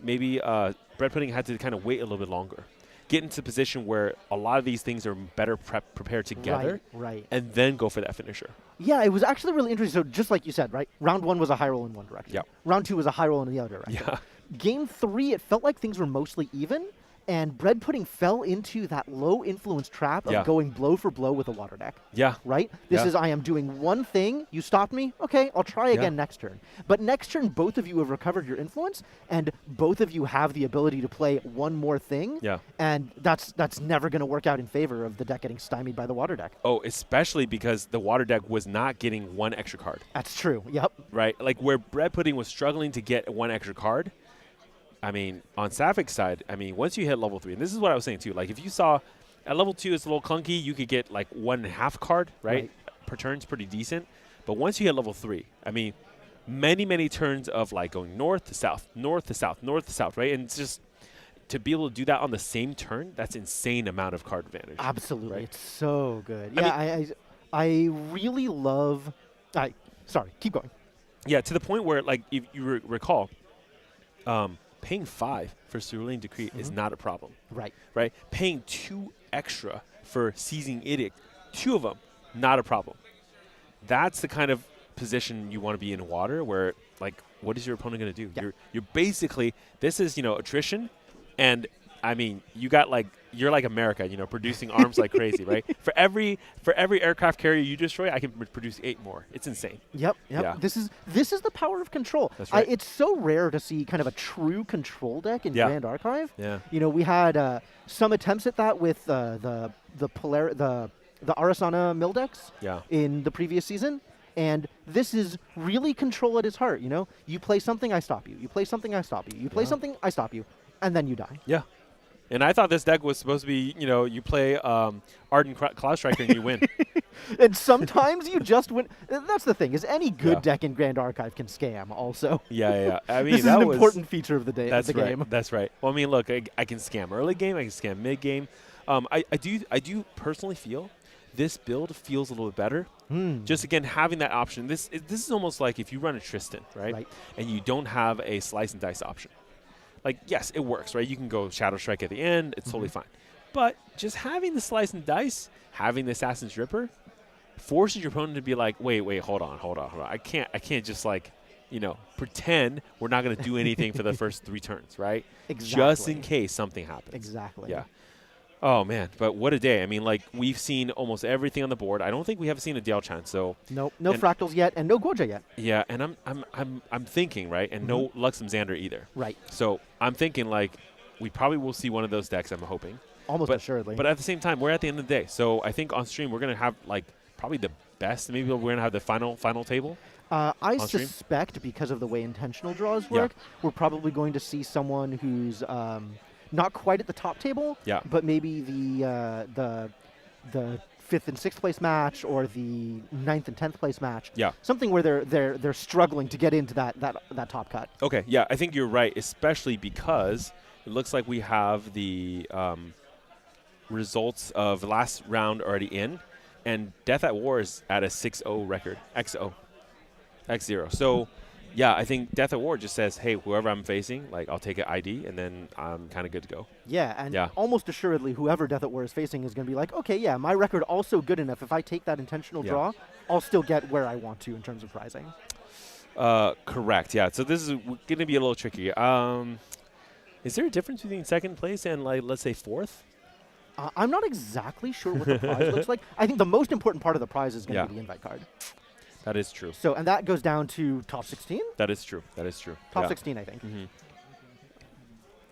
Bread Pudding had to kind of wait a little bit longer, get into a position where a lot of these things are better prepared together, Right. and then go for that finisher. Yeah, it was actually really interesting. So just like you said, right? Round 1 was a high roll in one direction. Yep. Round 2 was a high roll in the other direction. Yeah. Game 3, it felt like things were mostly even, and Bread Pudding fell into that low influence trap of going blow for blow with a water deck. Yeah. Right? This Yeah. is, I am doing one thing, you stopped me, okay, I'll try again next turn. But next turn, both of you have recovered your influence, and both of you have the ability to play one more thing. Yeah. And that's never going to work out in favor of the deck getting stymied by the water deck. Oh, especially because the water deck was not getting one extra card. That's true, yep. Right? Like where Bread Pudding was struggling to get one extra card, I mean, on Sapphic side, I mean, once you hit level 3, and this is what I was saying too, like if you saw at level 2 it's a little clunky, you could get like 1.5 card, right? Per turn's pretty decent. But once you hit level 3, I mean, many turns of like going north to south, north to south, north to south, right? And it's just to be able to do that on the same turn, that's insane amount of card advantage. Absolutely. Right? It's so good. I Yeah, I really love... sorry, keep going. Yeah, to the point where, like, if you recall, paying 5 for Cerulean Decree is not a problem. Right. Right? Paying 2 extra for Seizing Edict, 2 of them, not a problem. That's the kind of position you want to be in water where, like, what is your opponent going to do? Yeah. You're basically, this is, attrition, and, I mean, you're like America, producing arms like crazy, right? For every aircraft carrier you destroy, I can produce 8 more. It's insane. Yep. Yeah. This is the power of control. That's right. It's so rare to see kind of a true control deck in Grand Archive. Yeah. We had some attempts at that with the Arasana mill decks in the previous season. And this is really control at its heart, You play something, I stop you. You play something, I stop you. You play something, I stop you. And then you die. Yeah. And I thought this deck was supposed to be, you play Ardent Cloud Striker and you win. And sometimes you just win. That's the thing, is any good deck in Grand Archive can scam also. Yeah. I mean, this is that an was important feature of the day. That's of the right. game. That's right. Well, I mean, look, I can scam early game. I can scam mid game. I do personally feel this build feels a little bit better. Just again having that option. This is almost like if you run a Tristan, right? And you don't have a slice and dice option. Like, yes, it works, right? You can go Shadow Strike at the end. It's totally fine. But just having the slice and dice, having the Assassin's Ripper, forces your opponent to be like, wait, hold on. I can't just like, pretend we're not going to do anything for the first 3 turns, right? Exactly. Just in case something happens. Exactly. Yeah. Oh man, but what a day! I mean, like we've seen almost everything on the board. I don't think we have seen a Dialchan, so no Fractals yet, and no Guoja yet. Yeah, and I'm thinking right, and no Luxem Xander either. Right. So I'm thinking like we probably will see one of those decks. I'm hoping. Almost assuredly. But at the same time, we're at the end of the day, so I think on stream we're gonna have like probably the best. Maybe we're gonna have the final table. I suspect because of the way intentional draws work, we're probably going to see someone who's not quite at the top table, but maybe the 5th and 6th place match or the 9th and 10th place match. Yeah. Something where they're struggling to get into that top cut. Okay. Yeah, I think you're right, especially because it looks like we have the results of the last round already in, and Death at War is at a 6-0 record. X0. So. Yeah, I think Death at War just says, hey, whoever I'm facing, like, I'll take an ID, and then I'm kind of good to go. Yeah, and almost assuredly, whoever Death at War is facing is going to be like, okay, yeah, my record also good enough. If I take that intentional draw, I'll still get where I want to in terms of pricing. Correct, yeah. So this is going to be a little tricky. Is there a difference between second place and, like, let's say fourth? I'm not exactly sure what the prize looks like. I think the most important part of the prize is going to be the invite card. That is true. So, and that goes down to top 16? That is true. That is true. Top 16, I think.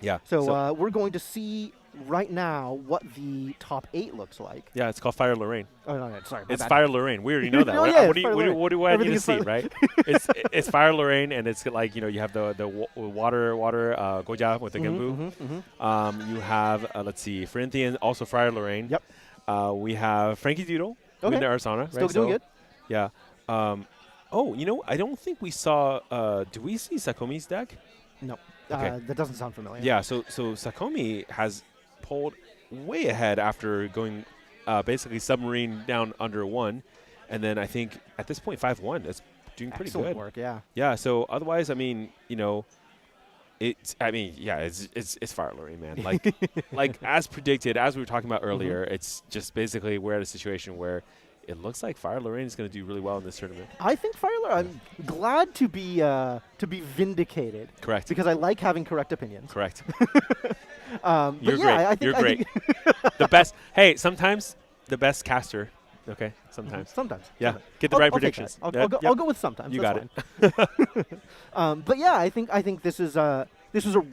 Yeah. So, we're going to see right now what the top 8 looks like. Yeah, it's called Fire Lorraine. Oh, no, sorry. It's Fire Lorraine. We already know that. No, What, yeah, what do I need to see, right? it's Fire Lorraine, and it's like, you have the water Goja with the Genbu. You have, let's see, Corinthian, also Fire Lorraine. Yep. We have Frankie Doodle, Winter Arsana. Still doing good. Yeah. I don't think we saw, do we see Sakomi's deck? No. Okay. That doesn't sound familiar. Yeah, so Sakomi has pulled way ahead after going basically submarine down under 1. And then I think at this point 5-1. That's doing pretty Excellent good. work, yeah. Yeah, so otherwise, I mean, it's Fire Lorraine, man. Like as predicted, as we were talking about earlier, it's just basically we're at a situation where it looks like Fire Lorraine is going to do really well in this tournament. I think Fire Lorraine, I'm glad to be vindicated. Correct. Because I like having correct opinions. Correct. You're great. You're great. The best. Hey, sometimes the best caster. Okay, sometimes. Sometimes. Yeah, get the right predictions. I'll go with sometimes. You That's got it. But yeah, I think this is a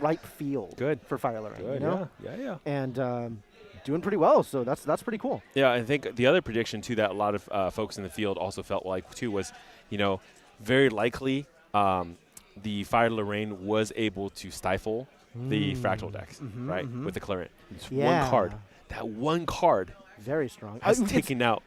ripe field. Good for Fire Lorraine. Good. Yeah. And doing pretty well, so that's pretty cool. Yeah, I think the other prediction too that a lot of folks in the field also felt like too was, very likely the Fire Lorraine was able to stifle the Fractal decks, right, with the Clarent. It's one card. That one card. Very strong. Has taken out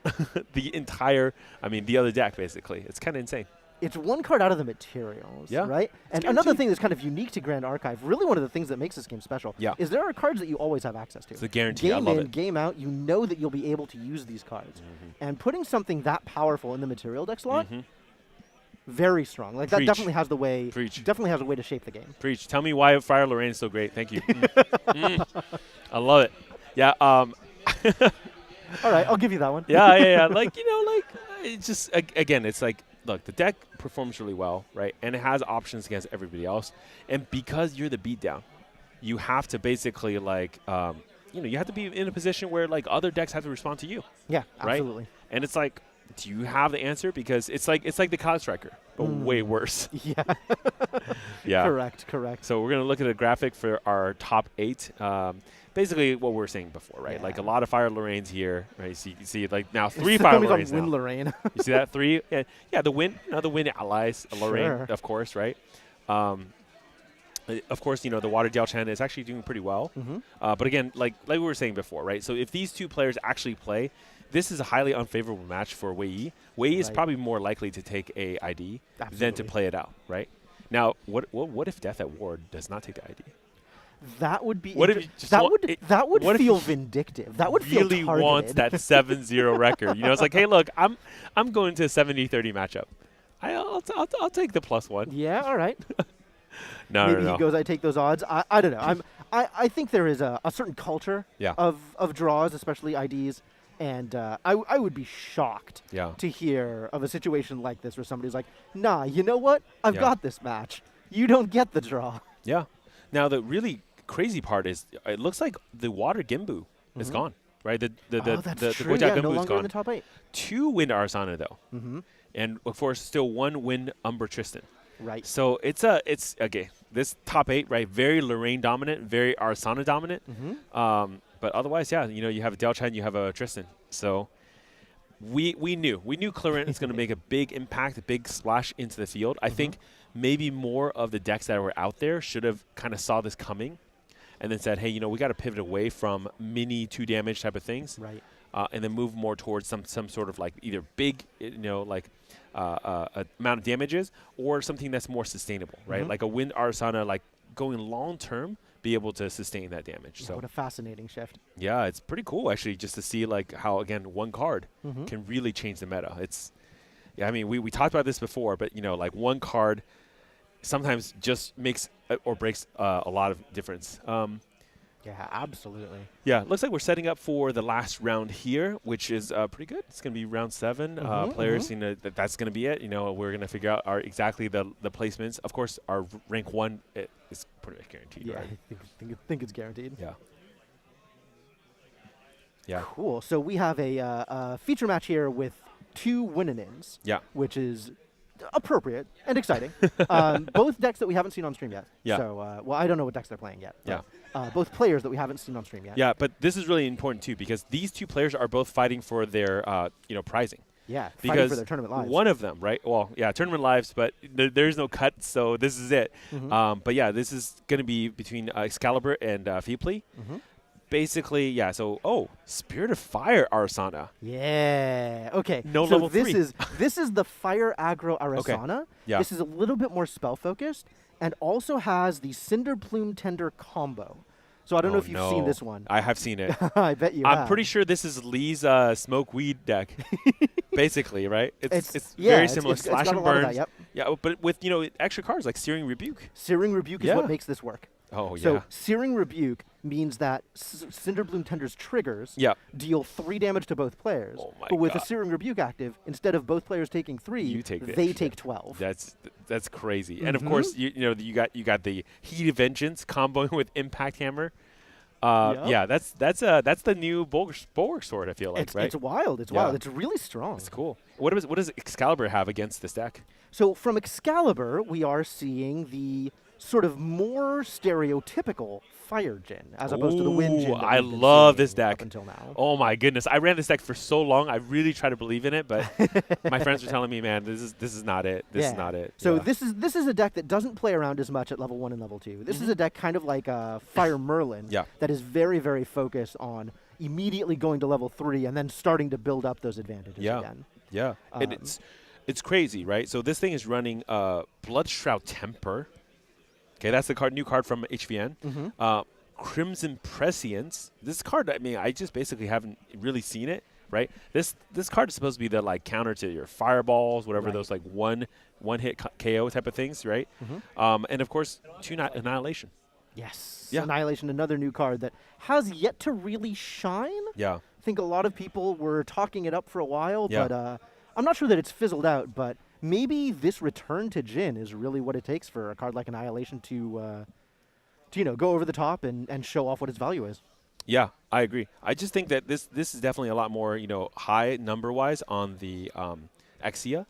the entire, the other deck basically. It's kind of insane. It's one card out of the materials, right? And another thing that's kind of unique to Grand Archive, really one of the things that makes this game special, is there are cards that you always have access to. It's a guarantee. Game I love in, it. game out, you know that you'll be able to use these cards. And putting something that powerful in the material deck slot, very strong. Like that definitely has the way. Definitely has a way to shape the game. Preach. Tell me why Fire Lorraine is so great. Thank you. I love it. Yeah. All right, I'll give you that one. Yeah. It's just again, it's like. Look, the deck performs really well, right? And it has options against everybody else. And because you're the beatdown, you have to basically, you have to be in a position where, other decks have to respond to you. Yeah, right? absolutely. And it's like, do you have the answer? Because it's like the Cloud Striker, but way worse. Yeah. Yeah. Correct. So we're going to look at a graphic for our top 8. Basically what we were saying before, right? Like a lot of Fire Lorraines here, right? So you can see now 3 Fire Lorraines now. Wind Lorraine. You see that 3? Yeah, the Wind allies, Lorraine, of course, right? Of course, the Water Dialchan is actually doing pretty well. But again, like we were saying before, right? So if these two players actually play, this is a highly unfavorable match for Wei Yi. Wei Yi is probably more likely to take a ID than to play it out, right? Now, what if Death at Ward does not take the ID? That would be that would feel vindictive. That would feel really targeted. wants that 7-0 record. It's like, hey, look, I'm going to a 70-30 matchup. I'll take the +1. Yeah, all right. Maybe he goes, I take those odds. I don't know. I think there is a certain culture of draws, especially IDs, and I would be shocked to hear of a situation like this where somebody's like, nah, you know what? I've got this match. You don't get the draw. Yeah. Now the really crazy part is it looks like the Water Gimbu is gone, right? The Goja Gimbu is gone. In the top 8. 2 Wind Arsana though, and of course still 1 Wind Umbra Tristan. Right. So it's okay. This top 8, right? Very Lorraine dominant, very Arsana dominant. But otherwise, you have a Dialchan, you have a Tristan. So we knew Clarent is going to make a big impact, a big splash into the field. I think maybe more of the decks that were out there should have kind of saw this coming and then said, hey, we got to pivot away from mini 2 damage type of things. Right. And then move more towards some sort of either big, amount of damages or something that's more sustainable, right? Like a Wind Arsana, going long term, be able to sustain that damage. So what a fascinating shift. Yeah, it's pretty cool actually, just to see how again one card can really change the meta. We talked about this before, but one card sometimes just makes or breaks a lot of difference. Yeah, absolutely. Yeah, looks like we're setting up for the last round here, which is pretty good. It's going to be round 7. Players, that's going to be it. We're going to figure out exactly the placements. Of course, our rank 1 is pretty much guaranteed. Yeah, right? I think it's guaranteed. Yeah. Yeah. Cool. So we have a feature match here with 2 win-and-ins. Yeah. Which is appropriate and exciting. Both decks that we haven't seen on stream yet. Yeah. So, well, I don't know what decks they're playing yet. Yeah. Both players that we haven't seen on stream yet. Yeah, but this is really important too because these 2 players are both fighting for their prizing. Yeah, because fighting for their tournament lives. One of them, right? Well, yeah, tournament lives, but there's no cut, so this is it. But yeah, this is going to be between Excalibur and Feeply. Basically, yeah. So, Spirit of Fire Arsana. Yeah. Okay. No so level 3. this is the Fire Aggro Arsana. Yeah. This is a little bit more spell focused, and also has the Cinder Plume Tender combo. So I don't know if you've seen this one. I have seen it. I bet you. I'm pretty sure this is Lee's smoke weed deck. Basically, right? It's yeah, very similar. it's Slash got a and lot of burns. that, yep. Yeah, but with extra cards like Searing Rebuke. Searing Rebuke is what makes this work. Oh yeah. So Searing Rebuke means that Cinderbloom Tender's triggers deal 3 damage to both players. Oh my but with God. a Searing Rebuke active, instead of both players taking 3, they take 12. That's crazy. And of course, you got the Heat of Vengeance comboing with Impact Hammer. Yeah, that's the new Bulwark sword. I feel like, right? It's wild. It's wild. It's really strong. It's cool. What does Excalibur have against this deck? So from Excalibur, we are seeing the sort of more stereotypical Fire Djinn as opposed to the Wind Djinn. I love this deck. Up until now. Oh my goodness, I ran this deck for so long. I really try to believe in it, but my friends are telling me, man, this is not it. This is not it. So this is a deck that doesn't play around as much at level 1 and level 2. This is a deck kind of like Fire Merlin that is very, very focused on immediately going to level 3 and then starting to build up those advantages again. Yeah, and it's crazy, right? So this thing is running Bloodshroud Temper. Okay, that's the new card from HVN. Crimson Prescience. This card, I mean, I just basically haven't really seen it, right? This card is supposed to be the counter to your fireballs, whatever those one hit KO type of things, right? And of course, Annihilation. Yes. Yeah. Annihilation, another new card that has yet to really shine. Yeah. I think a lot of people were talking it up for a while, but I'm not sure that it's fizzled out, but maybe this return to Djinn is really what it takes for a card like Annihilation to go over the top and show off what its value is. Yeah, I agree. I just think that this is definitely a lot more, high number-wise on the Exia,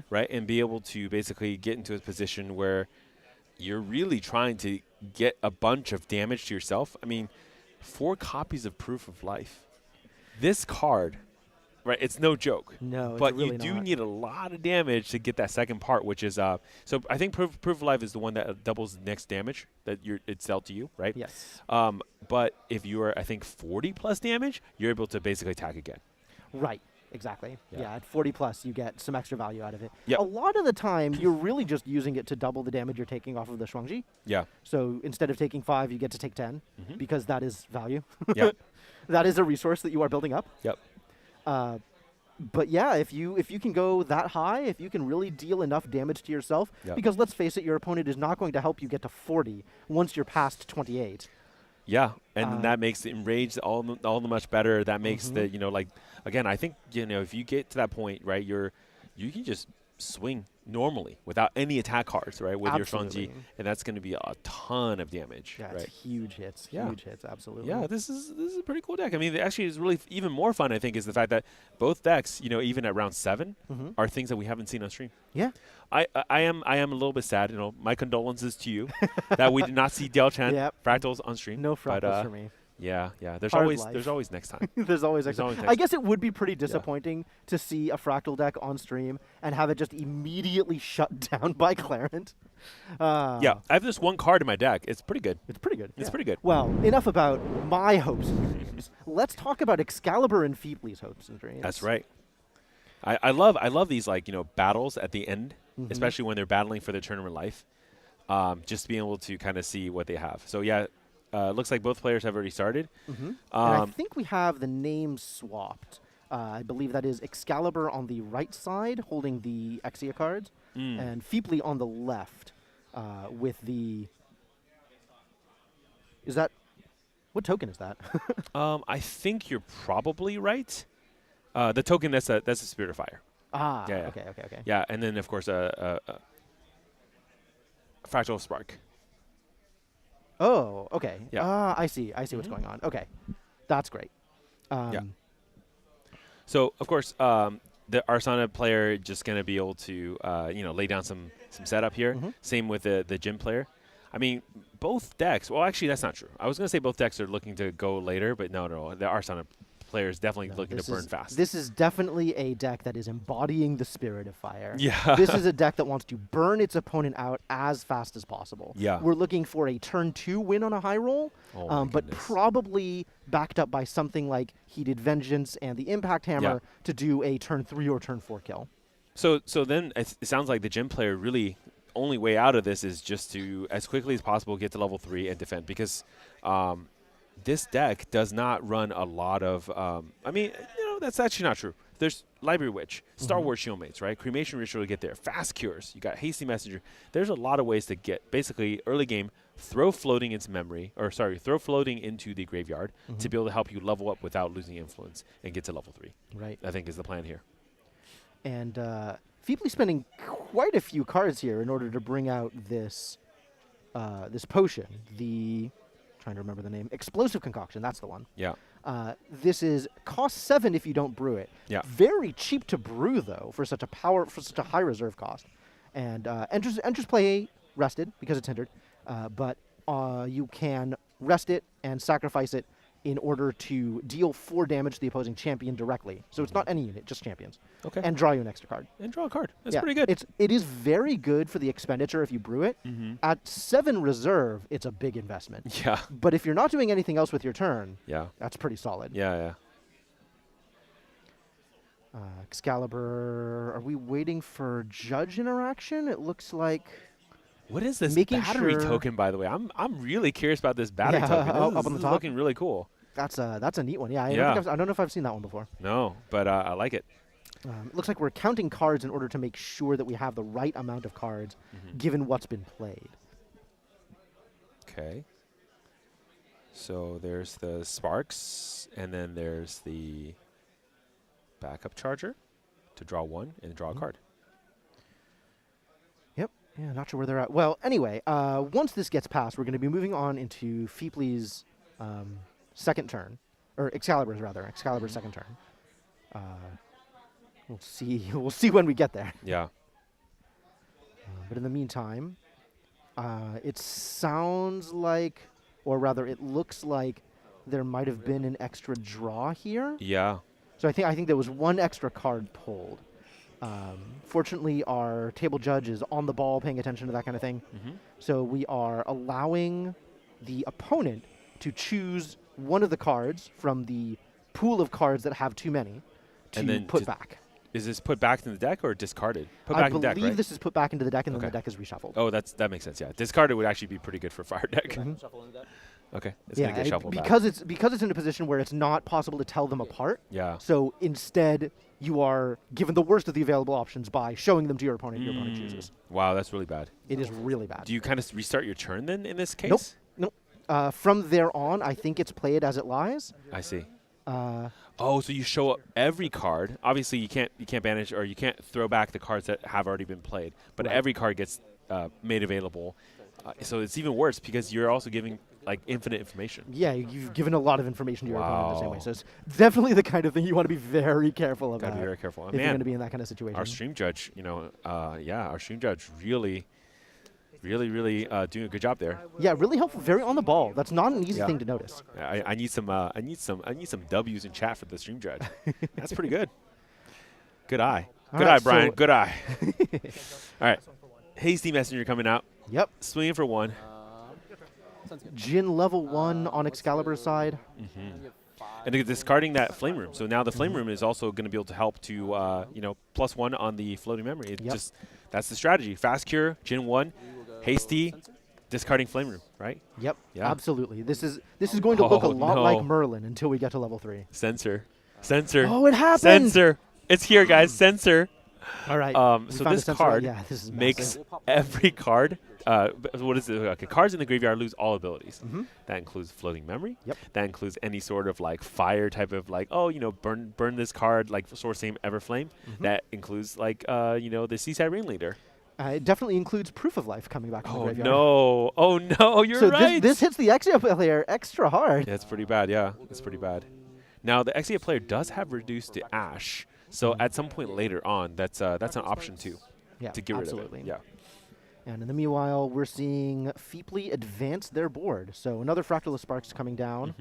right? And be able to basically get into a position where you're really trying to get a bunch of damage to yourself. I mean, 4 copies of Proof of Life. This card, right, it's no joke. No, but it's really you do not. need a lot of damage to get that second part, which is so I think Proof of Life is the one that doubles the next damage that it's dealt to you, right? Yes. But if you are, I think, 40 plus damage, you're able to basically attack again. Right. Exactly. Yeah. Yeah, at 40 plus, you get some extra value out of it. Yep. A lot of the time, you're really just using it to double the damage you're taking off of the Shuangji. Yeah. So instead of taking 5, you get to take 10 because that is value. Yep. That is a resource that you are building up. Yep. But yeah, if you can go that high, if you can really deal enough damage to yourself, because let's face it, your opponent is not going to help you get to 40 once you're past 28. Yeah, and that makes the Enrage all the much better. That makes the again, I think if you get to that point, right, you can just swing normally without any attack cards, right, with Absolutely. your Shuangji, and that's going to be a ton of damage. Yeah, right? it's huge hits. Yeah. Huge hits. Absolutely. Yeah, this is a pretty cool deck. I mean, actually, is really even more fun. I think is the fact that both decks, even at round 7, are things that we haven't seen on stream. Yeah. I am a little bit sad. My condolences to you that we did not see Delchan Fractals on stream. No Fractals for me. Yeah. There's Hard always life. next time. There's always next time. next I guess it would be pretty disappointing to see a Fractal deck on stream and have it just immediately shut down by Clarent. Yeah, I have this one card in my deck. It's pretty good. It's pretty good. It's pretty good. Well, enough about my hopes and dreams. Let's talk about Excalibur and Feeply's hopes and dreams. That's right. I love these battles at the end, especially when they're battling for their tournament life. Just being able to kind of see what they have. So yeah. Looks like both players have already started. And I think we have the names swapped. I believe that is Excalibur on the right side, holding the Exia cards, and Feeply on the left with the... Is that... What token is that? I think you're probably right. The token that's a Spirit of Fire. Ah, Yeah, yeah. okay. Yeah, and then of course a Fractal Spark. Oh, okay. Yeah. I see what's going on. Okay, that's great. Yeah. So of course, the Arsana player just gonna be able to lay down some setup here. Same with the Jim player. I mean, both decks. Well, actually, that's not true. I was gonna say both decks are looking to go later, but no. The Arsana player is definitely looking to burn fast. This is definitely a deck that is embodying the Spirit of Fire. Yeah. This is a deck that wants to burn its opponent out as fast as possible. Yeah. We're looking for a turn 2 win on a high roll, Oh my but goodness. probably backed up by something like Heated Vengeance and the Impact Hammer to do a turn 3 or turn 4 kill. So then it sounds like the Jim player really only way out of this is just to as quickly as possible get to level 3 and defend, because this deck does not run a lot of that's actually not true. There's Library Witch, Star Wars Shieldmates, right? Cremation Ritual to get there. Fast Cures. You got Hasty Messenger. There's a lot of ways to get, basically, early game, throw floating into throw floating into the graveyard to be able to help you level up without losing influence and get to level 3. Right. I think is the plan here. And Feebly spending quite a few cards here in order to bring out this this potion. Trying to remember the name. Explosive Concoction. That's the one. Yeah. This is cost 7 if you don't brew it. Yeah. Very cheap to brew though for such a high reserve cost. And enters play rested because it's hindered, but you can rest it and sacrifice it in order to deal 4 damage to the opposing champion directly. So it's not any unit, just champions. Okay. And draw you an extra card. And draw a card. That's pretty good. It is very good for the expenditure if you brew it. At 7 reserve, it's a big investment. Yeah. But if you're not doing anything else with your turn, Yeah. that's pretty solid. Yeah. Excalibur, are we waiting for Judge interaction? It looks like... What is this Making battery sure- token, by the way? I'm really curious about this battery token. up This on the is top. looking really cool. That's a neat one. Yeah, I don't know if I've seen that one before. No, but I like it. It looks like we're counting cards in order to make sure that we have the right amount of cards given what's been played. Okay. So there's the Sparks, and then there's the backup charger to draw 1 and draw a card. Yep. Yeah, not sure where they're at. Well, anyway, once this gets passed, we're going to be moving on into Feebly's second turn, or Excalibur's rather. Excalibur's second turn. We'll see. We'll see when we get there. Yeah. But in the meantime, it sounds like, or rather, it looks like there might have been an extra draw here. Yeah. So I think there was 1 extra card pulled. Fortunately, our table judge is on the ball, paying attention to that kind of thing. So we are allowing the opponent to choose one of the cards from the pool of cards that have too many to And then put back. Is this put back in the deck or discarded? Put I back in the deck, believe right? this is put back into the deck, and then Okay. the deck is reshuffled. Oh, that makes sense. Yeah, discarded would actually be pretty good for fire deck. Shuffle in the deck. Okay, it's Yeah, gonna get shuffled because back. it's in a position where it's not possible to tell them apart. Yeah. So instead, you are given the worst of the available options by showing them to your opponent. Your opponent chooses. Wow, that's really bad. It is really bad. Do you kind of restart your turn then in this case? Nope. From there on, I think it's played as it lies. I see. Oh, so you show up every card. Obviously, you can't banish or you can't throw back the cards that have already been played. But Right. every card gets made available. So it's even worse because you're also giving like infinite information. Yeah, you've given a lot of information to your opponent the same way. Wow. So it's definitely the kind of thing you want to be very careful about. Gotta be very careful. If you're Man, going to be in that kind of situation. our stream judge, our stream judge really doing a good job there. Yeah, really helpful. Very on the ball. That's not an easy Yeah. thing to notice. I need some W's in chat for the stream judge. That's pretty good. Good eye. All Good right, eye, Brian. so- Good eye. All right. Hasty Messenger coming out. Yep. Swinging for 1. Sounds good. Jin level 1 on Excalibur's side. And they're discarding that Flame Room. So now the Flame Room is also going to be able to help to, +1 on the floating memory. It Yep. That's the strategy. Fast Cure, Jin 1, Hasty, discarding Flame Room, right? Yep. Yeah. Absolutely. This is going to look a Oh, lot no. like Merlin until we get to level 3. Censor. Oh, it happened! Censor. It's here, guys. Censor. All right. So we found this a sensor. card Yeah, this is makes massive. every card what is it? Okay, cards in the graveyard lose all abilities. Mm-hmm. That includes floating memory. Yep. That includes any sort of like fire type of like, oh, burn this card like Source Same Everflame. Mm-hmm. That includes like, the Seaside Ringleader. It definitely includes Proof of Life coming back from the Oh graveyard. no! Oh no! You're so right. This hits the Exia player extra hard. Yeah, it's pretty bad. Yeah, it's pretty bad. Now the Exia player does have reduced to Ash, so at some point later on, that's an option too. Yeah, to get absolutely. rid of it. Yeah. And in the meanwhile, we're seeing Feeply advance their board. So another Fractal of Sparks coming down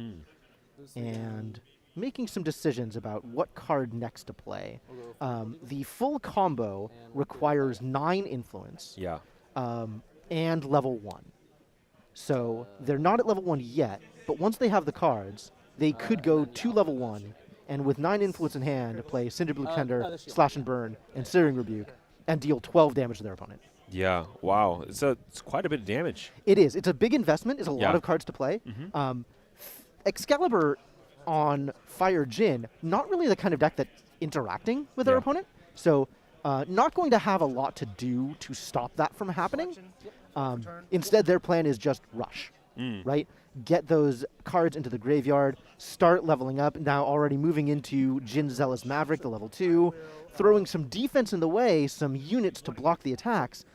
and making some decisions about what card next to play. The full combo requires 9 influence. Yeah. And level 1. So they're not at level 1 yet, but once they have the cards, they could go to level 1 and with 9 influence in hand, play Cinder Blue Tender, Slash and Burn, and Searing Rebuke, and deal 12 damage to their opponent. Yeah. Wow. It's quite a bit of damage. It is. It's a big investment. It's a Yeah. lot of cards to play. Excalibur on Fire Jin, not really the kind of deck that's interacting with their Yeah. opponent. So not going to have a lot to do to stop that from happening. Instead, their plan is just rush, right? Get those cards into the graveyard, start leveling up. Now already moving into Jin Zealous Maverick, the level 2, throwing some defense in the way, some units to block the attacks,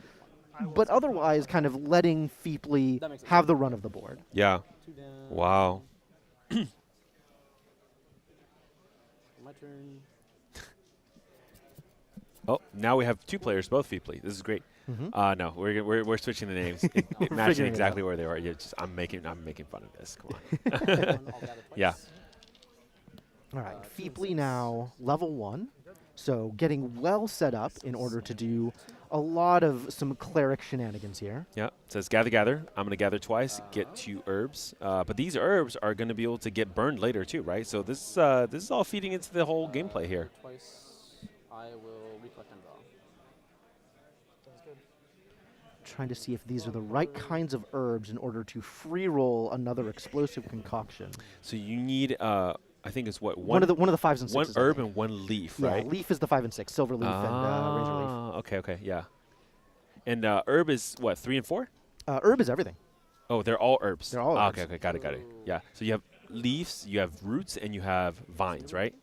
but otherwise kind of letting Feeply have the run of the board. Yeah. Wow. My turn. Oh, now we have 2 players, both Feeply. This is great. No, we're switching the names, matching figuring it exactly out. where they are. Yeah, I'm making fun of this. Come on. Yeah. All right, Feeply now level 1, so getting well set up in order to do a lot of some cleric shenanigans here. Yeah. It says gather. I'm gonna gather twice, get 2 herbs. But these herbs are gonna be able to get burned later too, right? So this is all feeding into the whole gameplay here. Twice. I will recollect and draw. Trying to see if these are the right kinds of herbs in order to free roll another explosive concoction. So you need, I think it's what One of the 5s and 6s. one I herb think. and 1 leaf, Yeah, right? leaf is the 5 and 6, silver leaf and razor leaf. Okay, yeah. And herb is what, 3 and 4? Herb is everything. Oh, they're all herbs. They're all herbs. Okay, got it. Yeah. So you have leaves, you have roots, and you have vines, right?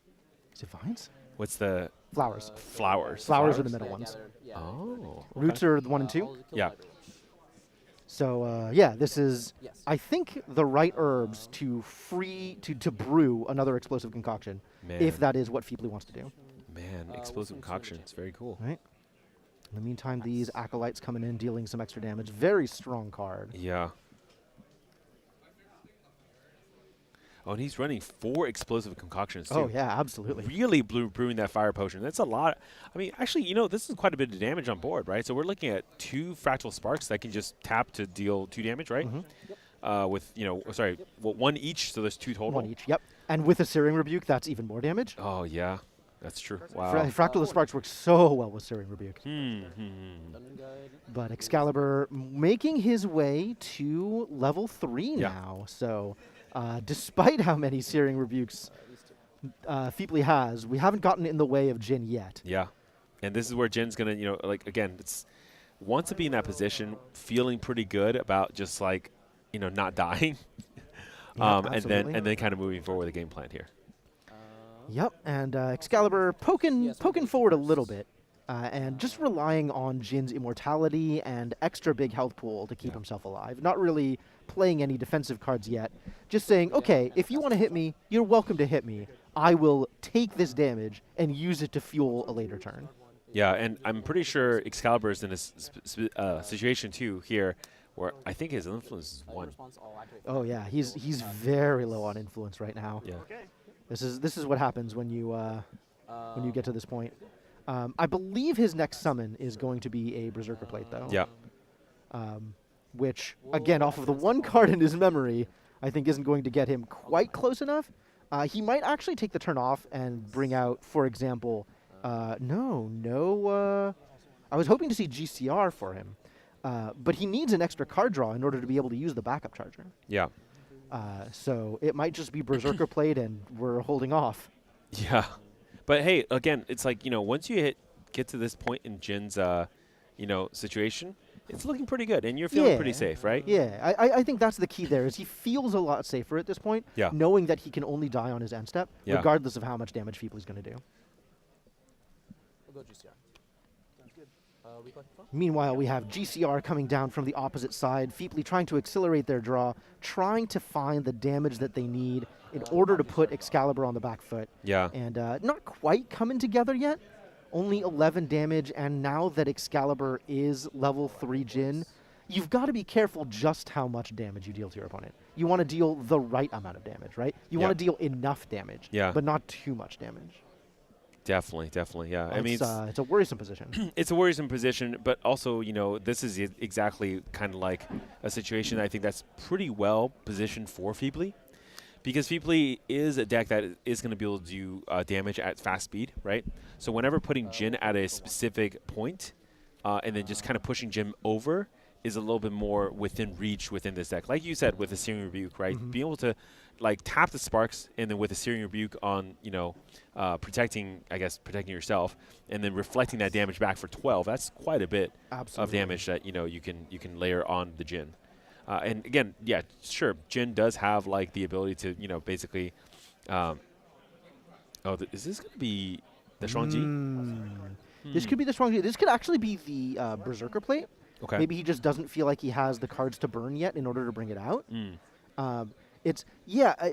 Is it vines? What's the Flowers. flowers? Flowers are the middle ones. Oh. Roots are the 1 and 2. Yeah. So yeah, this is I think the right herbs to brew another explosive concoction, Man. if that is what Feeply wants to do. Man, explosive concoctions, very cool. Right. In the meantime, these acolytes coming in, dealing some extra damage. Very strong card. Yeah. Oh, and he's running 4 explosive concoctions too. Oh yeah, absolutely. Really brewing that fire potion. That's a lot. I mean, actually, this is quite a bit of damage on board, right? So we're looking at 2 fractal sparks that can just tap to deal 2 damage, right? With 1 each, so there's 2 total. 1 each. Yep. And with a Searing Rebuke, that's even more damage. Oh yeah, that's true. Wow. Fractal Sparks works so well with Searing Rebuke. Mm-hmm. But Excalibur making his way to level 3 now. So despite how many Searing Rebukes Feeply has, we haven't gotten in the way of Jin yet. Yeah. And this is where Jin's going to, again, it's wants to be in that position, feeling pretty good about just not dying. And then kind of moving forward with the game plan here. Yep, and Excalibur poking forward a little bit, and just relying on Jin's immortality and extra big health pool to keep himself alive. Not really playing any defensive cards yet. Just saying, okay, if you want to hit me, you're welcome to hit me. I will take this damage and use it to fuel a later turn. Yeah, and I'm pretty sure Excalibur is in a situation too here, where I think his influence is 1. Oh yeah, he's very low on influence right now. Yeah. This is what happens when you get to this point. I believe his next summon is going to be a Berserker Plate though. Yeah. Which again, off of the 1 card in his memory, I think isn't going to get him quite close enough. He might actually take the turn off and bring out, for example, I was hoping to see GCR for him, but he needs an extra card draw in order to be able to use the backup charger. Yeah. So it might just be Berserker Plate, and we're holding off. Yeah. But hey, again, it's once you get to this point in Jin's, situation, it's looking pretty good, and you're feeling pretty safe, right? Yeah, I think that's the key there, is he feels a lot safer at this point, knowing that he can only die on his end step, regardless of how much damage Feebly's going to do. We'll go GCR. Sounds good. Meanwhile, we have GCR coming down from the opposite side, Feebly trying to accelerate their draw, trying to find the damage that they need in order to put Excalibur on the back foot. Yeah. And not quite coming together yet. Only 11 damage, and now that Excalibur is level 3 Jin, you've got to be careful just how much damage you deal to your opponent. You want to deal the right amount of damage, right? You want to deal enough damage, but not too much damage. Definitely, yeah. I mean, it's a worrisome position. It's a worrisome position, but also, you know, this is exactly kind of like a situation I think that's pretty well positioned for Feebly, because Feebly is a deck that is going to be able to do damage at fast speed, right? So whenever putting Jin at a specific point, and then just kind of pushing Jin over is a little bit more within reach within this deck. Like you said, with the Searing Rebuke, right? Being able to like tap the Sparks, and then with the Searing Rebuke on, you know, protecting yourself, and then reflecting that damage back for 12. That's quite a bit of damage that, you know, you can layer on the Jin. And again, yeah, sure, Jin does have like the ability to, you know, basically. Is this going to be the Shuangji? This could be the Shuangji. This could actually be the Berserker plate. Okay. Maybe he just doesn't feel like he has the cards to burn yet in order to bring it out. It's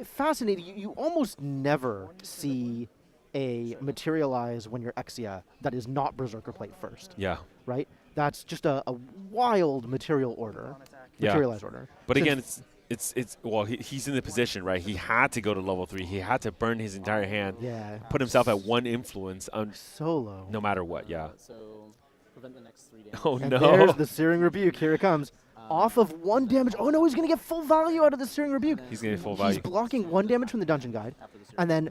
fascinating. You almost never see a materialize when you're Exia that is not Berserker plate first. Yeah. Right? That's just a wild material order. Materialize order. But again, he's in the position, right? He had to go to level 3. He had to burn his entire hand. Yeah. Put himself at 1 influence on solo. No matter what, yeah. So prevent the next 3 damage. Oh and no. There's the Searing Rebuke. Here it comes. Off of 1 damage. Oh no, he's going to get full value out of the Searing Rebuke. He's going to get full value. He's blocking 1 damage from the Dungeon Guide, and then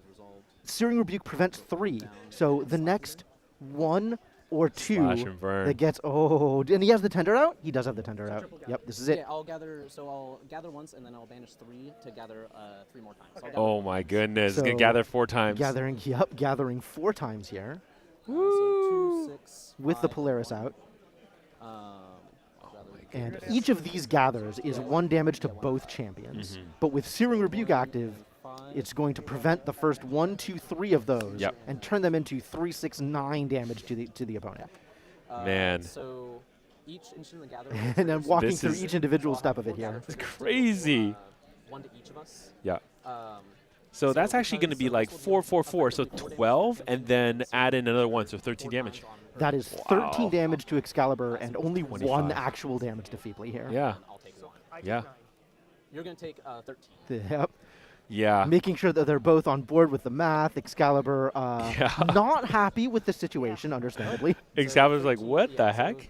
Searing Rebuke prevents 3. So the next 1 or 2 that gets, and he has the Tender out? He does have the Tender out. Yep, this is it. Yeah, I'll gather once, and then I'll banish 3 to gather 3 more times. So oh my goodness, he's going to gather 4 times. Gathering 4 times here. So 2, 6, with the Polaris out. And each of these gathers is 1 damage to both champions. But with Searing Rebuke active, it's going to prevent the first 1, 2, 3 of those and turn them into 3, 6, 9 damage to the opponent. Man. So each instant gather. And then walking through each individual step of it here. It's crazy. 1 to each of us. Yeah. So that's actually going to be like 4, 4, 4. So 12, and then add in another 1, so 13 damage. That is 13 damage to Excalibur and only 1 actual damage to Feebly here. Yeah. I'll take 1. Yeah. You're going to take 13. Yep. Yeah. Making sure that they're both on board with the math. Excalibur not happy with the situation, understandably. Excalibur's like, what the heck?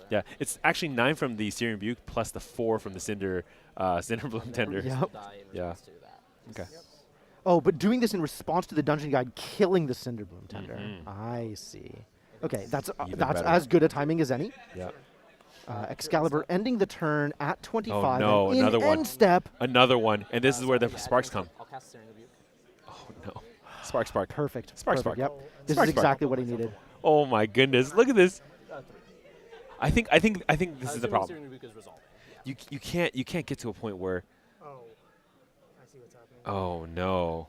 Yeah, it's actually 9 from the Searing Rebuke plus the 4 from the Cinder Bloom Tender. Yep. Yeah. Okay. Oh, but doing this in response to the Dungeon Guide killing the Cinder Bloom Tender. I see. Okay, that's as good a timing as any. Yeah. Excalibur ending the turn at 25. Oh no, another one. End step. Another one, and this is where the sparks come. I'll cast Searing Rebuke. Oh no. Spark. Perfect. Spark. Yep. This is exactly what he needed. Oh my goodness, look at this. I think this is the problem. Searing Rebuke is resolved. You can't get to a point where. Oh, I see what's happening. Oh no.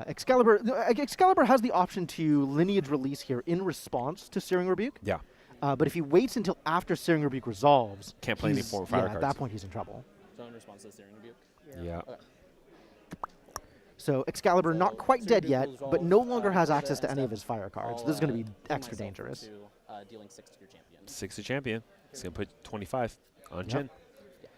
Excalibur has the option to lineage release here in response to Searing Rebuke. Yeah. But if he waits until after Searing Rebuke resolves, can't play any form of fire cards. At that point he's in trouble. So in response to Searing Rebuke. Yeah. Okay. So Excalibur not quite dead yet, but no longer has access to any of his fire cards. This is going to be extra dangerous. Dealing 6 to your champion. 6 to champion. He's going to put 25 on Jin. Yeah.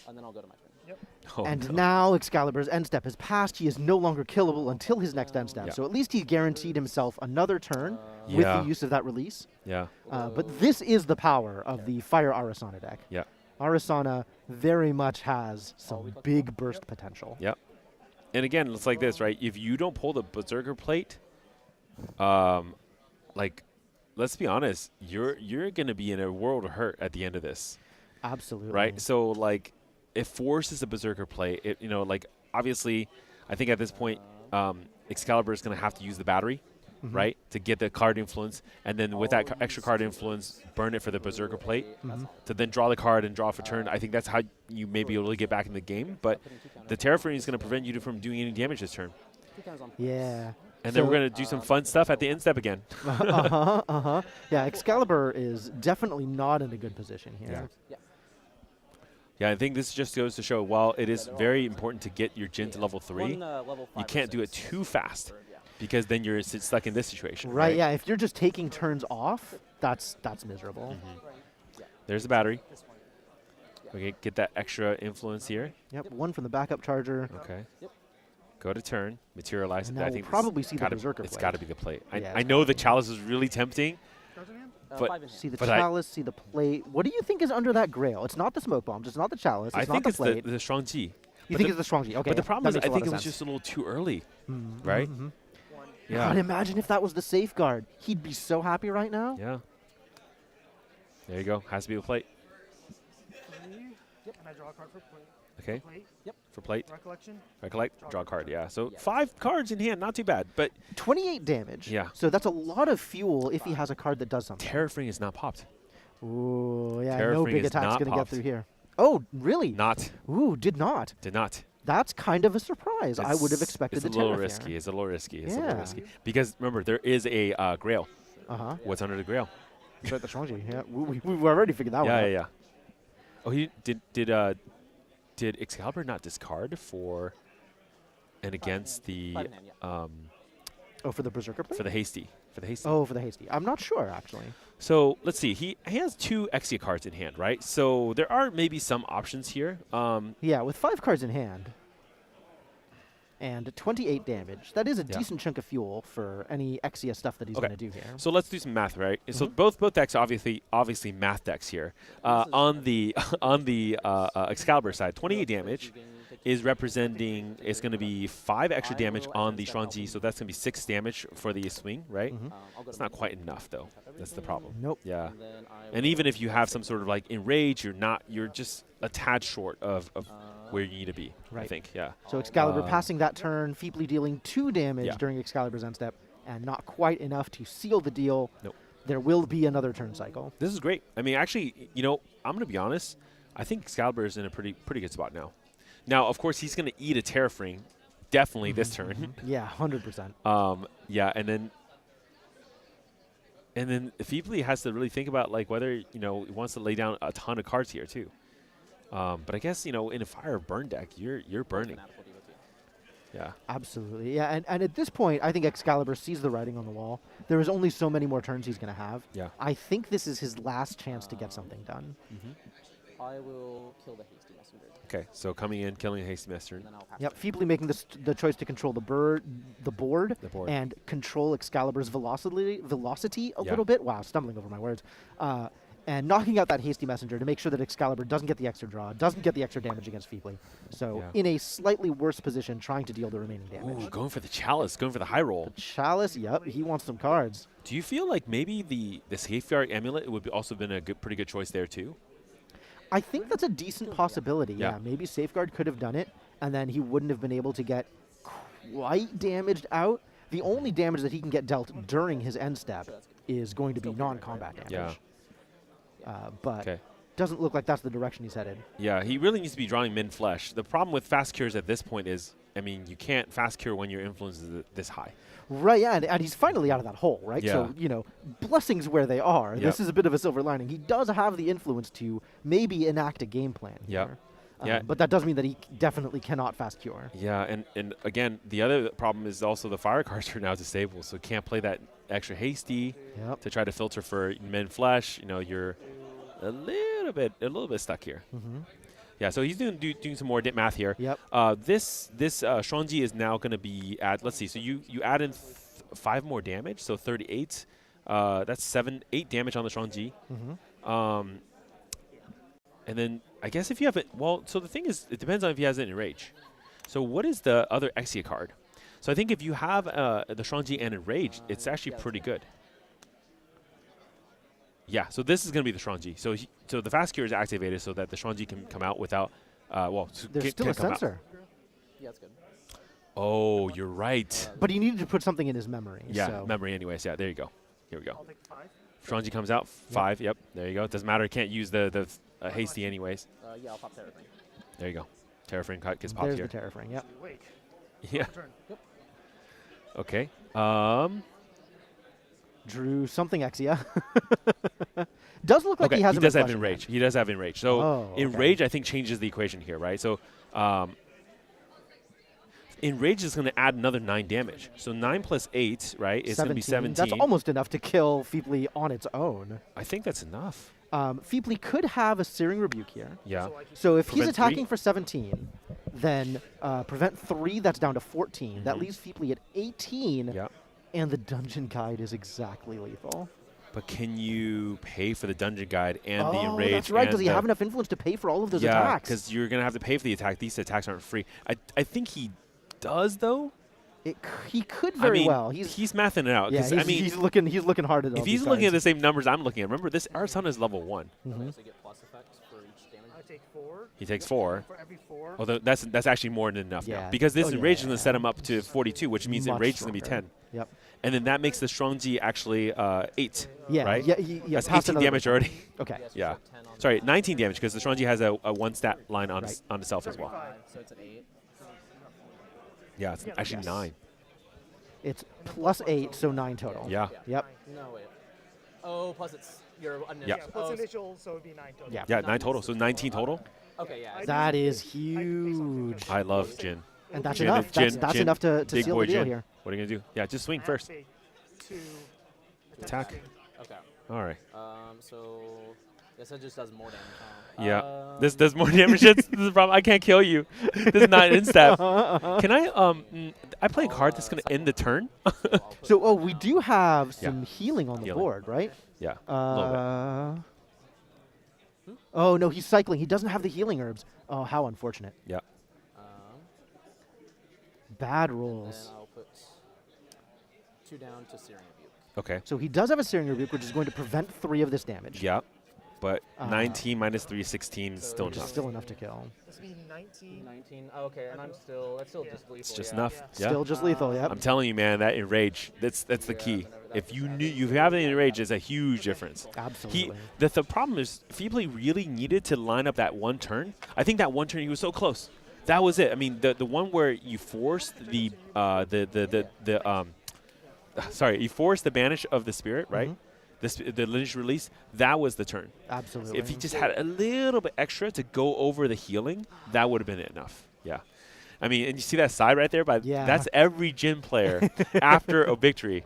And then I'll go to my turn. Yep. Oh, and now Excalibur's end step has passed. He is no longer killable until his next end step. Yeah. So at least he guaranteed himself another turn with the use of that release. Yeah. But this is the power of the Fire Arasana deck. Yeah. Arasana very much has some big burst potential. Yep. And again, it's like this, right? If you don't pull the Berserker plate, like, let's be honest, you're going to be in a world of hurt at the end of this. Absolutely. Right? So, like, it forces a Berserker play. It, like, obviously, I think at this point, Excalibur is going to have to use the battery right, to get the card influence, and then with that extra card influence, burn it for the Berserker plate, to then draw the card and draw for turn. I think that's how you may be able to get back in the game, but the Terraforming is going to prevent you from doing any damage this turn. Yeah. And then we're going to do some fun stuff at the end step again. Yeah, Excalibur is definitely not in a good position here. Yeah, I think this just goes to show, while it is very important to get your Jin to level 3, you can't do it too fast, because then you're stuck in this situation. Right, yeah, if you're just taking turns off, that's miserable. There's the battery. We get that extra influence here. Yep, one from the backup charger. Okay. Go to turn, materialize. And I now think we'll probably see the Berserker It's plate. got to be the plate. Yeah, I know the chalice is really tempting. But see the chalice, see the plate. What do you think is under that grail? It's not the smoke bombs. It's not the chalice. It's I think not it's the plate. the strong G. You think it's the strong G? Okay. But the problem is, that I makes a think lot it of was sense. just a little too early, right? Yeah. God, imagine if that was the safeguard. He'd be so happy right now. Yeah. There you go. Has to be a plate. Yep. And I draw a card for plate. Okay. Plate. Yep. For plate. Recollection. Recollect. Draw a card. Yeah. So 5 cards in hand, not too bad. But 28 damage. Yeah. So that's a lot of fuel if he has a card that does something. Terraforming is not popped. Ooh, yeah. No Terraforming big is attack's not gonna get popped. through here. Oh, really? Not. Ooh, did not. Did not. That's kind of a surprise. I would have expected it's the a little Terra risky. here. It's a little risky. It's a little Yeah. risky. Because remember, there is a grail. What's under the grail? It's right, the strong G. Yeah, we've already figured that one out. Yeah. Oh, he did Excalibur not discard for and against the Oh, for the Berserker plate? for the hasty. Oh, for the hasty. I'm not sure actually. So let's see. He has 2 Exia cards in hand, right? So there are maybe some options here. Yeah, with 5 cards in hand and 28 damage, that is a decent chunk of fuel for any Exia stuff that he's going to do here. So let's do some math, right? So both decks obviously math decks here. On the Excalibur side, 28 damage is representing. It's going to be 5 extra damage on the Shang-Chi, so that's going to be 6 damage for the swing, right? It's not quite enough though. That's the problem. Nope. Yeah. And even if you have some sort of like enrage, you're just a tad short of where you need to be. Right. I think. Yeah. So Excalibur passing that turn, feebly dealing 2 damage during Excalibur's end step, and not quite enough to seal the deal. Nope. There will be another turn cycle. This is great. I mean, actually, I'm going to be honest. I think Excalibur is in a pretty good spot now. Now, of course, he's going to eat a Terrafring, definitely this turn. Yeah, 100%. Yeah, and then Feebly has to really think about like whether he wants to lay down a ton of cards here too. But I guess in a fire burn deck, you're burning. Yeah. Absolutely. Yeah, and at this point, I think Excalibur sees the writing on the wall. There is only so many more turns he's going to have. Yeah. I think this is his last chance to get something done. I will kill the hasty messenger. Okay, so coming in, killing a hasty messenger. Yep, feebly making the choice to control the board, and control Excalibur's velocity a little bit. Wow, stumbling over my words. And knocking out that hasty messenger to make sure that Excalibur doesn't get the extra draw, doesn't get the extra damage against Feebly. So in a slightly worse position, trying to deal the remaining damage. Ooh, going for the chalice, going for the high roll. The chalice, yep, he wants some cards. Do you feel like maybe the Safeguard Amulet would also been a pretty good choice there too? I think that's a decent possibility. Yeah, maybe Safeguard could have done it, and then he wouldn't have been able to get quite damaged out. The only damage that he can get dealt during his end step is going to be non-combat damage. Yeah. But doesn't look like that's the direction he's headed. Yeah, he really needs to be drawing min flesh. The problem with fast cures at this point is, I mean, you can't fast cure when your influence is this high. Right, yeah, and he's finally out of that hole, right? Yeah. So, blessings where they are. Yep. This is a bit of a silver lining. He does have the influence to maybe enact a game plan here. Yeah. But that does mean that he definitely cannot fast cure. Yeah, and again, the other problem is also the fire cards are now disabled, so can't play that extra hasty to try to filter for min flesh. You're a little bit stuck here. Yeah, so he's doing some more dip math here. Yep. This Shang-Chi is now going to be at, let's see, so you add in 5 more damage, so 38. That's 8 damage on the Shang-Chi. And then I guess if you have it, well, so the thing is, it depends on if he has it in Rage. So what is the other Exia card? So I think if you have the Shang-Chi and Enrage, it's actually pretty good. Yeah, so this is going to be the Shang-Chi. So the fast cure is activated so that the Shang-Chi can come out without, There's still a sensor. Yeah, that's good. Oh, you're right. But he needed to put something in his memory. Yeah, so. memory anyways. Yeah, there you go. Here we go. I'll take 5. Strongji comes out. 5. Yep. There you go. Doesn't matter. Can't use the hasty anyways. Yeah, I'll pop everything. There you go. Terrafring cut gets popped There's here. the Terrafring, yep. Wait. Yeah. Turn. Yep. Okay. Drew something Exia. Does look like okay, he has he him does in have flesh Enrage. He does have Enrage. So Oh, okay. Enrage, I think, changes the equation here, right? So Enrage is going to add another 9 damage. So 9 plus 8, right, is going to be 17. That's almost enough to kill Feebly on its own. I think that's enough. Feebly could have a Searing Rebuke here. Yeah. So if he's Prevent attacking 3? for 17, then prevent 3, that's down to 14. That Mhm. leaves Feebly at 18. Yeah. And the Dungeon Guide is exactly lethal. But can you pay for the Dungeon Guide and the Oh, Enrage? that's right. and Does he the- have enough influence to pay for all of those Yeah, attacks? because you're going to have to pay for the attack. These attacks aren't free. I think he does, though. He could very well. He's mathing it out. Yeah, 'cause, he's, I mean, he's looking hard at all if these he's looking at cards. the same numbers I'm looking at, remember, this Arsana is level 1. Mhm. Also get plus effects for each damage. I take 4. He takes 4. For every 4. Although that's actually more than enough now. Yeah. Because this Oh, Enrage is yeah. going to set him up to 42, which means Much Enrage is going to be stronger. 10. Yep. And then that makes the Strong G actually 8, Yeah, right? yeah, That's past 18 another damage one. already. Okay. Yeah. Sorry, 19 damage because the Strong G has a 1 stat line on, Right. on itself as well. So it's an 8. Yeah, it's actually Yes. 9. It's plus 8, so 9 total. Yeah. Yep. No, wait. Oh, plus it's your initials. Yeah. Yeah, plus initials, so it'd be 9 total. Yeah. Yeah, 9 total. So 19 total. Okay, yeah. That is huge. I love Jin. And that's Jin, enough. That's Jin, enough to big seal boy the deal Jin. here. What are you going to do? Yeah, just swing first. To Attack. Okay. All right. So guess it just does more damage. Huh? Yeah. This does more damage. This is the problem. I can't kill you. This is not insta. Can I I play a card that's going to end the turn? So, we do have Yeah. some healing on the Healing. board, right? Yeah. A little bit. Oh, no, he's cycling. He doesn't have the healing herbs. Oh, how unfortunate. Yeah. Bad And rolls. then I'll put 2 down to Searing Rebuke. Okay. So he does have a Searing Rebuke, which is going to prevent 3 of this damage. Yeah. But 19 minus 3 is 16 is So still Which is enough. still enough to kill. This would be 19. 19. Oh, okay, and that's still just lethal. It's just yeah. enough. Yeah. Still just lethal, yep. I'm telling you, man, that Enrage, that's the key. If you have the Enrage, it's a huge difference. Absolutely. The problem is, Feebly really needed to line up that one turn. I think that one turn he was so close. That was it. I mean, the one where you forced you forced the banish of the spirit, right? The lineage release. That was the turn. Absolutely. If he just had a little bit extra to go over the healing, that would have been enough. Yeah. I mean, and you see that side right there? Yeah. That's every gym player after a victory.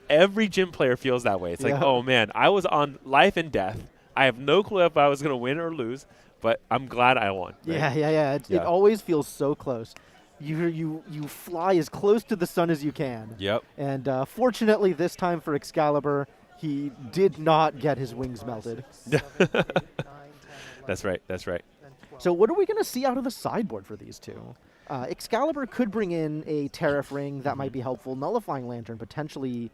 Every gym player feels that way. It's like, Yeah. oh, man, I was on life and death. I have no clue if I was going to win or lose, but I'm glad I won. Right? Yeah. It Yeah. always feels so close. You fly as close to the sun as you can. Yep. And fortunately, this time for Excalibur, he did not get his wings melted. That's right. That's right. So what are we going to see out of the sideboard for these two? Excalibur could bring in a Tariff Ring. That might be helpful. Nullifying Lantern, potentially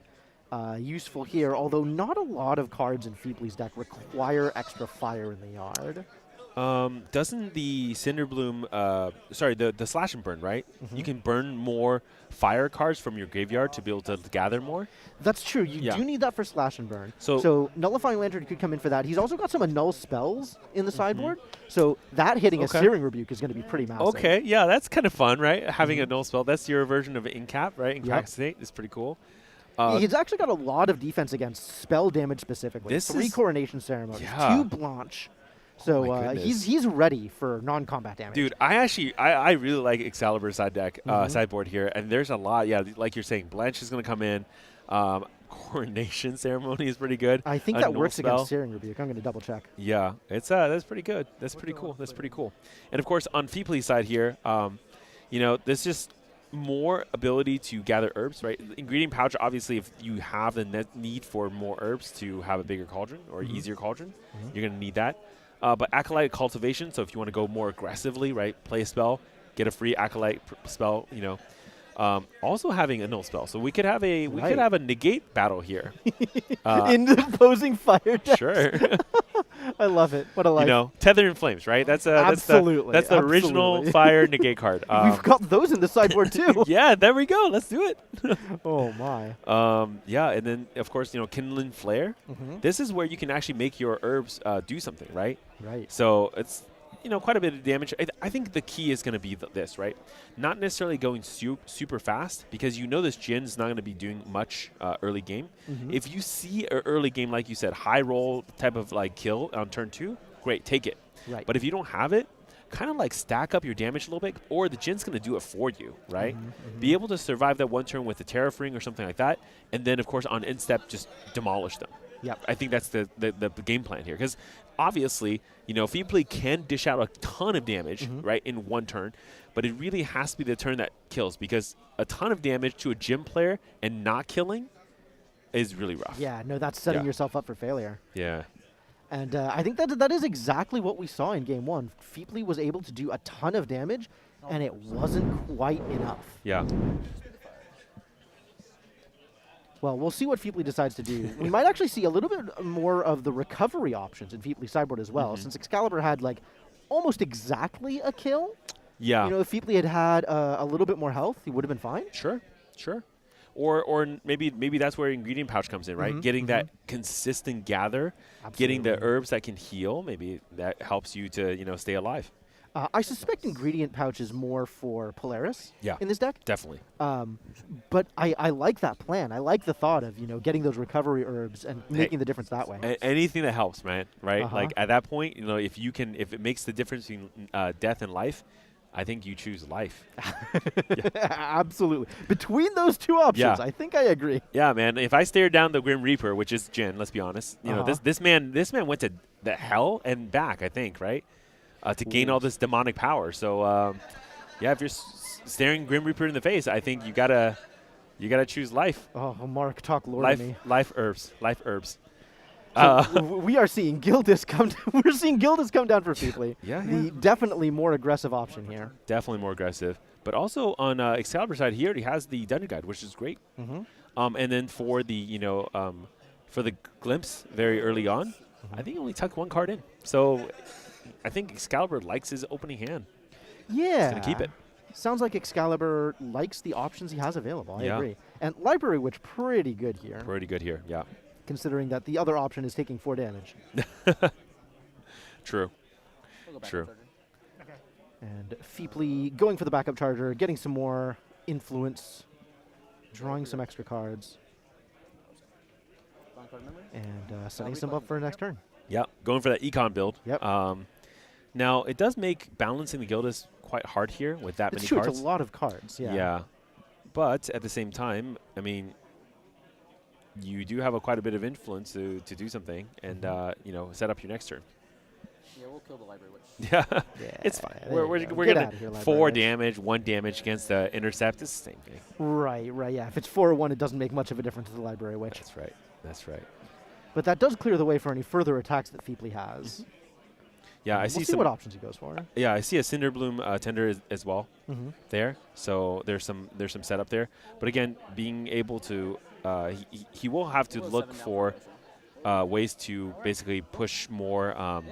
useful here, although not a lot of cards in Feebly's deck require extra fire in the yard. Doesn't the Cinderbloom, the Slash and Burn, right? You can burn more fire cards from your graveyard to be able to gather more. That's true. You Yeah. do need that for Slash and Burn. So- Nullifying Lantern could come in for that. He's also got some annul spells in the sideboard, so that hitting a Okay. Searing Rebuke is going to be pretty massive. Okay, yeah, that's kind of fun, right? Having a null spell. That's your version of Incap, right? Incapacitate is pretty cool. He's actually got a lot of defense against spell damage specifically. This 3 is- Coronation Ceremonies, Yeah. 2 Blanche. So my goodness. he's ready for non-combat damage. Dude, I really like Excalibur's side deck, sideboard here, and there's a lot. Yeah, like you're saying, Blanche is going to come in. Coronation Ceremony is pretty good. I think A that null works spell. against Searing Rebuke. I'm going to double check. Yeah, it's that's pretty good. That's pretty cool. That's pretty cool. And of course, on Feebly's side here, there's just more ability to gather herbs, right? Ingredient pouch, obviously, if you have the need for more herbs to have a bigger cauldron or easier cauldron, you're going to need that. But Acolyte Cultivation, so if you want to go more aggressively, right, play a spell, get a free Acolyte spell, also having a null spell. So we could have a negate battle here. In the opposing fire deck. Sure. I love it. What a life. You know, Tether in Flames, right? That's Absolutely. that's the original Absolutely. fire negate card. We've got those in the sideboard too. Yeah, there we go. Let's do it. Oh my. Yeah, and then of course, you know, Kindling Flare. This is where you can actually make your herbs do something, right? Right. So it's, you know, quite a bit of damage. I think the key is going to be this, right? Not necessarily going super fast, because you know this Jin's not going to be doing much early game. If you see an early game, like you said, high roll type of like kill on turn 2, great, take it. Right. But if you don't have it, kind of like stack up your damage a little bit, or the Jin's going to do it for you, right? Be able to survive that one turn with a Terrafring or something like that, and then, of course, on end step, just demolish them. Yep. I think that's the game plan here, because obviously, you know, Feebly can dish out a ton of damage, right, in one turn, but it really has to be the turn that kills, because a ton of damage to a gym player and not killing is really rough. Yeah, no, that's setting yourself up for failure. Yeah. And I think that is exactly what we saw in Game 1. Feebly was able to do a ton of damage, and it wasn't quite enough. Yeah. Well, we'll see what Feebly decides to do. We might actually see a little bit more of the recovery options in Feebly sideboard as well, since Excalibur had like almost exactly a kill. Yeah. You know, if Feebly had a little bit more health, he would have been fine. Sure. Or maybe that's where ingredient pouch comes in, right? Getting that consistent gather, getting the herbs that can heal, maybe that helps you to, you know, stay alive. I suspect ingredient pouch is more for Polaris in this deck. Definitely. But I like that plan. I like the thought of, you know, getting those recovery herbs and making the difference that way. Anything that helps, man, right? Like at that point, you know, if it makes the difference between death and life, I think you choose life. Absolutely. Between those two options, I think I agree. Yeah, man. If I stare down the Grim Reaper, which is Jin, let's be honest, you know, this man went to the hell and back, I think, right? To gain all this demonic power. So, yeah, if you're staring Grim Reaper in the face, I think you gotta choose life. Oh, Mark, talk lore to me. Life herbs. So we are seeing Gildas come. We're seeing Gildas come down for Feebly. Yeah. Definitely more aggressive option here. Definitely more aggressive. But also on Excalibur side, he already has the Dungeon Guide, which is great. And then for the, you know, for the glimpse very early on, I think he only tucked one card in. So I think Excalibur likes his opening hand. Yeah. He's going to keep it. Sounds like Excalibur likes the options he has available. I agree. And Library Witch, pretty good here. Pretty good here, yeah. Considering that the other option is taking 4 damage. True. And Feebly going for the backup charger, getting some more influence, drawing some extra cards, and setting some up for next turn. Yeah, going for that econ build. Yep. Now, it does make balancing the Gildas quite hard here with that many cards. It's a lot of cards, Yeah. But at the same time, I mean, you do have quite a bit of influence to do something and, you know, set up your next turn. Yeah, we'll kill the Library Witch. Yeah, it's fine. We're going to 4 damage, 1 damage against the Intercept. It's the same thing. Right, yeah. If it's 4-1, it doesn't make much of a difference to the Library Witch. That's right. But that does clear the way for any further attacks that Feebly has. Yeah, I we'll see some what options he goes for. Yeah, I see a Cinderbloom tender as well there. So there's some setup there. But again, being able to, he will have to look for ways to basically push more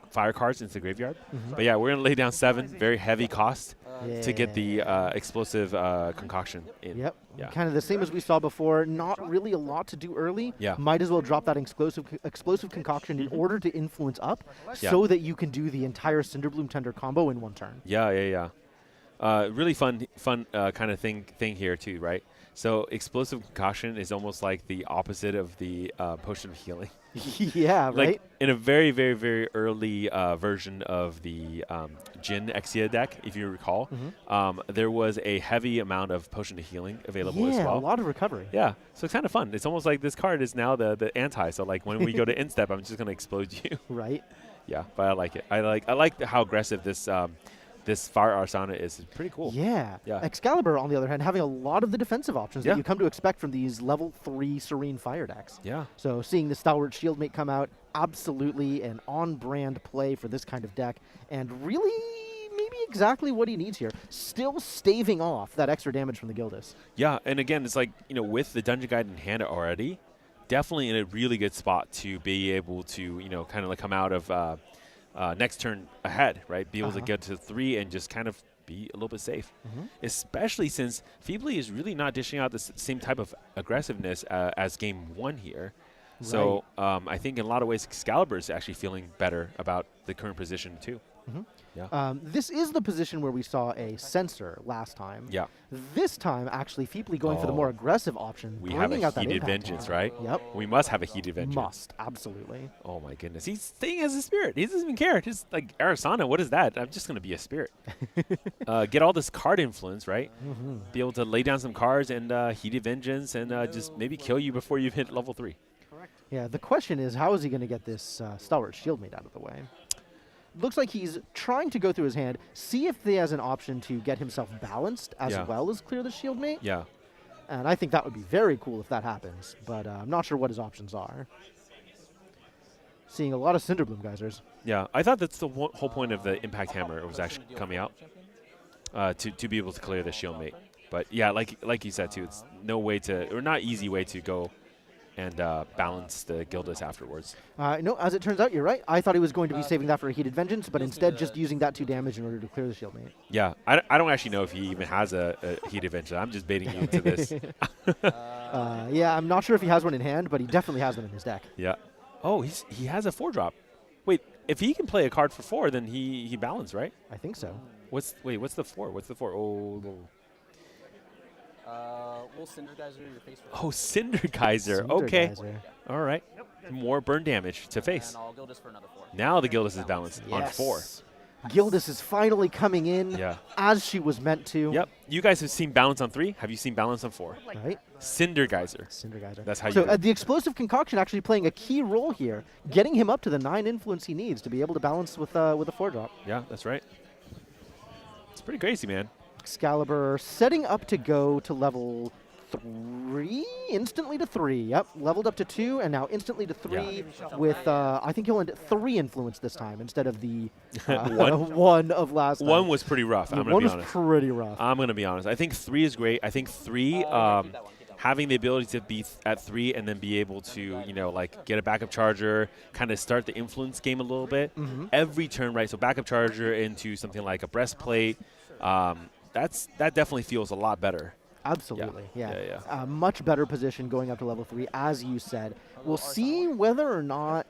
fire cards into the graveyard. But yeah, we're going to lay down 7, very heavy cost to get the explosive concoction in. Yep. Yeah. Kind of the same as we saw before. Not really a lot to do early. Yeah. Might as well drop that explosive concoction in order to influence up so that you can do the entire Cinderbloom Tender combo in one turn. Yeah. Really fun kind of thing here too, right? So explosive concoction is almost like the opposite of the potion of healing. Yeah, right. Like in a very, very, very early version of the Jin Exia deck, if you recall, there was a heavy amount of potion of healing available as well. Yeah, a lot of recovery. Yeah, so it's kind of fun. It's almost like this card is now the anti. So like when we go to end step, I'm just going to explode you. Right. Yeah, but I like it. I like how aggressive this Fire Arsana is pretty cool. Yeah. Excalibur, on the other hand, having a lot of the defensive options that you come to expect from these level 3 Serene Fire decks. Yeah. So seeing the Stalwart Shieldmate come out, absolutely an on-brand play for this kind of deck, and really maybe exactly what he needs here. Still staving off that extra damage from the Gildas. Yeah, and again, it's like, you know, with the Dungeon Guide in hand already, definitely in a really good spot to be able to, you know, kind of like come out of next turn ahead, right? Be able to get to 3 and just kind of be a little bit safe, especially since Feebly is really not dishing out the same type of aggressiveness as game 1 here. Right. So I think in a lot of ways, Excalibur is actually feeling better about the current position too. Yeah. This is the position where we saw a Censor last time. Yeah. This time, actually, Feebly going for the more aggressive option, we have bringing a out that heated impact vengeance, hammer. right? Yep. We must have a heated vengeance. Must, absolutely. Oh my goodness, he's staying as a spirit. He doesn't even care. Just like Arasana, what is that? I'm just gonna be a spirit. Get all this card influence, right? Be able to lay down some cards and heated vengeance and just maybe kill you before you've hit level 3. Yeah, the question is, how is he going to get this Stalwart Shield Mate out of the way? Looks like he's trying to go through his hand, see if he has an option to get himself balanced as well as clear the Shield Mate. Yeah. And I think that would be very cool if that happens, but I'm not sure what his options are. Seeing a lot of Cinderbloom geysers. Yeah, I thought that's the whole point of the Impact Hammer was actually coming out to be able to clear the Shield Mate. But yeah, like you said too, it's no way to, or not easy way to go and balance the Gildas afterwards. No, as it turns out, you're right. I thought he was going to be saving that for a Heated Vengeance, but instead just using that 2 damage in order to clear the Shield Mate. Yeah, I don't actually know if he even has a Heated Vengeance. I'm just baiting you into this. Yeah, I'm not sure if he has one in hand, but he definitely has them in his deck. Yeah. Oh, he has a 4-drop. Wait, if he can play a card for 4, then he balanced, right? I think so. What's the 4? What's the 4? Oh. We'll Cinder Geyser your face. Oh, Cinder Geyser. Okay. All right. More burn damage to face. And I'll Gildas for another 4. Now the Gildas is balanced on 4. Gildas is finally coming in as she was meant to. Yep. You guys have seen balance on 3. Have you seen balance on 4? Right. Cinder Geyser. Cinder Geyser. That's how you do do it. The Explosive Concoction actually playing a key role here, getting him up to the 9 influence he needs to be able to balance with a 4-drop. Yeah, that's right. It's pretty crazy, man. Excalibur setting up to go to level 3, instantly to 3. Yep, leveled up to 2 and now instantly to 3 with, I think he'll end at 3 influence this time instead of the 1 of last time. 1 was pretty rough. I'm going to be honest. 1 was pretty rough. I'm going to be honest. I think 3 is great. I think 3, having the ability to be at 3 and then be able to, you know, like get a backup charger, kind of start the influence game a little bit. Every turn, right? So backup charger into something like a breastplate. That definitely feels a lot better. Absolutely, yeah. Much better position going up to level 3, as you said. We'll see whether or not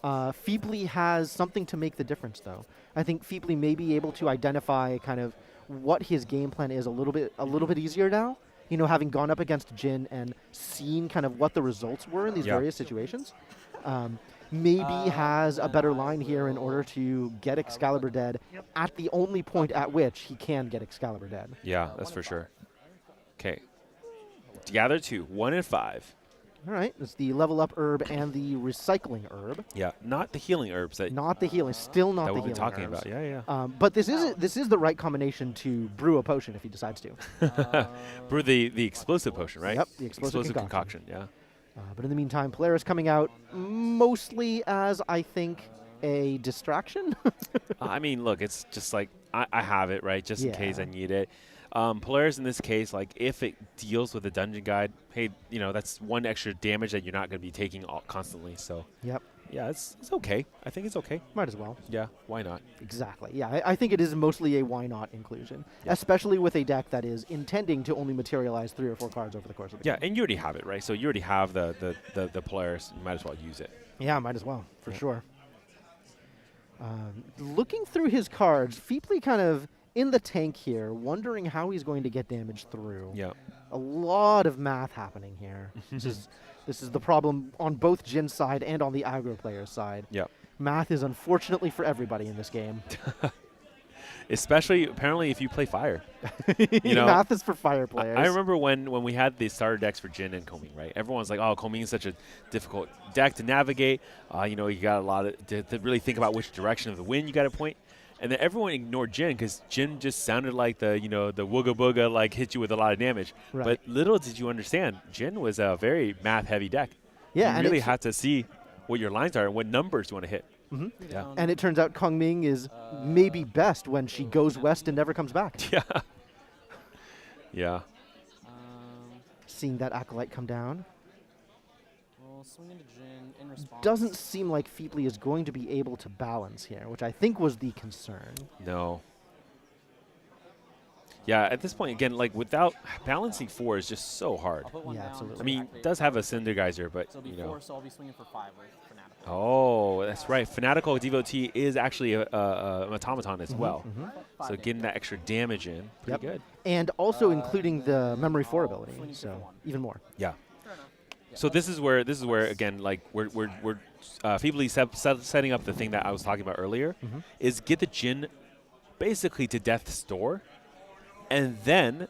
Feebly has something to make the difference, though. I think Feebly may be able to identify kind of what his game plan is a little bit easier now. You know, having gone up against Jin and seen kind of what the results were in these various situations. Maybe has a better line here in order to get Excalibur dead at the only point at which he can get Excalibur dead. Yeah, that's for sure. Okay. Gather 2, 1 and 5. All right, it's the level up herb and the recycling herb. Yeah, not the healing herbs. Not the healing, still not the healing talking herbs. about. Yeah. But this is the right combination to brew a potion if he decides to. Brew the explosive potion, right? Yep, the explosive concoction. Yeah. But in the meantime, Polaris coming out mostly as, I think, a distraction. I mean, look, it's just like I have it, right, just in case I need it. Polaris in this case, like if it deals with a dungeon guide, hey, you know, that's 1 extra damage that you're not going to be taking constantly. So yeah, it's okay. I think it's okay. Might as well. Yeah, why not? Exactly. Yeah, I think it is mostly a why not inclusion, especially with a deck that is intending to only materialize 3 or 4 cards over the course of the game. Yeah, and you already have it, right? So you already have the Polaris. You might as well use it. Yeah, might as well, for sure. Looking through his cards, Feebly kind of in the tank here, wondering how he's going to get damage through. Yeah. A lot of math happening here. This is the problem on both Jin's side and on the aggro player's side. Yeah. Math is unfortunately for everybody in this game. Especially, apparently, if you play fire. You know, math is for fire players. I remember when we had the starter decks for Jin and Coming, right? Everyone's like, oh, Coming is such a difficult deck to navigate. You know, you got a lot of to really think about which direction of the wind you got to point. And then everyone ignored Jin because Jin just sounded like the wooga booga, like hit you with a lot of damage. Right. But little did you understand, Jin was a very math heavy deck. Yeah, you really had to see what your lines are and what numbers you want to hit. Yeah. And it turns out Kong Ming is maybe best when she goes west and never comes back. Yeah. Yeah. Seeing that Acolyte come down. I'll swing into Jin in response. Doesn't seem like Feebly is going to be able to balance here, which I think was the concern. No. Yeah, at this point, again, like without balancing 4 is just so hard. I'll put one Yeah, down absolutely. to I mean, activate it does have a Syndergeyser, but So it'll be you know. 4, so I'll be swinging for 5 with Fanatical. Oh, that's right. Fanatical Devotee is actually an automaton as well. So 5 getting that extra damage in, pretty good. And also including the Memory 4 ability, swing so 1. even more. Yeah. So this is where again, like we're feebly setting up the thing that I was talking about earlier, is get the Jin basically to death's door, and then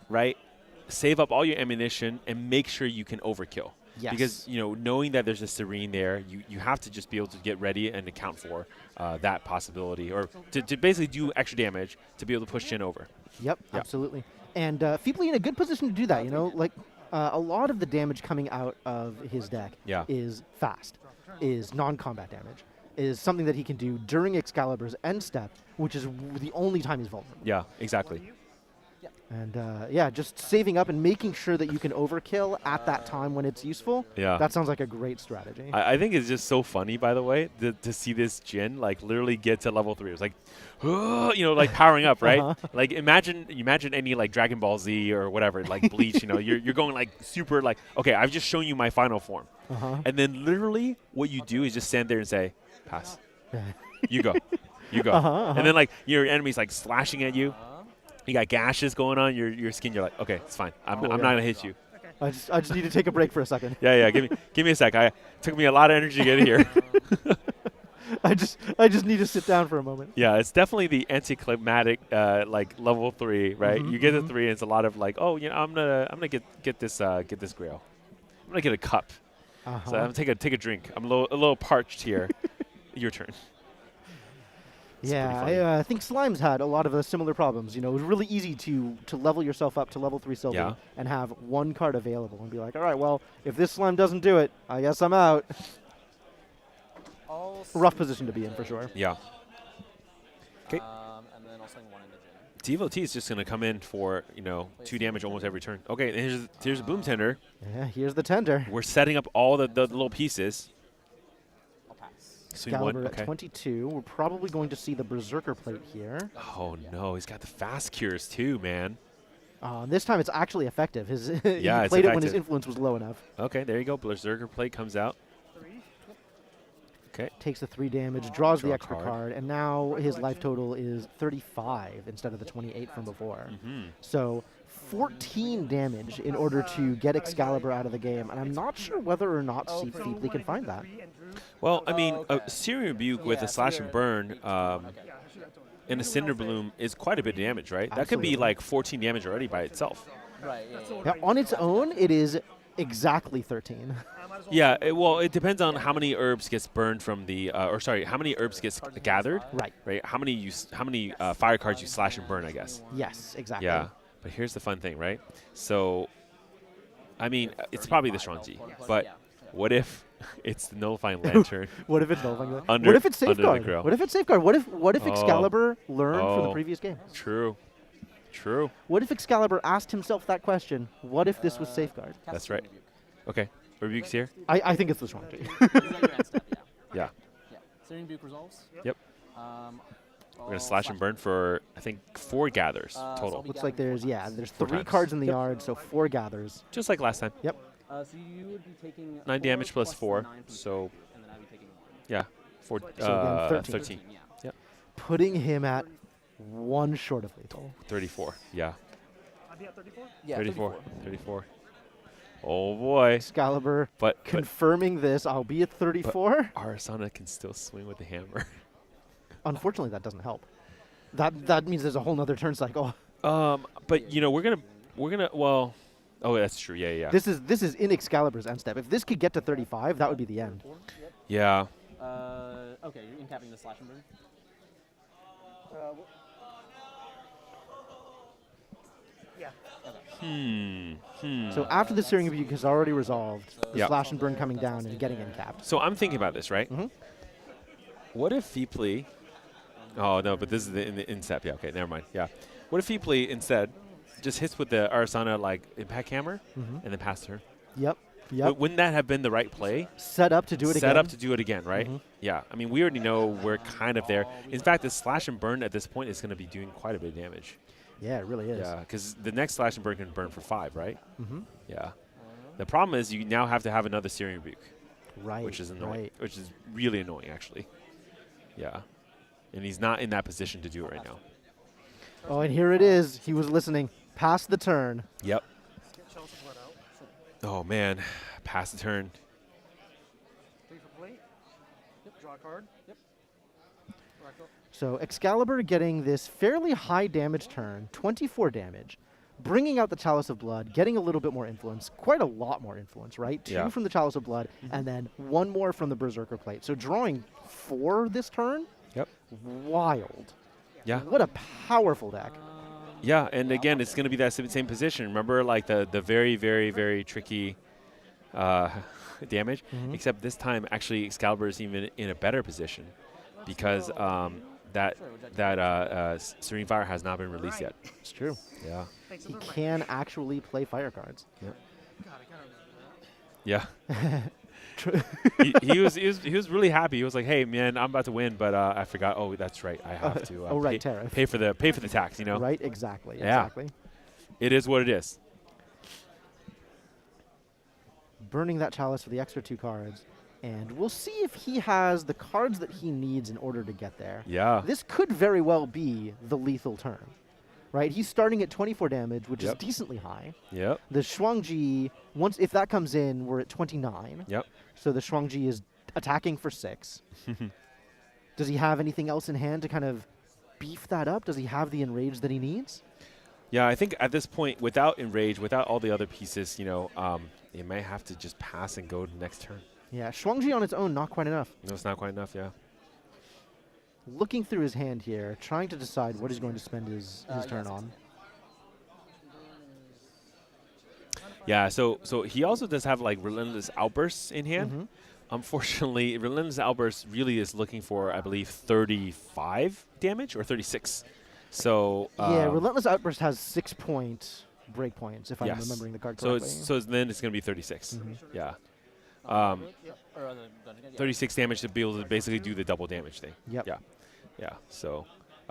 save up all your ammunition and make sure you can overkill. Yes. Because knowing that there's a Serene there, you have to just be able to get ready and account for that possibility, or to basically do extra damage to be able to push Jin over. Yep, absolutely. And Feebly in a good position to do that, like a lot of the damage coming out of his deck is fast, is non-combat damage, is something that he can do during Excalibur's end step, which is the only time he's vulnerable. Yeah, exactly. And just saving up and making sure that you can overkill at that time when it's useful. Yeah. That sounds like a great strategy. I think it's just so funny, by the way, to see this Jin like literally get to level 3. It's like, like powering up, right? Like imagine any like Dragon Ball Z or whatever, like Bleach. You're going like super like, okay, I've just shown you my final form, and then literally what you do is just stand there and say, pass. You go, you go, and then like your enemy's like slashing at you. You got gashes going on your skin. You're like, okay, it's fine. I'm not gonna hit you. I just need to take a break for a second. Yeah. Give me a sec. It took me a lot of energy to get here. I just need to sit down for a moment. Yeah, it's definitely the anticlimactic like level 3, right? You get to 3, and it's a lot of like, oh, I'm gonna get this grail. I'm gonna get a cup. So I'm gonna take a drink. I'm a little parched here. Your turn. Yeah, I think Slime's had a lot of the similar problems. It was really easy to level yourself up to level 3 Sylvan and have one card available and be like, all right, well, if this Slime doesn't do it, I guess I'm out. Rough position to be in for sure. Yeah. Okay. And then I'll swing 1 into Jin. Devotee is just gonna come in for 2 damage almost every turn. Okay, and here's a Boom Tender. Yeah, here's the tender. We're setting up all the little pieces. Excalibur at 22. We're probably going to see the Berserker plate here. Oh no, he's got the fast cures too, man. This time it's actually effective. He it's played effective. it when his influence was low enough. Okay, there you go. Berserker plate comes out. Okay. Takes the 3 damage, draws Draw the a extra card. card, and now his life total is 35 instead of the 28 from before. So 14 damage in order to get Excalibur out of the game, and I'm not sure whether or not Feebly can find that. Well, I mean, a Searing Rebuke with a Slash and Burn and a Cinder Bloom is quite a bit of damage, right? That could be like 14 damage already by itself. Right. Yeah, on its own, it is exactly 13. Yeah, it depends on how many herbs gets burned from the, how many herbs gets gathered. Right. How many fire cards you slash and burn, I guess. Yes, exactly. Yeah, but here's the fun thing, right? So, I mean, it's probably the strong G, but what if it's the Nullifying Lantern? What if it's Nullifying Lantern? What if it's Under the Safeguard? grill. What if it's Safeguard? What if Excalibur learned from the previous game? True. What if Excalibur asked himself that question? What if this was Safeguard? That's right. Okay. Rebuke's here? I think it's the strong G. Yeah. Searing Rebuke resolves? Yep. We're going to slash and burn for, I think, 4 gathers total. Looks like there's 4 3 times. cards in the yard, so 4 gathers. Just like last time. Yep. So you would be taking 9 damage plus plus 4, 9 from so and then I'd be taking 1. yeah, So again, 13. Yep. Putting him at 1 short of lethal. 34. Yeah. I'd be at 34? Yeah, 34. Oh boy. Excalibur But confirming this, I'll be at 34. Arasana can still swing with the hammer. Unfortunately, that doesn't help. That means there's a whole nother turn cycle. But we're gonna well, oh, that's true. Yeah. This is in Excalibur's end step. If this could get to 35, that would be the end. Yeah. Okay, you're incapping the slash and burn. Yeah. So after the Searing Rebuke has already resolved, the Yeah. Slash and Burn coming down and getting incapped. So I'm thinking about this, right? What if Feeply? Oh no, but this is in the instep. Yeah. Okay. Never mind. Yeah. What if Feeply instead just hits with the Arasana like impact hammer and then pass her? Yep. Yep. Wouldn't that have been the right play? Set up to do it again. Set up to do it again, right? Mhm. Yeah. I mean, we already know we're kind of there. In fact, the slash and burn at this point is going to be doing quite a bit of damage. Yeah, it really is. Yeah, because the next slash and burn can burn for 5, right? Mm-hmm. Yeah. The problem is you now have to have another Searing Rebuke. Right. Which is annoying. Right. Which is really annoying, actually. Yeah. And he's not in that position to do it right now. Oh, and here it is. He was listening. Past the turn. Yep. Oh, man. Pass the turn. 3 for plate. Yep. Draw a card. Yep. So Excalibur getting this fairly high damage turn, 24 damage, bringing out the Chalice of Blood, getting a little bit more influence, quite a lot more influence, right? 2 Yeah. from the Chalice of Blood, and then 1 more from the Berserker Plate. So drawing 4 this turn. Yep. Wild. Yeah. What a powerful deck. Yeah, and again, it's going to be that same position. Remember, like the very, very, very tricky damage, except this time, actually, Excalibur is even in a better position because that Serene Fire has not been released yet. It's true. Yeah. He can actually play fire cards. Yeah. he was really happy. He was like, "Hey, man, I'm about to win, but I forgot. Oh, that's right. I have to pay for the tax. You know." Right. Exactly. Yeah. Exactly. It is what it is. Burning that Chalice for the extra 2 cards. And we'll see if he has the cards that he needs in order to get there. Yeah. This could very well be the lethal turn, right? He's starting at 24 damage, which is decently high. Yep. The Shuangji, if that comes in, we're at 29. Yep. So the Shuangji is attacking for 6. Does he have anything else in hand to kind of beef that up? Does he have the enrage that he needs? Yeah, I think at this point, without enrage, without all the other pieces, you may have to just pass and go to the next turn. Yeah, Shuangji on its own, not quite enough. No, it's not quite enough, yeah. Looking through his hand here, trying to decide what he's going to spend his turn on. Yeah, so he also does have like Relentless Outbursts in hand. Unfortunately, Relentless Outbursts really is looking for, I believe, 35 damage or 36. So yeah, Relentless Outburst has 6-point breakpoints, if I'm remembering the card correctly. So then it's going to be 36. Yeah. 36 damage to be able to basically do the double damage thing. Yep. Yeah. Yeah. So,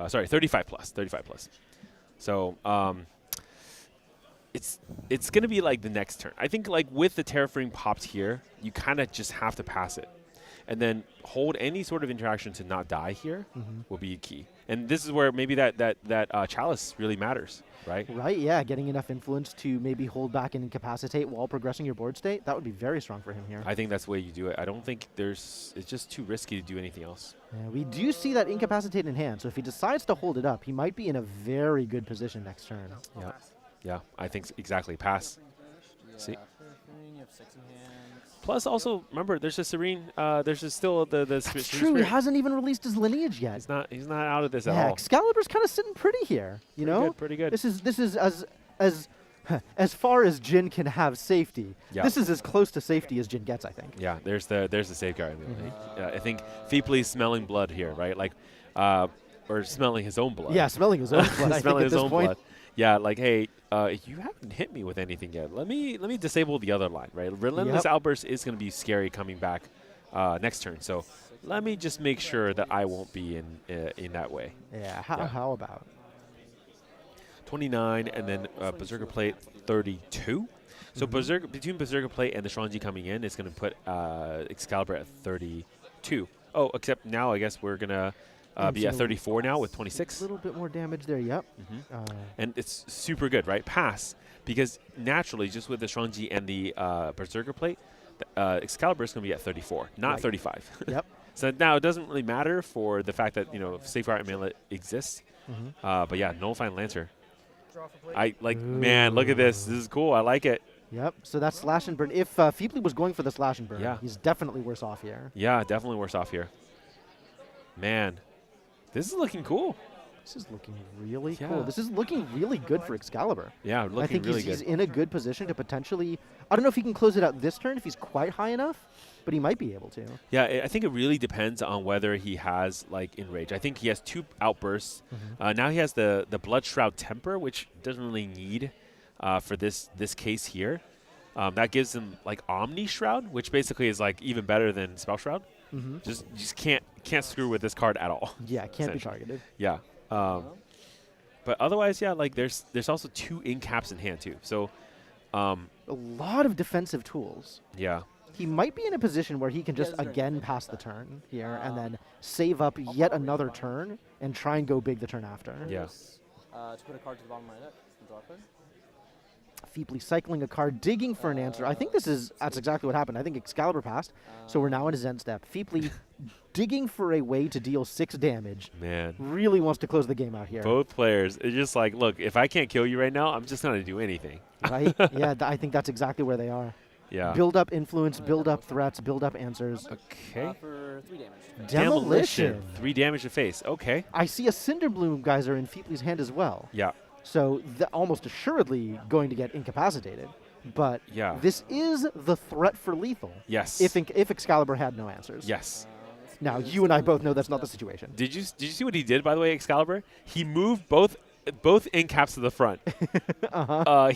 sorry, 35 plus. 35 plus. So, it's going to be like the next turn. I think like with the Terraforming popped here, you kind of just have to pass it. And then hold any sort of interaction to not die here will be key. And this is where maybe that Chalice really matters, right? Right, yeah. Getting enough influence to maybe hold back and incapacitate while progressing your board state, that would be very strong for him here. I think that's the way you do it. I don't think it's just too risky to do anything else. Yeah, we do see that incapacitate in hand, so if he decides to hold it up, he might be in a very good position next turn. Yeah, yeah, I think exactly. Pass. See. Plus, also remember, there's a Serene. There's just still the. That's true. He hasn't even released his lineage yet. He's not out of this at yeah, all. Excalibur's kind of sitting pretty here. You know, pretty good. This is as far as Jin can have safety. Yeah. This is as close to safety as Jin gets, I think. Yeah, there's the safeguard. I think Feeply's smelling blood here, right? Like, or smelling his own blood. Yeah, smelling his own blood. Smelling his own point. blood. Yeah, like, hey, you haven't hit me with anything yet. Let me disable the other line, right? Relentless Outburst is going to be scary coming back next turn. So let me just make sure that I won't be in that way. Yeah. How about 29 and then Berserker Plate 32. So between Berserker Plate and the Shuangji coming in, it's going to put Excalibur at 32. Oh, except now I guess we're going to be at 34 now with 26. A little bit more damage there, yep. And it's super good, right? Pass. Because naturally, just with the Shuangji and the Berserker Plate, Excalibur is going to be at 34, not 35. Yep. So now it doesn't really matter for the fact that, Safeguard Amulet exists. But yeah, Nullifying Lancer. Man, look at this. This is cool. I like it. Yep. So that's Slash and Burn. If Feeply was going for the Slash and Burn, he's definitely worse off here. Yeah, definitely worse off here. Man, this is looking cool. This is looking really cool. This is looking really good for Excalibur. Yeah, looking I think really he's good. in a good position to potentially. I don't know if he can close it out this turn if he's quite high enough, but he might be able to. Yeah, I think it really depends on whether he has like Enrage. I think he has 2 outbursts. Now he has the Blood Shroud Temper, which doesn't really need for this case here. That gives him like Omni Shroud, which basically is like even better than Spell Shroud. Mm-hmm. You just can't screw with this card at all. Yeah, can't be targeted. Yeah. But otherwise, yeah, like there's also 2 incaps in hand too. So a lot of defensive tools. yeah. He might be in a position where he can just again pass the turn here and then save up yet another turn and try and go big the turn after. Yeah. To put a card to the bottom of my deck. Draw a card. Feebly cycling a card, digging for an answer. I think that's exactly what happened. I think Excalibur passed, so we're now in his end step. Feebly digging for a way to deal 6 damage. Man. Really wants to close the game out here. Both players, it's just like, look, if I can't kill you right now, I'm just not going to do anything. Right? Yeah, I think that's exactly where they are. Yeah. Build up influence, build up threats, build up answers. Okay. For 3 damage. Demolition. 3 damage to face. Okay. I see a Cinderbloom Geyser in Feebly's hand as well. Yeah. So almost assuredly going to get incapacitated. But Yeah. this is the threat for lethal. Yes. If Excalibur had no answers. Yes. Now, you and I both know that's not the situation. Did you see what he did, by the way, Excalibur? He moved both incaps to the front.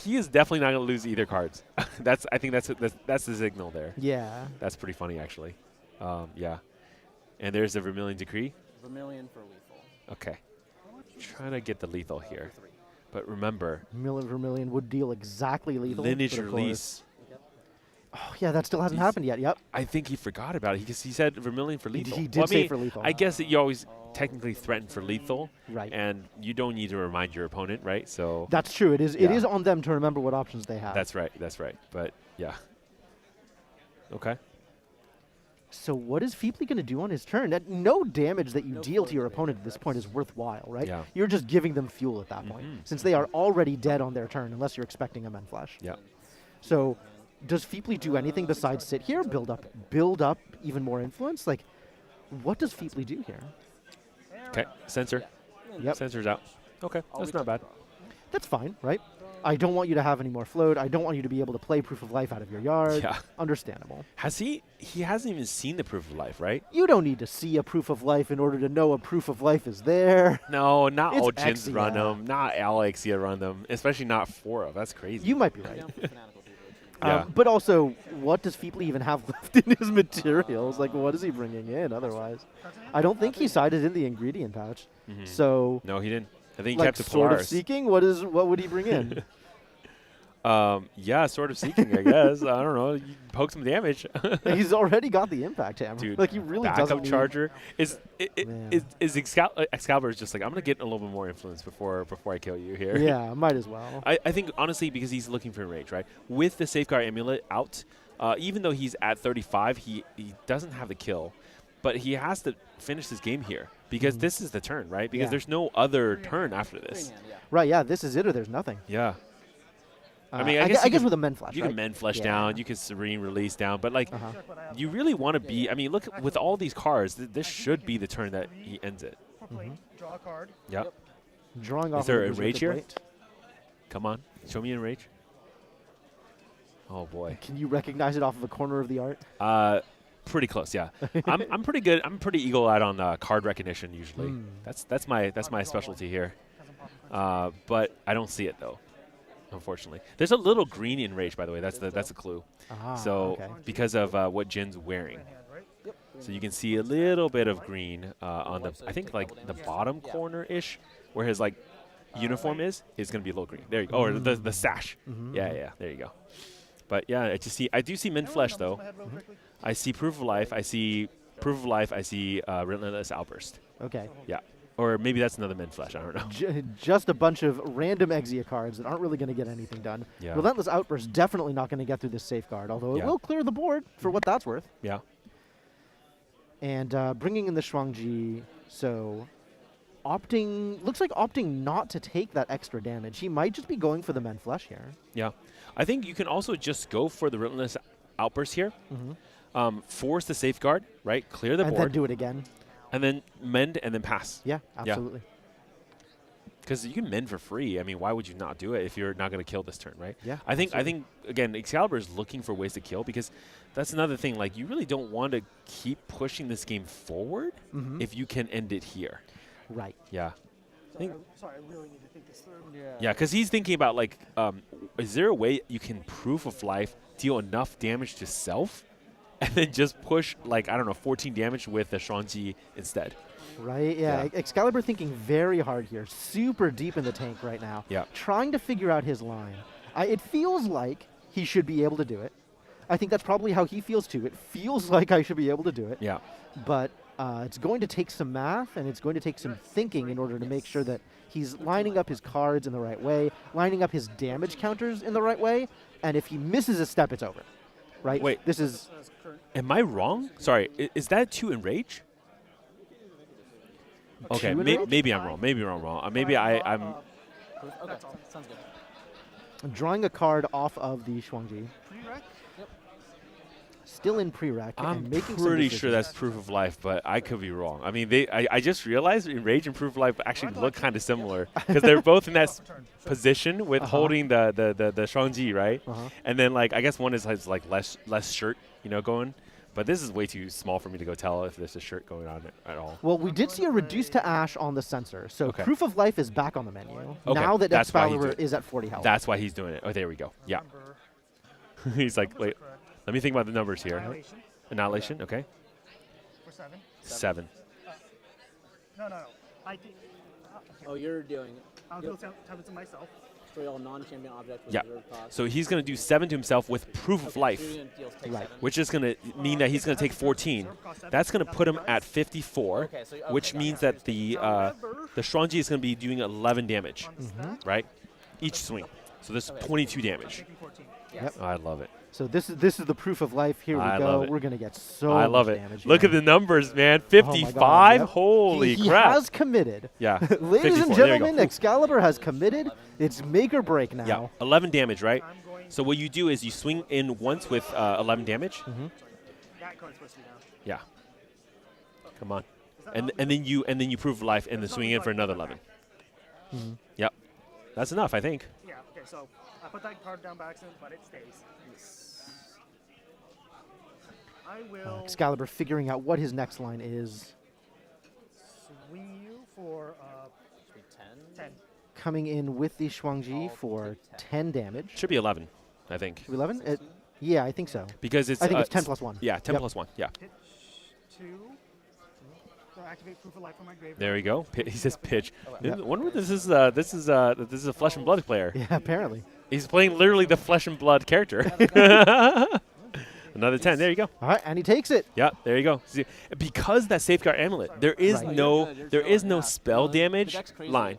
He is definitely not going to lose either cards. I think that's the signal there. Yeah. That's pretty funny, actually. Yeah. And there's the Vermilion Decree. Vermilion for lethal. Okay. Trying to get the lethal here. But remember, Vermilion would deal exactly lethal. Lineage but of Release. Oh, yeah, that still hasn't happened yet. Yep. I think he forgot about it because he said Vermilion for lethal. He did say for lethal. I guess that you always technically threaten for lethal. Right. And you don't need to remind your opponent, right? So That's true. It is. It Yeah. is on them to remember what options they have. That's right. That's right. But yeah. Okay. So what is Feebly going to do on his turn? No damage that you deal to your opponent at this point is worthwhile, right? Yeah. You're just giving them fuel at that point, since they are already dead on their turn, unless you're expecting a Men Flash. Yeah. So does Feebly do anything besides sit here, build up even more influence? Like, what does Feebly do here? Okay. Censor. Yep. Censor's out. Okay. That's not bad. That's fine, right? I don't want you to have any more float. I don't want you to be able to play Proof of Life out of your yard. Yeah. Understandable. Has he hasn't even seen the Proof of Life, right? You don't need to see a Proof of Life in order to know a Proof of Life is there. No, not It's all Jins run Exia. them. Not Alexia run them. Especially not 4 of. That's crazy. You might be right. Yeah. But also, what does Feebly even have left in his materials? Like, what is he bringing in otherwise? I don't think he sided in the ingredient pouch. So, No, he didn't. I think he like, kept the Sword of Polaris. Seeking, what would he bring in? Yeah, Sword of Seeking, I guess. I don't know. You poke some damage. He's already got the impact hammer. Dude, Like, he really doesn't backup need... charger. Is Man. Excalibur is just like, I'm going to get a little bit more influence before I kill you here. Yeah, might as well. I think, honestly, because he's looking for enrage, right? With the Safeguard Amulet out, even though he's at 35, he doesn't have the kill. But he has to finish this game here because this is the turn, right? Because Yeah. there's no other turn after this. Right, yeah, this is it or there's nothing. Yeah. I Uh, mean, I I guess, guess with a Men Flash, you right? can Men Flesh Yeah. down, you can Serene Release down, but like, you really want to be. I mean, look with all these cards, this should be the turn that he ends it. Draw a card. Yep. Drawing off Is there of a the rage here? Plate. Come on, show me enrage. Oh boy. Can you recognize it off of a corner of the art? Pretty close, yeah. I'm pretty good. I'm pretty eagle-eyed on card recognition usually. That's my specialty here. But I don't see it though, unfortunately. There's a little green in rage, by the way. That's a clue. So okay. because of what Jin's wearing, so you can see a little bit of green on the I think like the bottom corner-ish, where his like uniform is gonna be a little green. There you go. Or the sash. Yeah. There you go. But yeah, I do see Min Flesh though. I see Proof of Life. I see Relentless Outburst. Okay. Yeah. Or maybe that's another Min Flesh. I don't know. Just a bunch of random Exia cards that aren't really going to get anything done. Yeah. Relentless Outburst definitely not going to get through this safeguard, although it Yeah. will clear the board for what that's worth. Yeah. And bringing in the Shuangji, so looks like opting not to take that extra damage. He might just be going for the Men Flesh here. Yeah. I think you can also just go for the Relentless Outburst here. Force the safeguard, right? Clear the And board. then do it again. And then mend and then pass. Yeah, absolutely. Because you can mend for free. I mean, why would you not do it if you're not going to kill this turn, right? Yeah, I think again, Excalibur is looking for ways to kill because that's another thing. Like, you really don't want to keep pushing this game forward if you can end it here. Right. Yeah. Sorry, I really need to think this through. Yeah, because he's thinking about, like, is there a way you can Proof of Life, deal enough damage to self, and then just push, like, I don't know, 14 damage with the Shuangji instead? Right, yeah. Excalibur thinking very hard here, super deep in the tank right now. Yeah. Trying to figure out his line. It feels like he should be able to do it. I think that's probably how he feels too. It feels like I should be able to do it. Yeah. But it's going to take some math and it's going to take some thinking in order to make sure that he's lining up his cards in the right way, lining up his damage counters in the right way, and if he misses a step, it's over. Right? Wait. This is... Am I wrong? Sorry, is that 2 Enrage? Okay, maybe I'm wrong. Maybe I'm wrong. Maybe I'm... Okay, sounds good. Drawing a card off of the Shuangji. Pre-rec? Yep. Still in pre-rec. I'm and making pretty some sure that's Proof of Life, but I could be wrong. I mean, I just realized Enrage and Proof of Life actually look kind of similar because they're both in that position with holding the Shuangji, right? And then, like, I guess one has like less shirt, going. But this is way too small for me to go tell if there's a shirt going on at all. Well, we did see a reduce to ash on the sensor, so Proof of Life is back on the menu. Okay. Now that That's why Excalibur is at 40 health. That's why he's doing it. Oh, there we go. Yeah. He's like, wait, let me think about the numbers here. Annihilation, okay. For 7. 7. No. I think. Oh, you're doing it. I'll go tablets to myself. Destroy all non-champion objects with Yeah. reserve cost. So he's going to do 7 to himself with Proof of Life, which is going to mean that he's going to take 14. That's going to put him at 54, which means that the Shuangji is going to be doing 11 damage, right? Each swing. So this is 22 damage. Yep. Oh, I love it. So this is the Proof of Life. Here we go. We're going to get so I love much it. damage. Look at the numbers, man. 55? Holy he crap. He has committed. Yeah. Ladies 54. and gentlemen, Excalibur has committed. It's make or break now. Yeah. 11 damage, right? So what you do is you swing in once with 11 damage. That card's supposed to be down. Yeah. Come on. And then you Proof of Life and then swing in for another 11. Yep. That's enough, I think. Yeah, okay, so I put that card down by accident, but it stays. I will Excalibur figuring out what his next line is. swing you for 10. Coming in with the Shuangji for 10 damage. Should be 11, I think. 11? Yeah, I think so. Because it's I think it's 10 plus 1. Yeah, 10 plus 1. Yeah. Pitch 2. So activate Proof of Life from my graveyard. There we go. He says pitch. I wonder what this is. This is a Flesh and Blood player. Yeah, apparently. He's playing literally the Flesh and Blood character. Another 10. There you go. All right, and he takes it. Yeah, there you go. See, because that Safeguard Amulet, there is no spell damage line.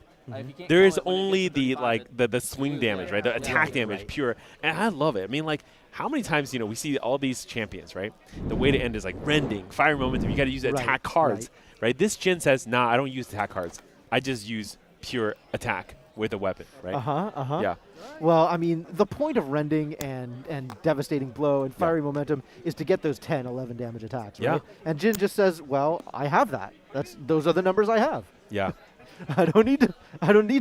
There is only the swing damage, right? The attack damage, pure. And I love it. I mean, like, how many times, we see all these champions, right? The way to end is like rending, fire momentum. You got to use attack cards, right? This Jin says, nah, I don't use attack cards. I just use pure attack with a weapon, right? Yeah. Well, I mean, the point of rending and devastating blow and fiery momentum is to get those 10, 11 damage attacks, right? Yeah. And Jin just says, well, I have that. Those are the numbers I have. Yeah. I don't need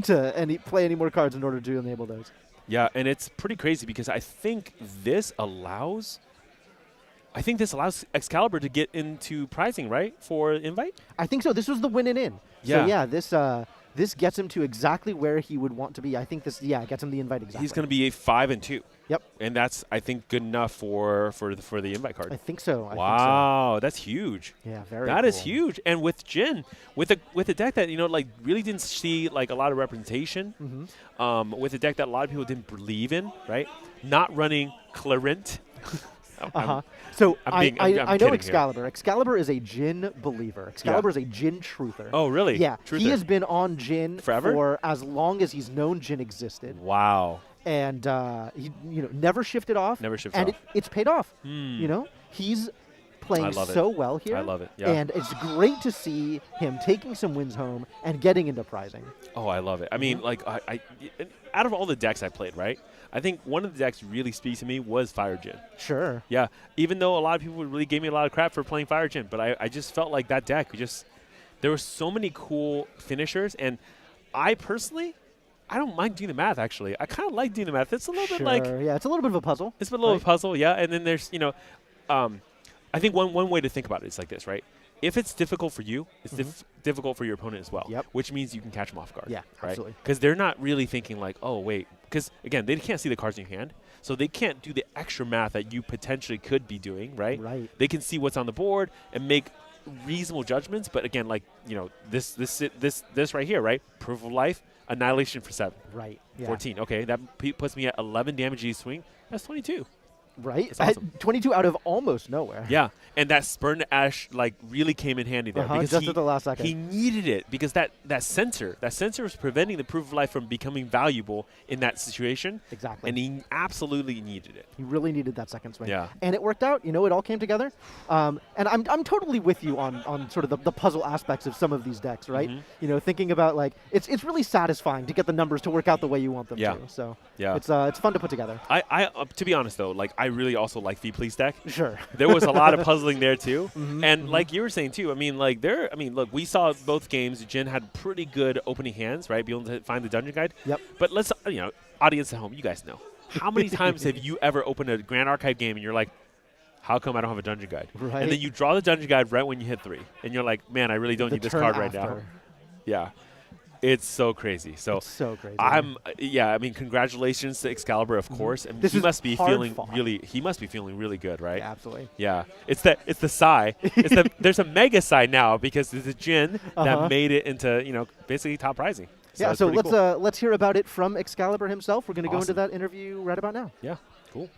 to play any more cards in order to enable those. Yeah, and it's pretty crazy because I think this allows Excalibur to get into prizing, right, for invite? I think so. This was the win and in. Yeah. So yeah, this gets him to exactly where he would want to be. I think this gets him the invite exactly. He's going to be a 5-2. Yep. And that's, I think, good enough for the invite card. I think so. Wow, that's huge. Yeah, very That cool. is huge. And with Jin, with a deck that, really didn't see like a lot of representation, with a deck that a lot of people didn't believe in, right? Not running Clarent. So I'm I know kidding Excalibur. here. Excalibur is a Jin believer. Excalibur is a Jin truther. Oh, really? Yeah. Truther. He has been on Jin Forever? for as long as he's known Jin existed. Wow. And he never shifted off. Never shifted and off. It's paid off. He's playing so well here. I love it. Yeah. And it's great to see him taking some wins home and getting into prizing. Oh, I love it. I mean, like, I out of all the decks I played, right? I think one of the decks really speaks to me was Fire Jin. Sure. Yeah. Even though a lot of people really gave me a lot of crap for playing Fire Jin, but I just felt like that deck there were so many cool finishers, and I personally, I don't mind doing the math, actually. I kind of like doing the math. It's a little bit like... Yeah, it's a little bit of a puzzle. It's a little bit of a puzzle, yeah. And then there's, I I think one way to think about it is like this, right? If it's difficult for you, it's difficult for your opponent as well. Yep. Which means you can catch them off guard. Yeah, right? absolutely. Because they're not really thinking like, oh wait, because again, they can't see the cards in your hand, so they can't do the extra math that you potentially could be doing, right? Right. They can see what's on the board and make reasonable judgments, but again, like this right here, right? Proof of life, annihilation for 7. Right. Yeah. 14. Okay, that puts me at 11 damage each swing. That's 22. Right. That's awesome. 22 out of almost nowhere. Yeah, and that Spurn to Ash like really came in handy there because just at the last second. he needed it because that sensor was preventing the proof of life from becoming valuable in that situation. Exactly. And he absolutely needed it. He really needed that second swing. Yeah. And it worked out. You know, it all came together. And I'm totally with you on sort of the puzzle aspects of some of these decks, right? You know, thinking about like it's really satisfying to get the numbers to work out the way you want them to. So it's fun to put together. I to be honest though, like I really also like the Please deck. Sure. There was a lot of puzzling there too. And like you were saying too, I mean look, we saw both games. Jin had pretty good opening hands, right? Be able to find the dungeon guide. Yep. But let's, audience at home, you guys know. How many times have you ever opened a Grand Archive game and you're like, how come I don't have a dungeon guide? Right. And then you draw the dungeon guide right when you hit 3. And you're like, man, I really don't need this card right now. Yeah. It's so crazy. So it's so crazy. I mean, congratulations to Excalibur, of course. And he must be feeling really good, right? Yeah, absolutely. Yeah. It's the Psy. There's a mega Psy now because there's a Jin that made it into, basically top prizing. So yeah, so let's hear about it from Excalibur himself. We're going to go into that interview right about now. Yeah. Cool.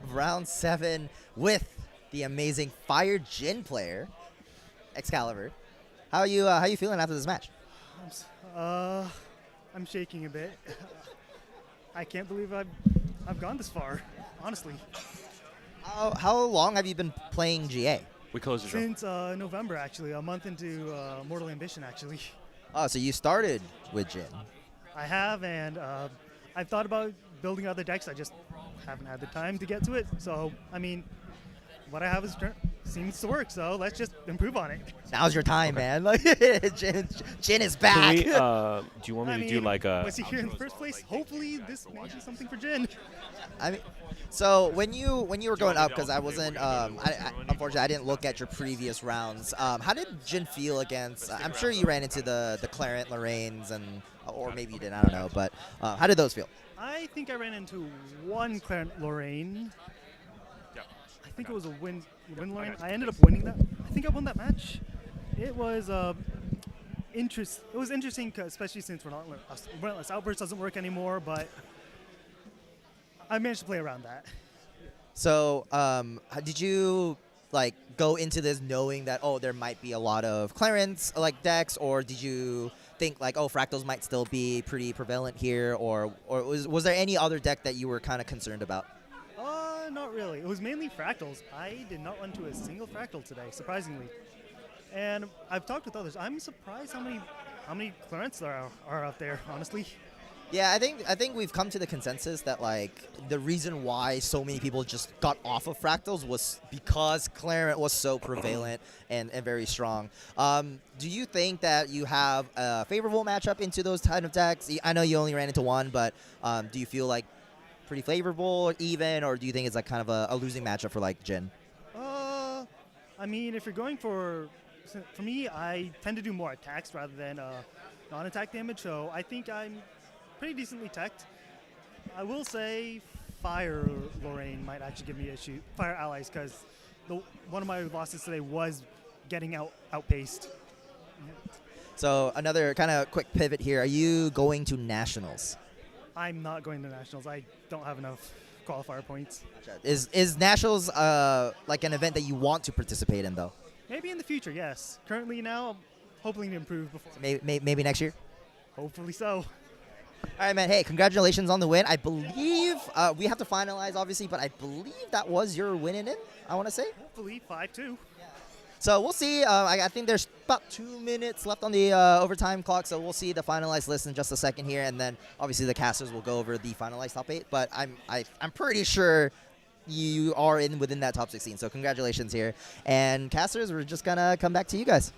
Round 7 with the amazing Fire Jin player, Excalibur. How you feeling after this match? I'm shaking a bit. I can't believe I've gone this far, honestly. How long have you been playing GA? We closed the Since November, actually. A month into Mortal Ambition, actually. Oh, so you started with Jin. I have, and I've thought about building other decks. I just haven't had the time to get to it. So, I mean, what I have seems to work, so let's just improve on it. Now's your time, man. Jin is back. Do you want me to do like a... Was he here in the first place? Hopefully this may be something for Jin. I mean, so when you were going up, because I wasn't, unfortunately, I didn't look at your previous rounds. How did Jin feel against? I'm sure you ran into the Clarent Lorraines, or maybe you didn't. I don't know, but how did those feel? I think I ran into one Clarent Lorraine. I think it was a win Lorraine. I ended up winning that. I think I won that match. It was interesting, especially since Relentless Outburst doesn't work anymore, but I managed to play around that. So, did you go into this knowing that there might be a lot of Clarence decks, or did you think Fractals might still be pretty prevalent here, or was there any other deck that you were kind of concerned about? Not really. It was mainly Fractals. I did not run to a single Fractal today, surprisingly. And I've talked with others. I'm surprised how many Clarents there are out there, honestly. Yeah, I think we've come to the consensus that the reason why so many people just got off of Fractals was because Clarent was so prevalent and very strong. Do you think that you have a favorable matchup into those kind of decks? I know you only ran into one, but do you feel pretty favorable or even, or do you think it's kind of a losing matchup for Jin? I mean, if you're going for me, I tend to do more attacks rather than non-attack damage, so I think I'm pretty decently teched. I will say Fire Lorraine might actually give me issue. Fire Allies, because one of my losses today was getting outpaced. So another kind of quick pivot here. Are you going to Nationals? I'm not going to Nationals. I don't have enough qualifier points. Is Nationals an event that you want to participate in, though? Maybe in the future, yes. Currently now, I'm hoping to improve before. Maybe next year? Hopefully so. All right, man. Hey, congratulations on the win. I believe we have to finalize, obviously, but I believe that was your win in it, I want to say. Hopefully 5-2. So we'll see. I think there's about 2 minutes left on the overtime clock, so we'll see the finalized list in just a second here, and then obviously the casters will go over the finalized top 8. But I'm pretty sure you are within that top 16. So congratulations here. And casters, we're just gonna come back to you guys.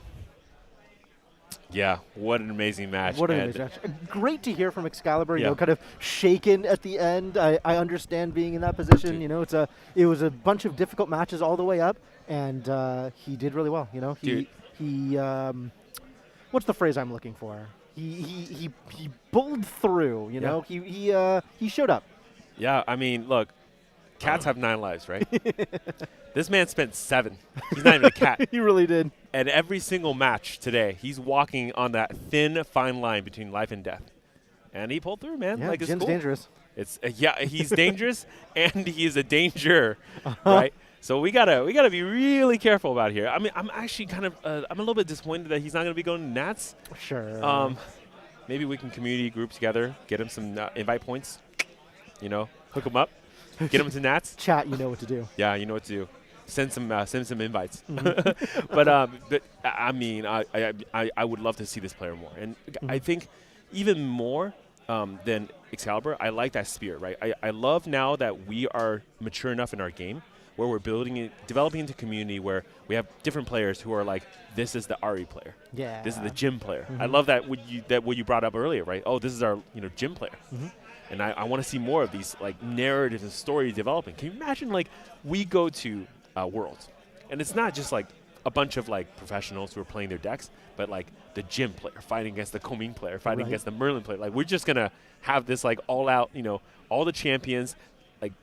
Yeah, what an amazing match. What an And amazing match. Great to hear from Excalibur, you Yeah. know, kind of shaken at the end. I understand being in that position. You know, it was a bunch of difficult matches all the way up, and he did really well. You know, he what's the phrase I'm looking for? He bowled through. You know, he showed up. Yeah, I mean, look, cats have 9 lives, right? This man spent 7. He's not even a cat. He really did. And every single match today, he's walking on that thin, fine line between life and death. And he pulled through, man. Yeah, like, it's Jin's cool. dangerous. It's he's dangerous, and he is a danger, right? So we gotta be really careful about here. I mean, I'm actually kind of I'm a little bit disappointed that he's not gonna be going to Nats. Sure. Maybe we can community group together, get him some invite points. You know, hook him up, get him to Nats. Chat, you know what to do. Yeah, you know what to do. Send some invites. Mhm. but I mean, I would love to see this player more, and I think even more than Excalibur, I like that spirit, right? I love now that we are mature enough in our game where we're developing into community where we have different players who are like, this is the Ari player. Yeah. This is the gym player. I Mhm. love that what you brought up earlier, right? Oh, this is our gym player. Mhm. And I want to see more of these like narratives and stories developing. Can you imagine like we go to Worlds, and it's not just like a bunch of like professionals who are playing their decks, but like the gym player fighting against the Coming player, fighting Right. against the Merlin player. Like we're just gonna have this like all out, all the champions, like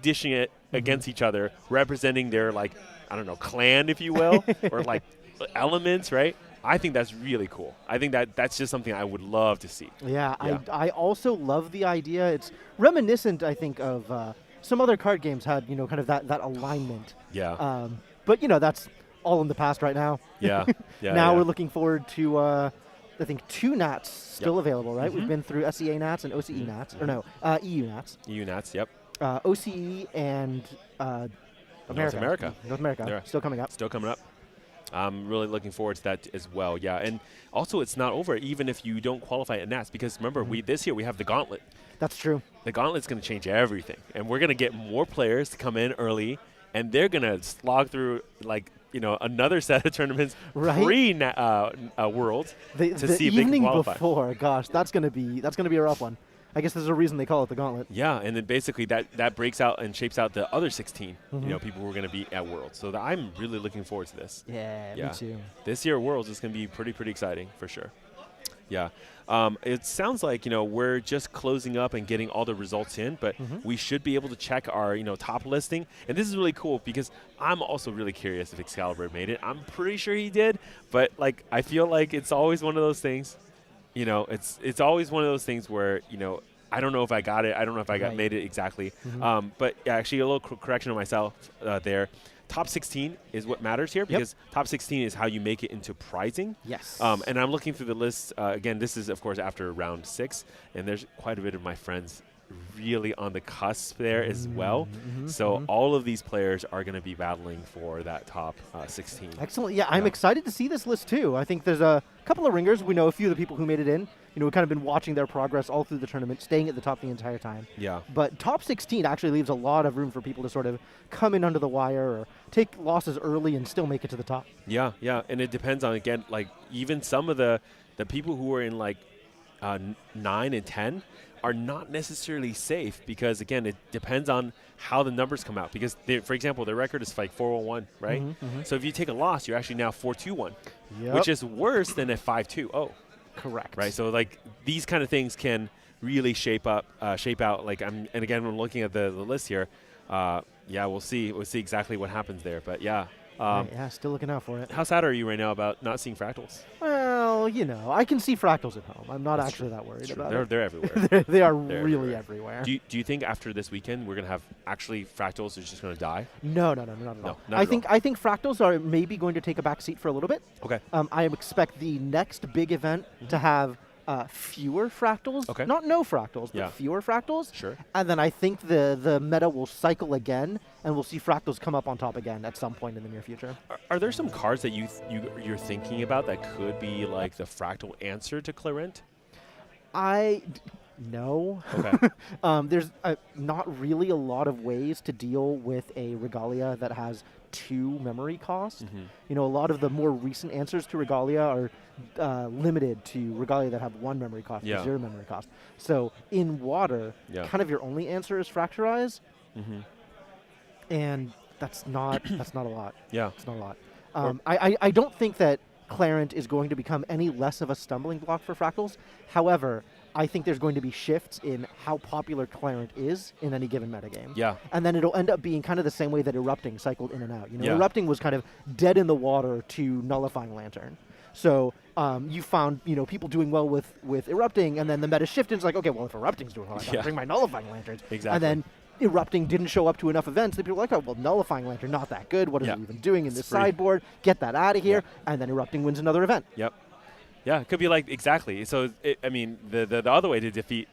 dishing it against each other, representing their like I don't know clan, if you will, or like elements, right? I think that's really cool. I think that's just something I would love to see. Yeah. I also love the idea. It's reminiscent, I think, of some other card games had, kind of that alignment. Yeah. But, that's all in the past right now. Yeah. Yeah. Now yeah. we're looking forward to, I think, 2 Nats still available, right? We've Mhm. been through SEA Nats and OCE Nats. Or no, EU Nats. EU Nats, yep. OCE and America. North America. North America. Yeah. Still coming up. Still coming up. I'm really looking forward to that as well. Yeah, and also it's not over even if you don't qualify at Nats because remember this year we have the Gauntlet. That's true. The Gauntlet's going to change everything, and we're going to get more players to come in early, and they're going to slog through like another set of tournaments Right. pre-Worlds to see if they can evening qualify. before, gosh, that's gonna be a rough one. I guess there's a reason they call it the Gauntlet. Yeah, and then basically that breaks out and shapes out the other 16, Mhm. people who are going to be at Worlds. So I'm really looking forward to this. Yeah, me too. This year Worlds is going to be pretty exciting for sure. Yeah. It sounds like, we're just closing up and getting all the results in, but we should be able to check our, top listing. And this is really cool because I'm also really curious if Excalibur made it. I'm pretty sure he did, but like I feel like it's always one of those things. It's always one of those things where, I don't know if I got it. I don't know if I Right. made it exactly. Mhm. But actually, a little correction of myself there. Top 16 is what matters here because top 16 is how you make it into prizing. Yes. And I'm looking through the list. Again, this is, of course, after round 6. And there's quite a bit of my friends really on the cusp there as well. So all of these players are going to be battling for that top 16. Excellent. Yeah, I'm excited to see this list too. I think there's a couple of ringers. We know a few of the people who made it in. We've kind of been watching their progress all through the tournament, staying at the top the entire time. Yeah. But top 16 actually leaves a lot of room for people to sort of come in under the wire or take losses early and still make it to the top. Yeah, yeah. And it depends on, again, like even some of the people who are in like 9 and 10 are not necessarily safe because, again, it depends on how the numbers come out. Because, for example, their record is like 4-1, right? So if you take a loss, you're actually now 4-2-1, which is worse than a 5-2-0. Correct. Right. So like these kind of things can really shape out. Like and again, when looking at the list here, we'll see exactly what happens there. But yeah. Right, yeah, still looking out for it. How sad are you right now about not seeing fractals? Well, I can see fractals at home. I'm not That's actually true. that worried That's true. about it. They're everywhere. they are They're really everywhere. Do you think after this weekend we're gonna have actually fractals is just gonna die? No, not at all. Not I at think fractals are maybe going to take a back seat for a little bit. Okay. I expect the next big event to have fewer fractals. Okay. Not no fractals, but Yeah. fewer fractals. Sure. And then I think the meta will cycle again, and we'll see fractals come up on top again at some point in the near future. Are there some cards that you're thinking about that could be like the fractal answer to Clarent? no. Okay. There's not really a lot of ways to deal with a Regalia that has 2 memory cost. You know, a lot of the more recent answers to Regalia are limited to Regalia that have 1 memory cost or 0 memory cost. So in water, kind of your only answer is Fracturize, and that's not a lot. Yeah, it's not a lot. I don't think that Clarent is going to become any less of a stumbling block for Fractals. However, I think there's going to be shifts in how popular Clarent is in any given metagame. Yeah. And then it'll end up being kind of the same way that Erupting cycled in and out. You know, Erupting was kind of dead in the water to Nullifying Lantern. So you found, you know, people doing well with Erupting, and then the meta shifted. It's like, okay, well, if Erupting's doing well, I gotta bring my Nullifying Lanterns. Exactly. And then Erupting didn't show up to enough events that people were like, oh, well, Nullifying Lantern, not that good. What is it even doing in this sideboard? Get that out of here. And then Erupting wins another event. Yep. Yeah, it could be like, exactly. So, I mean, the other way to defeat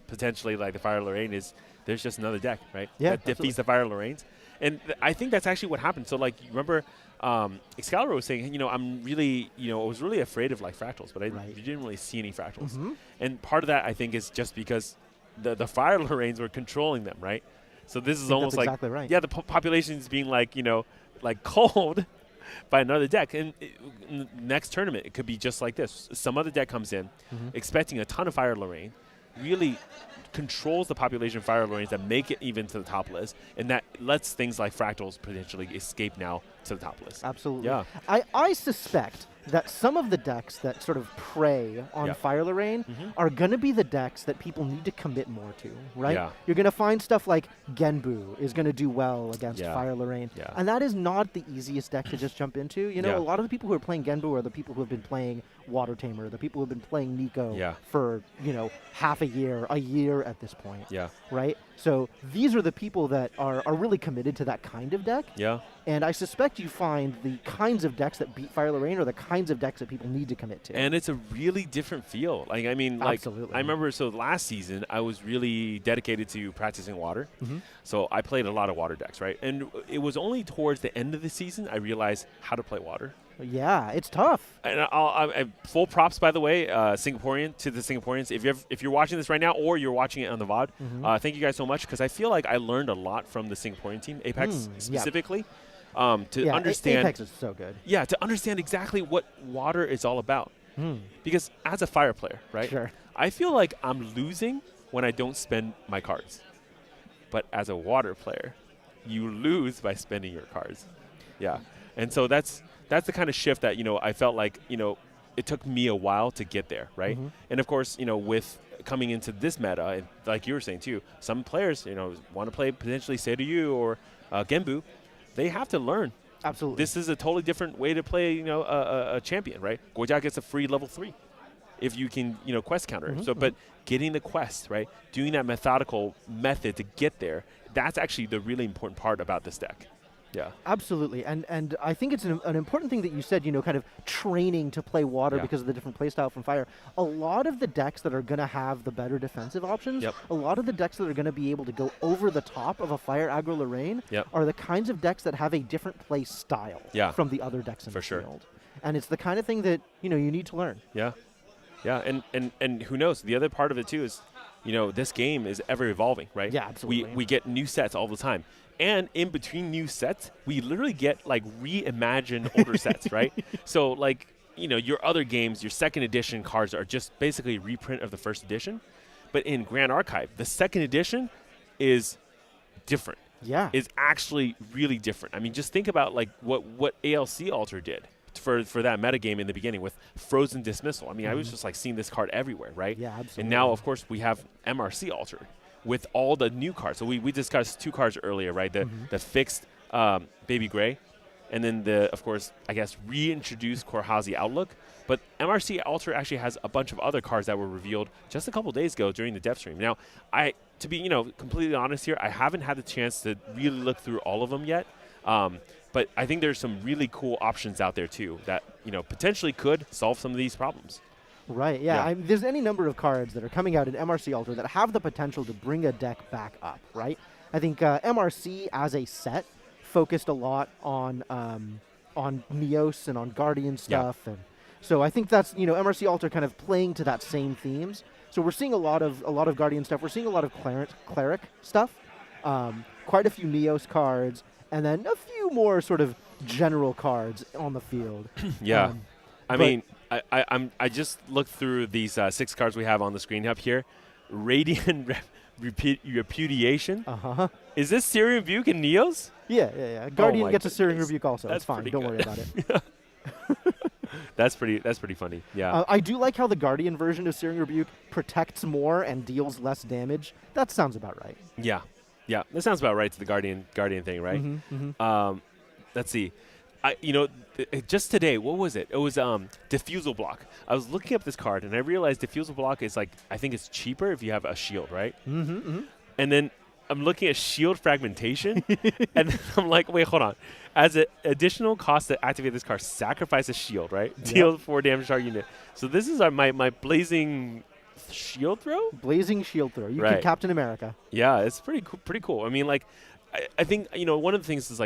potentially like the Fire Lorraine is there's just another deck, right? Yeah, that defeats the Fire Lorraines. And I think that's actually what happened. So, like, you remember Excalibur was saying, you know, I'm really, you know, I was really afraid of, like, Fractals, but you didn't really see any Fractals. And part of that, I think, is just because the Fire Lorraines were controlling them, right? So this is almost like, yeah, the population is being, like, you know, like cold by another deck. And next tournament, it could be just like this. Some other deck comes in expecting a ton of Fire Lorraine, really controls the population of Fire Lorraines that make it even to the top list, and that lets things like Fractals potentially escape now to the top list. Absolutely. Yeah. I suspect that some of the decks that sort of prey on Fire Lorraine are going to be the decks that people need to commit more to, right? Yeah. You're going to find stuff like Genbu is going to do well against Fire Lorraine. Yeah. And that is not the easiest deck to just jump into. You know, Yeah. a lot of the people who are playing Genbu are the people who have been playing Water Tamer, the people who have been playing Nico for, you know, half a year at this point. Yeah. Right? So these are the people that are really committed to that kind of deck. Yeah. And I suspect you find the kinds of decks that beat Fire Lorraine are the kinds of decks that people need to commit to. And it's a really different feel. Like, I mean, like, Absolutely. I remember, so last season, I was really dedicated to practicing water. So I played a lot of water decks, right? And it was only towards the end of the season I realized how to play water. Yeah, it's tough. And I full props, by the way, Singaporean to the Singaporeans. If you're watching this right now or you're watching it on the VOD, thank you guys so much, because I feel like I learned a lot from the Singaporean team, Apex specifically, to understand. Apex is so good. Yeah, to understand exactly what water is all about. Because as a fire player, right, I feel like I'm losing when I don't spend my cards. But as a water player, you lose by spending your cards. Yeah, and so that's the kind of shift that, you know, I felt like, you know, it took me a while to get there, right? And of course, you know, with coming into this meta, and like you were saying too, some players, you know, want to play potentially Seiryu or Genbu, they have to learn. Absolutely. This is a totally different way to play, you know, a champion, right? Guojia gets a free level 3 if you can, you know, quest counter. So, but getting the quest, right, doing that methodical method to get there, that's actually the really important part about this deck. Yeah. Absolutely. And I think it's an important thing that you said, you know, kind of training to play water because of the different playstyle from fire. A lot of the decks that are going to have the better defensive options, a lot of the decks that are going to be able to go over the top of a fire aggro Lorraine are the kinds of decks that have a different play style from the other decks in the field. And it's the kind of thing that, you know, you need to learn. Yeah. Yeah, and who knows? The other part of it, too, is, you know, this game is ever evolving, right? Yeah, absolutely. We get new sets all the time. And in between new sets, we literally get, like, reimagined older sets, right? So, like, you know, your other games, your second edition cards are just basically a reprint of the first edition. But in Grand Archive, the second edition is different. Yeah. Is actually really different. I mean, just think about, like, what ALC Alter did for that metagame in the beginning with Frozen Dismissal. I mean, I was just, like, seeing this card everywhere, right? Yeah, absolutely. And now, of course, we have MRC Alter with all the new cards. So we discussed 2 cards earlier, right? The fixed Baby Gray, and then the, of course, I guess, reintroduced Korhazi Outlook. But MRC Alter actually has a bunch of other cards that were revealed just a couple days ago during the dev stream. Now, to be, you know, completely honest here, I haven't had the chance to really look through all of them yet. But I think there's some really cool options out there, too, that, you know, potentially could solve some of these problems. Right, yeah. There's any number of cards that are coming out in MRC Alter that have the potential to bring a deck back up, right? I think MRC as a set focused a lot on Neos and on Guardian stuff. And so I think that's, you know, MRC Alter kind of playing to that same themes. So we're seeing a lot of Guardian stuff. We're seeing a lot of cleric stuff. Quite a few Neos cards, and then a few more sort of general cards on the field. Yeah. I mean, I just looked through these 6 cards we have on the screen up here. Radiant Repudiation. Is this Searing Rebuke and Neos? Yeah. Guardian gets a Searing goodness. Rebuke also. That's It's fine. Don't worry about it. That's pretty funny. Yeah. I do like how the Guardian version of Searing Rebuke protects more and deals less damage. That sounds about right. Yeah. That sounds about right to the Guardian thing, right? Let's see. Just today, what was it? It was Diffusal Block. I was looking up this card, and I realized Diffusal Block is I think it's cheaper if you have a shield, right? And then I'm looking at Shield Fragmentation, and then I'm like, wait, hold on. As an additional cost to activate this card, sacrifice a shield, right? Deal 4 damage to our unit. So this is my Blazing Shield Throw? Blazing Shield Throw. You can Captain America. Yeah, it's pretty cool. I mean, I think, one of the things is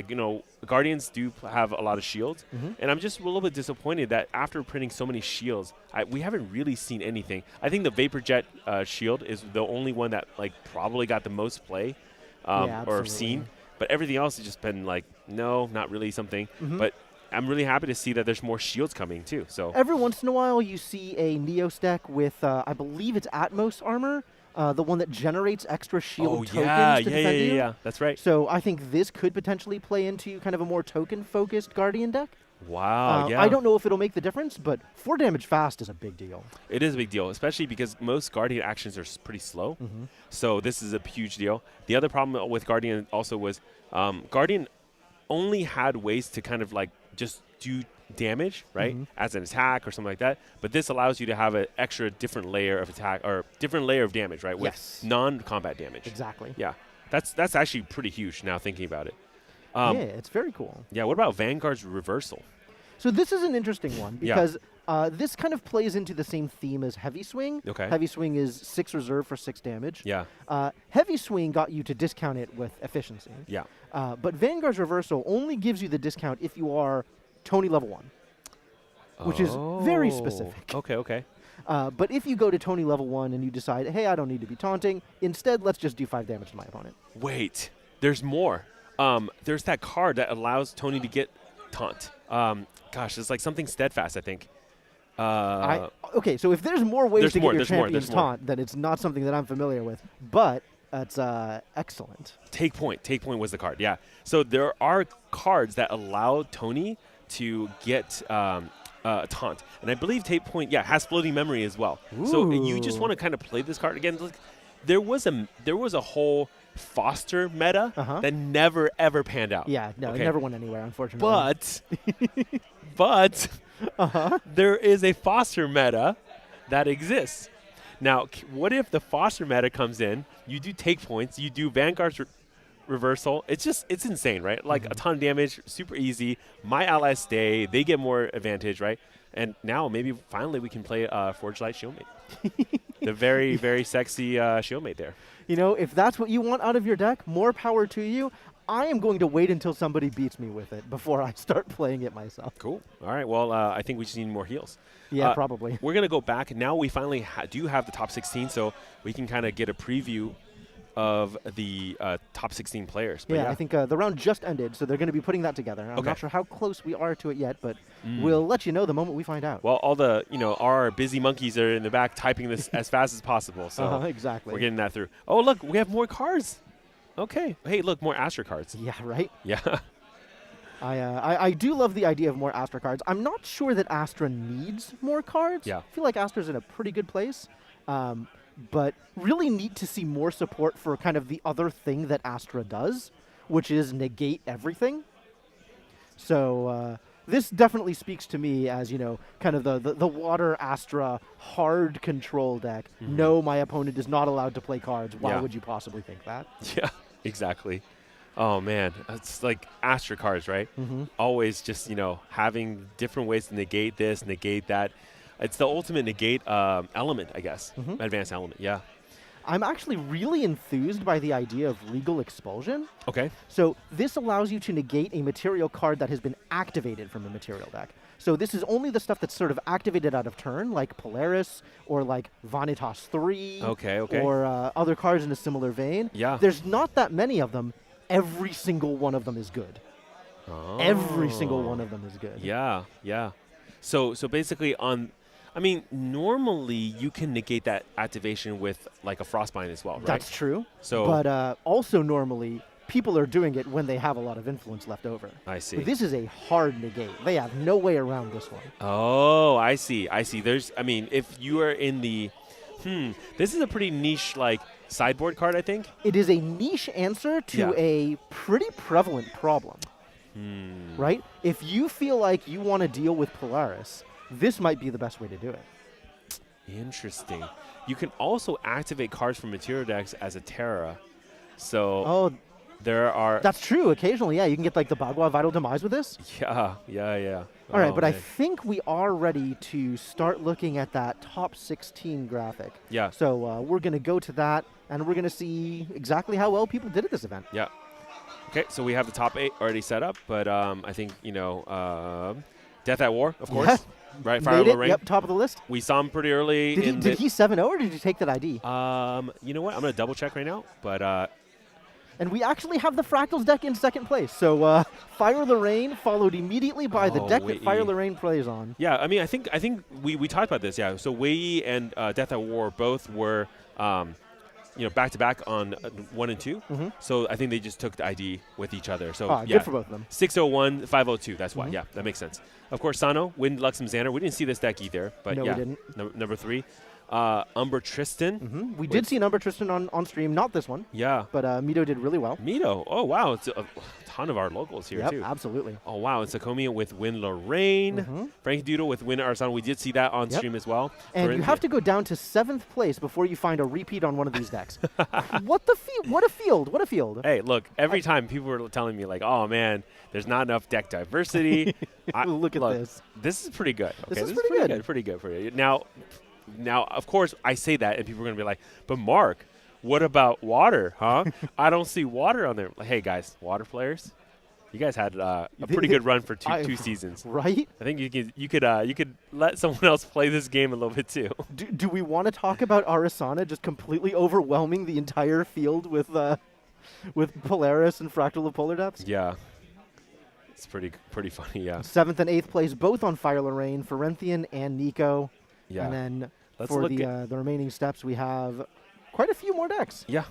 Guardians do have a lot of shields, and I'm just a little bit disappointed that after printing so many shields, we haven't really seen anything. I think the Vapor Jet shield is the only one that probably got the most play or seen, but everything else has just been no, not really something. But I'm really happy to see that there's more shields coming too. So every once in a while, you see a Neos deck with I believe it's Atmos armor. The one that generates extra shield tokens to defend you. Yeah, that's right. So I think this could potentially play into kind of a more token-focused Guardian deck. Wow, I don't know if it'll make the difference, but 4 damage fast is a big deal. It is a big deal, especially because most Guardian actions are pretty slow. So this is a huge deal. The other problem with Guardian also was Guardian only had ways to kind of just do damage, right, as an attack or something like that. But this allows you to have an extra different layer of attack or different layer of damage, right, with non-combat damage. Exactly. Yeah, that's actually pretty huge now thinking about it. Yeah, it's very cool. Yeah, what about Vanguard's Reversal? So this is an interesting one because this kind of plays into the same theme as Heavy Swing. Okay. Heavy Swing is 6 reserve for 6 damage. Yeah. Heavy Swing got you to discount it with efficiency. Yeah. But Vanguard's Reversal only gives you the discount if you are Tony level 1, which is very specific. Okay. But if you go to Tony level 1 and you decide, hey, I don't need to be taunting, instead let's just do 5 damage to my opponent. Wait, there's more. There's that card that allows Tony to get taunt. Gosh, it's something steadfast, I think. Okay, so if there's more ways to get your champion's taunt, then it's not something that I'm familiar with. But that's excellent. Take Point was the card, yeah. So there are cards that allow Tony to get taunt. And I believe Take Point, has floating memory as well. Ooh. So you just want to kind of play this card. Again, there was a whole Foster meta that never, ever panned out. Yeah, no, it never went anywhere, unfortunately. But there is a Foster meta that exists. Now, what if the Foster meta comes in, you do Take Points, you do Vanguard's Reversal. It's insane, right? A ton of damage, super easy. My allies stay. They get more advantage, right? And now maybe finally we can play Forge Light Shieldmate. The very, very sexy Shieldmate there. If that's what you want out of your deck, more power to you. I am going to wait until somebody beats me with it before I start playing it myself. Cool. All right. Well, I think we just need more heals. Yeah, probably. We're going to go back. Now we finally do have the top 16, so we can kind of get a preview of the top 16 players. But I think the round just ended, so they're going to be putting that together. I'm not sure how close we are to it yet, but we'll let you know the moment we find out. Well, all the our busy monkeys are in the back typing this as fast as possible. So exactly. We're getting that through. Oh, look, we have more cards. Okay. Hey, look, more Astra cards. Yeah, right? Yeah. I do love the idea of more Astra cards. I'm not sure that Astra needs more cards. Yeah. I feel like Astra's in a pretty good place. But really neat to see more support for kind of the other thing that Astra does, which is negate everything. So this definitely speaks to me as, kind of the Water Astra hard control deck. No, my opponent is not allowed to play cards. Why would you possibly think that? Yeah, exactly. Oh, man. It's like Astra cards, right? Always just, having different ways to negate this, negate that. It's the ultimate negate element, I guess. Advanced element, yeah. I'm actually really enthused by the idea of Legal Expulsion. Okay. So this allows you to negate a material card that has been activated from a material deck. So this is only the stuff that's sort of activated out of turn, like Polaris or like Vanitas 3. Okay. Or other cards in a similar vein. Yeah. There's not that many of them. Every single one of them is good. Oh. Every single one of them is good. Yeah. So basically normally you can negate that activation with like a Frostbind as well, right? That's true. So, but also normally people are doing it when they have a lot of influence left over. I see. But this is a hard negate. They have no way around this one. Oh, I see. If you are in the, this is a pretty niche like sideboard card, I think. It is a niche answer to a pretty prevalent problem. Right? If you feel like you want to deal with Polaris, this might be the best way to do it. Interesting. You can also activate cards from material decks as a Terra. So there are... That's true. Occasionally, yeah. You can get like the Bagua Vital Demise with this. Yeah. All right, but I think we are ready to start looking at that top 16 graphic. Yeah. So we're going to go to that, and we're going to see exactly how well people did at this event. Yeah. Okay, so we have the top 8 already set up, but I think, Death at War, of course. Yeah. Right, Fire Lorraine. Yep, top of the list. We saw him pretty early. Did he 7-0 or did he take that ID? You know what? I'm going to double check right now, but... and we actually have the Fractals deck in second place. So Fire Lorraine followed immediatly by the deck that Fire Lorraine plays on. Yeah, I think we talked about this, yeah. So Wei and Death at War both were... back-to-back on 1 and 2. Mm-hmm. So I think they just took the ID with each other. So good for both of them. 601, 502. That's why. Yeah, that makes sense. Of course, Sano, Wind, Luxem, Xander. We didn't see this deck either, but no, yeah, we didn't. Number 3. Umber Tristan. Mm-hmm. We did see an Umber Tristan on stream, not this one. Yeah. But Mito did really well. Mito. Oh, wow. It's a ton of our locals here, too. Absolutely. Oh, wow. It's Sakomi with Win Lorraine. Mm-hmm. Frankie Doodle with Win Arsana. We did see that on stream as well. And you have to go down to 7th place before you find a repeat on one of these decks. What a field. Hey, look, every time people were telling me, like, oh, man, there's not enough deck diversity. Look at this. This is pretty good. Okay? This is pretty good. Pretty good for you. Now, of course, I say that, and people are going to be like, but Mark, what about water, huh? I don't see water on there. Like, hey, guys, water players, you guys had a pretty good run for two seasons. Right? I think you could let someone else play this game a little bit, too. Do we want to talk about Arasana just completely overwhelming the entire field with Polaris and Fractal of Polar Depths? Yeah. It's pretty funny, yeah. 7th and 8th place, both on Fire Lorraine, Ferenthian and Nico. Yeah. And then for the remaining steps, we have quite a few more decks. Yeah.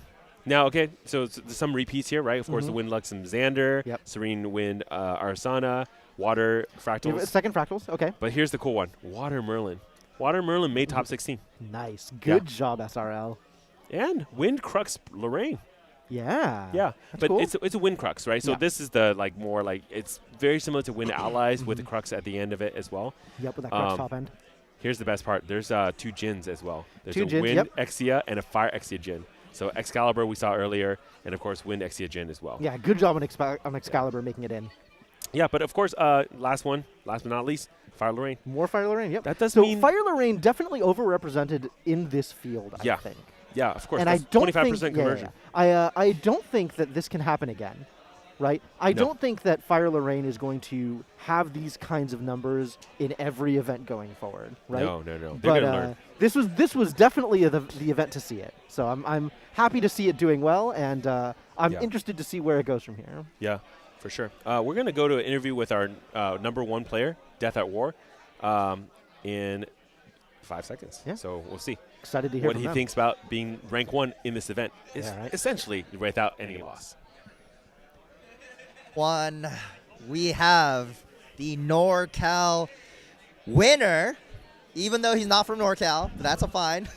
Now, okay, so some repeats here, right? Of course, the Wind Lux and Xander, Serene Wind Arsana, Water Fractals. Second Fractals, okay. But here's the cool one. Water Merlin. Water Merlin made top 16. Nice. Good job, SRL. And Wind Crux Lorraine. Yeah. Yeah. But cool. it's a Wind Crux, right? So this is the more it's very similar to Wind Allies with the Crux at the end of it as well. Yep, with that Crux top end. Here's the best part. There's 2 Djinns as well. There's two a Djinns, Wind Exia and a Fire Exia Djinn. So Excalibur we saw earlier, and of course Wind Exia Djinn as well. Yeah, good job on Excalibur making it in. Yeah, but of course, last but not least, Fire Lorraine. More Fire Lorraine, yep. That does mean... Fire Lorraine definitely overrepresented in this field, I think. Yeah, of course. And that's I don't 25% think, conversion. I don't think that this can happen again, right? I don't think that Fire Lorraine is going to have these kinds of numbers in every event going forward, right? No. They're but going to learn. This was definitely the event to see it. So I'm happy to see it doing well, and I'm interested to see where it goes from here. Yeah, for sure. We're going to go to an interview with our number 1 player, Death at War, in 5 seconds. Yeah. So we'll see. Excited to hear what he thinks about being rank 1 in this event. Is essentially without any loss. We have the NorCal winner, even though he's not from NorCal, but that's a fine.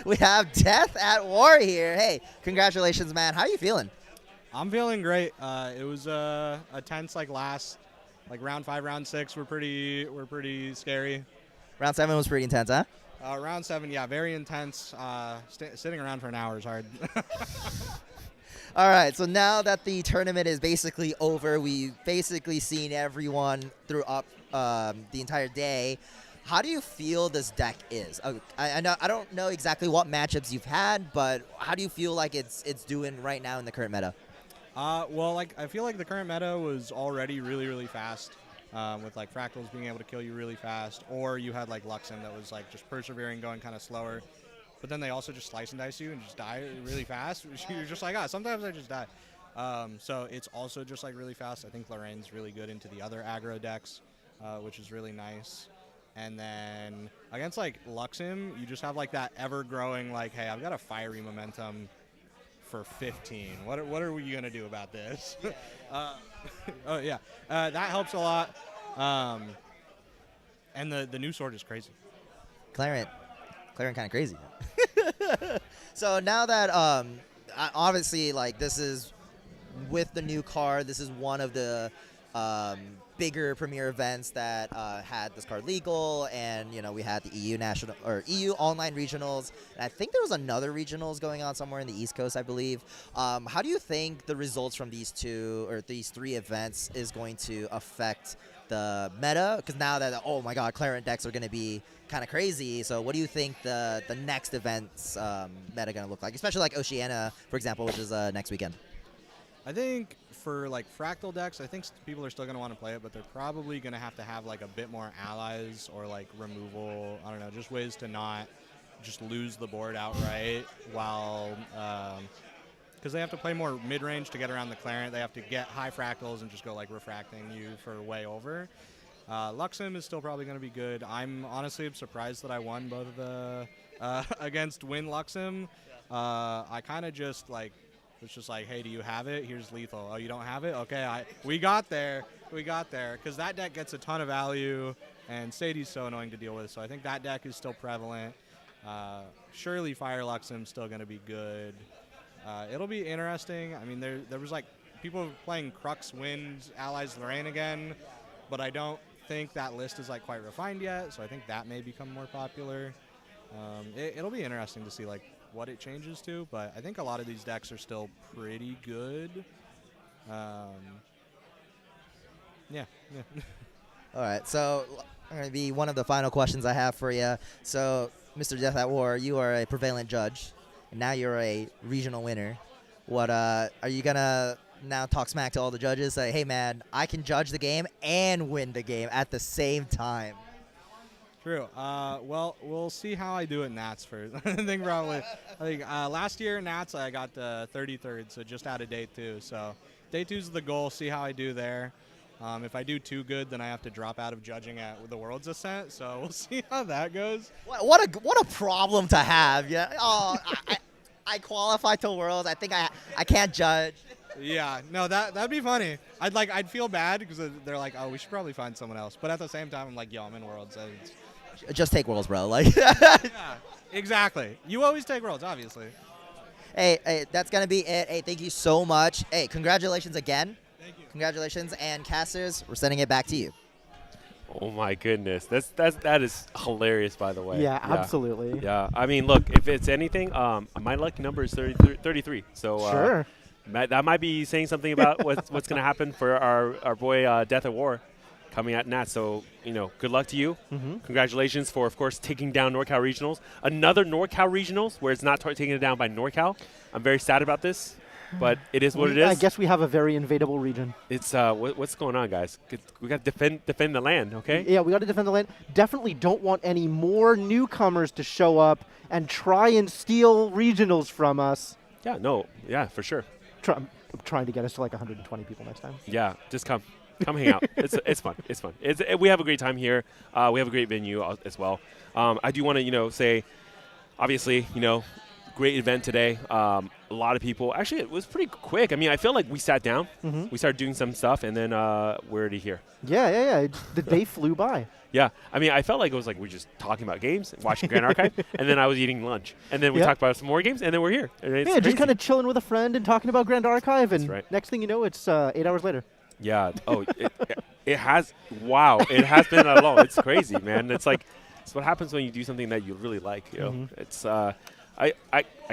We have Death at War here. Hey, congratulations, man. How are you feeling? I'm feeling great. It was a tense round 5, round 6 were pretty scary. Round 7 was pretty intense, huh? Round 7, yeah, very intense. Sitting around for an hour is hard. All right, so now that the tournament is basically over, we've basically seen everyone throughout the entire day. How do you feel this deck is? I know I don't know exactly what matchups you've had, but how do you feel like it's doing right now in the current meta? Well, like I feel like the current meta was already really, really fast, with like Fractals being able to kill you really fast, or you had like Luxem that was like just persevering, going kind of slower, but then they also just slice and dice you and just die really fast. You're just like, sometimes I just die. So it's also just like really fast. I think Lorraine's really good into the other aggro decks, which is really nice. And then against like Luxem, you just have like that ever-growing like, hey, I've got a fiery momentum for 15. What are we gonna do about this? Oh yeah, that helps a lot. And the new sword is crazy. Clarent kind of crazy. So now that obviously like this is with the new card, this is one of the bigger premier events that had this card legal, and we had the EU national or EU online regionals, and I think there was another regionals going on somewhere in the East Coast, I believe. How do you think the results from these three events is going to affect the meta? Because now that, oh my god, Clarent decks are going to be kind of crazy, so what do you think the next event's meta going to look like, especially like Oceania, for example, which is next weekend? I think for like Fractal decks, I think people are still going to want to play it, but they're probably going to have like a bit more allies or like removal, I don't know, just ways to not just lose the board outright while, because they have to play more mid-range to get around the Clarent. They have to get high Fractals and just go like refracting you for way over. Luxem is still probably going to be good. I'm honestly surprised that I won both of the against Win Luxem. I kind of just like, it's just like, hey, do you have it? Here's lethal. Oh, you don't have it? Okay, we got there. Because that deck gets a ton of value, and Sadie's so annoying to deal with, so I think that deck is still prevalent. Surely Fire Luxem's still going to be good. It'll be interesting. I mean, there was like people playing Crux, Wind, Allies, Lorraine again, but I don't think that list is like quite refined yet, so I think that may become more popular. It'll be interesting to see like what it changes to, but I think a lot of these decks are still pretty good. Yeah. All right, so I'm going to be one of the final questions I have for you. So, Mr. Death at War, you are a prevalent judge, and now you're a regional winner. What are you going to now talk smack to all the judges? Say, hey, man, I can judge the game and win the game at the same time. True. Well, we'll see how I do at Nats first. I think last year Nats I got 33rd, so just out of day 2. So day 2 is the goal. See how I do there. If I do too good, then I have to drop out of judging at the World's Ascent. So we'll see how that goes. What a problem to have. Yeah. Oh, I qualify to Worlds. I think I can't judge. Yeah. No, that'd be funny. I'd feel bad because they're like, oh, we should probably find someone else. But at the same time, I'm like, yo, I'm in Worlds. Just take Worlds, bro. Like. Yeah, exactly. You always take Worlds, obviously. Hey, that's going to be it. Hey, thank you so much. Hey, congratulations again. Thank you. Congratulations. And casters, we're sending it back to you. Oh my goodness, that is hilarious, by the way. Yeah, absolutely. Yeah, I mean, look, if it's anything, my lucky number is 33. So sure. That might be saying something about what's going to happen for our boy Death at War coming at Nats. So, good luck to you. Mm-hmm. Congratulations for, of course, taking down NorCal Regionals. Another NorCal Regionals where it's not taken it down by NorCal. I'm very sad about this, but it is what it is. I guess we have a very invadable region. It's what's going on, guys? We got to defend the land, okay? Yeah, we got to defend the land. Definitely don't want any more newcomers to show up and try and steal regionals from us. Yeah, for sure. I'm trying to get us to like 120 people next time. Yeah, just come hang out. It's fun. It's fun. We have a great time here. We have a great venue as well. I do want to say, obviously, great event today. A lot of people. Actually, it was pretty quick. I mean, I feel like we sat down, we started doing some stuff, and then we're already here. Yeah. The day flew by. Yeah, I mean, I felt like it was like we're just talking about games, watching Grand Archive, and then I was eating lunch, and then we talked about some more games, and then we're here. Just kind of chilling with a friend and talking about Grand Archive, and next thing you know, it's 8 hours later. Yeah. Oh, it has. Wow, it has been that long. It's crazy, man. It's like it's what happens when you do something that you really like. It's I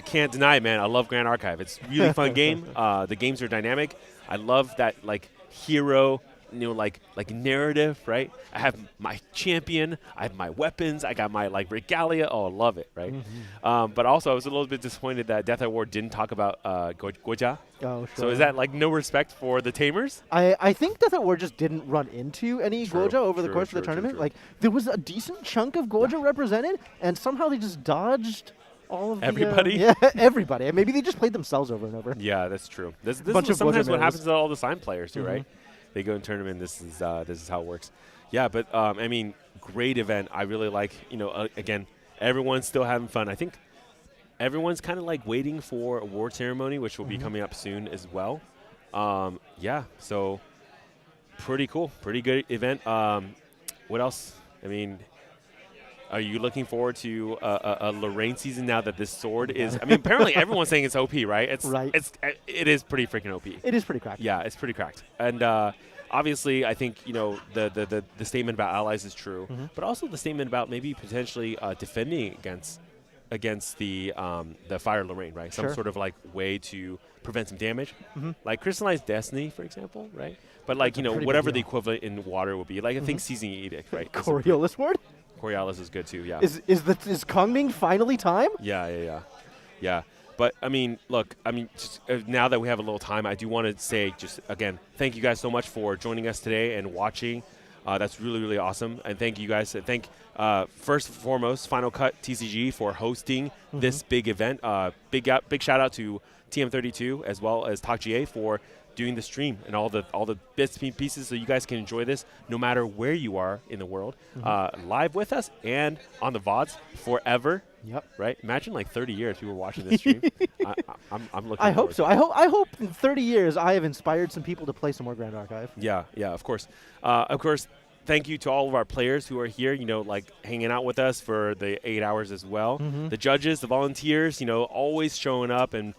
can't deny it, man. I love Grand Archive. It's a really fun game. The games are dynamic. I love that like hero like narrative, right? I have my champion, I have my weapons, I got my like regalia. Oh, I love it, right? But also, I was a little bit disappointed that Death Award didn't talk about Goja. Oh, sure. So is that like no respect for the Tamers? I think Death at War just didn't run into any Goja over the course of the tournament. True. Like, there was a decent chunk of Goja represented, and somehow they just dodged all of everybody. Yeah, everybody. And maybe they just played themselves over and over. Yeah, that's true. This Bunch is of sometimes Goja what mirrors. happens to all the sign players too, right? They go in tournament. This is how it works. Yeah, but I mean, great event. I really like. Again, everyone's still having fun. I think everyone's kind of like waiting for a award ceremony, which will be coming up soon as well. Yeah, so pretty cool, pretty good event. What else? I mean, are you looking forward to a Lorraine season now that this sword is? I mean, apparently everyone's saying it's OP, right? It is pretty freaking OP. It is pretty cracked. Yeah, it's pretty cracked. And obviously, I think the statement about allies is true, but also the statement about maybe potentially defending against the Fire Lorraine, right? Some sort of like way to prevent some damage, like Crystallized Destiny, for example, right? But like whatever the equivalent in water would be, like I think Seizing Edict, right? Coriolis Ward. Coriolis is good too. Yeah. Is Kongming finally time? Yeah. But I mean, look. I mean, just, now that we have a little time, I do want to say just again, thank you guys so much for joining us today and watching. That's really, really awesome. And thank you guys. Thank first and foremost FinalCut TCG for hosting this big event. Big shout out to TM32 as well as TalkGA for doing the stream and all the bits and pieces so you guys can enjoy this no matter where you are in the world, live with us and on the VODs forever. Yep. Right. Imagine like 30 years people watching this stream. I'm looking. I hope so. I hope in 30 years I have inspired some people to play some more Grand Archive. Yeah. Of course. Thank you to all of our players who are here, like hanging out with us for the 8 hours as well. The judges, the volunteers, always showing up and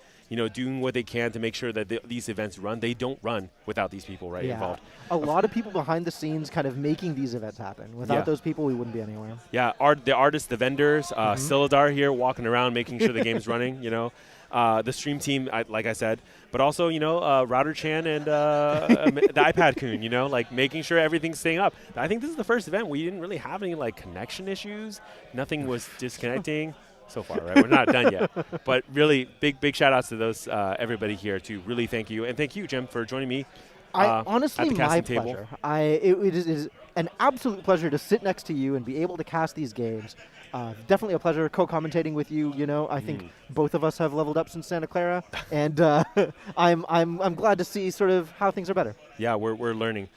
doing what they can to make sure that these events run. They don't run without these people involved. A lot of people behind the scenes kind of making these events happen. Without those people, we wouldn't be anywhere. Yeah, the artists, the vendors, Silidar here walking around making sure the game's running, the stream team, like I said, but also, Router Chan and the iPad Kun, like making sure everything's staying up. I think this is the first event we didn't really have any like connection issues. Nothing was disconnecting. So far, right? We're not done yet. But really, big shout-outs to those everybody here to really thank you. And thank you, Jim, for joining me honestly, at the casting my table. pleasure. It is an absolute pleasure to sit next to you and be able to cast these games. Definitely a pleasure co-commentating with you. I think both of us have leveled up since Santa Clara, and I'm glad to see sort of how things are better. Yeah, we're learning.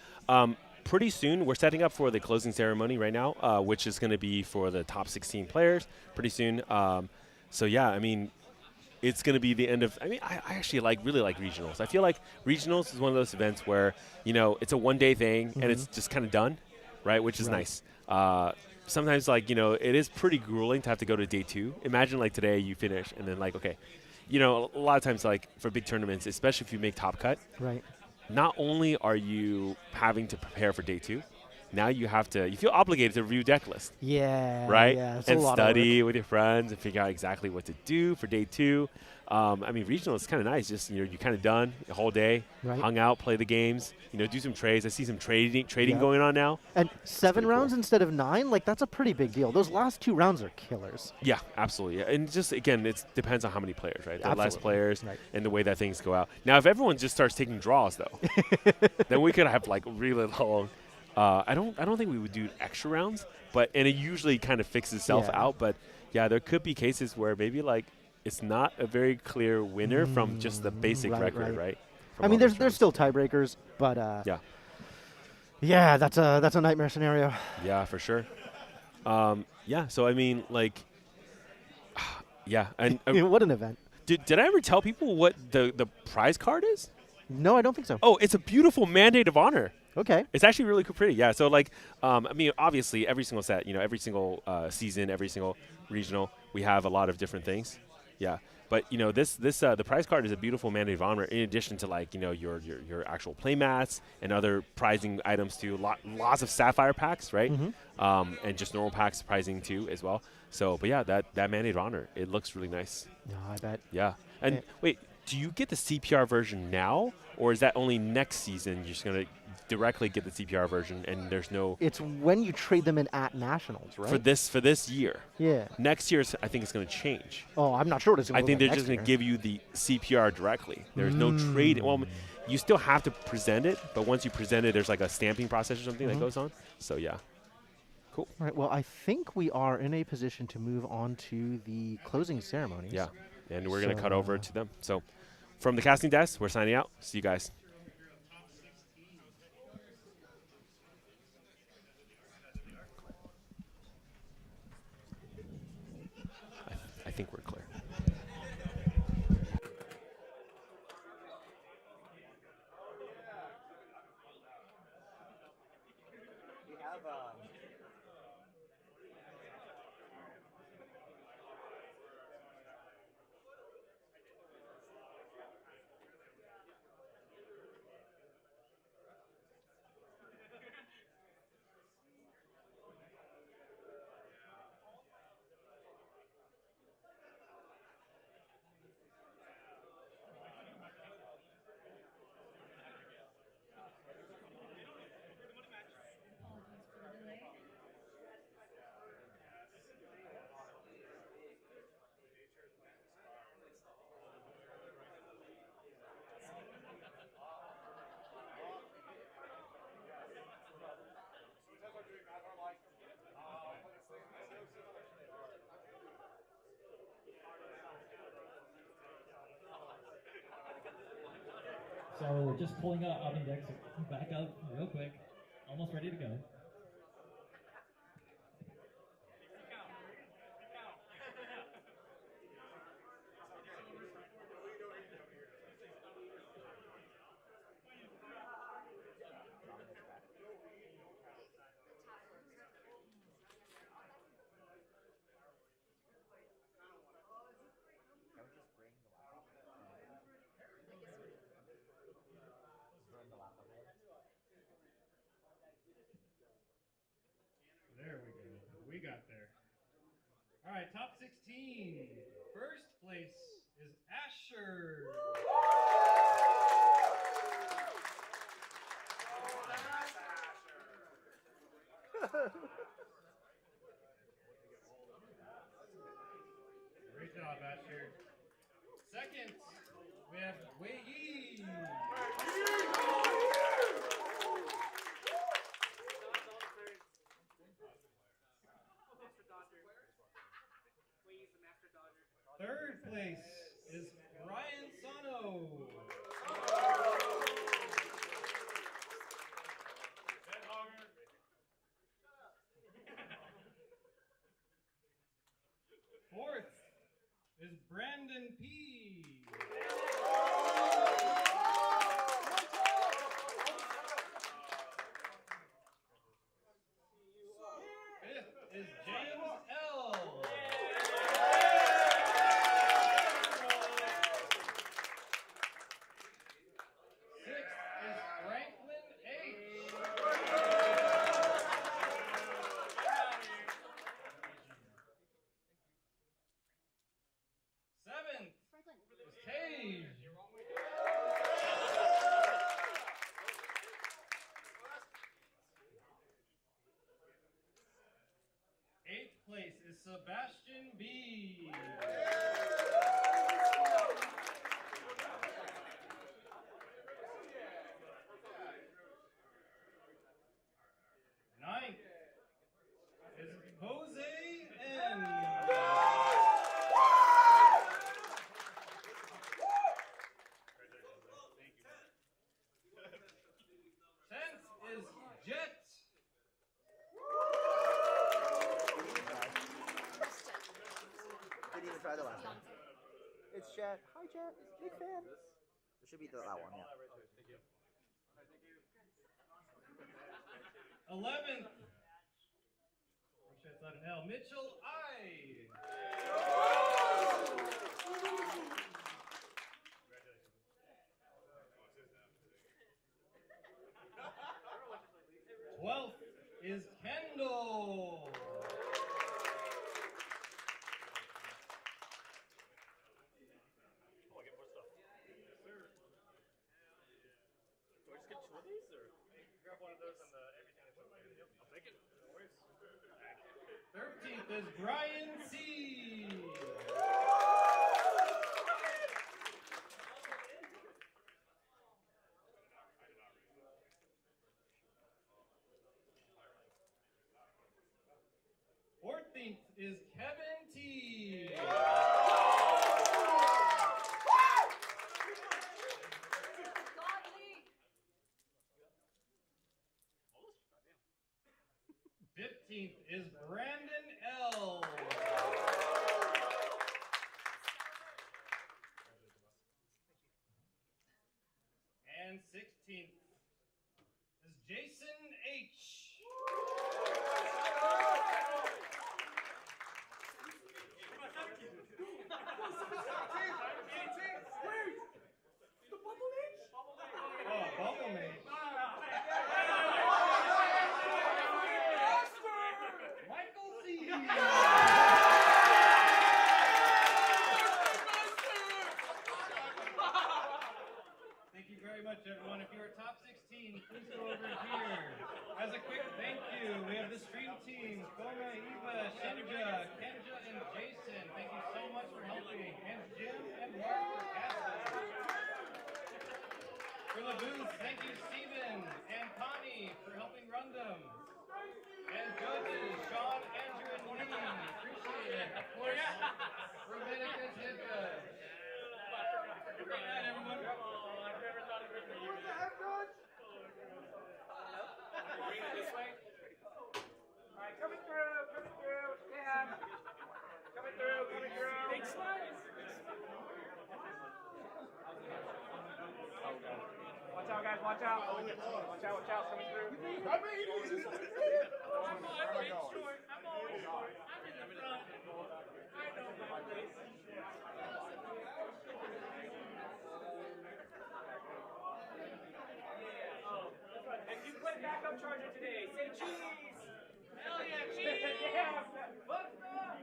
Pretty soon, we're setting up for the closing ceremony right now, which is going to be for the top 16 players pretty soon. So, yeah, I mean, it's going to be the end of – I mean, I actually really like regionals. I feel like regionals is one of those events where, it's a one-day thing and it's just kind of done, right, which is nice. Sometimes, it is pretty grueling to have to go to day 2. Imagine, today you finish and then, okay. A lot of times, for big tournaments, especially if you make top cut. Right. Not only are you having to prepare for day 2, now you feel obligated to review deck list. Yeah. Right? Yeah, and study with your friends and figure out exactly what to do for day 2. I mean, regional is kind of nice. Just, you're kind of done the whole day, hung out, play the games, do some trades. I see some trading going on now. And 7 rounds instead of 9, that's a pretty big deal. Those last 2 rounds are killers. Yeah, absolutely. Yeah. And just, again, it depends on how many players, right? The less players and the way that things go out. Now, if everyone just starts taking draws, though, then we could have, really long I don't think we would do extra rounds, and it usually kind of fixes itself out. But, yeah, there could be cases where maybe, it's not a very clear winner from just the basic record, right? I mean, there's still tiebreakers, but yeah, that's a nightmare scenario. Yeah, for sure. Yeah, so I mean, yeah, and what an event. Did I ever tell people what the prize card is? No, I don't think so. Oh, it's a beautiful Mandate of Honor. Okay. It's actually really pretty. Yeah. So I mean, obviously, every single set, every single season, every single regional, we have a lot of different things. Yeah, but this the prize card is a beautiful Mandate of Honor. In addition to your actual play mats and other prizing items too. Lots of Sapphire packs, right? And just normal packs prizing too as well. So, but yeah, that Mandate of Honor, it looks really nice. No, I bet. Yeah, and wait, do you get the CPR version now, or is that only next season? You're just gonna directly get the CPR version, and there's no. It's when you trade them in at nationals, right? For this year. Yeah. Next year, I think it's going to change. Oh, I'm not sure what it's going to I think they're like just going next to year. give you the CPR directly. There's no trade. Well, you still have to present it, but once you present it, there's like a stamping process or something that goes on. So yeah. Cool. All right. Well, I think we are in a position to move on to the closing ceremonies. Yeah. And we're going to cut over to them. So from the casting desk, we're signing out. See you guys. I think we're clear. We have So just pulling up oven decks back up real quick. Almost ready to go. There we go. We got there. All right, top 16. First place is Asher. Great job, Asher. Second, we have Wei Yi. Third place is Ryan Sano. Fourth is Brandon P. Fifth is James L. Eighth place is Sebastian B. Ninth is Jose N. 10th is Jet. Didn't even try the last one. It's Jet. Hi, Jet. Big fan. It should be that one, yeah. 11th. Make sure it's not an L. Mitchell I. 12th is Kendall. 13th 13th is Brian C. 14th is Kevin T. 15th is Brandon L. And 16th is Jason H. Oh, Bubble Mage. Michael C. Thank you very much, everyone. If you are top 16, please go over here. As a quick thank you, we have the stream team, Fome, Eva, Shinja, Kenja, and Jason. Thank you so much for helping. And Jim and Mark for casting. For the booth, thank you, Steven and Connie, for helping run them. And judges, Sean, Andrew, and Lee. Appreciate it. Of course, Remetic and Shinja. Good night, everyone. What the heck, coach? Bring it this way. All right, coming through, Stan. Coming through. Big slides. Watch out, guys, watch out. Watch out, coming through. I'm always short. I'm always short. I'm in the front. I know my place. If you play backup charger today, say cheese! Hell yeah, cheese! Yeah! What's up?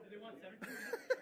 Did they want 17?